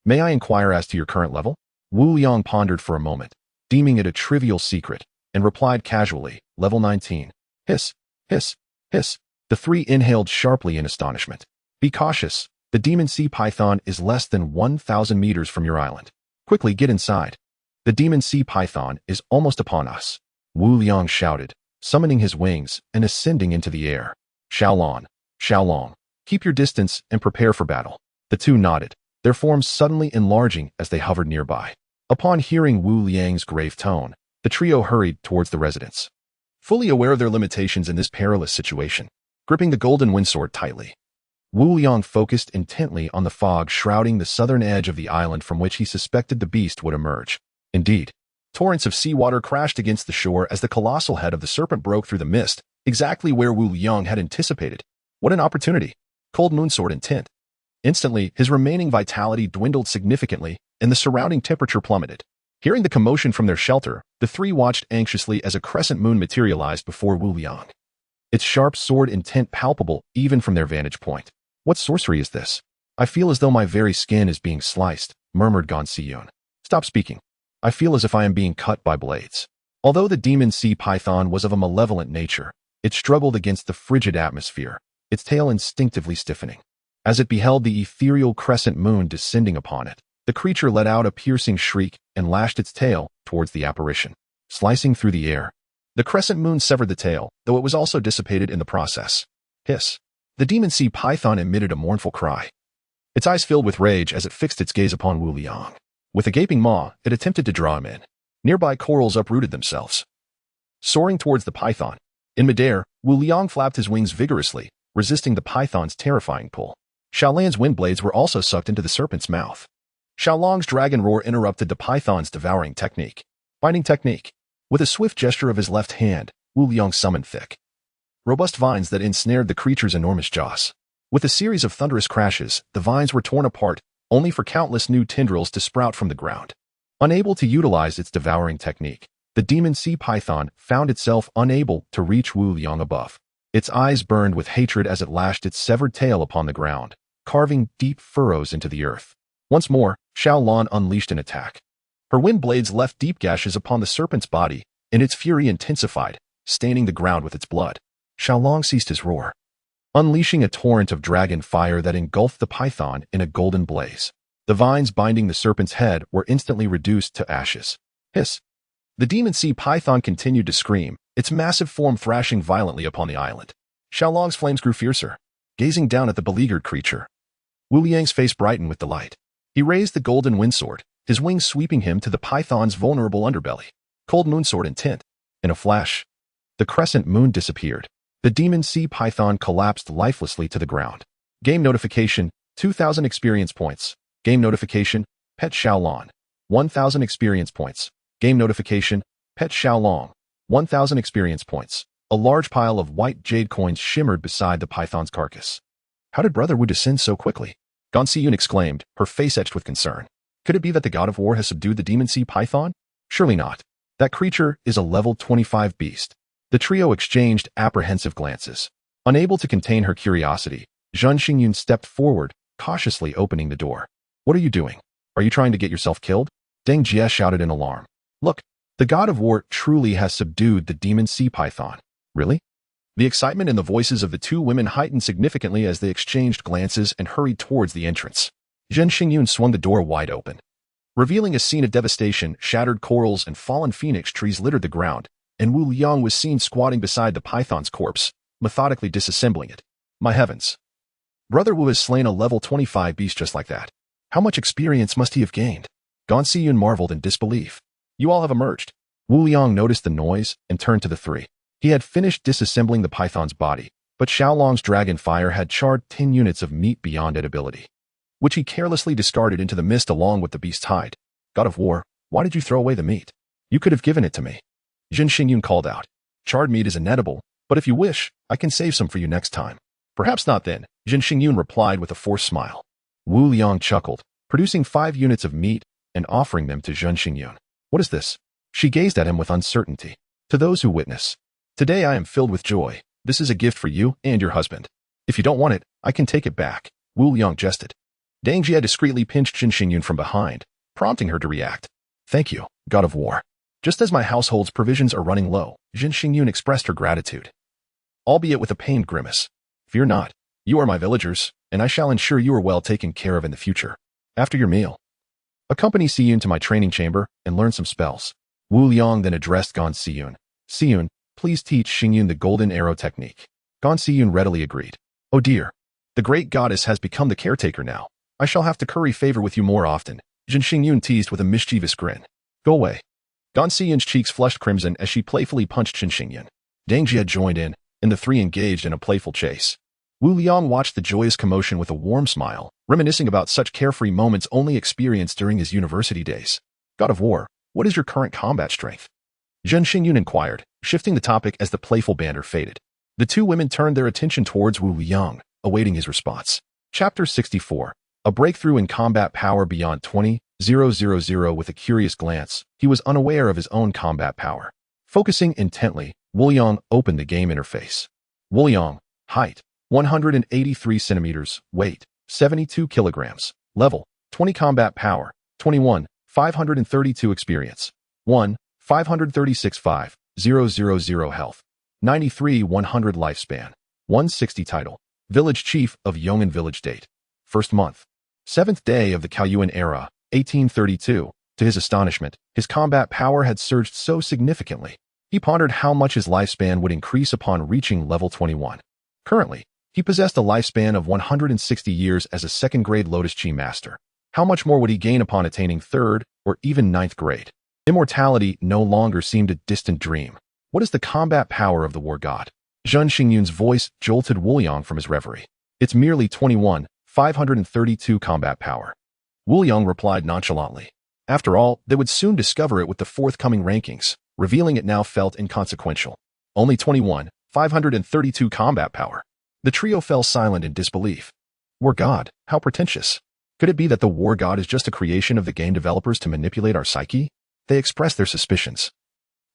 may I inquire as to your current level? Wu Liang pondered for a moment, deeming it a trivial secret, and replied casually, level 19. Hiss, hiss, hiss. The 3 inhaled sharply in astonishment. Be cautious. The demon sea python is less than 1,000 meters from your island. Quickly get inside. The demon sea python is almost upon us, Wu Liang shouted, summoning his wings and ascending into the air. Xiaolong, keep your distance and prepare for battle. The 2 nodded, their forms suddenly enlarging as they hovered nearby. Upon hearing Wu Liang's grave tone, the trio hurried towards the residence. Fully aware of their limitations in this perilous situation, gripping the golden windsword tightly, Wu Liang focused intently on the fog shrouding the southern edge of the island from which he suspected the beast would emerge. Indeed, torrents of seawater crashed against the shore as the colossal head of the serpent broke through the mist, exactly where Wu Liang had anticipated. What an opportunity! Cold moonsword intent. Instantly, his remaining vitality dwindled significantly, and the surrounding temperature plummeted. Hearing the commotion from their shelter, the three watched anxiously as a crescent moon materialized before Wu Liang. Its sharp sword intent palpable even from their vantage point. What sorcery is this? I feel as though my very skin is being sliced, murmured Gan Siyun. Stop speaking. I feel as if I am being cut by blades. Although the demon sea python was of a malevolent nature, it struggled against the frigid atmosphere, its tail instinctively stiffening. As it beheld the ethereal crescent moon descending upon it, the creature let out a piercing shriek and lashed its tail towards the apparition, slicing through the air. The crescent moon severed the tail, though it was also dissipated in the process. Hiss. The demon sea python emitted a mournful cry. Its eyes filled with rage as it fixed its gaze upon Wu Liang. With a gaping maw, it attempted to draw him in. Nearby corals uprooted themselves. Soaring towards the python. In midair, Wu Liang flapped his wings vigorously, resisting the python's terrifying pull. Xiaolan's wind blades were also sucked into the serpent's mouth. Xiaolong's dragon roar interrupted the python's devouring technique. Binding technique. With a swift gesture of his left hand, Wu Liang summoned thick, robust vines that ensnared the creature's enormous jaws. With a series of thunderous crashes, the vines were torn apart, only for countless new tendrils to sprout from the ground. Unable to utilize its devouring technique, the demon sea python found itself unable to reach Wu Liang above. Its eyes burned with hatred as it lashed its severed tail upon the ground, carving deep furrows into the earth. Once more, Xiaolan unleashed an attack. Her wind blades left deep gashes upon the serpent's body, and its fury intensified, staining the ground with its blood. Xiaolong ceased his roar, unleashing a torrent of dragon fire that engulfed the python in a golden blaze. The vines binding the serpent's head were instantly reduced to ashes. Hiss. The demon sea python continued to scream, its massive form thrashing violently upon the island. Xiaolong's flames grew fiercer, gazing down at the beleaguered creature. Wu Liang's face brightened with delight. He raised the golden windsword, his wings sweeping him to the python's vulnerable underbelly. Cold moonsword intent. In a flash, the crescent moon disappeared. The demon sea python collapsed lifelessly to the ground. Game notification, 2,000 experience points. Game notification, Pet Xiaolong, 1,000 experience points. Game notification, Pet Xiaolong, 1,000 experience points. A large pile of white jade coins shimmered beside the python's carcass. How did Brother Wu descend so quickly? Gan Siyun exclaimed, her face etched with concern. Could it be that the god of war has subdued the demon sea python? Surely not. That creature is a level 25 beast. The trio exchanged apprehensive glances. Unable to contain her curiosity, Zhen Xingyun stepped forward, cautiously opening the door. What are you doing? Are you trying to get yourself killed? Deng Jie shouted in alarm. Look, the god of war truly has subdued the demon sea python. Really? The excitement in the voices of the two women heightened significantly as they exchanged glances and hurried towards the entrance. Zhen Xingyun swung the door wide open, revealing a scene of devastation. Shattered corals and fallen phoenix trees littered the ground, and Wu Liang was seen squatting beside the python's corpse, methodically disassembling it. My heavens! Brother Wu has slain a level 25 beast just like that. How much experience must he have gained? Gan Siyun marveled in disbelief. You all have emerged. Wu Liang noticed the noise and turned to the three. He had finished disassembling the python's body, but Xiaolong's dragon fire had charred 10 units of meat beyond edibility, which he carelessly discarded into the mist along with the beast's hide. God of war, why did you throw away the meat? You could have given it to me. Zhen Xingyun called out. Charred meat is inedible, but if you wish, I can save some for you next time. Perhaps not then, Zhen Xingyun replied with a forced smile. Wu Liang chuckled, producing 5 units of meat and offering them to Zhen Xingyun. What is this? She gazed at him with uncertainty. To those who witness, today I am filled with joy. This is a gift for you and your husband. If you don't want it, I can take it back. Wu Liang jested. Deng Jie discreetly pinched Zhen Xingyun from behind, prompting her to react. Thank you, God of War. Just as my household's provisions are running low, Zhen Xingyun expressed her gratitude, albeit with a pained grimace. Fear not. You are my villagers, and I shall ensure you are well taken care of in the future. After your meal, accompany Siyun to my training chamber and learn some spells. Wu Liang then addressed Gan Siyun. Siyun, please teach Xingyun the golden arrow technique. Gan Siyun readily agreed. Oh dear. The great goddess has become the caretaker now. I shall have to curry favor with you more often. Zhen Xingyun teased with a mischievous grin. Go away. Gan Siyun's cheeks flushed crimson as she playfully punched Zhen Xingyun. Deng Jie joined in, and the three engaged in a playful chase. Wu Liang watched the joyous commotion with a warm smile, reminiscing about such carefree moments only experienced during his university days. God of War, what is your current combat strength? Zhen Xingyun inquired, shifting the topic as the playful banter faded. The two women turned their attention towards Wu Liang, awaiting his response. Chapter 64. A breakthrough in combat power beyond 20,000. With a curious glance, he was unaware of his own combat power. Focusing intently, Wu Liang opened the game interface. Wu Liang, height, 183 centimeters, weight, 72 kilograms, level, 20 combat power, 21, 532 experience, 1, 536 5,000 health, 93 100 lifespan, 160 title, village chief of Yong'an village date, first month, 7th day of the Kaoyuan era, 1832. To his astonishment, his combat power had surged so significantly. He pondered how much his lifespan would increase upon reaching level 21. Currently, he possessed a lifespan of 160 years as a second-grade Lotus Chi master. How much more would he gain upon attaining 3rd or even 9th grade? Immortality no longer seemed a distant dream. What is the combat power of the war god? Zhen Xingyun's voice jolted Wu Liang from his reverie. It's merely 21, 532 combat power. Wu Liang replied nonchalantly. After all, they would soon discover it with the forthcoming rankings. Revealing it now felt inconsequential. Only 21, 532 combat power. The trio fell silent in disbelief. War god, how pretentious. Could it be that the war god is just a creation of the game developers to manipulate our psyche? They expressed their suspicions,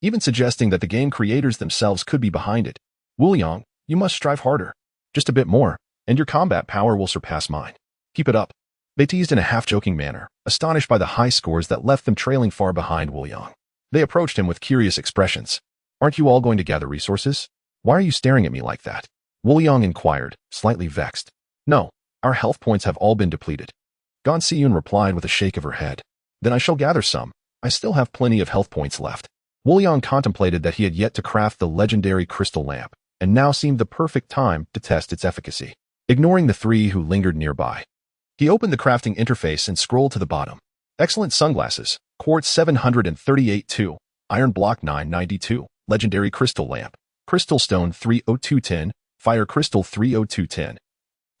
even suggesting that the game creators themselves could be behind it. Wu Liang, you must strive harder. Just a bit more, and your combat power will surpass mine. Keep it up. They teased in a half-joking manner, astonished by the high scores that left them trailing far behind Wu Liang. They approached him with curious expressions. Aren't you all going to gather resources? Why are you staring at me like that? Wu Liang inquired, slightly vexed. No, our health points have all been depleted. Gan Siyun replied with a shake of her head. Then I shall gather some. I still have plenty of health points left. Wu Liang contemplated that he had yet to craft the legendary crystal lamp, and now seemed the perfect time to test its efficacy. Ignoring the three who lingered nearby, he opened the crafting interface and scrolled to the bottom. Excellent sunglasses, quartz 738-2, iron block 992, legendary crystal lamp, crystal stone 30210, fire crystal 30210,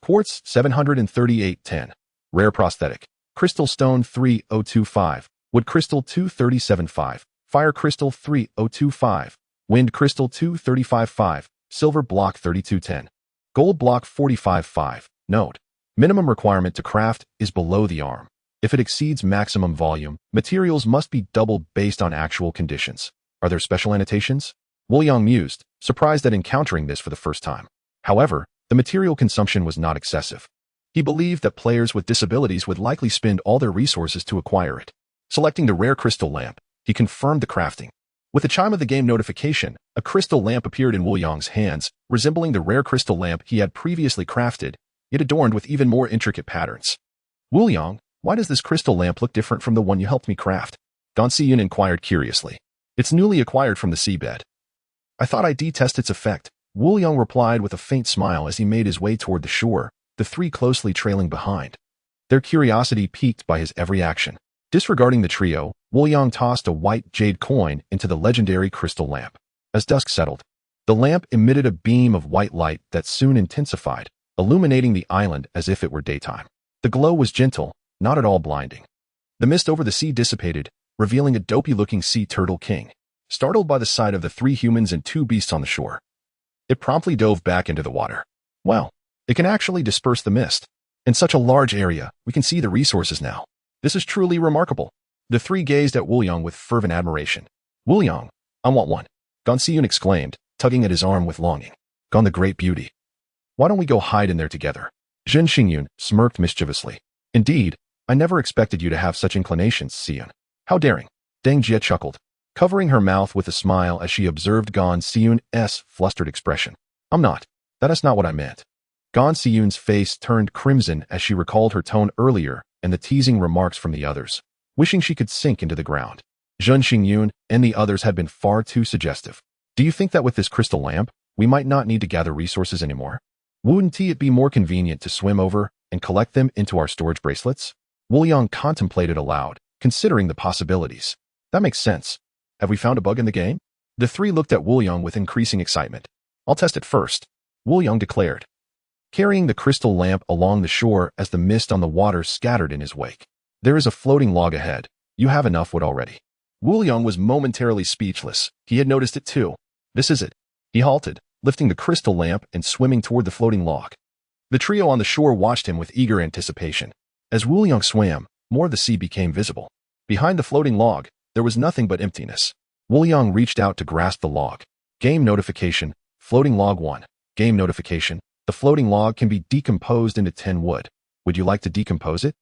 quartz 738-10, rare prosthetic, crystal stone 3025, wood crystal 2375, fire crystal 3025, wind crystal 2355, silver block 3210, gold block 455. Note: minimum requirement to craft is below the arm. If it exceeds maximum volume, materials must be doubled based on actual conditions. Are there special annotations? Wu Liang mused, surprised at encountering this for the first time. However, the material consumption was not excessive. He believed that players with disabilities would likely spend all their resources to acquire it. Selecting the rare crystal lamp, he confirmed the crafting. With the chime of the game notification, a crystal lamp appeared in Wu Liang's hands, resembling the rare crystal lamp he had previously crafted, yet adorned with even more intricate patterns. Wu Liang, why does this crystal lamp look different from the one you helped me craft? Gan Siyun inquired curiously. It's newly acquired from the seabed. I thought I'd test its effect. Wu Liang replied with a faint smile as he made his way toward the shore, the three closely trailing behind. Their curiosity piqued by his every action. Disregarding the trio, Wu Liang tossed a white jade coin into the legendary crystal lamp. As dusk settled, the lamp emitted a beam of white light that soon intensified, illuminating the island as if it were daytime. The glow was gentle, not at all blinding. The mist over the sea dissipated, revealing a dopey-looking sea turtle king. Startled by the sight of the three humans and two beasts on the shore, it promptly dove back into the water. Well, it can actually disperse the mist. In such a large area, we can see the resources now. This is truly remarkable. The three gazed at Wu Liang with fervent admiration. Wu Liang, I want one, Gan Siyun exclaimed, tugging at his arm with longing. Gan the great beauty. Why don't we go hide in there together? Zhen Xingyun smirked mischievously. Indeed, I never expected you to have such inclinations, Siyun. How daring. Deng Jie chuckled, covering her mouth with a smile as she observed Gan Siyun's flustered expression. I'm not. That is not what I meant. Gan Siyun's face turned crimson as she recalled her tone earlier and the teasing remarks from the others, wishing she could sink into the ground. Zhen Xingyun and the others had been far too suggestive. Do you think that with this crystal lamp, we might not need to gather resources anymore? Wouldn't it be more convenient to swim over and collect them into our storage bracelets? Wu Liang contemplated aloud, considering the possibilities. That makes sense. Have we found a bug in the game? The three looked at Wu Liang with increasing excitement. I'll test it first, Wu Liang declared. carrying the crystal lamp along the shore as the mist on the water scattered in his wake. There is a floating log ahead. You have enough wood already. Wu Liang was momentarily speechless. He had noticed it too. This is it. He halted, lifting the crystal lamp and swimming toward the floating log. The trio on the shore watched him with eager anticipation. As Wu Liang swam, more of the sea became visible. Behind the floating log, there was nothing but emptiness. Wu Liang reached out to grasp the log. Game notification, floating log 1. Game notification, the floating log can be decomposed into 10 wood. Would you like to decompose it?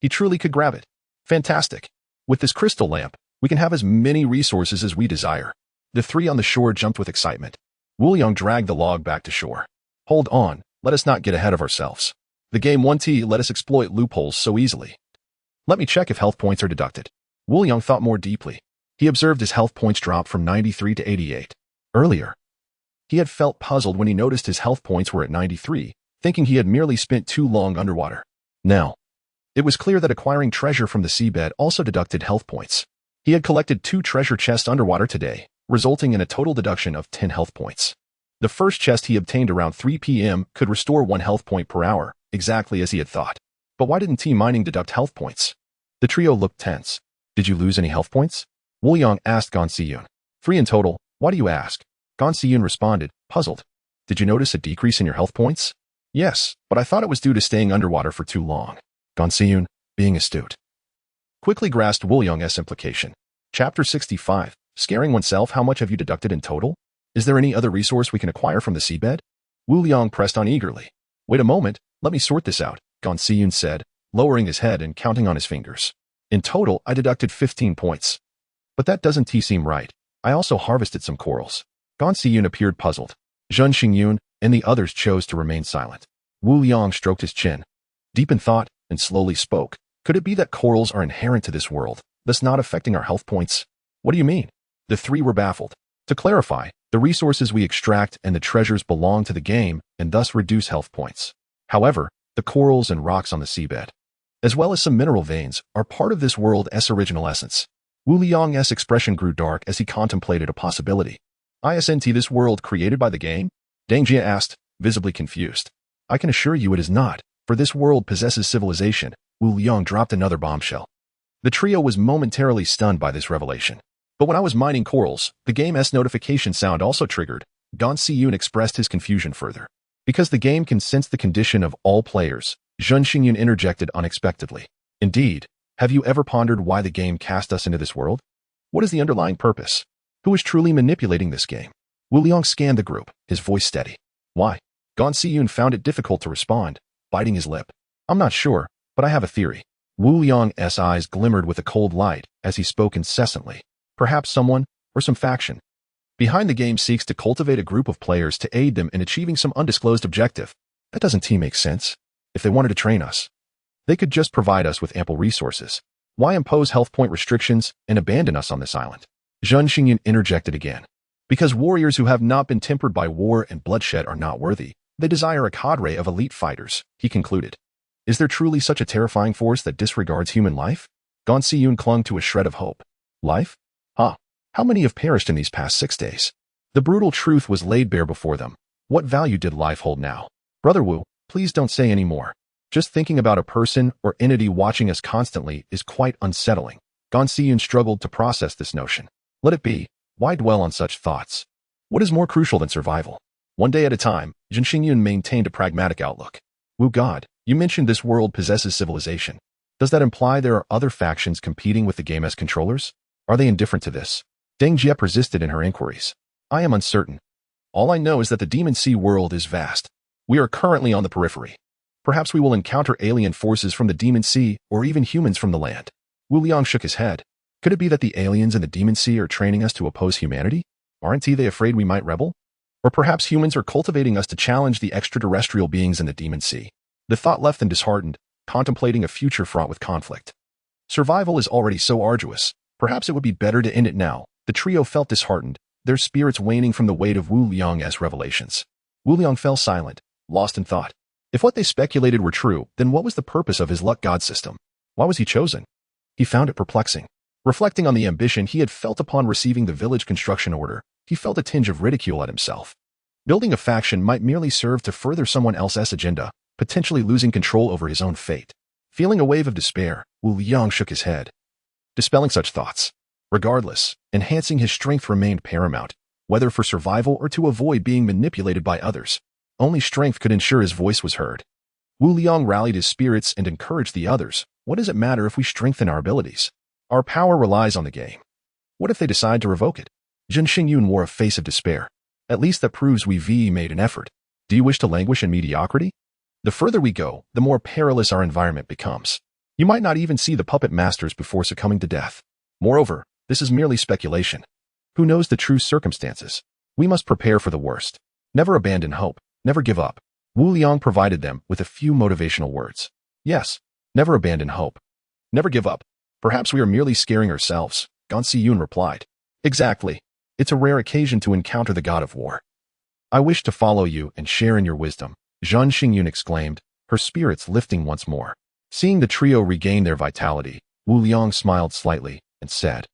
He truly could grab it. Fantastic. With this crystal lamp, we can have as many resources as we desire. The three on the shore jumped with excitement. Wu Liang dragged the log back to shore. Hold on, let us not get ahead of ourselves. The game 1T let us exploit loopholes so easily. Let me check if health points are deducted. Wu Liang thought more deeply. He observed his health points drop from 93 to 88. Earlier, he had felt puzzled when he noticed his health points were at 93, thinking he had merely spent too long underwater. Now, it was clear that acquiring treasure from the seabed also deducted health points. He had collected 2 treasure chests underwater today, resulting in a total deduction of 10 health points. The first chest he obtained around 3 p.m. could restore 1 health point per hour, exactly as he had thought. But why didn't T-mining deduct health points? The trio looked tense. Did you lose any health points? Wu Liang asked Gan Siyun. 3 in total. Why do you ask? Gan Siyun responded, puzzled. Did you notice a decrease in your health points? Yes, but I thought it was due to staying underwater for too long. Gan Siyun, being astute, quickly grasped Wu Liang's implication. Chapter 65. Scaring oneself. How much have you deducted in total? Is there any other resource we can acquire from the seabed? Wu Liang pressed on eagerly. Wait a moment, let me sort this out, Gan Siyun said, lowering his head and counting on his fingers. In total, I deducted 15 points. But that doesn't seem right. I also harvested some corals. Gan Siyun appeared puzzled. Zhen Xingyun and the others chose to remain silent. Wu Liang stroked his chin, deep in thought, and slowly spoke. Could it be that corals are inherent to this world, thus not affecting our health points? What do you mean? The three were baffled. To clarify, the resources we extract and the treasures belong to the game and thus reduce health points. However, the corals and rocks on the seabed, as well as some mineral veins, are part of this world's original essence. Wu Liang's expression grew dark as he contemplated a possibility. Isn't this world created by the game? Deng Jie asked, visibly confused. I can assure you it is not, for this world possesses civilization. Wu Liang dropped another bombshell. The trio was momentarily stunned by this revelation. But when I was mining corals, the game's notification sound also triggered. Gan Siyun expressed his confusion further. Because the game can sense the condition of all players, Zhen Xingyun interjected unexpectedly. Indeed, have you ever pondered why the game cast us into this world? What is the underlying purpose? Who is truly manipulating this game? Wu Liang scanned the group, his voice steady. Why? Gan Siyun found it difficult to respond, biting his lip. I'm not sure, but I have a theory. Wu Liang's eyes glimmered with a cold light as he spoke incessantly. Perhaps someone, or some faction, behind the game seeks to cultivate a group of players to aid them in achieving some undisclosed objective. That doesn't make sense. If they wanted to train us, they could just provide us with ample resources. Why impose health point restrictions and abandon us on this island? Zhen Xingyun interjected again. Because warriors who have not been tempered by war and bloodshed are not worthy. They desire a cadre of elite fighters, he concluded. Is there truly such a terrifying force that disregards human life? Gan Siyun clung to a shred of hope. Life? How many have perished in these past 6 days? The brutal truth was laid bare before them. What value did life hold now? Brother Wu, please don't say any more. Just thinking about a person or entity watching us constantly is quite unsettling. Gan Siyun struggled to process this notion. Let it be. Why dwell on such thoughts? What is more crucial than survival? One day at a time, Zhen Xingyun maintained a pragmatic outlook. Wu God, you mentioned this world possesses civilization. Does that imply there are other factions competing with the game's controllers? Are they indifferent to this? Deng Jie persisted in her inquiries. I am uncertain. All I know is that the Demon Sea world is vast. We are currently on the periphery. Perhaps we will encounter alien forces from the Demon Sea or even humans from the land. Wu Liang shook his head. Could it be that the aliens in the Demon Sea are training us to oppose humanity? Aren't they afraid we might rebel? Or perhaps humans are cultivating us to challenge the extraterrestrial beings in the Demon Sea. The thought left them disheartened, contemplating a future fraught with conflict. Survival is already so arduous. Perhaps it would be better to end it now. The trio felt disheartened, their spirits waning from the weight of Wu Liang's revelations. Wu Liang fell silent, lost in thought. If what they speculated were true, then what was the purpose of his luck god system? Why was he chosen? He found it perplexing. Reflecting on the ambition he had felt upon receiving the village construction order, he felt a tinge of ridicule at himself. Building a faction might merely serve to further someone else's agenda, potentially losing control over his own fate. Feeling a wave of despair, Wu Liang shook his head, dispelling such thoughts. Regardless, enhancing his strength remained paramount, whether for survival or to avoid being manipulated by others. Only strength could ensure his voice was heard. Wu Liang rallied his spirits and encouraged the others. What does it matter if we strengthen our abilities? Our power relies on the game. What if they decide to revoke it? Zhen Xingyun wore a face of despair. At least that proves we made an effort. Do you wish to languish in mediocrity? The further we go, the more perilous our environment becomes. You might not even see the puppet masters before succumbing to death. Moreover, this is merely speculation. Who knows the true circumstances? We must prepare for the worst. Never abandon hope. Never give up. Wu Liang provided them with a few motivational words. Yes, never abandon hope. Never give up. Perhaps we are merely scaring ourselves, Gan Siyun replied. Exactly. It's a rare occasion to encounter the god of war. I wish to follow you and share in your wisdom, Zhen Xingyun exclaimed, her spirits lifting once more. Seeing the trio regain their vitality, Wu Liang smiled slightly and said,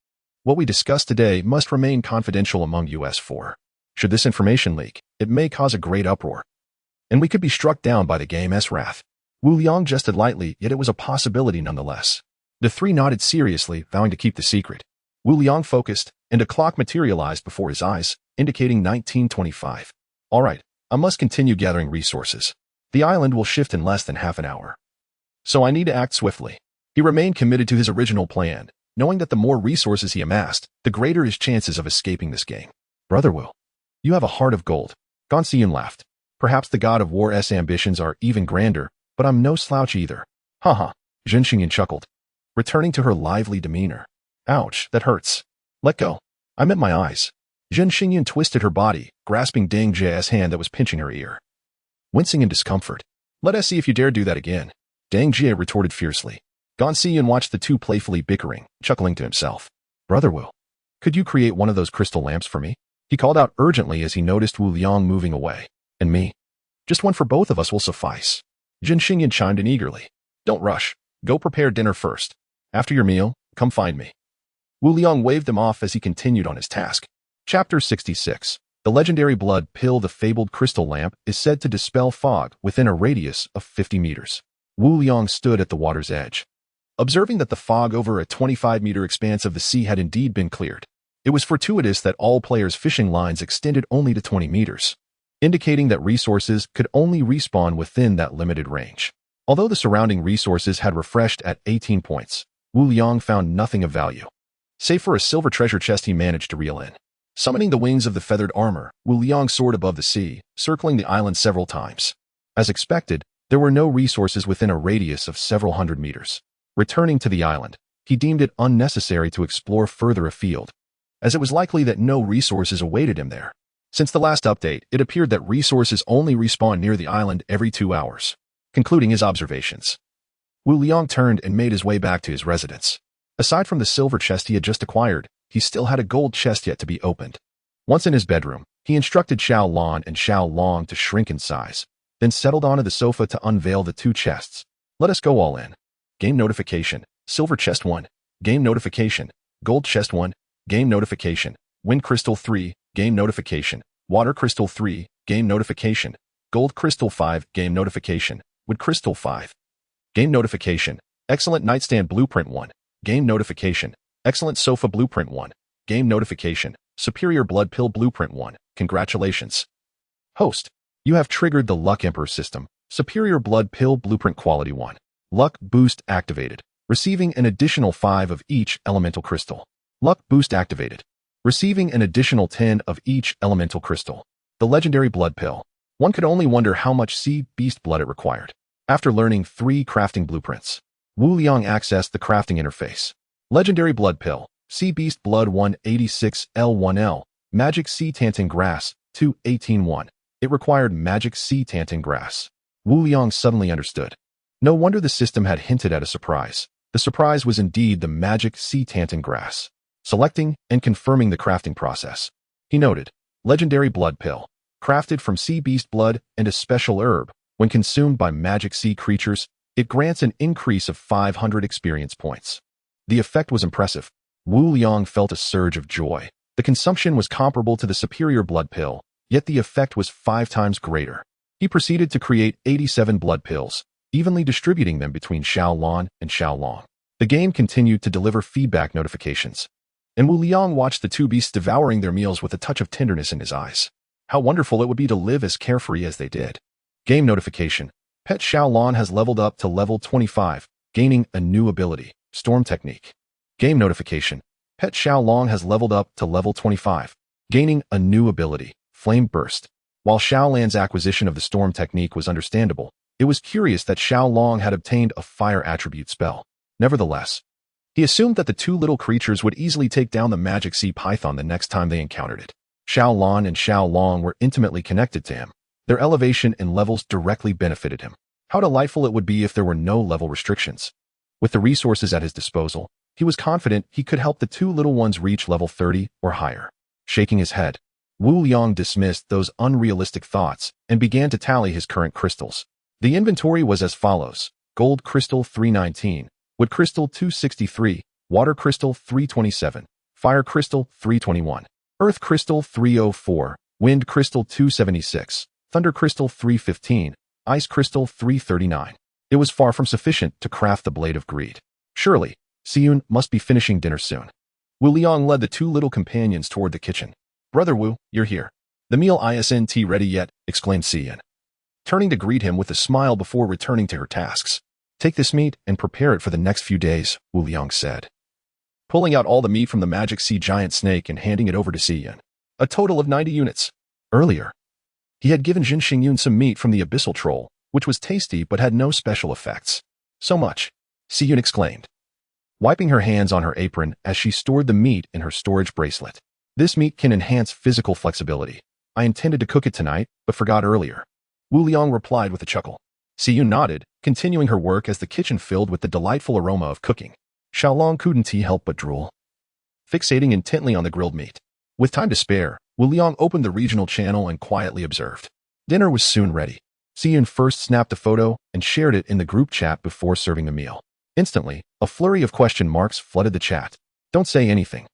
what we discussed today must remain confidential among us four. Should this information leak, it may cause a great uproar, and we could be struck down by the game's wrath. Wu Liang jested lightly, yet it was a possibility nonetheless. The three nodded seriously, vowing to keep the secret. Wu Liang focused, and a clock materialized before his eyes, indicating 1925. All right, I must continue gathering resources. The island will shift in less than half an hour, so I need to act swiftly. He remained committed to his original plan, knowing that the more resources he amassed, the greater his chances of escaping this game. Brother Wu, you have a heart of gold. Gan Siyun laughed. Perhaps the god of war's ambitions are even grander, but I'm no slouch either. Haha, Zhen Xingyun chuckled, returning to her lively demeanor. Ouch, that hurts. Let go. I meant my eyes. Zhen Xingyun twisted her body, grasping Deng Jie's hand that was pinching her ear. Wincing in discomfort. Let us see if you dare do that again, Deng Jie retorted fiercely. Gan Siyun watched the two playfully bickering, chuckling to himself. Brother Wu, could you create one of those crystal lamps for me? He called out urgently as he noticed Wu Liang moving away. And me? Just one for both of us will suffice. Zhen Xingyun chimed in eagerly. Don't rush. Go prepare dinner first. After your meal, come find me. Wu Liang waved them off as he continued on his task. Chapter 66. The legendary blood pill. The fabled crystal lamp is said to dispel fog within a radius of 50 meters. Wu Liang stood at the water's edge, observing that the fog over a 25-meter expanse of the sea had indeed been cleared. It was fortuitous that all players' fishing lines extended only to 20 meters, indicating that resources could only respawn within that limited range. Although the surrounding resources had refreshed at 18 points, Wu Liang found nothing of value, save for a silver treasure chest he managed to reel in. Summoning the wings of the feathered armor, Wu Liang soared above the sea, circling the island several times. As expected, there were no resources within a radius of several hundred meters. Returning to the island, he deemed it unnecessary to explore further afield, as it was likely that no resources awaited him there. Since the last update, it appeared that resources only respawn near the island every 2 hours. Concluding his observations, Wu Liang turned and made his way back to his residence. Aside from the silver chest he had just acquired, he still had a gold chest yet to be opened. Once in his bedroom, he instructed Xiao Lan and Xiao Long to shrink in size, then settled onto the sofa to unveil the two chests. Let us go all in. Game notification. Silver chest 1. Game notification. Gold chest 1. Game notification. Wind crystal 3. Game notification. Water crystal 3. Game notification. Gold crystal 5. Game notification. Wood crystal 5. Game notification. Excellent nightstand blueprint 1. Game notification. Excellent sofa blueprint 1. Game notification. Superior blood pill blueprint 1. Congratulations. Host, you have triggered the Luck Emperor system. Superior blood pill blueprint quality 1. Luck boost activated. Receiving an additional 5 of each elemental crystal. Luck boost activated. Receiving an additional 10 of each elemental crystal. The legendary blood pill. One could only wonder how much sea beast blood it required. After learning 3 crafting blueprints, Wu Liang accessed the crafting interface. Legendary blood pill. Sea beast blood 186 L1L. Magic sea tantin grass 218-1. It required magic sea tantin grass. Wu Liang suddenly understood. No wonder the system had hinted at a surprise. The surprise was indeed the magic sea tantin grass. Selecting and confirming the crafting process, he noted, legendary blood pill, crafted from sea beast blood and a special herb. When consumed by magic sea creatures, it grants an increase of 500 experience points. The effect was impressive. Wu Liang felt a surge of joy. The consumption was comparable to the superior blood pill, yet the effect was 5 times greater. He proceeded to create 87 blood pills, evenly distributing them between Xiaolon and Xiaolong. The game continued to deliver feedback notifications, and Wu Liang watched the two beasts devouring their meals with a touch of tenderness in his eyes. How wonderful it would be to live as carefree as they did. Game notification. Pet Xiaolon has leveled up to level 25, gaining a new ability, Storm Technique. Game notification. Pet Xiaolong has leveled up to level 25, gaining a new ability, Flame Burst. While Xiaolan's acquisition of the Storm Technique was understandable, it was curious that Xiaolong had obtained a fire attribute spell. Nevertheless, he assumed that the two little creatures would easily take down the magic sea python the next time they encountered it. Xiaolon and Xiaolong were intimately connected to him. Their elevation and levels directly benefited him. How delightful it would be if there were no level restrictions. With the resources at his disposal, he was confident he could help the two little ones reach level 30 or higher. Shaking his head, Wu Liang dismissed those unrealistic thoughts and began to tally his current crystals. The inventory was as follows: gold crystal 319, wood crystal 263, water crystal 327, fire crystal 321, earth crystal 304, wind crystal 276, thunder crystal 315, ice crystal 339. It was far from sufficient to craft the Blade of Greed. Surely, Xiyun must be finishing dinner soon. Wu Liang led the two little companions toward the kitchen. "Brother Wu, you're here. The meal isn't ready yet," exclaimed Xiyun, turning to greet him with a smile before returning to her tasks. "Take this meat and prepare it for the next few days," Wu Liang said, pulling out all the meat from the magic sea giant snake and handing it over to Xiyun. A total of 90 units. Earlier, he had given Jin Xingyun some meat from the abyssal troll, which was tasty but had no special effects. "So much," Xiyun exclaimed, wiping her hands on her apron as she stored the meat in her storage bracelet. "This meat can enhance physical flexibility. I intended to cook it tonight, but forgot earlier," Wu Liang replied with a chuckle. Xiyun nodded, continuing her work as the kitchen filled with the delightful aroma of cooking. Xiaolong couldn't help but drool, fixating intently on the grilled meat. With time to spare, Wu Liang opened the regional channel and quietly observed. Dinner was soon ready. Xiyun first snapped a photo and shared it in the group chat before serving the meal. Instantly, a flurry of question marks flooded the chat. "Don't say anything.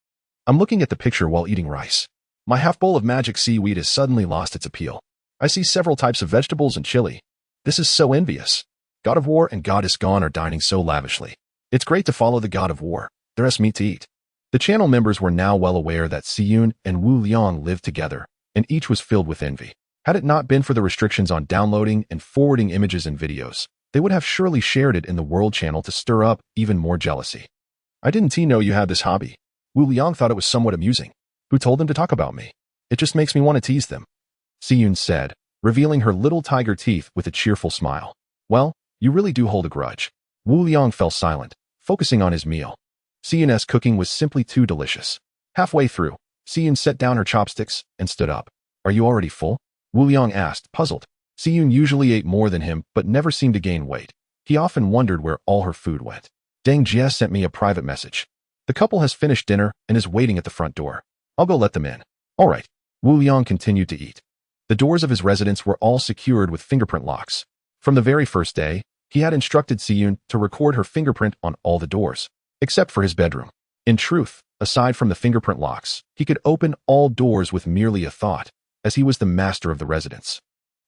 I'm looking at the picture while eating rice. My half bowl of magic seaweed has suddenly lost its appeal. I see several types of vegetables and chili. This is so envious. God of War and Goddess Gone are dining so lavishly. It's great to follow the God of War. There is meat to eat." The channel members were now well aware that Xiyun and Wu Liang lived together, and each was filled with envy. Had it not been for the restrictions on downloading and forwarding images and videos, they would have surely shared it in the World Channel to stir up even more jealousy. "I didn't know you had this hobby." Wu Liang thought it was somewhat amusing. "Who told them to talk about me? It just makes me want to tease them," Xiyun said, revealing her little tiger teeth with a cheerful smile. "Well, you really do hold a grudge." Wu Liang fell silent, focusing on his meal. Xiyun's cooking was simply too delicious. Halfway through, Xiyun set down her chopsticks and stood up. "Are you already full?" Wu Liang asked, puzzled. Xiyun usually ate more than him but never seemed to gain weight. He often wondered where all her food went. "Deng Jie sent me a private message. The couple has finished dinner and is waiting at the front door. I'll go let them in." "All right." Wu Liang continued to eat. The doors of his residence were all secured with fingerprint locks. From the very first day, he had instructed Xiyun to record her fingerprint on all the doors, except for his bedroom. In truth, aside from the fingerprint locks, he could open all doors with merely a thought, as he was the master of the residence.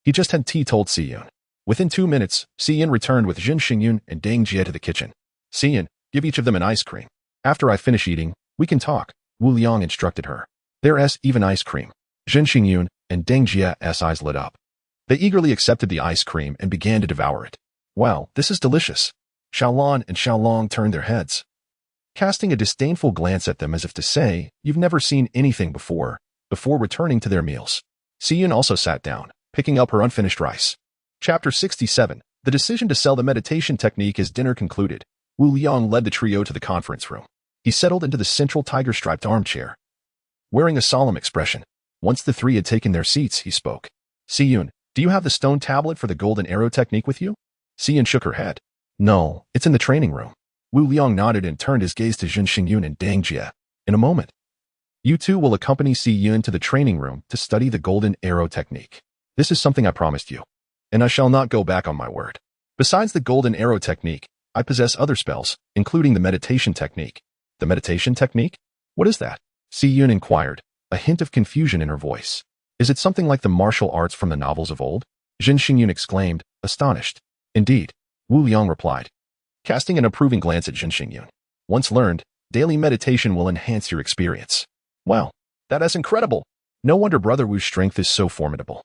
He just had told Xiyun. Within 2 minutes, Xiyun returned with Jin Xingyun and Deng Jie to the kitchen. "Xiyun, give each of them an ice cream. After I finish eating, we can talk," Wu Liang instructed her. "There's even ice cream." Jin Xingyun and Deng Jie's eyes lit up. They eagerly accepted the ice cream and began to devour it. "Wow, this is delicious." Xiaolon and Xiaolong turned their heads, casting a disdainful glance at them as if to say, "You've never seen anything before," before returning to their meals. Xiyun also sat down, picking up her unfinished rice. Chapter 67. The decision to sell the meditation technique as dinner concluded. Wu Liang led the trio to the conference room. He settled into the central tiger-striped armchair, wearing a solemn expression. Once the three had taken their seats, he spoke. "Xiyun, do you have the stone tablet for the golden arrow technique with you?" Xiyun shook her head. "No, it's in the training room." Wu Liang nodded and turned his gaze to Jin Xingyun and Deng Jie. "In a moment, you two will accompany Xiyun to the training room to study the golden arrow technique. This is something I promised you, and I shall not go back on my word. Besides the golden arrow technique, I possess other spells, including the meditation technique." "The meditation technique? What is that?" Xiyun inquired, a hint of confusion in her voice. Is it something like the martial arts from the novels of old? Jin Xingyun exclaimed, astonished. Indeed, Wu Liang replied, casting an approving glance at Jin Xingyun. Once learned, daily meditation will enhance your experience. Wow, that is incredible. No wonder Brother Wu's strength is so formidable.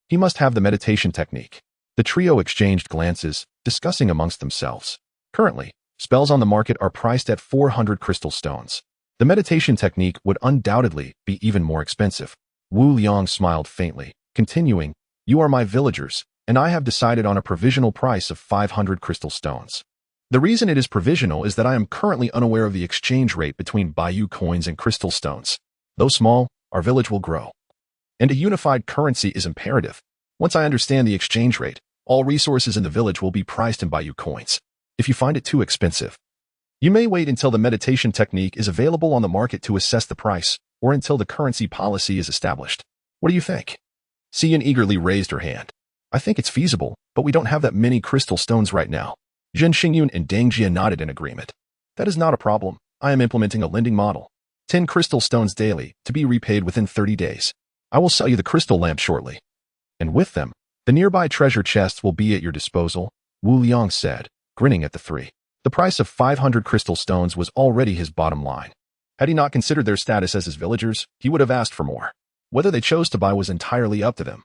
He must have the meditation technique. The trio exchanged glances, discussing amongst themselves. Currently, spells on the market are priced at 400 crystal stones. The meditation technique would undoubtedly be even more expensive. Wu Liang smiled faintly, continuing, you are my villagers, and I have decided on a provisional price of 500 crystal stones. The reason it is provisional is that I am currently unaware of the exchange rate between Baiyu coins and crystal stones. Though small, our village will grow. And a unified currency is imperative. Once I understand the exchange rate, all resources in the village will be priced in Baiyu coins. If you find it too expensive, you may wait until the meditation technique is available on the market to assess the price, or until the currency policy is established. What do you think? Xian eagerly raised her hand. I think it's feasible, but we don't have that many crystal stones right now. Jin Xingyun and Deng Jia nodded in agreement. That is not a problem. I am implementing a lending model. 10 crystal stones daily, to be repaid within 30 days. I will sell you the crystal lamp shortly. And with them, the nearby treasure chests will be at your disposal, Wu Liang said, grinning at the three. The price of 500 crystal stones was already his bottom line. Had he not considered their status as his villagers, he would have asked for more. Whether they chose to buy was entirely up to them.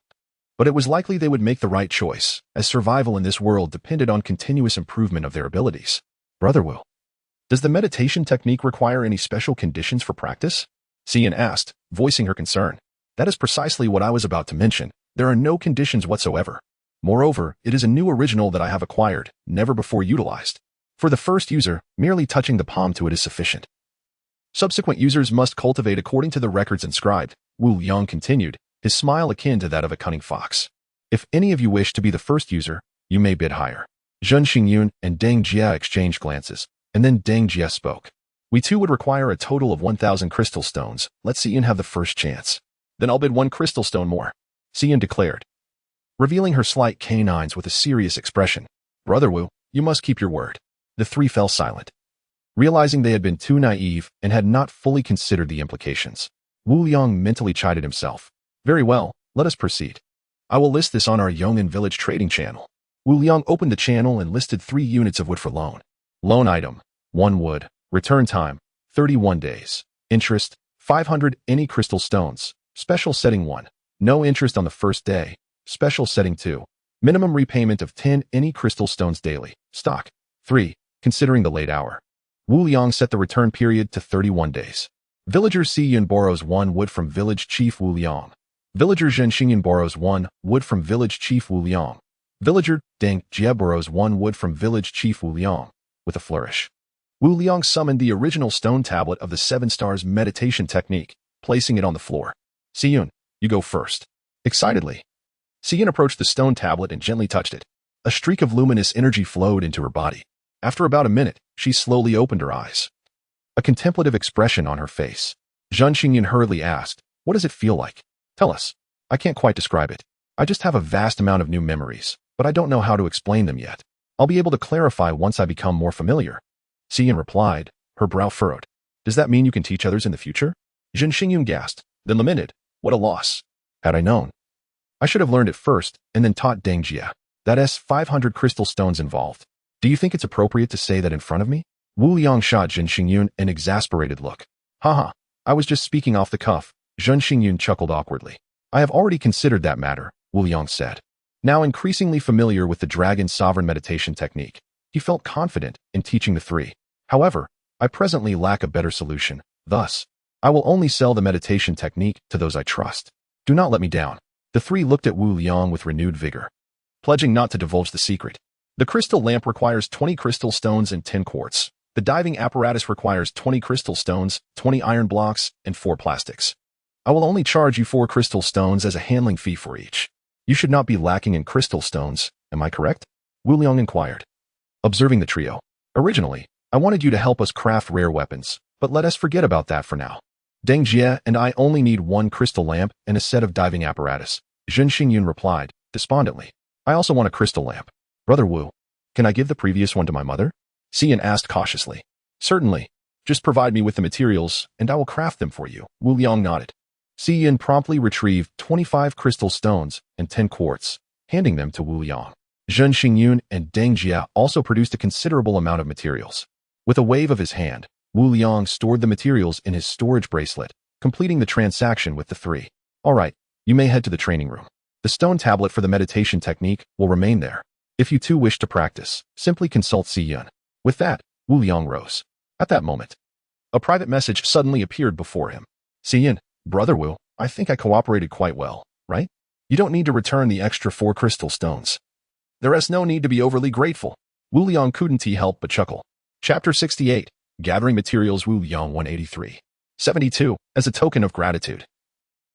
But it was likely they would make the right choice, as survival in this world depended on continuous improvement of their abilities. Brother Wu, does the meditation technique require any special conditions for practice? Xian asked, voicing her concern. That is precisely what I was about to mention. There are no conditions whatsoever. Moreover, it is a new original that I have acquired, never before utilized. For the first user, merely touching the palm to it is sufficient. Subsequent users must cultivate according to the records inscribed, Wu Liang continued, his smile akin to that of a cunning fox. If any of you wish to be the first user, you may bid higher. Jin Xingyun and Deng Jia exchanged glances, and then Deng Jia spoke. We too would require a total of 1,000 crystal stones. Let Xian have the first chance. Then I'll bid 1 crystal stone more, Xian declared, revealing her slight canines with a serious expression. Brother Wu, you must keep your word. The three fell silent, realizing they had been too naive and had not fully considered the implications. Wu Liang mentally chided himself. Very well, let us proceed. I will list this on our Yong'an village trading channel. Wu Liang opened the channel and listed 3 units of wood for loan. Loan item, 1 wood. Return time, 31 days. Interest, 500 any crystal stones. Special setting 1. No interest on the first day. Special setting 2. Minimum repayment of 10 any crystal stones daily. Stock. 3. Considering the late hour. Wu Liang set the return period to 31 days. Villager Xiyun borrows 1 wood from village chief Wu Liang. Villager Zhen Xingyan borrows 1 wood from village chief Wu Liang. Villager Deng Jia borrows 1 wood from village chief Wu Liang. With a flourish, Wu Liang summoned the original stone tablet of the 7 stars meditation technique, placing it on the floor. Xiyun, you go first. Excitedly, Xian approached the stone tablet and gently touched it. A streak of luminous energy flowed into her body. After about a minute, she slowly opened her eyes, a contemplative expression on her face. Zhen Xingyan hurriedly asked, what does it feel like? Tell us. I can't quite describe it. I just have a vast amount of new memories, but I don't know how to explain them yet. I'll be able to clarify once I become more familiar. Xian replied, her brow furrowed. Does that mean you can teach others in the future? Zhen Xingyun gasped, then lamented. What a loss. Had I known. I should have learned it first, and then taught Deng Jia. That is 500 crystal stones involved. Do you think it's appropriate to say that in front of me? Wu Liang shot Zhen Xingyun an exasperated look. Haha, I was just speaking off the cuff. Zhen Xingyun chuckled awkwardly. I have already considered that matter, Wu Liang said. Now increasingly familiar with the dragon sovereign meditation technique, he felt confident in teaching the 3. However, I presently lack a better solution. Thus, I will only sell the meditation technique to those I trust. Do not let me down. The 3 looked at Wu Liang with renewed vigor, pledging not to divulge the secret. The crystal lamp requires 20 crystal stones and 10 quartz. The diving apparatus requires 20 crystal stones, 20 iron blocks, and 4 plastics. I will only charge you 4 crystal stones as a handling fee for each. You should not be lacking in crystal stones, am I correct? Wu Liang inquired, observing the trio. Originally, I wanted you to help us craft rare weapons, but let us forget about that for now. Deng Jia and I only need 1 crystal lamp and a set of diving apparatus. Zhen Xingyun replied, despondently. I also want a crystal lamp. Brother Wu, can I give the previous one to my mother? Xian asked cautiously. Certainly. Just provide me with the materials, and I will craft them for you. Wu Liang nodded. Yin promptly retrieved 25 crystal stones and 10 quartz, handing them to Wu Liang. Zhen Xingyun and Deng Jia also produced a considerable amount of materials. With a wave of his hand, Wu Liang stored the materials in his storage bracelet, completing the transaction with the three. All right, you may head to the training room. The stone tablet for the meditation technique will remain there. If you too wish to practice, simply consult Yin. With that, Wu Liang rose. At that moment, a private message suddenly appeared before him. Yin, Brother Wu, I think I cooperated quite well, right? You don't need to return the extra 4 crystal stones. There is no need to be overly grateful. Wu Liang couldn't help but chuckle. Chapter 68, Gathering Materials. Wu Liang 183. 72. As a token of gratitude.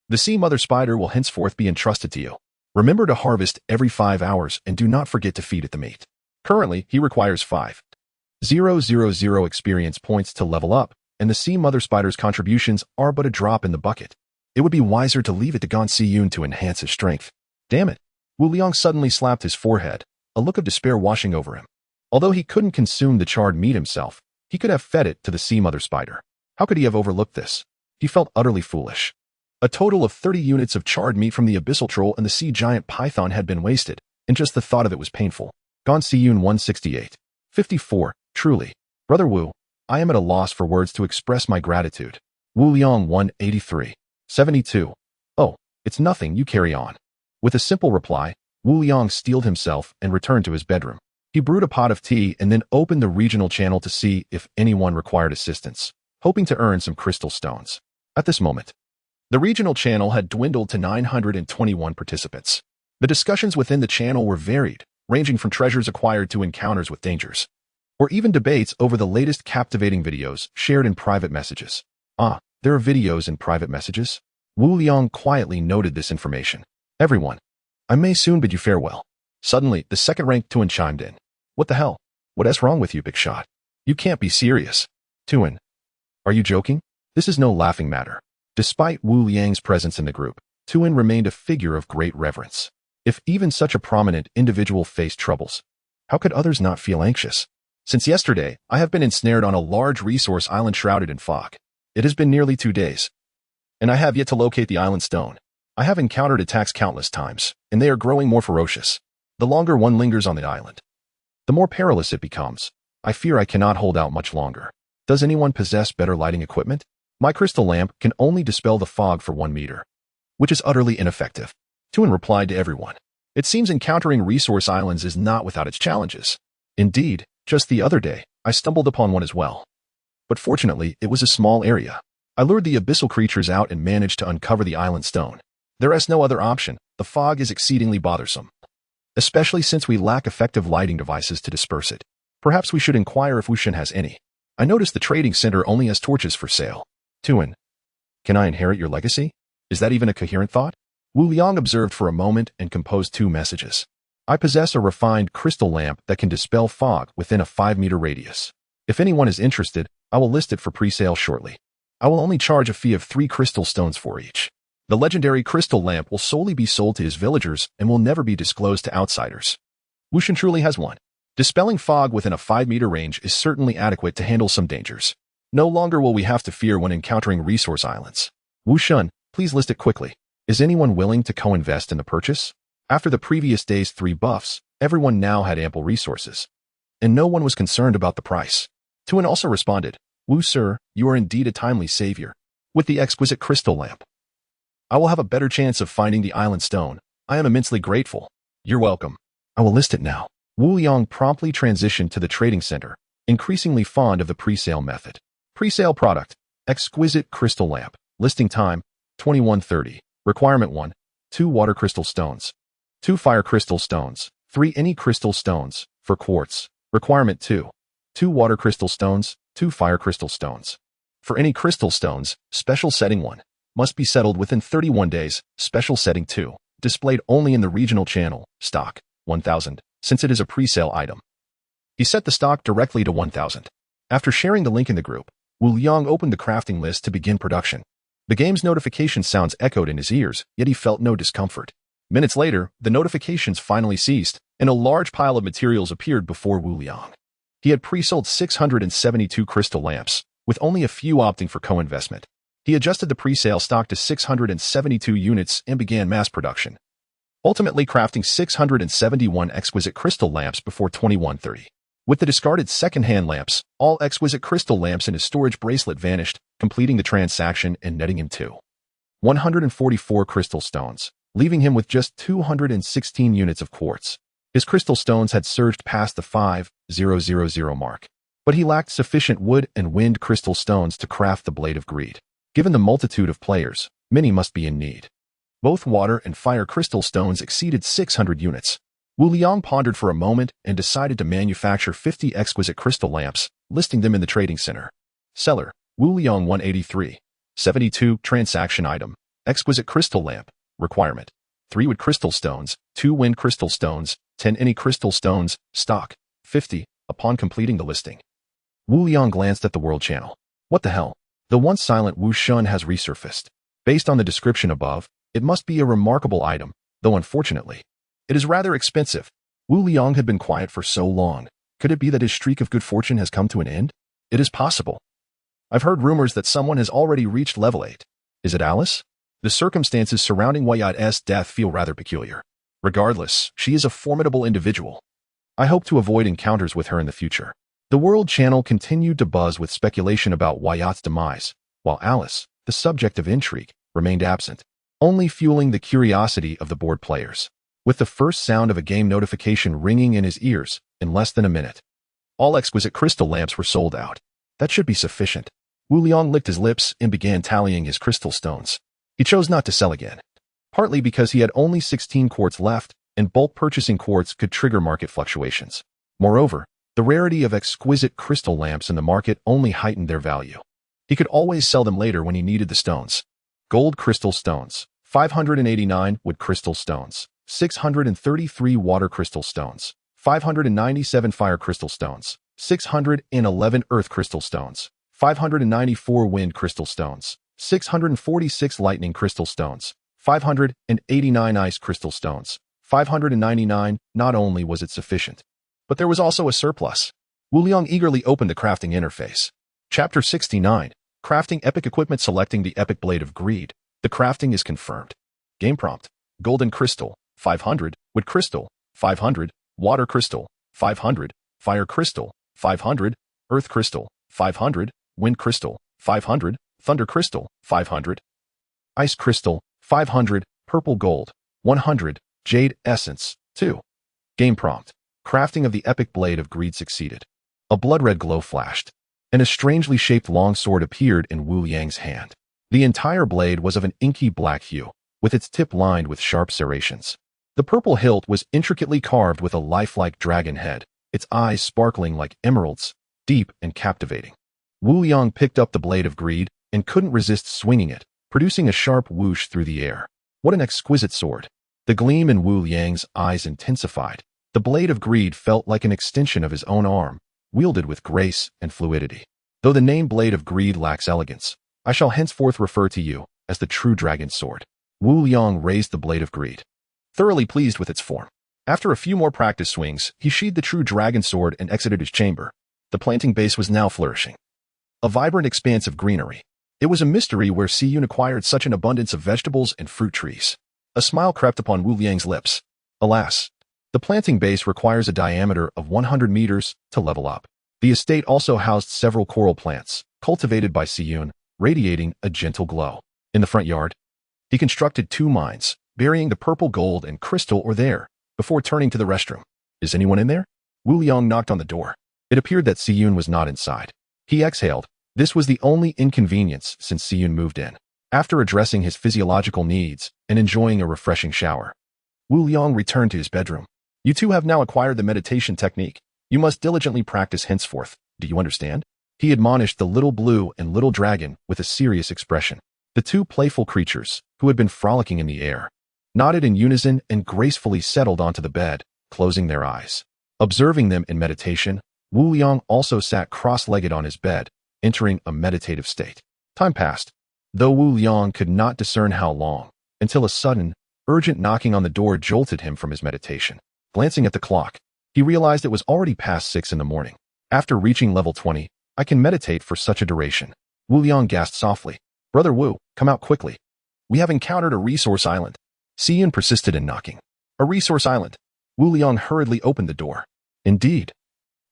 The sea mother spider will henceforth be entrusted to you. Remember to harvest every 5 hours and do not forget to feed it the meat. Currently, he requires 5,000 experience points to level up, and the sea mother spider's contributions are but a drop in the bucket. It would be wiser to leave it to Gan Siyun to enhance his strength. Damn it. Wu Liang suddenly slapped his forehead, a look of despair washing over him. Although he couldn't consume the charred meat himself, he could have fed it to the sea mother spider. How could he have overlooked this? He felt utterly foolish. A total of 30 units of charred meat from the abyssal troll and the sea giant python had been wasted, and just the thought of it was painful. Gan Siyun 168. 54. Truly. Brother Wu, I am at a loss for words to express my gratitude. Wu Liang 183. 72. Oh, it's nothing, you carry on. With a simple reply, Wu Liang steeled himself and returned to his bedroom. He brewed a pot of tea and then opened the regional channel to see if anyone required assistance, hoping to earn some crystal stones. At this moment, the regional channel had dwindled to 921 participants. The discussions within the channel were varied, ranging from treasures acquired to encounters with dangers, or even debates over the latest captivating videos shared in private messages. Ah, there are videos in private messages? Wu Liang quietly noted this information. Everyone, I may soon bid you farewell. Suddenly, the second-ranked Tuan chimed in. What the hell? What is wrong with you, big shot? You can't be serious. Tuan, are you joking? This is no laughing matter. Despite Wu Liang's presence in the group, Tuan remained a figure of great reverence. If even such a prominent individual faced troubles, how could others not feel anxious? Since yesterday, I have been ensnared on a large resource island shrouded in fog. It has been nearly 2 days, and I have yet to locate the island stone. I have encountered attacks countless times, and they are growing more ferocious. The longer one lingers on the island, the more perilous it becomes. I fear I cannot hold out much longer. Does anyone possess better lighting equipment? My crystal lamp can only dispel the fog for 1 meter, which is utterly ineffective. Tuan replied to everyone. It seems encountering resource islands is not without its challenges. Indeed, just the other day, I stumbled upon one as well. But fortunately, it was a small area. I lured the abyssal creatures out and managed to uncover the island stone. There is no other option. The fog is exceedingly bothersome, especially since we lack effective lighting devices to disperse it. Perhaps we should inquire if Wushan has any. I noticed the trading center only has torches for sale. Tuan, can I inherit your legacy? Is that even a coherent thought? Wu Liang observed for a moment and composed 2 messages. I possess a refined crystal lamp that can dispel fog within a 5-meter radius. If anyone is interested, I will list it for pre-sale shortly. I will only charge a fee of 3 crystal stones for each. The legendary crystal lamp will solely be sold to his villagers and will never be disclosed to outsiders. Wushan truly has one. Dispelling fog within a 5-meter range is certainly adequate to handle some dangers. No longer will we have to fear when encountering resource islands. Wushan, please list it quickly. Is anyone willing to co-invest in the purchase? After the previous day's 3 buffs, everyone now had ample resources, and no one was concerned about the price. Tuan also responded, Wu sir, you are indeed a timely savior. With the exquisite crystal lamp, I will have a better chance of finding the island stone. I am immensely grateful. You're welcome. I will list it now. Wu Liang promptly transitioned to the trading center, increasingly fond of the pre-sale method. Pre-sale product, exquisite crystal lamp. Listing time, 21:30. Requirement 1, 2 water crystal stones, 2 fire crystal stones, 3 any crystal stones, for quartz. Requirement 2, 2 water crystal stones, 2 fire crystal stones. For any crystal stones, special setting 1, must be settled within 31 days, special setting 2, displayed only in the regional channel, stock, 1,000, since it is a pre-sale item. He set the stock directly to 1,000. After sharing the link in the group, Wu Liang opened the crafting list to begin production. The game's notification sounds echoed in his ears, yet he felt no discomfort. Minutes later, the notifications finally ceased, and a large pile of materials appeared before Wu Liang. He had pre-sold 672 crystal lamps, with only a few opting for co-investment. He adjusted the pre-sale stock to 672 units and began mass production, ultimately crafting 671 exquisite crystal lamps before 2130. With the discarded second-hand lamps, all exquisite crystal lamps in his storage bracelet vanished, completing the transaction and netting him to 144 crystal stones, leaving him with just 216 units of quartz. His crystal stones had surged past the 5,000 mark, but he lacked sufficient wood and wind crystal stones to craft the Blade of Greed. Given the multitude of players, many must be in need. Both water and fire crystal stones exceeded 600 units. Wu Liang pondered for a moment and decided to manufacture 50 exquisite crystal lamps, listing them in the trading center. Seller, Wu Liang 183. 72 transaction item. Exquisite crystal lamp. Requirement: 3 wood crystal stones, 2 wind crystal stones, 10 any crystal stones, stock, 50, upon completing the listing. Wu Liang glanced at the world channel. What the hell? The once silent Wu Shun has resurfaced. Based on the description above, it must be a remarkable item, though unfortunately, it is rather expensive. Wu Liang had been quiet for so long. Could it be that his streak of good fortune has come to an end? It is possible. I've heard rumors that someone has already reached level 8. Is it Alice? The circumstances surrounding Wyatt's death feel rather peculiar. Regardless, she is a formidable individual. I hope to avoid encounters with her in the future. The World Channel continued to buzz with speculation about Wyatt's demise, while Alice, the subject of intrigue, remained absent, only fueling the curiosity of the board players. With the first sound of a game notification ringing in his ears, in less than a minute, all exquisite crystal lamps were sold out. That should be sufficient. Wu Liang licked his lips and began tallying his crystal stones. He chose not to sell again, partly because he had only 16 quartz left, and bulk purchasing quartz could trigger market fluctuations. Moreover, the rarity of exquisite crystal lamps in the market only heightened their value. He could always sell them later when he needed the stones. Gold crystal stones, 589 wood crystal stones, 633 water crystal stones, 597 fire crystal stones, 611 earth crystal stones, 594 wind crystal stones, 646 lightning crystal stones, 589 ice crystal stones, 599. Not only was it sufficient, but there was also a surplus. Wu Liang eagerly opened the crafting interface. Chapter 69. Crafting epic equipment. Selecting the epic Blade of Greed. The crafting is confirmed. Game prompt: golden crystal, 500, wood crystal, 500, water crystal, 500, fire crystal, 500, earth crystal, 500, wind crystal, 500, thunder crystal, 500, ice crystal, 500, purple gold, 100, jade essence, 2. Game prompt: crafting of the epic Blade of Greed succeeded. A blood-red glow flashed, and a strangely shaped longsword appeared in Wu Liang's hand. The entire blade was of an inky black hue, with its tip lined with sharp serrations. The purple hilt was intricately carved with a lifelike dragon head, its eyes sparkling like emeralds, deep and captivating. Wu Liang picked up the Blade of Greed and couldn't resist swinging it, producing a sharp whoosh through the air. What an exquisite sword! The gleam in Wu Liang's eyes intensified. The Blade of Greed felt like an extension of his own arm, wielded with grace and fluidity. Though the name Blade of Greed lacks elegance, I shall henceforth refer to you as the true dragon sword. Wu Liang raised the Blade of Greed, thoroughly pleased with its form. After a few more practice swings, he sheathed the true dragon sword and exited his chamber. The planting base was now flourishing. A vibrant expanse of greenery. It was a mystery where Seaweed acquired such an abundance of vegetables and fruit trees. A smile crept upon Wu Liang's lips. Alas, the planting base requires a diameter of 100 meters to level up. The estate also housed several coral plants, cultivated by Seaweed, radiating a gentle glow. In the front yard, he constructed 2 mines, burying the purple gold and crystal ore there, before turning to the restroom. Is anyone in there? Wu Liang knocked on the door. It appeared that Seaweed was not inside. He exhaled. This was the only inconvenience since Seaweed moved in. After addressing his physiological needs and enjoying a refreshing shower, Wu Liang returned to his bedroom. You two have now acquired the meditation technique. You must diligently practice henceforth. Do you understand? He admonished the little blue and little dragon with a serious expression. The 2 playful creatures, who had been frolicking in the air, nodded in unison and gracefully settled onto the bed, closing their eyes. Observing them in meditation, Wu Liang also sat cross-legged on his bed, entering a meditative state. Time passed, though Wu Liang could not discern how long, until a sudden, urgent knocking on the door jolted him from his meditation. Glancing at the clock, he realized it was already past 6 in the morning. After reaching level 20, I can meditate for such a duration. Wu Liang gasped softly. Brother Wu, come out quickly. We have encountered a resource island. Siyun persisted in knocking. A resource island. Wu Liang hurriedly opened the door. Indeed.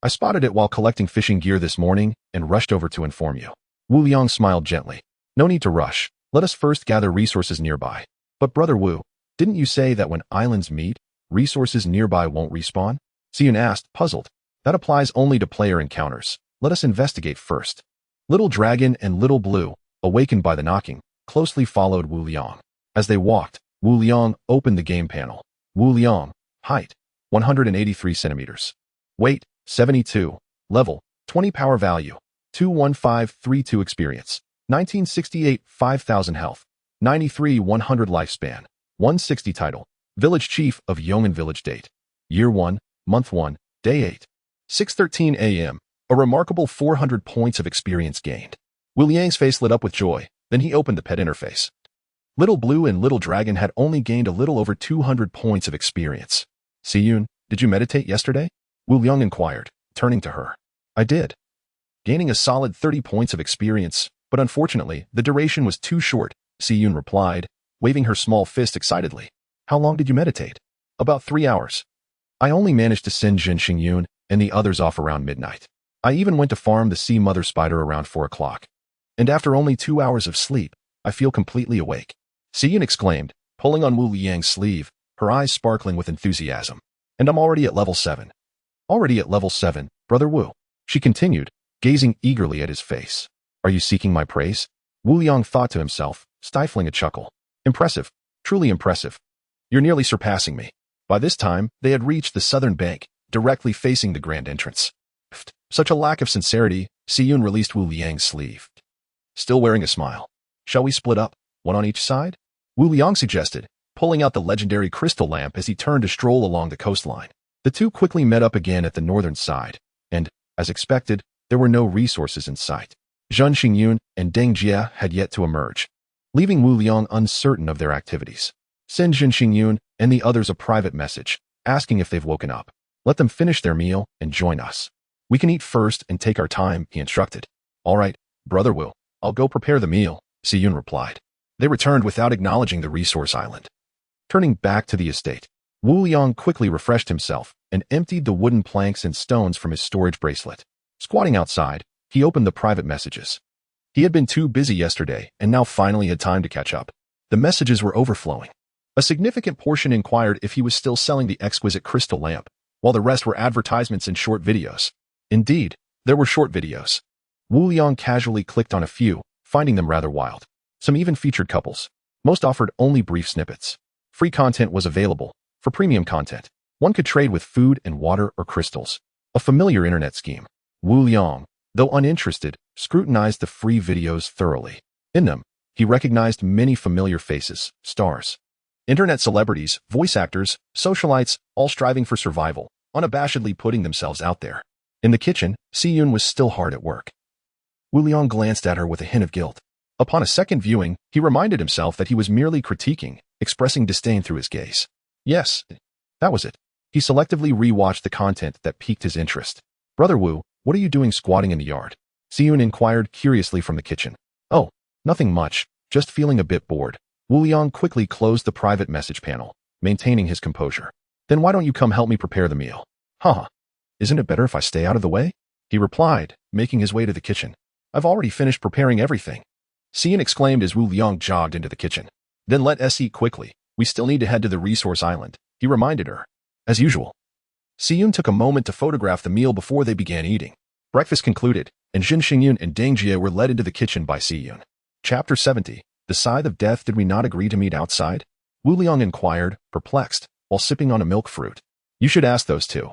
I spotted it while collecting fishing gear this morning and rushed over to inform you. Wu Liang smiled gently. No need to rush. Let us first gather resources nearby. But Brother Wu, didn't you say that when islands meet, resources nearby won't respawn? Siyun asked, puzzled. That applies only to player encounters. Let us investigate first. Little Dragon and Little Blue, awakened by the knocking, closely followed Wu Liang. As they walked, Wu Liang opened the game panel. Wu Liang, height, 183 centimeters. Weight, 72. Level, 20 power value. 21532 experience. 1968 5000 health. 93 100 lifespan. 160 title. Village Chief of Yeoman Village date. Year 1, Month 1, Day 8. 6:13 a.m. A remarkable 400 points of experience gained. Wu Liang's face lit up with joy, then he opened the pet interface. Little Blue and Little Dragon had only gained a little over 200 points of experience. Siyun, did you meditate yesterday? Wu Liang inquired, turning to her. I did. Gaining a solid 30 points of experience, but unfortunately, the duration was too short, Siyun replied, waving her small fist excitedly. How long did you meditate? About 3 hours. I only managed to send Jin Xingyun and the others off around midnight. I even went to farm the sea mother spider around 4 o'clock. And after only 2 hours of sleep, I feel completely awake. Siyun exclaimed, pulling on Wu Liang's sleeve, her eyes sparkling with enthusiasm. And I'm already at level 7. Already at level 7, Brother Wu. She continued, gazing eagerly at his face. Are you seeking my praise? Wu Liang thought to himself, stifling a chuckle. Impressive. Truly impressive. You're nearly surpassing me. By this time, they had reached the southern bank, directly facing the grand entrance. Such a lack of sincerity, Siyun released Wu Liang's sleeve. Still wearing a smile. Shall we split up, one on each side? Wu Liang suggested, pulling out the legendary crystal lamp as he turned to stroll along the coastline. The two quickly met up again at the northern side, and, as expected, there were no resources in sight. Zhen Xingyun and Deng Jie had yet to emerge, leaving Wu Liang uncertain of their activities. Send Zhen Xingyun and the others a private message, asking if they've woken up. Let them finish their meal and join us. We can eat first and take our time, he instructed. All right, Brother Wu, I'll go prepare the meal, Siyun replied. They returned without acknowledging the resource island. Turning back to the estate, Wu Liang quickly refreshed himself and emptied the wooden planks and stones from his storage bracelet. Squatting outside, he opened the private messages. He had been too busy yesterday and now finally had time to catch up. The messages were overflowing. A significant portion inquired if he was still selling the exquisite crystal lamp, while the rest were advertisements and short videos. Indeed, there were short videos. Wu Liang casually clicked on a few, finding them rather wild. Some even featured couples. Most offered only brief snippets. Free content was available. For premium content, one could trade with food and water or crystals. A familiar internet scheme. Wu Liang, though uninterested, scrutinized the free videos thoroughly. In them, he recognized many familiar faces, stars. Internet celebrities, voice actors, socialites, all striving for survival, unabashedly putting themselves out there. In the kitchen, Siyun was still hard at work. Wu Liang glanced at her with a hint of guilt. Upon a second viewing, he reminded himself that he was merely critiquing, expressing disdain through his gaze. Yes, that was it. He selectively rewatched the content that piqued his interest. Brother Wu, what are you doing squatting in the yard? Siyun inquired curiously from the kitchen. Oh, nothing much, just feeling a bit bored. Wu Liang quickly closed the private message panel, maintaining his composure. Then why don't you come help me prepare the meal? Haha. Isn't it better if I stay out of the way? He replied, making his way to the kitchen. I've already finished preparing everything. Siyun exclaimed as Wu Liang jogged into the kitchen. Then let us eat quickly. We still need to head to the resource island, he reminded her. As usual. Siyun took a moment to photograph the meal before they began eating. Breakfast concluded, and Jin Xingyun and Deng Jie were led into the kitchen by Siyun. Chapter 70. The Scythe of Death. Did we not agree to meet outside? Wu Liang inquired, perplexed, while sipping on a milk fruit. You should ask those two.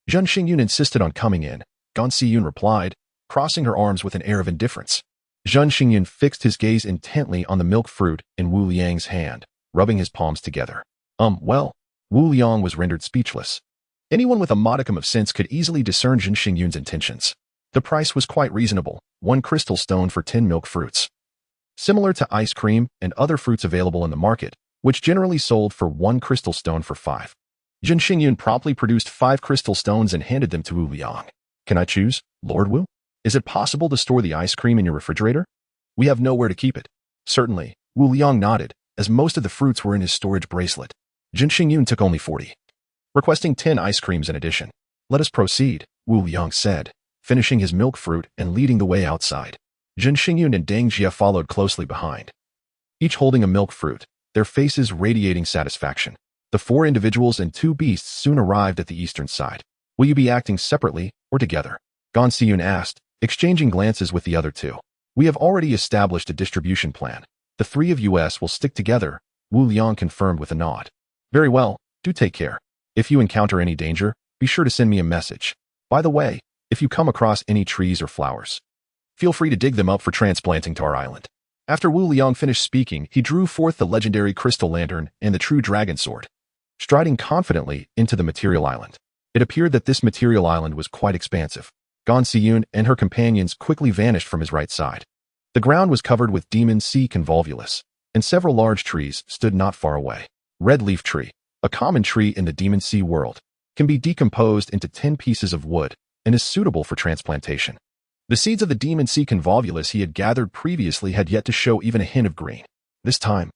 Zhen Xingyun insisted on coming in. Gan Siyun replied, crossing her arms with an air of indifference. Zhen Xingyun fixed his gaze intently on the milk fruit in Wu Liang's hand, rubbing his palms together. Well, Wu Liang was rendered speechless. Anyone with a modicum of sense could easily discern Zhen Xingyun's intentions. The price was quite reasonable, 1 crystal stone for 10 milk fruits. Similar to ice cream and other fruits available in the market, which generally sold for 1 crystal stone for 5. Zhen Xingyun promptly produced 5 crystal stones and handed them to Wu Liang. Can I choose, Lord Wu? Is it possible to store the ice cream in your refrigerator? We have nowhere to keep it. Certainly, Wu Liang nodded, as most of the fruits were in his storage bracelet. Jin Xingyun took only 40, requesting 10 ice creams in addition. Let us proceed, Wu Liang said, finishing his milk fruit and leading the way outside. Jin Xingyun and Deng Jia followed closely behind, each holding a milk fruit, their faces radiating satisfaction. The 4 individuals and 2 beasts soon arrived at the eastern side. Will you be acting separately or together? Gan Xiyun asked, exchanging glances with the other 2. We have already established a distribution plan. The 3 of us will stick together, Wu Liang confirmed with a nod. Very well, do take care. If you encounter any danger, be sure to send me a message. By the way, if you come across any trees or flowers, feel free to dig them up for transplanting to our island. After Wu Liang finished speaking, he drew forth the legendary crystal lantern and the true dragon sword, striding confidently into the material island. It appeared that this material island was quite expansive. Gan Xiyun and her companions quickly vanished from his right side. The ground was covered with demon sea convolvulus, and several large trees stood not far away. Red leaf tree, a common tree in the demon sea world, can be decomposed into 10 pieces of wood and is suitable for transplantation. The seeds of the demon sea convolvulus he had gathered previously had yet to show even a hint of green. This time,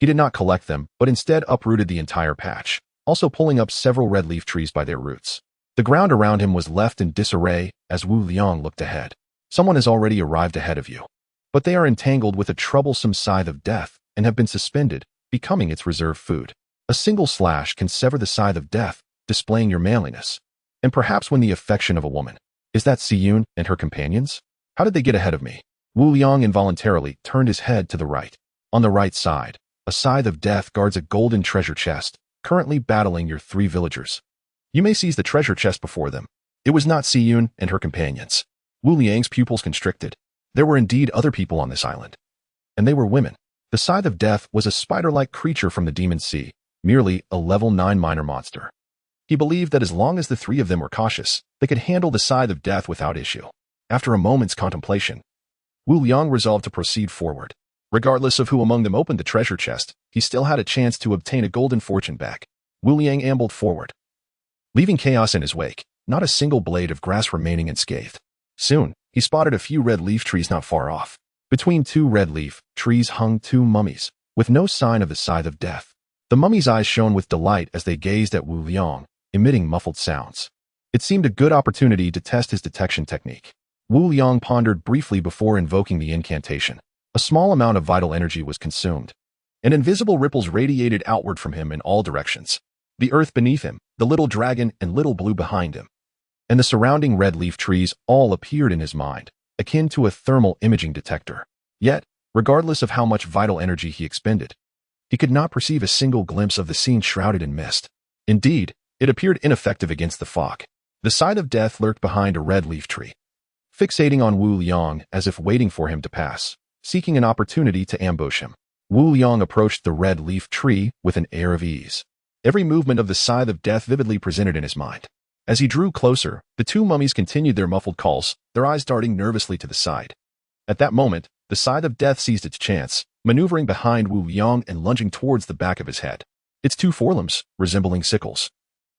he did not collect them, but instead uprooted the entire patch, also pulling up several red leaf trees by their roots. The ground around him was left in disarray as Wu Liang looked ahead. Someone has already arrived ahead of you, but they are entangled with a troublesome scythe of death and have been suspended, becoming its reserve food. A single slash can sever the scythe of death, displaying your manliness, and perhaps win the affection of a woman. Is that Xiyun and her companions? How did they get ahead of me? Wu Liang involuntarily turned his head to the right. On the right side, a scythe of death guards a golden treasure chest, currently battling your 3 villagers. You may seize the treasure chest before them. It was not Xiyun and her companions. Wu Liang's pupils constricted. There were indeed other people on this island, and they were women. The scythe of death was a spider-like creature from the demon sea, merely a level 9 minor monster. He believed that as long as the 3 of them were cautious, they could handle the scythe of death without issue. After a moment's contemplation, Wu Liang resolved to proceed forward. Regardless of who among them opened the treasure chest, he still had a chance to obtain a golden fortune back. Wu Liang ambled forward, leaving chaos in his wake, not a single blade of grass remaining unscathed. Soon, he spotted a few red leaf trees not far off. Between 2 red leaf trees hung 2 mummies, with no sign of the scythe of death. The mummies' eyes shone with delight as they gazed at Wu Liang, emitting muffled sounds. It seemed a good opportunity to test his detection technique. Wu Liang pondered briefly before invoking the incantation. A small amount of vital energy was consumed, and invisible ripples radiated outward from him in all directions. The earth beneath him, the little dragon and little blue behind him, and the surrounding red leaf trees all appeared in his mind, akin to a thermal imaging detector. Yet, regardless of how much vital energy he expended, he could not perceive a single glimpse of the scene shrouded in mist. Indeed, it appeared ineffective against the fog. The scythe of death lurked behind a red leaf tree, fixating on Wu Liang as if waiting for him to pass, seeking an opportunity to ambush him. Wu Liang approached the red leaf tree with an air of ease, every movement of the scythe of death vividly presented in his mind. As he drew closer, the 2 mummies continued their muffled calls, their eyes darting nervously to the side. At that moment, the scythe of death seized its chance, maneuvering behind Wu Liang and lunging towards the back of his head. Its 2 forelimbs, resembling sickles,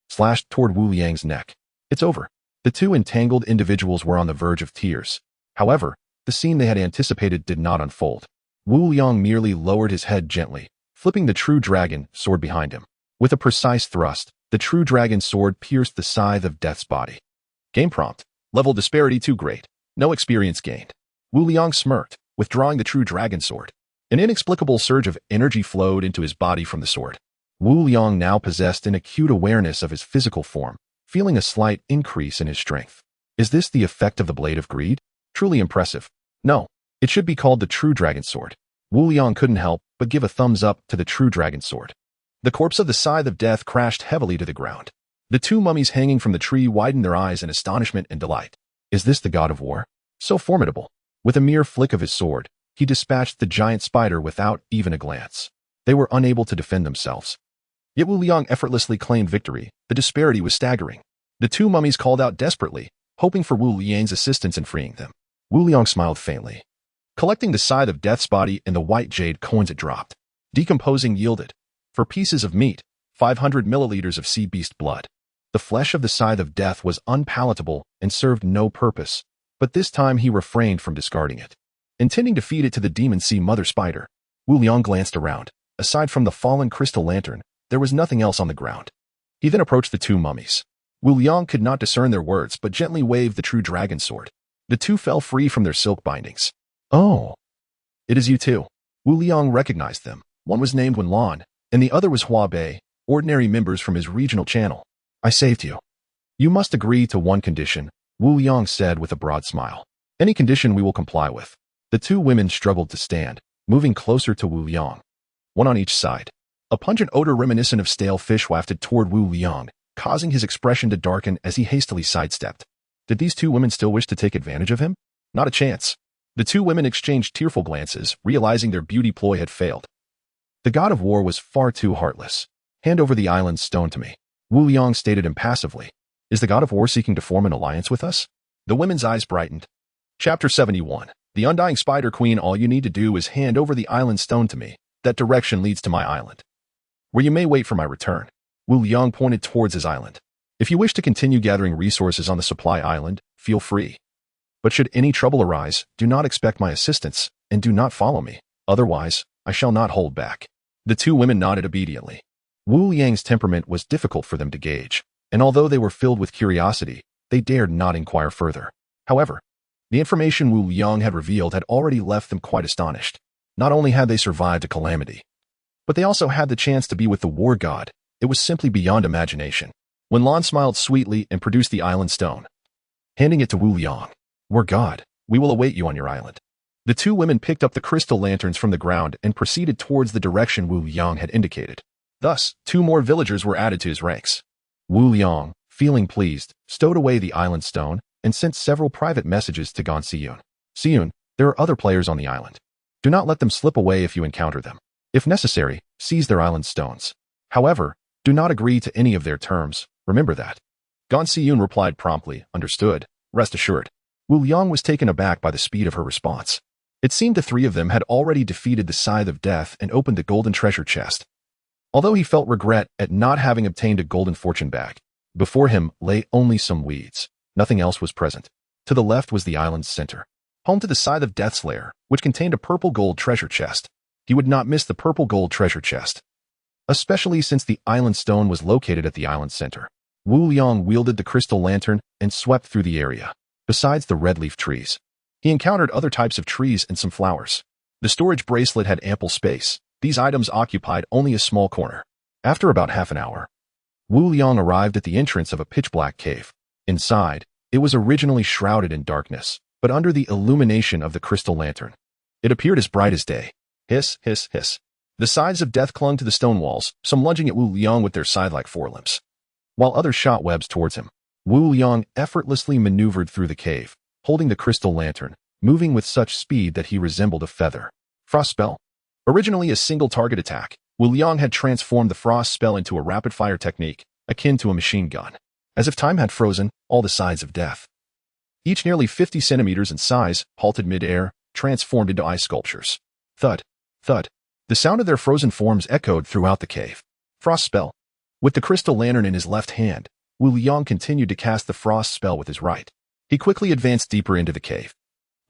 slashed toward Wu Liang's neck. It's over. The 2 entangled individuals were on the verge of tears. However, the scene they had anticipated did not unfold. Wu Liang merely lowered his head gently, flipping the true dragon sword behind him. With a precise thrust, the true dragon sword pierced the scythe of death's body. Game prompt. Level disparity too great. No experience gained. Wu Liang smirked, withdrawing the true dragon sword. An inexplicable surge of energy flowed into his body from the sword. Wu Liang now possessed an acute awareness of his physical form, feeling a slight increase in his strength. Is this the effect of the Blade of Greed? Truly impressive. No, it should be called the True Dragon Sword. Wu Liang couldn't help but give a thumbs up to the True Dragon Sword. The corpse of the Scythe of Death crashed heavily to the ground. The 2 mummies hanging from the tree widened their eyes in astonishment and delight. Is this the god of war? So formidable. With a mere flick of his sword, he dispatched the giant spider without even a glance. They were unable to defend themselves. Yet Wu Liang effortlessly claimed victory. The disparity was staggering. The 2 mummies called out desperately, hoping for Wu Liang's assistance in freeing them. Wu Liang smiled faintly, collecting the Scythe of Death's body and the white jade coins it dropped. Decomposing yielded, for pieces of meat, 500 milliliters of sea beast blood. The flesh of the Scythe of Death was unpalatable and served no purpose, but this time he refrained from discarding it, intending to feed it to the demon sea mother spider. Wu Liang glanced around. Aside from the fallen crystal lantern, there was nothing else on the ground. He then approached the two mummies. Wu Liang could not discern their words but gently waved the true dragon sword. The two fell free from their silk bindings. Oh, it is you two. Wu Liang recognized them. One was named Wenlan, and the other was Hua Bei, ordinary members from his regional channel. I saved you. You must agree to one condition, Wu Liang said with a broad smile. Any condition we will comply with. The two women struggled to stand, moving closer to Wu Liang. One on each side. A pungent odor reminiscent of stale fish wafted toward Wu Liang, causing his expression to darken as he hastily sidestepped. Did these two women still wish to take advantage of him? Not a chance. The two women exchanged tearful glances, realizing their beauty ploy had failed. The god of war was far too heartless. Hand over the island's stone to me. Wu Liang stated impassively. Is the god of war seeking to form an alliance with us? The women's eyes brightened. Chapter 71. The Undying Spider Queen. All you need to do is hand over the island stone to me. That direction leads to my island, where you may wait for my return. Wu Liang pointed towards his island. If you wish to continue gathering resources on the supply island, feel free. But should any trouble arise, do not expect my assistance, and do not follow me. Otherwise, I shall not hold back. The two women nodded obediently. Wu Liang's temperament was difficult for them to gauge, and although they were filled with curiosity, they dared not inquire further. However, the information Wu Liang had revealed had already left them quite astonished. Not only had they survived a calamity, but they also had the chance to be with the war god. It was simply beyond imagination. Wenlan smiled sweetly and produced the island stone, handing it to Wu Liang. War god, we will await you on your island. The two women picked up the crystal lanterns from the ground and proceeded towards the direction Wu Liang had indicated. Thus, two more villagers were added to his ranks. Wu Liang, feeling pleased, stowed away the island stone and sent several private messages to Gan Siyun. Siyun, there are other players on the island. Do not let them slip away if you encounter them. If necessary, seize their island stones. However, do not agree to any of their terms. Remember that. Gan Siyun replied promptly, understood. Rest assured. Wu Liang was taken aback by the speed of her response. It seemed the three of them had already defeated the Scythe of Death and opened the golden treasure chest. Although he felt regret at not having obtained a golden fortune bag, before him lay only some weeds. Nothing else was present. To the left was the island's center, home to the Scythe of Death's lair, which contained a purple gold treasure chest. He would not miss the purple gold treasure chest, especially since the island stone was located at the island center. Wu Liang wielded the crystal lantern and swept through the area. Besides the red leaf trees, he encountered other types of trees and some flowers. The storage bracelet had ample space. These items occupied only a small corner. After about half an hour, Wu Liang arrived at the entrance of a pitch-black cave. Inside, it was originally shrouded in darkness, but under the illumination of the crystal lantern, it appeared as bright as day. Hiss, hiss, hiss. The Scythes of Death clung to the stone walls, some lunging at Wu Liang with their scythe-like forelimbs, while others shot webs towards him. Wu Liang effortlessly maneuvered through the cave, holding the crystal lantern, moving with such speed that he resembled a feather. Frost spell. Originally a single target attack, Wu Liang had transformed the frost spell into a rapid-fire technique, akin to a machine gun. As if time had frozen, all the Scythes of Death, each nearly 50 centimeters in size, halted mid-air, transformed into ice sculptures. Thud, thud. The sound of their frozen forms echoed throughout the cave. Frost spell. With the crystal lantern in his left hand, Wu Liang continued to cast the frost spell with his right. He quickly advanced deeper into the cave,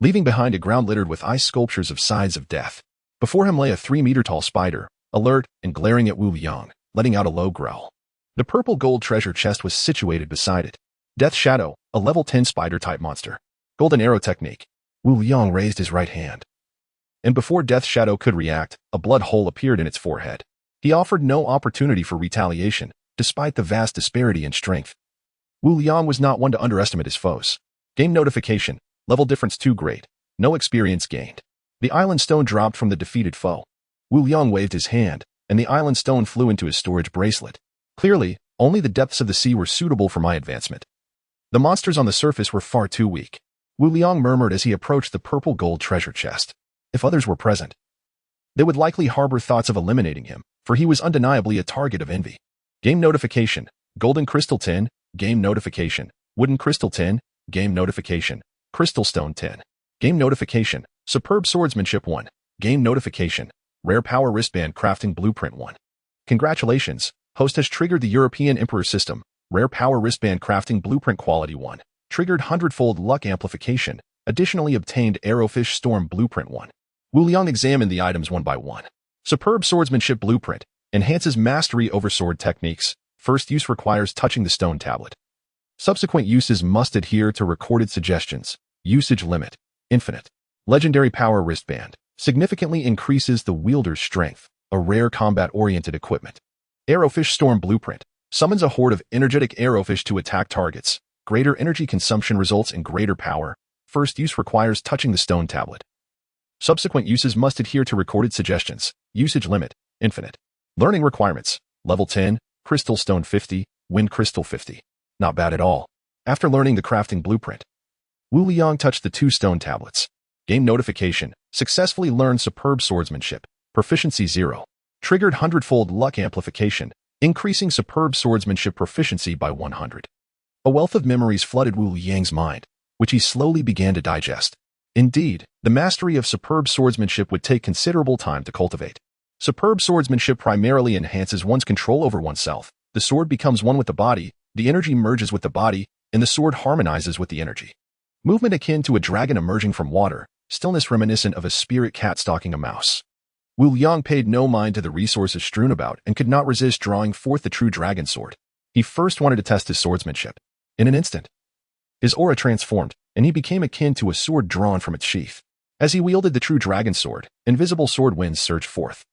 leaving behind a ground littered with ice sculptures of Scythes of Death. Before him lay a 3-meter-tall spider, alert and glaring at Wu Liang, letting out a low growl. The purple gold treasure chest was situated beside it. Death Shadow, a level 10 spider-type monster. Golden arrow technique. Wu Liang raised his right hand, and before Death Shadow could react, a blood hole appeared in its forehead. He offered no opportunity for retaliation, despite the vast disparity in strength. Wu Liang was not one to underestimate his foes. Game notification. Level difference too great. No experience gained. The island stone dropped from the defeated foe. Wu Liang waved his hand, and the island stone flew into his storage bracelet. Clearly, only the depths of the sea were suitable for my advancement. The monsters on the surface were far too weak. Wu Liang murmured as he approached the purple gold treasure chest. If others were present, they would likely harbor thoughts of eliminating him, for he was undeniably a target of envy. Game notification. Golden crystal 10. Game notification. Wooden crystal 10. Game notification. Crystal stone 10. Game notification. Superb swordsmanship 1. Game notification. Rare power wristband crafting blueprint 1. Congratulations. Host has triggered the European Emperor system. Rare power wristband crafting blueprint quality 1. Triggered 100-fold luck amplification. Additionally obtained arrowfish storm blueprint 1. Wu Liang examined the items one by one. Superb swordsmanship blueprint. Enhances mastery over sword techniques. First use requires touching the stone tablet. Subsequent uses must adhere to recorded suggestions. Usage limit. Infinite. Legendary power wristband. Significantly increases the wielder's strength. A rare combat-oriented equipment. Arrowfish storm blueprint. Summons a horde of energetic arrowfish to attack targets. Greater energy consumption results in greater power. First use requires touching the stone tablet. Subsequent uses must adhere to recorded suggestions. Usage limit. Infinite. Learning requirements. Level 10, Crystal Stone 50, Wind Crystal 50. Not bad at all. After learning the crafting blueprint, Wu Liang touched the 2 stone tablets. Game notification. Successfully learned superb swordsmanship. Proficiency 0. Triggered 100-fold luck amplification, increasing superb swordsmanship proficiency by 100. A wealth of memories flooded Wu Liang's mind, which he slowly began to digest. Indeed, the mastery of superb swordsmanship would take considerable time to cultivate. Superb swordsmanship primarily enhances one's control over oneself. The sword becomes one with the body, the energy merges with the body, and the sword harmonizes with the energy. Movement akin to a dragon emerging from water, stillness reminiscent of a spirit cat stalking a mouse. Wu Liang paid no mind to the resources strewn about and could not resist drawing forth the true dragon sword. He first wanted to test his swordsmanship. In an instant, his aura transformed, and he became akin to a sword drawn from its sheath. As he wielded the true dragon sword, invisible sword winds surged forth,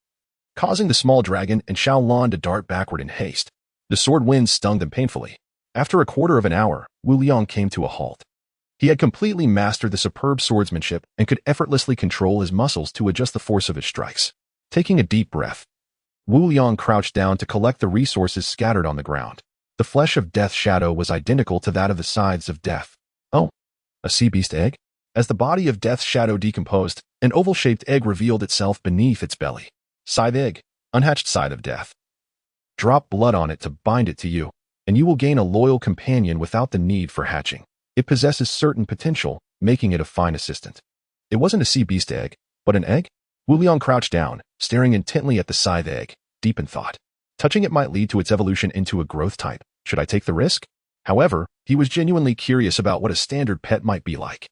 causing the small dragon and Xiaolan to dart backward in haste. The sword winds stung them painfully. After a quarter of an hour, Wu Liang came to a halt. He had completely mastered the superb swordsmanship and could effortlessly control his muscles to adjust the force of his strikes. Taking a deep breath, Wu Liang crouched down to collect the resources scattered on the ground. The flesh of Death's shadow was identical to that of the sides of Death. Oh, a sea beast egg? As the body of Death's shadow decomposed, an oval-shaped egg revealed itself beneath its belly. Scythe egg, unhatched scythe of death. Drop blood on it to bind it to you, and you will gain a loyal companion without the need for hatching. It possesses certain potential, making it a fine assistant. It wasn't a sea beast egg, but an egg? Wu Liang crouched down, staring intently at the scythe egg, deep in thought. Touching it might lead to its evolution into a growth type. Should I take the risk? However, he was genuinely curious about what a standard pet might be like.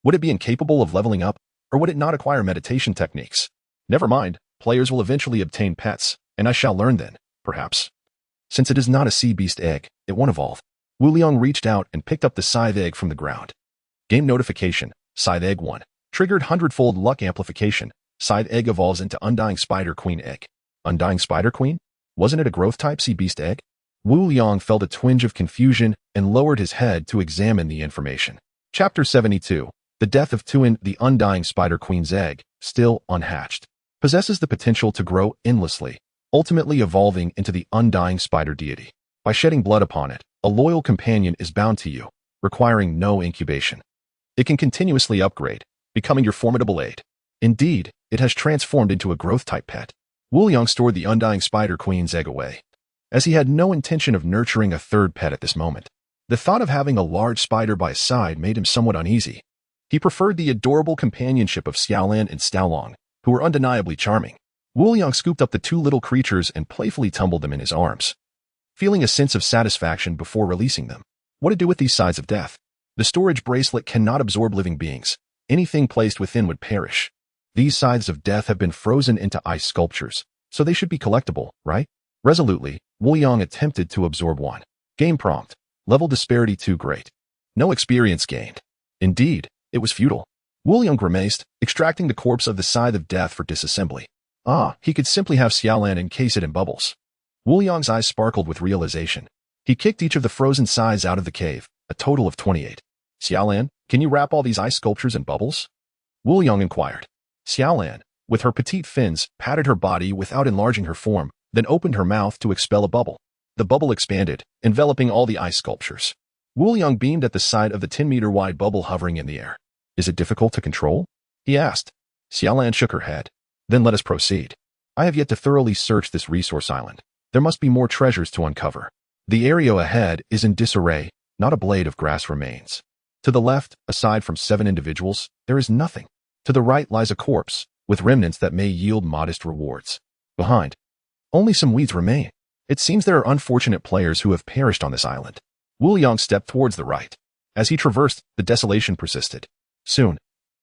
Would it be incapable of leveling up, or would it not acquire meditation techniques? Never mind, players will eventually obtain pets, and I shall learn then, perhaps. Since it is not a sea beast egg, it won't evolve. Wu Liang reached out and picked up the scythe egg from the ground. Game notification. Scythe egg 1. Triggered 100-fold luck amplification. Scythe egg evolves into Undying Spider Queen egg. Undying Spider Queen? Wasn't it a growth type sea beast egg? Wu Liang felt a twinge of confusion and lowered his head to examine the information. Chapter 72. The Death of Tuin, the Undying Spider Queen's egg, still unhatched, possesses the potential to grow endlessly, ultimately evolving into the Undying Spider Deity. By shedding blood upon it, a loyal companion is bound to you, requiring no incubation. It can continuously upgrade, becoming your formidable aid. Indeed, it has transformed into a growth-type pet. Wu Liang stored the Undying Spider Queen's egg away, as he had no intention of nurturing a third pet at this moment. The thought of having a large spider by his side made him somewhat uneasy. He preferred the adorable companionship of Xiaolan and Xiaolong, who were undeniably charming. Wu Liang scooped up the 2 little creatures and playfully tumbled them in his arms, feeling a sense of satisfaction before releasing them. What to do with these sides of death? The storage bracelet cannot absorb living beings. Anything placed within would perish. These sides of death have been frozen into ice sculptures, so they should be collectible, right? Resolutely, Wu Liang attempted to absorb one. Game prompt. Level disparity too great. No experience gained. Indeed, it was futile. Wu Liang grimaced, extracting the corpse of the scythe of death for disassembly. He could simply have Xiaolan encase it in bubbles. Wu Liang's eyes sparkled with realization. He kicked each of the frozen scythes out of the cave, a total of 28. Xiaolan, can you wrap all these ice sculptures in bubbles? Wu Liang inquired. Xiaolan, with her petite fins, patted her body without enlarging her form, then opened her mouth to expel a bubble. The bubble expanded, enveloping all the ice sculptures. Wu Liang beamed at the sight of the 10-meter-wide bubble hovering in the air. Is it difficult to control? He asked. Xiaolan shook her head. Then let us proceed. I have yet to thoroughly search this resource island. There must be more treasures to uncover. The area ahead is in disarray, not a blade of grass remains. To the left, aside from 7 individuals, there is nothing. To the right lies a corpse, with remnants that may yield modest rewards. Behind, only some weeds remain. It seems there are unfortunate players who have perished on this island. Wu Liang stepped towards the right. As he traversed, the desolation persisted. Soon,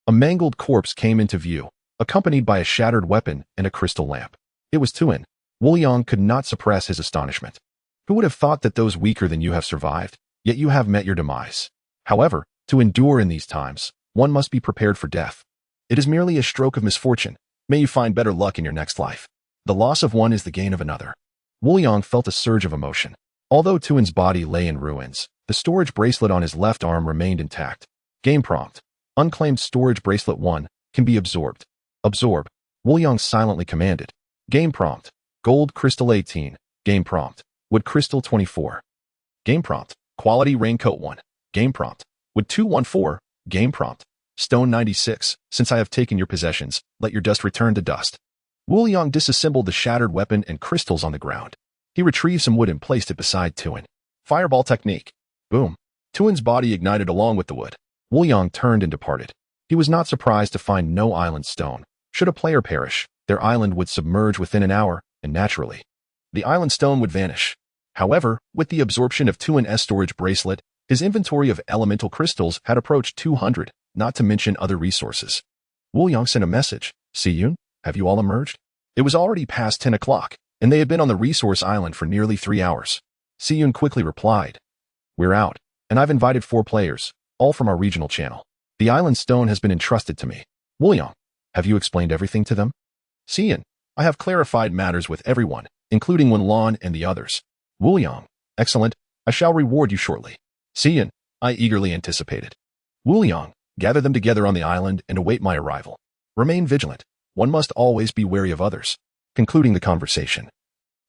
a mangled corpse came into view, accompanied by a shattered weapon and a crystal lamp. It was Tuin. Wu Liang could not suppress his astonishment. Who would have thought that those weaker than you have survived, yet you have met your demise? However, to endure in these times, one must be prepared for death. It is merely a stroke of misfortune. May you find better luck in your next life. The loss of one is the gain of another. Wu Liang felt a surge of emotion. Although Tuin's body lay in ruins, the storage bracelet on his left arm remained intact. Game prompt. Unclaimed storage bracelet 1 can be absorbed. Absorb. Wu Liang silently commanded. Game prompt. Gold crystal 18. Game prompt. Wood crystal 24. Game prompt. Quality raincoat 1. Game prompt. Wood 214. Game prompt. Stone 96. Since I have taken your possessions, let your dust return to dust. Wu Liang disassembled the shattered weapon and crystals on the ground. He retrieved some wood and placed it beside Tuin. Fireball technique. Boom. Tuin's body ignited along with the wood. Wu Liang turned and departed. He was not surprised to find no island stone. Should a player perish, their island would submerge within an hour, and naturally, the island stone would vanish. However, with the absorption of Tuin's storage bracelet, his inventory of elemental crystals had approached 200, not to mention other resources. Wu Liang sent a message. Siyun, have you all emerged? It was already past 10 o'clock, and they had been on the resource island for nearly 3 hours. Siyun quickly replied. We're out, and I've invited 4 players, all from our regional channel. The island stone has been entrusted to me. Wu Liang, have you explained everything to them? Siyun, I have clarified matters with everyone, including Wenlan and the others. Wu Liang, excellent. I shall reward you shortly. Siyun, I eagerly anticipated. Wu Liang, gather them together on the island and await my arrival. Remain vigilant. One must always be wary of others. Concluding the conversation,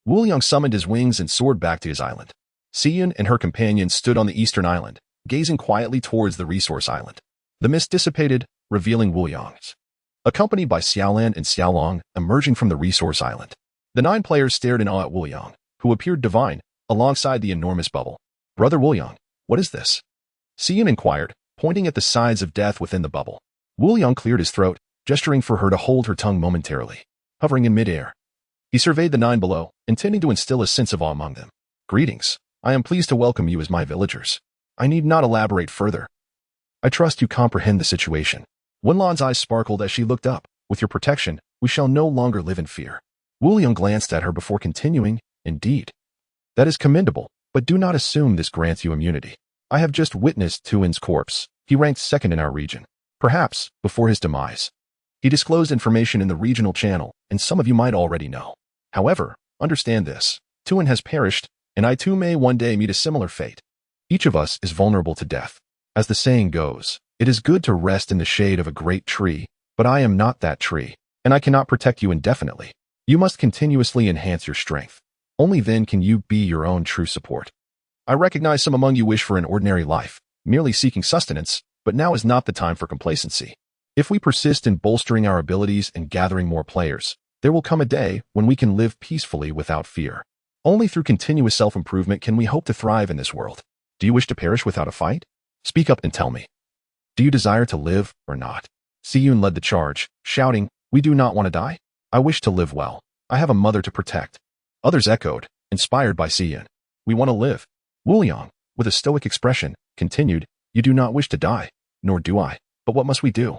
Wu Liang summoned his wings and soared back to his island. Siyun and her companions stood on the eastern island, gazing quietly towards the resource island. The mist dissipated, revealing Wu Liang's. Accompanied by Xiaolan and Xiaolong emerging from the resource island. The 9 players stared in awe at Wu Liang, who appeared divine, alongside the enormous bubble. Brother Wu Liang, what is this? Siyun inquired, pointing at the signs of death within the bubble. Wu Liang cleared his throat, gesturing for her to hold her tongue momentarily. Hovering in midair, he surveyed the 9 below, intending to instill a sense of awe among them. Greetings. I am pleased to welcome you as my villagers. I need not elaborate further. I trust you comprehend the situation. Wenlan's eyes sparkled as she looked up. With your protection, we shall no longer live in fear. Wu Liang glanced at her before continuing. Indeed. That is commendable, but do not assume this grants you immunity. I have just witnessed Tuin's corpse. He ranked 2nd in our region. Perhaps, before his demise. He disclosed information in the regional channel, and some of you might already know. However, understand this. Tuin has perished, and I too may one day meet a similar fate. Each of us is vulnerable to death. As the saying goes, it is good to rest in the shade of a great tree, but I am not that tree, and I cannot protect you indefinitely. You must continuously enhance your strength. Only then can you be your own true support. I recognize some among you wish for an ordinary life, merely seeking sustenance, but now is not the time for complacency. If we persist in bolstering our abilities and gathering more players, there will come a day when we can live peacefully without fear. Only through continuous self-improvement can we hope to thrive in this world. Do you wish to perish without a fight? Speak up and tell me. Do you desire to live or not? Siyun led the charge, shouting, we do not want to die. I wish to live well. I have a mother to protect. Others echoed, inspired by Siyun. We want to live. Wu Liang, with a stoic expression, continued, you do not wish to die, nor do I. But what must we do?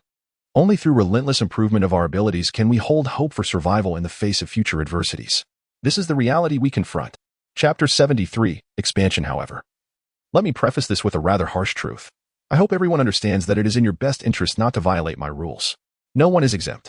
Only through relentless improvement of our abilities can we hold hope for survival in the face of future adversities. This is the reality we confront. Chapter 73, Expansion, however. Let me preface this with a rather harsh truth. I hope everyone understands that it is in your best interest not to violate my rules. No one is exempt.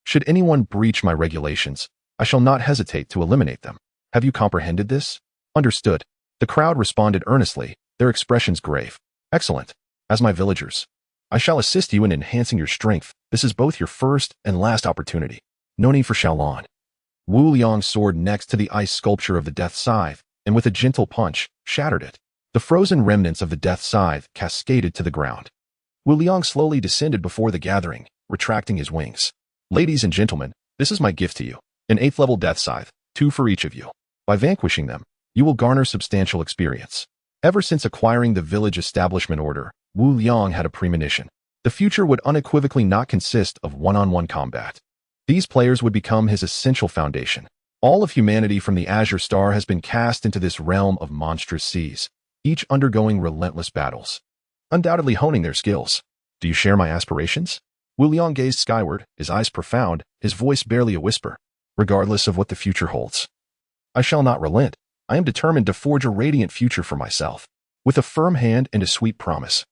Should anyone breach my regulations, I shall not hesitate to eliminate them. Have you comprehended this? Understood. The crowd responded earnestly, their expressions grave. Excellent. As my villagers, I shall assist you in enhancing your strength. This is both your first and last opportunity. No need for Xiaolong. Wu Liang soared next to the ice sculpture of the Death Scythe, and with a gentle punch, shattered it. The frozen remnants of the Death Scythe cascaded to the ground. Wu Liang slowly descended before the gathering, retracting his wings. Ladies and gentlemen, this is my gift to you. An 8th level Death Scythe, 2 for each of you. By vanquishing them, you will garner substantial experience. Ever since acquiring the village establishment order, Wu Liang had a premonition. The future would unequivocally not consist of one-on-one combat. These players would become his essential foundation. All of humanity from the Azure Star has been cast into this realm of monstrous seas, each undergoing relentless battles, undoubtedly honing their skills. Do you share my aspirations? Wu Liang gazed skyward, his eyes profound, his voice barely a whisper. Regardless of what the future holds, I shall not relent. I am determined to forge a radiant future for myself, with a firm hand and a sweet promise.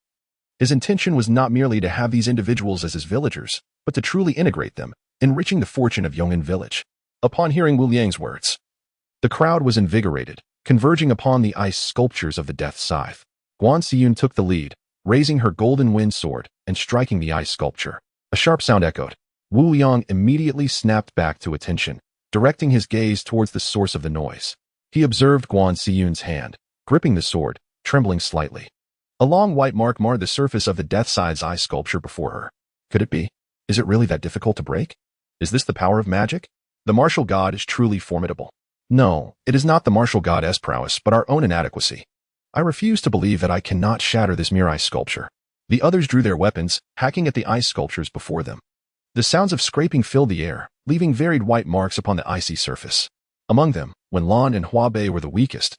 His intention was not merely to have these individuals as his villagers, but to truly integrate them, enriching the fortune of Yong'an village. Upon hearing Wu Liang's words, the crowd was invigorated, converging upon the ice sculptures of the death scythe. Guan Xiyun took the lead, raising her golden wind sword and striking the ice sculpture. A sharp sound echoed. Wu Liang immediately snapped back to attention, directing his gaze towards the source of the noise. He observed Guan Xiyun's hand, gripping the sword, trembling slightly. A long white mark marred the surface of the death scythe's ice sculpture before her. Could it be? Is it really that difficult to break? Is this the power of magic? The martial god is truly formidable. No, it is not the martial god's prowess, but our own inadequacy. I refuse to believe that I cannot shatter this mere ice sculpture. The others drew their weapons, hacking at the ice sculptures before them. The sounds of scraping filled the air, leaving varied white marks upon the icy surface. Among them, Wenlan and Huabei were the weakest,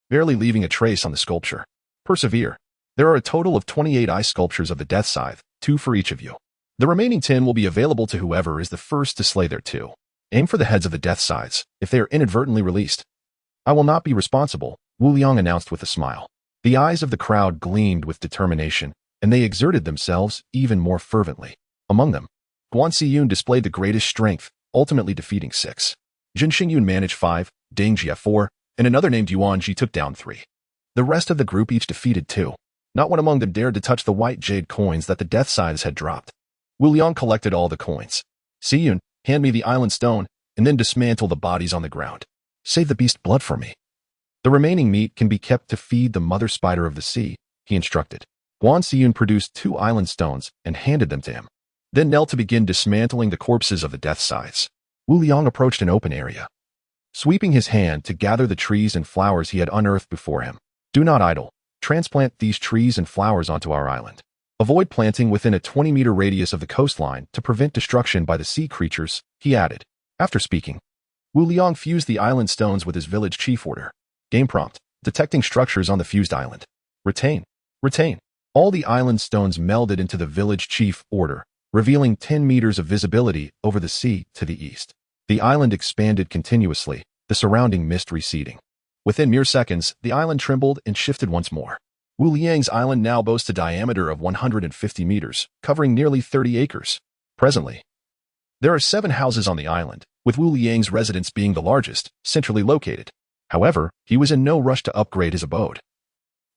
barely leaving a trace on the sculpture. Persevere. There are a total of 28 ice sculptures of the death scythe, 2 for each of you. The remaining 10 will be available to whoever is the first to slay their 2. Aim for the heads of the death scythes, if they are inadvertently released. I will not be responsible, Wu Liang announced with a smile. The eyes of the crowd gleamed with determination, and they exerted themselves even more fervently. Among them, Guan Xiyun displayed the greatest strength, ultimately defeating 6. Jin Xingyun managed 5, Deng Jie 4, and another named Yuan Ji took down 3. The rest of the group each defeated 2. Not one among them dared to touch the white jade coins that the death scythes had dropped. Wu Liang collected all the coins. Xiyun, hand me the island stone, and then dismantle the bodies on the ground. Save the beast blood for me. The remaining meat can be kept to feed the mother spider of the sea, he instructed. Guan Xiyun produced 2 island stones and handed them to him, then knelt to begin dismantling the corpses of the death scythes. Wu Liang approached an open area, sweeping his hand to gather the trees and flowers he had unearthed before him. Do not idle. Transplant these trees and flowers onto our island. Avoid planting within a 20-meter radius of the coastline to prevent destruction by the sea creatures, he added. After speaking, Wu Liang fused the island stones with his village chief order. Game prompt. Detecting structures on the fused island. Retain. Retain. All the island stones melded into the village chief order, revealing 10 meters of visibility over the sea to the east. The island expanded continuously, the surrounding mist receding. Within mere seconds, the island trembled and shifted once more. Wu Liang's island now boasts a diameter of 150 meters, covering nearly 30 acres. Presently, there are 7 houses on the island, with Wu Liang's residence being the largest, centrally located. However, he was in no rush to upgrade his abode.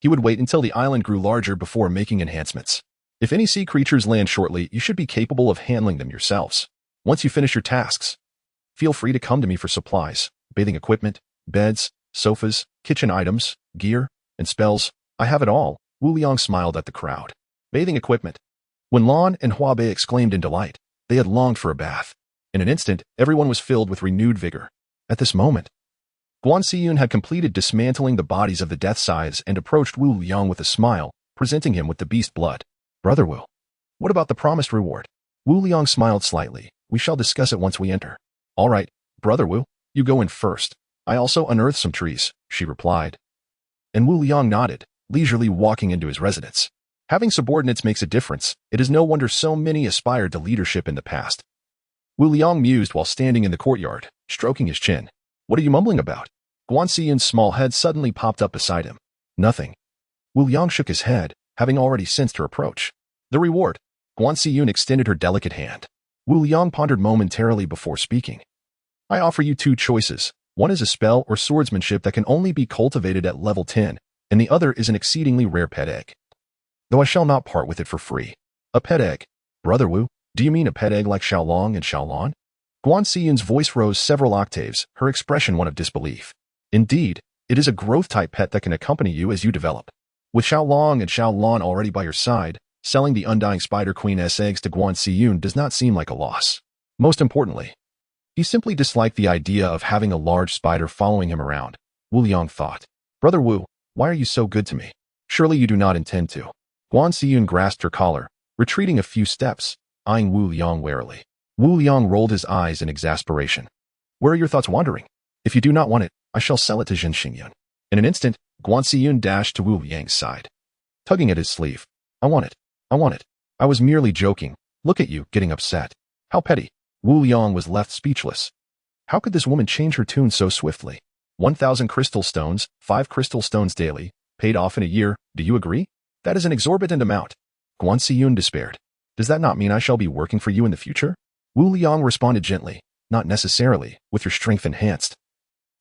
He would wait until the island grew larger before making enhancements. If any sea creatures land shortly, you should be capable of handling them yourselves. Once you finish your tasks, feel free to come to me for supplies, bathing equipment, beds, sofas, kitchen items, gear, and spells. I have it all. Wu Liang smiled at the crowd. Bathing equipment. When Lan and Huabei exclaimed in delight, they had longed for a bath. In an instant, everyone was filled with renewed vigor. At this moment, Guan Xiyun had completed dismantling the bodies of the death scythes and approached Wu Liang with a smile, presenting him with the beast blood. Brother Wu, what about the promised reward? Wu Liang smiled slightly. We shall discuss it once we enter. All right, Brother Wu, you go in first. I also unearthed some trees, she replied. And Wu Liang nodded, leisurely walking into his residence. Having subordinates makes a difference. It is no wonder so many aspired to leadership in the past. Wu Liang mused while standing in the courtyard, stroking his chin. What are you mumbling about? Guan Xiyun's small head suddenly popped up beside him. Nothing. Wu Liang shook his head, having already sensed her approach. The reward. Guan Xiyun extended her delicate hand. Wu Liang pondered momentarily before speaking. I offer you 2 choices. One is a spell or swordsmanship that can only be cultivated at level 10, and the other is an exceedingly rare pet egg. Though I shall not part with it for free. A pet egg. Brother Wu, do you mean a pet egg like Xiaolong and Xiaolan? Guan Xiyun's voice rose several octaves, her expression one of disbelief. Indeed, it is a growth-type pet that can accompany you as you develop. With Xiaolong and Xiaolan already by your side, selling the Undying Spider Queen's eggs to Guan Xiyun does not seem like a loss. Most importantly, he simply disliked the idea of having a large spider following him around. Wu Liang thought. Brother Wu, why are you so good to me? Surely you do not intend to. Guan Xiyun grasped her collar, retreating a few steps, eyeing Wu Liang warily. Wu Liang rolled his eyes in exasperation. Where are your thoughts wandering? If you do not want it, I shall sell it to Jin Xingyun. In an instant, Guan Xiyun dashed to Wu Liang's side, tugging at his sleeve. I want it. I want it. I was merely joking, Look at you, getting upset. How petty. Wu Liang was left speechless. How could this woman change her tune so swiftly? 1,000 crystal stones, 5 crystal stones daily, paid off in a year, do you agree? That is an exorbitant amount. Guan Xiyun despaired. Does that not mean I shall be working for you in the future? Wu Liang responded gently. Not necessarily, with your strength enhanced.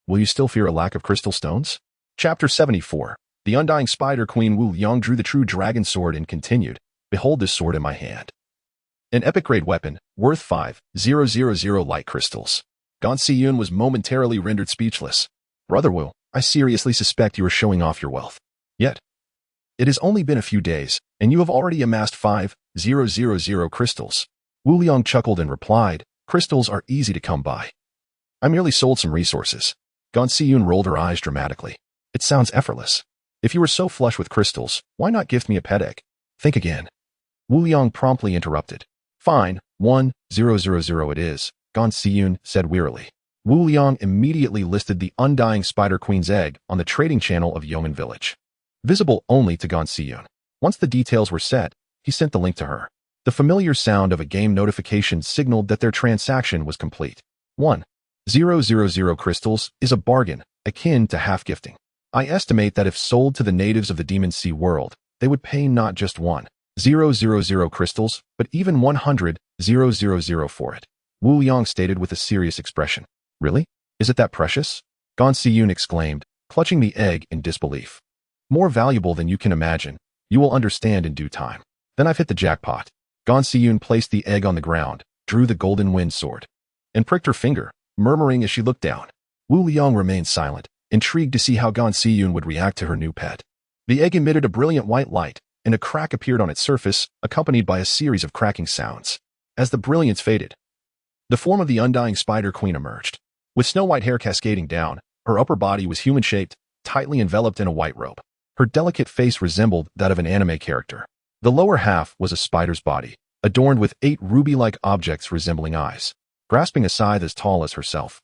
Will you still fear a lack of crystal stones? Chapter 74. The Undying Spider Queen. Wu Liang drew the true dragon sword and continued. Behold this sword in my hand. An epic-grade weapon, worth 5,000 light crystals. Guan Xiyun was momentarily rendered speechless. Brother Wu, I seriously suspect you are showing off your wealth. Yet, it has only been a few days, and you have already amassed 5,000 crystals. Wu Liang chuckled and replied, crystals are easy to come by. I merely sold some resources. Guan Xiyun rolled her eyes dramatically. It sounds effortless. If you were so flush with crystals, why not gift me a pet egg? Think again. Wu Liang promptly interrupted. Fine, 1,000 it is, Guan Xiyun said wearily. Wu Liang immediately listed the Undying Spider Queen's egg on the trading channel of Yeoman Village. Visible only to Guan Xiyun. Once the details were set, he sent the link to her. The familiar sound of a game notification signaled that their transaction was complete. 1,000 crystals is a bargain, akin to half-gifting. I estimate that if sold to the natives of the Demon Sea world, they would pay not just 1,000 crystals, but even 100,000 for it. Wu Liang stated with a serious expression. Really? Is it that precious? Guan Xiyun exclaimed, clutching the egg in disbelief. More valuable than you can imagine. You will understand in due time. Then I've hit the jackpot. Guan Xiyun placed the egg on the ground, drew the golden wind sword, and pricked her finger, murmuring as she looked down. Wu Liang remained silent, intrigued to see how Guan Xiyun would react to her new pet. The egg emitted a brilliant white light, and a crack appeared on its surface, accompanied by a series of cracking sounds. As the brilliance faded, the form of the Undying Spider Queen emerged. With snow-white hair cascading down, her upper body was human-shaped, tightly enveloped in a white robe. Her delicate face resembled that of an anime character. The lower half was a spider's body, adorned with 8 ruby-like objects resembling eyes. Grasping a scythe as tall as herself,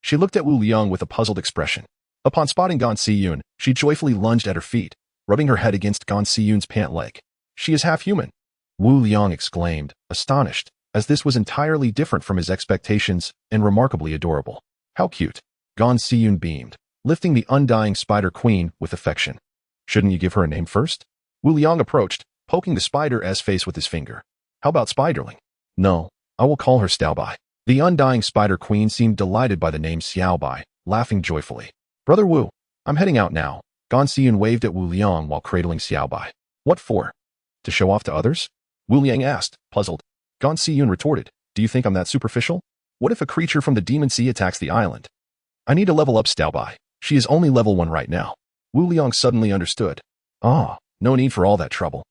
she looked at Wu Liang with a puzzled expression. Upon spotting Guan Xiyun, she joyfully lunged at her feet, rubbing her head against Guan Xiyun's pant leg. She is half human. Wu Liang exclaimed, astonished, as this was entirely different from his expectations and remarkably adorable. How cute. Guan Xiyun beamed, lifting the Undying Spider Queen with affection. Shouldn't you give her a name first? Wu Liang approached, poking the spider's face with his finger. How about Spiderling? No, I will call her Xiaobai. The Undying Spider Queen seemed delighted by the name Xiaobai, laughing joyfully. Brother Wu, I'm heading out now. Guan Xiyun waved at Wu Liang while cradling Xiaobai. What for? To show off to others? Wu Liang asked, puzzled. Guan Xiyun retorted, do you think I'm that superficial? What if a creature from the Demon Sea attacks the island? I need to level up Xiaobai. She is only level 1 right now. Wu Liang suddenly understood. Ah, no need for all that trouble.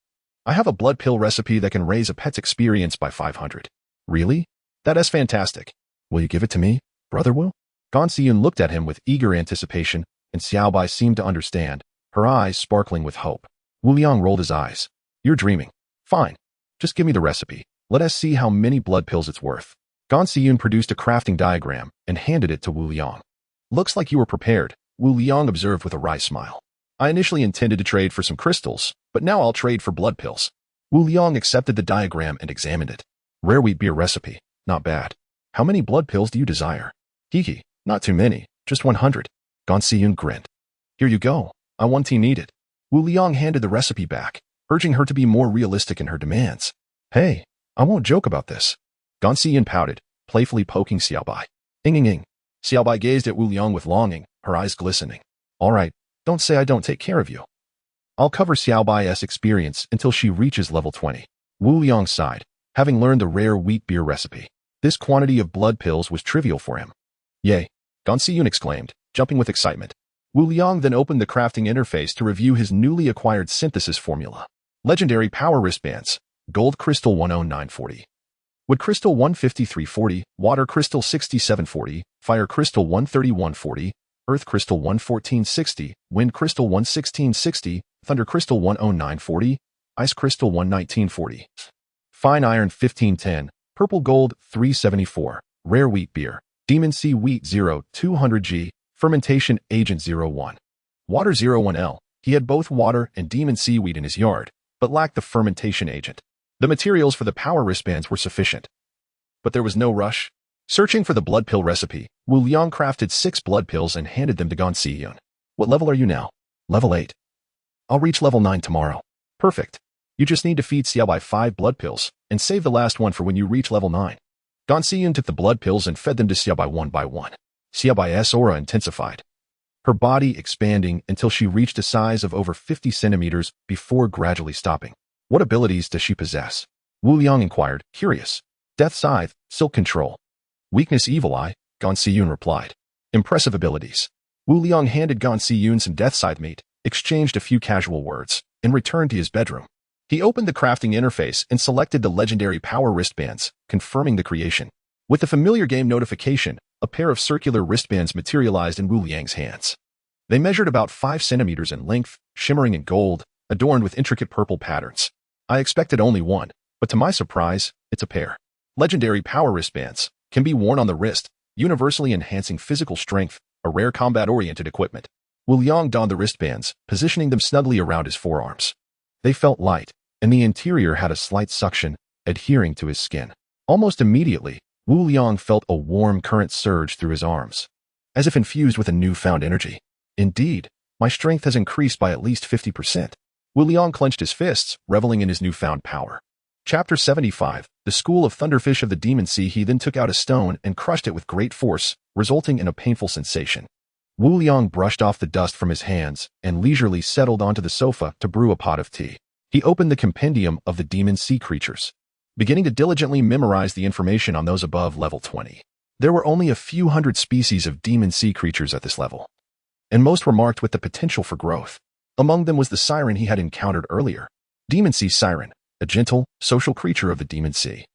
I have a blood pill recipe that can raise a pet's experience by 500. Really? That is fantastic. Will you give it to me, Brother Wu? Guan Xiyun looked at him with eager anticipation, and Xiaobai seemed to understand, her eyes sparkling with hope. Wu Liang rolled his eyes. You're dreaming. Fine. Just give me the recipe. Let us see how many blood pills it's worth. Guan Xiyun produced a crafting diagram and handed it to Wu Liang. Looks like you were prepared, Wu Liang observed with a wry smile. I initially intended to trade for some crystals, but now I'll trade for blood pills. Wu Liang accepted the diagram and examined it. Rare wheat beer recipe. Not bad. How many blood pills do you desire? Hiki, not too many, just 100. Guan Xiyun grinned. Here you go. I want tea needed. Wu Liang handed the recipe back, urging her to be more realistic in her demands. Hey, I won't joke about this. Guan Xiyun pouted, playfully poking Xiaobai. Ing. Xiaobai gazed at Wu Liang with longing, her eyes glistening. All right, don't say I don't take care of you. I'll cover Xiaobai's experience until she reaches level 20. Wu Liang sighed, having learned the rare wheat beer recipe. This quantity of blood pills was trivial for him. Yay! Guan Xiyun exclaimed, jumping with excitement. Wu Liang then opened the crafting interface to review his newly acquired synthesis formula. Legendary power wristbands, gold crystal 10940. Wood crystal 15340, water crystal 6740, fire crystal 13140, earth crystal 11460, wind crystal 11660, thunder crystal 10940, ice crystal 11940. Fine iron 1510, purple gold 374, rare wheat beer, demon sea wheat 0200G, fermentation agent 01. Water 01L, he had both water and demon seaweed in his yard, but lacked the fermentation agent. The materials for the power wristbands were sufficient. But there was no rush. Searching for the blood pill recipe, Wu Liang crafted 6 blood pills and handed them to Gan Siyun. What level are you now? Level 8. I'll reach level 9 tomorrow. Perfect. You just need to feed Xiaobai 5 blood pills, and save the last one for when you reach level 9. Gan Siyun took the blood pills and fed them to Xiaobai one by one. Xiaobai's aura intensified, her body expanding until she reached a size of over 50 centimeters before gradually stopping. What abilities does she possess? Wu Liang inquired, curious. Death Scythe, Silk Control. Weakness Evil Eye, Gan Siyun replied. Impressive abilities. Wu Liang handed Gan Siyun some Death Scythe meat, exchanged a few casual words, and returned to his bedroom. He opened the crafting interface and selected the legendary power wristbands, confirming the creation. With the familiar game notification, a pair of circular wristbands materialized in Wu Liang's hands. They measured about 5 centimeters in length, shimmering in gold, adorned with intricate purple patterns. I expected only one, but to my surprise, it's a pair. Legendary power wristbands can be worn on the wrist, universally enhancing physical strength, a rare combat-oriented equipment. Wu Liang donned the wristbands, positioning them snugly around his forearms. They felt light, and the interior had a slight suction, adhering to his skin. Almost immediately, Wu Liang felt a warm current surge through his arms, as if infused with a newfound energy. Indeed, my strength has increased by at least 50%. Wu Liang clenched his fists, reveling in his newfound power. Chapter 75, The School of Thunderfish of the Demon Sea. He then took out a stone and crushed it with great force, resulting in a painful sensation. Wu Liang brushed off the dust from his hands and leisurely settled onto the sofa to brew a pot of tea. He opened the compendium of the demon sea creatures, beginning to diligently memorize the information on those above level 20. There were only a few hundred species of demon sea creatures at this level, and most were marked with the potential for growth. Among them was the siren he had encountered earlier. Demon Sea Siren, a gentle, social creature of the demon sea,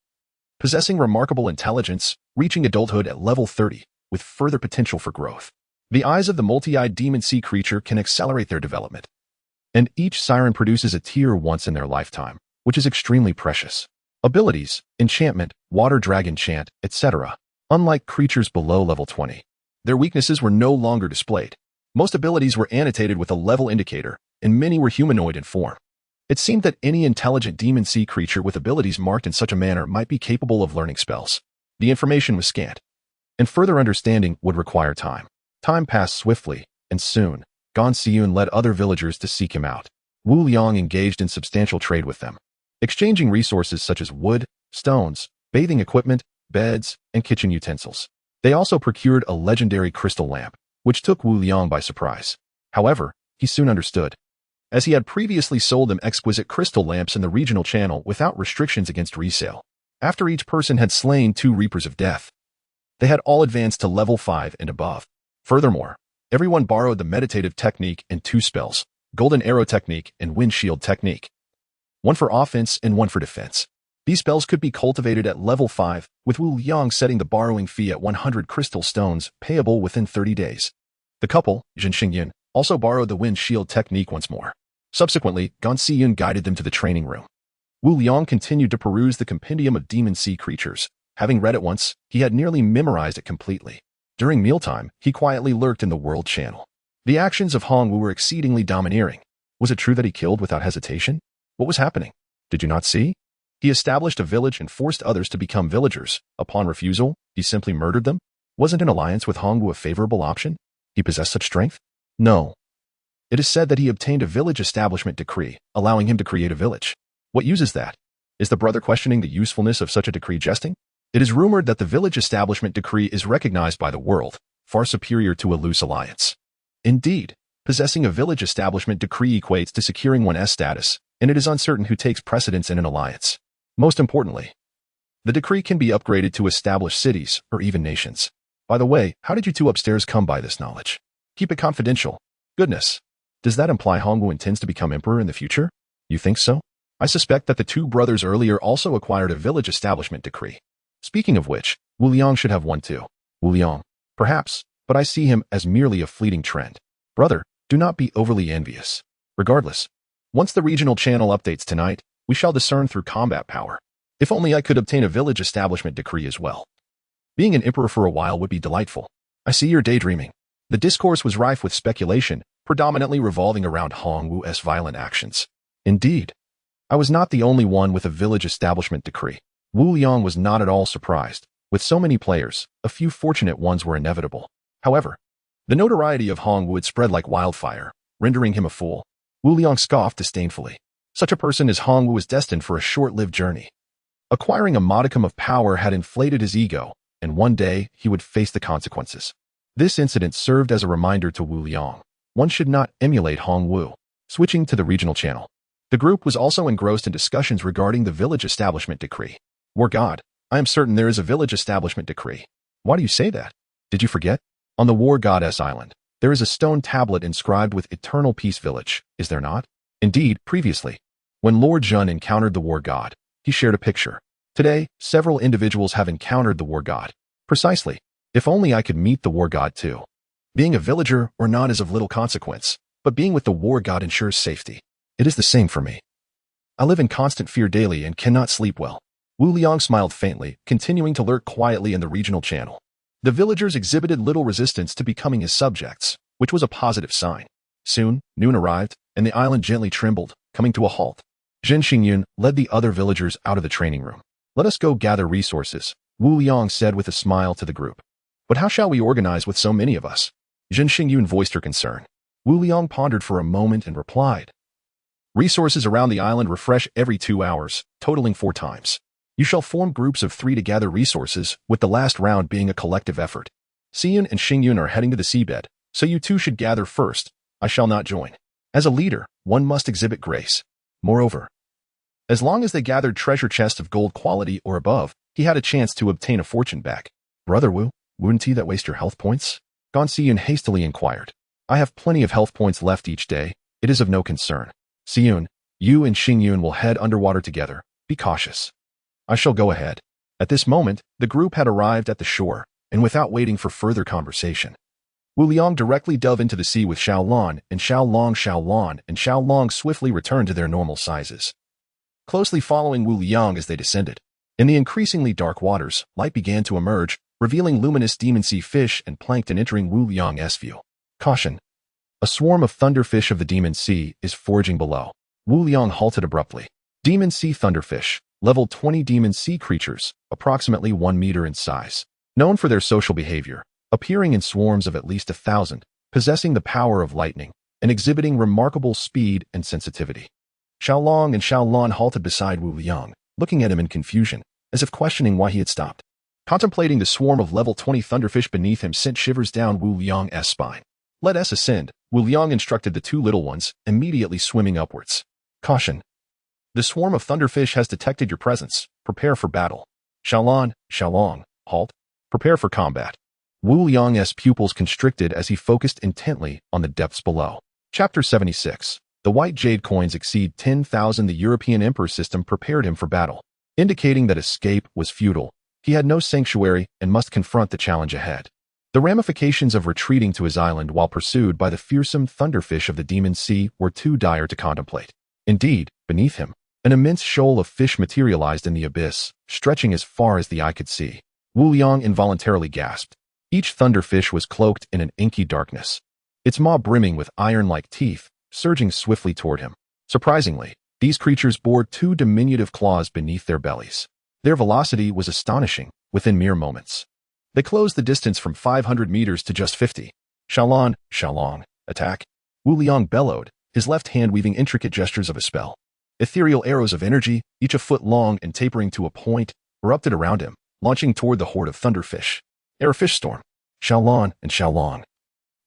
possessing remarkable intelligence, reaching adulthood at level 30, with further potential for growth. The eyes of the multi-eyed demon sea creature can accelerate their development, and each siren produces a tear once in their lifetime, which is extremely precious. Abilities, enchantment, water dragon chant, etc. Unlike creatures below level 20, their weaknesses were no longer displayed. Most abilities were annotated with a level indicator, and many were humanoid in form. It seemed that any intelligent demon sea creature with abilities marked in such a manner might be capable of learning spells. The information was scant, and further understanding would require time. Time passed swiftly, and soon, Gan Siyun led other villagers to seek him out. Wu Liang engaged in substantial trade with them, exchanging resources such as wood, stones, bathing equipment, beds, and kitchen utensils. They also procured a legendary crystal lamp, which took Wu Liang by surprise. However, he soon understood, as he had previously sold them exquisite crystal lamps in the regional channel without restrictions against resale. After each person had slain 2 Reapers of Death, they had all advanced to level 5 and above. Furthermore, everyone borrowed the meditative technique and 2 spells, Golden Arrow Technique and Wind Shield Technique, one for offense and one for defense. These spells could be cultivated at level 5, with Wu Liang setting the borrowing fee at 100 crystal stones, payable within 30 days. The couple, Jin Xingyun, also borrowed the Wind Shield Technique once more. Subsequently, Gan Siyun guided them to the training room. Wu Liang continued to peruse the compendium of demon sea creatures. Having read it once, he had nearly memorized it completely. During mealtime, he quietly lurked in the world channel. The actions of Hongwu were exceedingly domineering. Was it true that he killed without hesitation? What was happening? Did you not see? He established a village and forced others to become villagers. Upon refusal, he simply murdered them. Wasn't an alliance with Hongwu a favorable option? He possessed such strength? No. It is said that he obtained a village establishment decree, allowing him to create a village. What use is that? Is the brother questioning the usefulness of such a decree jesting? It is rumored that the village establishment decree is recognized by the world, far superior to a loose alliance. Indeed, possessing a village establishment decree equates to securing one's status, and it is uncertain who takes precedence in an alliance. Most importantly, the decree can be upgraded to establish cities or even nations. By the way, how did you 2 upstairs come by this knowledge? Keep it confidential. Goodness. Does that imply Hongwu intends to become emperor in the future? You think so? I suspect that the 2 brothers earlier also acquired a village establishment decree. Speaking of which, Wu Liang should have one too. Wu Liang, perhaps, but I see him as merely a fleeting trend. Brother, do not be overly envious. Regardless, once the regional channel updates tonight, we shall discern through combat power. If only I could obtain a village establishment decree as well. Being an emperor for a while would be delightful. I see you're daydreaming. The discourse was rife with speculation, predominantly revolving around Hongwu's violent actions. Indeed, I was not the only one with a village establishment decree. Wu Liang was not at all surprised. With so many players, a few fortunate ones were inevitable. However, the notoriety of Hong Wu had spread like wildfire, rendering him a fool. Wu Liang scoffed disdainfully. Such a person as Hong Wu was destined for a short-lived journey. Acquiring a modicum of power had inflated his ego, and one day he would face the consequences. This incident served as a reminder to Wu Liang. One should not emulate Hong Wu. Switching to the regional channel. The group was also engrossed in discussions regarding the village establishment decree. War God, I am certain there is a village establishment decree. Why do you say that? Did you forget? On the War Goddess Island, there is a stone tablet inscribed with Eternal Peace Village, is there not? Indeed, previously, when Lord Zhun encountered the War God, he shared a picture. Today, several individuals have encountered the War God. Precisely. If only I could meet the War God too. Being a villager or not is of little consequence, but being with the War God ensures safety. It is the same for me. I live in constant fear daily and cannot sleep well. Wu Liang smiled faintly, continuing to lurk quietly in the regional channel. The villagers exhibited little resistance to becoming his subjects, which was a positive sign. Soon, noon arrived, and the island gently trembled, coming to a halt. Zhen Xingyun led the other villagers out of the training room. Let us go gather resources, Wu Liang said with a smile to the group. But how shall we organize with so many of us? Zhen Xingyun voiced her concern. Wu Liang pondered for a moment and replied. Resources around the island refresh every 2 hours, totaling 4 times. You shall form groups of 3 to gather resources, with the last round being a collective effort. Xiyun and Xingyun are heading to the seabed, so you two should gather first. I shall not join. As a leader, one must exhibit grace. Moreover, as long as they gathered treasure chests of gold quality or above, he had a chance to obtain a fortune back. Brother Wu, wouldn't he that waste your health points? Gon Xiyun hastily inquired. I have plenty of health points left each day. It is of no concern. Xiyun, you and Xingyun will head underwater together. Be cautious. I shall go ahead. At this moment, the group had arrived at the shore, and without waiting for further conversation, Wu Liang directly dove into the sea with Xiaolong, and Xiaolong swiftly returned to their normal sizes, closely following Wu Liang as they descended. In the increasingly dark waters, light began to emerge, revealing luminous demon sea fish and plankton entering Wu Liang's view. Caution! A swarm of thunderfish of the demon sea is foraging below. Wu Liang halted abruptly. Demon sea thunderfish, level 20 demon sea creatures, approximately 1 meter in size. Known for their social behavior, appearing in swarms of at least 1,000, possessing the power of lightning, and exhibiting remarkable speed and sensitivity. Xiaolong halted beside Wu Liang, looking at him in confusion, as if questioning why he had stopped. Contemplating the swarm of level 20 thunderfish beneath him sent shivers down Wu Liang's spine. Let us ascend, Wu Liang instructed the 2 little ones, immediately swimming upwards. Caution! The swarm of thunderfish has detected your presence. Prepare for battle. Xiaolong, halt. Prepare for combat. Wu Liang's pupils constricted as he focused intently on the depths below. Chapter 76. The white jade coins exceed 10,000. The European Emperor system prepared him for battle, indicating that escape was futile. He had no sanctuary and must confront the challenge ahead. The ramifications of retreating to his island while pursued by the fearsome thunderfish of the demon sea were too dire to contemplate. Indeed, beneath him, an immense shoal of fish materialized in the abyss, stretching as far as the eye could see. Wu Liang involuntarily gasped. Each thunderfish was cloaked in an inky darkness, its maw brimming with iron-like teeth, surging swiftly toward him. Surprisingly, these creatures bore 2 diminutive claws beneath their bellies. Their velocity was astonishing, within mere moments. They closed the distance from 500 meters to just 50. Xiaolong, attack! Wu Liang bellowed, his left hand weaving intricate gestures of a spell. Ethereal arrows of energy, each a foot long and tapering to a point, erupted around him, launching toward the horde of thunderfish. Airfish storm. Xiaolong,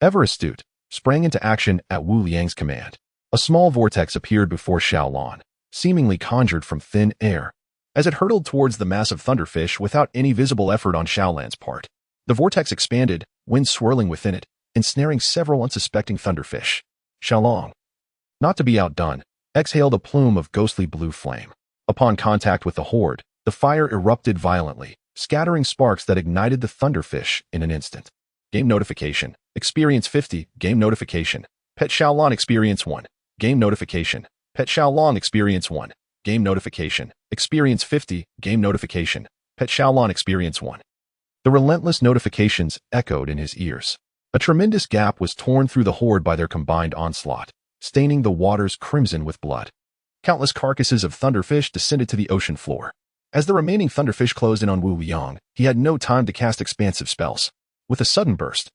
ever astute, sprang into action at Wu Liang's command. A small vortex appeared before Xiaolong, seemingly conjured from thin air. As it hurtled towards the massive thunderfish without any visible effort on Xiaolong's part, the vortex expanded, wind swirling within it, ensnaring several unsuspecting thunderfish. Xiaolong, not to be outdone, exhaled a plume of ghostly blue flame. Upon contact with the horde, the fire erupted violently, scattering sparks that ignited the thunderfish in an instant. Game notification. Experience 50. Game notification. Pet Xiaolong Experience 1. Game notification. Pet Xiaolong Experience 1. Game notification. Experience 50. Game notification. Pet Xiaolong Experience 1. The relentless notifications echoed in his ears. A tremendous gap was torn through the horde by their combined onslaught, staining the waters crimson with blood. Countless carcasses of thunderfish descended to the ocean floor. As the remaining thunderfish closed in on Wu Liang, he had no time to cast expansive spells. With a sudden burst,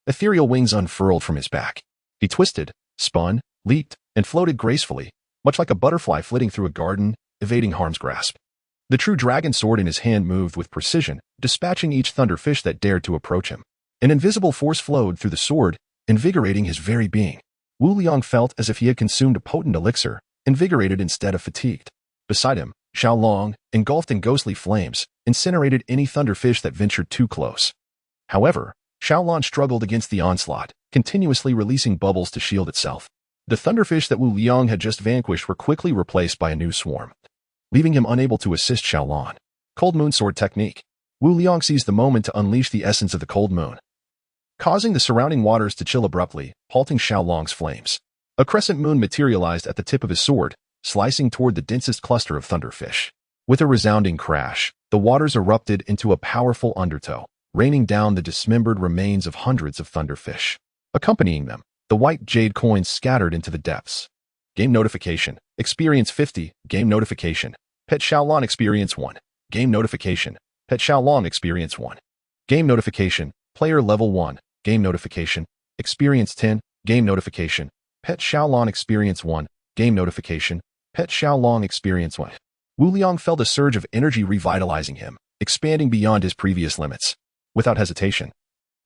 ethereal wings unfurled from his back. He twisted, spun, leaped, and floated gracefully, much like a butterfly flitting through a garden, evading harm's grasp. The true dragon sword in his hand moved with precision, dispatching each thunderfish that dared to approach him. An invisible force flowed through the sword, invigorating his very being. Wu Liang felt as if he had consumed a potent elixir, invigorated instead of fatigued. Beside him, Xiaolong, engulfed in ghostly flames, incinerated any thunderfish that ventured too close. However, Xiaolong struggled against the onslaught, continuously releasing bubbles to shield itself. The thunderfish that Wu Liang had just vanquished were quickly replaced by a new swarm, leaving him unable to assist Xiaolong. Cold Moon Sword Technique. Wu Liang seized the moment to unleash the essence of the cold moon, causing the surrounding waters to chill abruptly, halting Xiaolong's flames. A crescent moon materialized at the tip of his sword, slicing toward the densest cluster of thunderfish. With a resounding crash, the waters erupted into a powerful undertow, raining down the dismembered remains of hundreds of thunderfish. Accompanying them, the white jade coins scattered into the depths. Game notification. Experience 50. Game notification. Pet Xiaolong Experience 1. Game notification. Pet Xiaolong Experience 1. Game notification. Player level 1. Game notification. Experience 10. Game notification. Pet Xiaolong Experience 1. Game notification. Pet Xiaolong Experience 1. Wu Liang felt a surge of energy revitalizing him, expanding beyond his previous limits. Without hesitation,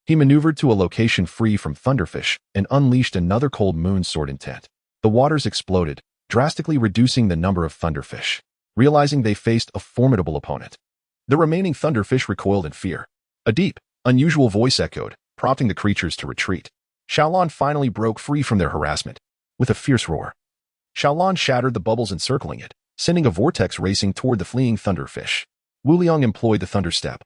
he maneuvered to a location free from thunderfish and unleashed another cold moon sword intent. The waters exploded, drastically reducing the number of thunderfish. Realizing they faced a formidable opponent, the remaining thunderfish recoiled in fear. A deep, unusual voice echoed, prompting the creatures to retreat. Xiaolong finally broke free from their harassment. With a fierce roar, Xiaolong shattered the bubbles encircling it, sending a vortex racing toward the fleeing thunderfish. Wu Liang employed the thunder step,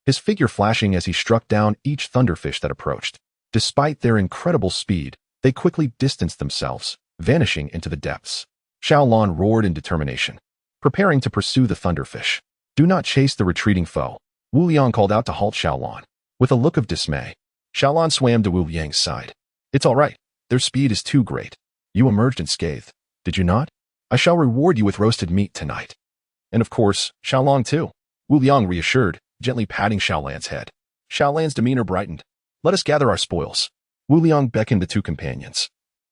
his figure flashing as he struck down each thunderfish that approached. Despite their incredible speed, they quickly distanced themselves, vanishing into the depths. Xiaolong roared in determination, preparing to pursue the thunderfish. Do not chase the retreating foe. Wu Liang called out to halt Xiaolong. With a look of dismay, Xiaolong swam to Wu Liang's side. It's all right. Their speed is too great. You emerged unscathed, did you not? I shall reward you with roasted meat tonight. And of course, Xiaolong too. Wu Liang reassured, gently patting Xiaolong's head. Xiaolong's demeanor brightened. Let us gather our spoils. Wu Liang beckoned the two companions,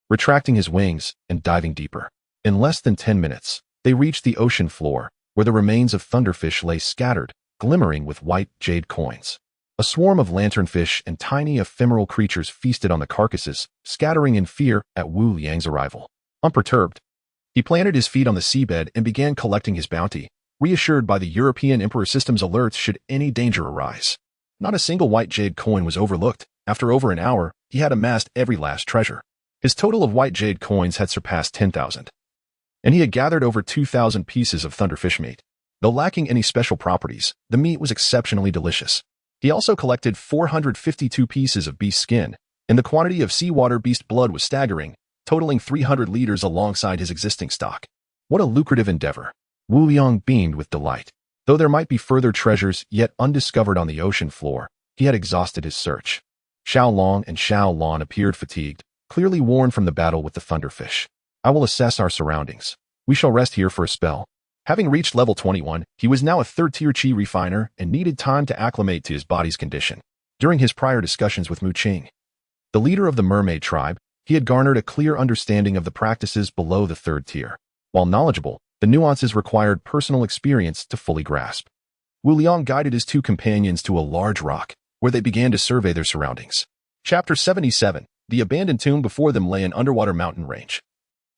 retracting his wings and diving deeper. In less than 10 minutes, they reached the ocean floor, where the remains of thunderfish lay scattered, glimmering with white jade coins. A swarm of lanternfish and tiny ephemeral creatures feasted on the carcasses, scattering in fear at Wu Liang's arrival. Unperturbed, he planted his feet on the seabed and began collecting his bounty, reassured by the European Emperor System's alerts should any danger arise. Not a single white jade coin was overlooked. After over an hour, he had amassed every last treasure. His total of white jade coins had surpassed 10,000. And he had gathered over 2,000 pieces of thunderfish meat. Though lacking any special properties, the meat was exceptionally delicious. He also collected 452 pieces of beast skin, and the quantity of seawater beast blood was staggering, totaling 300 liters alongside his existing stock. What a lucrative endeavor. Wu Liang beamed with delight. Though there might be further treasures yet undiscovered on the ocean floor, he had exhausted his search. Xiaolong and Xiaolong appeared fatigued, clearly worn from the battle with the thunderfish. I will assess our surroundings. We shall rest here for a spell. Having reached level 21, he was now a third-tier chi refiner and needed time to acclimate to his body's condition. During his prior discussions with Mu Qing, the leader of the mermaid tribe, he had garnered a clear understanding of the practices below the third tier. While knowledgeable, the nuances required personal experience to fully grasp. Wu Liang guided his two companions to a large rock, where they began to survey their surroundings. Chapter 77. The abandoned tomb before them lay an underwater mountain range,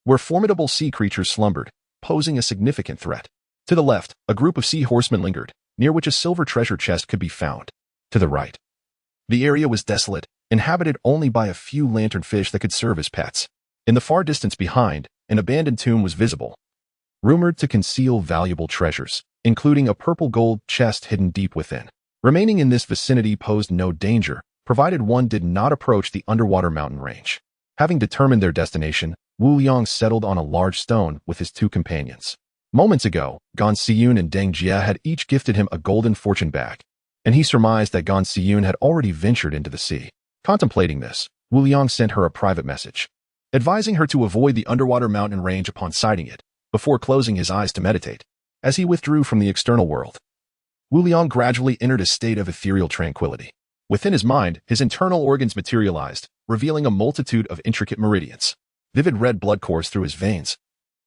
where formidable sea creatures slumbered, posing a significant threat. To the left, a group of sea horsemen lingered, near which a silver treasure chest could be found. To the right, the area was desolate, inhabited only by a few lanternfish that could serve as pets. In the far distance behind, an abandoned tomb was visible, rumored to conceal valuable treasures, including a purple gold chest hidden deep within. Remaining in this vicinity posed no danger, provided one did not approach the underwater mountain range. Having determined their destination, Wu Liang settled on a large stone with his two companions. Moments ago, Gan Siyun and Deng Jie had each gifted him a golden fortune bag, and he surmised that Gan Siyun had already ventured into the sea. Contemplating this, Wu Liang sent her a private message, advising her to avoid the underwater mountain range upon sighting it, before closing his eyes to meditate. As he withdrew from the external world, Wu Liang gradually entered a state of ethereal tranquility. Within his mind, his internal organs materialized, revealing a multitude of intricate meridians. Vivid red blood coursed through his veins,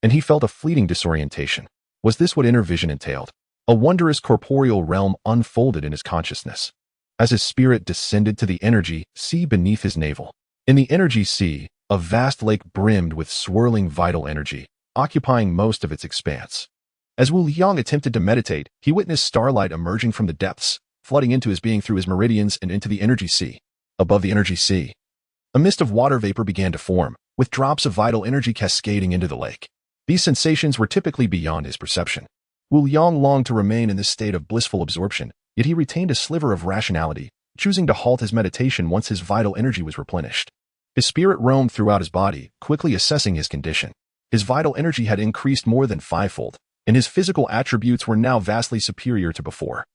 and he felt a fleeting disorientation. Was this what inner vision entailed? A wondrous corporeal realm unfolded in his consciousness, as his spirit descended to the energy sea beneath his navel. In the energy sea, a vast lake brimmed with swirling vital energy, occupying most of its expanse. As Wu Liang attempted to meditate, he witnessed starlight emerging from the depths, flooding into his being through his meridians and into the energy sea. Above the energy sea, a mist of water vapor began to form, with drops of vital energy cascading into the lake. These sensations were typically beyond his perception. Wu Liang longed to remain in this state of blissful absorption, yet he retained a sliver of rationality, choosing to halt his meditation once his vital energy was replenished. His spirit roamed throughout his body, quickly assessing his condition. His vital energy had increased more than fivefold, and his physical attributes were now vastly superior to before.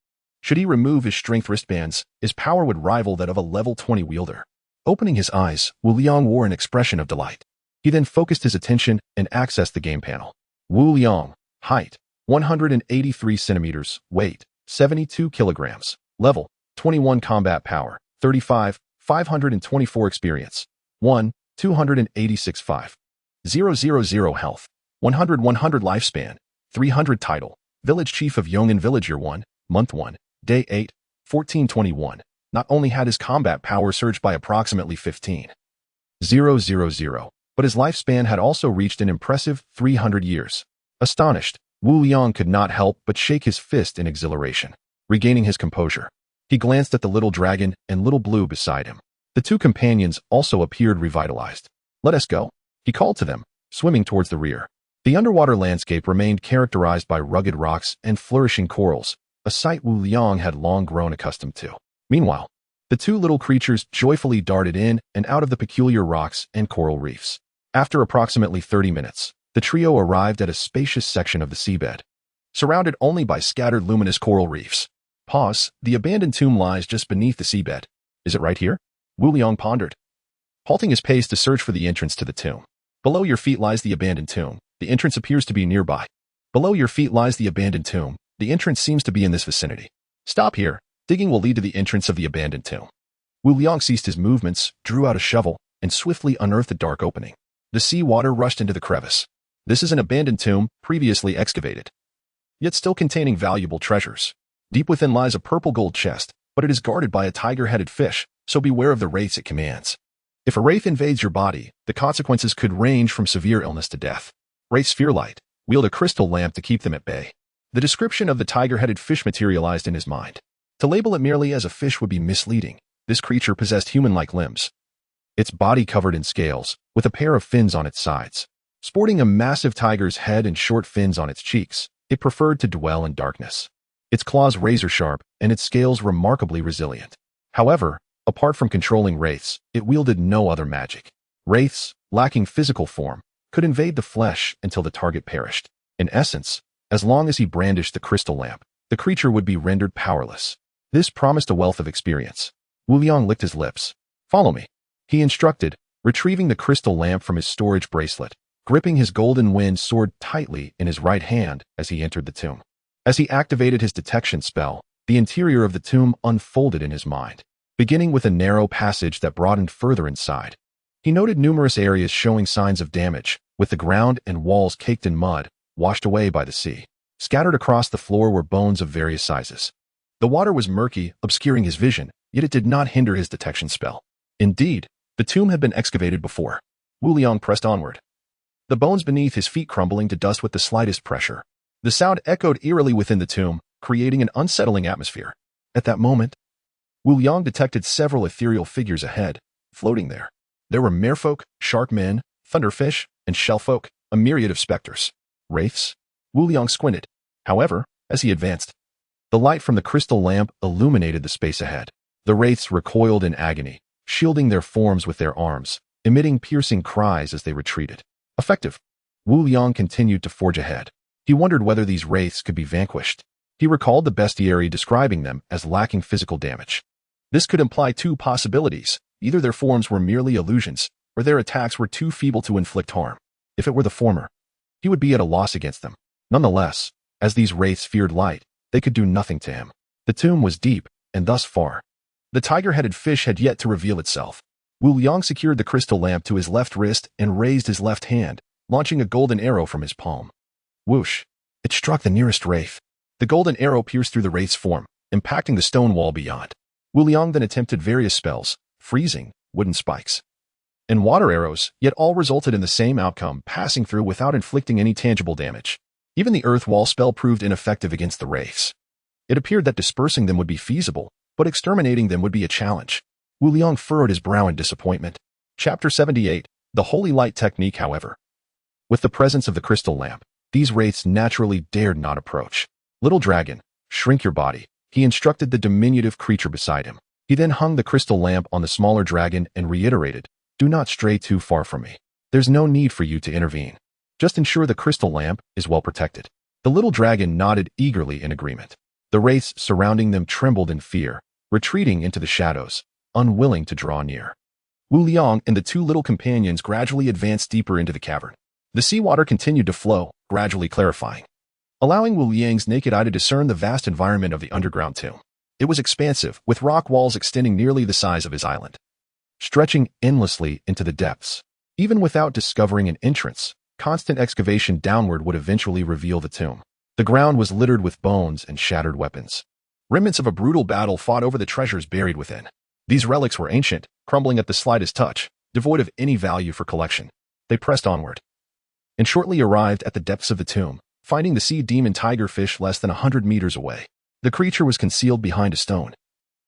Should he remove his strength wristbands, his power would rival that of a level 20 wielder. Opening his eyes, Wu Liang wore an expression of delight. He then focused his attention and accessed the game panel. Wu Liang, height, 183 centimeters, weight, 72 kilograms, level, 21 combat power, 35, 524 experience, 1, 286 5. 000 health, 100 lifespan, 300 title, village chief of Yong'an Village Year 1, Month 1, Day 8, 1421. Not only had his combat power surged by approximately 15,000, but his lifespan had also reached an impressive 300 years. Astonished, Wu Liang could not help but shake his fist in exhilaration. Regaining his composure, he glanced at the little dragon and little blue beside him. The two companions also appeared revitalized. "Let us go," he called to them, swimming towards the rear. The underwater landscape remained characterized by rugged rocks and flourishing corals, a sight Wu Liang had long grown accustomed to. Meanwhile, the two little creatures joyfully darted in and out of the peculiar rocks and coral reefs. After approximately 30 minutes, the trio arrived at a spacious section of the seabed, surrounded only by scattered luminous coral reefs. Pause. The abandoned tomb lies just beneath the seabed. Is it right here? Wu Liang pondered, halting his pace to search for the entrance to the tomb. Below your feet lies the abandoned tomb. The entrance appears to be nearby. Below your feet lies the abandoned tomb. The entrance seems to be in this vicinity. Stop here. Digging will lead to the entrance of the abandoned tomb. Wu Liang ceased his movements, drew out a shovel, and swiftly unearthed a dark opening. The sea water rushed into the crevice. This is an abandoned tomb, previously excavated, yet still containing valuable treasures. Deep within lies a purple gold chest, but it is guarded by a tiger-headed fish, so beware of the wraiths it commands. If a wraith invades your body, the consequences could range from severe illness to death. Wraiths fear light. Wield a crystal lamp to keep them at bay. The description of the tiger-headed fish materialized in his mind. To label it merely as a fish would be misleading. This creature possessed human-like limbs, its body covered in scales, with a pair of fins on its sides. Sporting a massive tiger's head and short fins on its cheeks, it preferred to dwell in darkness. Its claws razor-sharp and its scales remarkably resilient. However, apart from controlling wraiths, it wielded no other magic. Wraiths, lacking physical form, could invade the flesh until the target perished. In essence, as long as he brandished the crystal lamp, the creature would be rendered powerless. This promised a wealth of experience. Wu Liang licked his lips. "Follow me," he instructed, retrieving the crystal lamp from his storage bracelet, gripping his golden wind sword tightly in his right hand as he entered the tomb. As he activated his detection spell, the interior of the tomb unfolded in his mind, beginning with a narrow passage that broadened further inside. He noted numerous areas showing signs of damage, with the ground and walls caked in mud, washed away by the sea. Scattered across the floor were bones of various sizes. The water was murky, obscuring his vision, yet it did not hinder his detection spell. Indeed, the tomb had been excavated before. Wu Liang pressed onward, the bones beneath his feet crumbling to dust with the slightest pressure. The sound echoed eerily within the tomb, creating an unsettling atmosphere. At that moment, Wu Liang detected several ethereal figures ahead, floating there. There were merfolk, shark men, thunderfish, and shellfolk, a myriad of specters. Wraiths? Wu Liang squinted. However, as he advanced, the light from the crystal lamp illuminated the space ahead. The wraiths recoiled in agony, shielding their forms with their arms, emitting piercing cries as they retreated. Effective. Wu Liang continued to forge ahead. He wondered whether these wraiths could be vanquished. He recalled the bestiary describing them as lacking physical damage. This could imply two possibilities. Either their forms were merely illusions, or their attacks were too feeble to inflict harm. If it were the former, he would be at a loss against them. Nonetheless, as these wraiths feared light, they could do nothing to him. The tomb was deep, and thus far. The tiger-headed fish had yet to reveal itself. Wu Liang secured the crystal lamp to his left wrist and raised his left hand, launching a golden arrow from his palm. Whoosh! It struck the nearest wraith. The golden arrow pierced through the wraith's form, impacting the stone wall beyond. Wu Liang then attempted various spells, freezing, wooden spikes, and water arrows, yet all resulted in the same outcome, passing through without inflicting any tangible damage. Even the earth wall spell proved ineffective against the wraiths. It appeared that dispersing them would be feasible, but exterminating them would be a challenge. Wu Liang furrowed his brow in disappointment. Chapter 78, The Holy Light Technique, however. With the presence of the crystal lamp, these wraiths naturally dared not approach. Little dragon, shrink your body, he instructed the diminutive creature beside him. He then hung the crystal lamp on the smaller dragon and reiterated, do not stray too far from me. There's no need for you to intervene. Just ensure the crystal lamp is well protected. The little dragon nodded eagerly in agreement. The wraiths surrounding them trembled in fear, retreating into the shadows, unwilling to draw near. Wu Liang and the two little companions gradually advanced deeper into the cavern. The seawater continued to flow, gradually clarifying, allowing Wu Liang's naked eye to discern the vast environment of the underground tomb. It was expansive, with rock walls extending nearly the size of his island, stretching endlessly into the depths. Even without discovering an entrance, constant excavation downward would eventually reveal the tomb. The ground was littered with bones and shattered weapons. Remnants of a brutal battle fought over the treasures buried within. These relics were ancient, crumbling at the slightest touch, devoid of any value for collection. They pressed onward, and shortly arrived at the depths of the tomb, finding the sea demon tigerfish less than 100 meters away. The creature was concealed behind a stone,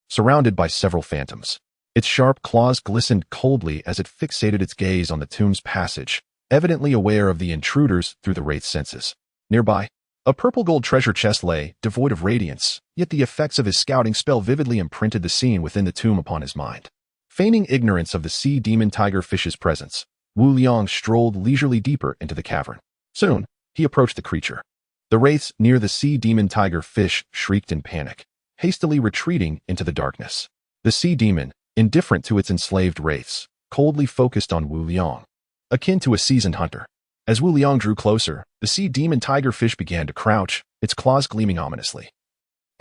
surrounded by several phantoms. Its sharp claws glistened coldly as it fixated its gaze on the tomb's passage, evidently aware of the intruders through the wraith's senses. Nearby, a purple-gold treasure chest lay, devoid of radiance, yet the effects of his scouting spell vividly imprinted the scene within the tomb upon his mind. Feigning ignorance of the sea demon tigerfish's presence, Wu Liang strolled leisurely deeper into the cavern. Soon, he approached the creature. The wraiths near the sea demon tigerfish shrieked in panic, hastily retreating into the darkness. The sea demon, indifferent to its enslaved wraiths, coldly focused on Wu Liang, akin to a seasoned hunter. As Wu Liang drew closer, the sea demon tigerfish began to crouch, its claws gleaming ominously,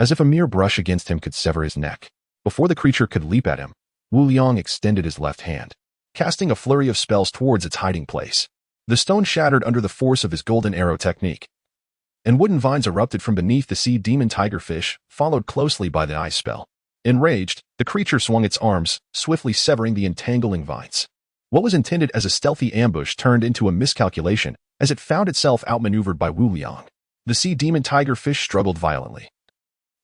as if a mere brush against him could sever his neck. Before the creature could leap at him, Wu Liang extended his left hand, casting a flurry of spells towards its hiding place. The stone shattered under the force of his golden arrow technique, and wooden vines erupted from beneath the sea demon tigerfish, followed closely by the ice spell. Enraged, the creature swung its arms, swiftly severing the entangling vines. What was intended as a stealthy ambush turned into a miscalculation as it found itself outmaneuvered by Wu Liang. The sea demon tigerfish struggled violently,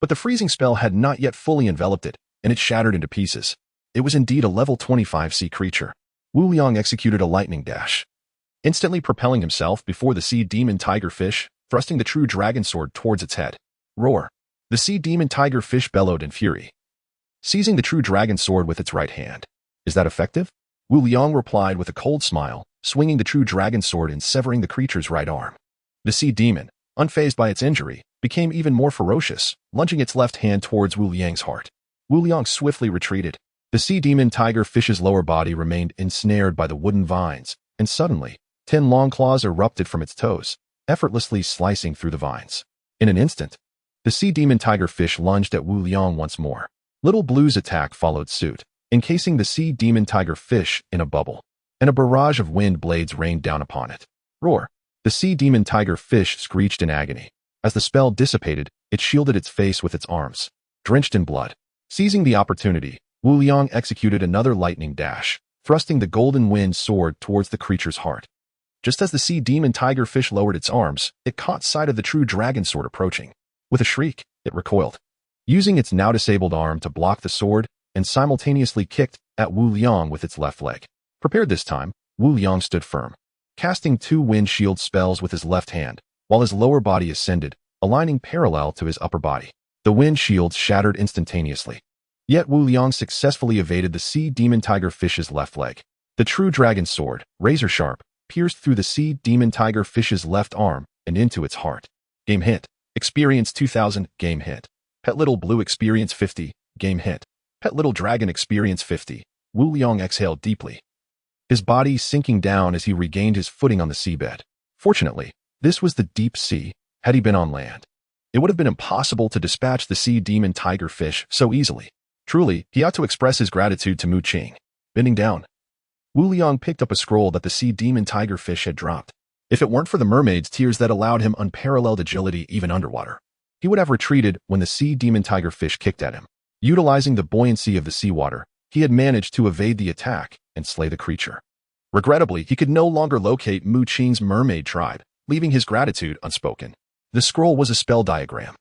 but the freezing spell had not yet fully enveloped it, and it shattered into pieces. It was indeed a level 25 sea creature. Wu Liang executed a lightning dash, instantly propelling himself before the sea demon tigerfish, thrusting the true dragon sword towards its head. Roar! The sea demon tigerfish bellowed in fury, seizing the true dragon sword with its right hand. Is that effective? Wu Liang replied with a cold smile, swinging the true dragon sword and severing the creature's right arm. The sea demon, unfazed by its injury, became even more ferocious, lunging its left hand towards Wu Liang's heart. Wu Liang swiftly retreated. The sea demon tigerfish's lower body remained ensnared by the wooden vines, and suddenly, 10 long claws erupted from its toes, effortlessly slicing through the vines. In an instant, the sea demon tigerfish lunged at Wu Liang once more. Little Blue's attack followed suit, encasing the sea demon tigerfish in a bubble, and a barrage of wind blades rained down upon it. Roar! The sea demon tigerfish screeched in agony. As the spell dissipated, it shielded its face with its arms, drenched in blood. Seizing the opportunity, Wu Liang executed another lightning dash, thrusting the golden wind sword towards the creature's heart. Just as the sea demon tigerfish lowered its arms, it caught sight of the true dragon sword approaching. With a shriek, it recoiled, using its now disabled arm to block the sword, and simultaneously kicked at Wu Liang with its left leg. Prepared this time, Wu Liang stood firm, casting 2 wind shield spells with his left hand, while his lower body ascended, aligning parallel to his upper body. The wind shields shattered instantaneously. Yet Wu Liang successfully evaded the sea demon tigerfish's left leg. The true dragon sword, razor sharp, pierced through the sea demon tigerfish's left arm and into its heart. Game hit. Experience 2000. Game hit. Pet Little Blue experience 50. Game hit. Pet Little Dragon experience 50. Wu Liang exhaled deeply, his body sinking down as he regained his footing on the seabed. Fortunately, this was the deep sea. Had he been on land, it would have been impossible to dispatch the sea demon tigerfish so easily. Truly, he ought to express his gratitude to Mu Qing. Bending down, Wu Liang picked up a scroll that the sea demon tigerfish had dropped. If it weren't for the mermaid's tears that allowed him unparalleled agility even underwater, he would have retreated when the sea demon tigerfish kicked at him. Utilizing the buoyancy of the seawater, he had managed to evade the attack and slay the creature. Regrettably, he could no longer locate Mu Qing's mermaid tribe, leaving his gratitude unspoken. The scroll was a spell diagram,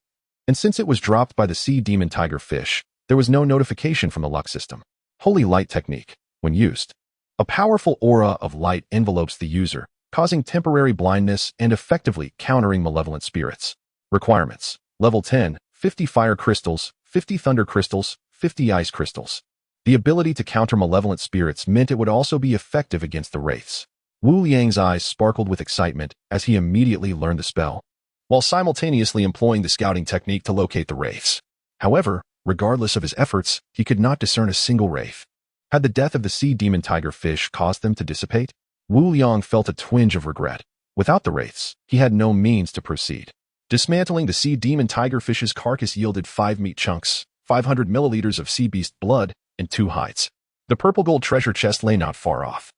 and since it was dropped by the sea demon tigerfish, there was no notification from the luck system. Holy light technique. When used, a powerful aura of light envelopes the user, causing temporary blindness and effectively countering malevolent spirits. Requirements: Level 10, 50 fire crystals, 50 thunder crystals, 50 ice crystals. The ability to counter malevolent spirits meant it would also be effective against the wraiths. Wu Liang's eyes sparkled with excitement as he immediately learned the spell, while simultaneously employing the scouting technique to locate the wraiths. However, regardless of his efforts, he could not discern a single wraith. Had the death of the sea demon tigerfish caused them to dissipate? Wu Liang felt a twinge of regret. Without the wraiths, he had no means to proceed. Dismantling the sea demon tigerfish's carcass yielded 5 meat chunks, 500 milliliters of sea beast blood, and 2 hides. The purple gold treasure chest lay not far off.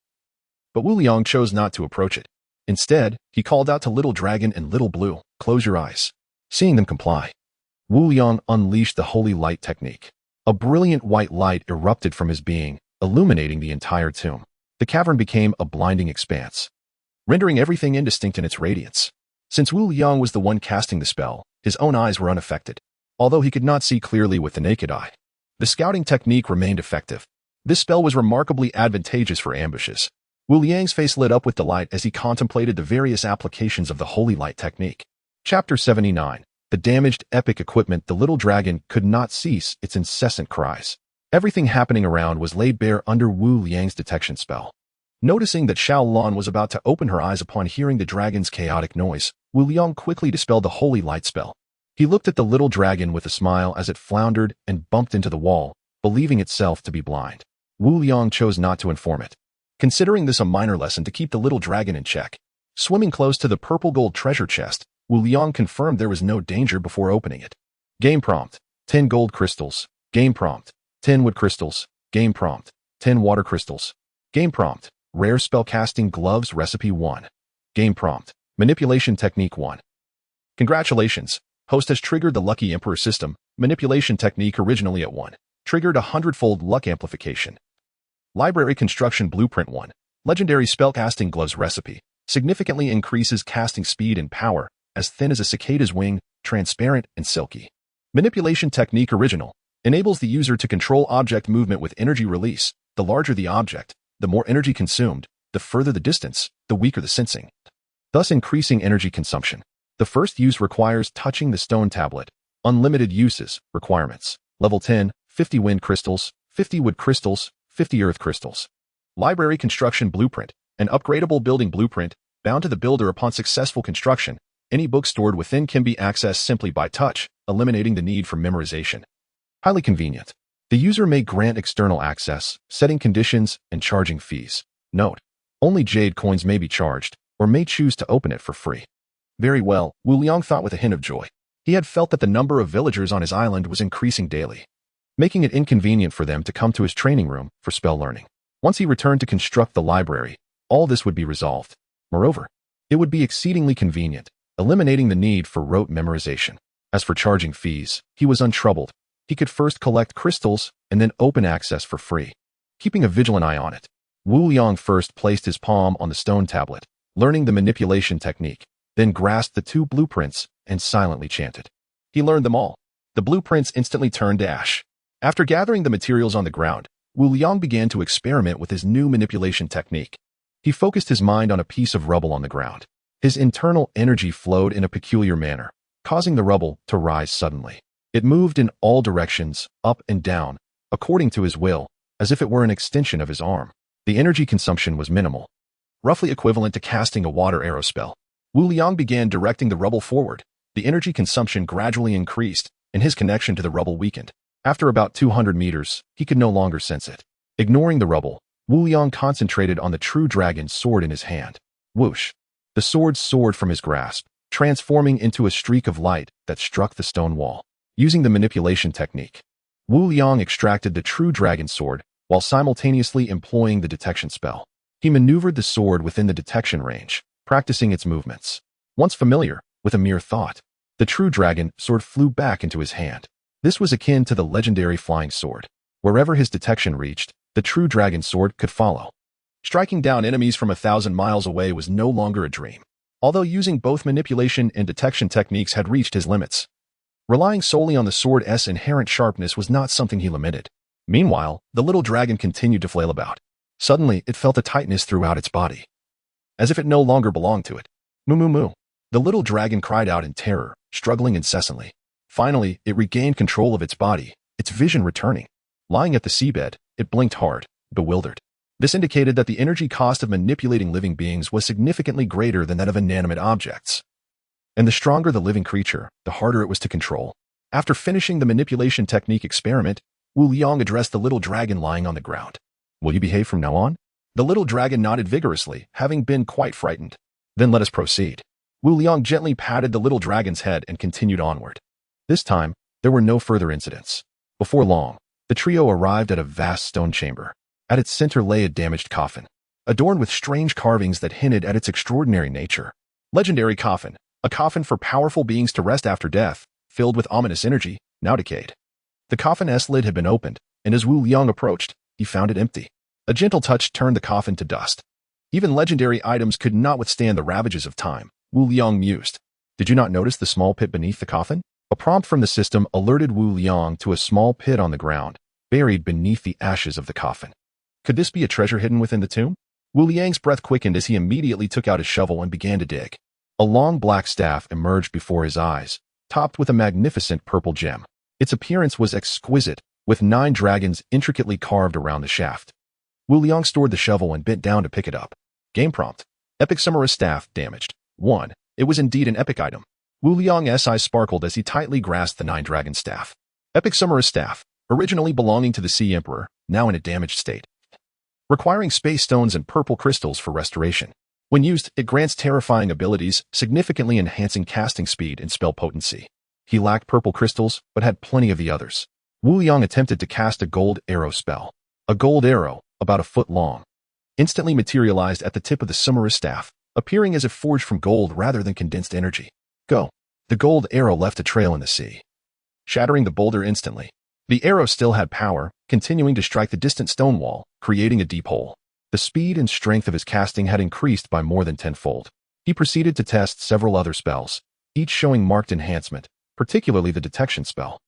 But Wu Liang chose not to approach it. Instead, he called out to Little Dragon and Little Blue, "Close your eyes." Seeing them comply, Wu Liang unleashed the holy light technique. A brilliant white light erupted from his being, illuminating the entire tomb. The cavern became a blinding expanse, rendering everything indistinct in its radiance. Since Wu Liang was the one casting the spell, his own eyes were unaffected, although he could not see clearly with the naked eye. The scouting technique remained effective. This spell was remarkably advantageous for ambushes. Wu Liang's face lit up with delight as he contemplated the various applications of the holy light technique. Chapter 79. The damaged epic equipment. The little dragon could not cease its incessant cries. Everything happening around was laid bare under Wu Liang's detection spell. Noticing that Xiao Lan was about to open her eyes upon hearing the dragon's chaotic noise, Wu Liang quickly dispelled the holy light spell. He looked at the little dragon with a smile as it floundered and bumped into the wall, believing itself to be blind. Wu Liang chose not to inform it, considering this a minor lesson to keep the little dragon in check. Swimming close to the purple gold treasure chest, Wu Liang confirmed there was no danger before opening it. Game prompt: 10 gold crystals. Game prompt: 10 wood crystals. Game prompt: 10 water crystals. Game prompt: rare spellcasting gloves recipe 1. Game prompt: manipulation technique 1. Congratulations! Host has triggered the Lucky Emperor system. Manipulation technique originally at 1. Triggered a 100-fold luck amplification. Library construction blueprint 1. Legendary spellcasting gloves recipe. Significantly increases casting speed and power, as thin as a cicada's wing, transparent and silky. Manipulation technique original. Enables the user to control object movement with energy release. The larger the object, the more energy consumed. The further the distance, the weaker the sensing, thus increasing energy consumption. The first use requires touching the stone tablet. Unlimited uses. Requirements: Level 10, 50 wind crystals, 50 wood crystals, 50 earth crystals. Library construction blueprint. An upgradable building blueprint, bound to the builder upon successful construction. Any book stored within can be accessed simply by touch, eliminating the need for memorization. Highly convenient. The user may grant external access, setting conditions, and charging fees. Note: only jade coins may be charged, or may choose to open it for free. Very well, Wu Liang thought with a hint of joy. He had felt that the number of villagers on his island was increasing daily, making it inconvenient for them to come to his training room for spell learning. Once he returned to construct the library, all this would be resolved. Moreover, it would be exceedingly convenient, eliminating the need for rote memorization. As for charging fees, he was untroubled. He could first collect crystals and then open access for free, keeping a vigilant eye on it. Wu Liang first placed his palm on the stone tablet, learning the manipulation technique, then grasped the 2 blueprints and silently chanted. He learned them all. The blueprints instantly turned to ash. After gathering the materials on the ground, Wu Liang began to experiment with his new manipulation technique. He focused his mind on a piece of rubble on the ground. His internal energy flowed in a peculiar manner, causing the rubble to rise suddenly. It moved in all directions, up and down, according to his will, as if it were an extension of his arm. The energy consumption was minimal, roughly equivalent to casting a water arrow spell. Wu Liang began directing the rubble forward. The energy consumption gradually increased, and his connection to the rubble weakened. After about 200 meters, he could no longer sense it. Ignoring the rubble, Wu Liang concentrated on the true dragon's sword in his hand. Whoosh! The sword soared from his grasp, transforming into a streak of light that struck the stone wall. Using the manipulation technique, Wu Liang extracted the true dragon sword while simultaneously employing the detection spell. He maneuvered the sword within the detection range, practicing its movements. Once familiar with a mere thought, the true dragon sword flew back into his hand. This was akin to the legendary flying sword. Wherever his detection reached, the true dragon sword could follow. Striking down enemies from 1,000 miles away was no longer a dream. Although using both manipulation and detection techniques had reached his limits, relying solely on the sword's inherent sharpness was not something he limited. Meanwhile, the little dragon continued to flail about. Suddenly, it felt a tightness throughout its body, as if it no longer belonged to it. Moo moo moo. The little dragon cried out in terror, struggling incessantly. Finally, it regained control of its body, its vision returning. Lying at the seabed, it blinked hard, bewildered. This indicated that the energy cost of manipulating living beings was significantly greater than that of inanimate objects. And the stronger the living creature, the harder it was to control. After finishing the manipulation technique experiment, Wu Liang addressed the little dragon lying on the ground. Will you behave from now on? The little dragon nodded vigorously, having been quite frightened. Then let us proceed. Wu Liang gently patted the little dragon's head and continued onward. This time, there were no further incidents. Before long, the trio arrived at a vast stone chamber. At its center lay a damaged coffin, adorned with strange carvings that hinted at its extraordinary nature. Legendary coffin, a coffin for powerful beings to rest after death, filled with ominous energy, now decayed. The coffin's lid had been opened, and as Wu Liang approached, he found it empty. A gentle touch turned the coffin to dust. Even legendary items could not withstand the ravages of time, Wu Liang mused. Did you not notice the small pit beneath the coffin? A prompt from the system alerted Wu Liang to a small pit on the ground, buried beneath the ashes of the coffin. Could this be a treasure hidden within the tomb? Wu Liang's breath quickened as he immediately took out his shovel and began to dig. A long black staff emerged before his eyes, topped with a magnificent purple gem. Its appearance was exquisite, with 9 dragons intricately carved around the shaft. Wu Liang stored the shovel and bent down to pick it up. Game prompt. Epic Samurai Staff damaged. 1. It was indeed an epic item. Wu Liang's eyes sparkled as he tightly grasped the 9-dragon staff. Epic Samurai Staff, originally belonging to the Sea Emperor, now in a damaged state, requiring space stones and purple crystals for restoration. When used, it grants terrifying abilities, significantly enhancing casting speed and spell potency. He lacked purple crystals, but had plenty of the others. Wu Liang attempted to cast a gold arrow spell. A gold arrow, about a foot long, instantly materialized at the tip of the samurai staff, appearing as if forged from gold rather than condensed energy. Go. The gold arrow left a trail in the sea, shattering the boulder instantly. The arrow still had power, continuing to strike the distant stone wall, creating a deep hole. The speed and strength of his casting had increased by more than tenfold. He proceeded to test several other spells, each showing marked enhancement, particularly the detection spell.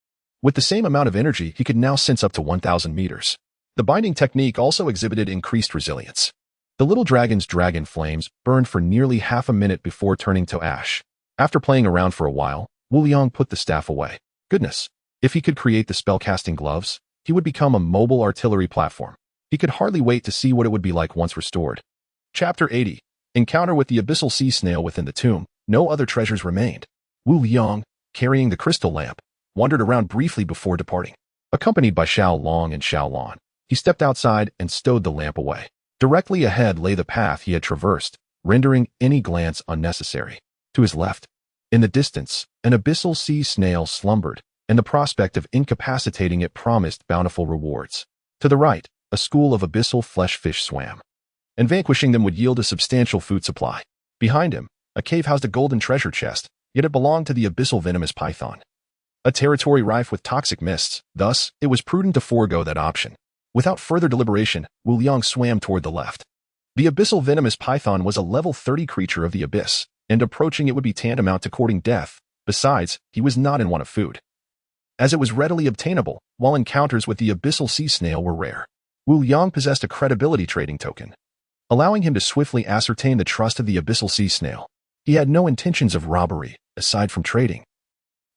With the same amount of energy, he could now sense up to 1,000 meters. The binding technique also exhibited increased resilience. The little dragon's dragon flames burned for nearly half a minute before turning to ash. After playing around for a while, Wu Liang put the staff away. Goodness! If he could create the spellcasting gloves, he would become a mobile artillery platform. He could hardly wait to see what it would be like once restored. Chapter 80. Encounter with the abyssal sea snail within the tomb. No other treasures remained. Wu Liang, carrying the crystal lamp, wandered around briefly before departing. Accompanied by Xiao Long and Xiao Lan, he stepped outside and stowed the lamp away. Directly ahead lay the path he had traversed, rendering any glance unnecessary. To his left, in the distance, an abyssal sea snail slumbered, and the prospect of incapacitating it promised bountiful rewards. To the right, a school of abyssal flesh fish swam, and vanquishing them would yield a substantial food supply. Behind him, a cave housed a golden treasure chest, yet it belonged to the abyssal venomous python, a territory rife with toxic mists. Thus, it was prudent to forego that option. Without further deliberation, Wu Liang swam toward the left. The abyssal venomous python was a level 30 creature of the abyss, and approaching it would be tantamount to courting death. Besides, he was not in want of food, as it was readily obtainable, while encounters with the abyssal sea snail were rare. Wu Liang possessed a credibility trading token, allowing him to swiftly ascertain the trust of the abyssal sea snail. He had no intentions of robbery, aside from trading.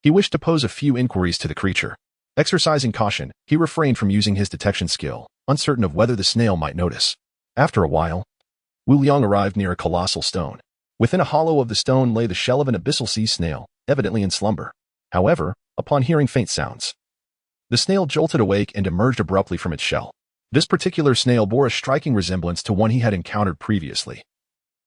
He wished to pose a few inquiries to the creature. Exercising caution, he refrained from using his detection skill, uncertain of whether the snail might notice. After a while, Wu Liang arrived near a colossal stone. Within a hollow of the stone lay the shell of an abyssal sea snail, evidently in slumber. However, upon hearing faint sounds, the snail jolted awake and emerged abruptly from its shell. This particular snail bore a striking resemblance to one he had encountered previously.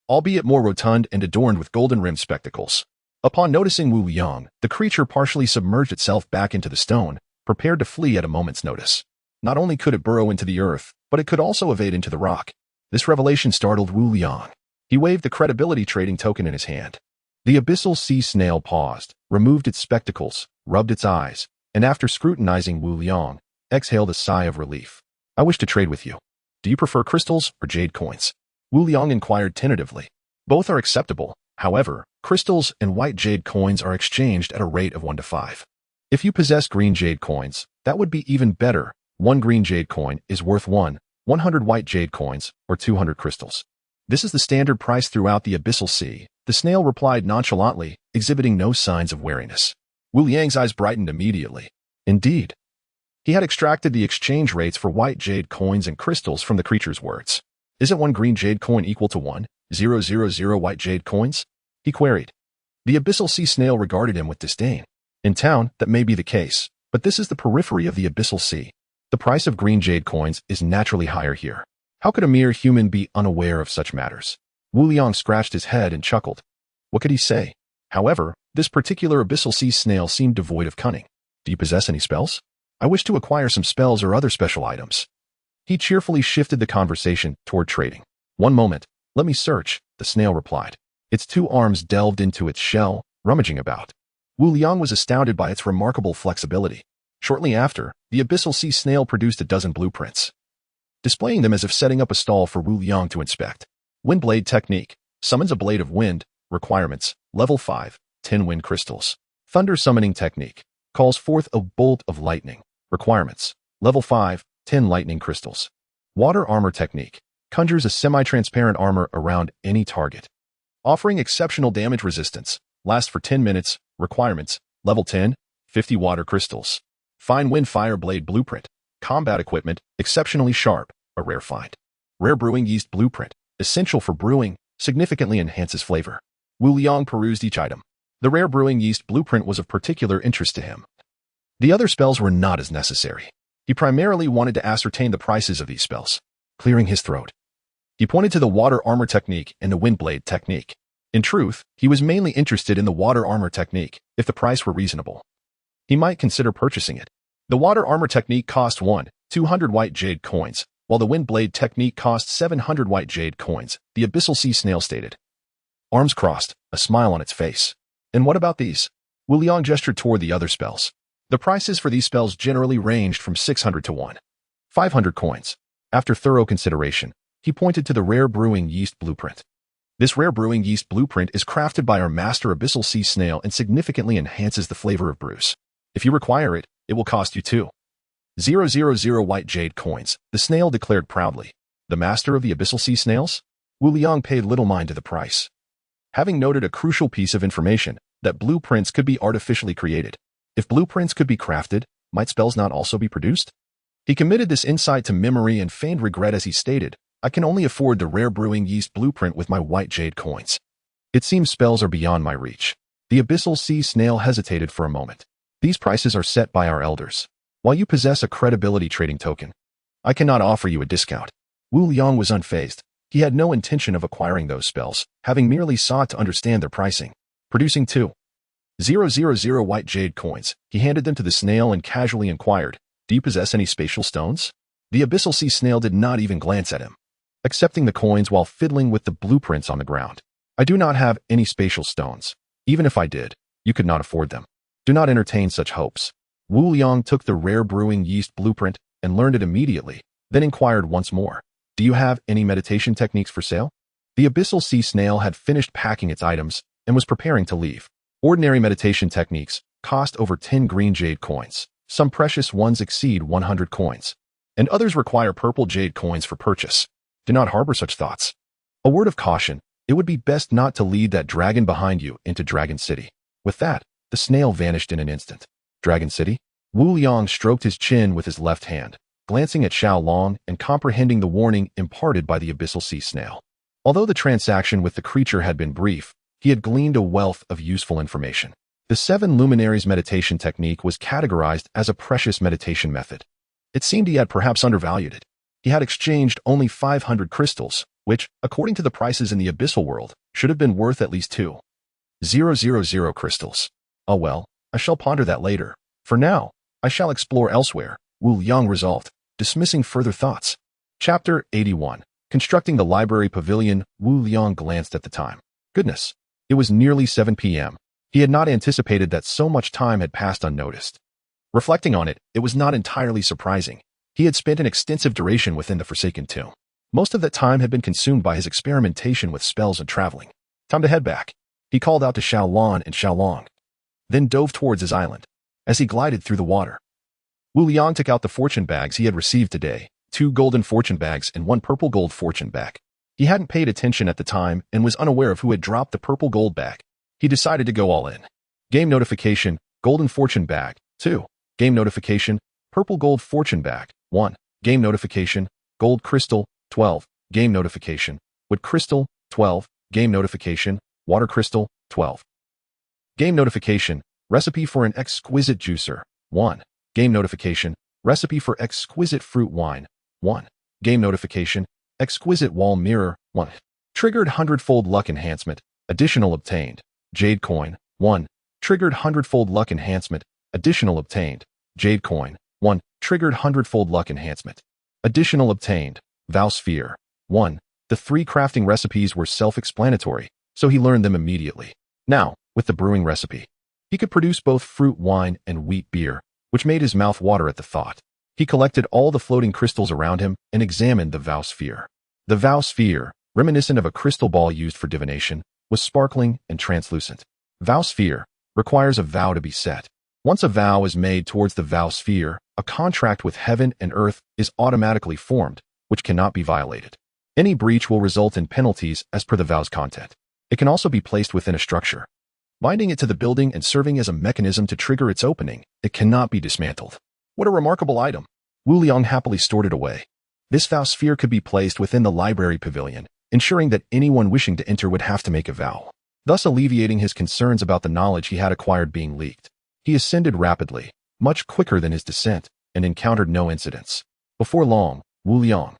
albeit more rotund and adorned with golden-rimmed spectacles. Upon noticing Wu Liang, the creature partially submerged itself back into the stone, prepared to flee at a moment's notice. Not only could it burrow into the earth, but it could also evade into the rock. This revelation startled Wu Liang. He waved the credibility trading token in his hand. The abyssal sea snail paused, removed its spectacles, rubbed its eyes, and after scrutinizing Wu Liang, exhaled a sigh of relief. I wish to trade with you. Do you prefer crystals or jade coins? Wu Liang inquired tentatively. Both are acceptable. However, crystals and white jade coins are exchanged at a rate of 1 to 5. If you possess green jade coins, that would be even better. 1 green jade coin is worth 100 white jade coins, or 200 crystals. This is the standard price throughout the abyssal sea, the snail replied nonchalantly, exhibiting no signs of wariness. Wu Liang's eyes brightened immediately. Indeed. He had extracted the exchange rates for white jade coins and crystals from the creature's words. Isn't 1 green jade coin equal to 1,000 white jade coins? He queried. The abyssal sea snail regarded him with disdain. In town, that may be the case, but this is the periphery of the abyssal sea. The price of green jade coins is naturally higher here. How could a mere human be unaware of such matters? Wu Liang scratched his head and chuckled. What could he say? However, this particular abyssal sea snail seemed devoid of cunning. Do you possess any spells? I wish to acquire some spells or other special items. He cheerfully shifted the conversation toward trading. One moment, let me search, the snail replied. Its 2 arms delved into its shell, rummaging about. Wu Liang was astounded by its remarkable flexibility. Shortly after, the abyssal sea snail produced a dozen blueprints, displaying them as if setting up a stall for Wu Liang to inspect. Windblade technique. Summons a blade of wind. Requirements. Level 5. 10 wind crystals. Thunder summoning technique. Calls forth a bolt of lightning. Requirements. Level 5. 10 lightning crystals. Water armor technique. Conjures a semi-transparent armor around any target, offering exceptional damage resistance. Lasts for 10 minutes. Requirements. Level 10. 50 water crystals. Fine wind fire blade blueprint. Combat equipment. Exceptionally sharp. A rare find. Rare brewing yeast blueprint. Essential for brewing. Significantly enhances flavor. Wu Liang perused each item. The rare brewing yeast blueprint was of particular interest to him. The other spells were not as necessary. He primarily wanted to ascertain the prices of these spells. Clearing his throat, he pointed to the water armor technique and the windblade technique. In truth, he was mainly interested in the water armor technique. If the price were reasonable, he might consider purchasing it. The water armor technique cost 200 white jade coins, while the windblade technique cost 700 white jade coins, the abyssal sea snail stated. Arms crossed, a smile on its face. And what about these? Wu Liang gestured toward the other spells. The prices for these spells generally ranged from 600 to 500 coins. After thorough consideration, he pointed to the rare brewing yeast blueprint. This rare brewing yeast blueprint is crafted by our master abyssal sea snail and significantly enhances the flavor of brews. If you require it, it will cost you 2,000 white jade coins, the snail declared proudly. The master of the abyssal sea snails? Wu Liang paid little mind to the price, having noted a crucial piece of information, that blueprints could be artificially created. If blueprints could be crafted, might spells not also be produced? He committed this insight to memory and feigned regret as he stated, I can only afford the rare brewing yeast blueprint with my white jade coins. It seems spells are beyond my reach. The abyssal sea snail hesitated for a moment. These prices are set by our elders. While you possess a credibility trading token, I cannot offer you a discount. Wu Liang was unfazed. He had no intention of acquiring those spells, having merely sought to understand their pricing. Producing 2,000 white jade coins, he handed them to the snail and casually inquired, do you possess any spatial stones? The abyssal sea snail did not even glance at him, accepting the coins while fiddling with the blueprints on the ground. I do not have any spatial stones. Even if I did, you could not afford them. Do not entertain such hopes. Wu Liang took the rare brewing yeast blueprint and learned it immediately, then inquired once more. Do you have any meditation techniques for sale? The abyssal sea snail had finished packing its items and was preparing to leave. Ordinary meditation techniques cost over 10 green jade coins. Some precious ones exceed 100 coins, and others require purple jade coins for purchase. Do not harbor such thoughts. A word of caution, it would be best not to lead that dragon behind you into Dragon City. With that, the snail vanished in an instant. Dragon City? Wu Liang stroked his chin with his left hand, glancing at Xiao Long and comprehending the warning imparted by the abyssal sea snail. Although the transaction with the creature had been brief, he had gleaned a wealth of useful information. The 7 luminaries meditation technique was categorized as a precious meditation method. It seemed he had perhaps undervalued it. He had exchanged only 500 crystals, which, according to the prices in the abyssal world, should have been worth at least 2,000 crystals. Oh well, I shall ponder that later. For now, I shall explore elsewhere, Wu Liang resolved, dismissing further thoughts. Chapter 81. Constructing the library pavilion. Wu Liang glanced at the time. Goodness, it was nearly 7 p.m. He had not anticipated that so much time had passed unnoticed. Reflecting on it, it was not entirely surprising. He had spent an extensive duration within the Forsaken Tomb. Most of that time had been consumed by his experimentation with spells and traveling. Time to head back. He called out to Xiaolon and Xiaolong, then dove towards his island. As he glided through the water, Wu Liang took out the fortune bags he had received today, 2 golden fortune bags and 1 purple gold fortune bag. He hadn't paid attention at the time and was unaware of who had dropped the purple gold bag. He decided to go all in. Game notification, golden fortune bag, 2. Game notification, purple gold fortune bag, 1. Game notification, gold crystal, 12. Game notification, wood crystal, 12. Game notification, water crystal, 12. Game notification, recipe for an exquisite juicer, 1. Game notification, recipe for exquisite fruit wine, 1. Game notification, exquisite wall mirror, 1. Triggered 100-fold luck enhancement, additional obtained, jade coin, 1. Triggered 100-fold luck enhancement, additional obtained, jade coin, 1. Triggered 100-fold luck enhancement, additional obtained, vow sphere, 1. The 3 crafting recipes were self-explanatory, so he learned them immediately. Now, with the brewing recipe, he could produce both fruit wine and wheat beer, which made his mouth water at the thought. He collected all the floating crystals around him and examined the vow sphere. The vow sphere, reminiscent of a crystal ball used for divination, was sparkling and translucent. Vow sphere requires a vow to be set. Once a vow is made towards the vow sphere, a contract with heaven and earth is automatically formed, which cannot be violated. Any breach will result in penalties as per the vow's content. It can also be placed within a structure, binding it to the building and serving as a mechanism to trigger its opening. It cannot be dismantled. What a remarkable item. Wu Liang happily stored it away. This vow sphere could be placed within the library pavilion, ensuring that anyone wishing to enter would have to make a vow, thus alleviating his concerns about the knowledge he had acquired being leaked. He ascended rapidly, much quicker than his descent, and encountered no incidents. Before long, Wu Liang,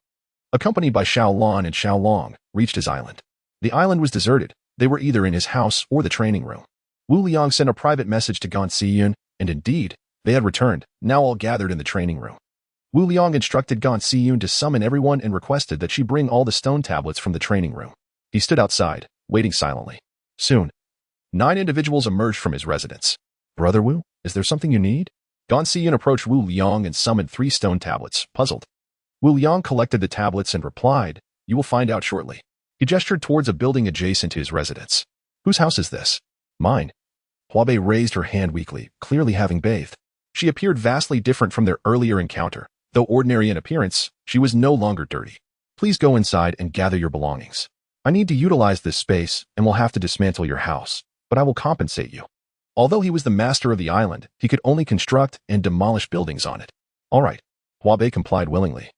accompanied by Xiaolon and Xiaolong, reached his island. The island was deserted. They were either in his house or the training room. Wu Liang sent a private message to Gan Siyun, and indeed, they had returned, now all gathered in the training room. Wu Liang instructed Gan Siyun to summon everyone and requested that she bring all the stone tablets from the training room. He stood outside, waiting silently. Soon, 9 individuals emerged from his residence. Brother Wu, is there something you need? Gan Siyun approached Wu Liang and summoned 3 stone tablets, puzzled. Wu Liang collected the tablets and replied, "You will find out shortly." He gestured towards a building adjacent to his residence. "Whose house is this?" "Mine." Huabei raised her hand weakly, clearly having bathed. She appeared vastly different from their earlier encounter. Though ordinary in appearance, she was no longer dirty. "Please go inside and gather your belongings. I need to utilize this space and will have to dismantle your house, but I will compensate you." Although he was the master of the island, he could only construct and demolish buildings on it. All right. Huabei complied willingly,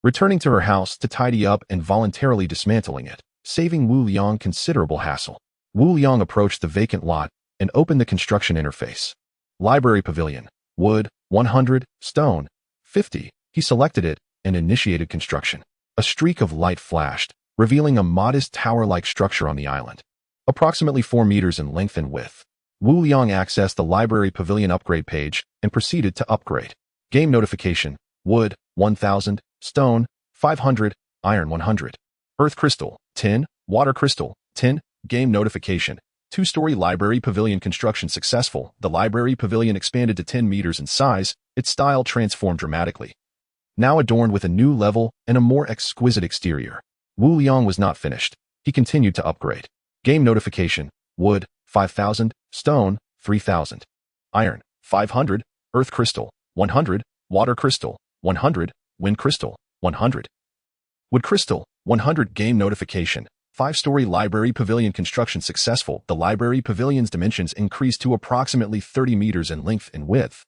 returning to her house to tidy up and voluntarily dismantling it, saving Wu Liang considerable hassle. Wu Liang approached the vacant lot and opened the construction interface. Library pavilion, wood, 100, stone, 50. He selected it and initiated construction. A streak of light flashed, revealing a modest tower-like structure on the island, approximately 4 meters in length and width. Wu Liang accessed the library pavilion upgrade page and proceeded to upgrade. Game notification, wood, 1000, stone, 500, iron 100, earth crystal, 10, water crystal, 10. Game notification, 2-story library pavilion construction successful. The library pavilion expanded to 10 meters in size, its style transformed dramatically, now adorned with a new level and a more exquisite exterior. Wu Liang was not finished. He continued to upgrade. Game notification, wood, 5000, stone, 3000, iron, 500, earth crystal, 100, water crystal, 100, wind crystal, 100, wood crystal, 100. Game notification, 5-story library pavilion construction successful. The library pavilion's dimensions increased to approximately 30 meters in length and width,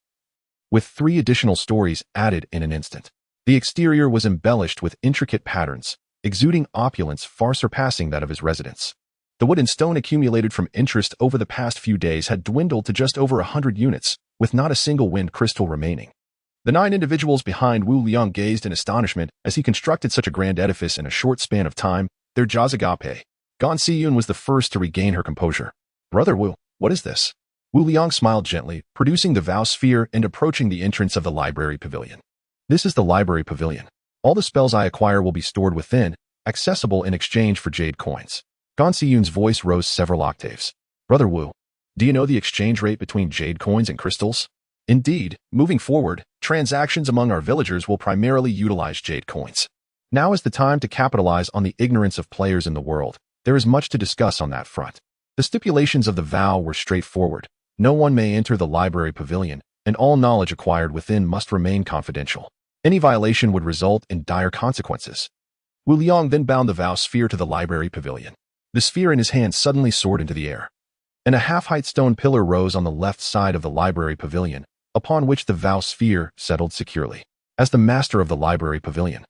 with 3 additional stories added in an instant. The exterior was embellished with intricate patterns, exuding opulence far surpassing that of his residence. The wood and stone accumulated from interest over the past few days had dwindled to just over 100 units, with not a single wind crystal remaining. The 9 individuals behind Wu Liang gazed in astonishment as he constructed such a grand edifice in a short span of time. their jaws agape. Gan Siyun was the first to regain her composure. Brother Wu, what is this? Wu Liang smiled gently, producing the vow sphere and approaching the entrance of the library pavilion. This is the library pavilion. All the spells I acquire will be stored within, accessible in exchange for jade coins. Gan Siyun's voice rose several octaves. Brother Wu, do you know the exchange rate between jade coins and crystals? Indeed, moving forward, transactions among our villagers will primarily utilize jade coins. Now is the time to capitalize on the ignorance of players in the world. There is much to discuss on that front. The stipulations of the vow were straightforward. No one may enter the library pavilion, and all knowledge acquired within must remain confidential. Any violation would result in dire consequences. Wu Liang then bound the vow sphere to the library pavilion. The sphere in his hand suddenly soared into the air, and a half-height stone pillar rose on the left side of the library pavilion, upon which the vow sphere settled securely. As the master of the library pavilion,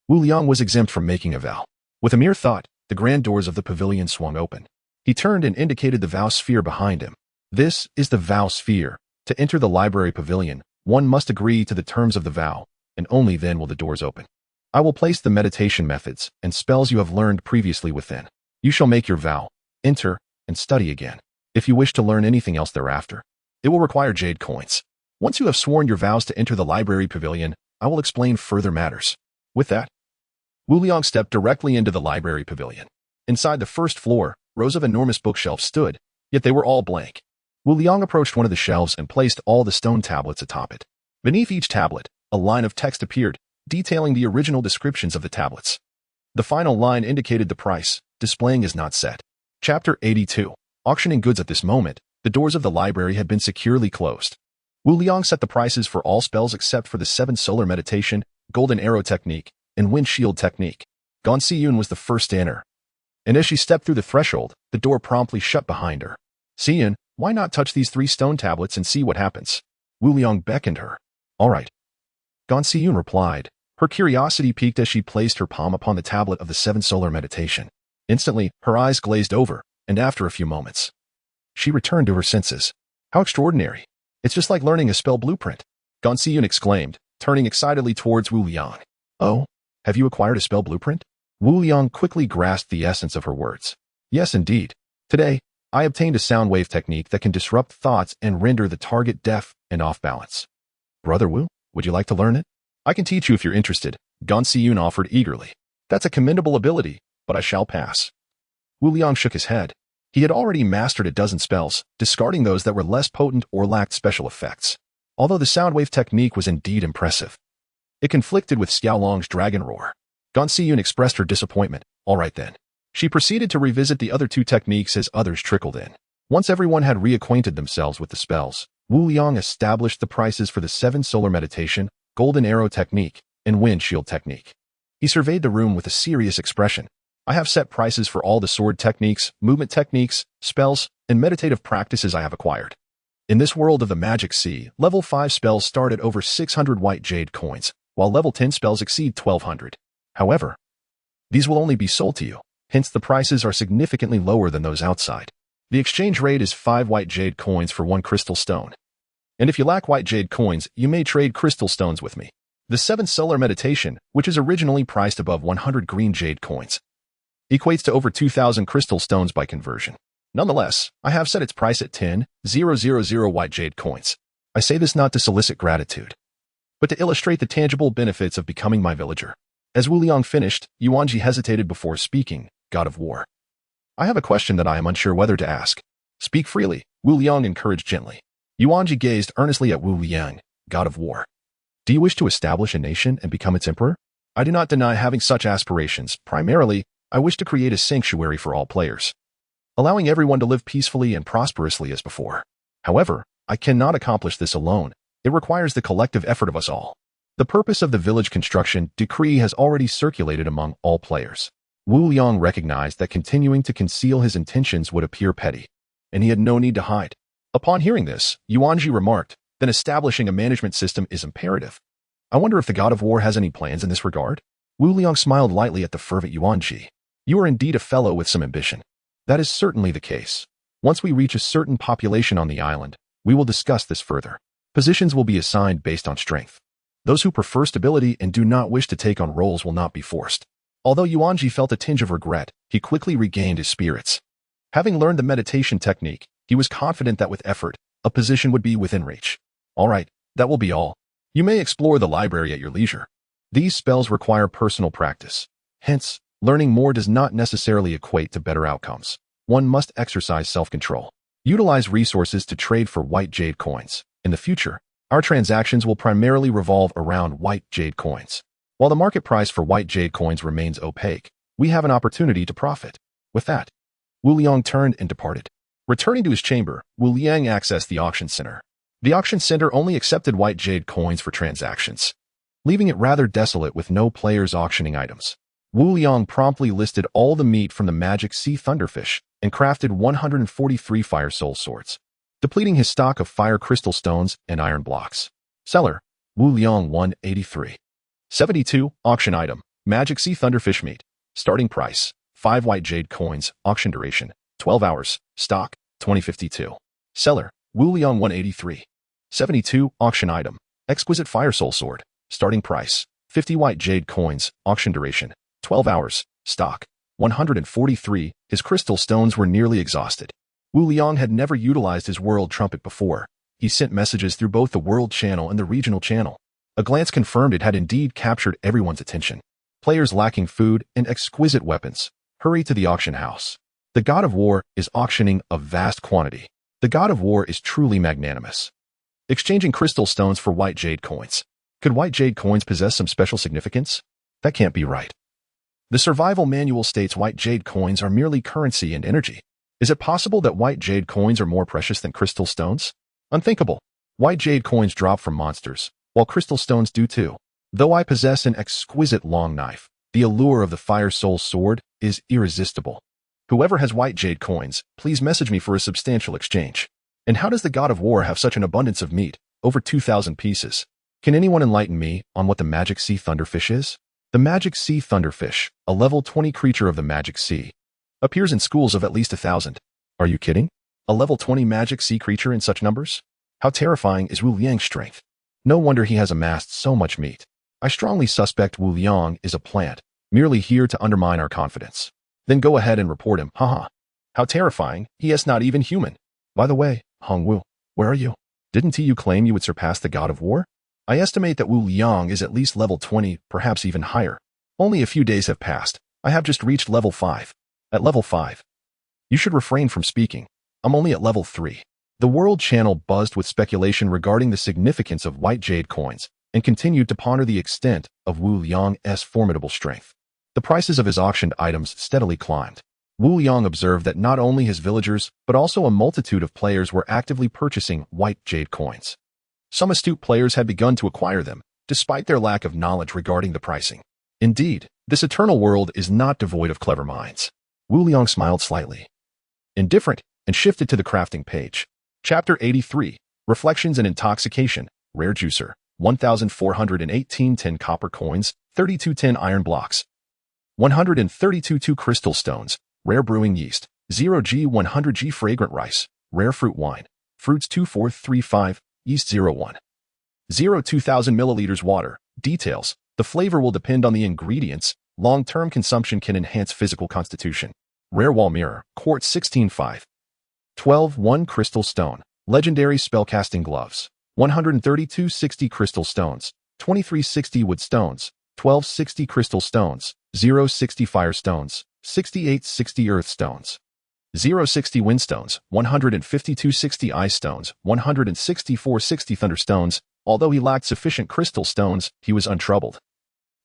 Wu Liang was exempt from making a vow. With a mere thought, the grand doors of the pavilion swung open. He turned and indicated the vow sphere behind him. This is the vow sphere. To enter the library pavilion, one must agree to the terms of the vow, and only then will the doors open. I will place the meditation methods and spells you have learned previously within. You shall make your vow, enter, and study again. If you wish to learn anything else thereafter, it will require jade coins. Once you have sworn your vows to enter the library pavilion, I will explain further matters. With that, Wu Liang stepped directly into the library pavilion. Inside the first floor, rows of enormous bookshelves stood, yet they were all blank. Wu Liang approached one of the shelves and placed all the stone tablets atop it. Beneath each tablet, a line of text appeared, detailing the original descriptions of the tablets. The final line indicated the price, displaying as not set. Chapter 82. Auctioning goods. At this moment, the doors of the library had been securely closed. Wu Liang set the prices for all spells except for the 7 solar meditation, golden arrow technique, and wind shield technique. Gan Siyun was the first to enter, and as she stepped through the threshold, the door promptly shut behind her. Siyun, why not touch these 3 stone tablets and see what happens? Wu Liang beckoned her. All right. Gan Siyun replied. Her curiosity piqued as she placed her palm upon the tablet of the 7 solar meditation. Instantly, her eyes glazed over, and after a few moments, she returned to her senses. How extraordinary. It's just like learning a spell blueprint. Gan Siyun exclaimed, turning excitedly towards Wu Liang. Oh, have you acquired a spell blueprint? Wu Liang quickly grasped the essence of her words. Yes, indeed. Today, I obtained a sound wave technique that can disrupt thoughts and render the target deaf and off balance. Brother Wu, would you like to learn it? I can teach you if you're interested, Gan Siyun offered eagerly. That's a commendable ability, but I shall pass. Wu Liang shook his head. He had already mastered a dozen spells, discarding those that were less potent or lacked special effects. Although the sound wave technique was indeed impressive, it conflicted with Xiaolong's dragon roar. Gan Siyun expressed her disappointment. All right then. She proceeded to revisit the other 2 techniques as others trickled in. Once everyone had reacquainted themselves with the spells, Wu Liang established the prices for the 7 solar meditation, golden arrow technique, and wind shield technique. He surveyed the room with a serious expression. I have set prices for all the sword techniques, movement techniques, spells, and meditative practices I have acquired. In this world of the magic sea, level 5 spells start at over 600 white jade coins, while level 10 spells exceed 1,200. However, these will only be sold to you, hence the prices are significantly lower than those outside. The exchange rate is 5 white jade coins for 1 crystal stone. And if you lack white jade coins, you may trade crystal stones with me. The 7 solar meditation, which is originally priced above 100 green jade coins, equates to over 2,000 crystal stones by conversion. Nonetheless, I have set its price at 10,000 white jade coins. I say this not to solicit gratitude, but to illustrate the tangible benefits of becoming my villager. As Wu Liang finished, Yuanji hesitated before speaking. God of War, I have a question that I am unsure whether to ask. Speak freely, Wu Liang encouraged gently. Yuanji gazed earnestly at Wu Liang. God of War, do you wish to establish a nation and become its emperor? I do not deny having such aspirations. Primarily, I wish to create a sanctuary for all players, allowing everyone to live peacefully and prosperously as before. However, I cannot accomplish this alone. It requires the collective effort of us all. The purpose of the village construction decree has already circulated among all players. Wu Liang recognized that continuing to conceal his intentions would appear petty, and he had no need to hide. Upon hearing this, Yuanji remarked, then establishing a management system is imperative. I wonder if the God of War has any plans in this regard? Wu Liang smiled lightly at the fervent Yuanji. You are indeed a fellow with some ambition. That is certainly the case. Once we reach a certain population on the island, we will discuss this further. Positions will be assigned based on strength. Those who prefer stability and do not wish to take on roles will not be forced. Although Yuanji felt a tinge of regret, he quickly regained his spirits. Having learned the meditation technique, he was confident that with effort, a position would be within reach. All right, that will be all. You may explore the library at your leisure. These spells require personal practice. Hence, learning more does not necessarily equate to better outcomes. One must exercise self-control. Utilize resources to trade for white jade coins. In the future, our transactions will primarily revolve around white jade coins. While the market price for white jade coins remains opaque, we have an opportunity to profit. With that, Wu Liang turned and departed. Returning to his chamber, Wu Liang accessed the auction center. The auction center only accepted white jade coins for transactions, leaving it rather desolate with no players auctioning items. Wu Liang promptly listed all the meat from the magic sea thunderfish and crafted 143 fire soul swords, depleting his stock of fire crystal stones and iron blocks. Seller, Wu Liang 183. 72. Auction item, magic sea thunderfish meat. Starting price, 5 white jade coins. Auction duration, 12 hours. Stock, 2052. Seller, Wu Liang 183. 72. Auction item, exquisite fire soul sword. Starting price, 50 white jade coins. Auction duration, 12 hours. Stock, 143. His crystal stones were nearly exhausted. Wu Liang had never utilized his world trumpet before. He sent messages through both the world channel and the regional channel. A glance confirmed it had indeed captured everyone's attention. Players lacking food and exquisite weapons, hurry to the auction house. The God of War is auctioning a vast quantity. The God of War is truly magnanimous. Exchanging crystal stones for white jade coins. Could white jade coins possess some special significance? That can't be right. The survival manual states white jade coins are merely currency and energy. Is it possible that white jade coins are more precious than crystal stones? Unthinkable. White jade coins drop from monsters, while crystal stones do too. Though I possess an exquisite long knife, the allure of the fire soul sword is irresistible. Whoever has white jade coins, please message me for a substantial exchange. And how does the God of War have such an abundance of meat, over 2,000 pieces? Can anyone enlighten me on what the magic sea thunderfish is? The magic sea thunderfish, a level 20 creature of the magic sea, appears in schools of at least 1,000. Are you kidding? A level 20 magic sea creature in such numbers? How terrifying is Wu Liang's strength? No wonder he has amassed so much meat. I strongly suspect Wu Liang is a plant, merely here to undermine our confidence. Then go ahead and report him, haha. How terrifying, he is not even human. By the way, Hong Wu, where are you? Didn't you claim you would surpass the God of War? I estimate that Wu Liang is at least level 20, perhaps even higher. Only a few days have passed. I have just reached level 5. At level 5. You should refrain from speaking. I'm only at level 3. The world channel buzzed with speculation regarding the significance of white jade coins and continued to ponder the extent of Wu Liang's formidable strength. The prices of his auctioned items steadily climbed. Wu Liang observed that not only his villagers, but also a multitude of players were actively purchasing white jade coins. Some astute players had begun to acquire them, despite their lack of knowledge regarding the pricing. Indeed, this eternal world is not devoid of clever minds. Wu Liang smiled slightly, indifferent, and shifted to the crafting page. Chapter 83, Reflections and Intoxication, Rare Juicer, 1,418 10 copper coins, 32 10 iron blocks, 132 2 crystal stones, rare brewing yeast, 0G 100G fragrant rice, rare fruit wine, fruits 2435, yeast 01. 2,000 milliliters water. Details. The flavor will depend on the ingredients. Long-term consumption can enhance physical constitution. Rare wall mirror, quartz 16.5. 12 1 crystal stone, legendary spellcasting gloves, 132 60 crystal stones, 23 60 wood stones, 12 60 crystal stones, 0 60 fire stones, 68 60 earth stones, 0 60 wind stones, 152 60 ice stones, 164 60 thunder stones. Although he lacked sufficient crystal stones, he was untroubled,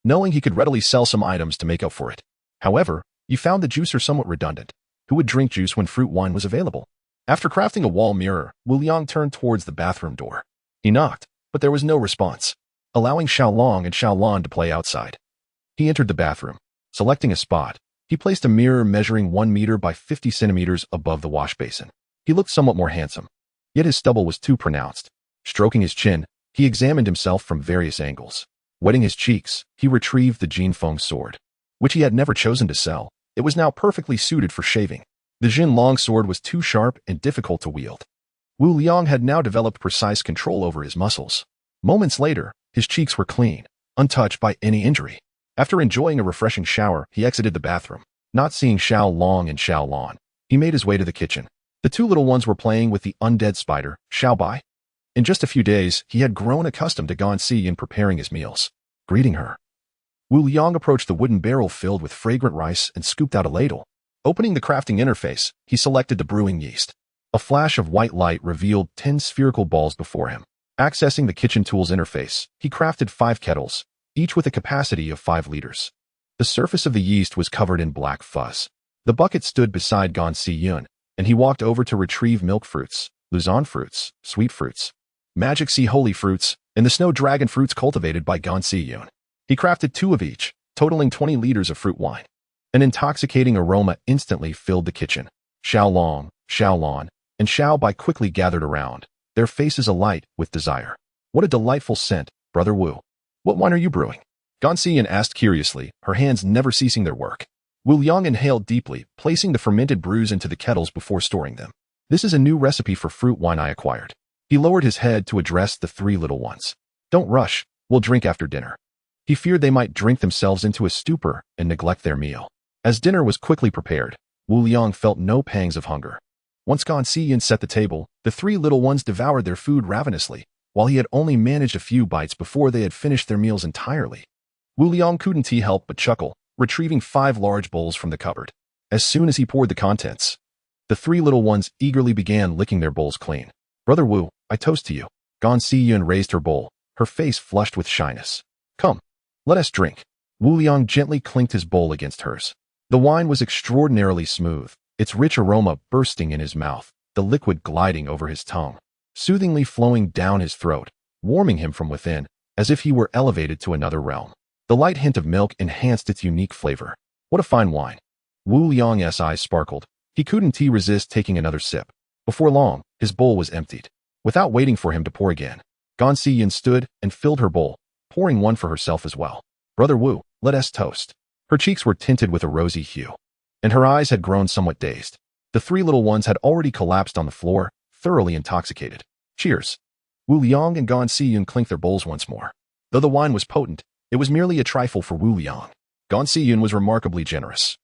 knowing he could readily sell some items to make up for it. However, he found the juicer somewhat redundant. Who would drink juice when fruit wine was available? After crafting a wall mirror, Wu Liang turned towards the bathroom door. He knocked, but there was no response, allowing Xiaolong and Xiaolan to play outside. He entered the bathroom. Selecting a spot, he placed a mirror measuring 1 meter by 50 centimeters above the wash basin. He looked somewhat more handsome, yet his stubble was too pronounced. Stroking his chin, he examined himself from various angles. Wetting his cheeks, he retrieved the Jinfeng sword, which he had never chosen to sell. It was now perfectly suited for shaving. The Jin Long sword was too sharp and difficult to wield. Wu Liang had now developed precise control over his muscles. Moments later, his cheeks were clean, untouched by any injury. After enjoying a refreshing shower, he exited the bathroom. Not seeing Xiao Long and Xiao Lan, he made his way to the kitchen. The two little ones were playing with the undead spider, Xiao Bai. In just a few days, he had grown accustomed to Gan Si preparing his meals. Greeting her, Wu Liang approached the wooden barrel filled with fragrant rice and scooped out a ladle. Opening the crafting interface, he selected the brewing yeast. A flash of white light revealed 10 spherical balls before him. Accessing the kitchen tools interface, he crafted 5 kettles, each with a capacity of 5 liters. The surface of the yeast was covered in black fuzz. The bucket stood beside Gan Si, and he walked over to retrieve milk fruits, Luzon fruits, sweet fruits, magic sea holy fruits, and the snow dragon fruits cultivated by Gan Si. He crafted 2 of each, totaling 20 liters of fruit wine. An intoxicating aroma instantly filled the kitchen. Xiao Long, Xiao Lan, and Xiao Bai quickly gathered around, their faces alight with desire. What a delightful scent, Brother Wu. What wine are you brewing? Gan Si asked curiously, her hands never ceasing their work. Wu Liang inhaled deeply, placing the fermented brews into the kettles before storing them. This is a new recipe for fruit wine I acquired. He lowered his head to address the 3 little ones. Don't rush, we'll drink after dinner. He feared they might drink themselves into a stupor and neglect their meal. As dinner was quickly prepared, Wu Liang felt no pangs of hunger. Once Gan Si set the table, the 3 little ones devoured their food ravenously, while he had only managed a few bites before they had finished their meals entirely. Wu Liang couldn't help but chuckle, retrieving 5 large bowls from the cupboard. As soon as he poured the contents, the 3 little ones eagerly began licking their bowls clean. Brother Wu, I toast to you. Gan Si raised her bowl, her face flushed with shyness. Come, let us drink. Wu Liang gently clinked his bowl against hers. The wine was extraordinarily smooth, its rich aroma bursting in his mouth, the liquid gliding over his tongue, soothingly flowing down his throat, warming him from within, as if he were elevated to another realm. The light hint of milk enhanced its unique flavor. What a fine wine. Wu Liang's eyes sparkled. He couldn't resist taking another sip. Before long, his bowl was emptied. Without waiting for him to pour again, Gan Si stood and filled her bowl, pouring one for herself as well. Brother Wu, let us toast. Her cheeks were tinted with a rosy hue, and her eyes had grown somewhat dazed. The 3 little ones had already collapsed on the floor, thoroughly intoxicated. Cheers. Wu Liang and Gan Si clinked their bowls once more. Though the wine was potent, it was merely a trifle for Wu Liang. Gan Si was remarkably generous,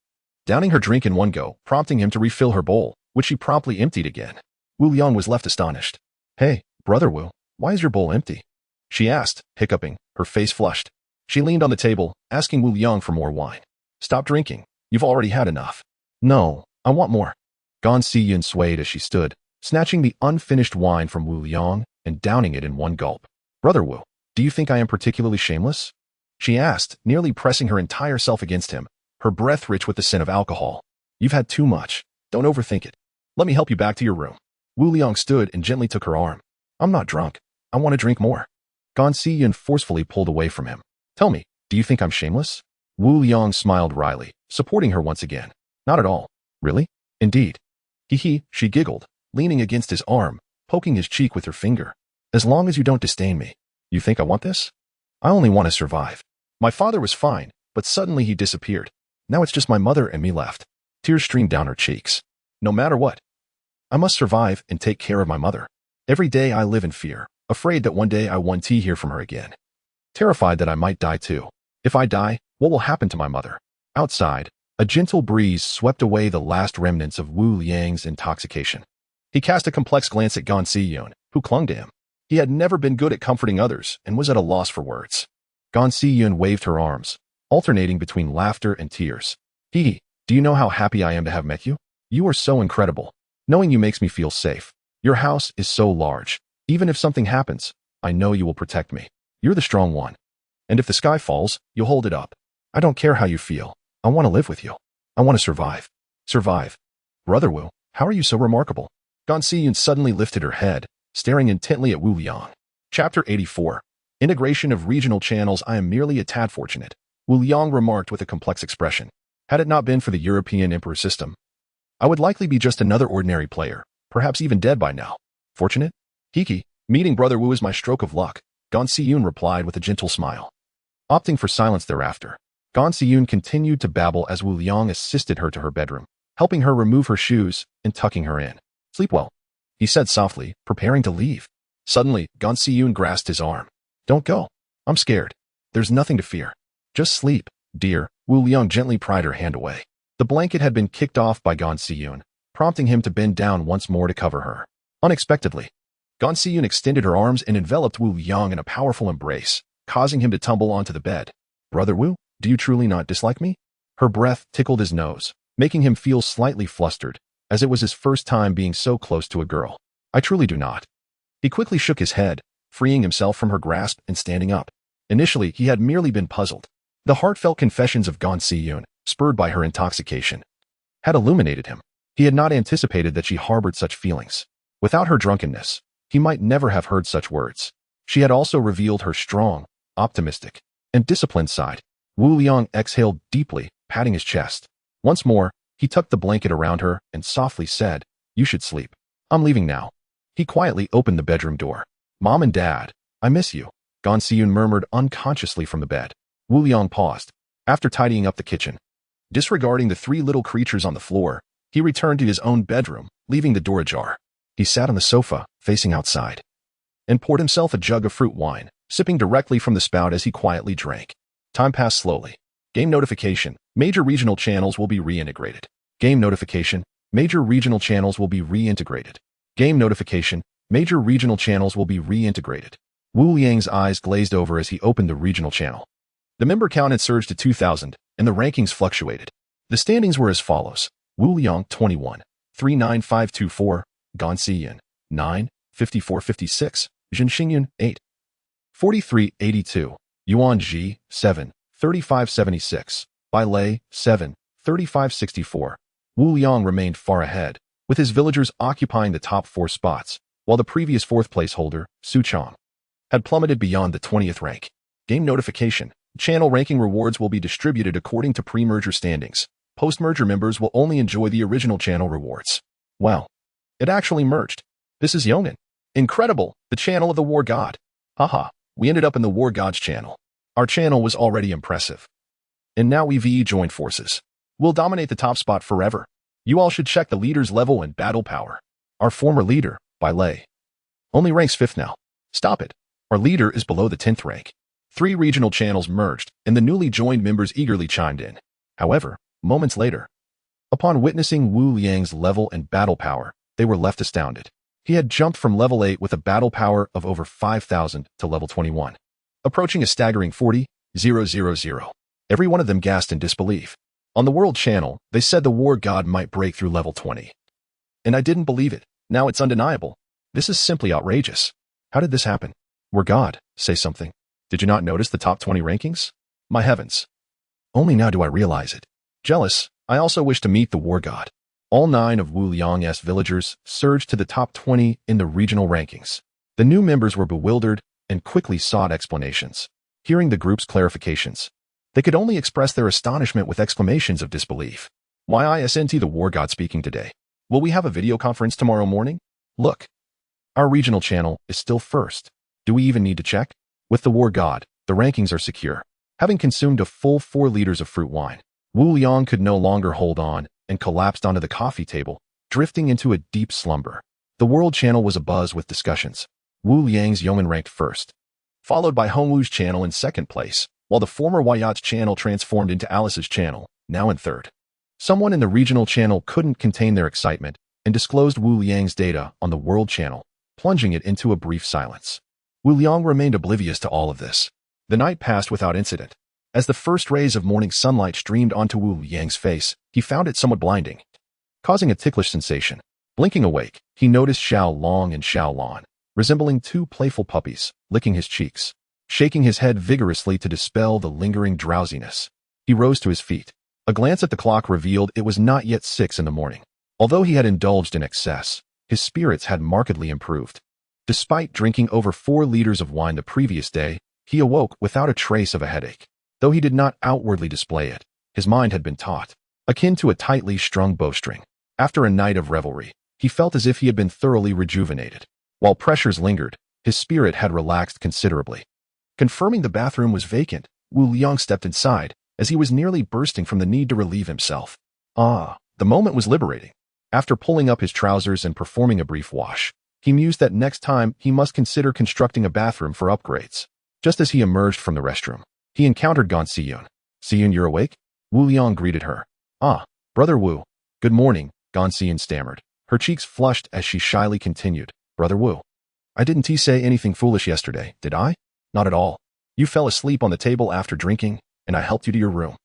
downing her drink in one go, prompting him to refill her bowl, which she promptly emptied again. Wu Liang was left astonished. Hey, Brother Wu, why is your bowl empty? She asked, hiccuping, her face flushed. She leaned on the table, asking Wu Liang for more wine. Stop drinking. You've already had enough. No, I want more. Gan Si swayed as she stood, snatching the unfinished wine from Wu Liang and downing it in one gulp. Brother Wu, do you think I am particularly shameless? She asked, nearly pressing her entire self against him, her breath rich with the scent of alcohol. You've had too much. Don't overthink it. Let me help you back to your room. Wu Liang stood and gently took her arm. I'm not drunk. I want to drink more. Gan Si forcefully pulled away from him. Tell me, do you think I'm shameless? Wu Liang smiled wryly, supporting her once again. Not at all. Really? Indeed. Hee, she giggled, leaning against his arm, poking his cheek with her finger. As long as you don't disdain me. You think I want this? I only want to survive. My father was fine, but suddenly he disappeared. Now it's just my mother and me left. Tears streamed down her cheeks. No matter what, I must survive and take care of my mother. Every day I live in fear, afraid that one day I won't hear from her again. Terrified that I might die too. If I die, what will happen to my mother? Outside, a gentle breeze swept away the last remnants of Wu Liang's intoxication. He cast a complex glance at Gan Si, who clung to him. He had never been good at comforting others and was at a loss for words. Gan Si waved her arms, alternating between laughter and tears. Do you know how happy I am to have met you? You are so incredible. Knowing you makes me feel safe. Your house is so large. Even if something happens, I know you will protect me. You're the strong one. And if the sky falls, you'll hold it up. I don't care how you feel. I want to live with you. I want to survive. Survive. Brother Wu, how are you so remarkable? Gan Si suddenly lifted her head, staring intently at Wu Liang. Chapter 84. Integration of regional channels. I am merely a tad fortunate, Wu Liang remarked with a complex expression. Had it not been for the European Emperor system, I would likely be just another ordinary player, perhaps even dead by now. Fortunate? Hiki, meeting Brother Wu is my stroke of luck, Gan Si replied with a gentle smile. Opting for silence thereafter, Gan Si continued to babble as Wu Liang assisted her to her bedroom, helping her remove her shoes and tucking her in. Sleep well, he said softly, preparing to leave. Suddenly, Gan Si grasped his arm. Don't go. I'm scared. There's nothing to fear. Just sleep. Dear, Wu Liang gently pried her hand away. The blanket had been kicked off by Gan Siyun, prompting him to bend down once more to cover her. Unexpectedly, Gan Siyun extended her arms and enveloped Wu Liang in a powerful embrace, causing him to tumble onto the bed. Brother Wu, do you truly not dislike me? Her breath tickled his nose, making him feel slightly flustered, as it was his first time being so close to a girl. I truly do not. He quickly shook his head, freeing himself from her grasp and standing up. Initially, he had merely been puzzled. The heartfelt confessions of Gan Siyun, spurred by her intoxication, had illuminated him. He had not anticipated that she harbored such feelings. Without her drunkenness, he might never have heard such words. She had also revealed her strong, optimistic, and disciplined side. Wu Liang exhaled deeply, patting his chest. Once more, he tucked the blanket around her and softly said, "You should sleep. I'm leaving now." He quietly opened the bedroom door. "Mom and Dad, I miss you," Gan Siyun murmured unconsciously from the bed. Wu Liang paused. After tidying up the kitchen, disregarding the three little creatures on the floor, he returned to his own bedroom, leaving the door ajar. He sat on the sofa, facing outside, and poured himself a jug of fruit wine, sipping directly from the spout as he quietly drank. Time passed slowly. Game notification. Major regional channels will be reintegrated. Game notification. Major regional channels will be reintegrated. Game notification. Major regional channels will be reintegrated. Wu Liang's eyes glazed over as he opened the regional channel. The member count had surged to 2,000, and the rankings fluctuated. The standings were as follows. Wu Liang 21, 39524, Gan Siyun 9, 5456, Jin Xingyun 8, 4382, Yuan Ji 7, 3576, Bai Lei 7, 3564. Wu Liang remained far ahead, with his villagers occupying the top 4 spots, while the previous 4th place holder, Su Chong, had plummeted beyond the 20th rank. Game notification. Channel ranking rewards will be distributed according to pre-merger standings. Post-merger members will only enjoy the original channel rewards. Well, it actually merged. This is Yongin. Incredible, the channel of the War God. Haha, we ended up in the War God's channel. Our channel was already impressive. And now we've joined forces. We'll dominate the top spot forever. You all should check the leader's level and battle power. Our former leader, Bai Lei, only ranks 5th now. Stop it. Our leader is below the 10th rank. 3 regional channels merged, and the newly joined members eagerly chimed in. However, moments later, upon witnessing Wu Liang's level and battle power, they were left astounded. He had jumped from level 8 with a battle power of over 5,000 to level 21, approaching a staggering 40,000. Every one of them gasped in disbelief. On the World Channel, they said the War God might break through level 20. And I didn't believe it. Now it's undeniable. This is simply outrageous. How did this happen? War God, say something. Did you not notice the top 20 rankings? My heavens. Only now do I realize it. Jealous, I also wish to meet the War God. All 9 of Wu Liang's villagers surged to the top 20 in the regional rankings. The new members were bewildered and quickly sought explanations. Hearing the group's clarifications, they could only express their astonishment with exclamations of disbelief. Why isn't the War God speaking today? Will we have a video conference tomorrow morning? Look, our regional channel is still first. Do we even need to check? With the War God, the rankings are secure. Having consumed a full 4 liters of fruit wine, Wu Liang could no longer hold on and collapsed onto the coffee table, drifting into a deep slumber. The World Channel was abuzz with discussions. Wu Liang's Yeoman ranked first, followed by Hongwu's channel in 2nd place, while the former Wyatt's channel transformed into Alice's channel, now in 3rd. Someone in the regional channel couldn't contain their excitement and disclosed Wu Liang's data on the World Channel, plunging it into a brief silence. Wu Liang remained oblivious to all of this. The night passed without incident. As the first rays of morning sunlight streamed onto Wu Liang's face, he found it somewhat blinding, causing a ticklish sensation. Blinking awake, he noticed Xiao Long and Xiao Lan, resembling 2 playful puppies, licking his cheeks. Shaking his head vigorously to dispel the lingering drowsiness, he rose to his feet. A glance at the clock revealed it was not yet 6 in the morning. Although he had indulged in excess, his spirits had markedly improved. Despite drinking over 4 liters of wine the previous day, he awoke without a trace of a headache. Though he did not outwardly display it, his mind had been taut, akin to a tightly strung bowstring. After a night of revelry, he felt as if he had been thoroughly rejuvenated. While pressures lingered, his spirit had relaxed considerably. Confirming the bathroom was vacant, Wu Liang stepped inside, as he was nearly bursting from the need to relieve himself. The moment was liberating. After pulling up his trousers and performing a brief wash, he mused that next time he must consider constructing a bathroom for upgrades. Just as he emerged from the restroom, he encountered Gan Siyun. Siyun, you're awake? Wu Liang greeted her. Ah, Brother Wu. Good morning, Gan Siyun stammered. Her cheeks flushed as she shyly continued. Brother Wu. I didn't say anything foolish yesterday, did I? Not at all. You fell asleep on the table after drinking, and I helped you to your room.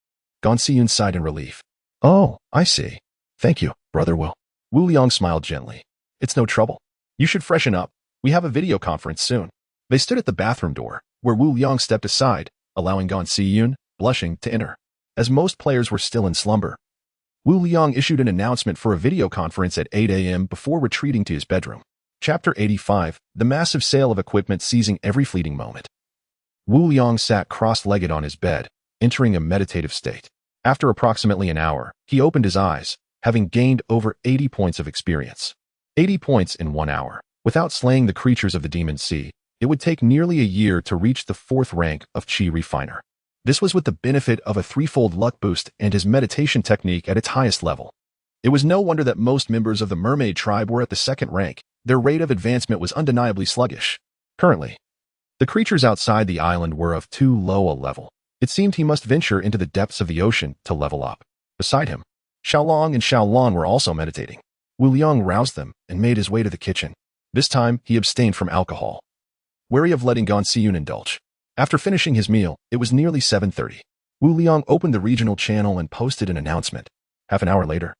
Gan Siyun sighed in relief. Oh, I see. Thank you, Brother Wu. Wu Liang smiled gently. It's no trouble. You should freshen up. We have a video conference soon. They stood at the bathroom door, where Wu Liang stepped aside, allowing Gan Siyun, blushing, to enter. As most players were still in slumber, Wu Liang issued an announcement for a video conference at 8 a.m. before retreating to his bedroom. Chapter 85, The Massive Sale of Equipment Seizing Every Fleeting Moment. Wu Liang sat cross-legged on his bed, entering a meditative state. After approximately an hour, he opened his eyes, having gained over 80 points of experience. 80 points in 1 hour. Without slaying the creatures of the Demon Sea, it would take nearly a year to reach the 4th rank of Qi Refiner. This was with the benefit of a threefold luck boost and his meditation technique at its highest level. It was no wonder that most members of the Mermaid tribe were at the 2nd rank. Their rate of advancement was undeniably sluggish. Currently, the creatures outside the island were of too low a level. It seemed he must venture into the depths of the ocean to level up. Beside him, Xiaolong and Xiaolan were also meditating. Wu Liang roused them and made his way to the kitchen. This time, he abstained from alcohol, wary of letting Gan Siyun indulge. After finishing his meal, it was nearly 7:30. Wu Liang opened the regional channel and posted an announcement. Half an hour later,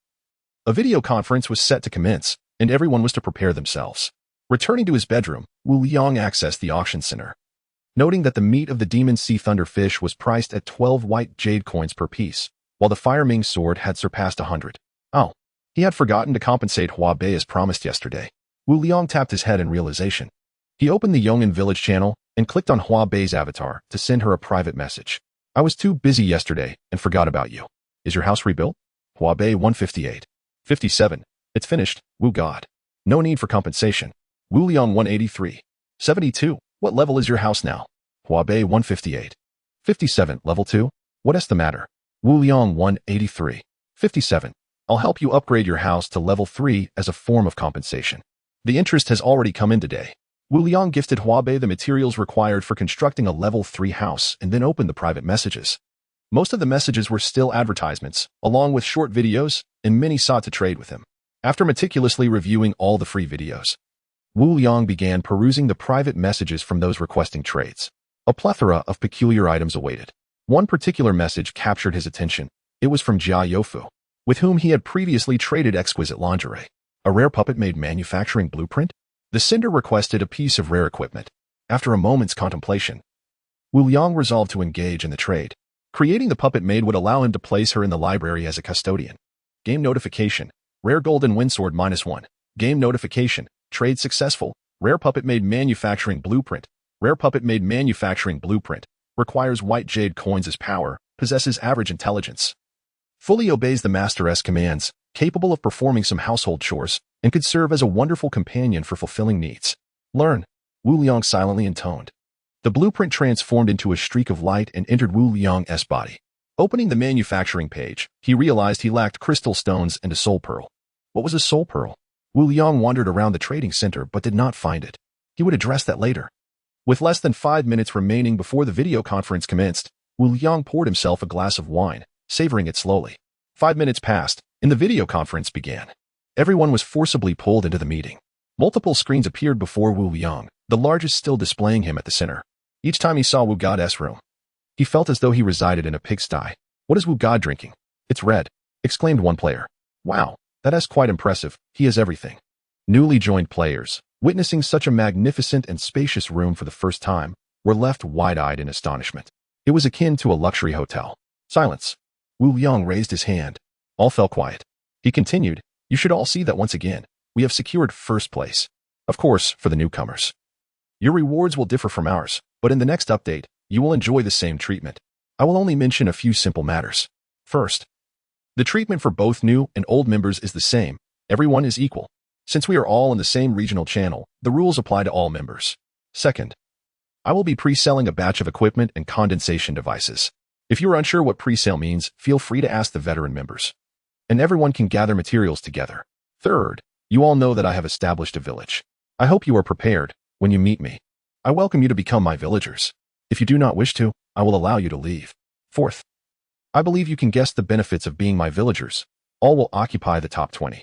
a video conference was set to commence, and everyone was to prepare themselves. Returning to his bedroom, Wu Liang accessed the auction center. Noting that the meat of the Demon Sea Thunderfish was priced at 12 white jade coins per piece, while the Fire Ming sword had surpassed 100. Oh, he had forgotten to compensate Hua Bei as promised yesterday. Wu Liang tapped his head in realization. He opened the Yong'an Village channel and clicked on Hua Bei's avatar to send her a private message. I was too busy yesterday and forgot about you. Is your house rebuilt? Hua Bei 158. 57. It's finished, Wu God. No need for compensation. Wu Liang 183. 72. What level is your house now? Hua Bei 158. 57. Level 2? What's the matter? Wu Liang 183. 57. I'll help you upgrade your house to level 3 as a form of compensation. The interest has already come in today. Wu Liang gifted Hua Bei the materials required for constructing a level 3 house and then opened the private messages. Most of the messages were still advertisements, along with short videos, and many sought to trade with him. After meticulously reviewing all the free videos, Wu Liang began perusing the private messages from those requesting trades. A plethora of peculiar items awaited. One particular message captured his attention. It was from Jia Youfu, with whom he had previously traded exquisite lingerie. A rare puppet-made manufacturing blueprint? The sender requested a piece of rare equipment. After a moment's contemplation, Wu Liang resolved to engage in the trade. Creating the puppet maid would allow him to place her in the library as a custodian. Game notification. Rare golden windsword -1. Game notification. Trade successful. Rare puppet maid manufacturing blueprint. Rare puppet maid manufacturing blueprint. Requires white jade coins as power. Possesses average intelligence. Fully obeys the master's commands. Capable of performing some household chores, and could serve as a wonderful companion for fulfilling needs. Learn. Wu Liang silently intoned. The blueprint transformed into a streak of light and entered Wu Liang's body. Opening the manufacturing page, he realized he lacked crystal stones and a soul pearl. What was a soul pearl? Wu Liang wandered around the trading center but did not find it. He would address that later. With less than 5 minutes remaining before the video conference commenced, Wu Liang poured himself a glass of wine, savoring it slowly. 5 minutes passed, and the video conference began. Everyone was forcibly pulled into the meeting. Multiple screens appeared before Wu Liang, the largest still displaying him at the center. Each time he saw Wu God's room, he felt as though he resided in a pigsty. What is Wu God drinking? It's red, exclaimed one player. Wow, that is quite impressive. He has everything. Newly joined players, witnessing such a magnificent and spacious room for the first time, were left wide-eyed in astonishment. It was akin to a luxury hotel. Silence. Wu Liang raised his hand. All fell quiet. He continued, you should all see that once again, we have secured first place. Of course, for the newcomers. Your rewards will differ from ours, but in the next update, you will enjoy the same treatment. I will only mention a few simple matters. First, the treatment for both new and old members is the same. Everyone is equal. Since we are all in the same regional channel, the rules apply to all members. Second, I will be pre-selling a batch of equipment and condensation devices. If you are unsure what pre-sale means, feel free to ask the veteran members. And everyone can gather materials together. Third, you all know that I have established a village. I hope you are prepared when you meet me. I welcome you to become my villagers. If you do not wish to, I will allow you to leave. Fourth, I believe you can guess the benefits of being my villagers. All will occupy the top 20.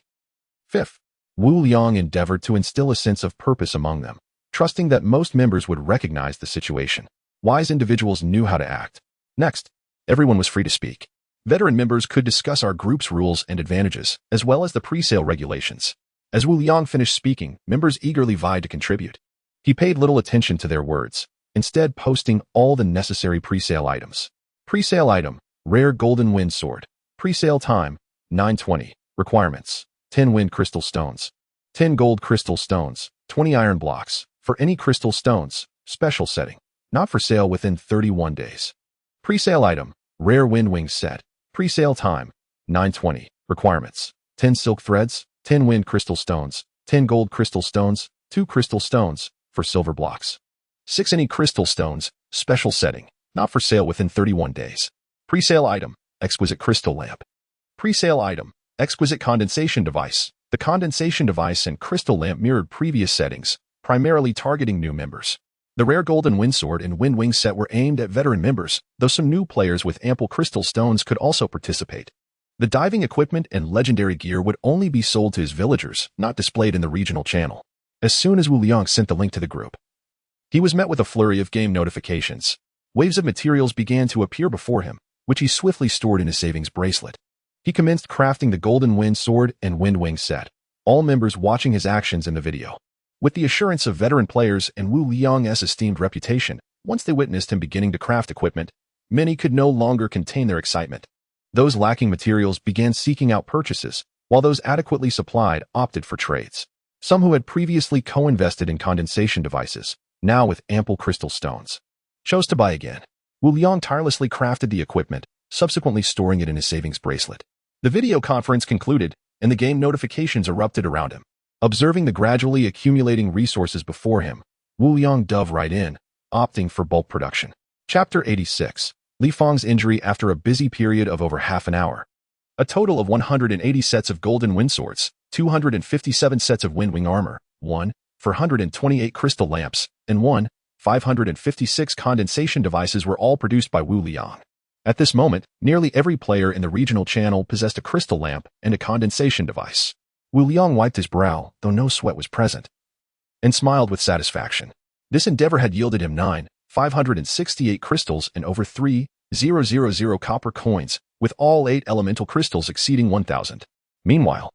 Fifth, Wu Liang endeavored to instill a sense of purpose among them, trusting that most members would recognize the situation. Wise individuals knew how to act. Next, everyone was free to speak. Veteran members could discuss our group's rules and advantages, as well as the pre-sale regulations. As Wu Liang finished speaking, members eagerly vied to contribute. He paid little attention to their words, instead posting all the necessary pre-sale items. Pre-sale item, rare golden wind sword. Pre-sale time, 9:20. Requirements, 10 wind crystal stones, 10 gold crystal stones, 20 iron blocks. For any crystal stones, special setting. Not for sale within 31 days. Pre-sale item, rare wind wings set. Pre-sale time, 9:20. Requirements, 10 silk threads, 10 wind crystal stones, 10 gold crystal stones, 2 crystal stones. For silver blocks. 6 any crystal stones, special setting. Not for sale within 31 days. Pre-sale item, exquisite crystal lamp. Pre-sale item, exquisite condensation device. The condensation device and crystal lamp mirrored previous settings, primarily targeting new members. The rare golden wind sword and wind wing set were aimed at veteran members, though some new players with ample crystal stones could also participate. The diving equipment and legendary gear would only be sold to his villagers, not displayed in the regional channel. As soon as Wu Liang sent the link to the group, he was met with a flurry of game notifications. Waves of materials began to appear before him, which he swiftly stored in his savings bracelet. He commenced crafting the golden wind sword and wind wing set, all members watching his actions in the video. With the assurance of veteran players and Wu Liang's esteemed reputation, once they witnessed him beginning to craft equipment, many could no longer contain their excitement. Those lacking materials began seeking out purchases, while those adequately supplied opted for trades. Some who had previously co-invested in condensation devices, now with ample crystal stones, chose to buy again. Wu Liang tirelessly crafted the equipment, subsequently storing it in his savings bracelet. The video conference concluded, and the game notifications erupted around him. Observing the gradually accumulating resources before him, Wu Liang dove right in, opting for bulk production. Chapter 86. Li Fang's injury after a busy period of over half an hour. A total of 180 sets of golden wind swords, 257 sets of wind wing armor, 428 crystal lamps, and 556 condensation devices were all produced by Wu Liang. At this moment, nearly every player in the regional channel possessed a crystal lamp and a condensation device. Wu Liang wiped his brow, though no sweat was present, and smiled with satisfaction. This endeavor had yielded him 568 crystals and over 3,000 copper coins, with all 8 elemental crystals exceeding 1,000. Meanwhile,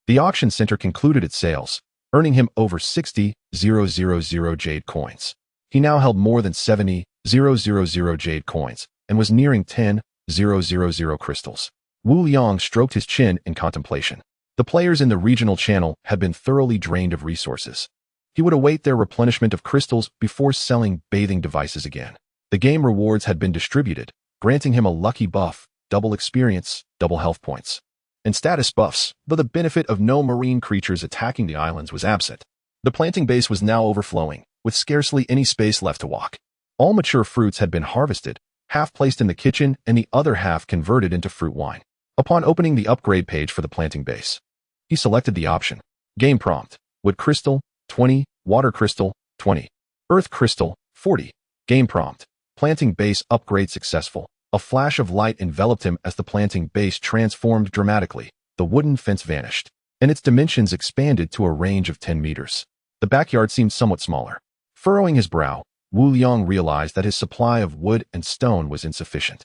the auction center concluded its sales, earning him over 60,000 jade coins. He now held more than 70,000 jade coins and was nearing 10,000 crystals. Wu Liang stroked his chin in contemplation. The players in the regional channel had been thoroughly drained of resources. He would await their replenishment of crystals before selling bathing devices again. The game rewards had been distributed, granting him a lucky buff, double experience, double health points, and status buffs, though the benefit of no marine creatures attacking the islands was absent. The planting base was now overflowing, with scarcely any space left to walk. All mature fruits had been harvested, half placed in the kitchen and the other half converted into fruit wine. Upon opening the upgrade page for the planting base, he selected the option. Game prompt: wood crystal, 20, water crystal, 20, earth crystal, 40. Game prompt: planting base upgrade successful. A flash of light enveloped him as the planting base transformed dramatically. The wooden fence vanished, and its dimensions expanded to a range of 10 meters. The backyard seemed somewhat smaller. Furrowing his brow, Wu Liang realized that his supply of wood and stone was insufficient.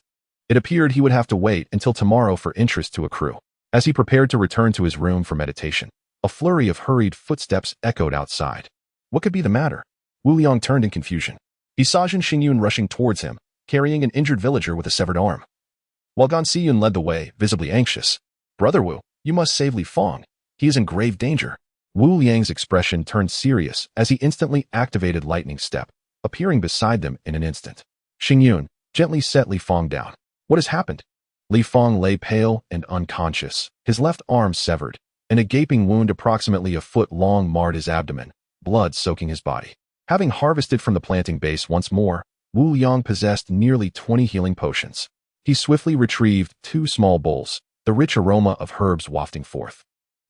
It appeared he would have to wait until tomorrow for interest to accrue. As he prepared to return to his room for meditation, a flurry of hurried footsteps echoed outside. What could be the matter? Wu Liang turned in confusion. He saw Zhen Xingyun rushing towards him, carrying an injured villager with a severed arm, while Gan Siyun led the way, visibly anxious. Brother Wu, you must save Li Fang. He is in grave danger. Wu Liang's expression turned serious as he instantly activated Lightning Step, appearing beside them in an instant. Xingyun gently set Li Fang down. What has happened? Li Fang lay pale and unconscious, his left arm severed, and a gaping wound approximately a foot long marred his abdomen, blood soaking his body. Having harvested from the planting base once more, Wu Liang possessed nearly 20 healing potions. He swiftly retrieved 2 small bowls, the rich aroma of herbs wafting forth,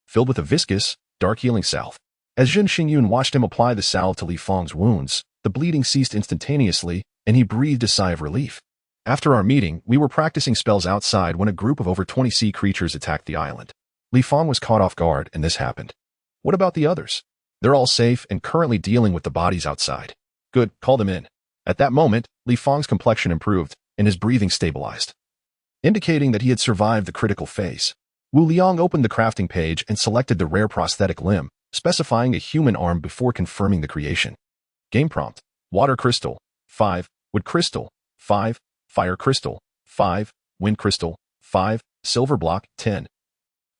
filled with a viscous, dark healing salve. As Zhen Xingyun watched him apply the salve to Li Fang's wounds, the bleeding ceased instantaneously, and he breathed a sigh of relief. After our meeting, we were practicing spells outside when a group of over 20 sea creatures attacked the island. Li Fang was caught off guard, and this happened. What about the others? They're all safe and currently dealing with the bodies outside. Good, call them in. At that moment, Li Fang's complexion improved, and his breathing stabilized, indicating that he had survived the critical phase. Wu Liang opened the crafting page and selected the rare prosthetic limb, specifying a human arm before confirming the creation. Game prompt: Water crystal, 5, wood crystal, 5, fire crystal, 5, wind crystal, 5, silver block, 10.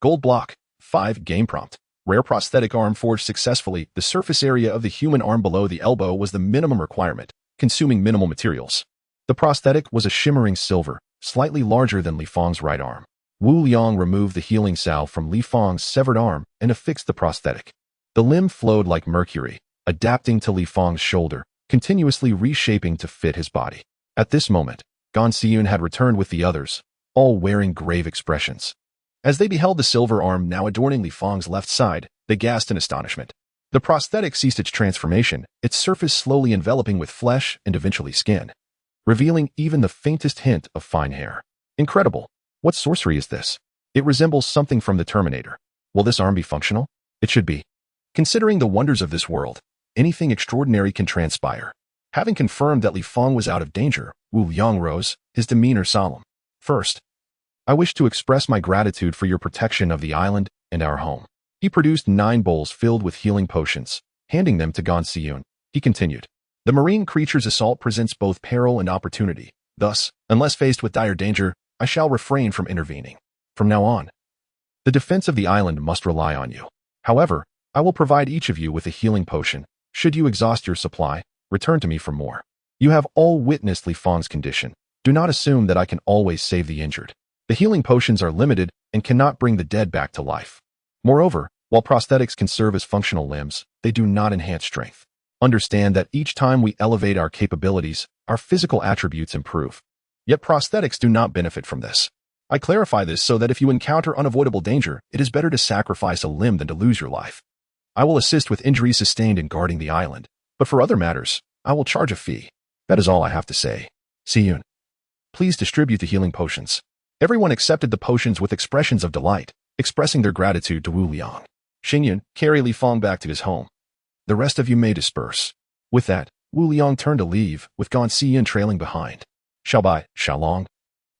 Gold block, 5. Game prompt: Rare prosthetic arm forged successfully. The surface area of the human arm below the elbow was the minimum requirement, consuming minimal materials. The prosthetic was a shimmering silver, slightly larger than Li Fang's right arm. Wu Liang removed the healing salve from Li Fang's severed arm and affixed the prosthetic. The limb flowed like mercury, adapting to Li Fang's shoulder, continuously reshaping to fit his body. At this moment, Gan Xiyun had returned with the others, all wearing grave expressions. As they beheld the silver arm now adorning Li Fang's left side, they gasped in astonishment. The prosthetic ceased its transformation, its surface slowly enveloping with flesh and eventually skin, revealing even the faintest hint of fine hair. Incredible! What sorcery is this? It resembles something from the Terminator. Will this arm be functional? It should be. Considering the wonders of this world, anything extraordinary can transpire. Having confirmed that Li Fang was out of danger, Wu Liang rose, his demeanor solemn. First, I wish to express my gratitude for your protection of the island and our home. He produced 9 bowls filled with healing potions, handing them to Gan Xiyun. He continued, the marine creature's assault presents both peril and opportunity. Thus, unless faced with dire danger, I shall refrain from intervening. From now on, the defense of the island must rely on you. However, I will provide each of you with a healing potion. Should you exhaust your supply, return to me for more. You have all witnessed Li Fang's condition. Do not assume that I can always save the injured. The healing potions are limited and cannot bring the dead back to life. Moreover, while prosthetics can serve as functional limbs, they do not enhance strength. Understand that each time we elevate our capabilities, our physical attributes improve. Yet prosthetics do not benefit from this. I clarify this so that if you encounter unavoidable danger, it is better to sacrifice a limb than to lose your life. I will assist with injuries sustained in guarding the island, but for other matters, I will charge a fee. That is all I have to say. Xiyun, please distribute the healing potions. Everyone accepted the potions with expressions of delight, expressing their gratitude to Wu Liang. Xingyun, carry Li Fang back to his home. The rest of you may disperse. With that, Wu Liang turned to leave, with Gan Xiyun trailing behind. Xiaobai, Xiaolong,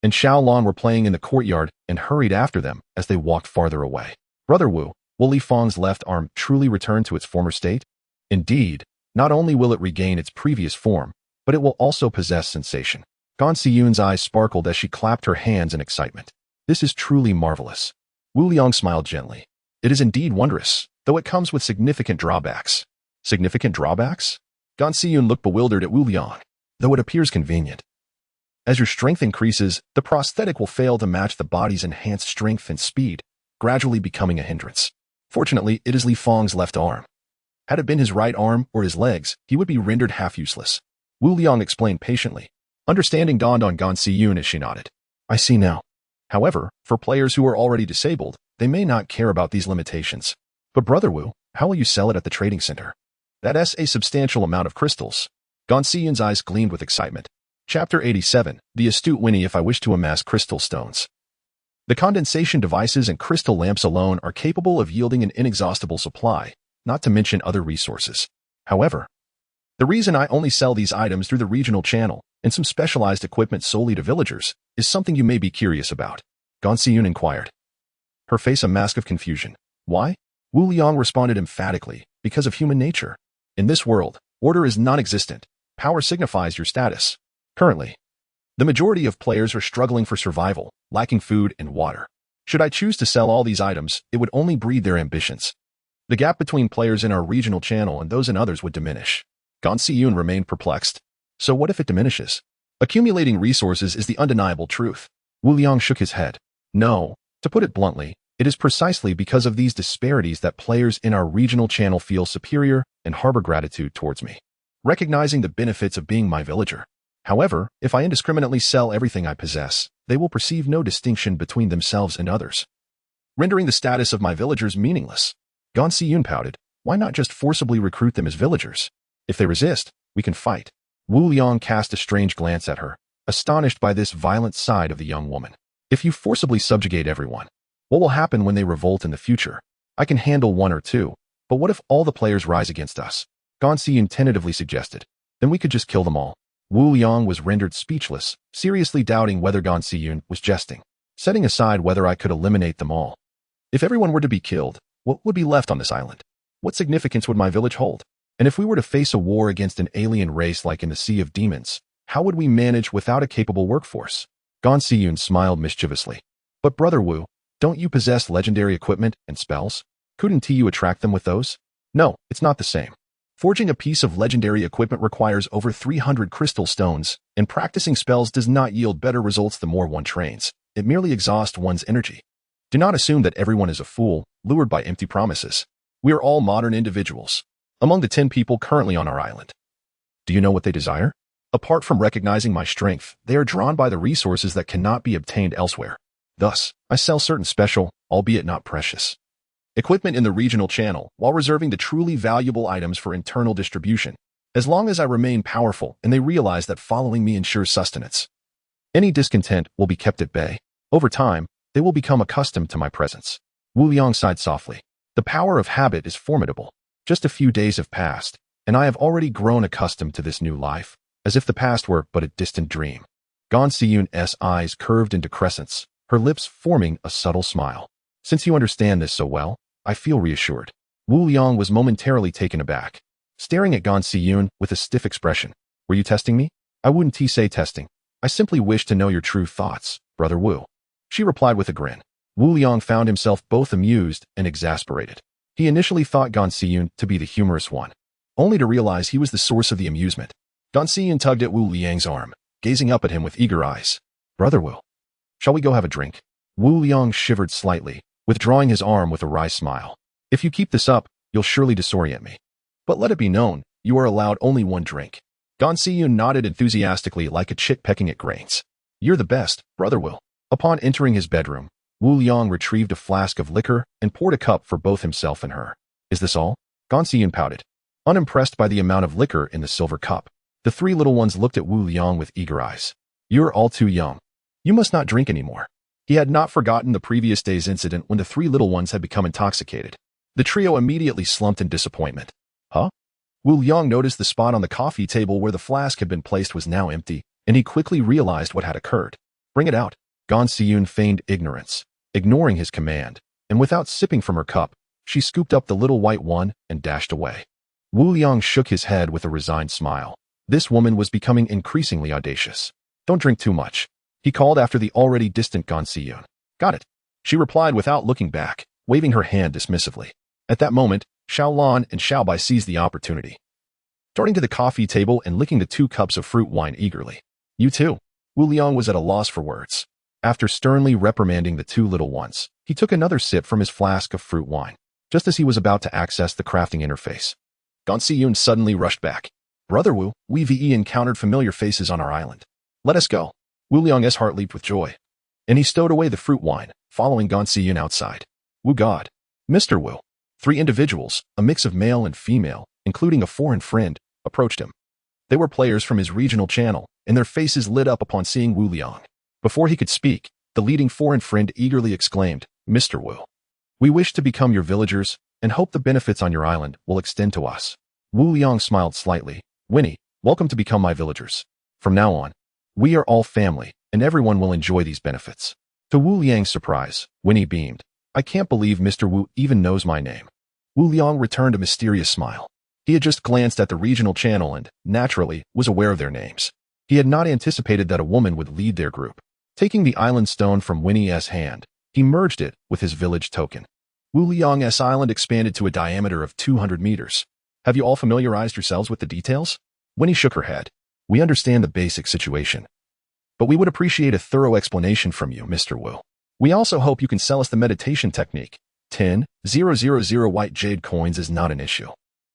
and Xiaolong were playing in the courtyard and hurried after them as they walked farther away. Brother Wu, will Li Fang's left arm truly return to its former state? Indeed, not only will it regain its previous form, but it will also possess sensation. Gan Xiyun's eyes sparkled as she clapped her hands in excitement. This is truly marvelous. Wu Liang smiled gently. It is indeed wondrous, though it comes with significant drawbacks. Significant drawbacks? Gan Xiyun looked bewildered at Wu Liang. Though it appears convenient. As your strength increases, the prosthetic will fail to match the body's enhanced strength and speed, gradually becoming a hindrance. Fortunately, it is Li Fang's left arm. Had it been his right arm or his legs, he would be rendered half useless. Wu Liang explained patiently. Understanding dawned on Gan Xiyun as she nodded. I see now. However, for players who are already disabled, they may not care about these limitations. But Brother Wu, how will you sell it at the trading center? That's a substantial amount of crystals. Gan Xiyun's eyes gleamed with excitement. Chapter 87, The Astute Winnie. If I wish to amass crystal stones. The condensation devices and crystal lamps alone are capable of yielding an inexhaustible supply, not to mention other resources. However, the reason I only sell these items through the regional channel and some specialized equipment solely to villagers is something you may be curious about. Gan Xiyun inquired, her face a mask of confusion. Why? Wu Liang responded emphatically, because of human nature. In this world, order is non-existent. Power signifies your status. Currently, the majority of players are struggling for survival, lacking food and water. Should I choose to sell all these items, it would only breed their ambitions. The gap between players in our regional channel and those in others would diminish. Gan Xiyun remained perplexed. So what if it diminishes? Accumulating resources is the undeniable truth. Wu Liang shook his head. No, to put it bluntly, it is precisely because of these disparities that players in our regional channel feel superior and harbor gratitude towards me, recognizing the benefits of being my villager. However, if I indiscriminately sell everything I possess, they will perceive no distinction between themselves and others, rendering the status of my villagers meaningless. Gan Xiyun pouted. Why not just forcibly recruit them as villagers? If they resist, we can fight. Wu Liang cast a strange glance at her. astonished by this violent side of the young woman. If you forcibly subjugate everyone, what will happen when they revolt in the future? I can handle one or two, but what if all the players rise against us? Gan Xiyun tentatively suggested. Then we could just kill them all. Wu Liang was rendered speechless, seriously doubting whether Gan Xiyun was jesting, setting aside whether I could eliminate them all. If everyone were to be killed, what would be left on this island? What significance would my village hold? And if we were to face a war against an alien race like in the Sea of Demons, how would we manage without a capable workforce? Gan Xiyun smiled mischievously. But Brother Wu, don't you possess legendary equipment and spells? Couldn't you attract them with those? No, it's not the same. Forging a piece of legendary equipment requires over 300 crystal stones, and practicing spells does not yield better results the more one trains. It merely exhausts one's energy. Do not assume that everyone is a fool, lured by empty promises. We are all modern individuals. Among the 10 people currently on our island. Do you know what they desire? Apart from recognizing my strength, they are drawn by the resources that cannot be obtained elsewhere. Thus, I sell certain special, albeit not precious, equipment in the regional channel while reserving the truly valuable items for internal distribution, as long as I remain powerful and they realize that following me ensures sustenance. Any discontent will be kept at bay. Over time, they will become accustomed to my presence. Wu Liang sighed softly. The power of habit is formidable. Just a few days have passed, and I have already grown accustomed to this new life, as if the past were but a distant dream. Gan Xiyun's eyes curved into crescents, her lips forming a subtle smile. Since you understand this so well, I feel reassured. Wu Liang was momentarily taken aback, staring at Gan Xiyun with a stiff expression. Were you testing me? I wouldn't say testing. I simply wish to know your true thoughts, Brother Wu. She replied with a grin. Wu Liang found himself both amused and exasperated. He initially thought Gan Xiyun to be the humorous one, only to realize he was the source of the amusement. Gan Xiyun tugged at Wu Liang's arm, gazing up at him with eager eyes. Brother Wu, shall we go have a drink? Wu Liang shivered slightly, withdrawing his arm with a wry smile. If you keep this up, you'll surely disorient me. But let it be known, you are allowed only one drink. Gan Xiyun nodded enthusiastically like a chick pecking at grains. You're the best, Brother Wu. Upon entering his bedroom, Wu Liang retrieved a flask of liquor and poured a cup for both himself and her. Is this all? Gan Xiyun pouted, unimpressed by the amount of liquor in the silver cup. The 3 little ones looked at Wu Liang with eager eyes. You're all too young. You must not drink anymore. He had not forgotten the previous day's incident when the 3 little ones had become intoxicated. The trio immediately slumped in disappointment. Huh? Wu Liang noticed the spot on the coffee table where the flask had been placed was now empty, and he quickly realized what had occurred. Bring it out. Gan Xiyun feigned ignorance, ignoring his command, and without sipping from her cup, she scooped up the little white one and dashed away. Wu Liang shook his head with a resigned smile. This woman was becoming increasingly audacious. Don't drink too much, he called after the already distant Gan Xiyun. Got it, she replied without looking back, waving her hand dismissively. At that moment, Xiaolan and Xiaobai seized the opportunity, darting to the coffee table and licking the 2 cups of fruit wine eagerly. You too. Wu Liang was at a loss for words. After sternly reprimanding the 2 little ones, he took another sip from his flask of fruit wine, just as he was about to access the crafting interface. Gan Xiyun suddenly rushed back. Brother Wu, we've encountered familiar faces on our island. Let us go. Wu Liang's heart leaped with joy, and he stowed away the fruit wine, following Gan Xiyun outside. Wu God. Mr. Wu. 3 individuals, a mix of male and female, including a foreign friend, approached him. They were players from his regional channel, and their faces lit up upon seeing Wu Liang. Before he could speak, the leading foreign friend eagerly exclaimed, Mr. Wu, we wish to become your villagers and hope the benefits on your island will extend to us. Wu Liang smiled slightly. Winnie, welcome to become my villagers. From now on, we are all family, and everyone will enjoy these benefits. To Wu Liang's surprise, Winnie beamed. I can't believe Mr. Wu even knows my name. Wu Liang returned a mysterious smile. He had just glanced at the regional channel and, naturally, was aware of their names. He had not anticipated that a woman would lead their group. Taking the island stone from Winnie's hand, he merged it with his village token. Wu Liang's island expanded to a diameter of 200 meters. Have you all familiarized yourselves with the details? Winnie shook her head. We understand the basic situation, but we would appreciate a thorough explanation from you, Mr. Wu. We also hope you can sell us the meditation technique. 10,000 white jade coins is not an issue.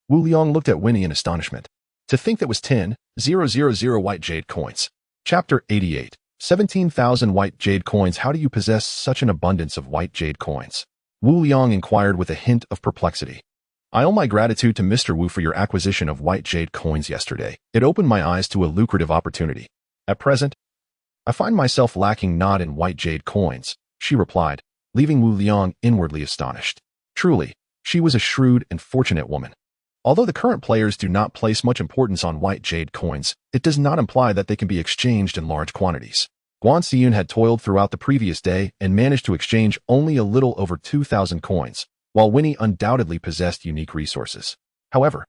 Wu Liang looked at Winnie in astonishment. To think that was 10,000 white jade coins. Chapter 88. 17,000 white jade coins. How do you possess such an abundance of white jade coins? Wu Liang inquired with a hint of perplexity. I owe my gratitude to Mr. Wu for your acquisition of white jade coins yesterday. It opened my eyes to a lucrative opportunity. At present, I find myself lacking not in white jade coins, she replied, leaving Wu Liang inwardly astonished. Truly, she was a shrewd and fortunate woman. Although the current players do not place much importance on white jade coins, it does not imply that they can be exchanged in large quantities. Guan Xiyun had toiled throughout the previous day and managed to exchange only a little over 2,000 coins, while Winnie undoubtedly possessed unique resources. However,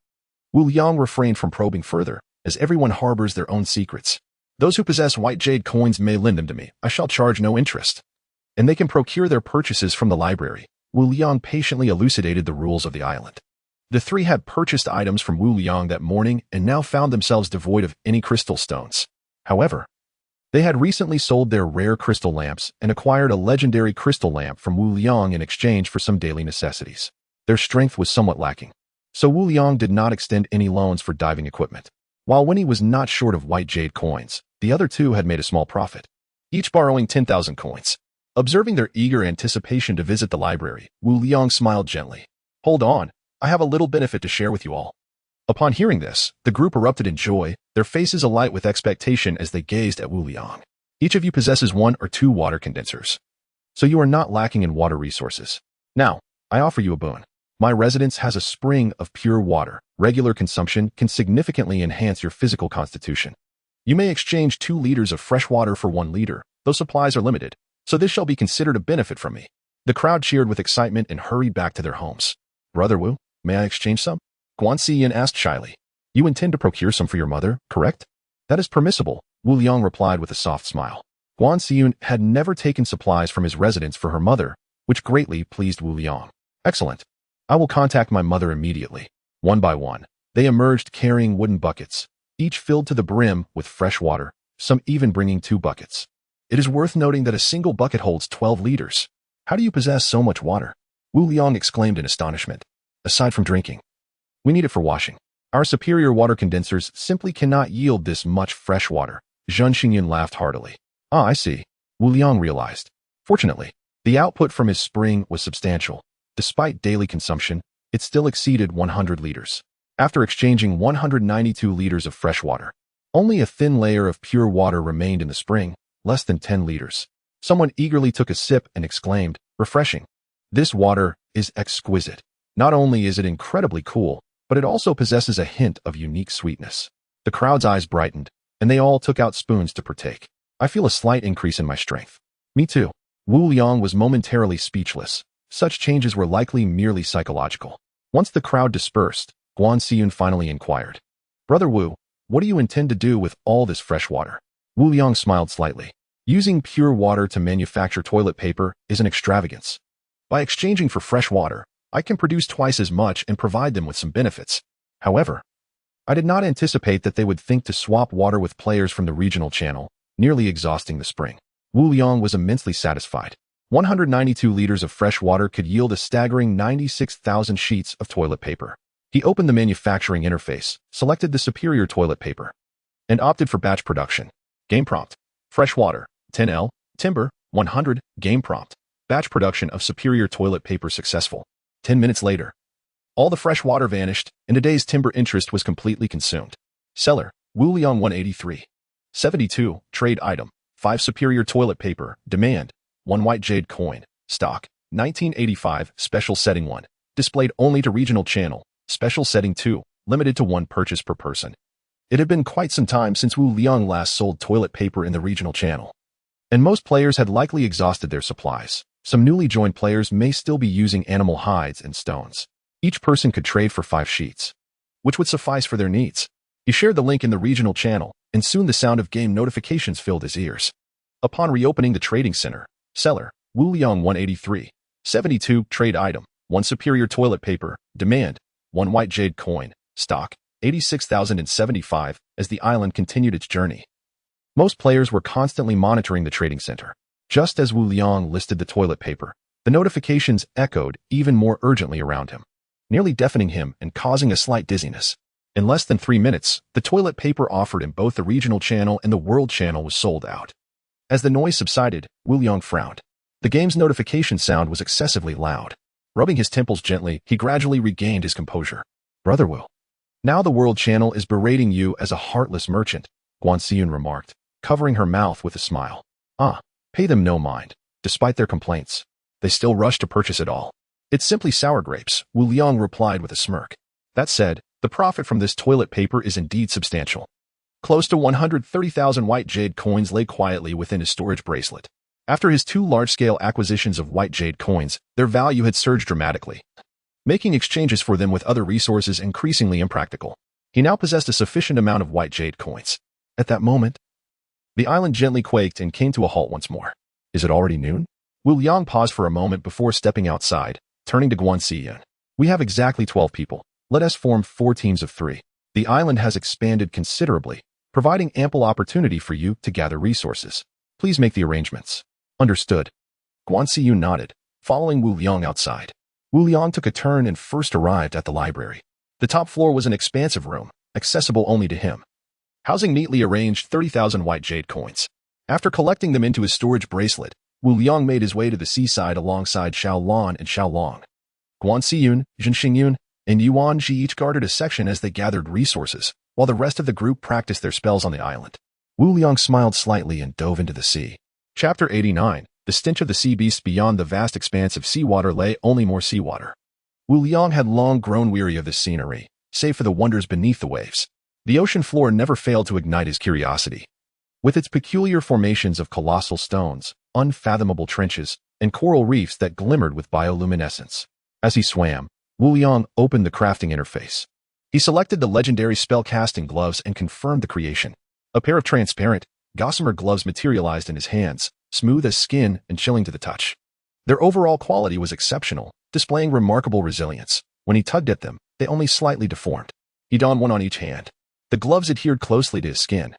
Wu Liang refrained from probing further, as everyone harbors their own secrets. Those who possess white jade coins may lend them to me. I shall charge no interest. And they can procure their purchases from the library. Wu Liang patiently elucidated the rules of the island. The three had purchased items from Wu Liang that morning and now found themselves devoid of any crystal stones. However, they had recently sold their rare crystal lamps and acquired a legendary crystal lamp from Wu Liang in exchange for some daily necessities. Their strength was somewhat lacking, so Wu Liang did not extend any loans for diving equipment. While Winnie was not short of white jade coins, the other two had made a small profit, each borrowing 10,000 coins. Observing their eager anticipation to visit the library, Wu Liang smiled gently. Hold on, I have a little benefit to share with you all. Upon hearing this, the group erupted in joy, their faces alight with expectation as they gazed at Wu Liang. Each of you possesses 1 or 2 water condensers, so you are not lacking in water resources. Now, I offer you a boon. My residence has a spring of pure water. Regular consumption can significantly enhance your physical constitution. You may exchange 2 liters of fresh water for 1 liter, though supplies are limited, so this shall be considered a benefit from me. The crowd cheered with excitement and hurried back to their homes. Brother Wu, may I exchange some? Guan Xiyun asked shyly. You intend to procure some for your mother, correct? That is permissible, Wu Liang replied with a soft smile. Guan Xiyun had never taken supplies from his residence for her mother, which greatly pleased Wu Liang. Excellent. I will contact my mother immediately. One by one, they emerged carrying wooden buckets, each filled to the brim with fresh water, some even bringing 2 buckets. It is worth noting that a single bucket holds 12 liters. How do you possess so much water? Wu Liang exclaimed in astonishment. Aside from drinking, we need it for washing. Our superior water condensers simply cannot yield this much fresh water. Zhang Xingyan laughed heartily. Ah, I see. Wu Liang realized. Fortunately, the output from his spring was substantial. Despite daily consumption, it still exceeded 100 liters. After exchanging 192 liters of fresh water, only a thin layer of pure water remained in the spring, less than 10 liters. Someone eagerly took a sip and exclaimed, refreshing. This water is exquisite. Not only is it incredibly cool, but it also possesses a hint of unique sweetness. The crowd's eyes brightened, and they all took out spoons to partake. I feel a slight increase in my strength. Me too. Wu Liang was momentarily speechless. Such changes were likely merely psychological. Once the crowd dispersed, Guan Xiyun finally inquired. Brother Wu, what do you intend to do with all this fresh water? Wu Liang smiled slightly. Using pure water to manufacture toilet paper is an extravagance. By exchanging for fresh water, I can produce twice as much and provide them with some benefits. However, I did not anticipate that they would think to swap water with players from the regional channel, nearly exhausting the spring. Wu Liang was immensely satisfied. 192 liters of fresh water could yield a staggering 96,000 sheets of toilet paper. He opened the manufacturing interface, selected the superior toilet paper, and opted for batch production. Game prompt. Fresh water, 10L, timber, 100, game prompt. Batch production of superior toilet paper successful. 10 minutes later, all the fresh water vanished, and today's timber interest was completely consumed. Seller, Wu Liang 183. 72, trade item, 5 superior toilet paper, demand, 1 white jade coin, stock, 1985, special setting 1, displayed only to regional channel, special setting 2, limited to 1 purchase per person. It had been quite some time since Wu Liang last sold toilet paper in the regional channel, and most players had likely exhausted their supplies. Some newly joined players may still be using animal hides and stones. Each person could trade for 5 sheets, which would suffice for their needs. He shared the link in the regional channel, and soon the sound of game notifications filled his ears. Upon reopening the trading center, seller, Wu Liang 183, 72, trade item, 1 superior toilet paper, demand, 1 white jade coin, stock, 86,075, as the island continued its journey. Most players were constantly monitoring the trading center. Just as Wu Liang listed the toilet paper, the notifications echoed even more urgently around him, nearly deafening him and causing a slight dizziness. In less than 3 minutes, the toilet paper offered in both the regional channel and the world channel was sold out. As the noise subsided, Wu Liang frowned. The game's notification sound was excessively loud. Rubbing his temples gently, he gradually regained his composure. Brother Wu, now the world channel is berating you as a heartless merchant, Guan Xiyun remarked. covering her mouth with a smile. Ah, pay them no mind. Despite their complaints, they still rush to purchase it all. It's simply sour grapes, Wu Liang replied with a smirk. That said, the profit from this toilet paper is indeed substantial. Close to 130,000 white jade coins lay quietly within his storage bracelet. After his 2 large-scale acquisitions of white jade coins, their value had surged dramatically, making exchanges for them with other resources increasingly impractical. He now possessed a sufficient amount of white jade coins. At that moment, the island gently quaked and came to a halt once more. Is it already noon? Wu Liang paused for a moment before stepping outside, turning to Guan Xiyun. We have exactly 12 people. Let us form 4 teams of 3. The island has expanded considerably, providing ample opportunity for you to gather resources. Please make the arrangements. Understood. Guan Xiyun nodded, following Wu Liang outside. Wu Liang took a turn and first arrived at the library. The top floor was an expansive room, accessible only to him, housing neatly arranged 30,000 white jade coins. After collecting them into his storage bracelet, Wu Liang made his way to the seaside alongside Xiao Lan and Xiao Long. Guan Xiyun, Zhen Xingyun, and Yuan Ji each guarded a section as they gathered resources, while the rest of the group practiced their spells on the island. Wu Liang smiled slightly and dove into the sea. Chapter 89. The stench of the sea beasts. Beyond the vast expanse of seawater lay only more seawater. Wu Liang had long grown weary of this scenery, save for the wonders beneath the waves. The ocean floor never failed to ignite his curiosity. With its peculiar formations of colossal stones, unfathomable trenches, and coral reefs that glimmered with bioluminescence. As he swam, Wu Liang opened the crafting interface. He selected the legendary spell-casting gloves and confirmed the creation. A pair of transparent, gossamer gloves materialized in his hands, smooth as skin and chilling to the touch. Their overall quality was exceptional, displaying remarkable resilience. When he tugged at them, they only slightly deformed. He donned one on each hand. The gloves adhered closely to his skin,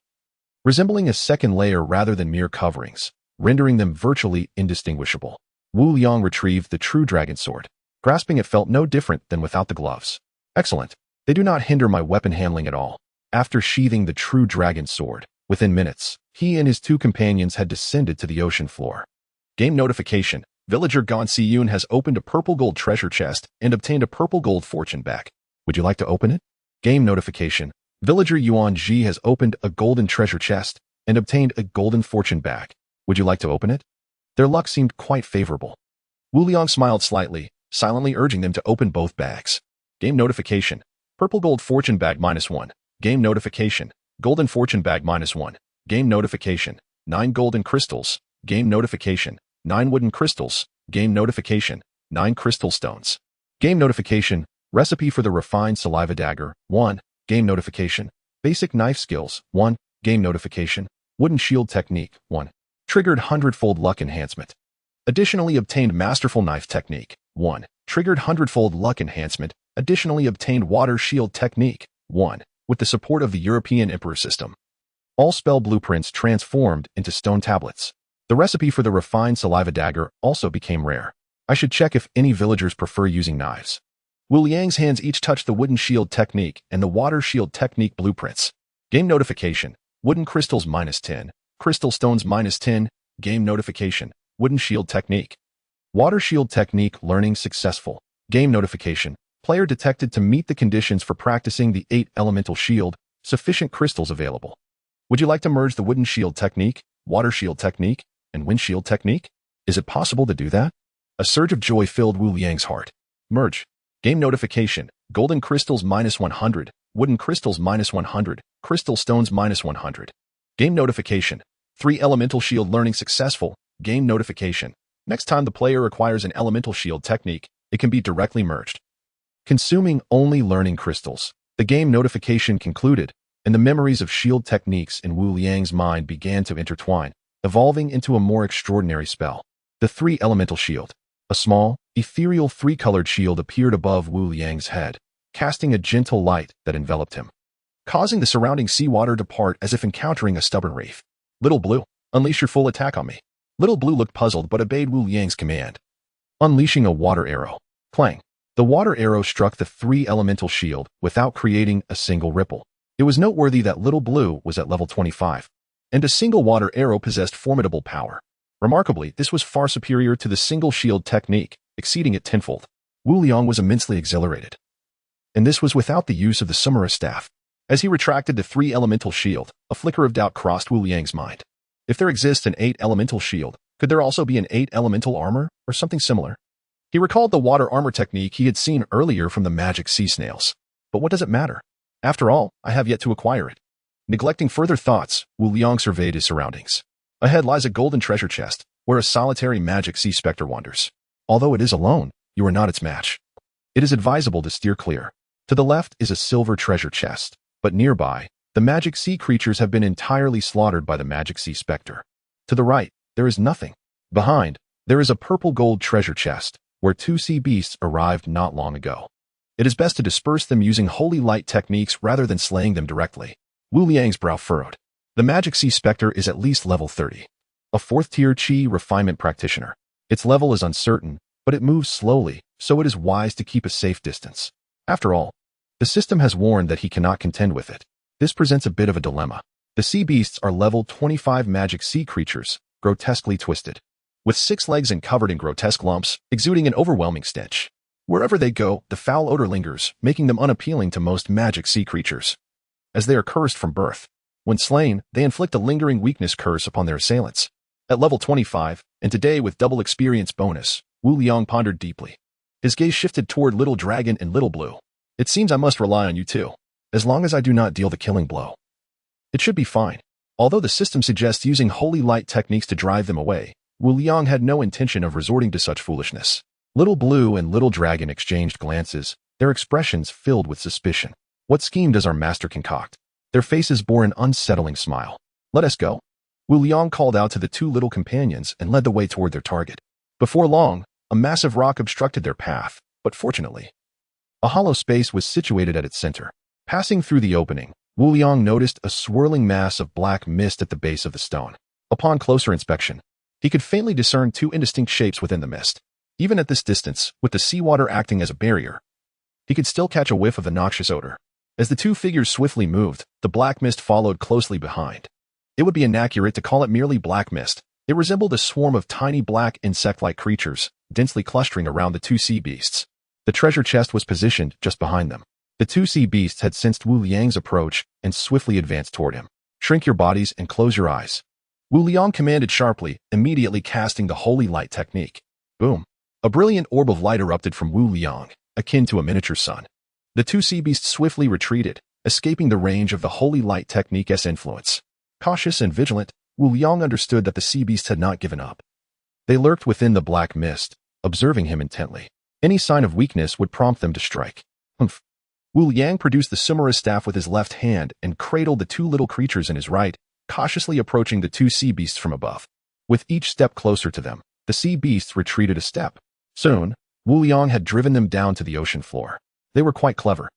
resembling a second layer rather than mere coverings, rendering them virtually indistinguishable. Wu Liang retrieved the true dragon sword. Grasping it felt no different than without the gloves. Excellent. They do not hinder my weapon handling at all. After sheathing the true dragon sword, within minutes, he and his 2 companions had descended to the ocean floor. Game notification. Villager Guan Xiyun has opened a purple gold treasure chest and obtained a purple gold fortune bag. Would you like to open it? Game notification. Villager Yuan Ji has opened a golden treasure chest and obtained a golden fortune bag. Would you like to open it? Their luck seemed quite favorable. Wu Liang smiled slightly, silently urging them to open both bags. Game notification. Purple gold fortune bag -1. Game notification. Golden fortune bag -1. Game notification. 9 golden crystals. Game notification. 9 wooden crystals. Game notification. 9 crystal stones. Game notification. Recipe for the refined saliva dagger 1. Game notification. Basic knife skills 1. Game notification. Wooden shield technique 1. Triggered 100-fold luck enhancement. Additionally obtained masterful knife technique 1. Triggered 100-fold luck enhancement. Additionally obtained water shield technique 1. With the support of the European Emperor system. All spell blueprints transformed into stone tablets. The recipe for the refined saliva dagger also became rare. I should check if any villagers prefer using knives. Wu Liang's hands each touched the wooden shield technique and the water shield technique blueprints. Game notification. Wooden crystals -10. Crystal stones -10. Game notification. Wooden shield technique. Water shield technique learning successful. Game notification. Player detected to meet the conditions for practicing the 8 elemental shield. Sufficient crystals available. Would you like to merge the wooden shield technique, water shield technique, and wind shield technique? Is it possible to do that? A surge of joy filled Wu Liang's heart. Merge. Game notification. Golden crystals -100. Wooden crystals -100. Crystal stones -100. Game notification. 3 elemental shield learning successful. Game notification. Next time the player acquires an elemental shield technique, it can be directly merged. Consuming only learning crystals. The game notification concluded, and the memories of shield techniques in Wu Liang's mind began to intertwine, evolving into a more extraordinary spell. The 3 elemental shield. A small, ethereal 3-colored shield appeared above Wu Liang's head, casting a gentle light that enveloped him, causing the surrounding seawater to part as if encountering a stubborn reef. Little Blue, unleash your full attack on me. Little Blue looked puzzled but obeyed Wu Liang's command. Unleashing a water arrow. Clang. The water arrow struck the 3 elemental shield without creating a single ripple. It was noteworthy that Little Blue was at level 25, and a single water arrow possessed formidable power. Remarkably, this was far superior to the single shield technique, exceeding it tenfold. Wu Liang was immensely exhilarated. And this was without the use of the Sumera staff. As he retracted the 3-elemental shield, a flicker of doubt crossed Wu Liang's mind. If there exists an 8-elemental shield, could there also be an 8-elemental armor, or something similar? He recalled the water armor technique he had seen earlier from the magic sea snails. But what does it matter? After all, I have yet to acquire it. Neglecting further thoughts, Wu Liang surveyed his surroundings. Ahead lies a golden treasure chest, where a solitary magic sea specter wanders. Although it is alone, you are not its match. It is advisable to steer clear. To the left is a silver treasure chest, but nearby, the magic sea creatures have been entirely slaughtered by the magic sea specter. To the right, there is nothing. Behind, there is a purple-gold treasure chest, where 2 sea beasts arrived not long ago. It is best to disperse them using holy light techniques rather than slaying them directly. Wu Liang's brow furrowed. The magic sea specter is at least level 30. A 4th-tier Qi refinement practitioner. Its level is uncertain, but it moves slowly, so it is wise to keep a safe distance. After all, the system has warned that he cannot contend with it. This presents a bit of a dilemma. The sea beasts are level 25 magic sea creatures, grotesquely twisted, with 6 legs and covered in grotesque lumps, exuding an overwhelming stench. Wherever they go, the foul odor lingers, making them unappealing to most magic sea creatures. As they are cursed from birth, when slain, they inflict a lingering weakness curse upon their assailants. At level 25, and today with double experience bonus, Wu Liang pondered deeply. His gaze shifted toward Little Dragon and Little Blue. It seems I must rely on you too, as long as I do not deal the killing blow. It should be fine. Although the system suggests using holy light techniques to drive them away, Wu Liang had no intention of resorting to such foolishness. Little Blue and Little Dragon exchanged glances, their expressions filled with suspicion. What scheme does our master concoct? Their faces bore an unsettling smile. Let us go. Wu Liang called out to the 2 little companions and led the way toward their target. Before long, a massive rock obstructed their path, but fortunately, a hollow space was situated at its center. Passing through the opening, Wu Liang noticed a swirling mass of black mist at the base of the stone. Upon closer inspection, he could faintly discern 2 indistinct shapes within the mist. Even at this distance, with the seawater acting as a barrier, he could still catch a whiff of the noxious odor. As the 2 figures swiftly moved, the black mist followed closely behind. It would be inaccurate to call it merely black mist. It resembled a swarm of tiny black insect-like creatures, densely clustering around the 2 sea beasts. The treasure chest was positioned just behind them. The 2 sea beasts had sensed Wu Liang's approach and swiftly advanced toward him. Shrink your bodies and close your eyes. Wu Liang commanded sharply, immediately casting the holy light technique. Boom. A brilliant orb of light erupted from Wu Liang, akin to a miniature sun. The 2 sea beasts swiftly retreated, escaping the range of the holy light technique's influence. Cautious and vigilant, Wu Liang understood that the sea beasts had not given up. They lurked within the black mist, observing him intently. Any sign of weakness would prompt them to strike. Humph. Wu Liang produced the Sumera staff with his left hand and cradled the 2 little creatures in his right, cautiously approaching the 2 sea beasts from above. With each step closer to them, the sea beasts retreated a step. Soon, Wu Liang had driven them down to the ocean floor. They were quite clever,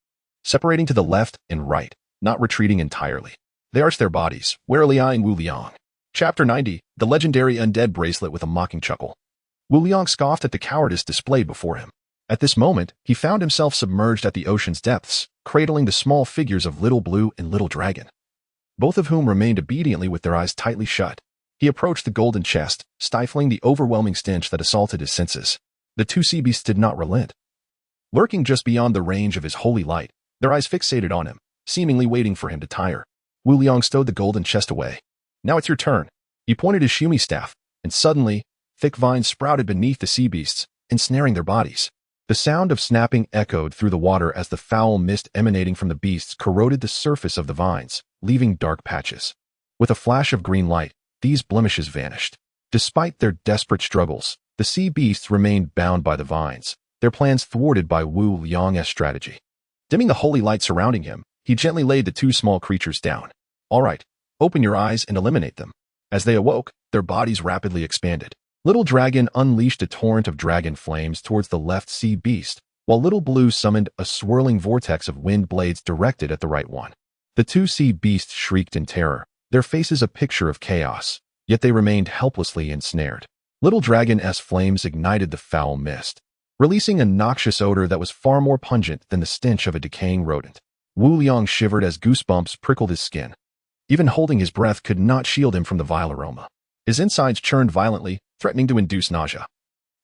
separating to the left and right, not retreating entirely. They arched their bodies, warily eyeing Wu Liang. Chapter 90, The Legendary Undead Bracelet with a mocking chuckle. Wu Liang scoffed at the cowardice displayed before him. At this moment, he found himself submerged at the ocean's depths, cradling the small figures of Little Blue and Little Dragon, both of whom remained obediently with their eyes tightly shut. He approached the golden chest, stifling the overwhelming stench that assaulted his senses. The 2 sea beasts did not relent. Lurking just beyond the range of his holy light, their eyes fixated on him, seemingly waiting for him to tire. Wu Liang stowed the golden chest away. Now it's your turn. He pointed his Shumi staff, and suddenly, thick vines sprouted beneath the sea beasts, ensnaring their bodies. The sound of snapping echoed through the water as the foul mist emanating from the beasts corroded the surface of the vines, leaving dark patches. With a flash of green light, these blemishes vanished. Despite their desperate struggles, the sea beasts remained bound by the vines, their plans thwarted by Wu Liang's strategy. Dimming the holy light surrounding him, he gently laid the 2 small creatures down. All right, open your eyes and eliminate them. As they awoke, their bodies rapidly expanded. Little Dragon unleashed a torrent of dragon flames towards the left sea beast, while Little Blue summoned a swirling vortex of wind blades directed at the right one. The 2 sea beasts shrieked in terror, their faces a picture of chaos, yet they remained helplessly ensnared. Little Dragon's flames ignited the foul mist, releasing a noxious odor that was far more pungent than the stench of a decaying rodent. Wu Liang shivered as goosebumps prickled his skin. Even holding his breath could not shield him from the vile aroma. His insides churned violently, threatening to induce nausea,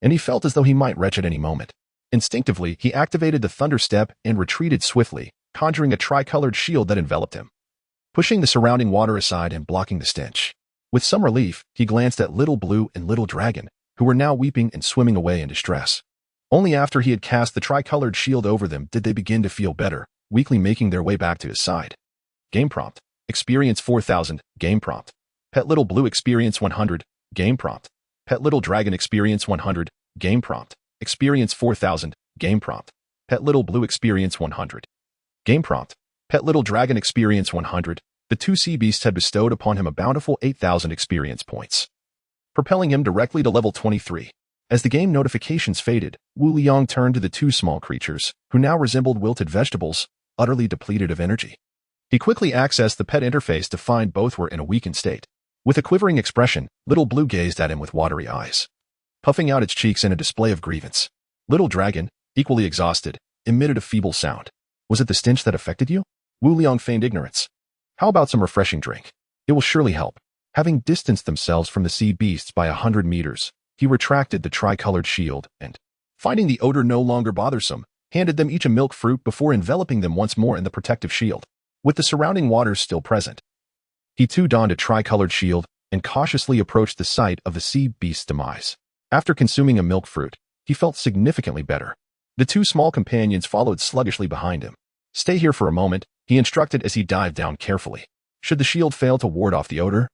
and he felt as though he might retch at any moment. Instinctively, he activated the thunder step and retreated swiftly, conjuring a tricolored shield that enveloped him, pushing the surrounding water aside and blocking the stench. With some relief, he glanced at Little Blue and Little Dragon, who were now weeping and swimming away in distress. Only after he had cast the tricolored shield over them did they begin to feel better, weakly making their way back to his side. Game prompt. Experience 4000. Game prompt. Pet Little Blue experience 100. Game prompt. Pet Little Dragon experience 100. Game prompt. Experience 4000. Game prompt. Pet Little Blue experience 100. Game prompt. Pet Little Dragon experience 100. The two sea beasts had bestowed upon him a bountiful 8,000 experience points, propelling him directly to level 23. As the game notifications faded, Wu Liang turned to the two small creatures, who now resembled wilted vegetables, utterly depleted of energy. He quickly accessed the pet interface to find both were in a weakened state. With a quivering expression, Little Blue gazed at him with watery eyes, puffing out its cheeks in a display of grievance. Little Dragon, equally exhausted, emitted a feeble sound. Was it the stench that affected you? Wu Liang feigned ignorance. How about some refreshing drink? It will surely help. Having distanced themselves from the sea beasts by 100 meters, he retracted the tricolored shield and, finding the odor no longer bothersome, handed them each a milk fruit before enveloping them once more in the protective shield. With the surrounding waters still present, he too donned a tricolored shield and cautiously approached the site of the sea beast's demise. After consuming a milk fruit, he felt significantly better. The two small companions followed sluggishly behind him. Stay here for a moment, he instructed as he dived down carefully. Should the shield fail to ward off the odor,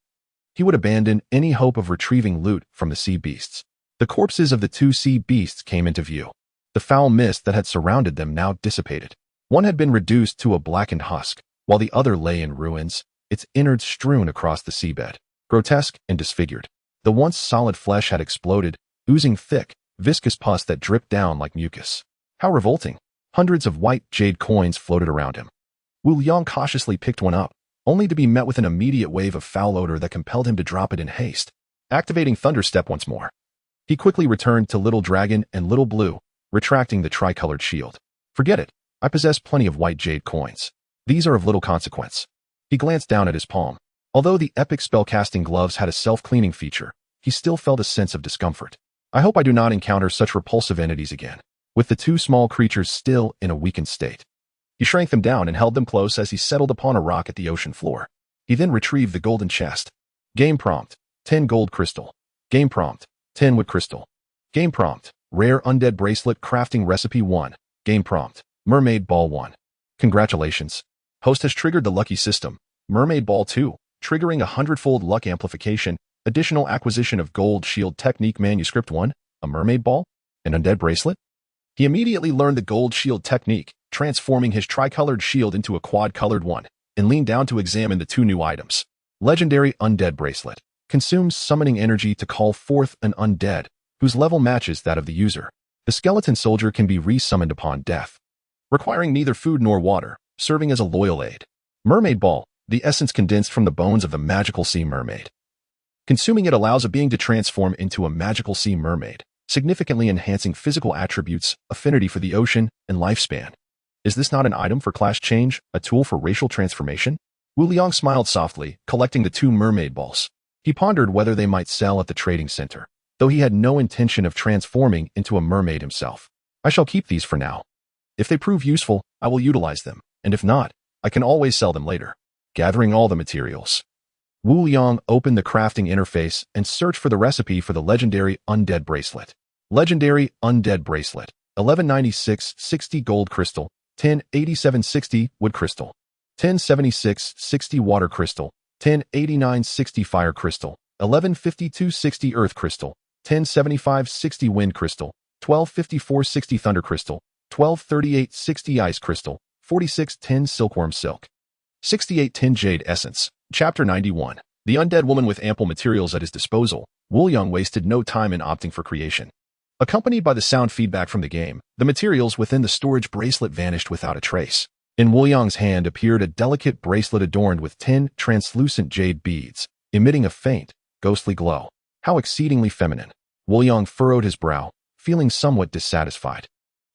he would abandon any hope of retrieving loot from the sea beasts. The corpses of the two sea beasts came into view. The foul mist that had surrounded them now dissipated. One had been reduced to a blackened husk, while the other lay in ruins, its innards strewn across the seabed, grotesque and disfigured. The once solid flesh had exploded, oozing thick, viscous pus that dripped down like mucus. How revolting! Hundreds of white jade coins floated around him. Wu Liang cautiously picked one up, only to be met with an immediate wave of foul odor that compelled him to drop it in haste. Activating Thunderstep once more, he quickly returned to Little Dragon and Little Blue, retracting the tricolored shield. Forget it. I possess plenty of white jade coins. These are of little consequence. He glanced down at his palm. Although the epic spellcasting gloves had a self-cleaning feature, he still felt a sense of discomfort. I hope I do not encounter such repulsive entities again. With the two small creatures still in a weakened state, he shrank them down and held them close as he settled upon a rock at the ocean floor. He then retrieved the golden chest. Game prompt, 10 gold crystal. Game prompt, 10 wood crystal. Game prompt, rare undead bracelet crafting recipe 1. Game prompt, mermaid ball 1. Congratulations. Host has triggered the lucky system, Mermaid Ball 2, triggering 100-fold luck amplification, additional acquisition of gold shield technique manuscript 1, a mermaid ball, an undead bracelet. He immediately learned the gold shield technique, transforming his tricolored shield into a quad-colored one, and leaned down to examine the two new items. Legendary Undead Bracelet consumes summoning energy to call forth an undead, whose level matches that of the user. The skeleton soldier can be re-summoned upon death, requiring neither food nor water, serving as a loyal aid. Mermaid Ball, the essence condensed from the bones of the magical sea mermaid. Consuming it allows a being to transform into a magical sea mermaid, significantly enhancing physical attributes, affinity for the ocean, and lifespan. Is this not an item for class change, a tool for racial transformation? Wu Liang smiled softly, collecting the two mermaid balls. He pondered whether they might sell at the trading center, though he had no intention of transforming into a mermaid himself. I shall keep these for now. If they prove useful, I will utilize them, and if not, I can always sell them later. Gathering all the materials, Wu Liang opened the crafting interface and searched for the recipe for the legendary Undead Bracelet. Legendary Undead Bracelet, 1196-60 gold crystal, 1087-60 wood crystal, 1076-60 water crystal, 1089-60 fire crystal, 1152-60 earth crystal, 1075-60 wind crystal, 1254-60 thunder crystal, 1238-60 ice crystal, 4610 silkworm silk, 6810 jade essence. Chapter 91. The undead woman. With ample materials at his disposal, Wu Liang wasted no time in opting for creation. Accompanied by the sound feedback from the game, the materials within the storage bracelet vanished without a trace. In Wu Liang's hand appeared a delicate bracelet adorned with 10 translucent jade beads, emitting a faint, ghostly glow. How exceedingly feminine. Wu Liang furrowed his brow, feeling somewhat dissatisfied.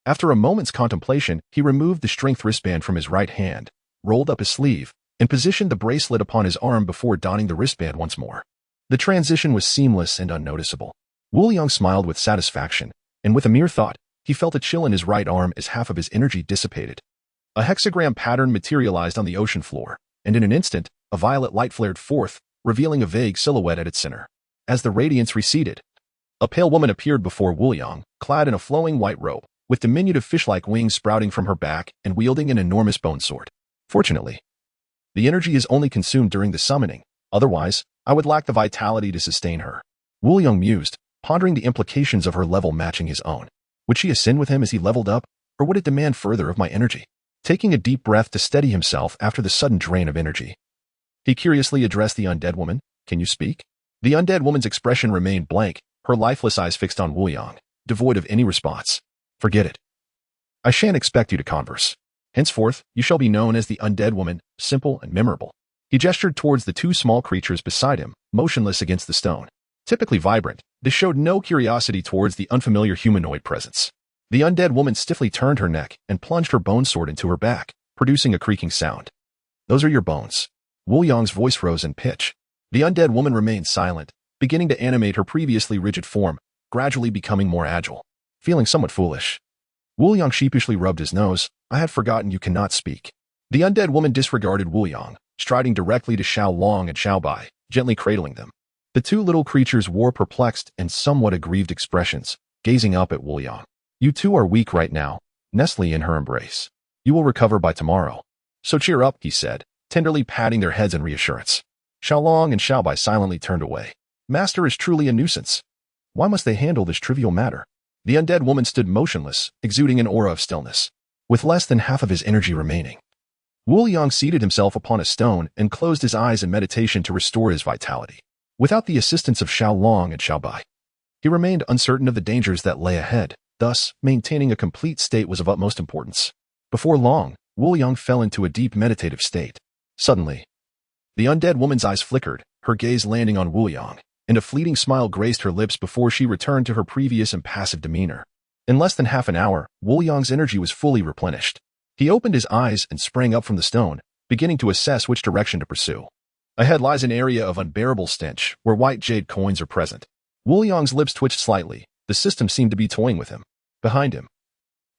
After a moment's contemplation, he removed the strength wristband from his right hand, rolled up his sleeve, and positioned the bracelet upon his arm before donning the wristband once more. The transition was seamless and unnoticeable. Wu Liang smiled with satisfaction, and with a mere thought, he felt a chill in his right arm as half of his energy dissipated. A hexagram pattern materialized on the ocean floor, and in an instant, a violet light flared forth, revealing a vague silhouette at its center. As the radiance receded, a pale woman appeared before Woolyang, clad in a flowing white robe, with diminutive fish-like wings sprouting from her back and wielding an enormous bone sword. Fortunately, the energy is only consumed during the summoning, otherwise, I would lack the vitality to sustain her. Woolyang mused, pondering the implications of her level matching his own. Would she ascend with him as he leveled up, or would it demand further of my energy? Taking a deep breath to steady himself after the sudden drain of energy, he curiously addressed the undead woman. Can you speak? The undead woman's expression remained blank, her lifeless eyes fixed on Woolyang, devoid of any response. Forget it. I shan't expect you to converse. Henceforth, you shall be known as the undead woman, simple and memorable. He gestured towards the two small creatures beside him, motionless against the stone. Typically vibrant, they showed no curiosity towards the unfamiliar humanoid presence. The undead woman stiffly turned her neck and plunged her bone sword into her back, producing a creaking sound. Those are your bones. Woolyang's voice rose in pitch. The undead woman remained silent, beginning to animate her previously rigid form, gradually becoming more agile. Feeling somewhat foolish, Woolyang sheepishly rubbed his nose. I had forgotten you cannot speak. The undead woman disregarded Woolyang, striding directly to Xiao Long and Xiao Bai, gently cradling them. The two little creatures wore perplexed and somewhat aggrieved expressions, gazing up at Woolyang. You two are weak right now, nestling in her embrace. You will recover by tomorrow. So cheer up, he said, tenderly patting their heads in reassurance. Xiao Long and Xiao Bai silently turned away. Master is truly a nuisance. Why must they handle this trivial matter? The undead woman stood motionless, exuding an aura of stillness, with less than half of his energy remaining. Woolyang seated himself upon a stone and closed his eyes in meditation to restore his vitality. Without the assistance of Xiao Long and Xiao Bai, he remained uncertain of the dangers that lay ahead. Thus, maintaining a complete state was of utmost importance. Before long, Woolyang fell into a deep meditative state. Suddenly, the undead woman's eyes flickered, her gaze landing on Woolyang, and a fleeting smile graced her lips before she returned to her previous impassive demeanor. In less than half an hour, Woolyang's energy was fully replenished. He opened his eyes and sprang up from the stone, beginning to assess which direction to pursue. Ahead lies an area of unbearable stench, where white jade coins are present. Woolyang's lips twitched slightly. The system seemed to be toying with him. Behind him,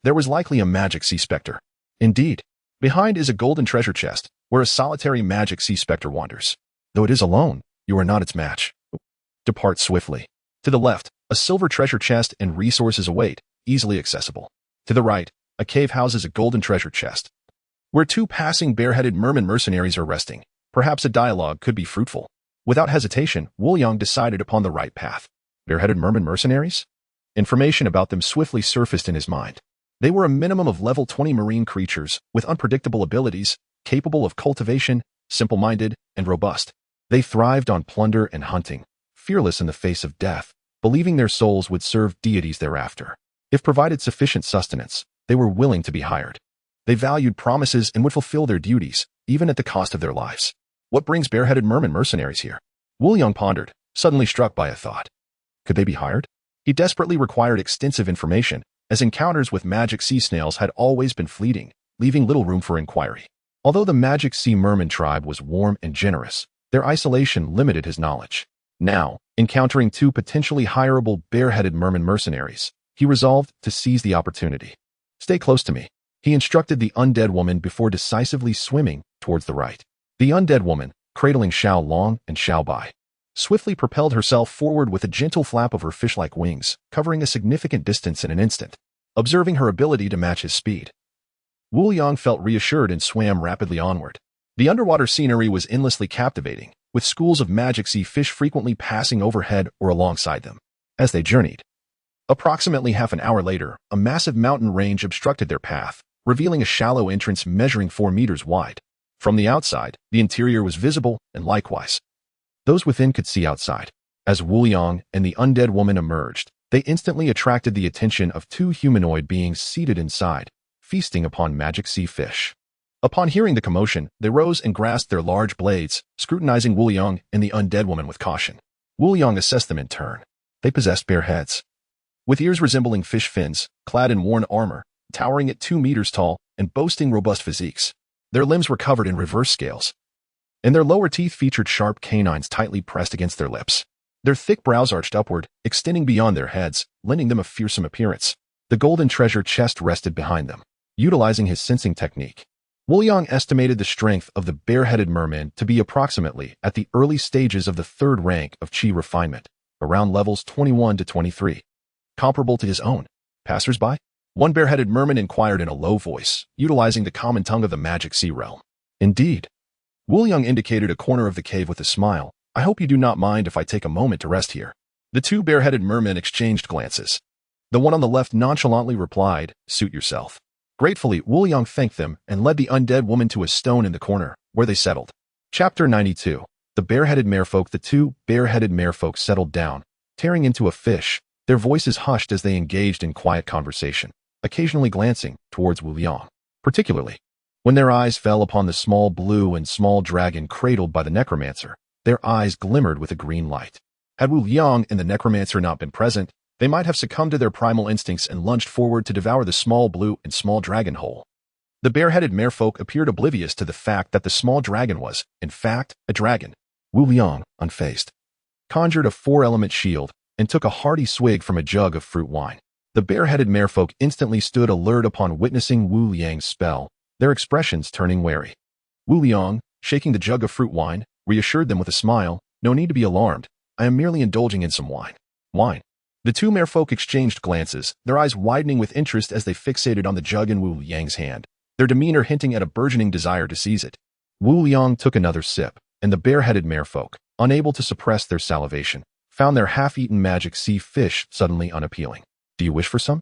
there was likely a magic sea specter. Indeed, behind is a golden treasure chest, where a solitary magic sea specter wanders. Though it is alone, you are not its match. Depart swiftly. To the left, a silver treasure chest and resources await, easily accessible. To the right, a cave houses a golden treasure chest, where two passing bareheaded merman mercenaries are resting. Perhaps a dialogue could be fruitful. Without hesitation, Woolyang decided upon the right path. Bareheaded merman mercenaries? Information about them swiftly surfaced in his mind. They were a minimum of level 20 marine creatures with unpredictable abilities, capable of cultivation, simple-minded, and robust. They thrived on plunder and hunting, fearless in the face of death, believing their souls would serve deities thereafter. If provided sufficient sustenance, they were willing to be hired. They valued promises and would fulfill their duties, even at the cost of their lives. What brings bareheaded merman mercenaries here? Woolyang pondered, suddenly struck by a thought. Could they be hired? He desperately required extensive information, as encounters with magic sea snails had always been fleeting, leaving little room for inquiry. Although the magic sea merman tribe was warm and generous, their isolation limited his knowledge. Now, encountering two potentially hireable bareheaded merman mercenaries, he resolved to seize the opportunity. Stay close to me, he instructed the undead woman before decisively swimming towards the right. The undead woman, cradling Xiao Long and Xiao Bai, swiftly propelled herself forward with a gentle flap of her fish-like wings, covering a significant distance in an instant. Observing her ability to match his speed, Woolyang felt reassured and swam rapidly onward. The underwater scenery was endlessly captivating, with schools of magic sea fish frequently passing overhead or alongside them. As they journeyed, approximately half an hour later, a massive mountain range obstructed their path, revealing a shallow entrance measuring 4 meters wide. From the outside, the interior was visible, and likewise, those within could see outside. As Woolyang and the undead woman emerged, they instantly attracted the attention of two humanoid beings seated inside, feasting upon magic sea fish. Upon hearing the commotion, they rose and grasped their large blades, scrutinizing Woolyang and the undead woman with caution. Woolyang assessed them in turn. They possessed bare heads, with ears resembling fish fins, clad in worn armor, towering at 2 meters tall, and boasting robust physiques. Their limbs were covered in reverse scales, and their lower teeth featured sharp canines tightly pressed against their lips. Their thick brows arched upward, extending beyond their heads, lending them a fearsome appearance. The golden treasure chest rested behind them. utilizing his sensing technique. Wu Liang estimated the strength of the bare-headed merman to be approximately at the early stages of the third rank of qi refinement, around levels 21 to 23, comparable to his own. Passers-by? One bare-headed merman inquired in a low voice, utilizing the common tongue of the magic sea realm. Indeed. Wu Liang indicated a corner of the cave with a smile. I hope you do not mind if I take a moment to rest here. The two bare-headed mermen exchanged glances. The one on the left nonchalantly replied, suit yourself. Gratefully, Wu Liang thanked them and led the undead woman to a stone in the corner, where they settled. Chapter 92. The bare-headed merfolk. The two bare-headed merfolk settled down, tearing into a fish, their voices hushed as they engaged in quiet conversation, occasionally glancing towards Wu Liang. Particularly, when their eyes fell upon the small blue and small dragon cradled by the necromancer, their eyes glimmered with a green light. Had Wu Liang and the necromancer not been present, they might have succumbed to their primal instincts and lunged forward to devour the small blue and small dragon whole. The bare-headed merfolk appeared oblivious to the fact that the small dragon was, in fact, a dragon. Wu Liang, unfazed, conjured a four-element shield and took a hearty swig from a jug of fruit wine. The bare-headed merfolk instantly stood alert upon witnessing Wu Liang's spell, their expressions turning wary. Wu Liang, shaking the jug of fruit wine, reassured them with a smile, no need to be alarmed, I am merely indulging in some wine. Wine. The two merfolk exchanged glances, their eyes widening with interest as they fixated on the jug in Wu Liang's hand, their demeanor hinting at a burgeoning desire to seize it. Wu Liang took another sip, and the bare-headed merfolk, unable to suppress their salivation, found their half-eaten magic sea fish suddenly unappealing. Do you wish for some?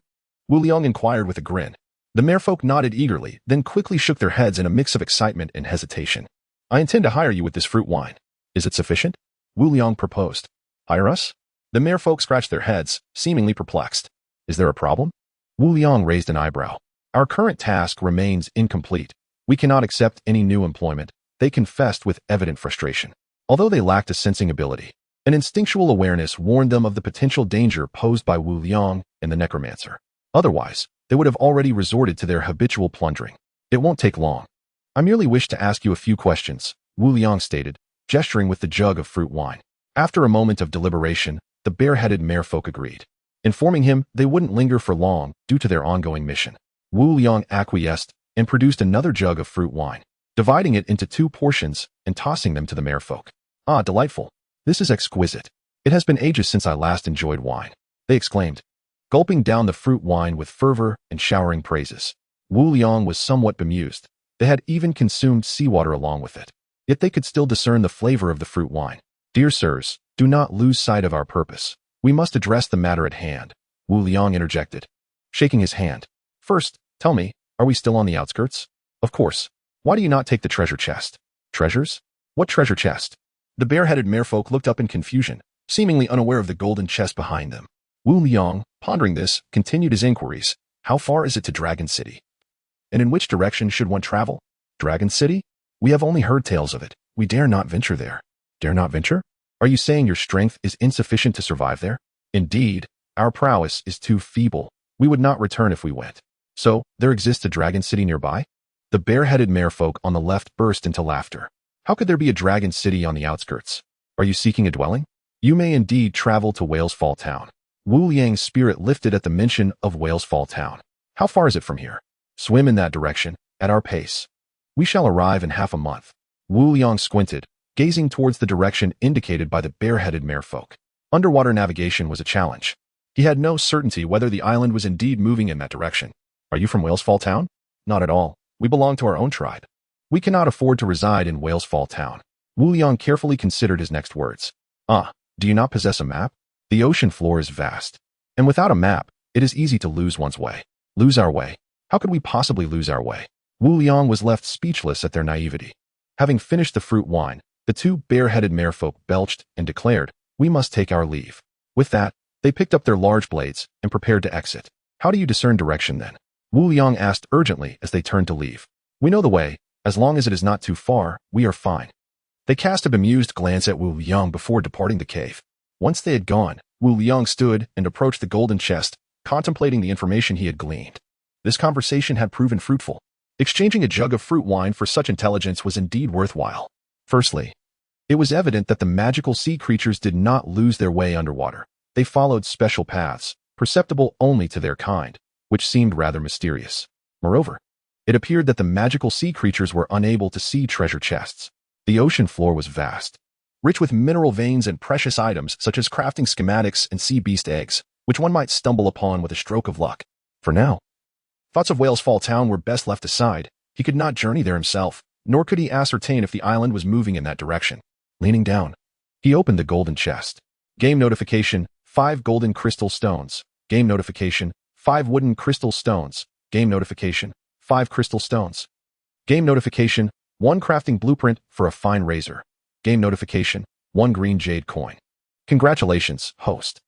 Wu Liang inquired with a grin. The merfolk nodded eagerly, then quickly shook their heads in a mix of excitement and hesitation. I intend to hire you with this fruit wine. Is it sufficient? Wu Liang proposed. Hire us? The merfolk scratched their heads, seemingly perplexed. Is there a problem? Wu Liang raised an eyebrow. Our current task remains incomplete. We cannot accept any new employment, they confessed with evident frustration. Although they lacked a sensing ability, an instinctual awareness warned them of the potential danger posed by Wu Liang and the necromancer. Otherwise, they would have already resorted to their habitual plundering. It won't take long. I merely wish to ask you a few questions, Wu Liang stated, gesturing with the jug of fruit wine. After a moment of deliberation, the bare-headed merfolk agreed, informing him they wouldn't linger for long due to their ongoing mission. Wu Liang acquiesced and produced another jug of fruit wine, dividing it into 2 portions and tossing them to the merfolk. Ah, delightful. This is exquisite. It has been ages since I last enjoyed wine, they exclaimed, gulping down the fruit wine with fervor and showering praises. Wu Liang was somewhat bemused. They had even consumed seawater along with it, yet they could still discern the flavor of the fruit wine. Dear sirs, do not lose sight of our purpose. We must address the matter at hand, Wu Liang interjected, shaking his hand. First, tell me, are we still on the outskirts? Of course. Why do you not take the treasure chest? Treasures? What treasure chest? The bare-headed merfolk looked up in confusion, seemingly unaware of the golden chest behind them. Wu Liang, pondering this, continued his inquiries. How far is it to Dragon City? And in which direction should one travel? Dragon City? We have only heard tales of it. We dare not venture there. Dare not venture? Are you saying your strength is insufficient to survive there? Indeed, our prowess is too feeble. We would not return if we went. So, there exists a dragon city nearby? The bare-headed merfolk on the left burst into laughter. How could there be a dragon city on the outskirts? Are you seeking a dwelling? You may indeed travel to Whale's Fall Town. Wu Liang's spirit lifted at the mention of Whale's Fall Town. How far is it from here? Swim in that direction, at our pace. We shall arrive in half a month. Wu Liang squinted, gazing towards the direction indicated by the bare-headed merfolk. Underwater navigation was a challenge. He had no certainty whether the island was indeed moving in that direction. Are you from Whale's Fall Town? Not at all. We belong to our own tribe. We cannot afford to reside in Whale's Fall Town. Wu Liang carefully considered his next words. Ah, do you not possess a map? The ocean floor is vast. And without a map, it is easy to lose one's way. Lose our way? How could we possibly lose our way? Wu Liang was left speechless at their naivety. Having finished the fruit wine, the 2 bare-headed merfolk belched and declared, we must take our leave. With that, they picked up their large blades and prepared to exit. How do you discern direction then? Wu Liang asked urgently as they turned to leave. We know the way. As long as it is not too far, we are fine. They cast a bemused glance at Wu Liang before departing the cave. Once they had gone, Wu Liang stood and approached the golden chest, contemplating the information he had gleaned. This conversation had proven fruitful. Exchanging a jug of fruit wine for such intelligence was indeed worthwhile. Firstly, it was evident that the magical sea creatures did not lose their way underwater. They followed special paths, perceptible only to their kind, which seemed rather mysterious. Moreover, It appeared that the magical sea creatures were unable to see treasure chests. The ocean floor was vast, rich with mineral veins and precious items such as crafting schematics and sea beast eggs, which one might stumble upon with a stroke of luck. For now, thoughts of Whale's Fall Town were best left aside. He could not journey there himself, nor could he ascertain if the island was moving in that direction. Leaning down, he opened the golden chest. Game notification, 5 golden crystal stones. Game notification, 5 wooden crystal stones. Game notification, 5 crystal stones. Game notification, 1 crafting blueprint for a fine razor. Game notification, 1 green jade coin. Congratulations, host.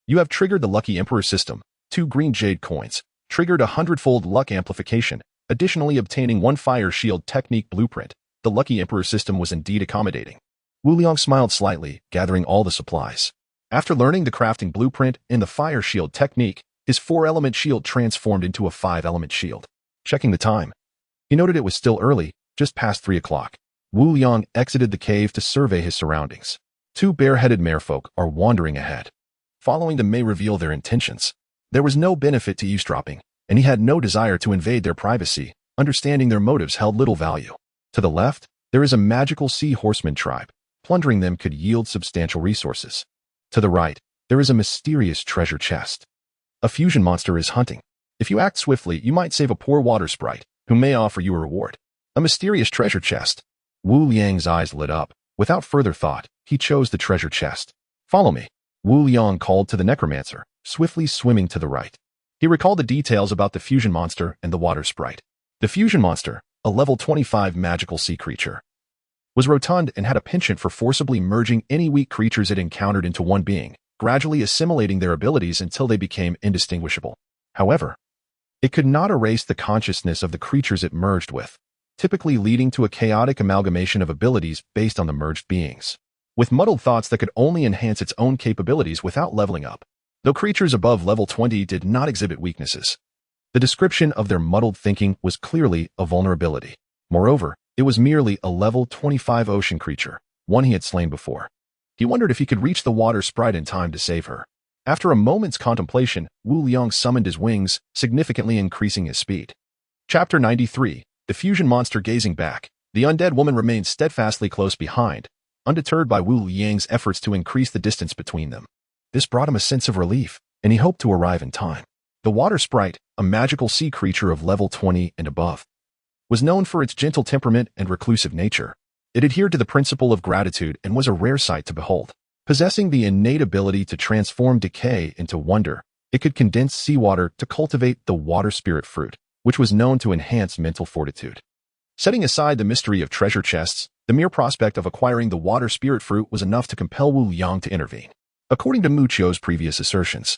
You have triggered the Lucky Emperor system. 2 green jade coins. Triggered a 100-fold luck amplification, additionally obtaining 1 fire shield technique blueprint. The Lucky Emperor system was indeed accommodating. Wu Liang smiled slightly, gathering all the supplies. After learning the crafting blueprint and the fire shield technique, his 4-element shield transformed into a 5-element shield. Checking the time, he noted it was still early, just past 3 o'clock. Wu Liang exited the cave to survey his surroundings. 2 bare-headed merfolk are wandering ahead. Following them may reveal their intentions. There was no benefit to eavesdropping, and he had no desire to invade their privacy. Understanding their motives held little value. To the left, there is a magical sea horseman tribe. Plundering them could yield substantial resources. To the right, there is a mysterious treasure chest. A fusion monster is hunting. If you act swiftly, you might save a poor water sprite, who may offer you a reward. A mysterious treasure chest. Wu Liang's eyes lit up. Without further thought, he chose the treasure chest. Follow me. Wu Liang called to the necromancer, swiftly swimming to the right. He recalled the details about the fusion monster and the water sprite. The fusion monster, a level 25 magical sea creature, was rotund and had a penchant for forcibly merging any weak creatures it encountered into one being, gradually assimilating their abilities until they became indistinguishable. However, it could not erase the consciousness of the creatures it merged with, typically leading to a chaotic amalgamation of abilities based on the merged beings, with muddled thoughts that could only enhance its own capabilities without leveling up. Though creatures above level 20 did not exhibit weaknesses, the description of their muddled thinking was clearly a vulnerability. Moreover, it was merely a level 25 ocean creature, one he had slain before. He wondered if he could reach the water sprite in time to save her. After a moment's contemplation, Wu Liang summoned his wings, significantly increasing his speed. Chapter 93. The fusion monster gazing back. The undead woman remained steadfastly close behind, undeterred by Wu Liang's efforts to increase the distance between them. This brought him a sense of relief, and he hoped to arrive in time. The water sprite, a magical sea creature of level 20 and above, was known for its gentle temperament and reclusive nature. It adhered to the principle of gratitude and was a rare sight to behold. Possessing the innate ability to transform decay into wonder, it could condense seawater to cultivate the water spirit fruit, which was known to enhance mental fortitude. Setting aside the mystery of treasure chests, the mere prospect of acquiring the water spirit fruit was enough to compel Wu Liang to intervene. According to Mucho's previous assertions,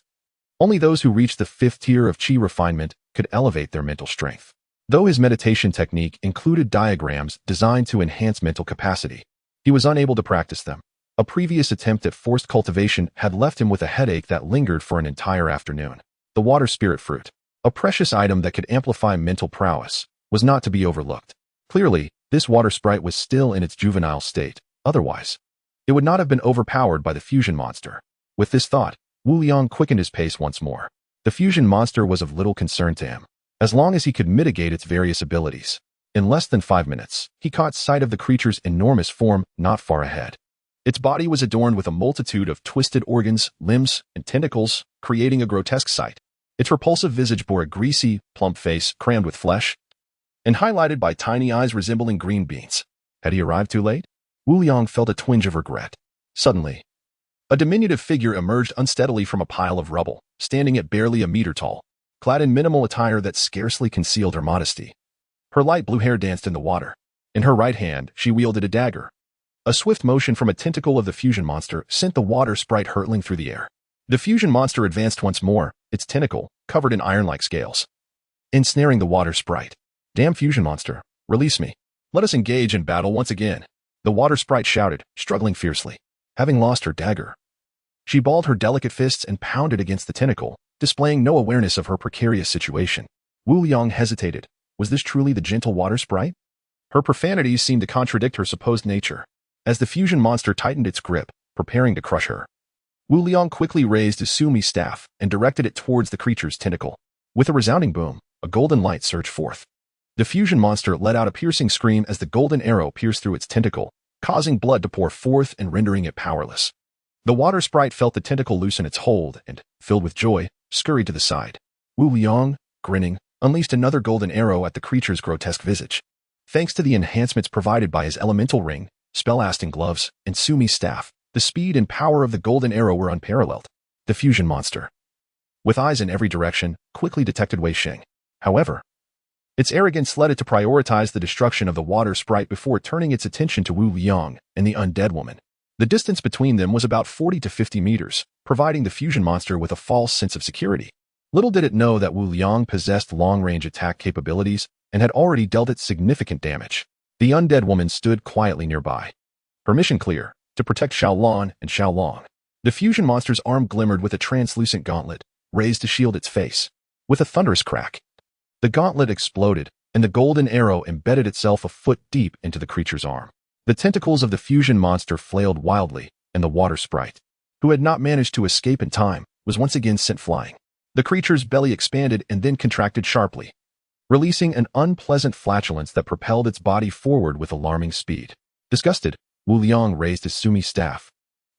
only those who reached the 5th tier of Qi refinement could elevate their mental strength. Though his meditation technique included diagrams designed to enhance mental capacity, he was unable to practice them. A previous attempt at forced cultivation had left him with a headache that lingered for an entire afternoon. The water spirit fruit, a precious item that could amplify mental prowess, was not to be overlooked. Clearly, this water sprite was still in its juvenile state. Otherwise, it would not have been overpowered by the fusion monster. With this thought, Wu Liang quickened his pace once more. The fusion monster was of little concern to him, as long as he could mitigate its various abilities. In less than 5 minutes, he caught sight of the creature's enormous form not far ahead. Its body was adorned with a multitude of twisted organs, limbs, and tentacles, creating a grotesque sight. Its repulsive visage bore a greasy, plump face crammed with flesh, and highlighted by tiny eyes resembling green beans. Had he arrived too late? Wu Liang felt a twinge of regret. Suddenly, a diminutive figure emerged unsteadily from a pile of rubble, standing at barely a meter tall, clad in minimal attire that scarcely concealed her modesty. Her light blue hair danced in the water. In her right hand, she wielded a dagger. A swift motion from a tentacle of the fusion monster sent the water sprite hurtling through the air. The fusion monster advanced once more, its tentacle covered in iron-like scales, ensnaring the water sprite. Damn fusion monster, release me. Let us engage in battle once again. The water sprite shouted, struggling fiercely. Having lost her dagger, she balled her delicate fists and pounded against the tentacle, displaying no awareness of her precarious situation. Wu Liang hesitated. Was this truly the gentle water sprite? Her profanities seemed to contradict her supposed nature. As the fusion monster tightened its grip, preparing to crush her, Wu Liang quickly raised his Sumi staff and directed it towards the creature's tentacle. With a resounding boom, a golden light surged forth. The fusion monster let out a piercing scream as the golden arrow pierced through its tentacle, causing blood to pour forth and rendering it powerless. The water sprite felt the tentacle loosen its hold and, filled with joy, scurried to the side. Wu Liang, grinning, unleashed another golden arrow at the creature's grotesque visage. Thanks to the enhancements provided by his elemental ring, spell-casting gloves, and Sumi's staff, the speed and power of the golden arrow were unparalleled. The fusion monster, with eyes in every direction, quickly detected Wei Xing. However, its arrogance led it to prioritize the destruction of the water sprite before turning its attention to Wu Liang and the undead woman. The distance between them was about 40 to 50 meters, providing the fusion monster with a false sense of security. Little did it know that Wu Liang possessed long-range attack capabilities and had already dealt it significant damage. The undead woman stood quietly nearby. Her mission clear, to protect Xiaolan and Xiaolong. The fusion monster's arm glimmered with a translucent gauntlet, raised to shield its face. With a thunderous crack, the gauntlet exploded, and the golden arrow embedded itself a foot deep into the creature's arm. The tentacles of the fusion monster flailed wildly, and the water sprite, who had not managed to escape in time, was once again sent flying. The creature's belly expanded and then contracted sharply, releasing an unpleasant flatulence that propelled its body forward with alarming speed. Disgusted, Wu Liang raised his Sumi's staff,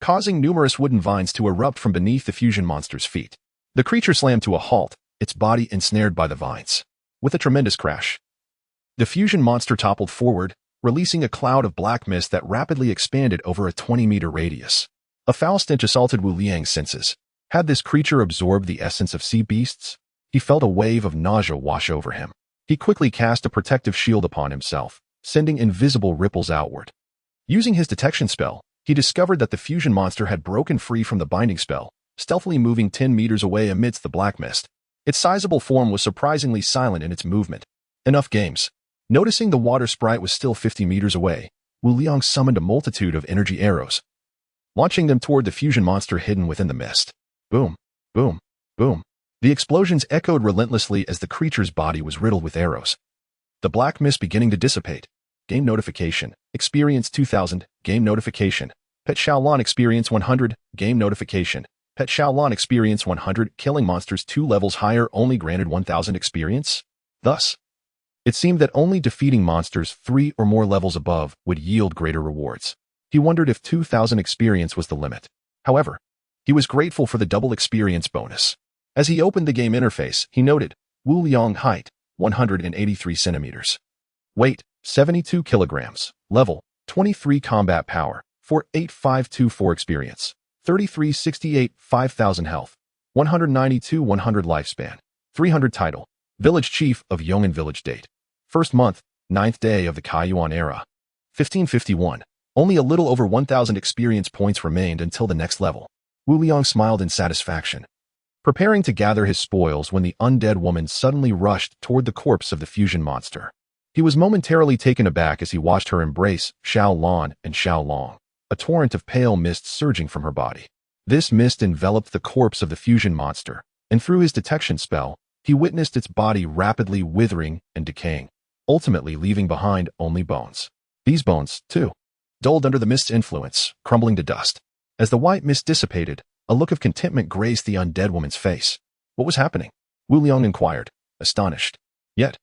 causing numerous wooden vines to erupt from beneath the fusion monster's feet. The creature slammed to a halt, its body ensnared by the vines. With a tremendous crash, the fusion monster toppled forward, releasing a cloud of black mist that rapidly expanded over a 20-meter radius. A foul stench assaulted Wu Liang's senses. Had this creature absorbed the essence of sea beasts? He felt a wave of nausea wash over him. He quickly cast a protective shield upon himself, sending invisible ripples outward. Using his detection spell, he discovered that the fusion monster had broken free from the binding spell, stealthily moving 10 meters away amidst the black mist. Its sizable form was surprisingly silent in its movement. Enough games. Noticing the water sprite was still 50 meters away, Wu Liang summoned a multitude of energy arrows, launching them toward the fusion monster hidden within the mist. Boom, boom, boom. The explosions echoed relentlessly as the creature's body was riddled with arrows. The black mist beginning to dissipate. Game notification. Experience 2000. Game notification. Pet Xiaolan experience 100. Game notification. Pet Xiaolan experience 100. Killing monsters 2 levels higher only granted 1000 experience. Thus, it seemed that only defeating monsters 3 or more levels above would yield greater rewards. He wondered if 2000 experience was the limit. However, he was grateful for the double experience bonus. As he opened the game interface, he noted, Wu Liang height, 183 centimeters. Weight, 72 kilograms. Level, 23 combat power, 48524 experience. 3368, 5000 health. 192 100 lifespan. 300 title. Village Chief of Yong'an Village date. First month, 9th day of the Kaiyuan era. 1551. Only a little over 1000 experience points remained until the next level. Wu Liang smiled in satisfaction, preparing to gather his spoils when the undead woman suddenly rushed toward the corpse of the fusion monster. He was momentarily taken aback as he watched her embrace Xiaolan and Xiaolong, a torrent of pale mist surging from her body. This mist enveloped the corpse of the fusion monster, and through his detection spell, he witnessed its body rapidly withering and decaying, ultimately leaving behind only bones. These bones, too, dulled under the mist's influence, crumbling to dust. As the white mist dissipated, a look of contentment graced the undead woman's face. What was happening? Wu Liang inquired, astonished. Yet,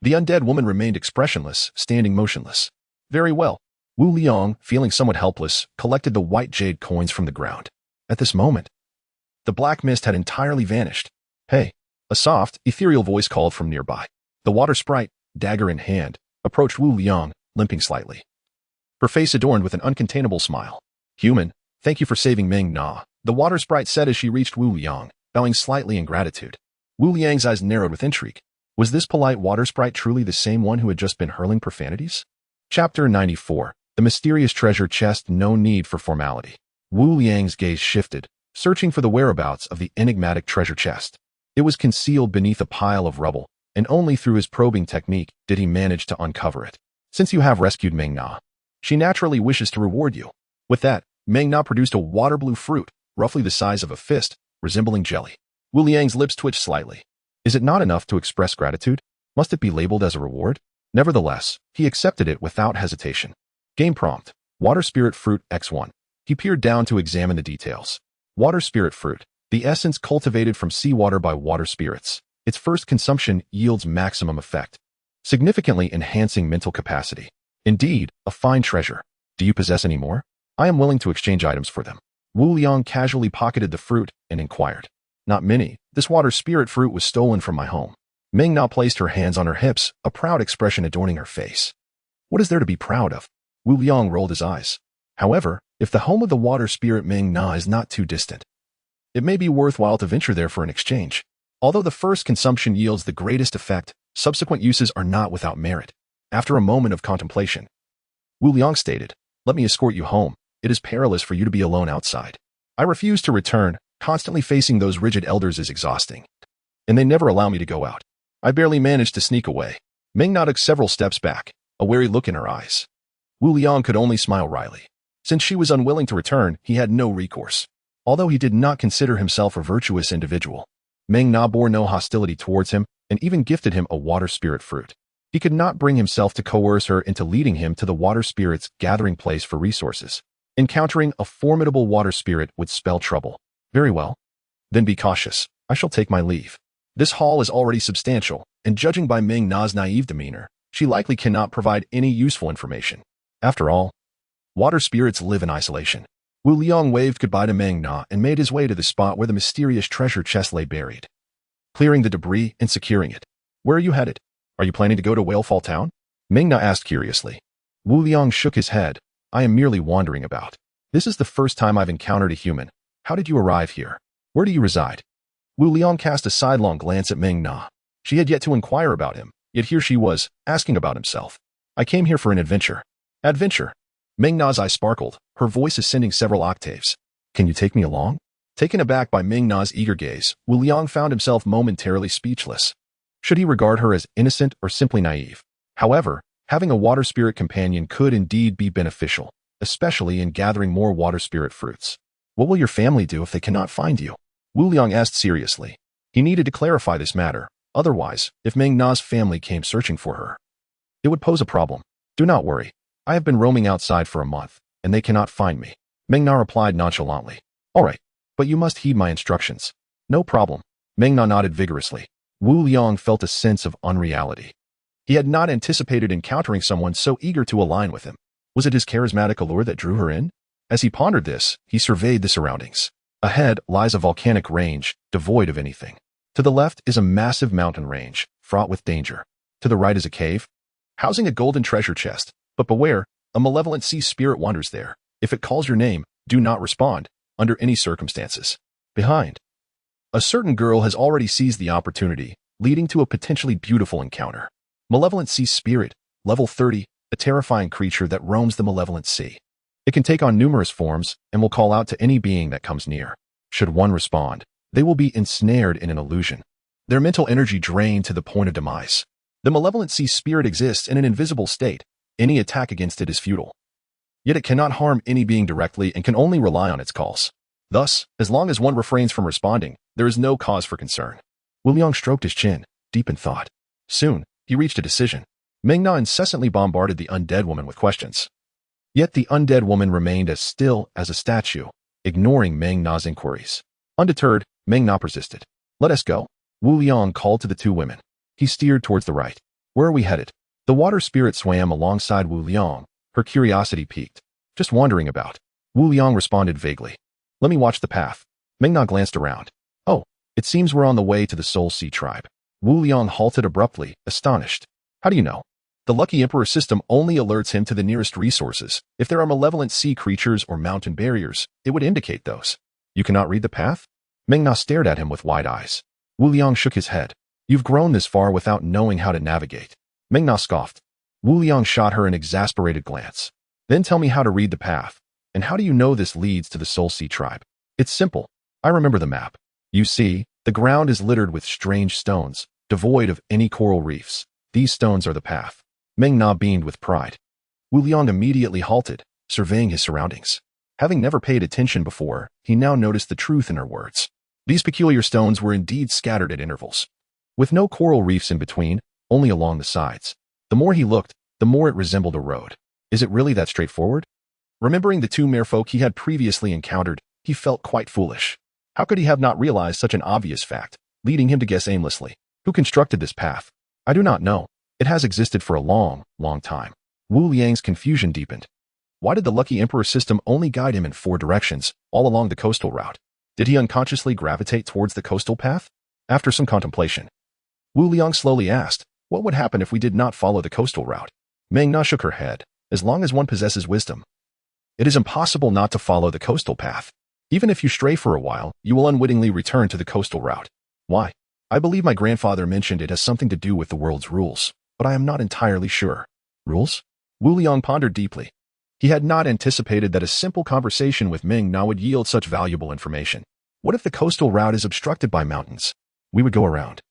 the undead woman remained expressionless, standing motionless. Very well. Wu Liang, feeling somewhat helpless, collected the white jade coins from the ground. At this moment, the black mist had entirely vanished. Hey, a soft, ethereal voice called from nearby. The water sprite, dagger in hand, approached Wu Liang, limping slightly. Her face adorned with an uncontainable smile. Human, thank you for saving Meng Na, the water sprite said as she reached Wu Liang, bowing slightly in gratitude. Wu Liang's eyes narrowed with intrigue. Was this polite water sprite truly the same one who had just been hurling profanities? Chapter 94. The mysterious treasure chest. No need for formality. Wu Liang's gaze shifted, searching for the whereabouts of the enigmatic treasure chest. It was concealed beneath a pile of rubble, and only through his probing technique did he manage to uncover it. Since you have rescued Meng Na, she naturally wishes to reward you. With that, Meng Na produced a water blue fruit, roughly the size of a fist, resembling jelly. Wu Liang's lips twitched slightly. Is it not enough to express gratitude? Must it be labeled as a reward? Nevertheless, he accepted it without hesitation. Game prompt. Water spirit fruit X1. He peered down to examine the details. Water spirit fruit. The essence cultivated from seawater by water spirits. Its first consumption yields maximum effect. significantly enhancing mental capacity. Indeed, a fine treasure. Do you possess any more? I am willing to exchange items for them. Wu Liang casually pocketed the fruit and inquired. Not many. This water spirit fruit was stolen from my home. Ming Na placed her hands on her hips, a proud expression adorning her face. What is there to be proud of? Wu Liang rolled his eyes. However, if the home of the water spirit Ming Na is not too distant, it may be worthwhile to venture there for an exchange. Although the first consumption yields the greatest effect, subsequent uses are not without merit. After a moment of contemplation, Wu Liang stated, "Let me escort you home. It is perilous for you to be alone outside. I refuse to return. Constantly facing those rigid elders is exhausting. And they never allow me to go out. I barely managed to sneak away." Ming Na took several steps back, a wary look in her eyes. Wu Liang could only smile wryly. Since she was unwilling to return, he had no recourse. Although he did not consider himself a virtuous individual, Ming Na bore no hostility towards him and even gifted him a water spirit fruit. He could not bring himself to coerce her into leading him to the water spirit's gathering place for resources. Encountering a formidable water spirit would spell trouble. Very well. Then be cautious. I shall take my leave. This haul is already substantial, and judging by Ming Na's naive demeanor, she likely cannot provide any useful information. After all, water spirits live in isolation. Wu Liang waved goodbye to Ming Na and made his way to the spot where the mysterious treasure chest lay buried. Clearing the debris and securing it. Where are you headed? Are you planning to go to Whalefall Town? Ming Na asked curiously. Wu Liang shook his head. I am merely wandering about. This is the first time I've encountered a human. How did you arrive here? Where do you reside? Wu Liang cast a sidelong glance at Ming Na. She had yet to inquire about him, yet here she was, asking about himself. I came here for an adventure. Adventure? Ming Na's eyes sparkled, her voice ascending several octaves. Can you take me along? Taken aback by Ming Na's eager gaze, Wu Liang found himself momentarily speechless. Should he regard her as innocent or simply naive? However, having a water spirit companion could indeed be beneficial, especially in gathering more water spirit fruits. What will your family do if they cannot find you? Wu Liang asked seriously. He needed to clarify this matter. Otherwise, if Ming Na's family came searching for her, it would pose a problem. Do not worry. I have been roaming outside for a month, and they cannot find me. Ming Na replied nonchalantly. All right, but you must heed my instructions. No problem. Ming Na nodded vigorously. Wu Liang felt a sense of unreality. He had not anticipated encountering someone so eager to align with him. Was it his charismatic allure that drew her in? As he pondered this, he surveyed the surroundings. Ahead lies a volcanic range, devoid of anything. To the left is a massive mountain range, fraught with danger. To the right is a cave, housing a golden treasure chest. But beware, a malevolent sea spirit wanders there. If it calls your name, do not respond, under any circumstances. Behind, a certain girl has already seized the opportunity, leading to a potentially beautiful encounter. Malevolent sea spirit, level 30, a terrifying creature that roams the malevolent sea. It can take on numerous forms and will call out to any being that comes near. Should one respond, they will be ensnared in an illusion. Their mental energy drained to the point of demise. The malevolent sea spirit exists in an invisible state. Any attack against it is futile. Yet it cannot harm any being directly and can only rely on its calls. Thus, as long as one refrains from responding, there is no cause for concern. Wu Liang stroked his chin, deep in thought. Soon, he reached a decision. Ming Na incessantly bombarded the undead woman with questions. Yet the undead woman remained as still as a statue, ignoring Ming Na's inquiries. Undeterred, Ming Na persisted. Let us go. Wu Liang called to the two women. He steered towards the right. Where are we headed? The water spirit swam alongside Wu Liang, her curiosity piqued. Just wandering about. Wu Liang responded vaguely. Let me watch the path. Ming Na glanced around. Oh, it seems we're on the way to the Soul Sea tribe. Wu Liang halted abruptly, astonished. How do you know? The Lucky Emperor system only alerts him to the nearest resources. If there are malevolent sea creatures or mountain barriers, it would indicate those. You cannot read the path? Ming Na stared at him with wide eyes. Wu Liang shook his head. You've grown this far without knowing how to navigate. Ming Na scoffed. Wu Liang shot her an exasperated glance. Then tell me how to read the path. And how do you know this leads to the Soul Sea tribe? It's simple. I remember the map. You see, the ground is littered with strange stones, devoid of any coral reefs. These stones are the path. Ming Na beamed with pride. Wu Liang immediately halted, surveying his surroundings. Having never paid attention before, he now noticed the truth in her words. These peculiar stones were indeed scattered at intervals, with no coral reefs in between, only along the sides. The more he looked, the more it resembled a road. Is it really that straightforward? Remembering the two merfolk he had previously encountered, he felt quite foolish. How could he have not realized such an obvious fact, leading him to guess aimlessly? Who constructed this path? I do not know. It has existed for a long, long time. Wu Liang's confusion deepened. Why did the lucky emperor system only guide him in 4 directions, all along the coastal route? Did he unconsciously gravitate towards the coastal path? After some contemplation, Wu Liang slowly asked, what would happen if we did not follow the coastal route? Meng Na shook her head. As long as one possesses wisdom, it is impossible not to follow the coastal path. Even if you stray for a while, you will unwittingly return to the coastal route. Why? I believe my grandfather mentioned it has something to do with the world's rules, but I am not entirely sure. Rules? Wu Liang pondered deeply. He had not anticipated that a simple conversation with Meng Na would yield such valuable information. What if the coastal route is obstructed by mountains? We would go around.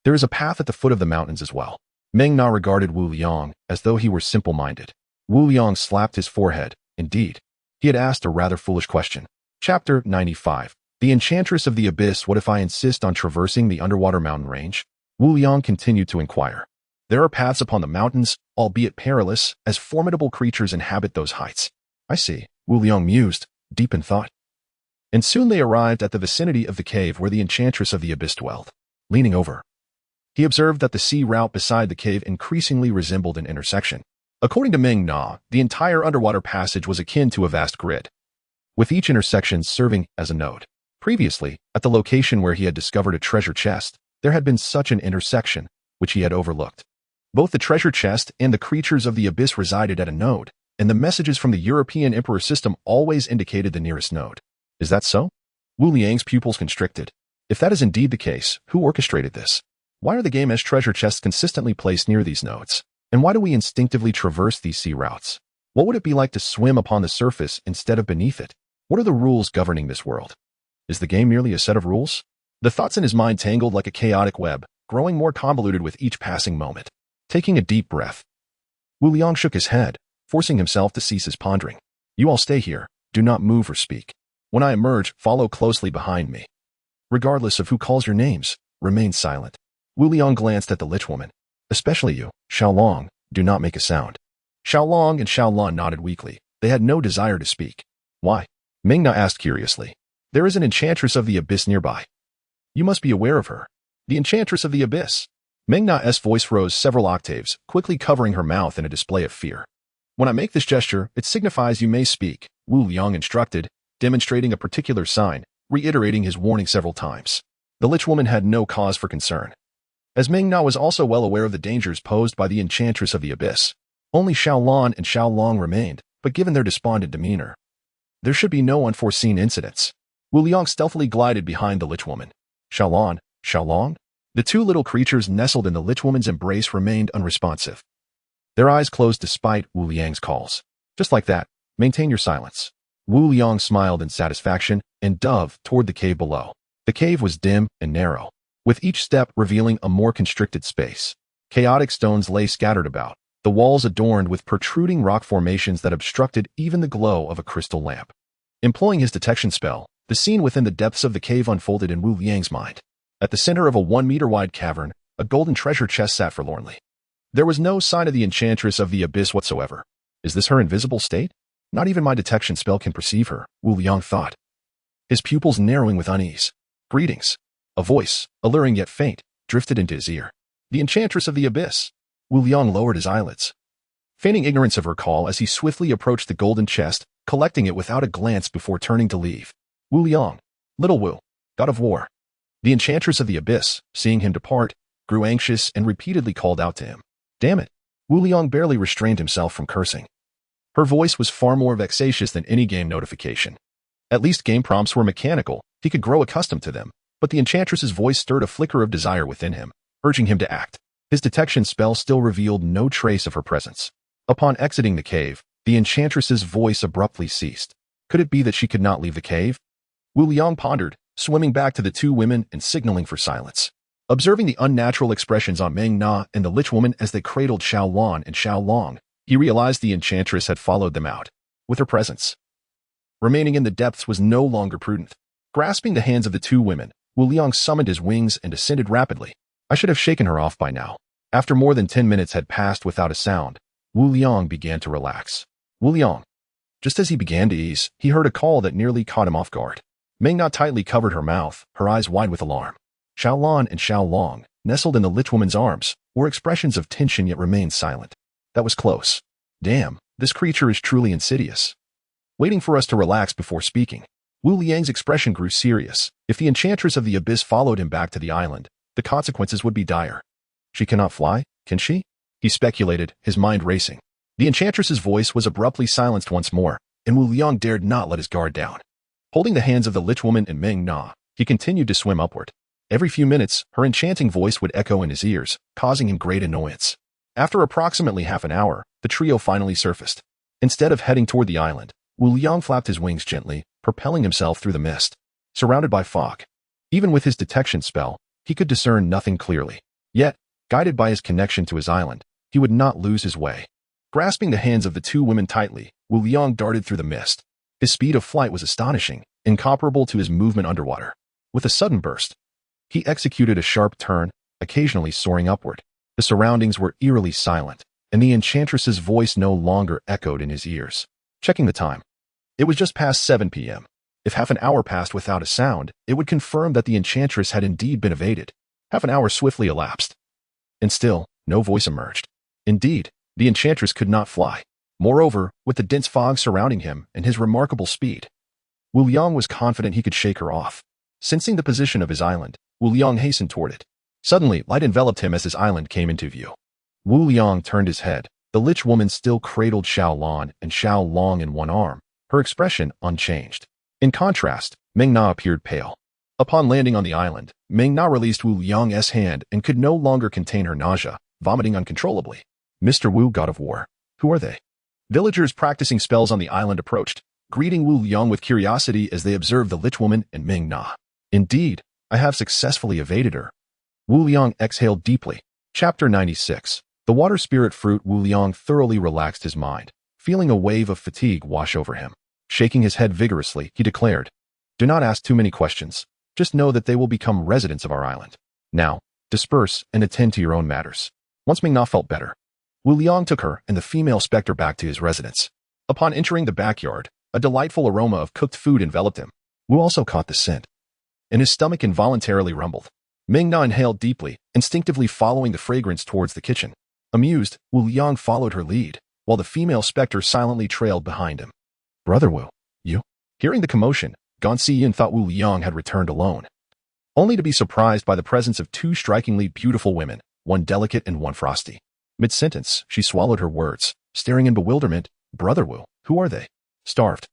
There is a path at the foot of the mountains as well. Meng Na regarded Wu Liang as though he were simple-minded. Wu Liang slapped his forehead. Indeed, he had asked a rather foolish question. Chapter 95. The Enchantress of the Abyss. What if I insist on traversing the underwater mountain range? Wu Liang continued to inquire. There are paths upon the mountains, albeit perilous, as formidable creatures inhabit those heights. I see, Wu Liang mused, deep in thought. And soon they arrived at the vicinity of the cave where the Enchantress of the Abyss dwelt. Leaning over, he observed that the sea route beside the cave increasingly resembled an intersection. According to Meng Na, the entire underwater passage was akin to a vast grid, with each intersection serving as a node. Previously, at the location where he had discovered a treasure chest, there had been such an intersection, which he had overlooked. Both the treasure chest and the creatures of the abyss resided at a node, and the messages from the European Emperor system always indicated the nearest node. Is that so? Wu Liang's pupils constricted. If that is indeed the case, who orchestrated this? Why are the game's treasure chests consistently placed near these nodes? And why do we instinctively traverse these sea routes? What would it be like to swim upon the surface instead of beneath it? What are the rules governing this world? Is the game merely a set of rules? The thoughts in his mind tangled like a chaotic web, growing more convoluted with each passing moment. Taking a deep breath, Wu Liang shook his head, forcing himself to cease his pondering. You all stay here. Do not move or speak. When I emerge, follow closely behind me. Regardless of who calls your names, remain silent. Wu Liang glanced at the Lich Woman. Especially you, Xiaolong, do not make a sound. Xiaolong and Xiaolon nodded weakly. They had no desire to speak. Why? Meng Na asked curiously. There is an Enchantress of the Abyss nearby. You must be aware of her. The Enchantress of the Abyss. Meng Na's voice rose several octaves, quickly covering her mouth in a display of fear. When I make this gesture, it signifies you may speak, Wu Liang instructed, demonstrating a particular sign, reiterating his warning several times. The Lich Woman had no cause for concern, as Meng Na was also well aware of the dangers posed by the Enchantress of the Abyss. Only Xiaolon and Xiaolong remained, but given their despondent demeanor, there should be no unforeseen incidents. Wu Liang stealthily glided behind the Lich Woman. Xiaolon, Xiaolong? The 2 little creatures nestled in the Lich Woman's embrace remained unresponsive. Their eyes closed despite Wu Liang's calls. Just like that, maintain your silence. Wu Liang smiled in satisfaction and dove toward the cave below. The cave was dim and narrow, with each step revealing a more constricted space. Chaotic stones lay scattered about, the walls adorned with protruding rock formations that obstructed even the glow of a crystal lamp. Employing his detection spell, the scene within the depths of the cave unfolded in Wu Liang's mind. At the center of a 1-meter-wide cavern, a golden treasure chest sat forlornly. There was no sign of the Enchantress of the Abyss whatsoever. Is this her invisible state? Not even my detection spell can perceive her, Wu Liang thought, his pupils narrowing with unease. Greetings. A voice, alluring yet faint, drifted into his ear. The Enchantress of the Abyss. Wu Liang lowered his eyelids, feigning ignorance of her call as he swiftly approached the golden chest, collecting it without a glance before turning to leave. Wu Liang, Little Wu, God of War. The Enchantress of the Abyss, seeing him depart, grew anxious and repeatedly called out to him. Damn it! Wu Liang barely restrained himself from cursing. Her voice was far more vexatious than any game notification. At least game prompts were mechanical, he could grow accustomed to them, but the Enchantress's voice stirred a flicker of desire within him, urging him to act. His detection spell still revealed no trace of her presence. Upon exiting the cave, the Enchantress's voice abruptly ceased. Could it be that she could not leave the cave? Wu Liang pondered, swimming back to the 2 women and signaling for silence. Observing the unnatural expressions on Meng Na and the Lich Woman as they cradled Xiaolon and Xiaolong, he realized the Enchantress had followed them out. With her presence, remaining in the depths was no longer prudent. Grasping the hands of the 2 women, Wu Liang summoned his wings and descended rapidly. I should have shaken her off by now. After more than 10 minutes had passed without a sound, Wu Liang began to relax. Wu Liang. Just as he began to ease, he heard a call that nearly caught him off guard. Meng Na tightly covered her mouth, her eyes wide with alarm. Xiaolon and Xiaolong, nestled in the Lich Woman's arms, or expressions of tension yet remained silent. That was close. Damn, this creature is truly insidious. Waiting for us to relax before speaking, Wu Liang's expression grew serious. If the enchantress of the abyss followed him back to the island, the consequences would be dire. She cannot fly, can she? He speculated, his mind racing. The enchantress's voice was abruptly silenced once more, and Wu Liang dared not let his guard down. Holding the hands of the Lich Woman and Meng Na, he continued to swim upward. Every few minutes, her enchanting voice would echo in his ears, causing him great annoyance. After approximately half an hour, the trio finally surfaced. Instead of heading toward the island, Wu Liang flapped his wings gently, propelling himself through the mist. Surrounded by fog. Even with his detection spell, he could discern nothing clearly. Yet, guided by his connection to his island, he would not lose his way. Grasping the hands of the two women tightly, Wu Liang darted through the mist. His speed of flight was astonishing, incomparable to his movement underwater. With a sudden burst, he executed a sharp turn, occasionally soaring upward. The surroundings were eerily silent, and the enchantress's voice no longer echoed in his ears. Checking the time. It was just past 7 p.m. If half an hour passed without a sound, it would confirm that the enchantress had indeed been evaded. Half an hour swiftly elapsed. And still, no voice emerged. Indeed, the enchantress could not fly. Moreover, with the dense fog surrounding him and his remarkable speed, Wu Liang was confident he could shake her off. Sensing the position of his island, Wu Liang hastened toward it. Suddenly, light enveloped him as his island came into view. Wu Liang turned his head. The Lich Woman still cradled Xiao Lan and Xiao Long in one arm, her expression unchanged. In contrast, Meng Na appeared pale. Upon landing on the island, Meng Na released Wu Liang's hand and could no longer contain her nausea, vomiting uncontrollably. Mr. Wu, God of War. Who are they? Villagers practicing spells on the island approached, greeting Wu Liang with curiosity as they observed the Lich Woman and Meng Na. Indeed, I have successfully evaded her. Wu Liang exhaled deeply. Chapter 96. The water spirit fruit. Wu Liang thoroughly relaxed his mind, feeling a wave of fatigue wash over him. Shaking his head vigorously, he declared, "Do not ask too many questions. Just know that they will become residents of our island. Now, disperse and attend to your own matters." Once Meng Na felt better, Wu Liang took her and the female specter back to his residence. Upon entering the backyard, a delightful aroma of cooked food enveloped him. Wu also caught the scent, and his stomach involuntarily rumbled. Meng Na inhaled deeply, instinctively following the fragrance towards the kitchen. Amused, Wu Liang followed her lead, while the female specter silently trailed behind him. "Brother Wu, you?" Hearing the commotion, Gan Xiyun thought Wu Liang had returned alone, only to be surprised by the presence of two strikingly beautiful women, one delicate and one frosty. Mid-sentence, she swallowed her words, staring in bewilderment. "Brother Wu, who are they?" Starved.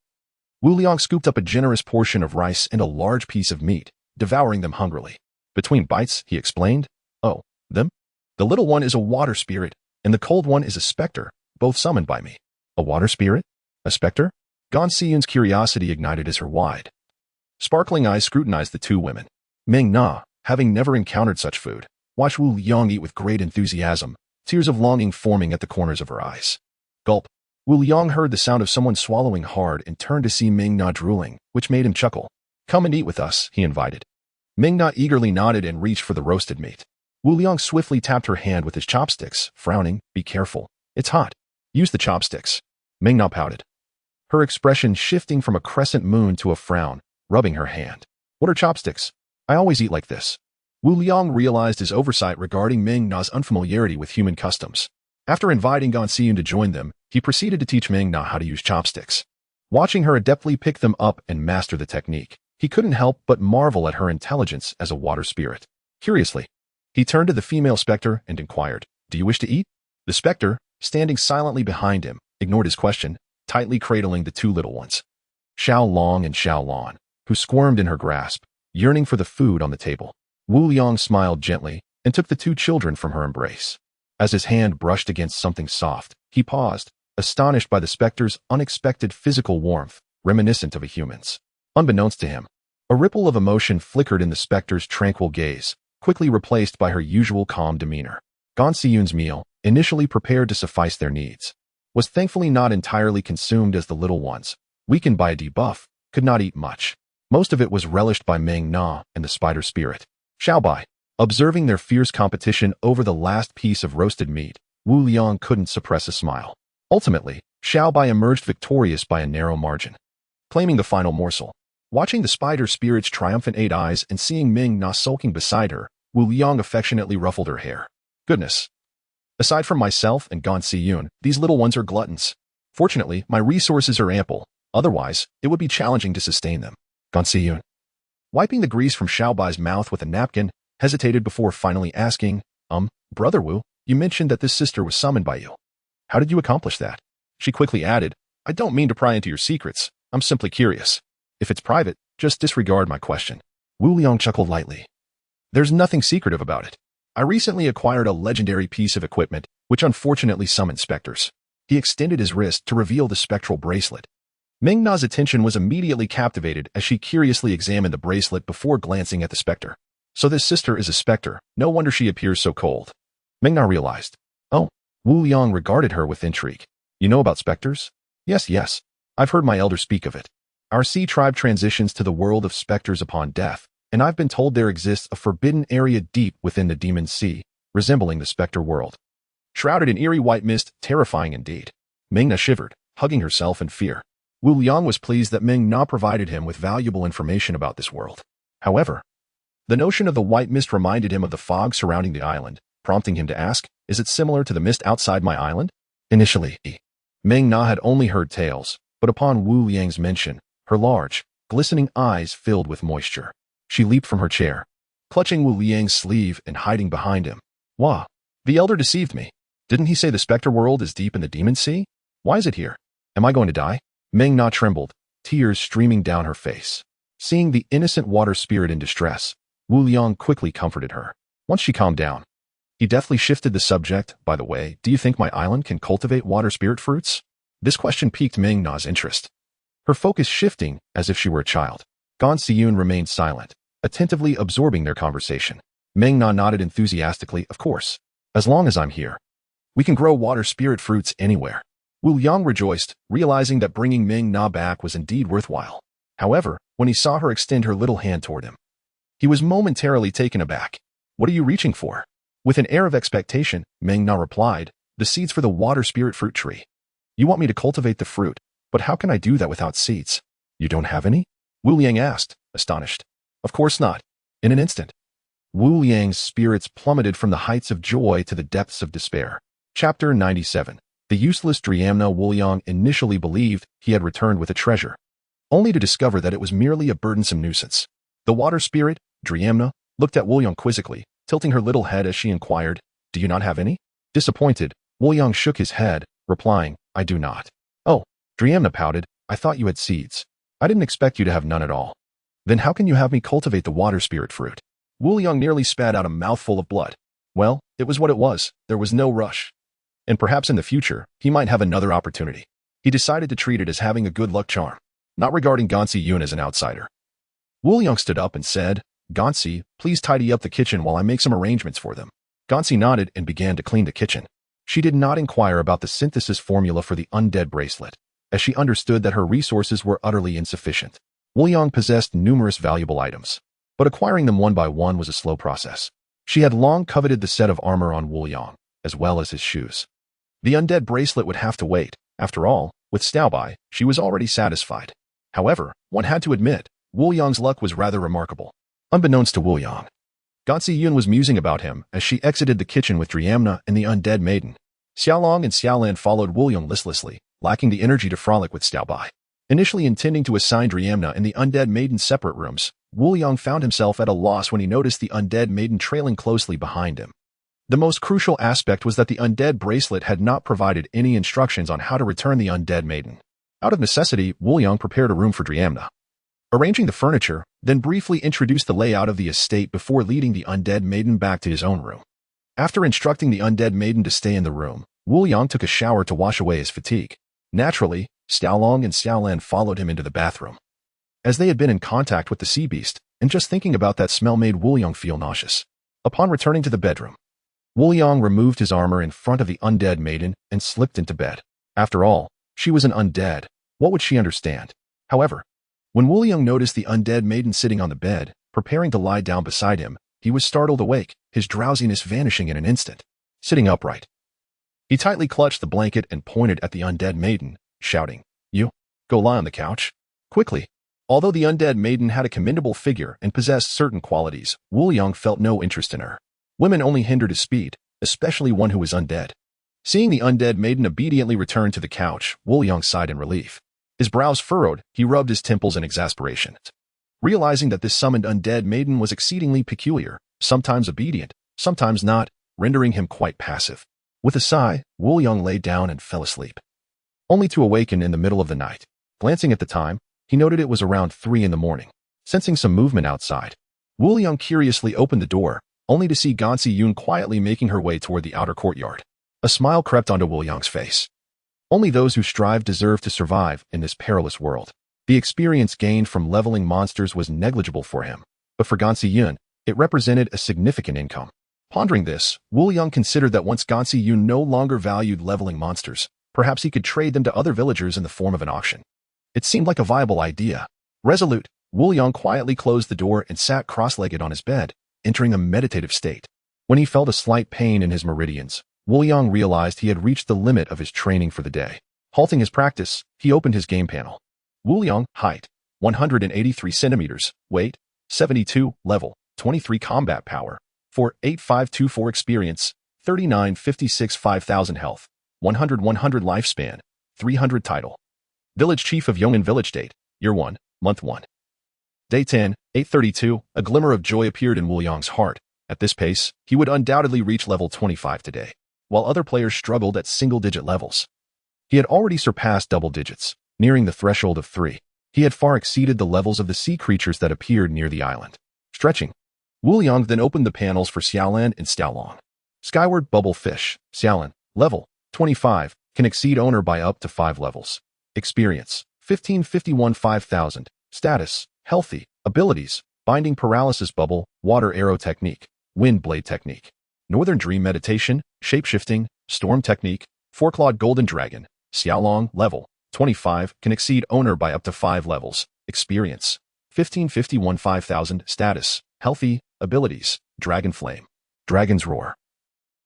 Wu Liang scooped up a generous portion of rice and a large piece of meat, devouring them hungrily. Between bites, he explained, "Oh, them? The little one is a water spirit, and the cold one is a specter, both summoned by me." "A water spirit? A specter?" Gan Xiyun's curiosity ignited as her wide, sparkling eyes scrutinized the two women. Meng Na, having never encountered such food, watched Wu Liang eat with great enthusiasm, tears of longing forming at the corners of her eyes. Gulp. Wu Liang heard the sound of someone swallowing hard and turned to see Meng Na drooling, which made him chuckle. "Come and eat with us," he invited. Meng Na eagerly nodded and reached for the roasted meat. Wu Liang swiftly tapped her hand with his chopsticks, frowning, "Be careful. It's hot. Use the chopsticks." Meng Na pouted, her expression shifting from a crescent moon to a frown, rubbing her hand. "What are chopsticks? I always eat like this." Wu Liang realized his oversight regarding Meng Na's unfamiliarity with human customs. After inviting Gan Xiyun to join them, he proceeded to teach Meng Na how to use chopsticks. Watching her adeptly pick them up and master the technique, he couldn't help but marvel at her intelligence as a water spirit. Curiously, he turned to the female specter and inquired, "Do you wish to eat?" The specter, standing silently behind him, ignored his question, tightly cradling the two little ones, Xiao Long and Xiao Lan, who squirmed in her grasp, yearning for the food on the table. Wu Liang smiled gently and took the two children from her embrace. As his hand brushed against something soft, he paused, astonished by the specter's unexpected physical warmth, reminiscent of a human's. Unbeknownst to him, a ripple of emotion flickered in the specter's tranquil gaze, quickly replaced by her usual calm demeanor. Gan Xiyun's meal, initially prepared to suffice their needs, was thankfully not entirely consumed as the little ones, weakened by a debuff, could not eat much. Most of it was relished by Meng Na and the spider spirit. Xiaobai, observing their fierce competition over the last piece of roasted meat, Wu Liang couldn't suppress a smile. Ultimately, Xiaobai emerged victorious by a narrow margin, claiming the final morsel. Watching the spider spirit's triumphant 8 eyes and seeing Meng Na sulking beside her, Wu Liang affectionately ruffled her hair. Goodness. Aside from myself and Gon Si-yoon, these little ones are gluttons. Fortunately, my resources are ample. Otherwise, it would be challenging to sustain them. Gon Si-yoon, wiping the grease from Xiaobai's mouth with a napkin, hesitated before finally asking, Brother Wu, you mentioned that this sister was summoned by you. How did you accomplish that? She quickly added, I don't mean to pry into your secrets. I'm simply curious. If it's private, just disregard my question. Wu Liang chuckled lightly. There's nothing secretive about it. I recently acquired a legendary piece of equipment, which unfortunately summoned specters. He extended his wrist to reveal the spectral bracelet. Ming Na's attention was immediately captivated as she curiously examined the bracelet before glancing at the specter. So this sister is a specter, no wonder she appears so cold. Ming Na realized. Oh, Wu Liang regarded her with intrigue. You know about specters? Yes. I've heard my elder speak of it. Our sea tribe transitions to the world of specters upon death, and I've been told there exists a forbidden area deep within the demon sea, resembling the specter world. Shrouded in eerie white mist, terrifying indeed. Ming Na shivered, hugging herself in fear. Wu Liang was pleased that Ming Na provided him with valuable information about this world. However, the notion of the white mist reminded him of the fog surrounding the island, prompting him to ask, is it similar to the mist outside my island? Initially, Ming Na had only heard tales, but upon Wu Liang's mention, her large, glistening eyes filled with moisture. She leaped from her chair, clutching Wu Liang's sleeve and hiding behind him. Wah! The elder deceived me. Didn't he say the specter world is deep in the demon sea? Why is it here? Am I going to die? Ming Na trembled, tears streaming down her face. Seeing the innocent water spirit in distress, Wu Liang quickly comforted her. Once she calmed down, he deftly shifted the subject. By the way, do you think my island can cultivate water spirit fruits? This question piqued Ming Na's interest. Her focus shifting as if she were a child. Gon Si-yoon remained silent, attentively absorbing their conversation. Ming Na nodded enthusiastically, of course. As long as I'm here, we can grow water spirit fruits anywhere. Wu Liang rejoiced, realizing that bringing Ming Na back was indeed worthwhile. However, when he saw her extend her little hand toward him, he was momentarily taken aback. What are you reaching for? With an air of expectation, Ming Na replied, the seeds for the water spirit fruit tree. You want me to cultivate the fruit, but how can I do that without seeds? You don't have any? Wu Liang asked, astonished. Of course not. In an instant, Wu Liang's spirits plummeted from the heights of joy to the depths of despair. Chapter 97. The useless Driamna. Wu Liang initially believed he had returned with a treasure, only to discover that it was merely a burdensome nuisance. The water spirit, Driamna, looked at Wu Liang quizzically, tilting her little head as she inquired, do you not have any? Disappointed, Wu Liang shook his head, replying, I do not. Oh, Driamna pouted, I thought you had seeds. I didn't expect you to have none at all. Then how can you have me cultivate the water spirit fruit? Wu Liang nearly spat out a mouthful of blood. Well, it was what it was. There was no rush. And perhaps in the future, he might have another opportunity. He decided to treat it as having a good luck charm, not regarding Gon Si-yoon as an outsider. Wu Liang stood up and said, Gon Si, please tidy up the kitchen while I make some arrangements for them. Gon Si nodded and began to clean the kitchen. She did not inquire about the synthesis formula for the undead bracelet, as she understood that her resources were utterly insufficient. Wu Liang possessed numerous valuable items, but acquiring them one by one was a slow process. She had long coveted the set of armor on Wu Liang, as well as his shoes. The undead bracelet would have to wait. After all, with Xiaobai, she was already satisfied. However, one had to admit, Wu Liang's luck was rather remarkable. Unbeknownst to Wu Liang, Gon Si-yoon was musing about him as she exited the kitchen with Driamna and the undead maiden. Xiaolong and Xiaolan followed Wu Liang listlessly, lacking the energy to frolic with Xiaobai. Initially intending to assign Driamna and the undead maiden separate rooms, Wu Liang found himself at a loss when he noticed the undead maiden trailing closely behind him. The most crucial aspect was that the undead bracelet had not provided any instructions on how to return the undead maiden. Out of necessity, Wu Liang prepared a room for Driamna, arranging the furniture, then briefly introduced the layout of the estate before leading the undead maiden back to his own room. After instructing the undead maiden to stay in the room, Wu Liang took a shower to wash away his fatigue. Naturally, Xiaolong and Xiaolan followed him into the bathroom. As they had been in contact with the sea beast, and just thinking about that smell made Wu Liang feel nauseous. Upon returning to the bedroom, Wu Liang removed his armor in front of the undead maiden and slipped into bed. After all, she was an undead. What would she understand? However, when Wu Liang noticed the undead maiden sitting on the bed, preparing to lie down beside him, he was startled awake, his drowsiness vanishing in an instant. Sitting upright, he tightly clutched the blanket and pointed at the undead maiden, shouting, You, go lie on the couch. Quickly. Although the undead maiden had a commendable figure and possessed certain qualities, Wu Liang felt no interest in her. Women only hindered his speed, especially one who is undead. Seeing the undead maiden obediently return to the couch, Wool-young sighed in relief. His brows furrowed, he rubbed his temples in exasperation. Realizing that this summoned undead maiden was exceedingly peculiar, sometimes obedient, sometimes not, rendering him quite passive. With a sigh, Wool-young lay down and fell asleep, only to awaken in the middle of the night. Glancing at the time, he noted it was around 3 in the morning. Sensing some movement outside, Wool-young curiously opened the door, only to see Gansi-yoon quietly making her way toward the outer courtyard. A smile crept onto Wool-young's face. Only those who strive deserve to survive in this perilous world. The experience gained from leveling monsters was negligible for him, but for Gansi-yoon, it represented a significant income. Pondering this, Wool-young considered that once Gansi-yoon no longer valued leveling monsters, perhaps he could trade them to other villagers in the form of an auction. It seemed like a viable idea. Resolute, Wool-young quietly closed the door and sat cross-legged on his bed, entering a meditative state. When he felt a slight pain in his meridians, Wool-young realized he had reached the limit of his training for the day. Halting his practice, he opened his game panel. Wool-young, height, 183 centimeters, weight, 72, level, 23 combat power, 48524 experience, 3956 5000 health, 100 lifespan, 300 title. Village Chief of Yongin Village Date, Year 1, Month 1. Day 10, 8:32, a glimmer of joy appeared in Wool-young's heart. At this pace, he would undoubtedly reach level 25 today, while other players struggled at single-digit levels. He had already surpassed double digits, nearing the threshold of 3. He had far exceeded the levels of the sea creatures that appeared near the island. Stretching, Wool-young then opened the panels for Xiaolan and Xiaolong. Skyward Bubble Fish, Xiaolan, level 25, can exceed owner by up to 5 levels. Experience, 1551 5000. Status, healthy. Abilities, Binding Paralysis Bubble, Water Arrow Technique, Wind Blade Technique, Northern Dream Meditation, Shapeshifting, Storm Technique, Four-Clawed Golden Dragon. Xiaolong, level 25, can exceed owner by up to 5 levels. Experience, 1551 5000. Status, healthy. Abilities, Dragon Flame, Dragon's Roar,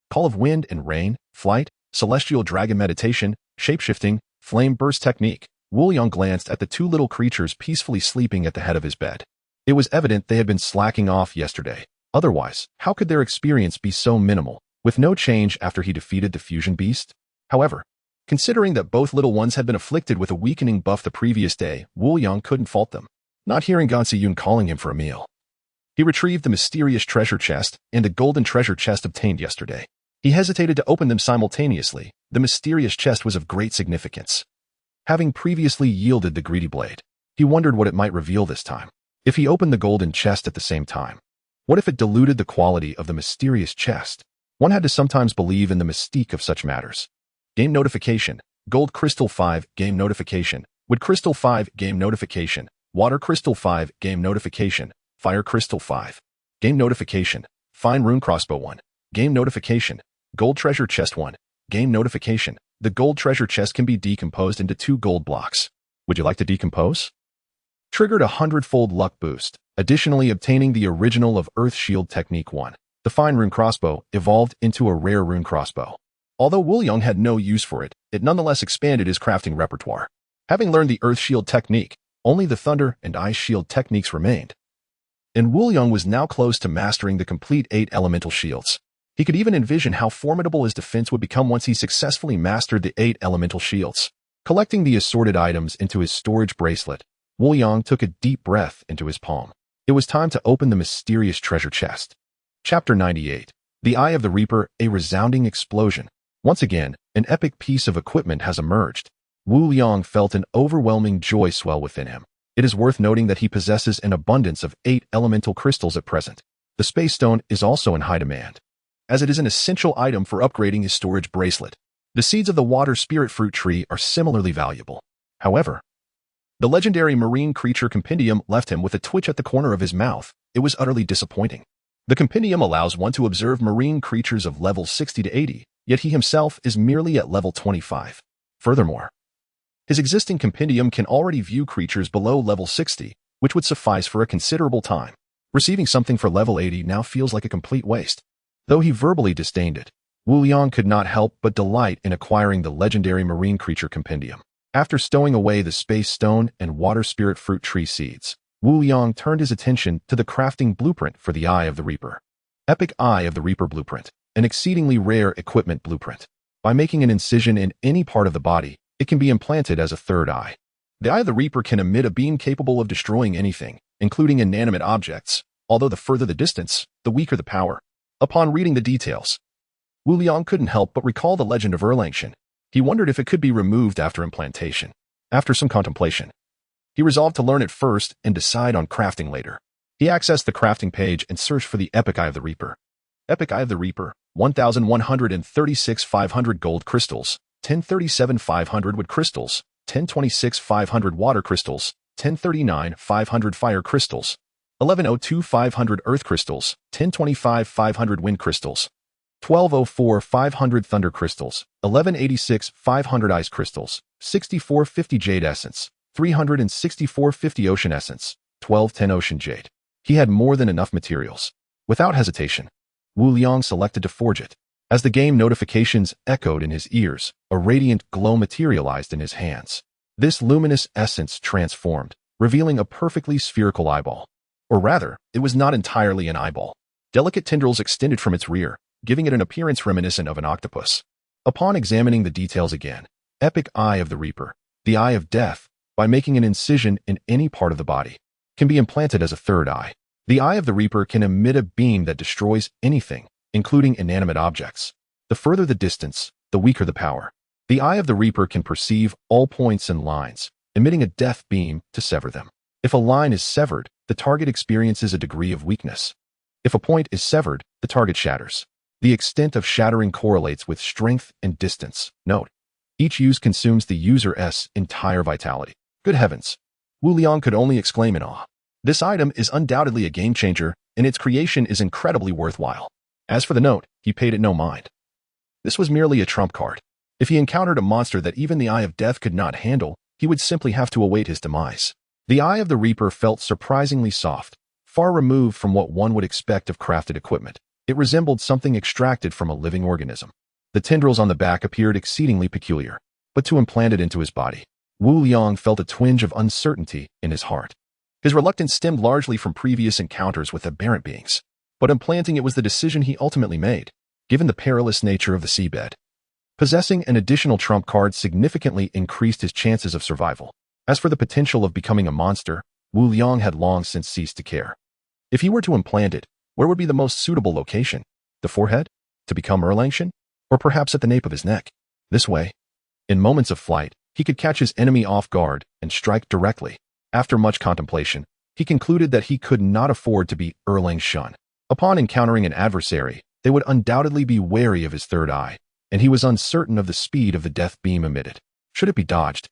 Call of Wind and Rain, Flight, Celestial Dragon Meditation, Shapeshifting, Flame Burst Technique. Wool-young glanced at the 2 little creatures peacefully sleeping at the head of his bed. It was evident they had been slacking off yesterday. Otherwise, how could their experience be so minimal, with no change after he defeated the fusion beast? However, considering that both little ones had been afflicted with a weakening buff the previous day, Wool-young couldn't fault them. Not hearing Gansi-yoon calling him for a meal, he retrieved the mysterious treasure chest and the golden treasure chest obtained yesterday. He hesitated to open them simultaneously. The mysterious chest was of great significance. Having previously yielded the greedy blade, he wondered what it might reveal this time. If he opened the golden chest at the same time, what if it diluted the quality of the mysterious chest? One had to sometimes believe in the mystique of such matters. Game notification, Gold Crystal 5, game notification, Wood Crystal 5, game notification, Water Crystal 5, game notification, Fire Crystal 5, game notification, Fine Rune Crossbow 1, game notification, Gold Treasure Chest 1, game notification. The gold treasure chest can be decomposed into 2 gold blocks. Would you like to decompose? Triggered a 100-fold luck boost, additionally obtaining the original of Earth Shield Technique 1. The Fine Rune Crossbow evolved into a rare rune crossbow. Although Wool-young had no use for it, it nonetheless expanded his crafting repertoire. Having learned the Earth Shield Technique, only the Thunder and Ice Shield techniques remained. And Wool-young was now close to mastering the complete 8 elemental shields. He could even envision how formidable his defense would become once he successfully mastered the 8 elemental shields. Collecting the assorted items into his storage bracelet, Wool-young took a deep breath into his palm. It was time to open the mysterious treasure chest. Chapter 98. The Eye of the Reaper, a resounding explosion. Once again, an epic piece of equipment has emerged. Wool-young felt an overwhelming joy swell within him. It is worth noting that he possesses an abundance of 8 elemental crystals at present. The Space Stone is also in high demand, as it is an essential item for upgrading his storage bracelet. The seeds of the water spirit fruit tree are similarly valuable. However, the legendary marine creature compendium left him with a twitch at the corner of his mouth. It was utterly disappointing. The compendium allows one to observe marine creatures of level 60 to 80, yet he himself is merely at level 25. Furthermore, his existing compendium can already view creatures below level 60, which would suffice for a considerable time. Receiving something for level 80 now feels like a complete waste. Though he verbally disdained it, Wool-young could not help but delight in acquiring the legendary marine creature compendium. After stowing away the space stone and water spirit fruit tree seeds, Wool-young turned his attention to the crafting blueprint for the Eye of the Reaper. Epic Eye of the Reaper Blueprint. an exceedingly rare equipment blueprint. By making an incision in any part of the body, it can be implanted as a third eye. The Eye of the Reaper can emit a beam capable of destroying anything, including inanimate objects, although the further the distance, the weaker the power. Upon reading the details, Wu Liang couldn't help but recall the legend of Erlangshan. He wondered if it could be removed after implantation. After some contemplation, he resolved to learn it first and decide on crafting later. He accessed the crafting page and searched for the Epic Eye of the Reaper. Epic Eye of the Reaper, 1,136 500 gold crystals, 1037 500 wood crystals, 1026 500 water crystals, 1039 500 fire crystals, 1102 500 earth crystals, 1025 500 wind crystals, 1204 500 thunder crystals, 1186 500 ice crystals, 6450 jade essence, 36450 ocean essence, 1210 ocean jade. He had more than enough materials. Without hesitation, Wu Liang selected to forge it. As the game notifications echoed in his ears, a radiant glow materialized in his hands. This luminous essence transformed, revealing a perfectly spherical eyeball. Or rather, it was not entirely an eyeball. Delicate tendrils extended from its rear, giving it an appearance reminiscent of an octopus. Upon examining the details again, Epic Eye of the Reaper, the Eye of Death, by making an incision in any part of the body, can be implanted as a third eye. The Eye of the Reaper can emit a beam that destroys anything, including inanimate objects. The further the distance, the weaker the power. The Eye of the Reaper can perceive all points and lines, emitting a death beam to sever them. If a line is severed, the target experiences a degree of weakness. If a point is severed, the target shatters. The extent of shattering correlates with strength and distance. Note: each use consumes the user's entire vitality. Good heavens! Wu Liang could only exclaim in awe. This item is undoubtedly a game-changer, and its creation is incredibly worthwhile. As for the note, he paid it no mind. This was merely a trump card. If he encountered a monster that even the Eye of Death could not handle, he would simply have to await his demise. The Eye of the Reaper felt surprisingly soft, far removed from what one would expect of crafted equipment. It resembled something extracted from a living organism. The tendrils on the back appeared exceedingly peculiar, but to implant it into his body, Wu Liang felt a twinge of uncertainty in his heart. His reluctance stemmed largely from previous encounters with aberrant beings, but implanting it was the decision he ultimately made, given the perilous nature of the seabed. Possessing an additional trump card significantly increased his chances of survival. As for the potential of becoming a monster, Wu Liang had long since ceased to care. If he were to implant it, where would be the most suitable location? The forehead? To become Erlangshan? Or perhaps at the nape of his neck? This way, in moments of flight, he could catch his enemy off guard and strike directly. After much contemplation, he concluded that he could not afford to be Erlangshan. Upon encountering an adversary, they would undoubtedly be wary of his third eye, and he was uncertain of the speed of the death beam emitted. Should it be dodged,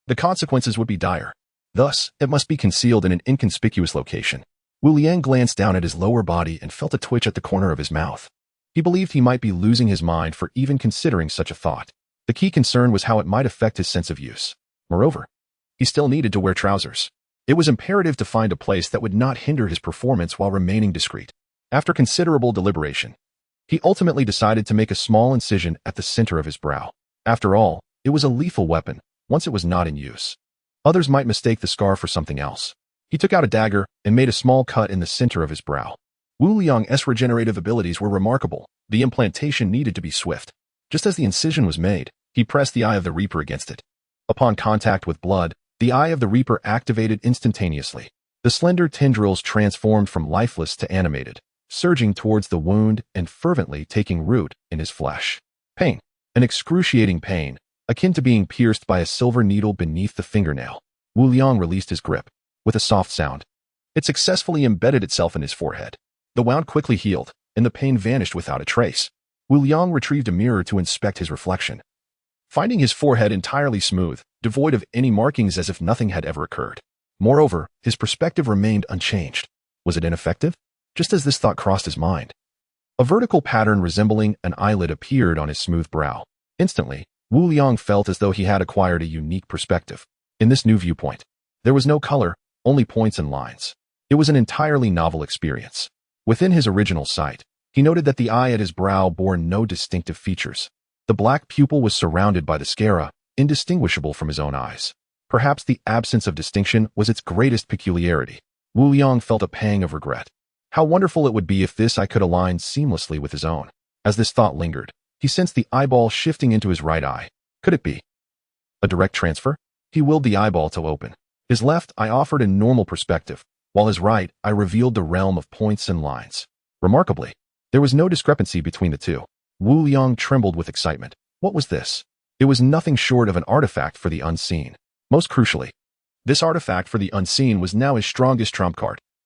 the consequences would be dire. Thus, it must be concealed in an inconspicuous location. Wu Liang glanced down at his lower body and felt a twitch at the corner of his mouth. He believed he might be losing his mind for even considering such a thought. The key concern was how it might affect his sense of use. Moreover, he still needed to wear trousers. It was imperative to find a place that would not hinder his performance while remaining discreet. After considerable deliberation, he ultimately decided to make a small incision at the center of his brow. After all, it was a lethal weapon, once it was not in use. Others might mistake the scar for something else. He took out a dagger and made a small cut in the center of his brow. Wu Liang's regenerative abilities were remarkable. The implantation needed to be swift. Just as the incision was made, he pressed the Eye of the Reaper against it. Upon contact with blood, the Eye of the Reaper activated instantaneously. The slender tendrils transformed from lifeless to animated, surging towards the wound and fervently taking root in his flesh. Pain. An excruciating pain, akin to being pierced by a silver needle beneath the fingernail. Wu Liang released his grip. With a soft sound, it successfully embedded itself in his forehead. The wound quickly healed, and the pain vanished without a trace. Wu Liang retrieved a mirror to inspect his reflection. Finding his forehead entirely smooth, devoid of any markings as if nothing had ever occurred. Moreover, his perspective remained unchanged. Was it ineffective? Just as this thought crossed his mind, a vertical pattern resembling an eyelid appeared on his smooth brow. Instantly, Wu Liang felt as though he had acquired a unique perspective. In this new viewpoint, there was no color, only points and lines. It was an entirely novel experience. Within his original sight, he noted that the eye at his brow bore no distinctive features. The black pupil was surrounded by the sclera, indistinguishable from his own eyes. Perhaps the absence of distinction was its greatest peculiarity. Wu Liang felt a pang of regret. How wonderful it would be if this eye could align seamlessly with his own. As this thought lingered, he sensed the eyeball shifting into his right eye. Could it be a direct transfer? He willed the eyeball to open. His left eye offered a normal perspective, while his right eye revealed the realm of points and lines. Remarkably, there was no discrepancy between the two. Wu Liang trembled with excitement. What was this? It was nothing short of an artifact for the unseen. Most crucially, this artifact for the unseen was now his strongest trump card.